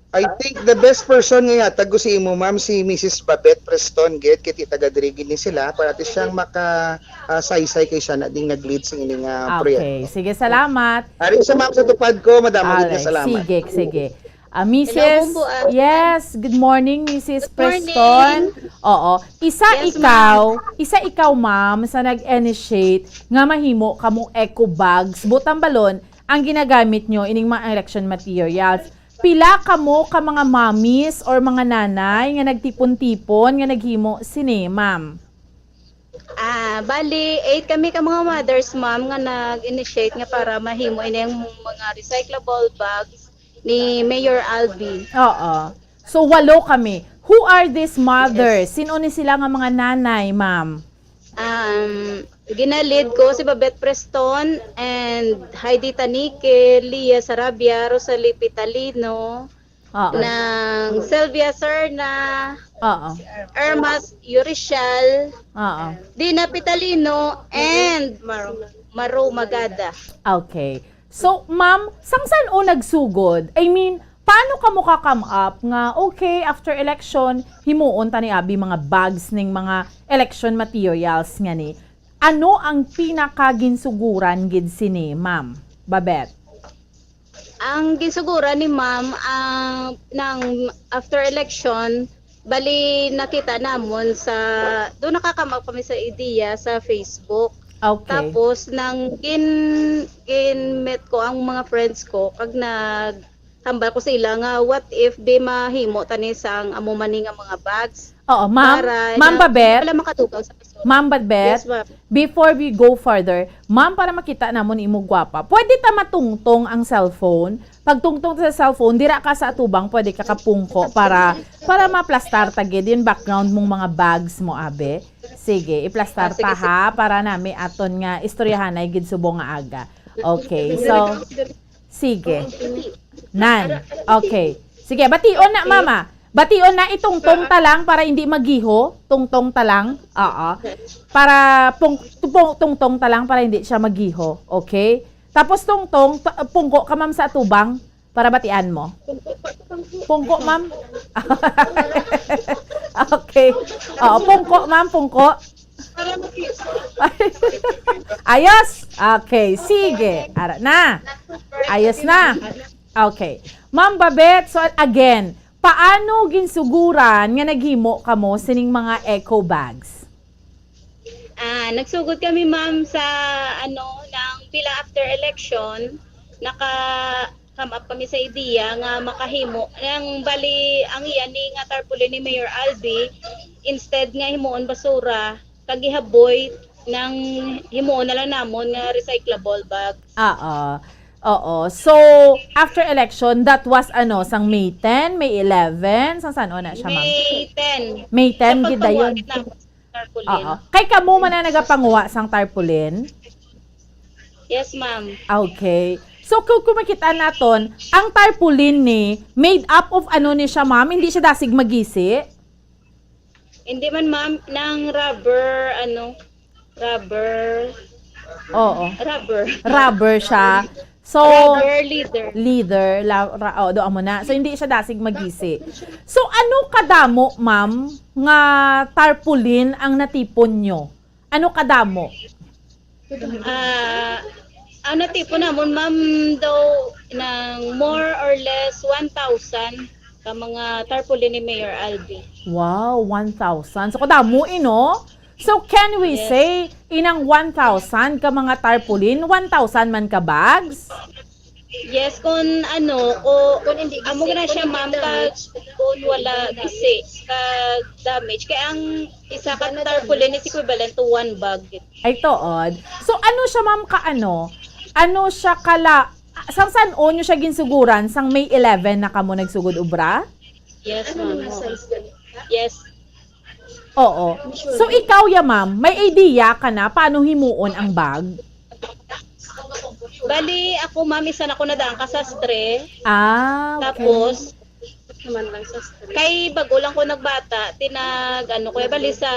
I think the best person nga tago si imo ma'am si Mrs. Babette Preston gid kay taga-dirigid ni sila para ti siyang maka-saysay kay siya na ding nag-lead sa ining proyekto. Okay, sige, salamat. Ari sa ma'am sa tupad ko, madamo gid nga salamat. Sige. Mrs. Yes, good morning Mrs. Preston. Oo, isa ikaw ma'am sa nag-initiate nga mahimo kamo eco bags butang balon ang ginagamit nyo ining mga election materials. Pila kamo ka mga mommies or mga nanay nga nagtipon-tipon nga naghimo sini, ma'am? Bali, 8 kami ka mga mothers, ma'am, nga nag-initiate nga para mahimo ini ang mga recyclable bags ni Mayor Albi. Oo. So, 8 kami. Who are these mothers? Sino ni sila nga mga nanay, ma'am? Ginalid ko si Babette Preston and Heidi Tanique, Lia Sarabia, Rosalie Pitalino, ng Sylvia Serna, Ermas Yurishal, Dina Pitalino, and Maro Magada. Okay. So, ma'am, saan o nagsugod? I mean, paano ka mo ka-come up nga, okay, after election, himuon ta ni Abi mga bags ning mga election materials nga ni. Ano ang pinakaginsuguran gid sini, ma'am? Babette? Ang ginsuguran ni ma'am, ng after election, bali nakita namon sa, doon nakakama kami sa ideya sa Facebook. Okay. Tapos, nang gin-met ko ang mga friends ko, pag nagtambal ko sa ila nga, what if di mahimo tani sang amumani nga mga bags? Oo, ma'am. Ma'am Babette. Wala makatugaw sa kaso. Ma'am Babette, Yes, ma'am. before we go further, ma'am, para makita namon imo gwapa, pwede ta matungtong ang cellphone. Pag tungtong sa cellphone, dira ka sa atubang, pwede ka kapungko para maplastar tagid yung background mong mga bags mo, abe. Sige, iplastar ta ha, para nami aton nga istoryahan ay gid subong nga aga. Okay, so, sige. Nan. Okay. Sige, bation na, mama. Bation na itungtong ta lang para hindi magiho. Tungtong ta lang. Oo. Para tungtong ta lang para hindi siya magiho. Okay? Tapos tungtong, pungko ka ma'am sa atubang para batian mo. Pungko, ma'am. Okay. Oo, pungko, ma'am, pungko. Ayos. Okay, sige. Ara na. Ayos na. Okay. Ma'am Babette, so again, paano ginsuguran nga naghimo kamo sining mga eco bags? Nagsugod kami ma'am sa ng pila after election, naka-come up kami sa ideya nga makahimo ng bali ang iyan ni nga tarpaulin ni Mayor Albi, instead nga himuon basura kagihaboy ng himuon na lang namon nga recyclable bags. Oo. So, after election, that was sang May 10, May 11, saan na siya, ma'am? May 10, gid dayon. Oo. Kay kamo man na nagapanguha sang tarpaulin? Yes, ma'am. Okay. So, kung makita naton, ang tarpaulin ni made up of ni siya, ma'am? Hindi siya dasig magisi? Hindi man, ma'am, ng rubber, rubber. Oo. Rubber siya. So, leather. Doon mo na. So, hindi siya dasig magisi. So, ano kadamo, ma'am, nga tarpaulin ang natipon nyo? Ano kadamo? Ang natipon namon, ma'am, daw, ng more or less 1,000 ka mga tarpaulin ni Mayor Albi. Wow, 1,000. So, kadamo, no? So, can we say, inang 1,000 ka mga tarpaulin, 1,000 man ka bags? Yes, kung hindi amo na siya, ma'am, kung wala gisi, damage. Kaya ang isa ka tarpaulin is equivalent to 1 bag. Ay, tood. So, ano siya, ma'am, ano siya saan nyo siya ginsuguran? Sang May 11 na kamo nagsugod ubra? Yes, ma'am. Yes. Oo. So, ikaw ma'am, may idea ka na paano himuon ang bag? Bali, ako, ma'am, isa na ko nadaan ka sa sastre. Okay. Tapos, kay bago lang ko nagbata, bali sa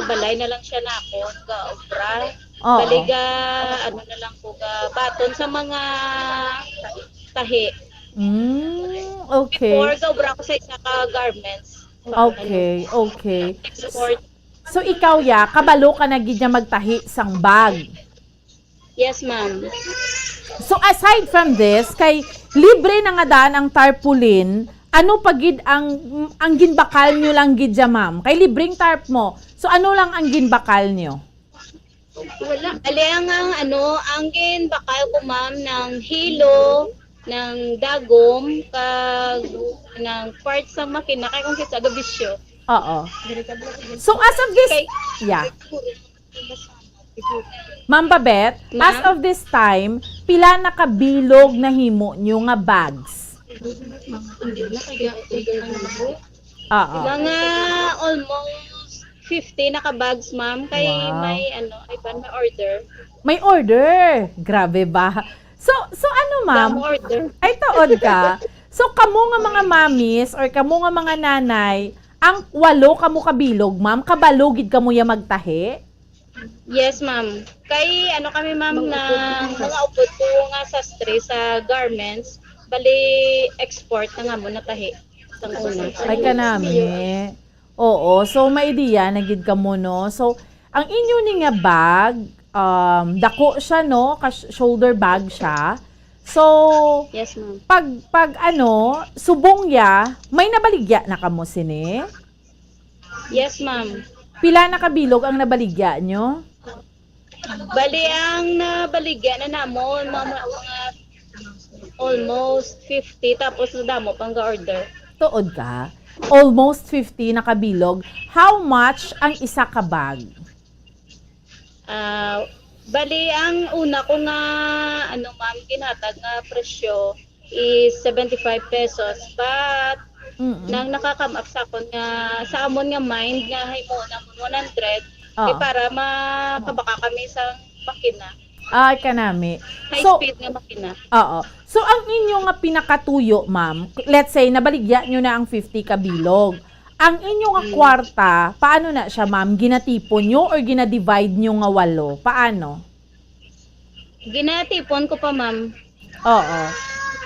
balay na lang siya na ako, ga-obra. Bali na lang ko, baton sa mga tahi. Okay. Before, ga-obra ko sa isa ka garments. Okay. So, ikaw, kabalo ka na gid magtahi sang bag. Yes, ma'am. So, aside from this, kay libre na nga daan ang tarpaulin, ano pagid ang ginbakal nyo lang gid ma'am? Kay libreng tarp mo. So, ano lang ang ginbakal nyo? Wala. Ang ginbakal ko, ma'am, ng hilo, ng dagom, ng parts sa makina, kaya kung kita gabisyo. Oo. So, as of this, Ma'am Babet, as of this time, pila na kabilog na himo nyo nga bags? Oo. Mga almost 50 naka-bags, ma'am. Kay Wow. may order. May order. Grabe ba? So ano ma'am? Damo order. Ay, tuod ka. So kamo nga mga mamis or kamo nga mga nanay, ang 8 kamo kabilog, ma'am, kabalogid kamo ya magtahi? Yes, ma'am. Kay kami, ma'am, na mga upod ko nga sastre sa garments, bali export na nga mo natahi. Sang una. Ay kanami. Oo, so may idea na gid kamo no. So ang inyo ni nga bag, dako siya no, shoulder bag siya. So Yes, ma'am. pag subong ya, may nabaligya na kamo sini? Yes, ma'am. Pila na kabilog ang nabaligya nyo? Bali ang nabaligya na namon mga almost 50 tapos damo pang ga-order. Tuod ka? Almost 50 na kabilog. How much ang isa ka bag? Bali ang una ko nga ma'am ginhatag nga presyo is 75 pesos but nang nakakam up sa akon nga sa amon nga mind nga himo namon 100 para makabaka kami sa makina. Ay, kanami. High So, speed nga makina. oo. So, ang inyo nga pinakatuyo, ma'am, let's say, nabaligya nyo na ang 50 kabilog. Ang inyo nga kwarta, paano na siya, ma'am? Ginatipon nyo or ginadivide nyo nga 8? Paano? Ginatipon ko pa, ma'am. Oo.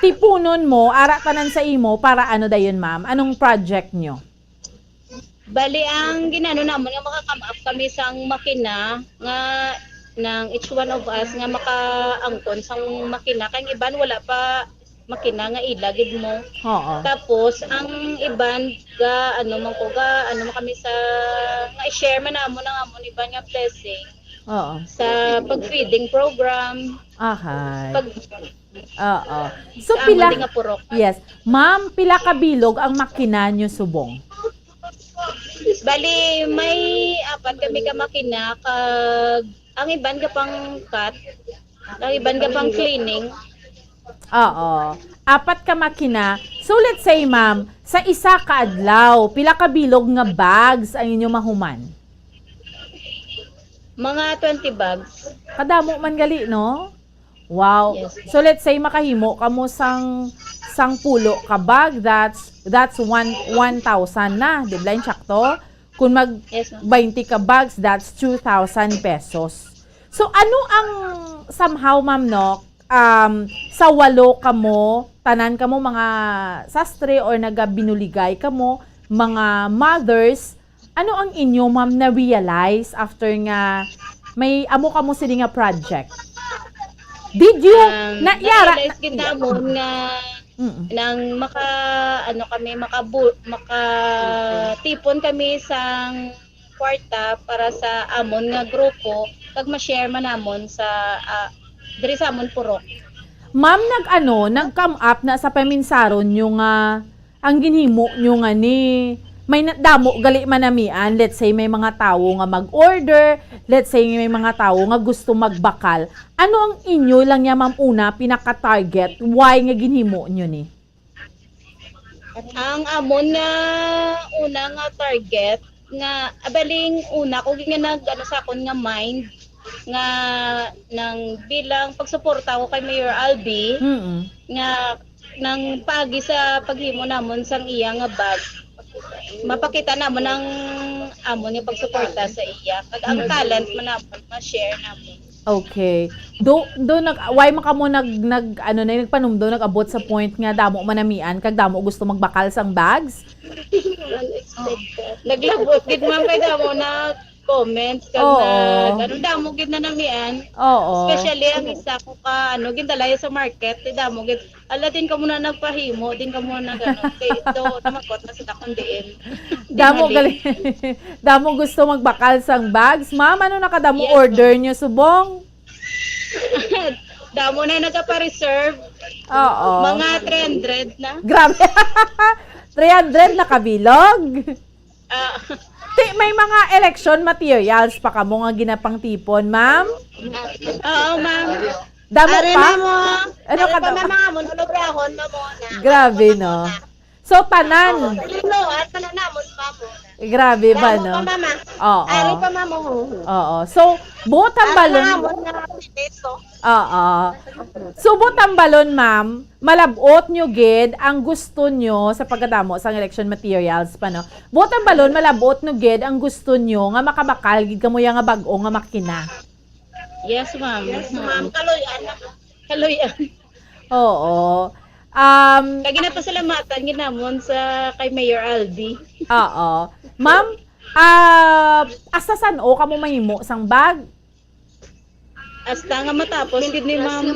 Tipunon mo, ara tanan sa imo, para ano dayon, ma'am? Anong project nyo? Bali ang ginano namon nga makakam up kami sang makina nga ng each one of us nga makaangkon sang makina kay iban wala pa makina nga ilagid mo. Oo. Tapos ang iban ga man kami sa nga i-share man namon ang amon iban nga blessing. Oo. Sa pag-feeding program. Okay. Pag Oo. So, sa pila... amon nga purok. Yes. Ma'am, pila kabilog ang makina nyo subong? Bali may 4 kami ka makina kag ang iban ka pang cut, ang iban ka pang cleaning. Oo. 4 ka makina. So, let's say, ma'am, sa isa ka adlaw, pila kabilog nga bags ang inyo mahuman? Mga 20 bags. Kadamo man gali, no? Wow. Yes. So, let's say, makahimo kamo sang pulo ka bag, that's 1,000 na. Di ba yung sakto? Kung mag Yes, ma'am. 20 ka bags, that's 2,000 pesos. So, ano ang somehow, ma'am, no? Sa 8 kamo, tanan kamo mga sastre or nagabinuligay kamo, mga mothers, ano ang inyo, ma'am, na-realize after nga may amo kamo sini nga project? Did you, Na-realize kita mo nga nang makatipon kami sang kwarta para sa amon nga grupo kag ma-share man namon sa diri sa amon purok. Ma'am, nag-come up na sa paminsaron nyo nga ang ginhimo nyo nga ni may damo gali manamian, let's say may mga tao nga mag-order, let's say may mga tao nga gusto magbakal. Ano ang inyo lang niya, ma'am, una pinaka-target? Why nga ginhimo nyo ni? Ang amon nga una nga target nga abaling una ko nga sa akon nga mind nga nang bilang pagsuporta ko kay Mayor Albi nga nang pagi sa paghimo namon sang iya nga bag mapakita namon ang amon nga pagsuporta sa iya kag ang talent man namon ma-share namon. Okay. Why makamo nagpanumdo nag-abot sa point nga damo manamian kag damo gusto magbakal sang bags? Naglabot gid man kay damo na comments kag damo gid na namian. Oo. Especially ang isa ko ka gindalay sa market damo gid ala din ka muna nagpahimo din ka muna kay namakot na sa takon diin. Damo gusto magbakal sang bags. Ma'am, ano nakadamo order nyo subong? Damo na nagpa-reserve. Oo. Mga 300 na. Grabe. 300 na kabilog. may mga election materials pa kamo nga ginapang tipon, ma'am? Oo, ma'am. Damo Are pa? na mo. Ano ka daw? mga mo, nulubrahon mo muna. Grabe, no? So, tanan. Lino, at pananamon pa mo. Grabe ba, no? Damo pa, mama. Oo. Ari pa, mama. Oo. So, buot ang balon. Oo. So, buot ang balon, ma'am. Malabot nyo, gid, ang gusto nyo sa pagkadamo sa election materials pa, no? Buot ang balon, malabot nyo, gid, ang gusto nyo nga makabakal, gid kamo nga bag-o nga makina. Yes, ma'am. Yes, ma'am. Kaloyan. Kaloyan. Oo. Kagi na pasalamatan ginamon sa kay Mayor Albi. Oo. Ma'am, asa san o kamo mahimo sang bag? Hasta nga matapos, hindi ni ma'am.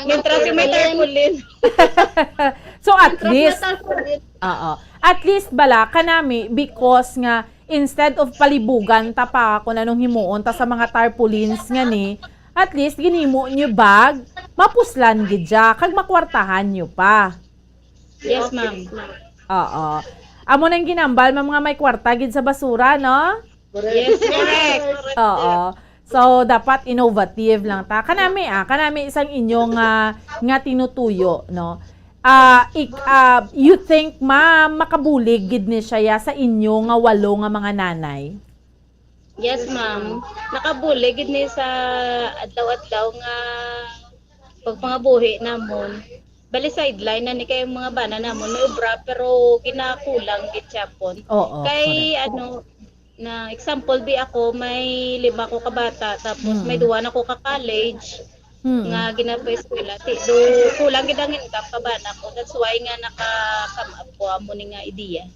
Mientras yung may tarpaulin. So at least, at least bala kanami because nga instead of palibugan ta pa kung anong himuon ta sa mga tarpaulins nga ni, at least ginimo nyo bag, mapuslan gid ja kag makwartahan nyo pa. Yes, ma'am. Oo. Amo nang ginambal mga may kwarta gid sa basura, no? Yes, correct. Oo. So dapat innovative lang ta. Kanami isang inyong nga tinutuyo, no? You think ma'am makabulig gid ni siya sa inyo nga 8 nga mga nanay? Yes, ma'am. Nakabulig gid ni sa adlaw-adlaw nga pagpangabuhi namon. Bali sideline na ni kay mga bana namon may obra pero kinakulang gid siapon. Oo. Kay ano na example bi ako may 5 ko ka bata tapos may 2 na ko ka college. Nga ginapa-eskwela do kulang gid ang income ka bana ko. That's why nga naka-come up ko amo ni nga ideya.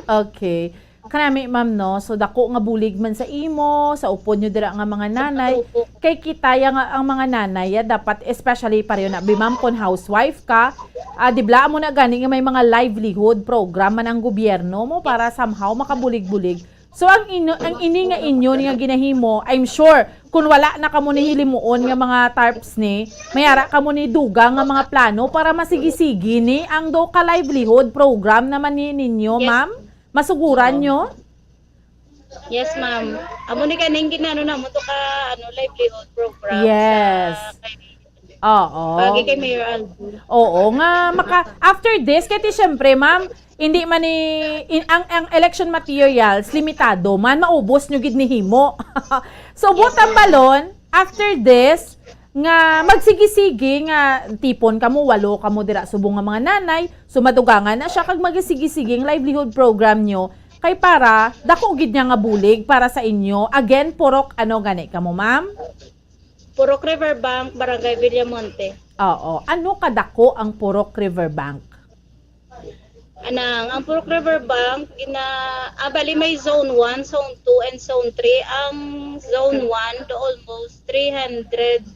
Okay. Kanami ma'am, no, so dako nga bulig man sa imo, sa upod nyo dira nga mga nanay, kay kitaya nga ang mga nanay, dapat especially pareho na, ma'am, kung housewife ka, dibla mo na gani nga may mga livelihood program man ang gobyerno mo para somehow makabulig-bulig. So ang ini nga inyo nga ginahimo, I'm sure kung wala na kamo ni hilimuon nga mga tarps ni, mayara kamo ni dugang nga mga plano para masigisigi ni ang do ka livelihood program naman ninyo, ma'am. Masuguran nyo? Yes, ma'am. Amo ni kaning ginano na mo to ka livelihood program. Yes. Oo. Pagi kay Mayor Albi. Oo nga after this kaya syempre ma'am, hindi man ang election materials limitado man maubos nyo gid ni himo. So butang balon after this nga magsigi-sige nga tipon kamo 8 kamo dira subong nga mga nanay sumadugangan na siya kag magsigi-sige ang livelihood program nyo kay para dako gid nga bulig para sa inyo again purok gani kamo ma'am? Purok Riverbank, Barangay Villamonte. Oo. Ano kadako ang Purok Riverbank? Ang Purok Riverbank bali may zone 1, zone 2 and zone 3. Ang zone 1 to almost 300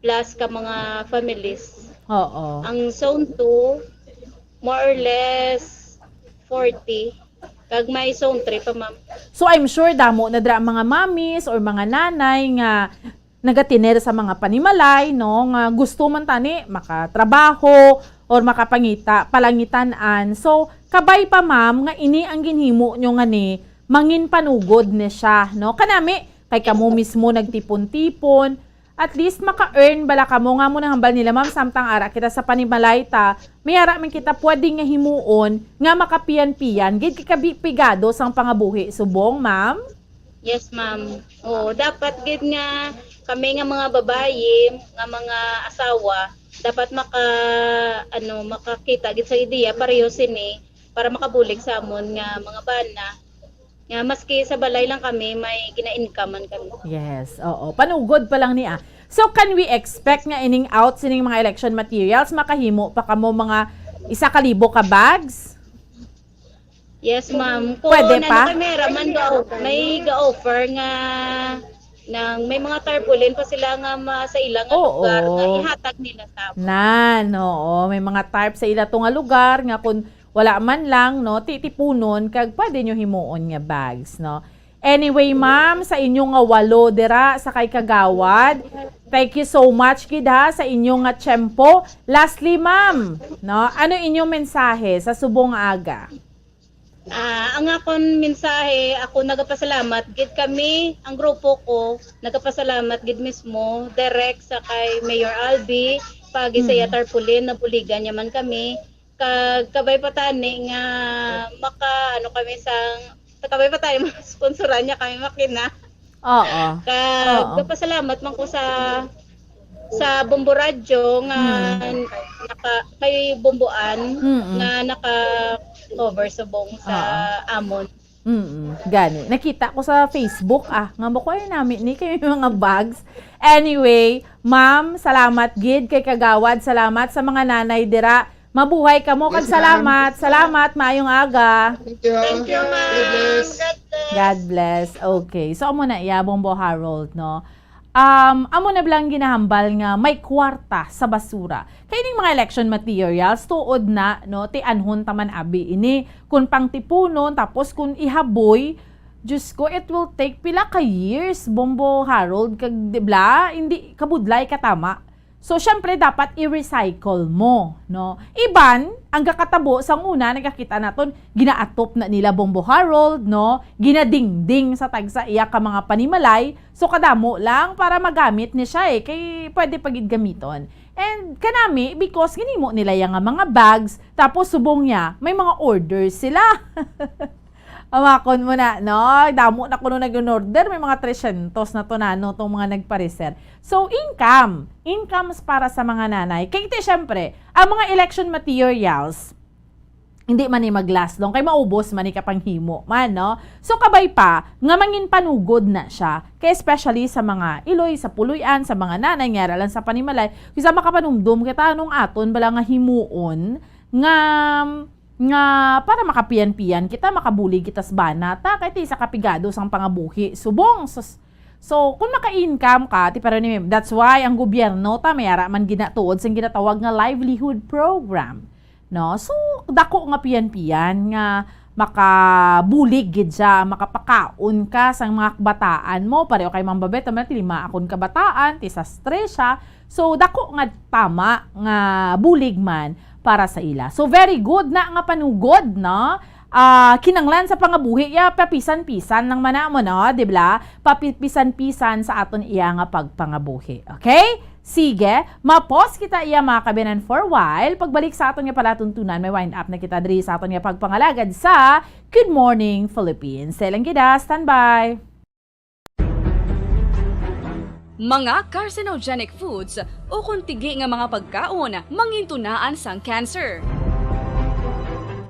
plus ka mga families. Oo. Ang zone 2 more or less 40. Kag may zone 3 pa, ma'am. So I'm sure damo na dra mga mommies or mga nanay nga nagatiner sa mga panimalay, no, nga gusto man tani makatrabaho or makapangita palangitan-an. So kabay pa ma'am nga ini ang ginhimo nyo nga ni mangin panugod ni siya, no? Kanami kay kamo mismo nagtipon-tipon, at least maka-earn bala kamo nga mo nang hambal nila ma'am samtang ara kita sa panimalay ta mayara man kita pwedeng nga himuon nga makapian-pian gid kikabipigado sang pangabuhi subong ma'am. Yes, ma'am. Oo, dapat gid nga kami nga mga babayi nga mga asawa dapat makakita gid sa ideya pareho sini para makabulig sa amon nga mga bana nga maski sa balay lang kami may gina-incomean kami. Yes, oo. Panugod pa lang niya. So can we expect nga ining out sining mga election materials makahimo pa kamo mga 1,000 ka bags? Yes, ma'am. Pwede pa? May ga-offer nga nang may mga tarpaulin pa sila nga sa ilang lugar nga ihatag nila sa oo. May mga tarp sa ila nga lugar nga kung wala man lang, no, titipunon kag pwede nyo himuon nga bags, no. Anyway, ma'am, sa inyong nga 8 dira sa kay Kagawad, thank you so much gid ha sa inyong nga tiyempo. Lastly, ma'am, no, ano inyong mensahe sa subong aga? Ang akong mensahe, ako nagapasalamat gid kami, ang grupo ko nagapasalamat gid mismo direct sa kay Mayor Albi pag Isaya Tarpulin na buligan yaman kami kag kabay patani nga kami sang kabay patani sponsoran niya kami makina. Oo. Kag nagapasalamat man ko sa Bombo Radyo nga kay Bomboan nga naka-cover subong sa Amon. Gani. Nakita ko sa Facebook, nga mo ko namin ni kay mga bags. Anyway, ma'am, salamat gid kay Kagawad. Salamat sa mga nanay dira. Mabuhay ka mo kag salamat. Salamat, maayong aga. Thank you, ma'am. God bless. Okay. So, amo na iya, Bombo Harold, no? Amo na bilang ginahambal nga may kwarta sa basura. Kaya ning mga election materials, tuod na, no, ti anhon taman abi ini. Kung pang tipunon, tapos kung ihaboy, Diyos ko, it will take pila ka years, Bombo Harold, kag, dibla, hindi kabudlay katama. So, syempre, dapat i-recycle mo, no? Iban, ang kakatabo, sang una, nagkakita naton, ginaatop na nila Bombo Harold, no? Ginadingding sa tagsa iya ka mga panimalay. So, kadamo lang para magamit ni siya kay pwede pagid gamiton. And kanami, because ginimo nila yung mga bags, tapos subong niya, may mga orders sila. Amakon mo na, no? Damo na ko nung nag-order, may mga 300 na to na, no? Itong mga nagpareser. So, incomes para sa mga nanay. Kaya ito, syempre, ang mga election materials, hindi man ni mag-last long, kay maubos man ni kapanghimo man, no? So, kabay pa, nga mangin panugod na siya. Kaya especially sa mga iloy, sa puluyan, sa mga nanay, nga lang sa panimalay, kisa makapanumdum, kita anong aton, bala nga himuon, nga para makapiyan-piyan kita, makabuli kita sa banata, kahit isa kapigado sang pangabuhi. Subong. So, kung maka-income ka, that's why ang gobyerno, mayara man ginatuod, sang ginatawag nga livelihood program. No? So, dako nga piyan-piyan, nga makabulig gid siya, makapakaon ka sa mga kabataan mo, pareho kay Mambabet, lima akon kabataan, tisastre siya. So, dako nga tama, nga bulig man, para sa ila. So, very good na nga panugod, no? Kinanglan sa pangabuhi, papisan-pisan ng mana mo, no? Dibla? Papisan-pisan sa aton iya nga pagpangabuhi. Okay? Sige, mapos kita iya mga kabinan for a while. Pagbalik sa aton nga palatuntunan, may wind up na kita diri sa aton nga pagpangalagad sa Good Morning Philippines. Selang gida, standby! Mga carcinogenic foods o kung tigi nga mga pagkaon mangintunaan sang cancer.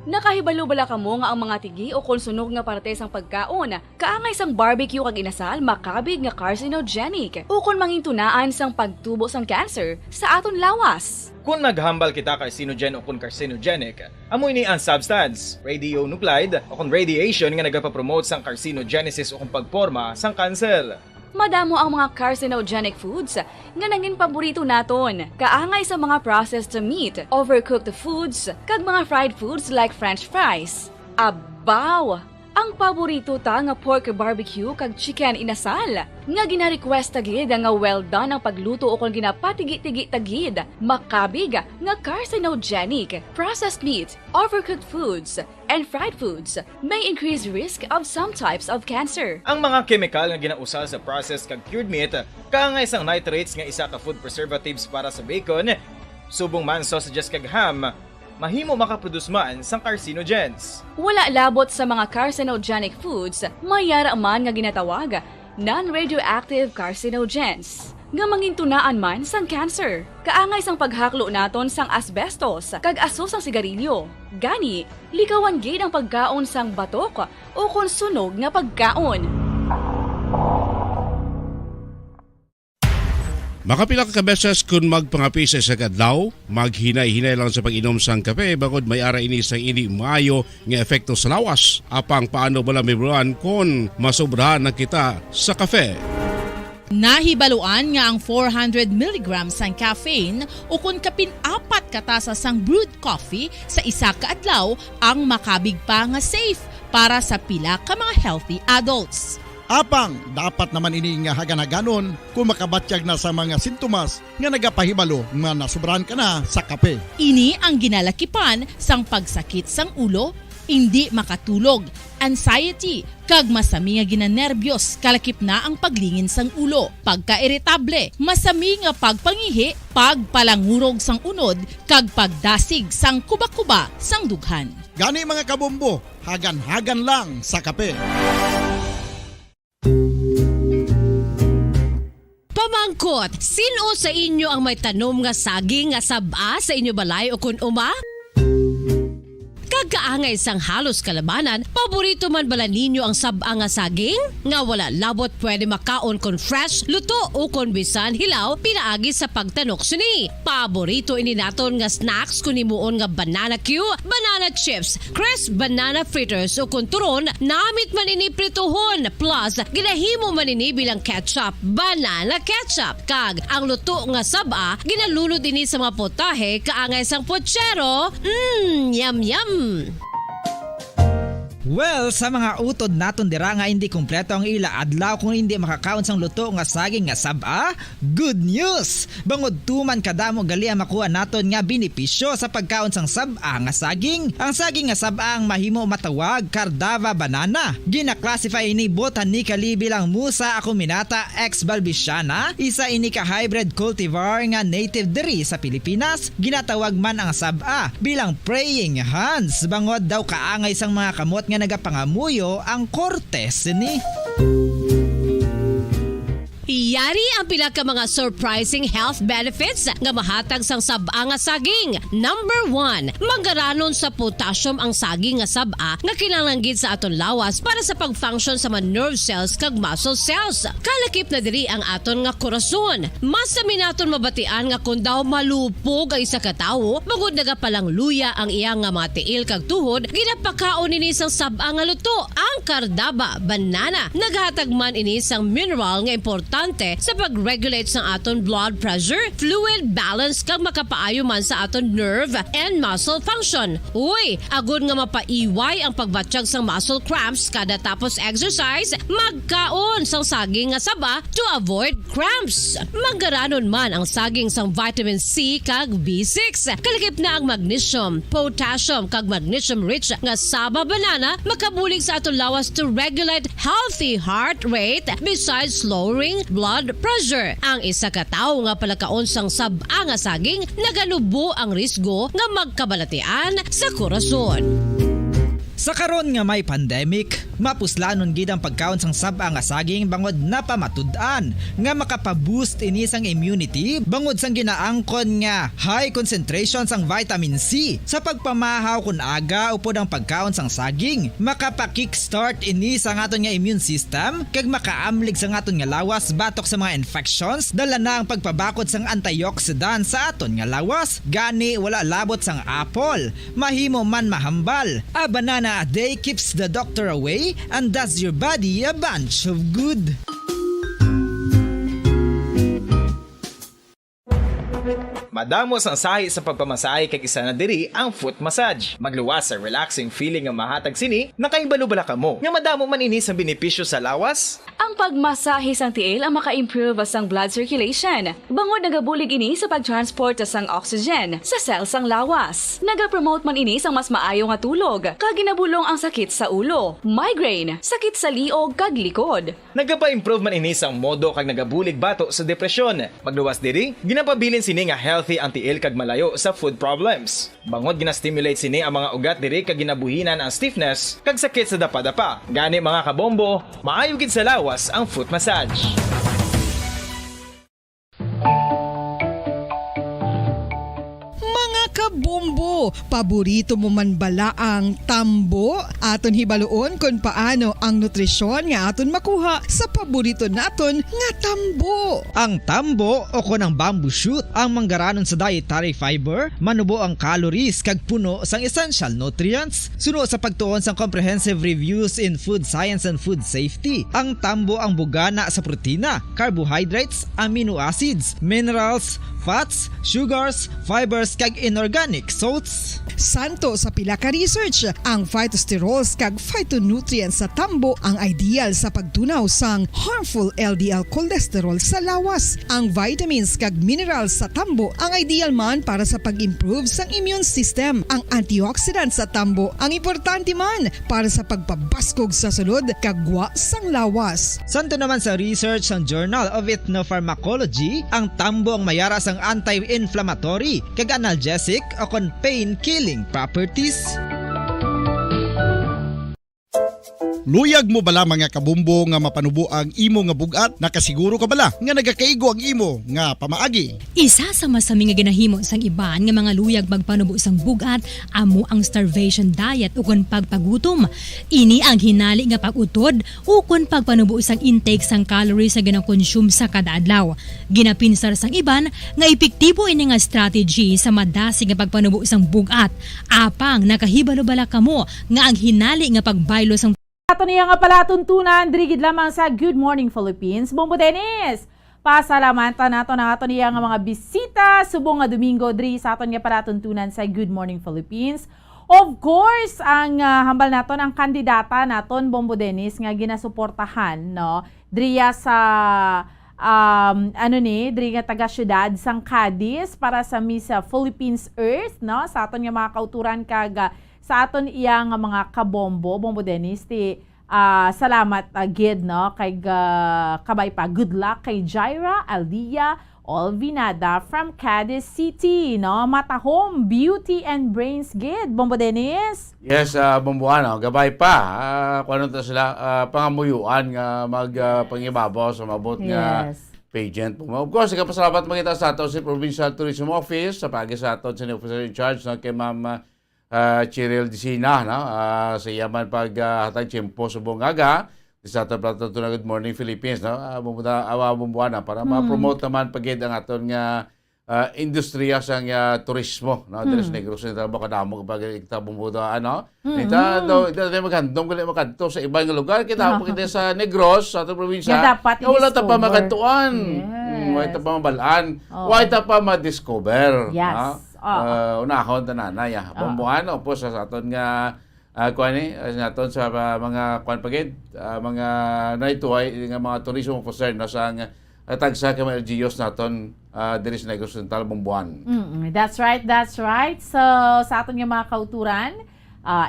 Nakahibalo bala kamo nga ang mga tigi o kung sunog nga parte sang pagkaon kaangay sang barbecue kag inasal makabig nga carcinogenic o kung mangintunaan sang pagtubo sang cancer sa aton lawas. Kung maghambal kita carcinogen o kung carcinogenic, amoy ni ang substance, radionuclide o kung radiation nga nagapapromote sang carcinogenesis o kung pagporma sang cancer. Madamo ang mga carcinogenic foods nga nangin paborito naton. Kaangay sa mga processed meat, overcooked foods, kag mga fried foods like french fries. Abaw! Ang paborito ta nga pork barbecue kag chicken inasal. Nga gina-request tagid nga well done ang pagluto o kung ginapatigi-tigi tagid. Makabig nga carcinogenic, processed meat, overcooked foods, and fried foods may increase risk of some types of cancer. Ang mga chemical nga ginausal sa processed kag cured meat, kaangay sang nitrates nga isa ka food preservatives para sa bacon, subong man sausages kag ham, mahimo makaproduce man sang carcinogens. Wala labot sa mga carcinogenic foods, mayara man nga ginatawag non-radioactive carcinogens nga mangintunaan man sang cancer. Kaangay sang paghaklo naton sang asbestos kag aso sang sigarilyo. Gani, likawan gid ang pagkaon sang batok o kung sunog nga pagkaon. Makapila ka beses kung magpangapisa sa kadlaw, maghinay-hinay lang sa pag-inom sang kape bagod may ara ini sang hindi maayo nga epekto sa lawas. Apang paano bala may buruan kung masobrahan na kita sa kape. Nahibaluan nga ang 400 mg sang caffeine o kung kapin-apat katasa sang brewed coffee sa isa ka adlaw ang makabig pa nga safe para sa pila ka mga healthy adults. Apang, dapat naman ini nga haganaganon kung makabatyag na sa mga sintomas nga nagapahibalo nga nasubrahan ka na sa kape. Ini ang ginalakipan sang pagsakit sang ulo, hindi makatulog, anxiety, kag masami nga ginanerbiyos kalakip na ang paglingin sang ulo, pagka-iritable, masami nga pagpangihi, pagpalangurog sang unod, kag pagdasig sang kuba-kuba sang dughan. Gani mga kabombo, hagan-hagan lang sa kape. Pamangkot, sino sa inyo ang may tanom nga saging nga saba sa inyo balay o kun uma? Kagkaangay sang halos kalabanan, paborito man bala ninyo ang saba nga saging? Nga wala labot pwede makaon kon fresh, luto o kon bisan hilaw, pinaagi sa pagtanok suni. Paborito ini naton nga snacks kun himuon nga banana Q, banana chips, crisp banana fritters o kun turon, namit man ini prituhon, plus ginahimo man ini bilang ketchup, banana ketchup. Kag ang luto nga saba, ginalulod ini sa mga potahe kaangay sang pochero. Yum yum. Well, sa mga utod naton dira nga hindi kumpleto ang ila adlaw kung hindi makakaon sang luto nga saging nga saba, good news! Bangod tuman kadamo gali ang makuha naton nga benepisyo sa pagkaon sang saba nga saging. Ang saging nga saba ang mahimo matawag Cardava banana. Gina-classify ini botanically bilang Musa acuminata ex balbisiana, isa ini ka hybrid cultivar nga native diri sa Pilipinas. Ginatawag man ang saba bilang praying hands, bangod daw kaangay sang mga kamot nga nagapangamuyo ang kortes ni. Yari ang pila ka mga surprising health benefits nga mahatag sang saba nga saging. Number 1, manggaranon sa potassium ang saging nga saba nga kinahanglan sa aton lawas para sa pag-function sa mga nerve cells kag muscle cells. Kalakip na diri ang aton nga korason. Mas sa minaton mabatian nga kun daw malupog ang isa ka tawo, bangod nagapalang luya ang iyang nga mga tiil kag tuhod, ginapakaon ini sang saba nga luto, ang Cardava banana. Naghatag man ini sang mineral nga importante sa pag-regulate sa aton blood pressure, fluid balance kag makapaayo man sa aton nerve and muscle function. Uy, agud nga mapaiway ang pagbatsyag sang muscle cramps kada tapos exercise, magkaon sang saging nga saba to avoid cramps. Manggaranon man ang saging sang vitamin C kag B6. Kalakip na ang magnesium, potassium kag magnesium rich nga saba banana makabulig sa aton lawas to regulate healthy heart rate besides lowering blood pressure. Ang isa ka tawo nga palakaon sang saba nga saging nagalubo ang risgo nga magkabalatian sa korason. Sa karon nga may pandemic, mapuslanon gid ang pagkaon sang saba nga saging bangod napamatud-an nga makapaboost ini sang immunity bangod sang ginaangkon nga high concentration sang vitamin C. Sa pagpamahaw kun aga upod ang pagkaon sang saging, makapa-kickstart ini sa aton nga immune system kag makaamlig sa aton nga lawas batok sa mga infections, dala na ang pagpabakod sang antioxidant sa aton nga lawas. Gani wala labot sang apple, mahimo man mahambal. A banana a day keeps the doctor away and does your body a bunch of good. Madamos ang sahi sa pagpamasahe kag isa na diri ang foot massage. Magluwas sa relaxing feeling nga mahatag sini, nakaibalo bala kamo. Nga madamo man ini sa benepisyo sa lawas. Ang pagmasahe sang tiil ang maka-improve sang blood circulation. Bangod nagabulig ini sa pagtransport sang oxygen sa cells sang lawas. Nagapromote man ini sang mas maayo nga tulog, kag ginabulong ang sakit sa ulo, migraine, sakit sa liog kag likod. Nagapa-improve man ini sang modo kag nagabulig bato sa depresyon. Magluwas diri, ginapabilin sini nga healthy ang tiil kag malayo sa food problems. Bangod ginastimulate sini ang mga ugat diri kag ginabuhinan ang stiffness kag sakit sa dapa-dapa. Gani mga kabombo, maayo gid sa lawas ang foot massage. Kabombo, paborito mo man bala ang tambo? Aton hibaloon kung paano ang nutrisyon nga aton makuha sa paborito naton nga tambo. Ang tambo o kon ang bamboo shoot ang manggaranon sa dietary fiber, manubo ang calories kag puno sang essential nutrients. Suno sa pagtuon sang comprehensive reviews in food science and food safety, ang tambo ang bugana sa protina, carbohydrates, amino acids, minerals, fats, sugars, fibers kag inorganic salts. Santo sa pila ka research, ang phytosterols kag phytonutrients sa tambo ang ideal sa pagtunaw sang harmful LDL cholesterol sa lawas. Ang vitamins kag minerals sa tambo ang ideal man para sa pag-improve sang immune system. Ang antioxidants sa tambo ang importante man para sa pagpabaskog sa sulod kag gwa sang lawas. Santo naman sa research ng Journal of Ethnopharmacology, ang tambo ang mayara sang anti-inflammatory kag analgesic o kon pain-killing properties. Luyag mo bala mga kabumbo nga mapanubo ang imo nga bugat? Nakasiguro ka bala nga nagakaigo ang imo nga pamaagi? Isa sa masami nga ginahimo sang iban nga mga luyag magpanubo sang bugat amo ang starvation diet ukon pagpagutom. Ini ang hinali nga pag-utod ukon pagpanubo sang intake sang calories sa gina-consume sa kada adlaw. Ginapinsar sang iban nga epektibo ini nga strategy sa madasi nga pagpanubo sang bugat. Apang nakahibalo bala kamo nga ang hinali nga pagbaylo sang Ato niya nga pala tuntunan, dirigid lamang sa Good Morning Philippines. Bombo Dennis, pasalamatan nato na ato niya nga mga bisita subong nga Domingo diri sa aton nga pala tuntunan sa Good Morning Philippines. Of course, ang hambal naton ang kandidata naton Bombo Dennis nga ginasuportahan no diriya sa diri nga taga syudad sang Cadiz para sa Miss Philippines Earth no sa aton nga mga kauturan kag sa aton iya nga mga kabombo, Bombo Dennis, salamat gid no kay kabay pa. Good luck kay Jaira Aldia Olvinada from Cadiz City, no? Matahom, beauty and brains gid, Bombo Dennis. Yes, Bombo gabay pa. Kung ano to sila, pangamuyuan nga magpangibabaw sa mabot nga pageant. Of course, pasalamat makita sa ato si Provincial Tourism Office sa pagi sa ato sa officer in charge no, kay Ma'am Cheryl Dicina, no? Sa yaman pag hatag tiyempo subong aga sa ato plato na Good Morning Philippines, no? Bumbuana para ma-promote naman pagid ang aton nga industriya sang turismo, no? Tres Negros na baka damo pag kita bumuda ano. Ita maghandom gali makadto sa ibang lugar kita pagid sa Negros sa ato probinsya. Wala ta pa makantuan. Wala ta pa mabalaan. Wala ta pa ma-discover. Yes. Unahon ta nanay. Bumbuano po sa aton nga kuani naton sa mga kuan pagid mga naituay nga mga tourism officer na sang tagsa ka mga LGUs naton diri sa Negros Occidental Bumbuan. That's right. So sa aton nga mga kauturan,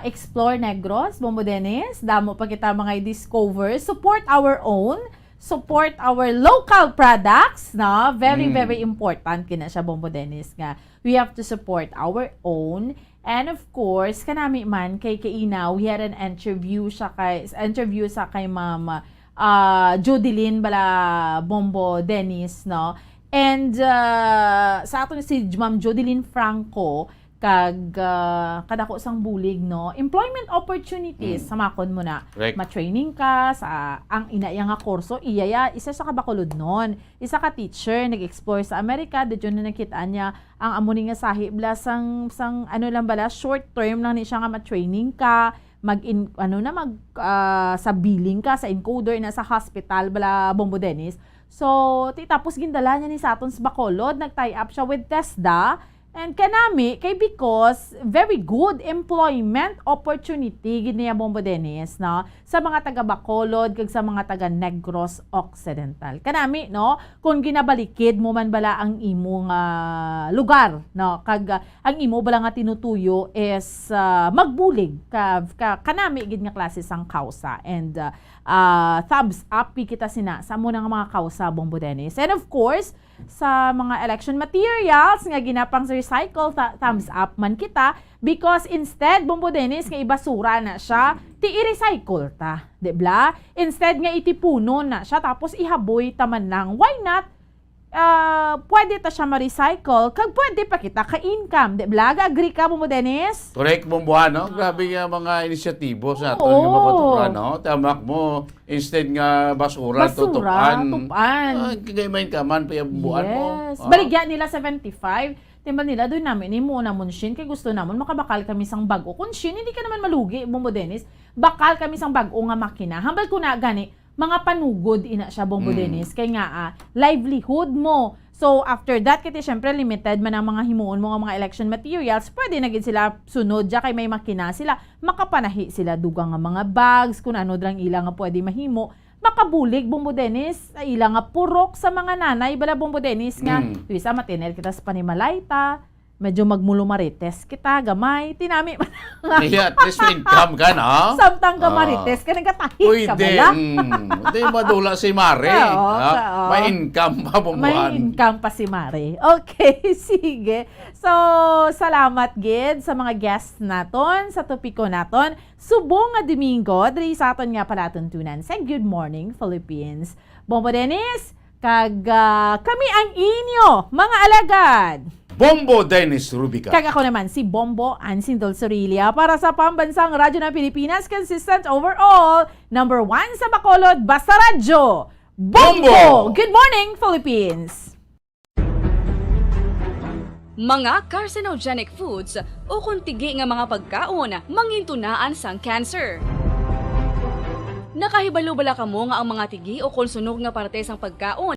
Explore Negros, Bombo Dennis, damo pa kita mga i-discover, support our own, support our local products, no? Very important kina siya, Bombo Dennis, nga we have to support our own. And of course, kanami man kay Kainaw, we had an interview sa kay Ma'am Jodeline bala Bombo Dennis, no? And sa aton si Ma'am Jodeline Franco kag kadako sang bulig, no, employment opportunities samakon mo na ma-training ka sa ang inaya nga kurso isa sa kabakulod nun, isa ka teacher nag-explore sa Amerika dito na nakita niya ang amuni nga sahi bla sang ano lang bala short term lang ni siya nga ma-training ka sa billing ka sa encoder na sa hospital bala Bombo Dennis. So tapos gindala niya ni sa aton sa Bacolod, nag-tie up siya with TESDA. And kanami, kay because very good employment opportunity giniya Bombo Dennis, no? Sa mga taga Bacolod kag sa mga taga Negros Occidental. Kanami, no? Kung ginabalikid mo man bala ang imong lugar, no? Kag ang imo bala nga tinutuyo is magbulig kanami gid nga klase sang kausa. And thumbs up kita sina sa mo nga mga kausa Bombo Dennis. And of course, sa mga election materials nga ginapang sa recycle, thumbs up man kita because instead Bombo Dennis nga ibasura na siya, i-recycle ta, di ba? Instead nga itipuno na siya tapos ihaboy taman lang. Why not? Pwede ta siya ma-recycle kag pwede pa kita ka-income, di ba? Agree ka Bombo Dennis? Correct Bomboan, no? Grabe nga mga inisyatibo sa aton nga makaturan, no? Tamak mo instead nga basura tutupan. Kagaymain ka man pa buwan mo. Baligyan nila 75. Timbal nila doon namin ni mo na munshin kay gusto namon makabakal kami sang bag-o. Kun shin hindi ka naman malugi Bombo Dennis. Bakal kami sang bag-o nga makina. Hambal ko na gani mga panugod ina siya Bombo Dennis kay nga livelihood mo So, after that, kiti syempre limited man ang mga himuon mo nga mga election materials, pwede na gid sila sunod dya kay may makina sila, makapanahi sila dugang nga mga bags, kung ano drang ilang nga pwede mahimo, makabulig, Bombo Dennis, ilang nga purok sa mga nanay, bala Bombo Dennis nga, isa matinel kita sa panimalayta, medyo magmulumarites kita, gamay, tinami man. At least may income ka, no? Samtang kamarites, ka nagkatahit ka Pwede. bala. Hindi madula si Mare. Oo. May income pa bumuhan. May income pa si Mare. Okay, sige. So, salamat gid sa mga guests naton, sa topiko naton. Subong nga Domingo, diri sa aton nga pala tuntunan sa Good Morning Philippines. Bombo Dennis, kag kami ang inyo, mga alagad. Bombo Dennis Rubica. Kag ako naman si Bombo Ansindol Sorilia para sa Pambansang Radyo ng Pilipinas, consistent overall, number 1 sa Bacolod, basta radyo. Bombo! Good morning, Philippines! Mga carcinogenic foods o kuntigi nga mga pagkaon mangintunaan sang cancer. Nakahibalo bala kamo nga ang mga tigi o konsunog nga parte sang pagkaon